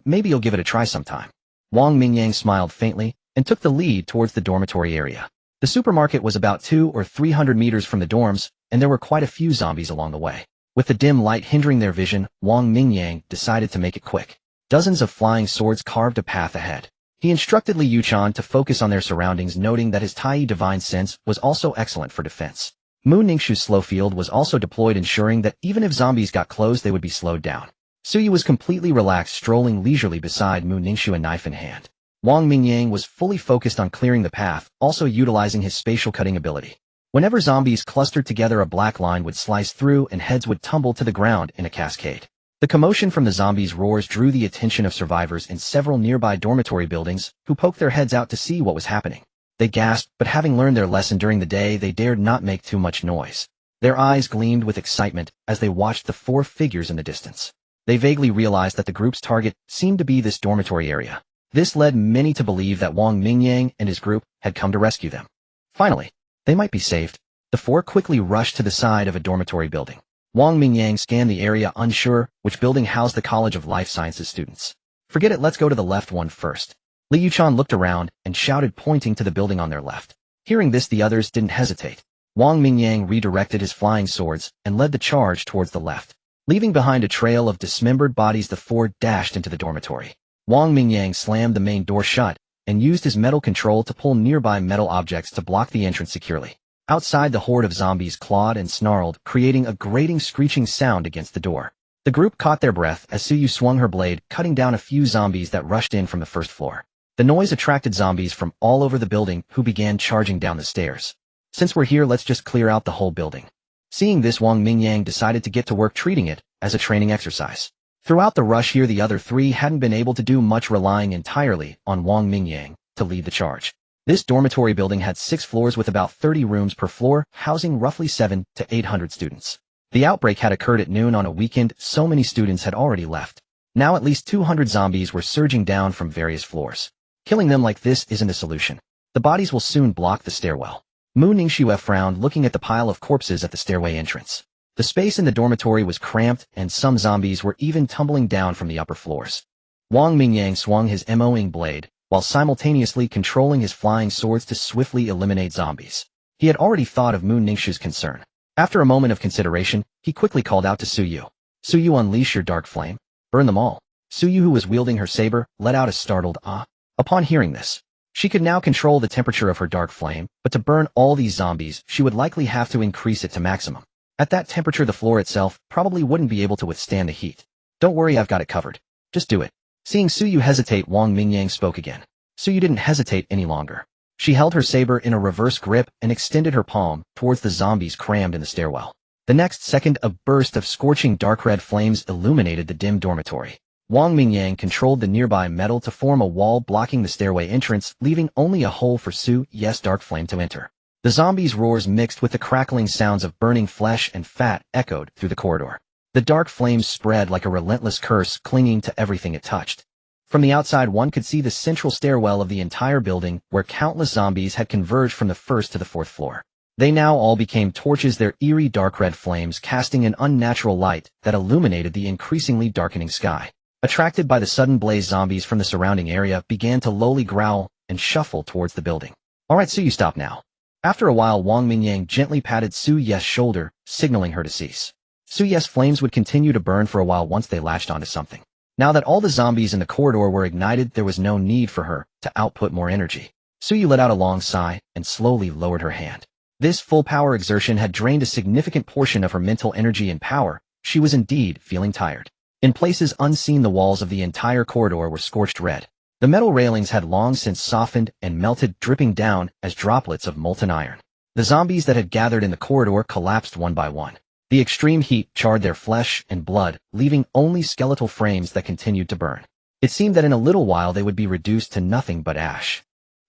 Maybe you'll give it a try sometime. Wang Mingyang smiled faintly and took the lead towards the dormitory area. The supermarket was about 200 or 300 meters from the dorms, and there were quite a few zombies along the way. With the dim light hindering their vision, Wang Mingyang decided to make it quick. Dozens of flying swords carved a path ahead. He instructed Li Yuchan to focus on their surroundings, noting that his Tai divine sense was also excellent for defense. Mu Ningxu's slow field was also deployed, ensuring that even if zombies got close, they would be slowed down. Suyu was completely relaxed, strolling leisurely beside Mu Ningxu, a knife in hand. Wang Mingyang was fully focused on clearing the path, also utilizing his spatial cutting ability. Whenever zombies clustered together, a black line would slice through and heads would tumble to the ground in a cascade. The commotion from the zombies' roars drew the attention of survivors in several nearby dormitory buildings, who poked their heads out to see what was happening. They gasped, but having learned their lesson during the day, they dared not make too much noise. Their eyes gleamed with excitement as they watched the four figures in the distance. They vaguely realized that the group's target seemed to be this dormitory area. This led many to believe that Wang Mingyang and his group had come to rescue them. Finally, they might be saved. The four quickly rushed to the side of a dormitory building. Wang Mingyang scanned the area, unsure which building housed the College of Life Sciences students. Forget it, let's go to the left one first. Li Yuchan looked around and shouted, pointing to the building on their left. Hearing this, the others didn't hesitate. Wang Mingyang redirected his flying swords and led the charge towards the left. Leaving behind a trail of dismembered bodies, the four dashed into the dormitory. Wang Mingyang slammed the main door shut and used his metal control to pull nearby metal objects to block the entrance securely. Outside, the horde of zombies clawed and snarled, creating a grating, screeching sound against the door. The group caught their breath as Suyu swung her blade, cutting down a few zombies that rushed in from the first floor. The noise attracted zombies from all over the building, who began charging down the stairs. Since we're here, let's just clear out the whole building. Seeing this, Wang Mingyang decided to get to work, treating it as a training exercise. Throughout the rush here, the other three hadn't been able to do much, relying entirely on Wang Mingyang to lead the charge. This dormitory building had 6 floors with about 30 rooms per floor, housing roughly 700 to 800 students. The outbreak had occurred at noon on a weekend, so many students had already left. Now at least 200 zombies were surging down from various floors. Killing them like this isn't a solution. The bodies will soon block the stairwell. Mu Ningxue frowned, looking at the pile of corpses at the stairway entrance. The space in the dormitory was cramped, and some zombies were even tumbling down from the upper floors. Wang Mingyang swung his MOing blade, while simultaneously controlling his flying swords to swiftly eliminate zombies. He had already thought of Mu Ningxue's concern. After a moment of consideration, he quickly called out to Suyu. Suyu, unleash your dark flame. Burn them all. Suyu, who was wielding her saber, let out a startled ah. Upon hearing this, she could now control the temperature of her dark flame, but to burn all these zombies, she would likely have to increase it to maximum. At that temperature, the floor itself probably wouldn't be able to withstand the heat. Don't worry, I've got it covered. Just do it. Seeing Suyu hesitate, Wang Mingyang spoke again. Suyu didn't hesitate any longer. She held her saber in a reverse grip and extended her palm towards the zombies crammed in the stairwell. The next second, a burst of scorching dark red flames illuminated the dim dormitory. Wang Mingyang controlled the nearby metal to form a wall blocking the stairway entrance, leaving only a hole for Suyu's dark flame to enter. The zombies' roars mixed with the crackling sounds of burning flesh and fat echoed through the corridor. The dark flames spread like a relentless curse, clinging to everything it touched. From the outside, one could see the central stairwell of the entire building, where countless zombies had converged from the first to the 4th floor. They now all became torches, their eerie dark red flames casting an unnatural light that illuminated the increasingly darkening sky. Attracted by the sudden blaze, zombies from the surrounding area began to lowly growl and shuffle towards the building. Alright, Suyu, stop now. After a while, Wang Mingyang gently patted Suyu's shoulder, signaling her to cease. Suyu's flames would continue to burn for a while once they latched onto something. Now that all the zombies in the corridor were ignited, there was no need for her to output more energy. Suyu let out a long sigh and slowly lowered her hand. This full power exertion had drained a significant portion of her mental energy and power. She was indeed feeling tired. In places unseen, the walls of the entire corridor were scorched red. The metal railings had long since softened and melted, dripping down as droplets of molten iron. The zombies that had gathered in the corridor collapsed one by one. The extreme heat charred their flesh and blood, leaving only skeletal frames that continued to burn. It seemed that in a little while they would be reduced to nothing but ash.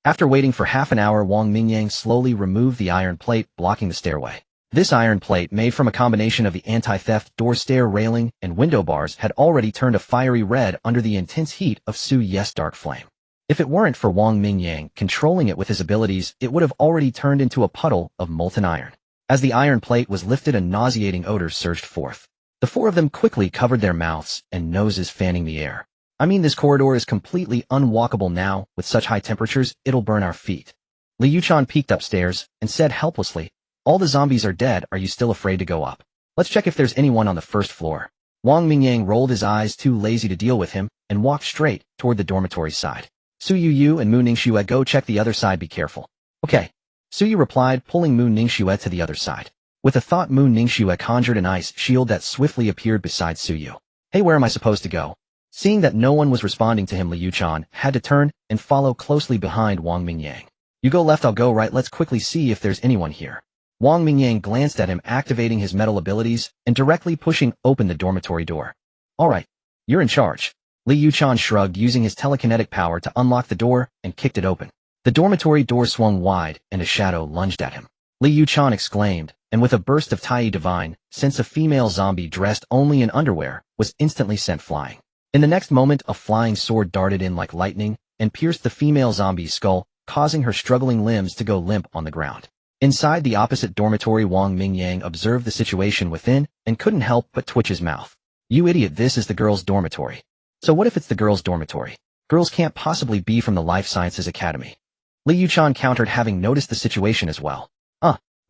After waiting for half an hour, Wang Mingyang slowly removed the iron plate blocking the stairway. This iron plate, made from a combination of the anti-theft door, stair railing, and window bars, had already turned a fiery red under the intense heat of Suyu's dark flame. If it weren't for Wang Mingyang controlling it with his abilities, it would have already turned into a puddle of molten iron. As the iron plate was lifted, a nauseating odor surged forth. The 4 of them quickly covered their mouths and noses, fanning the air. I mean, this corridor is completely unwalkable now. With such high temperatures, it'll burn our feet. Li Yuchan peeked upstairs and said helplessly, all the zombies are dead. Are you still afraid to go up? Let's check if there's anyone on the 1st floor. Wang Mingyang rolled his eyes, too lazy to deal with him, and walked straight toward the dormitory side. Su Yu and Mu Ningxue go check the other side, be careful. Okay. Su Yu replied, pulling Mu Ningxue to the other side. With a thought, Mu Ningxue conjured an ice shield that swiftly appeared beside Su Yu. Hey, where am I supposed to go? Seeing that no one was responding to him, Liu Chan had to turn and follow closely behind Wang Mingyang. You go left, I'll go right, let's quickly see if there's anyone here. Wang Mingyang glanced at him, activating his metal abilities and directly pushing open the dormitory door. Alright, you're in charge. Liu Chan shrugged, using his telekinetic power to unlock the door and kicked it open. The dormitory door swung wide and a shadow lunged at him. Liu Chan exclaimed, and with a burst of Tai Divine, since a female zombie dressed only in underwear was instantly sent flying. In the next moment, a flying sword darted in like lightning and pierced the female zombie's skull, causing her struggling limbs to go limp on the ground. Inside the opposite dormitory, Wang Mingyang observed the situation within and couldn't help but twitch his mouth. You idiot, this is the girls' dormitory. So what if it's the girls' dormitory? Girls can't possibly be from the Life Sciences Academy. Liu Chan countered, having noticed the situation as well.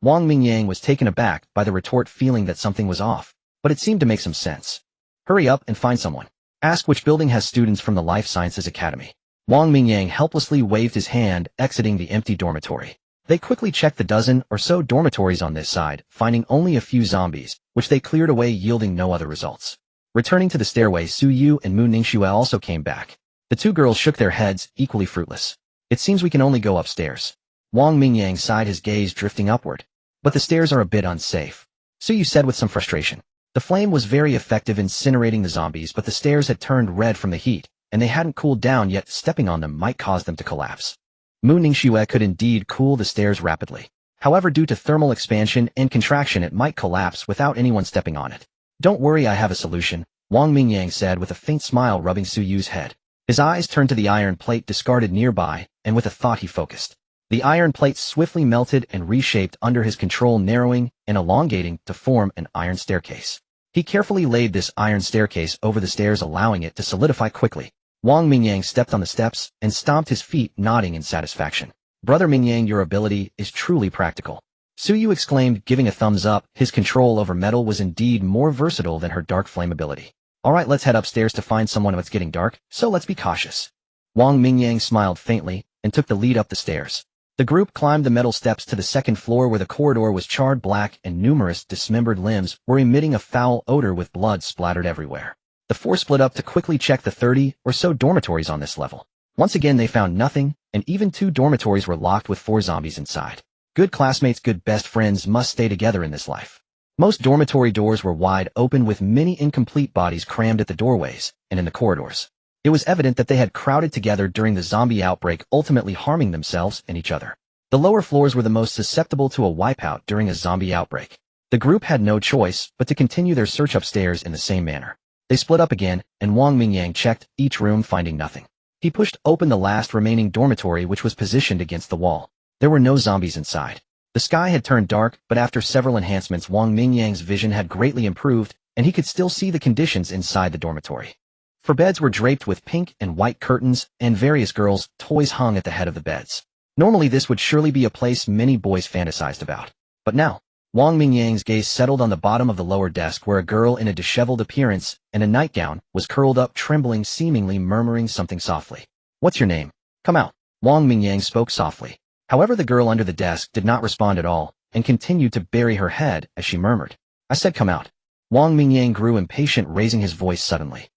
Wang Mingyang was taken aback by the retort, feeling that something was off, but it seemed to make some sense. Hurry up and find someone. Ask which building has students from the Life Sciences Academy. Wang Mingyang helplessly waved his hand, exiting the empty dormitory. They quickly checked the dozen or so dormitories on this side, finding only a few zombies, which they cleared away, yielding no other results. Returning to the stairway, Su Yu and Mu Ningxue also came back. The two girls shook their heads, equally fruitless. It seems we can only go upstairs. Wang Mingyang sighed, his gaze drifting upward. But the stairs are a bit unsafe. Su Yu said with some frustration. The flame was very effective incinerating the zombies, but the stairs had turned red from the heat, and they hadn't cooled down yet. Stepping on them might cause them to collapse. Mu Ningxue could indeed cool the stairs rapidly. However, due to thermal expansion and contraction, it might collapse without anyone stepping on it. Don't worry, I have a solution, Wang Mingyang said with a faint smile, rubbing Su Yu's head. His eyes turned to the iron plate discarded nearby, and with a thought he focused. The iron plate swiftly melted and reshaped under his control, narrowing and elongating to form an iron staircase. He carefully laid this iron staircase over the stairs, allowing it to solidify quickly. Wang Mingyang stepped on the steps and stomped his feet, nodding in satisfaction. Brother Mingyang, your ability is truly practical. Su Yu exclaimed, giving a thumbs up. His control over metal was indeed more versatile than her dark flame ability. Alright, let's head upstairs to find someone. It's getting dark, so let's be cautious. Wang Mingyang smiled faintly and took the lead up the stairs. The group climbed the metal steps to the second floor, where the corridor was charred black and numerous dismembered limbs were emitting a foul odor with blood splattered everywhere. The four split up to quickly check the 30 or so dormitories on this level. Once again, they found nothing, and even 2 dormitories were locked with 4 zombies inside. Good classmates, good best friends must stay together in this life. Most dormitory doors were wide open, with many incomplete bodies crammed at the doorways and in the corridors. It was evident that they had crowded together during the zombie outbreak, ultimately harming themselves and each other. The lower floors were the most susceptible to a wipeout during a zombie outbreak. The group had no choice but to continue their search upstairs in the same manner. They split up again, and Wang Mingyang checked each room, finding nothing. He pushed open the last remaining dormitory, which was positioned against the wall. There were no zombies inside. The sky had turned dark, but after several enhancements, Wang Mingyang's vision had greatly improved, and he could still see the conditions inside the dormitory. For beds were draped with pink and white curtains, and various girls' toys hung at the head of the beds. Normally this would surely be a place many boys fantasized about. But now, Wang Mingyang's gaze settled on the bottom of the lower desk, where a girl in a disheveled appearance and a nightgown was curled up, trembling, seemingly murmuring something softly. What's your name? Come out. Wang Mingyang spoke softly. However, the girl under the desk did not respond at all, and continued to bury her head as she murmured. I said come out. Wang Mingyang grew impatient, raising his voice suddenly.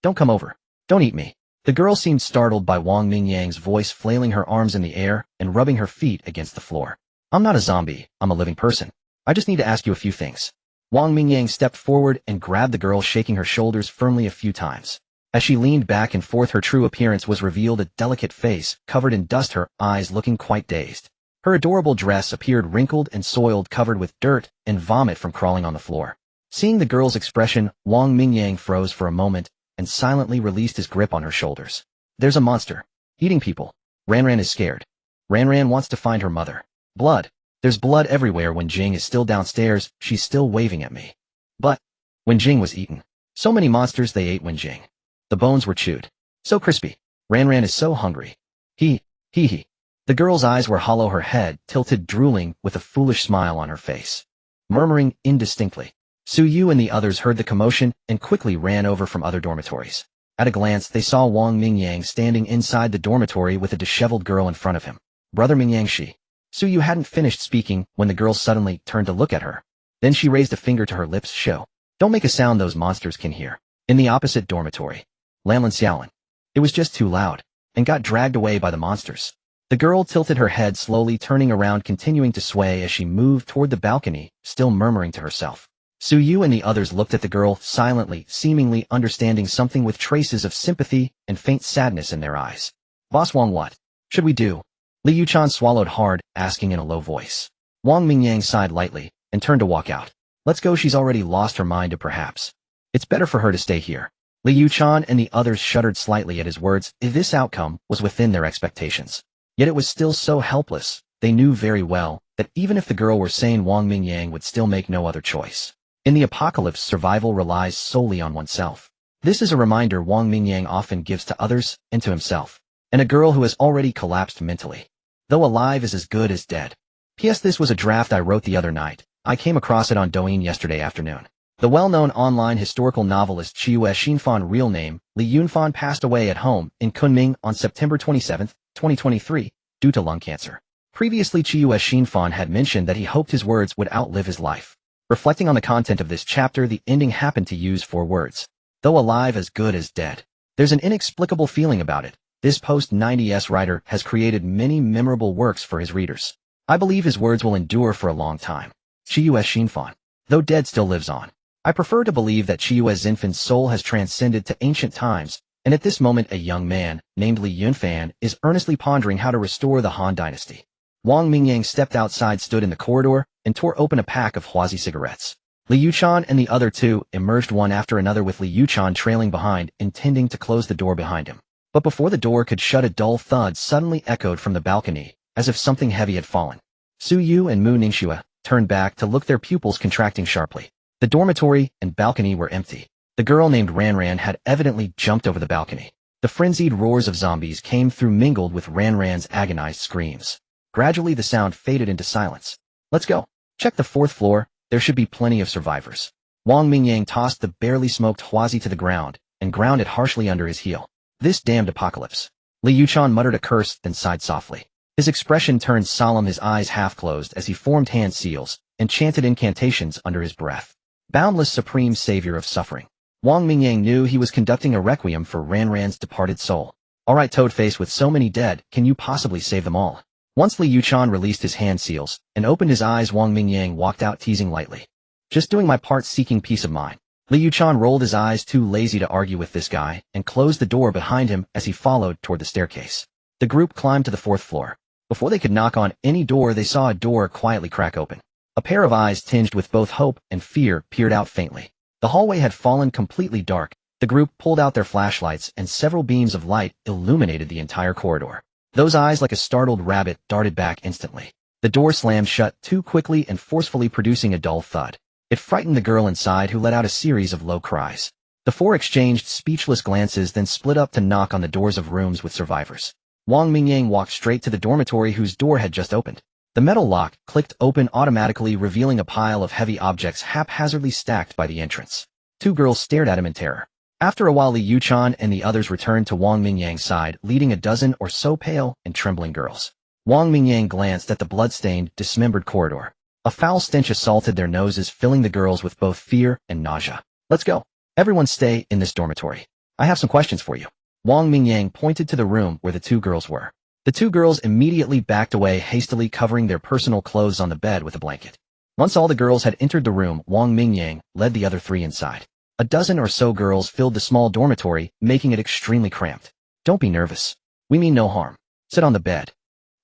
Don't come over. Don't eat me. The girl seemed startled by Wang Mingyang's voice, flailing her arms in the air and rubbing her feet against the floor. I'm not a zombie, I'm a living person. I just need to ask you a few things. Wang Mingyang stepped forward and grabbed the girl, shaking her shoulders firmly a few times. As she leaned back and forth, her true appearance was revealed, a delicate face covered in dust, her eyes looking quite dazed. Her adorable dress appeared wrinkled and soiled, covered with dirt and vomit from crawling on the floor. Seeing the girl's expression, Wang Mingyang froze for a moment and silently released his grip on her shoulders. There's a monster eating people. Ranran is scared. Ranran wants to find her mother. Blood. There's blood everywhere. When Jing is still downstairs, she's still waving at me. But when Jing was eaten. So many monsters they ate when Jing. The bones were chewed. So crispy. Ranran is so hungry. He. The girl's eyes were hollow, her head tilted, drooling, with a foolish smile on her face. Murmuring indistinctly. Su Yu and the others heard the commotion and quickly ran over from other dormitories. At a glance, they saw Wang Mingyang standing inside the dormitory with a disheveled girl in front of him. Brother Mingyang. Suyu hadn't finished speaking when the girl suddenly turned to look at her. Then she raised a finger to her lips. Show. Don't make a sound those monsters can hear. In the opposite dormitory. Lanlan Xiaolin. It was just too loud, and got dragged away by the monsters. The girl tilted her head slowly, turning around, continuing to sway as she moved toward the balcony, still murmuring to herself. Suyu and the others looked at the girl silently, seemingly understanding something with traces of sympathy and faint sadness in their eyes. Boss Wang, what should we do? Li Yuchan swallowed hard, asking in a low voice. Wang Mingyang sighed lightly and turned to walk out. Let's go, she's already lost her mind, perhaps. It's better for her to stay here. Li Yuchan and the others shuddered slightly at his words. This outcome was within their expectations. Yet it was still so helpless. They knew very well that even if the girl were sane, Wang Mingyang would still make no other choice. In the apocalypse, survival relies solely on oneself. This is a reminder Wang Mingyang often gives to others and to himself. And a girl who has already collapsed mentally. Though alive is as good as dead. P.S. This was a draft I wrote the other night. I came across it on Douyin yesterday afternoon. The well-known online historical novelist Chiyu Xinfan, real name Li Yunfan, passed away at home in Kunming on September 27, 2023, due to lung cancer. Previously, Chiyu Xinfan had mentioned that he hoped his words would outlive his life. Reflecting on the content of this chapter, the ending happened to use 4 words. Though alive as good as dead. There's an inexplicable feeling about it. This post-90s writer has created many memorable works for his readers. I believe his words will endure for a long time. Chiyu Xinfan. Though dead, still lives on. I prefer to believe that Chiyu Xinfan's soul has transcended to ancient times, and at this moment a young man, named Li Yunfan, is earnestly pondering how to restore the Han dynasty. Wang Mingyang stepped outside, stood in the corridor, and tore open a pack of Huazi cigarettes. Li Yuchan and the other 2 emerged one after another, with Li Yuchan trailing behind, intending to close the door behind him. But before the door could shut, a dull thud suddenly echoed from the balcony, as if something heavy had fallen. Suyu and Mu Ningxue turned back to look, their pupils contracting sharply. The dormitory and balcony were empty. The girl named Ranran had evidently jumped over the balcony. The frenzied roars of zombies came through, mingled with Ranran's agonized screams. Gradually the sound faded into silence. Let's go. Check the 4th floor, there should be plenty of survivors. Wang Mingyang tossed the barely smoked Huazi to the ground, and ground it harshly under his heel. This damned apocalypse. Li Yuchan muttered a curse, then sighed softly. His expression turned solemn, his eyes half closed as he formed hand seals and chanted incantations under his breath. Boundless supreme savior of suffering. Wang Mingyang knew he was conducting a requiem for Ranran's departed soul. Alright, Toadface, with so many dead, can you possibly save them all? Once Li Yuchan released his hand seals and opened his eyes, Wang Mingyang walked out, teasing lightly. Just doing my part, seeking peace of mind. Li Yuchan rolled his eyes, too lazy to argue with this guy, and closed the door behind him as he followed toward the staircase. The group climbed to the 4th floor. Before they could knock on any door, they saw a door quietly crack open. A pair of eyes tinged with both hope and fear peered out faintly. The hallway had fallen completely dark. The group pulled out their flashlights, and several beams of light illuminated the entire corridor. Those eyes, like a startled rabbit, darted back instantly. The door slammed shut too quickly and forcefully, producing a dull thud. It frightened the girl inside, who let out a series of low cries. The 4 exchanged speechless glances, then split up to knock on the doors of rooms with survivors. Wang Mingyang walked straight to the dormitory, whose door had just opened. The metal lock clicked open automatically, revealing a pile of heavy objects haphazardly stacked by the entrance. 2 girls stared at him in terror. After a while, Li Yuchan and the others returned to Wang Mingyang's side, leading a dozen or so pale and trembling girls. Wang Mingyang glanced at the blood-stained, dismembered corridor. A foul stench assaulted their noses, filling the girls with both fear and nausea. Let's go. Everyone stay in this dormitory. I have some questions for you. Wang Mingyang pointed to the room where the 2 girls were. The 2 girls immediately backed away, hastily covering their personal clothes on the bed with a blanket. Once all the girls had entered the room, Wang Mingyang led the other 3 inside. A dozen or so girls filled the small dormitory, making it extremely cramped. Don't be nervous. We mean no harm. Sit on the bed.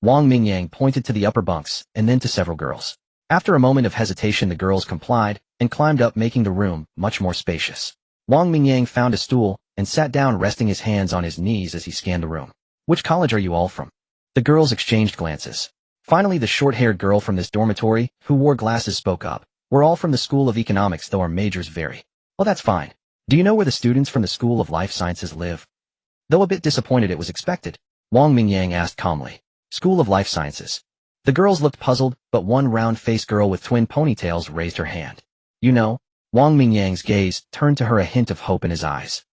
Wang Mingyang pointed to the upper bunks, and then to several girls. After a moment of hesitation, the girls complied and climbed up, making the room much more spacious. Wang Mingyang found a stool and sat down, resting his hands on his knees as he scanned the room. Which college are you all from? The girls exchanged glances. Finally, the short-haired girl from this dormitory, who wore glasses, spoke up. We're all from the School of Economics, though our majors vary. Oh, that's fine. Do you know where the students from the School of Life Sciences live? Though a bit disappointed, it was expected. Wang Mingyang asked calmly. School of Life Sciences. The girls looked puzzled, but one round-faced girl with twin ponytails raised her hand. You know? Wang Mingyang's gaze turned to her, a hint of hope in his eyes.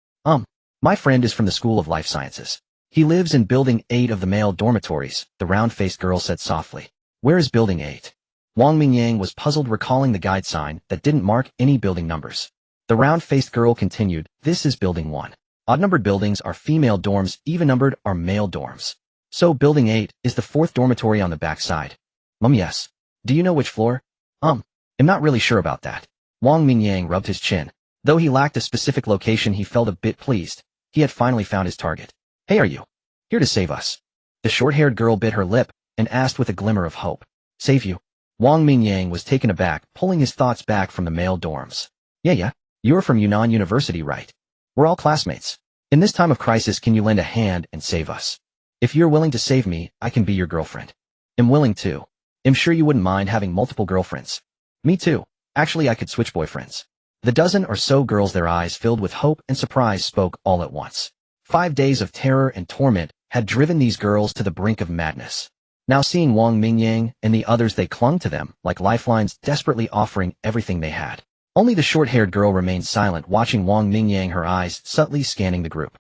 My friend is from the School of Life Sciences. He lives in Building 8 of the male dormitories, the round-faced girl said softly. Where is Building 8? Wang Mingyang was puzzled, recalling the guide sign that didn't mark any building numbers. The round-faced girl continued, this is Building 1. Odd-numbered buildings are female dorms, even-numbered are male dorms. So Building 8 is the 4th dormitory on the back side. Yes. Do you know which floor? I'm not really sure about that. Wang Mingyang rubbed his chin. Though he lacked a specific location, he felt a bit pleased. He had finally found his target. Hey, are you here to save us? The short-haired girl bit her lip and asked with a glimmer of hope. Save you? Wang Mingyang was taken aback, pulling his thoughts back from the male dorms. Yeah. You're from Yunnan University, right? We're all classmates. In this time of crisis, can you lend a hand and save us? If you're willing to save me, I can be your girlfriend. I'm willing to. I'm sure you wouldn't mind having multiple girlfriends. Me too. Actually, I could switch boyfriends. The dozen or so girls, their eyes filled with hope and surprise, spoke all at once. 5 days of terror and torment had driven these girls to the brink of madness. Now seeing Wang Mingyang and the others, they clung to them like lifelines, desperately offering everything they had. Only the short-haired girl remained silent, watching Wang Mingyang, her eyes subtly scanning the group.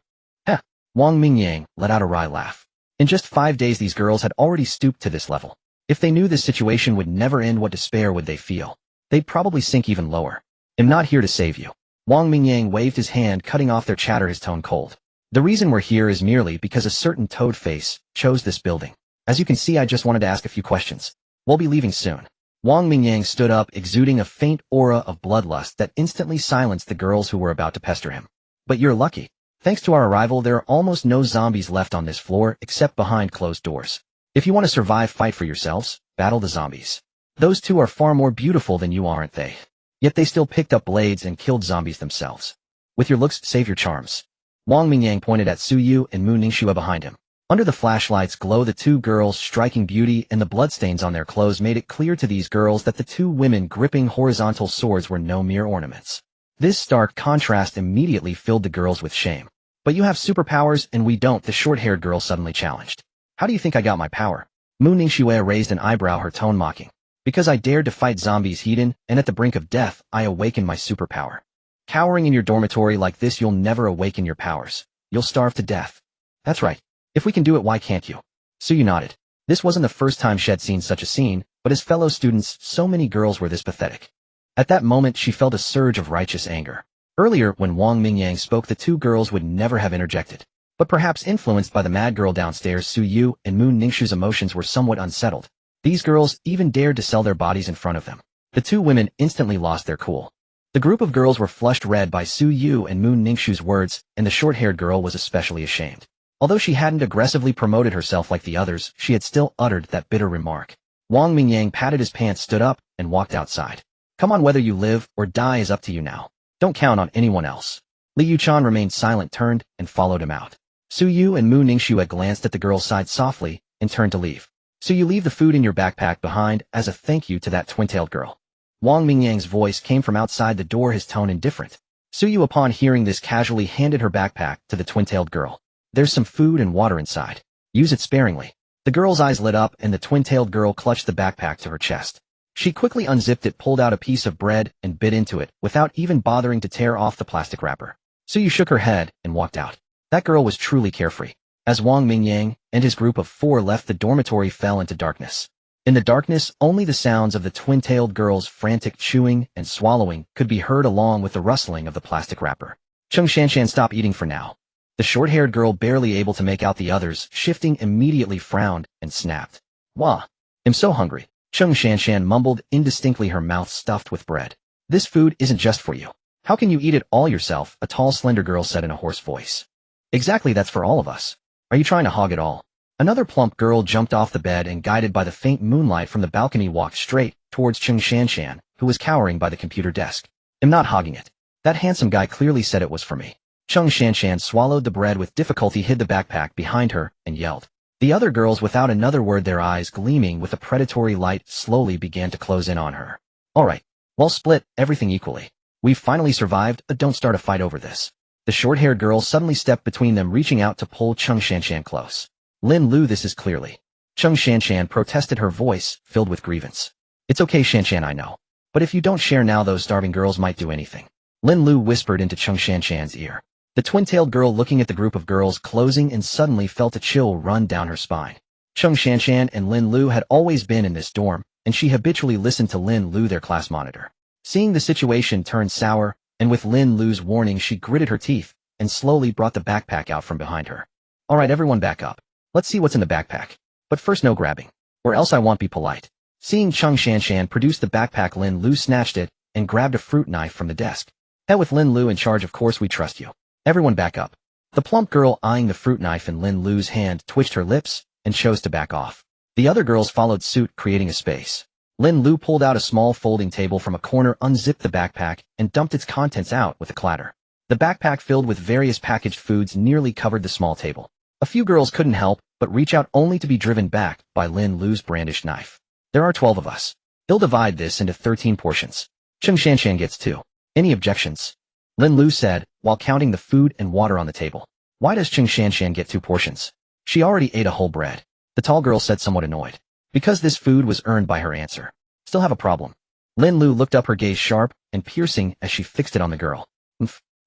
Wang Mingyang let out a wry laugh. In just 5 days, these girls had already stooped to this level. If they knew this situation would never end, what despair would they feel? They'd probably sink even lower. I'm not here to save you. Wang Mingyang waved his hand, cutting off their chatter, his tone cold. The reason we're here is merely because a certain toad face chose this building. As you can see, I just wanted to ask a few questions. We'll be leaving soon. Wang Mingyang stood up, exuding a faint aura of bloodlust that instantly silenced the girls who were about to pester him. But you're lucky. Thanks to our arrival, there are almost no zombies left on this floor except behind closed doors. If you want to survive, fight for yourselves, battle the zombies. Those two are far more beautiful than you, aren't they? Yet they still picked up blades and killed zombies themselves. With your looks, save your charms. Wang Mingyang pointed at Su Yu and Mu Ningxue behind him. Under the flashlight's glow, the two girls' striking beauty and the bloodstains on their clothes made it clear to these girls that the two women gripping horizontal swords were no mere ornaments. This stark contrast immediately filled the girls with shame. But you have superpowers and we don't, the short-haired girl suddenly challenged. How do you think I got my power? Mu Ningxue raised an eyebrow, her tone mocking. Because I dared to fight zombies hidden, and at the brink of death, I awakened my superpower. Cowering in your dormitory like this, you'll never awaken your powers. You'll starve to death. That's right. If we can do it, why can't you? Su Yu nodded. This wasn't the first time she had seen such a scene, but as fellow students, so many girls were this pathetic. At that moment, she felt a surge of righteous anger. Earlier, when Wang Mingyang spoke, the two girls would never have interjected. But perhaps influenced by the mad girl downstairs, Su Yu and Mu Ningxue's emotions were somewhat unsettled. These girls even dared to sell their bodies in front of them. The two women instantly lost their cool. The group of girls were flushed red by Su Yu and Mu Ningxue's words, and the short-haired girl was especially ashamed. Although she hadn't aggressively promoted herself like the others, she had still uttered that bitter remark. Wang Mingyang patted his pants, stood up, and walked outside. Come on, whether you live or die is up to you now. Don't count on anyone else. Li Yuchan remained silent, turned, and followed him out. Su Yu and Mu Ningxue glanced at the girl, sighed softly, and turned to leave. So you leave the food in your backpack behind as a thank you to that twin-tailed girl. Wang Mingyang's voice came from outside the door, his tone indifferent. Su Yu, upon hearing this, casually handed her backpack to the twin-tailed girl. There's some food and water inside. Use it sparingly. The girl's eyes lit up and the twin-tailed girl clutched the backpack to her chest. She quickly unzipped it, pulled out a piece of bread, and bit into it, without even bothering to tear off the plastic wrapper. Su Yu shook her head and walked out. That girl was truly carefree. As Wang Mingyang and his group of 4 left, the dormitory fell into darkness. In the darkness, only the sounds of the twin-tailed girl's frantic chewing and swallowing could be heard, along with the rustling of the plastic wrapper. Chung Shanshan, stop eating for now. The short-haired girl, barely able to make out the others shifting, immediately frowned and snapped. Wah! I'm so hungry. Chung Shanshan mumbled indistinctly, her mouth stuffed with bread. This food isn't just for you. How can you eat it all yourself? A tall, slender girl said in a hoarse voice. Exactly, that's for all of us. Are you trying to hog it all? Another plump girl jumped off the bed and, guided by the faint moonlight from the balcony, walked straight towards Chung Shanshan, who was cowering by the computer desk. I'm not hogging it. That handsome guy clearly said it was for me. Chung Shanshan swallowed the bread with difficulty, hid the backpack behind her, and yelled. The other girls, without another word, their eyes gleaming with a predatory light, slowly began to close in on her. All right. Well, split everything equally. We've finally survived, don't start a fight over this. The short-haired girl suddenly stepped between them, reaching out to pull Chung Shanshan close. Lin Lu, this is clearly. Chung Shanshan protested, her voice filled with grievance. It's okay, Shanshan, I know. But if you don't share now, those starving girls might do anything. Lin Lu whispered into Chung Shanshan's ear. The twin-tailed girl looking at the group of girls closing and suddenly felt a chill run down her spine. Cheng Shanshan and Lin Lu had always been in this dorm, and she habitually listened to Lin Lu, their class monitor. Seeing the situation turn sour, and with Lin Lu's warning, she gritted her teeth and slowly brought the backpack out from behind her. All right, everyone back up. Let's see what's in the backpack. But first, no grabbing, or else I won't be polite. Seeing Cheng Shanshan produce the backpack, Lin Lu snatched it and grabbed a fruit knife from the desk. Hey, with Lin Lu in charge, of course we trust you. Everyone back up. The plump girl eyeing the fruit knife in Lin Lu's hand twitched her lips and chose to back off. The other girls followed suit, creating a space. Lin Lu pulled out a small folding table from a corner, unzipped the backpack, and dumped its contents out with a clatter. The backpack filled with various packaged foods nearly covered the small table. A few girls couldn't help but reach out, only to be driven back by Lin Lu's brandished knife. There are 12 of us. He'll divide this into 13 portions. Cheng Shanshan gets 2. Any objections? Lin Lu said, while counting the food and water on the table. Why does Cheng Shanshan get 2 portions? She already ate a whole bread. The tall girl said, somewhat annoyed. Because this food was earned by her answer. Still have a problem. Lin Lu looked up, her gaze sharp and piercing as she fixed it on the girl.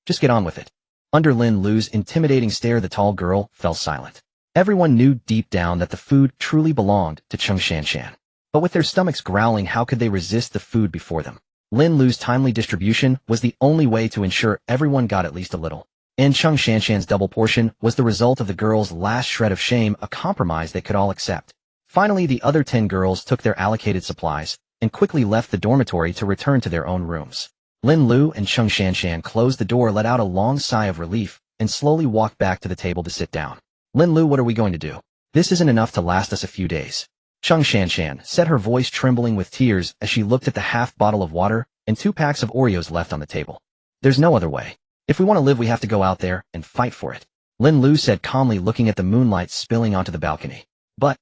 Just get on with it. Under Lin Lu's intimidating stare, the tall girl fell silent. Everyone knew deep down that the food truly belonged to Cheng Shanshan. But with their stomachs growling, how could they resist the food before them? Lin Lu's timely distribution was the only way to ensure everyone got at least a little. And Cheng Shanshan's double portion was the result of the girls' last shred of shame, a compromise they could all accept. Finally, the other 10 girls took their allocated supplies and quickly left the dormitory to return to their own rooms. Lin Lu and Cheng Shanshan closed the door, let out a long sigh of relief, and slowly walked back to the table to sit down. Lin Lu, what are we going to do? This isn't enough to last us a few days. Cheng Shanshan said, her voice trembling with tears as she looked at the half bottle of water and 2 packs of Oreos left on the table. There's no other way. If we want to live, we have to go out there and fight for it. Lin Lu said calmly, looking at the moonlight spilling onto the balcony. But,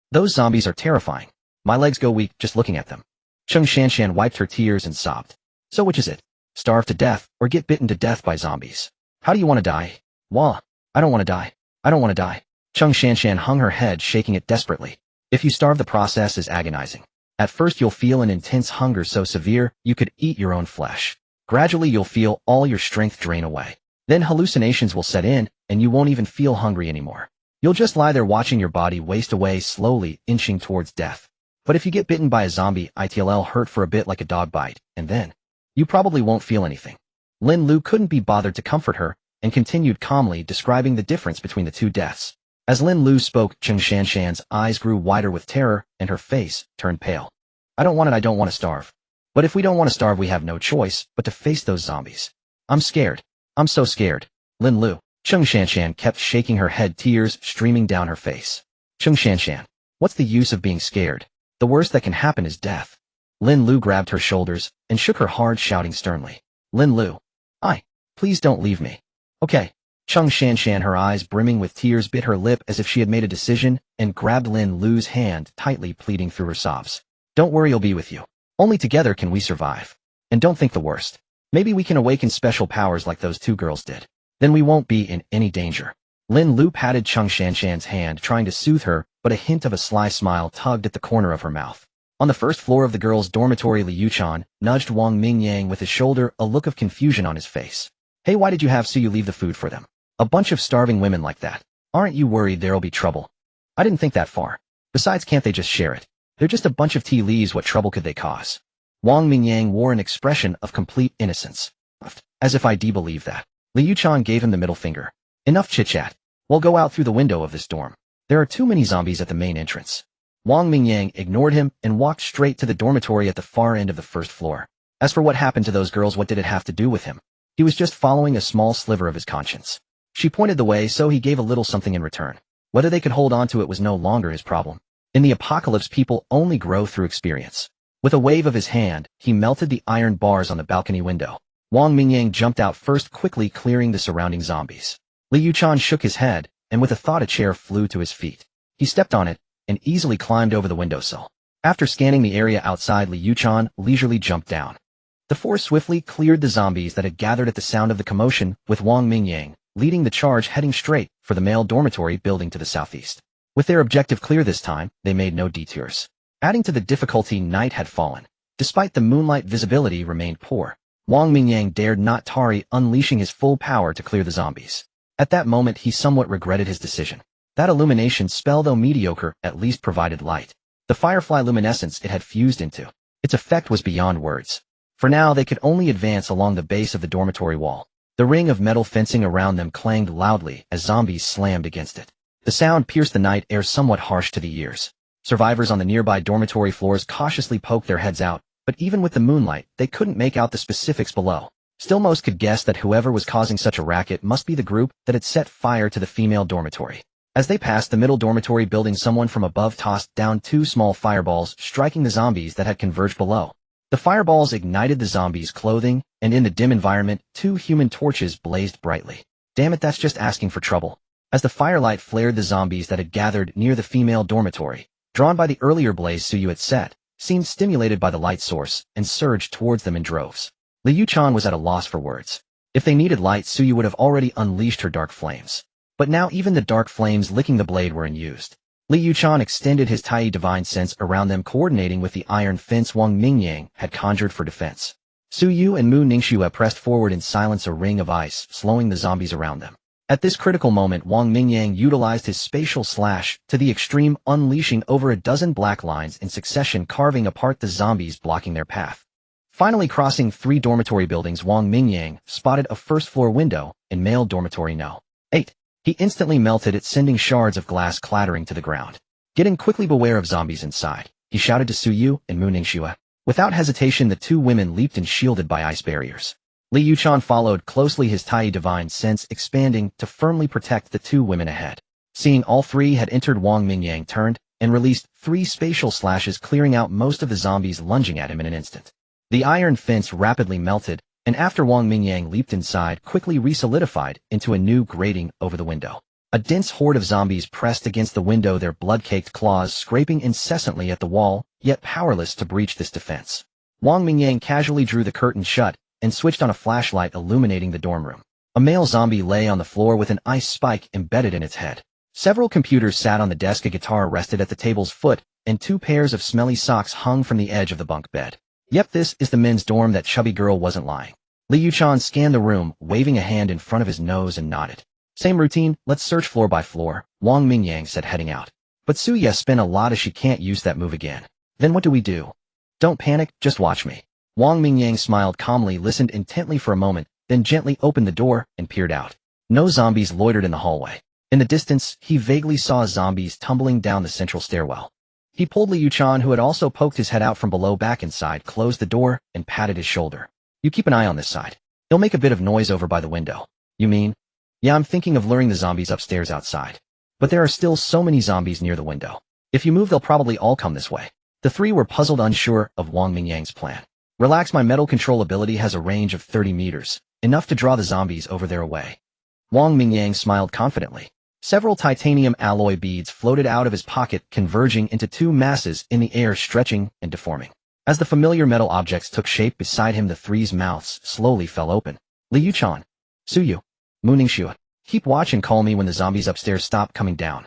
those zombies are terrifying. My legs go weak just looking at them. Cheng Shanshan wiped her tears and sobbed. So which is it? Starve to death or get bitten to death by zombies? How do you want to die? Wah, I don't want to die. I don't want to die. Cheng Shanshan hung her head, shaking it desperately. If you starve, the process is agonizing. At first you'll feel an intense hunger so severe you could eat your own flesh. Gradually you'll feel all your strength drain away. Then hallucinations will set in and you won't even feel hungry anymore. You'll just lie there watching your body waste away, slowly inching towards death. But if you get bitten by a zombie, it'll hurt for a bit like a dog bite, and then you probably won't feel anything. Lin Lu couldn't be bothered to comfort her and continued calmly describing the difference between the 2 deaths. As Lin Lu spoke, Cheng Shanshan's eyes grew wider with terror and her face turned pale. I don't want it. I don't want to starve. But if we don't want to starve, we have no choice but to face those zombies. I'm scared. I'm so scared. Lin Lu. Cheng Shanshan kept shaking her head, tears streaming down her face. Cheng Shanshan, what's the use of being scared? The worst that can happen is death. Lin Lu grabbed her shoulders and shook her hard, shouting sternly. Lin Lu. Please don't leave me. Okay. Cheng Shanshan, her eyes brimming with tears, bit her lip as if she had made a decision and grabbed Lin Lu's hand tightly, pleading through her sobs. Don't worry, I'll be with you. Only together can we survive. And don't think the worst. Maybe we can awaken special powers like those 2 girls did. Then we won't be in any danger. Lin Lu patted Cheng Shanshan's hand, trying to soothe her, but a hint of a sly smile tugged at the corner of her mouth. On the first floor of the girls' dormitory, Liu Chan nudged Wang Mingyang with his shoulder, a look of confusion on his face. Hey, why did you have Suyu leave the food for them? A bunch of starving women like that. Aren't you worried there'll be trouble? I didn't think that far. Besides, can't they just share it? They're just a bunch of tea leaves. What trouble could they cause? Wang Mingyang wore an expression of complete innocence. As if I believe that. Liu Chan gave him the middle finger. Enough chit-chat. We'll go out through the window of this dorm. There are too many zombies at the main entrance. Wang Mingyang ignored him and walked straight to the dormitory at the far end of the first floor. As for what happened to those girls, what did it have to do with him? He was just following a small sliver of his conscience. She pointed the way, so he gave a little something in return. Whether they could hold on to it was no longer his problem. In the apocalypse, people only grow through experience. With a wave of his hand, he melted the iron bars on the balcony window. Wang Mingyang jumped out first, quickly clearing the surrounding zombies. Liu Chan shook his head, and with a thought, a chair flew to his feet. He stepped on it and easily climbed over the windowsill. After scanning the area outside, Liu Chan leisurely jumped down. The 4 swiftly cleared the zombies that had gathered at the sound of the commotion, with Wang Mingyang leading the charge, heading straight for the male dormitory building to the southeast. With their objective clear this time, they made no detours. Adding to the difficulty, night had fallen. Despite the moonlight, visibility remained poor. Wang Mingyang dared not tarry, unleashing his full power to clear the zombies. At that moment he somewhat regretted his decision. That illumination spell, though mediocre, at least provided light. The firefly luminescence it had fused into. Its effect was beyond words. For now they could only advance along the base of the dormitory wall. The ring of metal fencing around them clanged loudly as zombies slammed against it. The sound pierced the night air, somewhat harsh to the ears. Survivors on the nearby dormitory floors cautiously poked their heads out, but even with the moonlight, they couldn't make out the specifics below. Still, most could guess that whoever was causing such a racket must be the group that had set fire to the female dormitory. As they passed the middle dormitory building, someone from above tossed down 2 small fireballs, striking the zombies that had converged below. The fireballs ignited the zombies' clothing, and in the dim environment, 2 human torches blazed brightly. Damn it, that's just asking for trouble. As the firelight flared, the zombies that had gathered near the female dormitory, drawn by the earlier blaze Suyu had set, seemed stimulated by the light source and surged towards them in droves. Liu Chan was at a loss for words. If they needed light, Suyu would have already unleashed her dark flames. But now even the dark flames licking the blade were unused. Liu Chan extended his Tai divine sense around them, coordinating with the iron fence Wang Mingyang had conjured for defense. Suyu and Mu Ningxue pressed forward in silence, a ring of ice, slowing the zombies around them. At this critical moment, Wang Mingyang utilized his spatial slash to the extreme, unleashing over a dozen black lines in succession, carving apart the zombies blocking their path. Finally crossing 3 dormitory buildings, Wang Mingyang spotted a first-floor window in male dormitory No. 8. He instantly melted it, sending shards of glass clattering to the ground. Getting quickly aware of zombies inside, he shouted to Suyu and Mu Ningxue. Without hesitation, the 2 women leaped and shielded by ice barriers. Liu Chan followed closely, his Tai divine sense expanding to firmly protect the 2 women ahead. Seeing all 3 had entered, Wang Mingyang turned and released 3 spatial slashes, clearing out most of the zombies lunging at him in an instant. The iron fence rapidly melted, and after Wang Mingyang leaped inside, quickly resolidified into a new grating over the window. A dense horde of zombies pressed against the window, their blood-caked claws scraping incessantly at the wall, yet powerless to breach this defense. Wang Mingyang casually drew the curtain shut and switched on a flashlight, illuminating the dorm room. A male zombie lay on the floor with an ice spike embedded in its head. Several computers sat on the desk, a guitar rested at the table's foot, and 2 pairs of smelly socks hung from the edge of the bunk bed. Yep, this is the men's dorm. That chubby girl wasn't lying. Liu Chan scanned the room, waving a hand in front of his nose, and nodded. Same routine, let's search floor by floor, Wang Mingyang said, heading out. But Suya spent a lot as she can't use that move again. Then what do we do? Don't panic, just watch me. Wang Mingyang smiled calmly, listened intently for a moment, then gently opened the door and peered out. No zombies loitered in the hallway. In the distance, he vaguely saw zombies tumbling down the central stairwell. He pulled Liu Chan, who had also poked his head out from below, back inside, closed the door, and patted his shoulder. You keep an eye on this side. He'll make a bit of noise over by the window. You mean? Yeah, I'm thinking of luring the zombies upstairs outside. But there are still so many zombies near the window. If you move, they'll probably all come this way. The 3 were puzzled, unsure of Wang Mingyang's plan. Relax, my metal control ability has a range of 30 meters, enough to draw the zombies over their way. Wang Mingyang smiled confidently. Several titanium alloy beads floated out of his pocket, converging into 2 masses in the air, stretching and deforming. As the familiar metal objects took shape beside him, the 3's mouths slowly fell open. Liu Chan, Suyu, Mu Ningxue, keep watch and call me when the zombies upstairs stop coming down.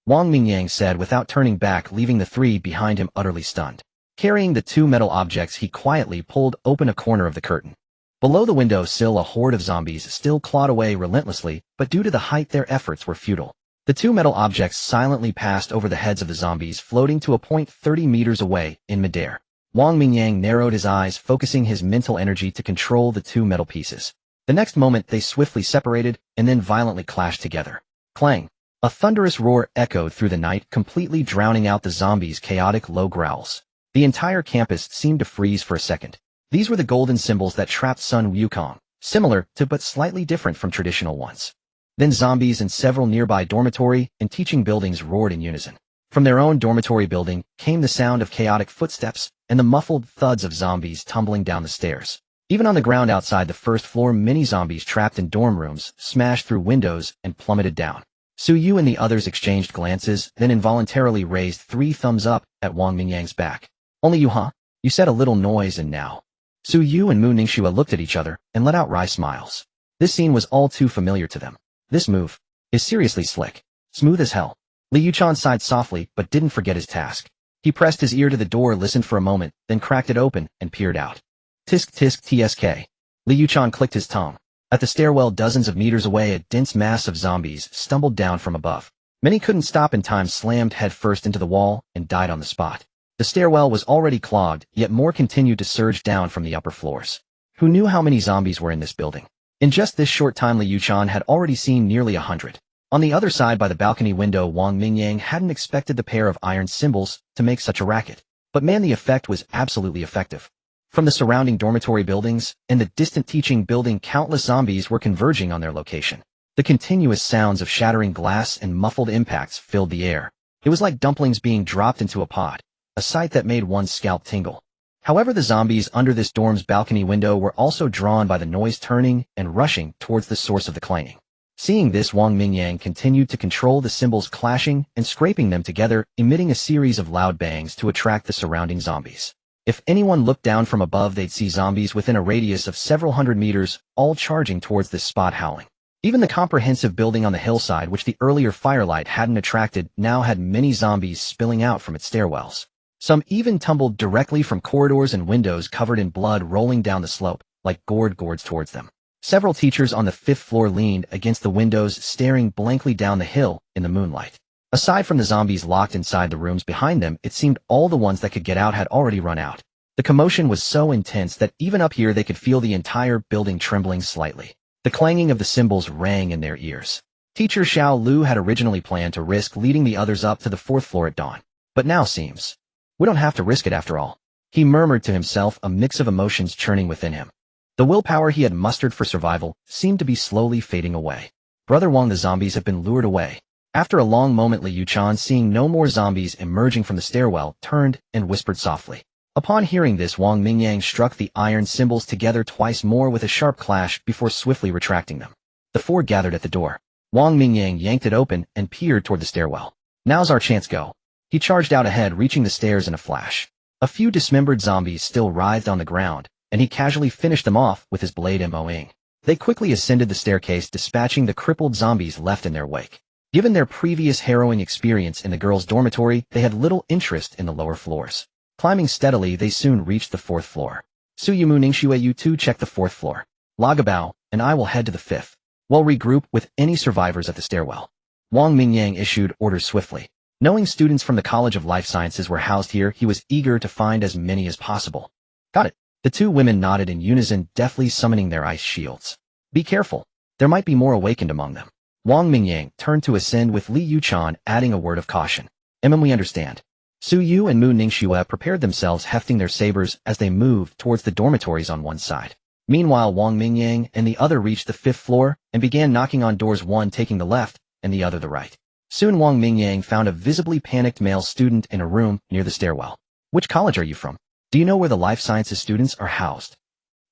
Wang Mingyang said without turning back, leaving the 3 behind him utterly stunned. Carrying the 2 metal objects, he quietly pulled open a corner of the curtain. Below the window sill, a horde of zombies still clawed away relentlessly, but due to the height, their efforts were futile. The 2 metal objects silently passed over the heads of the zombies, floating to a point 30 meters away in midair. Wang Mingyang narrowed his eyes, focusing his mental energy to control the 2 metal pieces. The next moment, they swiftly separated and then violently clashed together. Clang! A thunderous roar echoed through the night, completely drowning out the zombies' chaotic low growls. The entire campus seemed to freeze for a second. These were the golden symbols that trapped Sun Wukong, similar to but slightly different from traditional ones. Then zombies in several nearby dormitory and teaching buildings roared in unison. From their own dormitory building came the sound of chaotic footsteps and the muffled thuds of zombies tumbling down the stairs. Even on the ground outside the first floor, many zombies trapped in dorm rooms smashed through windows and plummeted down. Suyu and the others exchanged glances, then involuntarily raised 3 thumbs up at Wang Mingyang's back. Only you, huh? You said a little noise and now. Suyu and Mu Ningxue looked at each other and let out wry smiles. This scene was all too familiar to them. This move is seriously slick. Smooth as hell. Liu Chan sighed softly, but didn't forget his task. He pressed his ear to the door, listened for a moment, then cracked it open and peered out. Tisk tisk tsk. Li Yuchan clicked his tongue. At the stairwell dozens of meters away, a dense mass of zombies stumbled down from above. Many couldn't stop in time, slammed headfirst into the wall, and died on the spot. The stairwell was already clogged, yet more continued to surge down from the upper floors. Who knew how many zombies were in this building? In just this short time, Li Yuchan had already seen nearly 100. On the other side by the balcony window, Wang Mingyang hadn't expected the pair of iron symbols to make such a racket. But man, the effect was absolutely effective. From the surrounding dormitory buildings and the distant teaching building, countless zombies were converging on their location. The continuous sounds of shattering glass and muffled impacts filled the air. It was like dumplings being dropped into a pot, a sight that made one's scalp tingle. However, the zombies under this dorm's balcony window were also drawn by the noise, turning and rushing towards the source of the clanging. Seeing this, Wang Mingyang continued to control the symbols, clashing and scraping them together, emitting a series of loud bangs to attract the surrounding zombies. If anyone looked down from above, they'd see zombies within a radius of several hundred meters, all charging towards this spot, howling. Even the comprehensive building on the hillside, which the earlier firelight hadn't attracted, now had many zombies spilling out from its stairwells. Some even tumbled directly from corridors and windows, covered in blood, rolling down the slope, like gourds towards them. Several teachers on the 5th floor leaned against the windows, staring blankly down the hill in the moonlight. Aside from the zombies locked inside the rooms behind them, it seemed all the ones that could get out had already run out. The commotion was so intense that even up here they could feel the entire building trembling slightly. The clanging of the cymbals rang in their ears. Teacher Xiao Lu had originally planned to risk leading the others up to the 4th floor at dawn. But now seems we don't have to risk it after all. He murmured to himself, a mix of emotions churning within him. The willpower he had mustered for survival seemed to be slowly fading away. Brother Wang, the zombies have been lured away. After a long moment, Li Yuchan, seeing no more zombies emerging from the stairwell, turned and whispered softly. Upon hearing this, Wang Mingyang struck the iron symbols together twice more with a sharp clash before swiftly retracting them. The four gathered at the door. Wang Mingyang yanked it open and peered toward the stairwell. Now's our chance, go. He charged out ahead, reaching the stairs in a flash. A few dismembered zombies still writhed on the ground, and he casually finished them off with his blade MOing. They quickly ascended the staircase, dispatching the crippled zombies left in their wake. Given their previous harrowing experience in the girls' dormitory, they had little interest in the lower floors. Climbing steadily, they soon reached the 4th floor. Su Yumu Ningxue, you two check the 4th floor. Lagabao and I will head to the 5th. We'll regroup with any survivors at the stairwell. Wang Mingyang issued orders swiftly. Knowing students from the College of Life Sciences were housed here, he was eager to find as many as possible. Got it. The two women nodded in unison, deftly summoning their ice shields. Be careful. There might be more awakened among them. Wang Mingyang turned to ascend, with Li Yuchan adding a word of caution. We understand. Su Yu and Mu Ningxue prepared themselves, hefting their sabers as they moved towards the dormitories on one side. Meanwhile, Wang Mingyang and the other reached the 5th floor and began knocking on doors, one taking the left and the other the right. Soon Wang Mingyang found a visibly panicked male student in a room near the stairwell. Which college are you from? Do you know where the life sciences students are housed?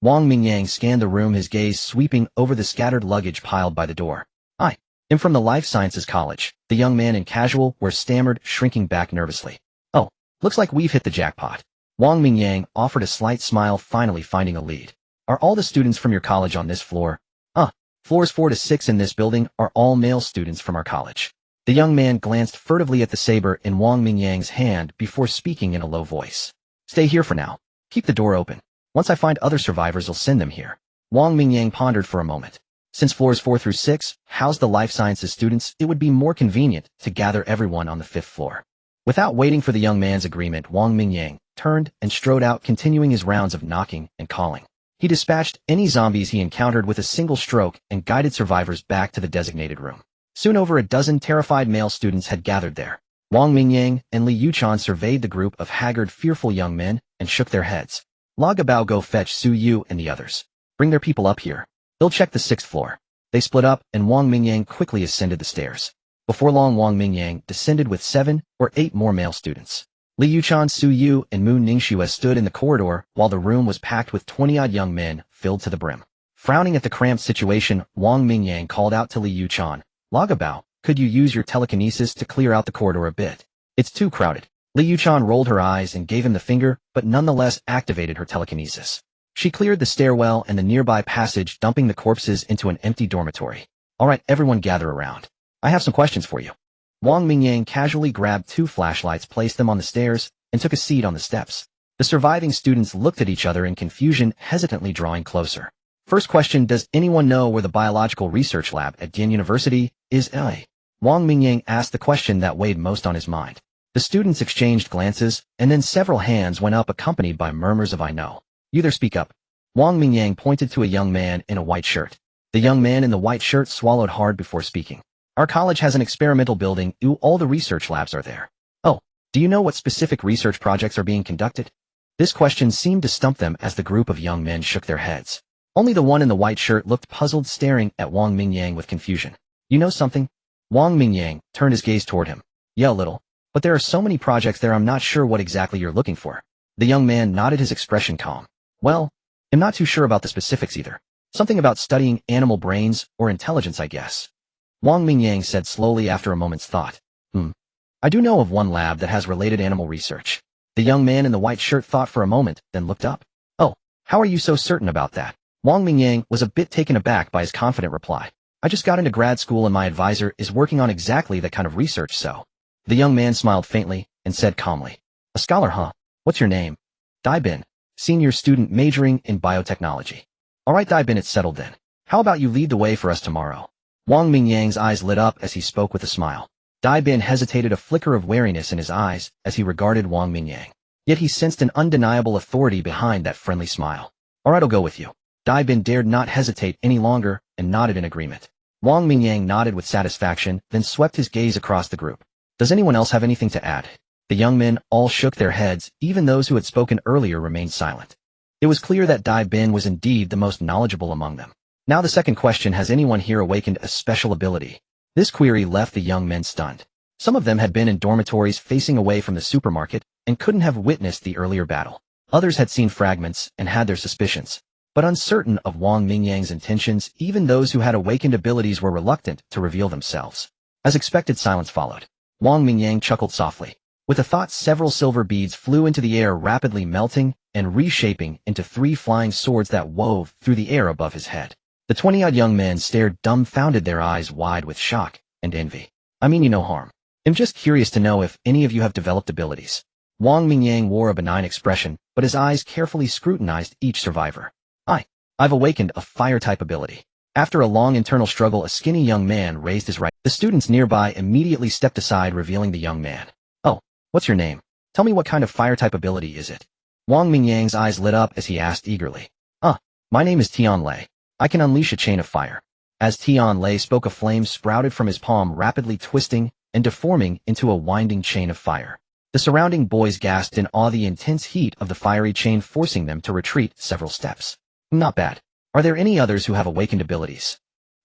Wang Mingyang scanned the room, his gaze sweeping over the scattered luggage piled by the door. I am from the Life Sciences College, the young man in casual wear stammered, shrinking back nervously. Oh, looks like we've hit the jackpot. Wang Mingyang offered a slight smile, finally finding a lead. Are all the students from your college on this floor? Floors 4 to 6 in this building are all male students from our college. The young man glanced furtively at the saber in Wang Mingyang's hand before speaking in a low voice. Stay here for now. Keep the door open. Once I find other survivors, I'll send them here. Wang Mingyang pondered for a moment. Since floors 4 through 6 housed the life sciences students, it would be more convenient to gather everyone on the 5th floor. Without waiting for the young man's agreement, Wang Mingyang turned and strode out, continuing his rounds of knocking and calling. He dispatched any zombies he encountered with a single stroke and guided survivors back to the designated room. Soon over a dozen terrified male students had gathered there. Wang Mingyang and Li Yuchan surveyed the group of haggard, fearful young men and shook their heads. Lagabao, go fetch Su Yu and the others. Bring their people up here. They'll check the 6th floor. They split up, and Wang Mingyang quickly ascended the stairs. Before long, Wang Mingyang descended with 7 or 8 more male students. Li Yuchan, Su Yu, and Mu Ningxue stood in the corridor while the room was packed with 20-odd young men filled to the brim. Frowning at the cramped situation, Wang Mingyang called out to Li Yuchan. Lagabao, could you use your telekinesis to clear out the corridor a bit? It's too crowded. Li Yuchan rolled her eyes and gave him the finger, but nonetheless activated her telekinesis. She cleared the stairwell and the nearby passage, dumping the corpses into an empty dormitory. All right, everyone gather around. I have some questions for you. Wang Mingyang casually grabbed 2 flashlights, placed them on the stairs, and took a seat on the steps. The surviving students looked at each other in confusion, hesitantly drawing closer. First question, does anyone know where the biological research lab at Dian University is? Wang Mingyang asked the question that weighed most on his mind. The students exchanged glances, and then several hands went up accompanied by murmurs of "I know." "You there, speak up." Wang Mingyang pointed to a young man in a white shirt. The young man in the white shirt swallowed hard before speaking. "Our college has an experimental building. All the research labs are there." "Oh, do you know what specific research projects are being conducted?" This question seemed to stump them as the group of young men shook their heads. Only the one in the white shirt looked puzzled, staring at Wang Mingyang with confusion. "You know something?" Wang Mingyang turned his gaze toward him. "Yeah, a little. But there are so many projects there, I'm not sure what exactly you're looking for." The young man nodded, his expression calm. "Well, I'm not too sure about the specifics either. Something about studying animal brains or intelligence, I guess." Wang Mingyang said slowly after a moment's thought. I do know of one lab that has related animal research." The young man in the white shirt thought for a moment, then looked up. "Oh, how are you so certain about that?" Wang Mingyang was a bit taken aback by his confident reply. "I just got into grad school and my advisor is working on exactly that kind of research, so." The young man smiled faintly and said calmly, "A scholar, huh? What's your name?" "Dai Bin, senior student majoring in biotechnology." "All right, Dai Bin, it's settled then. How about you lead the way for us tomorrow?" Wang Mingyang's eyes lit up as he spoke with a smile. Dai Bin hesitated, a flicker of wariness in his eyes as he regarded Wang Mingyang. Yet he sensed an undeniable authority behind that friendly smile. "All right, I'll go with you." Dai Bin dared not hesitate any longer and nodded in agreement. Wang Mingyang nodded with satisfaction, then swept his gaze across the group. "Does anyone else have anything to add?" The young men all shook their heads, even those who had spoken earlier remained silent. It was clear that Dai Bin was indeed the most knowledgeable among them. Now the second question, has anyone here awakened a special ability? This query left the young men stunned. Some of them had been in dormitories facing away from the supermarket and couldn't have witnessed the earlier battle. Others had seen fragments and had their suspicions. But uncertain of Wang Mingyang's intentions, even those who had awakened abilities were reluctant to reveal themselves. As expected, silence followed. Wang Mingyang chuckled softly. With a thought, several silver beads flew into the air, rapidly melting and reshaping into 3 flying swords that wove through the air above his head. The 20-odd young men stared dumbfounded, their eyes wide with shock and envy. "I mean you no harm. I'm just curious to know if any of you have developed abilities." Wang Mingyang wore a benign expression, but his eyes carefully scrutinized each survivor. I've awakened a fire-type ability." After a long internal struggle, a skinny young man raised his right. The students nearby immediately stepped aside, revealing the young man. "Oh, what's your name? Tell me, what kind of fire-type ability is it?" Wang Mingyang's eyes lit up as he asked eagerly. My name is Tian Lei. I can unleash a chain of fire." As Tian Lei spoke, a flame sprouted from his palm, rapidly twisting and deforming into a winding chain of fire. The surrounding boys gasped in awe, the intense heat of the fiery chain forcing them to retreat several steps. "Not bad. Are there any others who have awakened abilities?"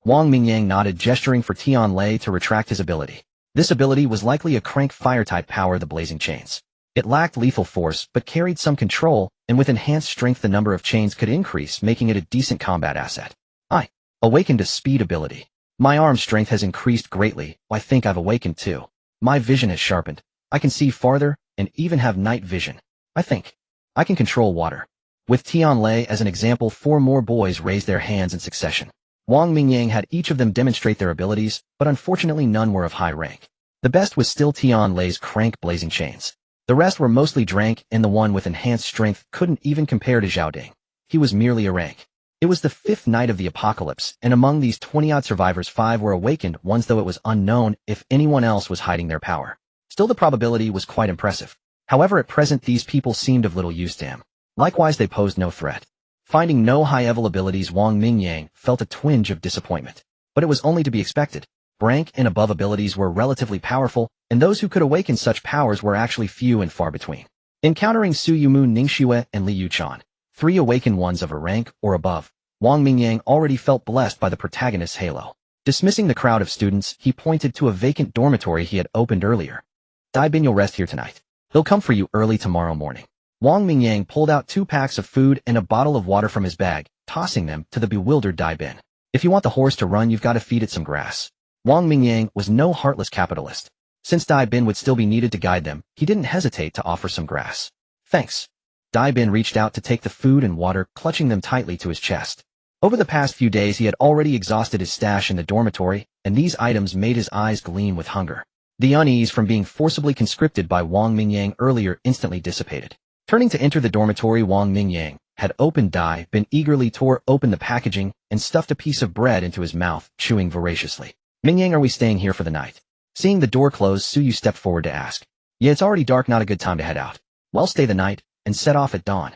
Wang Mingyang nodded, gesturing for Tian Lei to retract his ability. This ability was likely a crank fire-type power, the blazing chains. It lacked lethal force, but carried some control, and with enhanced strength the number of chains could increase, making it a decent combat asset. "I awakened a speed ability. My arm strength has increased greatly. I think I've awakened too. My vision has sharpened. I can see farther, and even have night vision. I think I can control water." With Tian Lei as an example, 4 more boys raised their hands in succession. Wang Mingyang had each of them demonstrate their abilities, but unfortunately none were of high rank. The best was still Tian Lei's crank blazing chains. The rest were mostly drank, and the one with enhanced strength couldn't even compare to Zhao Ding. He was merely a rank. It was the 5th night of the apocalypse, and among these 20-odd survivors, 5 were awakened ones, though it was unknown if anyone else was hiding their power. Still, the probability was quite impressive. However, at present these people seemed of little use to him. Likewise, they posed no threat. Finding no high-level abilities, Wang Mingyang felt a twinge of disappointment. But it was only to be expected. Rank and above abilities were relatively powerful, and those who could awaken such powers were actually few and far between. Encountering Su Yumu, Ningxue, and Li Yuchan, 3 awakened ones of a rank or above, Wang Mingyang already felt blessed by the protagonist's halo. Dismissing the crowd of students, he pointed to a vacant dormitory he had opened earlier. "Dai Bin, you'll rest here tonight. They'll come for you early tomorrow morning." Wang Mingyang pulled out 2 packs of food and a bottle of water from his bag, tossing them to the bewildered Dai Bin. "If you want the horse to run, you've got to feed it some grass." Wang Mingyang was no heartless capitalist. Since Dai Bin would still be needed to guide them, he didn't hesitate to offer some grass. "Thanks." Dai Bin reached out to take the food and water, clutching them tightly to his chest. Over the past few days he had already exhausted his stash in the dormitory, and these items made his eyes gleam with hunger. The unease from being forcibly conscripted by Wang Mingyang earlier instantly dissipated. Turning to enter the dormitory, Wang Mingyang had opened Dai, Ben eagerly tore open the packaging and stuffed a piece of bread into his mouth, chewing voraciously. Mingyang, are we staying here for the night? Seeing the door close, Suyu stepped forward to ask. Yeah, it's already dark, not a good time to head out. Well, stay the night, and set off at dawn.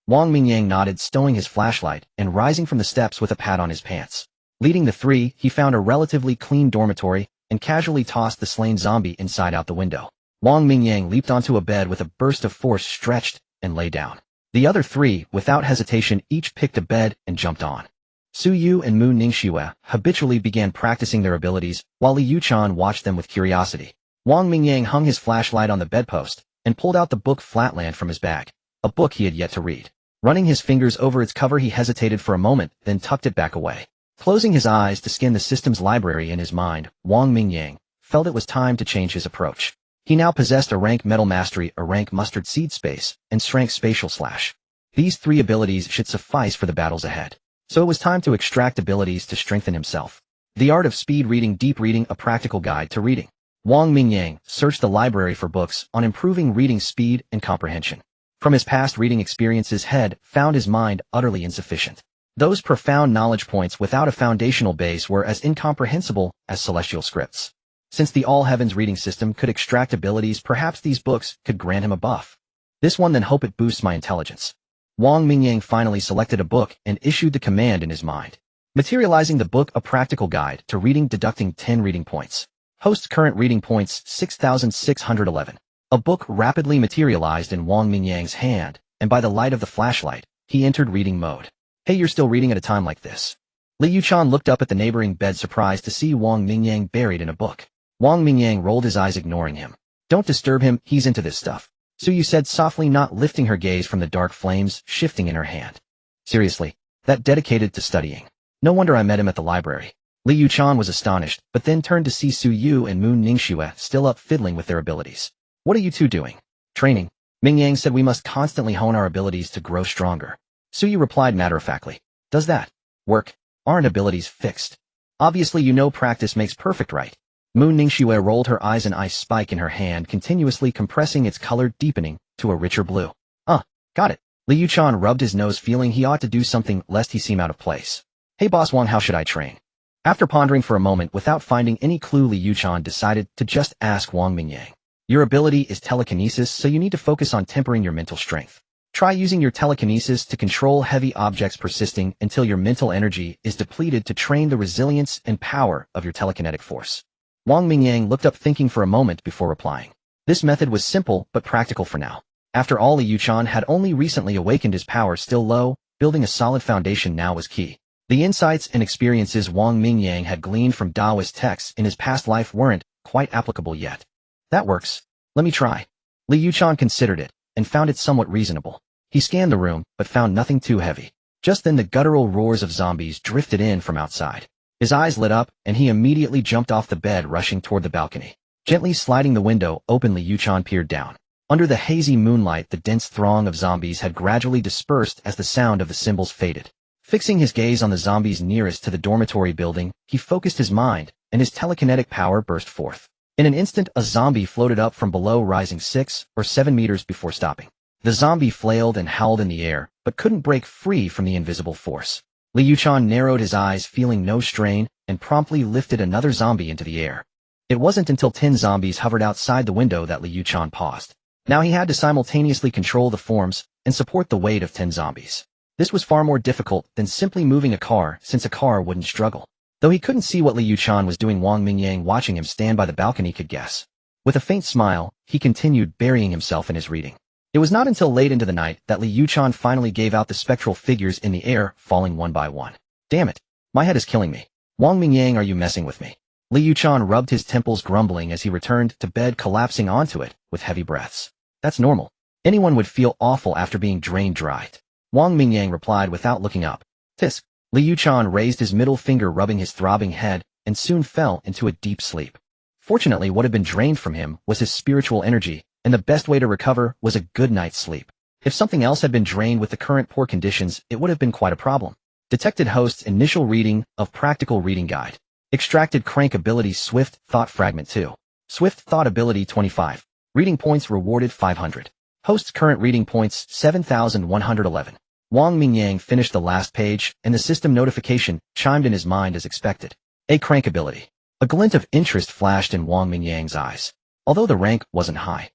Wang Mingyang nodded, stowing his flashlight and rising from the steps with a pat on his pants. Leading the three, he found a relatively clean dormitory and casually tossed the slain zombie inside out the window. Wang Mingyang leaped onto a bed with a burst of force, stretched, and lay down. The other three, without hesitation, each picked a bed and jumped on. Su Yu and Mu Ningxue habitually began practicing their abilities, while Li Yuchan watched them with curiosity. Wang Mingyang hung his flashlight on the bedpost and pulled out the book Flatland from his bag, a book he had yet to read. Running his fingers over its cover, he hesitated for a moment, then tucked it back away. Closing his eyes to scan the system's library in his mind, Wang Mingyang felt it was time to change his approach. He now possessed a rank Metal Mastery, a rank Mustard Seed Space, and Strength Spatial Slash. These three abilities should suffice for the battles ahead. So it was time to extract abilities to strengthen himself. The Art of Speed Reading, Deep Reading, a practical guide to reading. Wang Mingyang searched the library for books on improving reading speed and comprehension. From his past reading experiences, head found his mind utterly insufficient. Those profound knowledge points without a foundational base were as incomprehensible as celestial scripts. Since the All Heavens reading system could extract abilities, perhaps these books could grant him a buff. This one, then hope it boosts my intelligence. Wang Mingyang finally selected a book and issued the command in his mind. Materializing the book, a practical guide to reading, deducting 10 reading points. Host current reading points 6,611. A book rapidly materialized in Wang Mingyang's hand, and by the light of the flashlight, he entered reading mode. Hey, you're still reading at a time like this? Li Yuchan looked up at the neighboring bed, surprised to see Wang Mingyang buried in a book. Wang Mingyang rolled his eyes, ignoring him. Don't disturb him, he's into this stuff. Suyu said softly, not lifting her gaze from the dark flames shifting in her hand. Seriously, that dedicated to studying. No wonder I met him at the library. Li Yuchan was astonished, but then turned to see Suyu and Mu Ningxue still up fiddling with their abilities. What are you two doing? Training. Mingyang said we must constantly hone our abilities to grow stronger. Suyu replied matter-of-factly. Does that work? Aren't abilities fixed? Obviously you know practice makes perfect, right? Mu Ningxue rolled her eyes, an ice spike in her hand continuously compressing its color, deepening to a richer blue. Got it. Li Yuchan rubbed his nose, feeling he ought to do something lest he seem out of place. Hey boss Wang, how should I train? After pondering for a moment without finding any clue, Li Yuchan decided to just ask Wang Mingyang. Your ability is telekinesis, so you need to focus on tempering your mental strength. Try using your telekinesis to control heavy objects, persisting until your mental energy is depleted to train the resilience and power of your telekinetic force. Wang Mingyang looked up, thinking for a moment before replying. This method was simple but practical for now. After all, Li Yuchan had only recently awakened, his power still low. Building a solid foundation now was key. The insights and experiences Wang Mingyang had gleaned from Taoist texts in his past life weren't quite applicable yet. That works. Let me try. Li Yuchan considered it and found it somewhat reasonable. He scanned the room but found nothing too heavy. Just then the guttural roars of zombies drifted in from outside. His eyes lit up, and he immediately jumped off the bed, rushing toward the balcony. Gently sliding the window open, Li Yuchan peered down. Under the hazy moonlight, the dense throng of zombies had gradually dispersed as the sound of the cymbals faded. Fixing his gaze on the zombies nearest to the dormitory building, he focused his mind, and his telekinetic power burst forth. In an instant, a zombie floated up from below, rising 6 or 7 meters before stopping. The zombie flailed and howled in the air, but couldn't break free from the invisible force. Li Yuchan narrowed his eyes, feeling no strain, and promptly lifted another zombie into the air. It wasn't until 10 zombies hovered outside the window that Li Yuchan paused. Now he had to simultaneously control the forms and support the weight of 10 zombies. This was far more difficult than simply moving a car, since a car wouldn't struggle. Though he couldn't see what Li Yuchan was doing, Wang Mingyang, watching him stand by the balcony, could guess. With a faint smile, he continued, burying himself in his reading. It was not until late into the night that Li Yuchan finally gave out the spectral figures in the air, falling one by one. Damn it. My head is killing me. Wang Mingyang, are you messing with me? Li Yuchan rubbed his temples, grumbling as he returned to bed, collapsing onto it with heavy breaths. That's normal. Anyone would feel awful after being drained dry. Wang Mingyang replied without looking up. Tisk. Li Yuchan raised his middle finger, rubbing his throbbing head, and soon fell into a deep sleep. Fortunately, what had been drained from him was his spiritual energy, and the best way to recover was a good night's sleep. If something else had been drained with the current poor conditions, it would have been quite a problem. Detected host's initial reading of Practical Reading Guide. Extracted crank ability Swift Thought Fragment 2. Swift Thought ability 25. Reading points rewarded 500. Host's current reading points 7,111. Wang Mingyang finished the last page, and the system notification chimed in his mind as expected. A crank ability. A glint of interest flashed in Wang Mingyang's eyes. Although the rank wasn't high,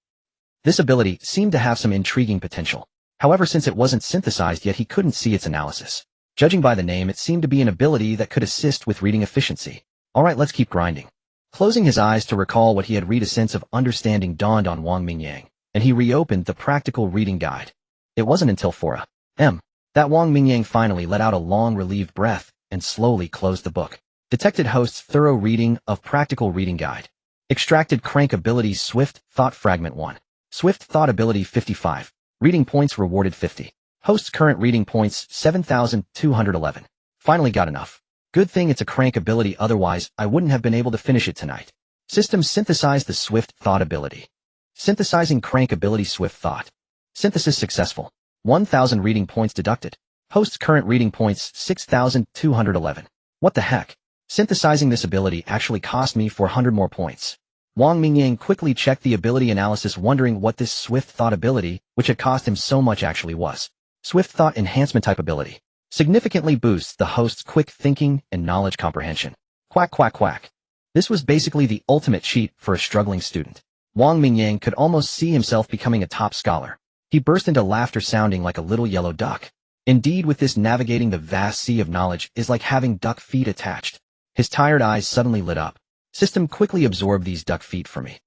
this ability seemed to have some intriguing potential. However, since it wasn't synthesized yet, he couldn't see its analysis. Judging by the name, it seemed to be an ability that could assist with reading efficiency. Alright, let's keep grinding. Closing his eyes to recall what he had read, a sense of understanding dawned on Wang Mingyang, and he reopened the practical reading guide. It wasn't until 4 a.m. that Wang Mingyang finally let out a long, relieved breath and slowly closed the book. Detected host's thorough reading of practical reading guide. Extracted crank abilities Swift Thought Fragment 1. Swift Thought Ability 55. Reading points rewarded 50. Host's current reading points 7,211. Finally got enough. Good thing it's a crank ability, otherwise I wouldn't have been able to finish it tonight. System synthesized the Swift Thought ability. Synthesizing crank ability Swift Thought. Synthesis successful. 1,000 reading points deducted. Host's current reading points 6,211. What the heck? Synthesizing this ability actually cost me 400 more points. Wang Mingyang quickly checked the ability analysis, wondering what this Swift Thought ability, which had cost him so much, actually was. Swift Thought Enhancement Type Ability. Significantly boosts the host's quick thinking and knowledge comprehension. Quack quack quack. This was basically the ultimate cheat for a struggling student. Wang Mingyang could almost see himself becoming a top scholar. He burst into laughter, sounding like a little yellow duck. Indeed, with this, navigating the vast sea of knowledge is like having duck feet attached. His tired eyes suddenly lit up. System, quickly absorb these duck feet for me.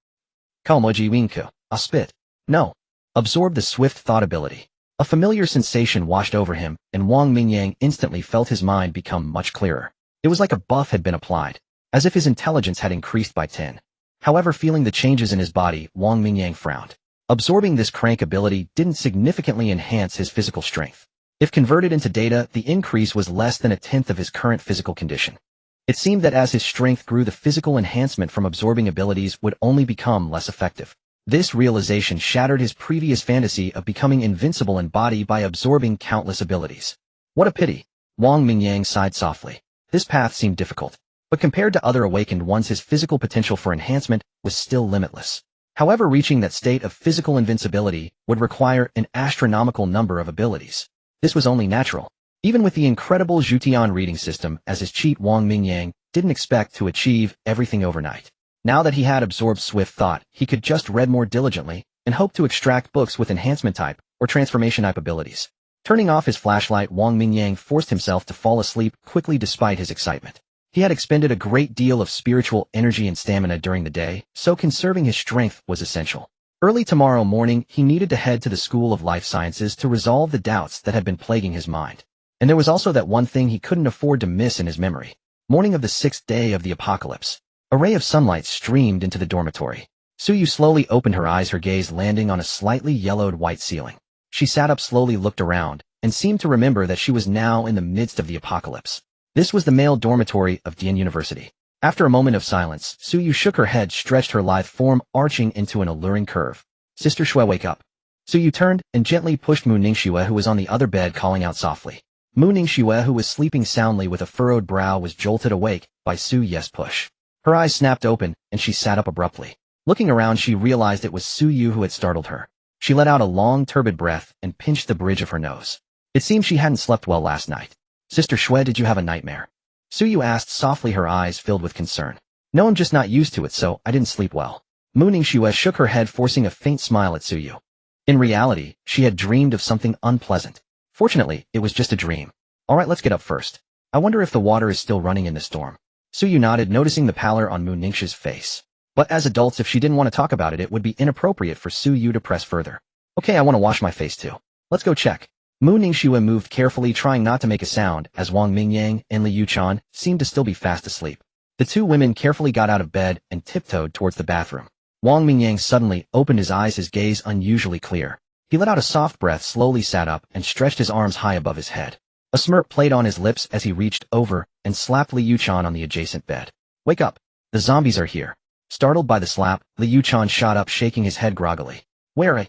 Kalmoji Winku. I'll spit. No. Absorb the Swift Thought ability. A familiar sensation washed over him, and Wang Mingyang instantly felt his mind become much clearer. It was like a buff had been applied, as if his intelligence had increased by 10. However, feeling the changes in his body, Wang Mingyang frowned. Absorbing this crank ability didn't significantly enhance his physical strength. If converted into data, the increase was less than 1/10 of his current physical condition. It seemed that as his strength grew, the physical enhancement from absorbing abilities would only become less effective. This realization shattered his previous fantasy of becoming invincible in body by absorbing countless abilities. What a pity. Wang Mingyang sighed softly. This path seemed difficult, but compared to other awakened ones, his physical potential for enhancement was still limitless. However, reaching that state of physical invincibility would require an astronomical number of abilities. This was only natural. Even with the incredible Zhutian reading system as his cheat, Wang Mingyang didn't expect to achieve everything overnight. Now that he had absorbed Swift Thought, he could just read more diligently and hope to extract books with enhancement type or transformation type abilities. Turning off his flashlight, Wang Mingyang forced himself to fall asleep quickly despite his excitement. He had expended a great deal of spiritual energy and stamina during the day, so conserving his strength was essential. Early tomorrow morning, he needed to head to the School of Life Sciences to resolve the doubts that had been plaguing his mind. And there was also that one thing he couldn't afford to miss in his memory. Morning of the 6th day of the apocalypse. A ray of sunlight streamed into the dormitory. Suyu slowly opened her eyes, her gaze landing on a slightly yellowed white ceiling. She sat up, slowly looked around, and seemed to remember that she was now in the midst of the apocalypse. This was the male dormitory of Dian University. After a moment of silence, Suyu shook her head, stretched her lithe form, arching into an alluring curve. Sister Shui, wake up. Suyu turned and gently pushed Mu Ningxue, who was on the other bed, calling out softly. Mu Ningxue, who was sleeping soundly with a furrowed brow, was jolted awake by Suyu's push. Her eyes snapped open, and she sat up abruptly. Looking around, she realized it was Suyu who had startled her. She let out a long, turbid breath and pinched the bridge of her nose. It seemed she hadn't slept well last night. Sister Shui, did you have a nightmare? Suyu asked softly, her eyes filled with concern. No, I'm just not used to it, so I didn't sleep well. Mu Ningxue shook her head, forcing a faint smile at Suyu. In reality, she had dreamed of something unpleasant. Fortunately, it was just a dream. Alright, let's get up first. I wonder if the water is still running in the storm. Suyu nodded, noticing the pallor on Mu Ningxue's face. But as adults, if she didn't want to talk about it, it would be inappropriate for Suyu to press further. Okay, I want to wash my face too. Let's go check. Mu Ningxue moved carefully, trying not to make a sound, as Wang Mingyang and Li Yuchan seemed to still be fast asleep. The two women carefully got out of bed and tiptoed towards the bathroom. Wang Mingyang suddenly opened his eyes, his gaze unusually clear. He let out a soft breath, slowly sat up, and stretched his arms high above his head. A smirk played on his lips as he reached over and slapped Li Yuchan on the adjacent bed. Wake up. The zombies are here. Startled by the slap, Li Yuchan shot up, shaking his head groggily. Where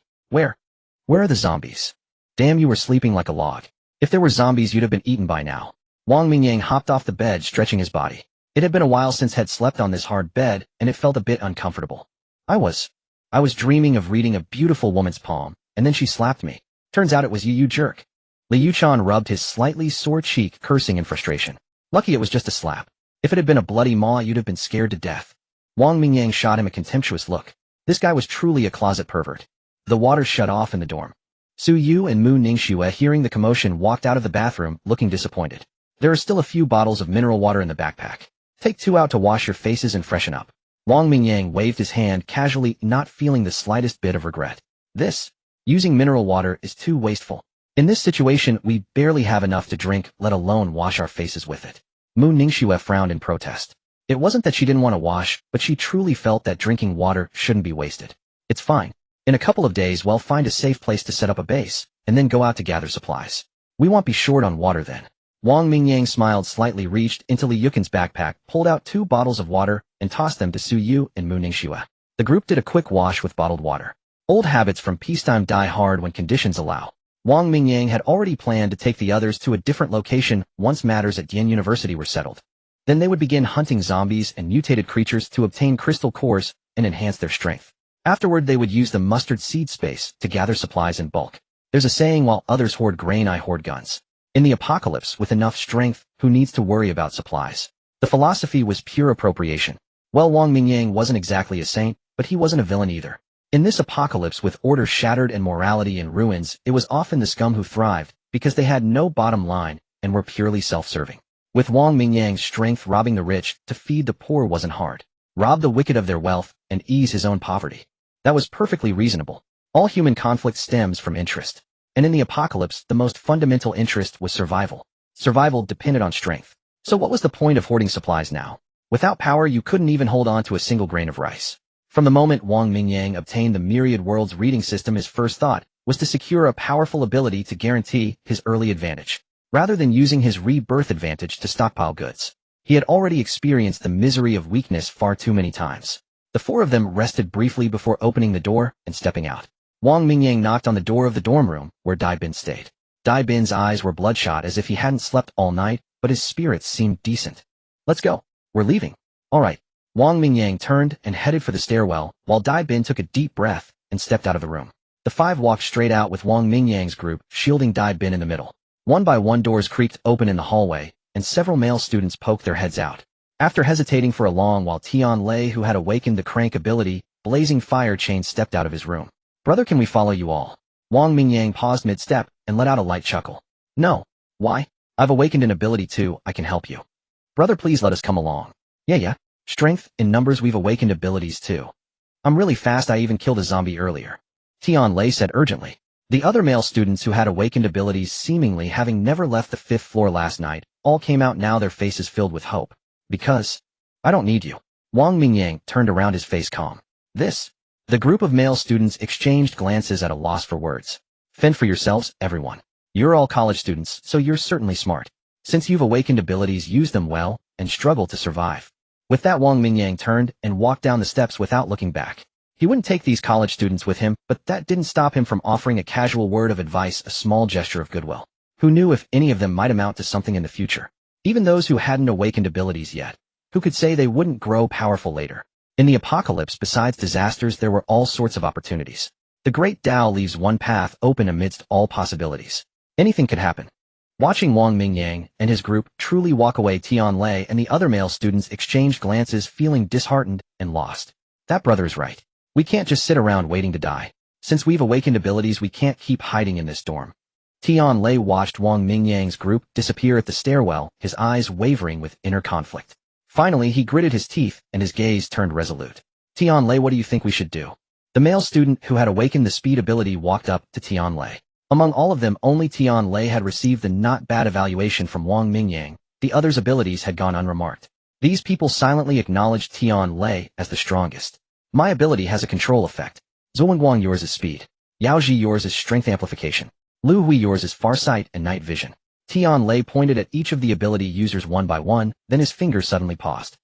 are the zombies? Damn, you were sleeping like a log. If there were zombies, you'd have been eaten by now. Wang Mingyang hopped off the bed, stretching his body. It had been a while since had slept on this hard bed, and it felt a bit uncomfortable. I was dreaming of reading a beautiful woman's palm, and then she slapped me. Turns out it was you jerk. Li Yuchan rubbed his slightly sore cheek, cursing in frustration. Lucky it was just a slap. If it had been a bloody maw, you'd have been scared to death. Wang Mingyang shot him a contemptuous look. This guy was truly a closet pervert. The water shut off in the dorm. Su Yu and Mu Ningxue, hearing the commotion, walked out of the bathroom, looking disappointed. There are still a few bottles of mineral water in the backpack. Take 2 out to wash your faces and freshen up. Wang Mingyang waved his hand casually, not feeling the slightest bit of regret. Using mineral water is too wasteful. In this situation, we barely have enough to drink, let alone wash our faces with it. Mu Ningxue frowned in protest. It wasn't that she didn't want to wash, but she truly felt that drinking water shouldn't be wasted. It's fine. In a couple of days, we'll find a safe place to set up a base, and then go out to gather supplies. We won't be short on water then. Wang Mingyang smiled slightly, reached into Li Yukan's backpack, pulled out 2 bottles of water, and tossed them to Su Yu and Mu Ningxue. The group did a quick wash with bottled water. Old habits from peacetime die hard when conditions allow. Wang Mingyang had already planned to take the others to a different location once matters at Dian University were settled. Then they would begin hunting zombies and mutated creatures to obtain crystal cores and enhance their strength. Afterward, they would use the mustard seed space to gather supplies in bulk. There's a saying, while others hoard grain, I hoard guns. In the apocalypse, with enough strength, who needs to worry about supplies? The philosophy was pure appropriation. Well, Wang Mingyang wasn't exactly a saint, but he wasn't a villain either. In this apocalypse, with order shattered and morality in ruins, it was often the scum who thrived, because they had no bottom line and were purely self-serving. With Wang Mingyang's strength, robbing the rich to feed the poor wasn't hard. Rob the wicked of their wealth and ease his own poverty. That was perfectly reasonable. All human conflict stems from interest. And in the apocalypse, the most fundamental interest was survival. Survival depended on strength. So what was the point of hoarding supplies now? Without power, you couldn't even hold on to a single grain of rice. From the moment Wang Mingyang obtained the Myriad Worlds reading system, his first thought was to secure a powerful ability to guarantee his early advantage, rather than using his rebirth advantage to stockpile goods. He had already experienced the misery of weakness far too many times. The 4 of them rested briefly before opening the door and stepping out. Wang Mingyang knocked on the door of the dorm room where Dai Bin stayed. Dai Bin's eyes were bloodshot, as if he hadn't slept all night, but his spirits seemed decent. Let's go. We're leaving. All right. Wang Mingyang turned and headed for the stairwell, while Dai Bin took a deep breath and stepped out of the room. The 5 walked straight out, with Wang Mingyang's group shielding Dai Bin in the middle. One by one, doors creaked open in the hallway, and several male students poked their heads out. After hesitating for a long while, Tian Lei, who had awakened the crank ability, Blazing Fire Chain, stepped out of his room. Brother, can we follow you all? Wang Mingyang paused mid-step and let out a light chuckle. No. Why? I've awakened an ability too, I can help you. Brother, please let us come along. Yeah. Strength, in numbers, we've awakened abilities too. I'm really fast, I even killed a zombie earlier. Tian Lei said urgently. The other male students who had awakened abilities, seemingly having never left the 5th floor last night, all came out now, their faces filled with hope. Because I don't need you. Wang Mingyang turned around, his face calm. The group of male students exchanged glances at a loss for words. Fend for yourselves, everyone. You're all college students, so you're certainly smart. Since you've awakened abilities, use them well, and struggle to survive. With that, Wang Mingyang turned and walked down the steps without looking back. He wouldn't take these college students with him, but that didn't stop him from offering a casual word of advice, a small gesture of goodwill. Who knew if any of them might amount to something in the future? Even those who hadn't awakened abilities yet. Who could say they wouldn't grow powerful later? In the apocalypse, besides disasters, there were all sorts of opportunities. The Great Tao leaves one path open amidst all possibilities. Anything could happen. Watching Wang Mingyang and his group truly walk away, Tian Lei and the other male students exchanged glances, feeling disheartened and lost. That brother is right. We can't just sit around waiting to die. Since we've awakened abilities, we can't keep hiding in this dorm. Tian Lei watched Wang Mingyang's group disappear at the stairwell, his eyes wavering with inner conflict. Finally, he gritted his teeth and his gaze turned resolute. Tian Lei, what do you think we should do? The male student who had awakened the speed ability walked up to Tian Lei. Among all of them, only Tian Lei had received the not bad evaluation from Wang Mingyang. The others' abilities had gone unremarked. These people silently acknowledged Tian Lei as the strongest. My ability has a control effect. Zhuangguang, yours is speed. Yaoji, yours is strength amplification. Lu Hui, yours is farsight and night vision. Tian Lei pointed at each of the ability users one by one, then his fingers suddenly paused.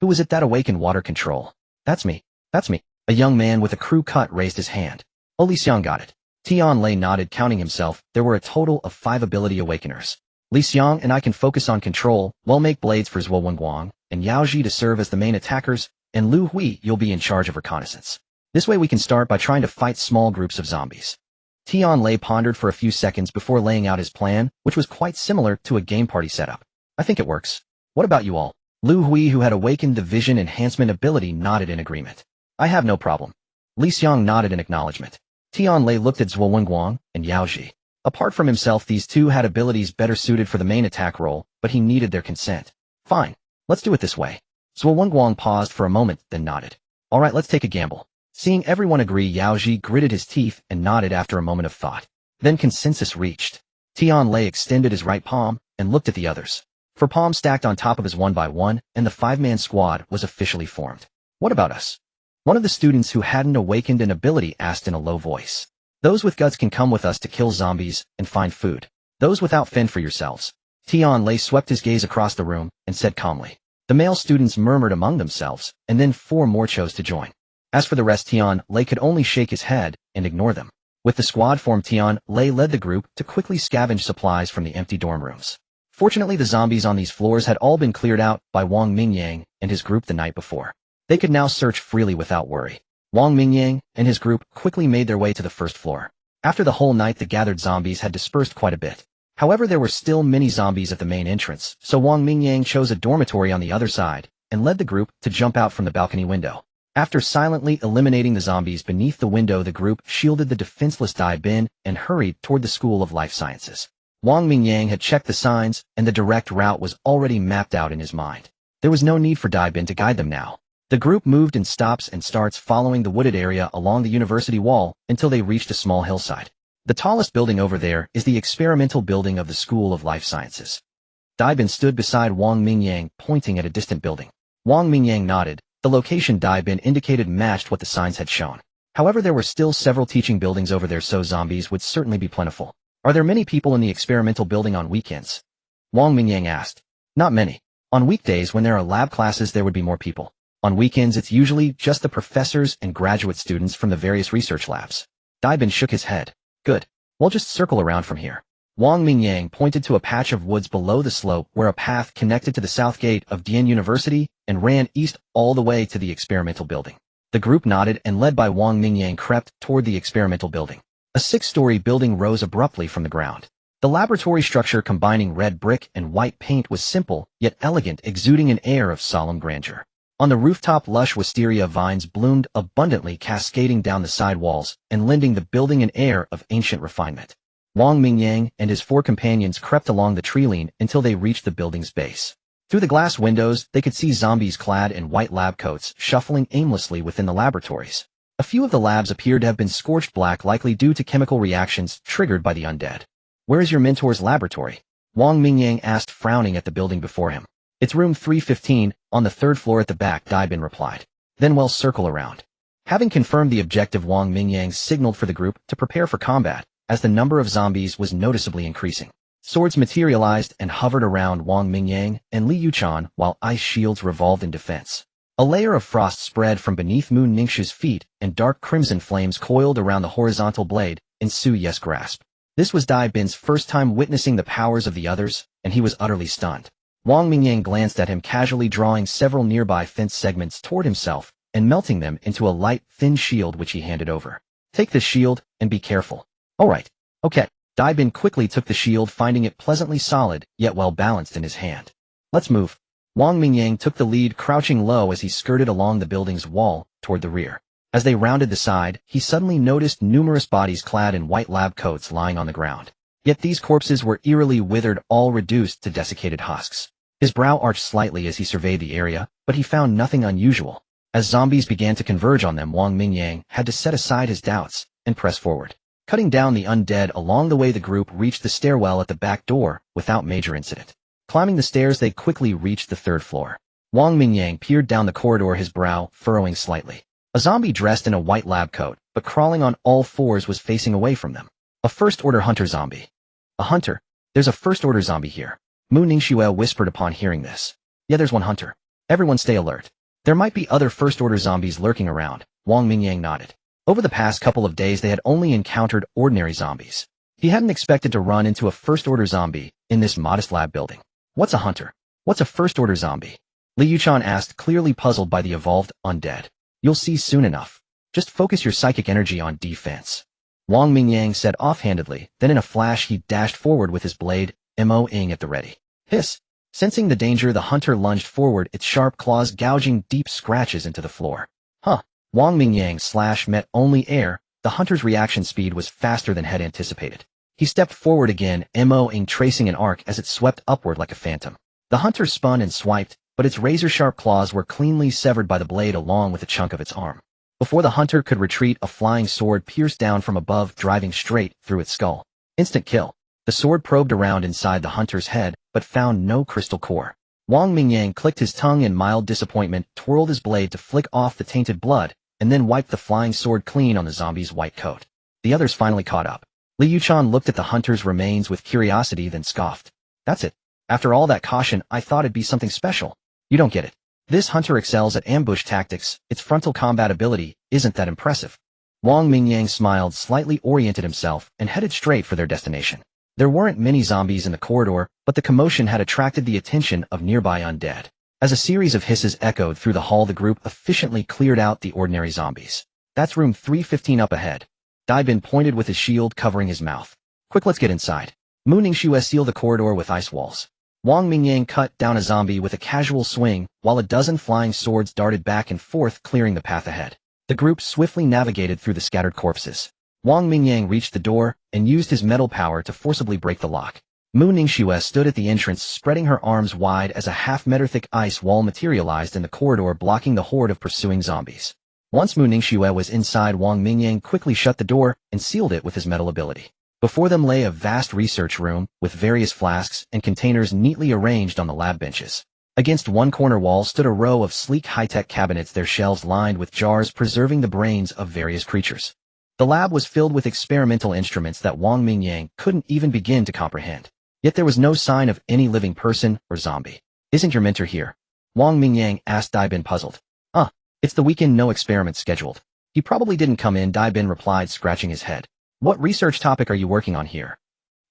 Who was it that awakened water control? That's me. A young man with a crew cut raised his hand. Oh, Li Xiang got it. Tian Lei nodded, counting himself. There were a total of 5 ability awakeners. Li Xiang and I can focus on control, while make blades for Zhuangguang, and Yaoji to serve as the main attackers, and Lu Hui, you'll be in charge of reconnaissance. This way we can start by trying to fight small groups of zombies. Tian Lei pondered for a few seconds before laying out his plan, which was quite similar to a game party setup. I think it works. What about you all? Lu Hui, who had awakened the vision enhancement ability, nodded in agreement. I have no problem. Li Xiang nodded in acknowledgement. Tian Lei looked at Zhuo Wenguang and Yao Ji. Apart from himself, these two had abilities better suited for the main attack role, but he needed their consent. Fine. Let's do it this way. Zhuo Wenguang paused for a moment, then nodded. Alright, let's take a gamble. Seeing everyone agree, Yao Ji gritted his teeth and nodded after a moment of thought. Then consensus reached. Tian Lei extended his right palm and looked at the others. For palms stacked on top of his one by one, and the 5-man squad was officially formed. What about us? One of the students who hadn't awakened an ability asked in a low voice. Those with guts can come with us to kill zombies and find food. Those without, fend for yourselves. Tian Lei swept his gaze across the room and said calmly. The male students murmured among themselves, and then 4 more chose to join. As for the rest, Tian Lei could only shake his head and ignore them. With the squad formed, Tian Lei led the group to quickly scavenge supplies from the empty dorm rooms. Fortunately, the zombies on these floors had all been cleared out by Wang Mingyang and his group the night before. They could now search freely without worry. Wang Mingyang and his group quickly made their way to the first floor. After the whole night, the gathered zombies had dispersed quite a bit. However, there were still many zombies at the main entrance, so Wang Mingyang chose a dormitory on the other side and led the group to jump out from the balcony window. After silently eliminating the zombies beneath the window, the group shielded the defenseless Dai Bin and hurried toward the School of Life Sciences. Wang Mingyang had checked the signs, and the direct route was already mapped out in his mind. There was no need for Dai Bin to guide them now. The group moved in stops and starts following the wooded area along the university wall until they reached a small hillside. The tallest building over there is the experimental building of the School of Life Sciences. Dai Bin stood beside Wang Mingyang, pointing at a distant building. Wang Mingyang nodded. The location Dai Bin indicated matched what the signs had shown. However, there were still several teaching buildings over there, so zombies would certainly be plentiful. Are there many people in the experimental building on weekends? Wang Mingyang asked. Not many. On weekdays, when there are lab classes, there would be more people. On weekends, it's usually just the professors and graduate students from the various research labs. Dai Bin shook his head. Good. We'll just circle around from here. Wang Mingyang pointed to a patch of woods below the slope where a path connected to the south gate of Dian University and ran east all the way to the experimental building. The group nodded and, led by Wang Mingyang, crept toward the experimental building. A 6-story building rose abruptly from the ground. The laboratory structure, combining red brick and white paint, was simple yet elegant, exuding an air of solemn grandeur. On the rooftop, lush wisteria vines bloomed abundantly, cascading down the side walls and lending the building an air of ancient refinement. Wang Mingyang and his 4 companions crept along the treeline until they reached the building's base. Through the glass windows, they could see zombies clad in white lab coats shuffling aimlessly within the laboratories. A few of the labs appeared to have been scorched black, likely due to chemical reactions triggered by the undead. Where is your mentor's laboratory? Wang Mingyang asked, frowning at the building before him. It's room 315, on the 3rd floor at the back, Dai Bin replied. Then we'll circle around. Having confirmed the objective, Wang Mingyang signaled for the group to prepare for combat, as the number of zombies was noticeably increasing. Swords materialized and hovered around Wang Mingyang and Li Yuchan, while ice shields revolved in defense. A layer of frost spread from beneath Moon Ningxi's feet, and dark crimson flames coiled around the horizontal blade in Su Ye's grasp. This was Dai Bin's first time witnessing the powers of the others, and he was utterly stunned. Wang Mingyang glanced at him casually, drawing several nearby fence segments toward himself and melting them into a light, thin shield which he handed over. Take this shield, and be careful. All right. Okay. Dai Bin quickly took the shield, finding it pleasantly solid, yet well balanced in his hand. Let's move. Wang Mingyang took the lead, crouching low as he skirted along the building's wall toward the rear. As they rounded the side, he suddenly noticed numerous bodies clad in white lab coats lying on the ground. Yet these corpses were eerily withered, all reduced to desiccated husks. His brow arched slightly as he surveyed the area, but he found nothing unusual. As zombies began to converge on them, Wang Mingyang had to set aside his doubts and press forward. Cutting down the undead along the way, the group reached the stairwell at the back door without major incident. Climbing the stairs, they quickly reached the 3rd floor. Wang Mingyang peered down the corridor, his brow furrowing slightly. A zombie dressed in a white lab coat, but crawling on all 4s, was facing away from them. A first-order hunter zombie. A hunter? There's a first-order zombie here. Mu Ningxue whispered upon hearing this. Yeah, there's one hunter. Everyone stay alert. There might be other first-order zombies lurking around. Wang Mingyang nodded. Over the past couple of days, they had only encountered ordinary zombies. He hadn't expected to run into a first-order zombie in this modest lab building. What's a hunter? What's a first-order zombie? Li Yuchan asked, clearly puzzled by the evolved undead. You'll see soon enough. Just focus your psychic energy on defense. Wang Mingyang said offhandedly, then in a flash he dashed forward with his blade, mo-ing at the ready. Hiss! Sensing the danger, the hunter lunged forward, its sharp claws gouging deep scratches into the floor. Huh! Wang Mingyang's slash met only air. The hunter's reaction speed was faster than had anticipated. He stepped forward again, mo-ing tracing an arc as it swept upward like a phantom. The hunter spun and swiped, but its razor-sharp claws were cleanly severed by the blade along with a chunk of its arm. Before the hunter could retreat, a flying sword pierced down from above, driving straight through its skull. Instant kill. The sword probed around inside the hunter's head, but found no crystal core. Wang Mingyang clicked his tongue in mild disappointment, twirled his blade to flick off the tainted blood, and then wiped the flying sword clean on the zombie's white coat. The others finally caught up. Liu Yuchan looked at the hunter's remains with curiosity, then scoffed. That's it. After all that caution, I thought it'd be something special. You don't get it. This hunter excels at ambush tactics, its frontal combat ability isn't that impressive. Wang Mingyang smiled, slightly oriented himself, and headed straight for their destination. There weren't many zombies in the corridor, but the commotion had attracted the attention of nearby undead. As a series of hisses echoed through the hall, the group efficiently cleared out the ordinary zombies. That's room 315 up ahead. Dai Bin pointed with his shield covering his mouth. Quick, let's get inside. Mu Ningxue sealed the corridor with ice walls. Wang Mingyang cut down a zombie with a casual swing, while a dozen flying swords darted back and forth, clearing the path ahead. The group swiftly navigated through the scattered corpses. Wang Mingyang reached the door and used his metal power to forcibly break the lock. Mu Ningxue stood at the entrance, spreading her arms wide as a half-meter-thick ice wall materialized in the corridor, blocking the horde of pursuing zombies. Once Mu Ningxue was inside, Wang Mingyang quickly shut the door and sealed it with his metal ability. Before them lay a vast research room, with various flasks and containers neatly arranged on the lab benches. Against one corner wall stood a row of sleek high-tech cabinets, their shelves lined with jars preserving the brains of various creatures. The lab was filled with experimental instruments that Wang Mingyang couldn't even begin to comprehend. Yet there was no sign of any living person or zombie. Isn't your mentor here? Wang Mingyang asked Dai Bin, puzzled. It's the weekend, no experiments scheduled. He probably didn't come in, Dai Bin replied, scratching his head. What research topic are you working on here?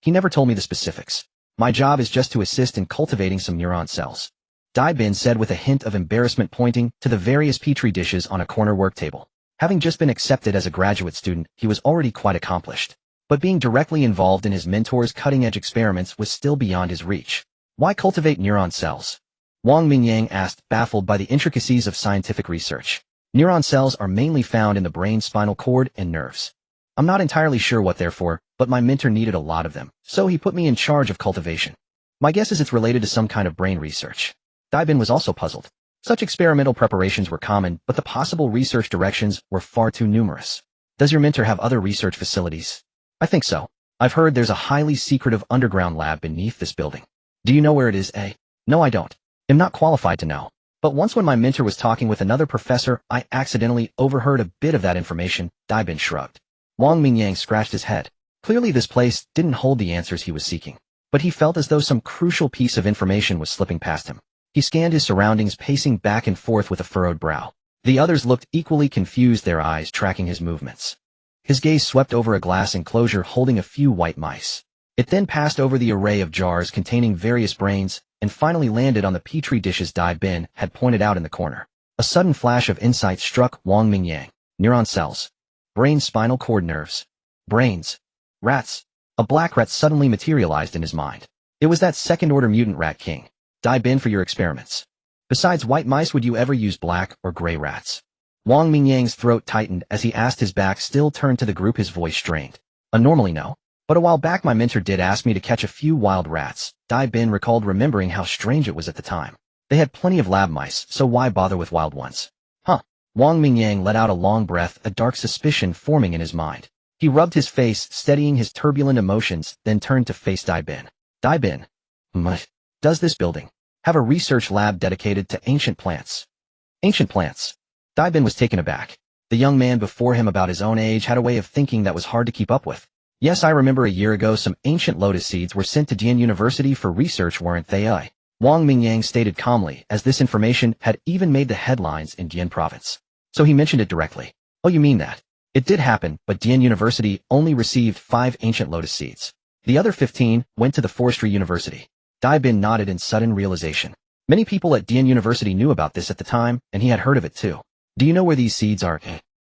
He never told me the specifics. My job is just to assist in cultivating some neuron cells. Dai Bin said with a hint of embarrassment, pointing to the various petri dishes on a corner work table. Having just been accepted as a graduate student, he was already quite accomplished. But being directly involved in his mentor's cutting-edge experiments was still beyond his reach. Why cultivate neuron cells? Wang Mingyang asked, baffled by the intricacies of scientific research. Neuron cells are mainly found in the brain, spinal cord, and nerves. I'm not entirely sure what they're for, but my mentor needed a lot of them, so he put me in charge of cultivation. My guess is it's related to some kind of brain research. Dai Bin was also puzzled. Such experimental preparations were common, but the possible research directions were far too numerous. Does your mentor have other research facilities? I think so. I've heard there's a highly secretive underground lab beneath this building. Do you know where it is, eh? No, I don't. I'm not qualified to know. But once when my mentor was talking with another professor, I accidentally overheard a bit of that information. Dai Bin shrugged. Wang Mingyang scratched his head. Clearly this place didn't hold the answers he was seeking. But he felt as though some crucial piece of information was slipping past him. He scanned his surroundings, pacing back and forth with a furrowed brow. The others looked equally confused, their eyes tracking his movements. His gaze swept over a glass enclosure holding a few white mice. It then passed over the array of jars containing various brains, and finally landed on the petri dishes Dai Bin had pointed out in the corner. A sudden flash of insight struck Wang Mingyang. Neuron cells. Brain, spinal cord, nerves. Brains. Rats. A black rat suddenly materialized in his mind. It was that second-order mutant rat king. Dai Bin, for your experiments. Besides white mice, would you ever use black or gray rats? Wang Mingyang's throat tightened as he asked, his back still turned to the group, his voice strained. Normally no. But a while back my mentor did ask me to catch a few wild rats. Dai Bin recalled, remembering how strange it was at the time. They had plenty of lab mice, so why bother with wild ones? Wang Mingyang let out a long breath, a dark suspicion forming in his mind. He rubbed his face, steadying his turbulent emotions, then turned to face Dai Bin. Dai Bin. Does this building have a research lab dedicated to ancient plants? Ancient plants? Dai Bin was taken aback. The young man before him, about his own age, had a way of thinking that was hard to keep up with. Yes, I remember a year ago some ancient lotus seeds were sent to Dian University for research, weren't they? Wang Mingyang stated calmly, as this information had even made the headlines in Dian province. So he mentioned it directly. Oh, you mean that? It did happen, but Dian University only received 5 ancient lotus seeds. The other 15 went to the Forestry University. Dai Bin nodded in sudden realization. Many people at Dian University knew about this at the time, and he had heard of it too. Do you know where these seeds are?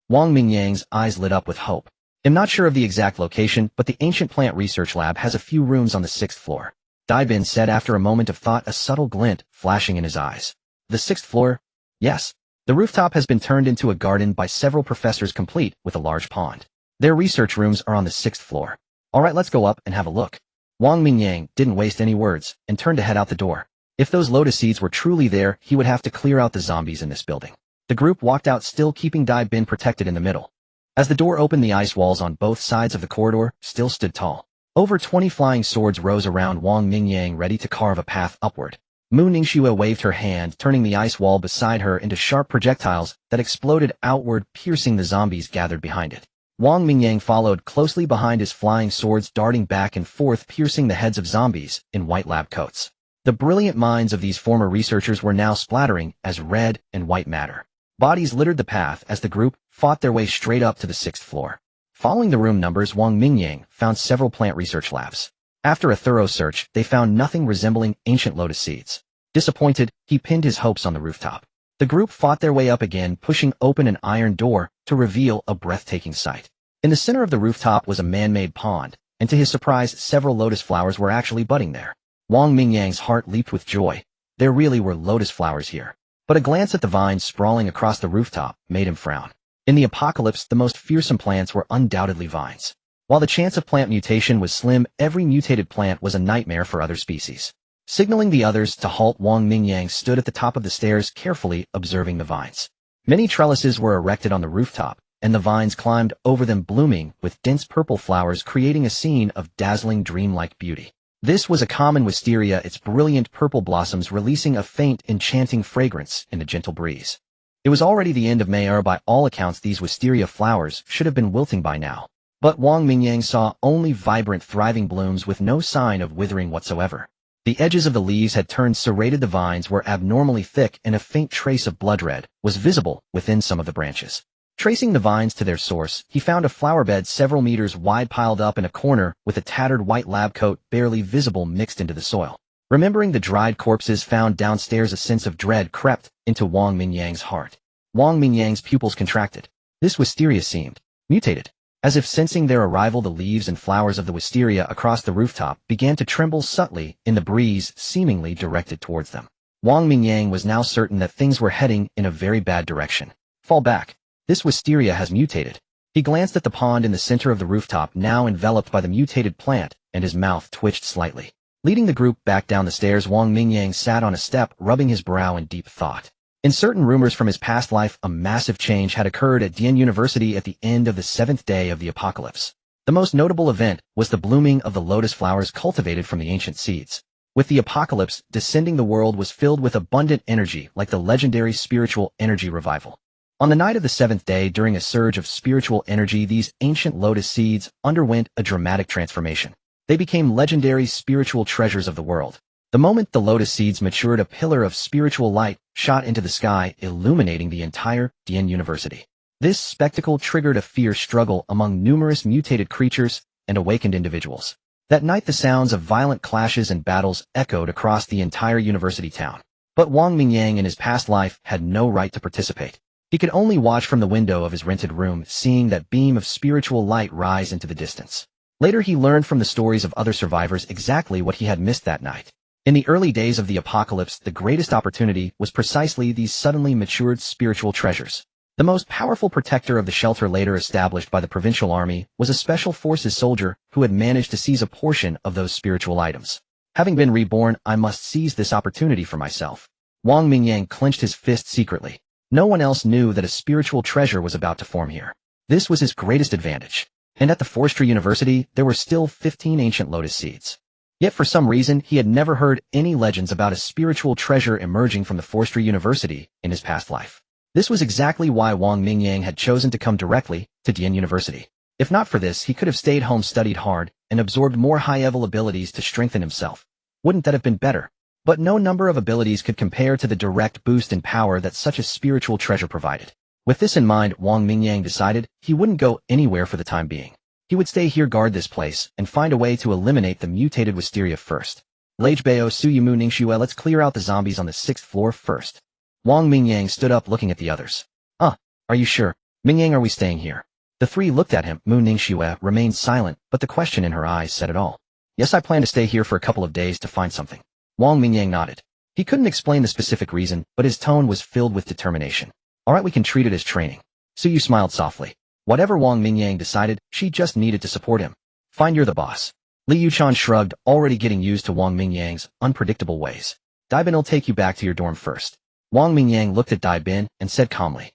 Wang Mingyang's eyes lit up with hope. I'm not sure of the exact location, but the Ancient Plant Research Lab has a few rooms on the 6th floor. Bin said after a moment of thought, a subtle glint flashing in his eyes. The 6th floor? Yes. The rooftop has been turned into a garden by several professors, complete with a large pond. Their research rooms are on the 6th floor. Alright, let's go up and have a look. Wang Mingyang didn't waste any words and turned to head out the door. If those lotus seeds were truly there, he would have to clear out the zombies in this building. The group walked out, still keeping Bin protected in the middle. As the door opened, the ice walls on both sides of the corridor still stood tall. Over 20 flying swords rose around Wang Mingyang, ready to carve a path upward. Mu Ningxue waved her hand, turning the ice wall beside her into sharp projectiles that exploded outward, piercing the zombies gathered behind it. Wang Mingyang followed closely behind, his flying swords darting back and forth, piercing the heads of zombies in white lab coats. The brilliant minds of these former researchers were now splattering as red and white matter. Bodies littered the path as the group fought their way straight up to the 6th floor. Following the room numbers, Wang Mingyang found several plant research labs. After a thorough search, they found nothing resembling ancient lotus seeds. Disappointed, he pinned his hopes on the rooftop. The group fought their way up again, pushing open an iron door to reveal a breathtaking sight. In the center of the rooftop was a man-made pond, and to his surprise, several lotus flowers were actually budding there. Wang Mingyang's heart leaped with joy. There really were lotus flowers here. But a glance at the vines sprawling across the rooftop made him frown. In the apocalypse, the most fearsome plants were undoubtedly vines. While the chance of plant mutation was slim, every mutated plant was a nightmare for other species. Signaling the others to halt, Wang Mingyang stood at the top of the stairs, carefully observing the vines. Many trellises were erected on the rooftop, and the vines climbed over them, blooming with dense purple flowers, creating a scene of dazzling, dreamlike beauty. This was a common wisteria, its brilliant purple blossoms releasing a faint, enchanting fragrance in the gentle breeze. It was already the end of May, or by all accounts these wisteria flowers should have been wilting by now. But Wang Mingyang saw only vibrant, thriving blooms with no sign of withering whatsoever. The edges of the leaves had turned serrated, the vines were abnormally thick, and a faint trace of blood red was visible within some of the branches. Tracing the vines to their source, he found a flower bed several meters wide piled up in a corner with a tattered white lab coat barely visible mixed into the soil. Remembering the dried corpses found downstairs, a sense of dread crept into Wang Mingyang's heart. Wang Mingyang's pupils contracted. This wisteria seemed mutated. As if sensing their arrival, the leaves and flowers of the wisteria across the rooftop began to tremble subtly in the breeze, seemingly directed towards them. Wang Mingyang was now certain that things were heading in a very bad direction. Fall back. This wisteria has mutated. He glanced at the pond in the center of the rooftop, now enveloped by the mutated plant, and his mouth twitched slightly. Leading the group back down the stairs, Wang Mingyang sat on a step, rubbing his brow in deep thought. In certain rumors from his past life, a massive change had occurred at Dian University at the end of the 7th day of the apocalypse. The most notable event was the blooming of the lotus flowers cultivated from the ancient seeds. With the apocalypse descending, the world was filled with abundant energy, like the legendary spiritual energy revival. On the night of the 7th day, during a surge of spiritual energy, these ancient lotus seeds underwent a dramatic transformation. They became legendary spiritual treasures of the world. The moment the lotus seeds matured, a pillar of spiritual light shot into the sky, illuminating the entire Dian University. This spectacle triggered a fierce struggle among numerous mutated creatures and awakened individuals. That night, the sounds of violent clashes and battles echoed across the entire university town. But Wang Mingyang in his past life had no right to participate. He could only watch from the window of his rented room, seeing that beam of spiritual light rise into the distance. Later, he learned from the stories of other survivors exactly what he had missed that night. In the early days of the apocalypse, the greatest opportunity was precisely these suddenly matured spiritual treasures. The most powerful protector of the shelter later established by the provincial army was a special forces soldier who had managed to seize a portion of those spiritual items. Having been reborn, I must seize this opportunity for myself. Wang Mingyang clenched his fist secretly. No one else knew that a spiritual treasure was about to form here. This was his greatest advantage. And at the Forestry University, there were still 15 ancient lotus seeds. Yet for some reason, he had never heard any legends about a spiritual treasure emerging from the Forestry University in his past life. This was exactly why Wang Mingyang had chosen to come directly to Dian University. If not for this, he could have stayed home, studied hard, and absorbed more high-level abilities to strengthen himself. Wouldn't that have been better? But no number of abilities could compare to the direct boost in power that such a spiritual treasure provided. With this in mind, Wang Mingyang decided he wouldn't go anywhere for the time being. He would stay here, guard this place, and find a way to eliminate the mutated wisteria first. Lejbeo Suyumu Ningxue, let's clear out the zombies on the 6th floor first. Wang Mingyang stood up, looking at the others. Are you sure? Mingyang, are we staying here? The three looked at him. Mu Ningxue remained silent, but the question in her eyes said it all. Yes, I plan to stay here for a couple of days to find something. Wang Mingyang nodded. He couldn't explain the specific reason, but his tone was filled with determination. All right, we can treat it as training. Suyu smiled softly. Whatever Wang Mingyang decided, she just needed to support him. Fine, you're the boss. Li Yuchan shrugged, already getting used to Wang Mingyang's unpredictable ways. Dai Bin will take you back to your dorm first. Wang Mingyang looked at Dai Bin and said calmly.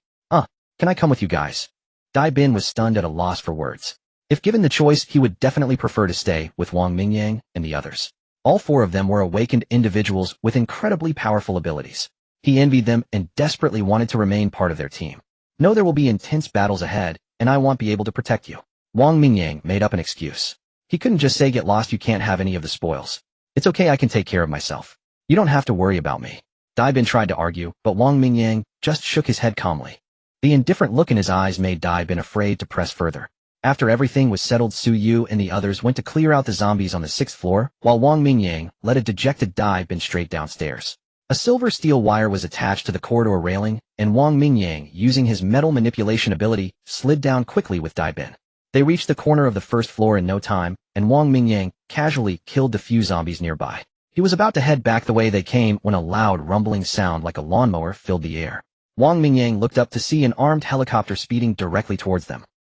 Can I come with you guys? Dai Bin was stunned at a loss for words. If given the choice, he would definitely prefer to stay with Wang Mingyang and the others. All four of them were awakened individuals with incredibly powerful abilities. He envied them and desperately wanted to remain part of their team. Know there will be intense battles ahead, and I won't be able to protect you. Wang Mingyang made up an excuse. He couldn't just say get lost, you can't have any of the spoils. It's okay, I can take care of myself. You don't have to worry about me. Dai Bin tried to argue, but Wang Mingyang just shook his head calmly. The indifferent look in his eyes made Dai Bin afraid to press further. After everything was settled, Su Yu and the others went to clear out the zombies on the 6th floor, while Wang Mingyang led a dejected Dai Bin straight downstairs. A silver steel wire was attached to the corridor railing, and Wang Mingyang, using his metal manipulation ability, slid down quickly with Dai Bin. They reached the corner of the 1st floor in no time, and Wang Mingyang casually killed the few zombies nearby. He was about to head back the way they came when a loud rumbling sound like a lawnmower filled the air. Wang Mingyang looked up to see an armed helicopter speeding directly towards them.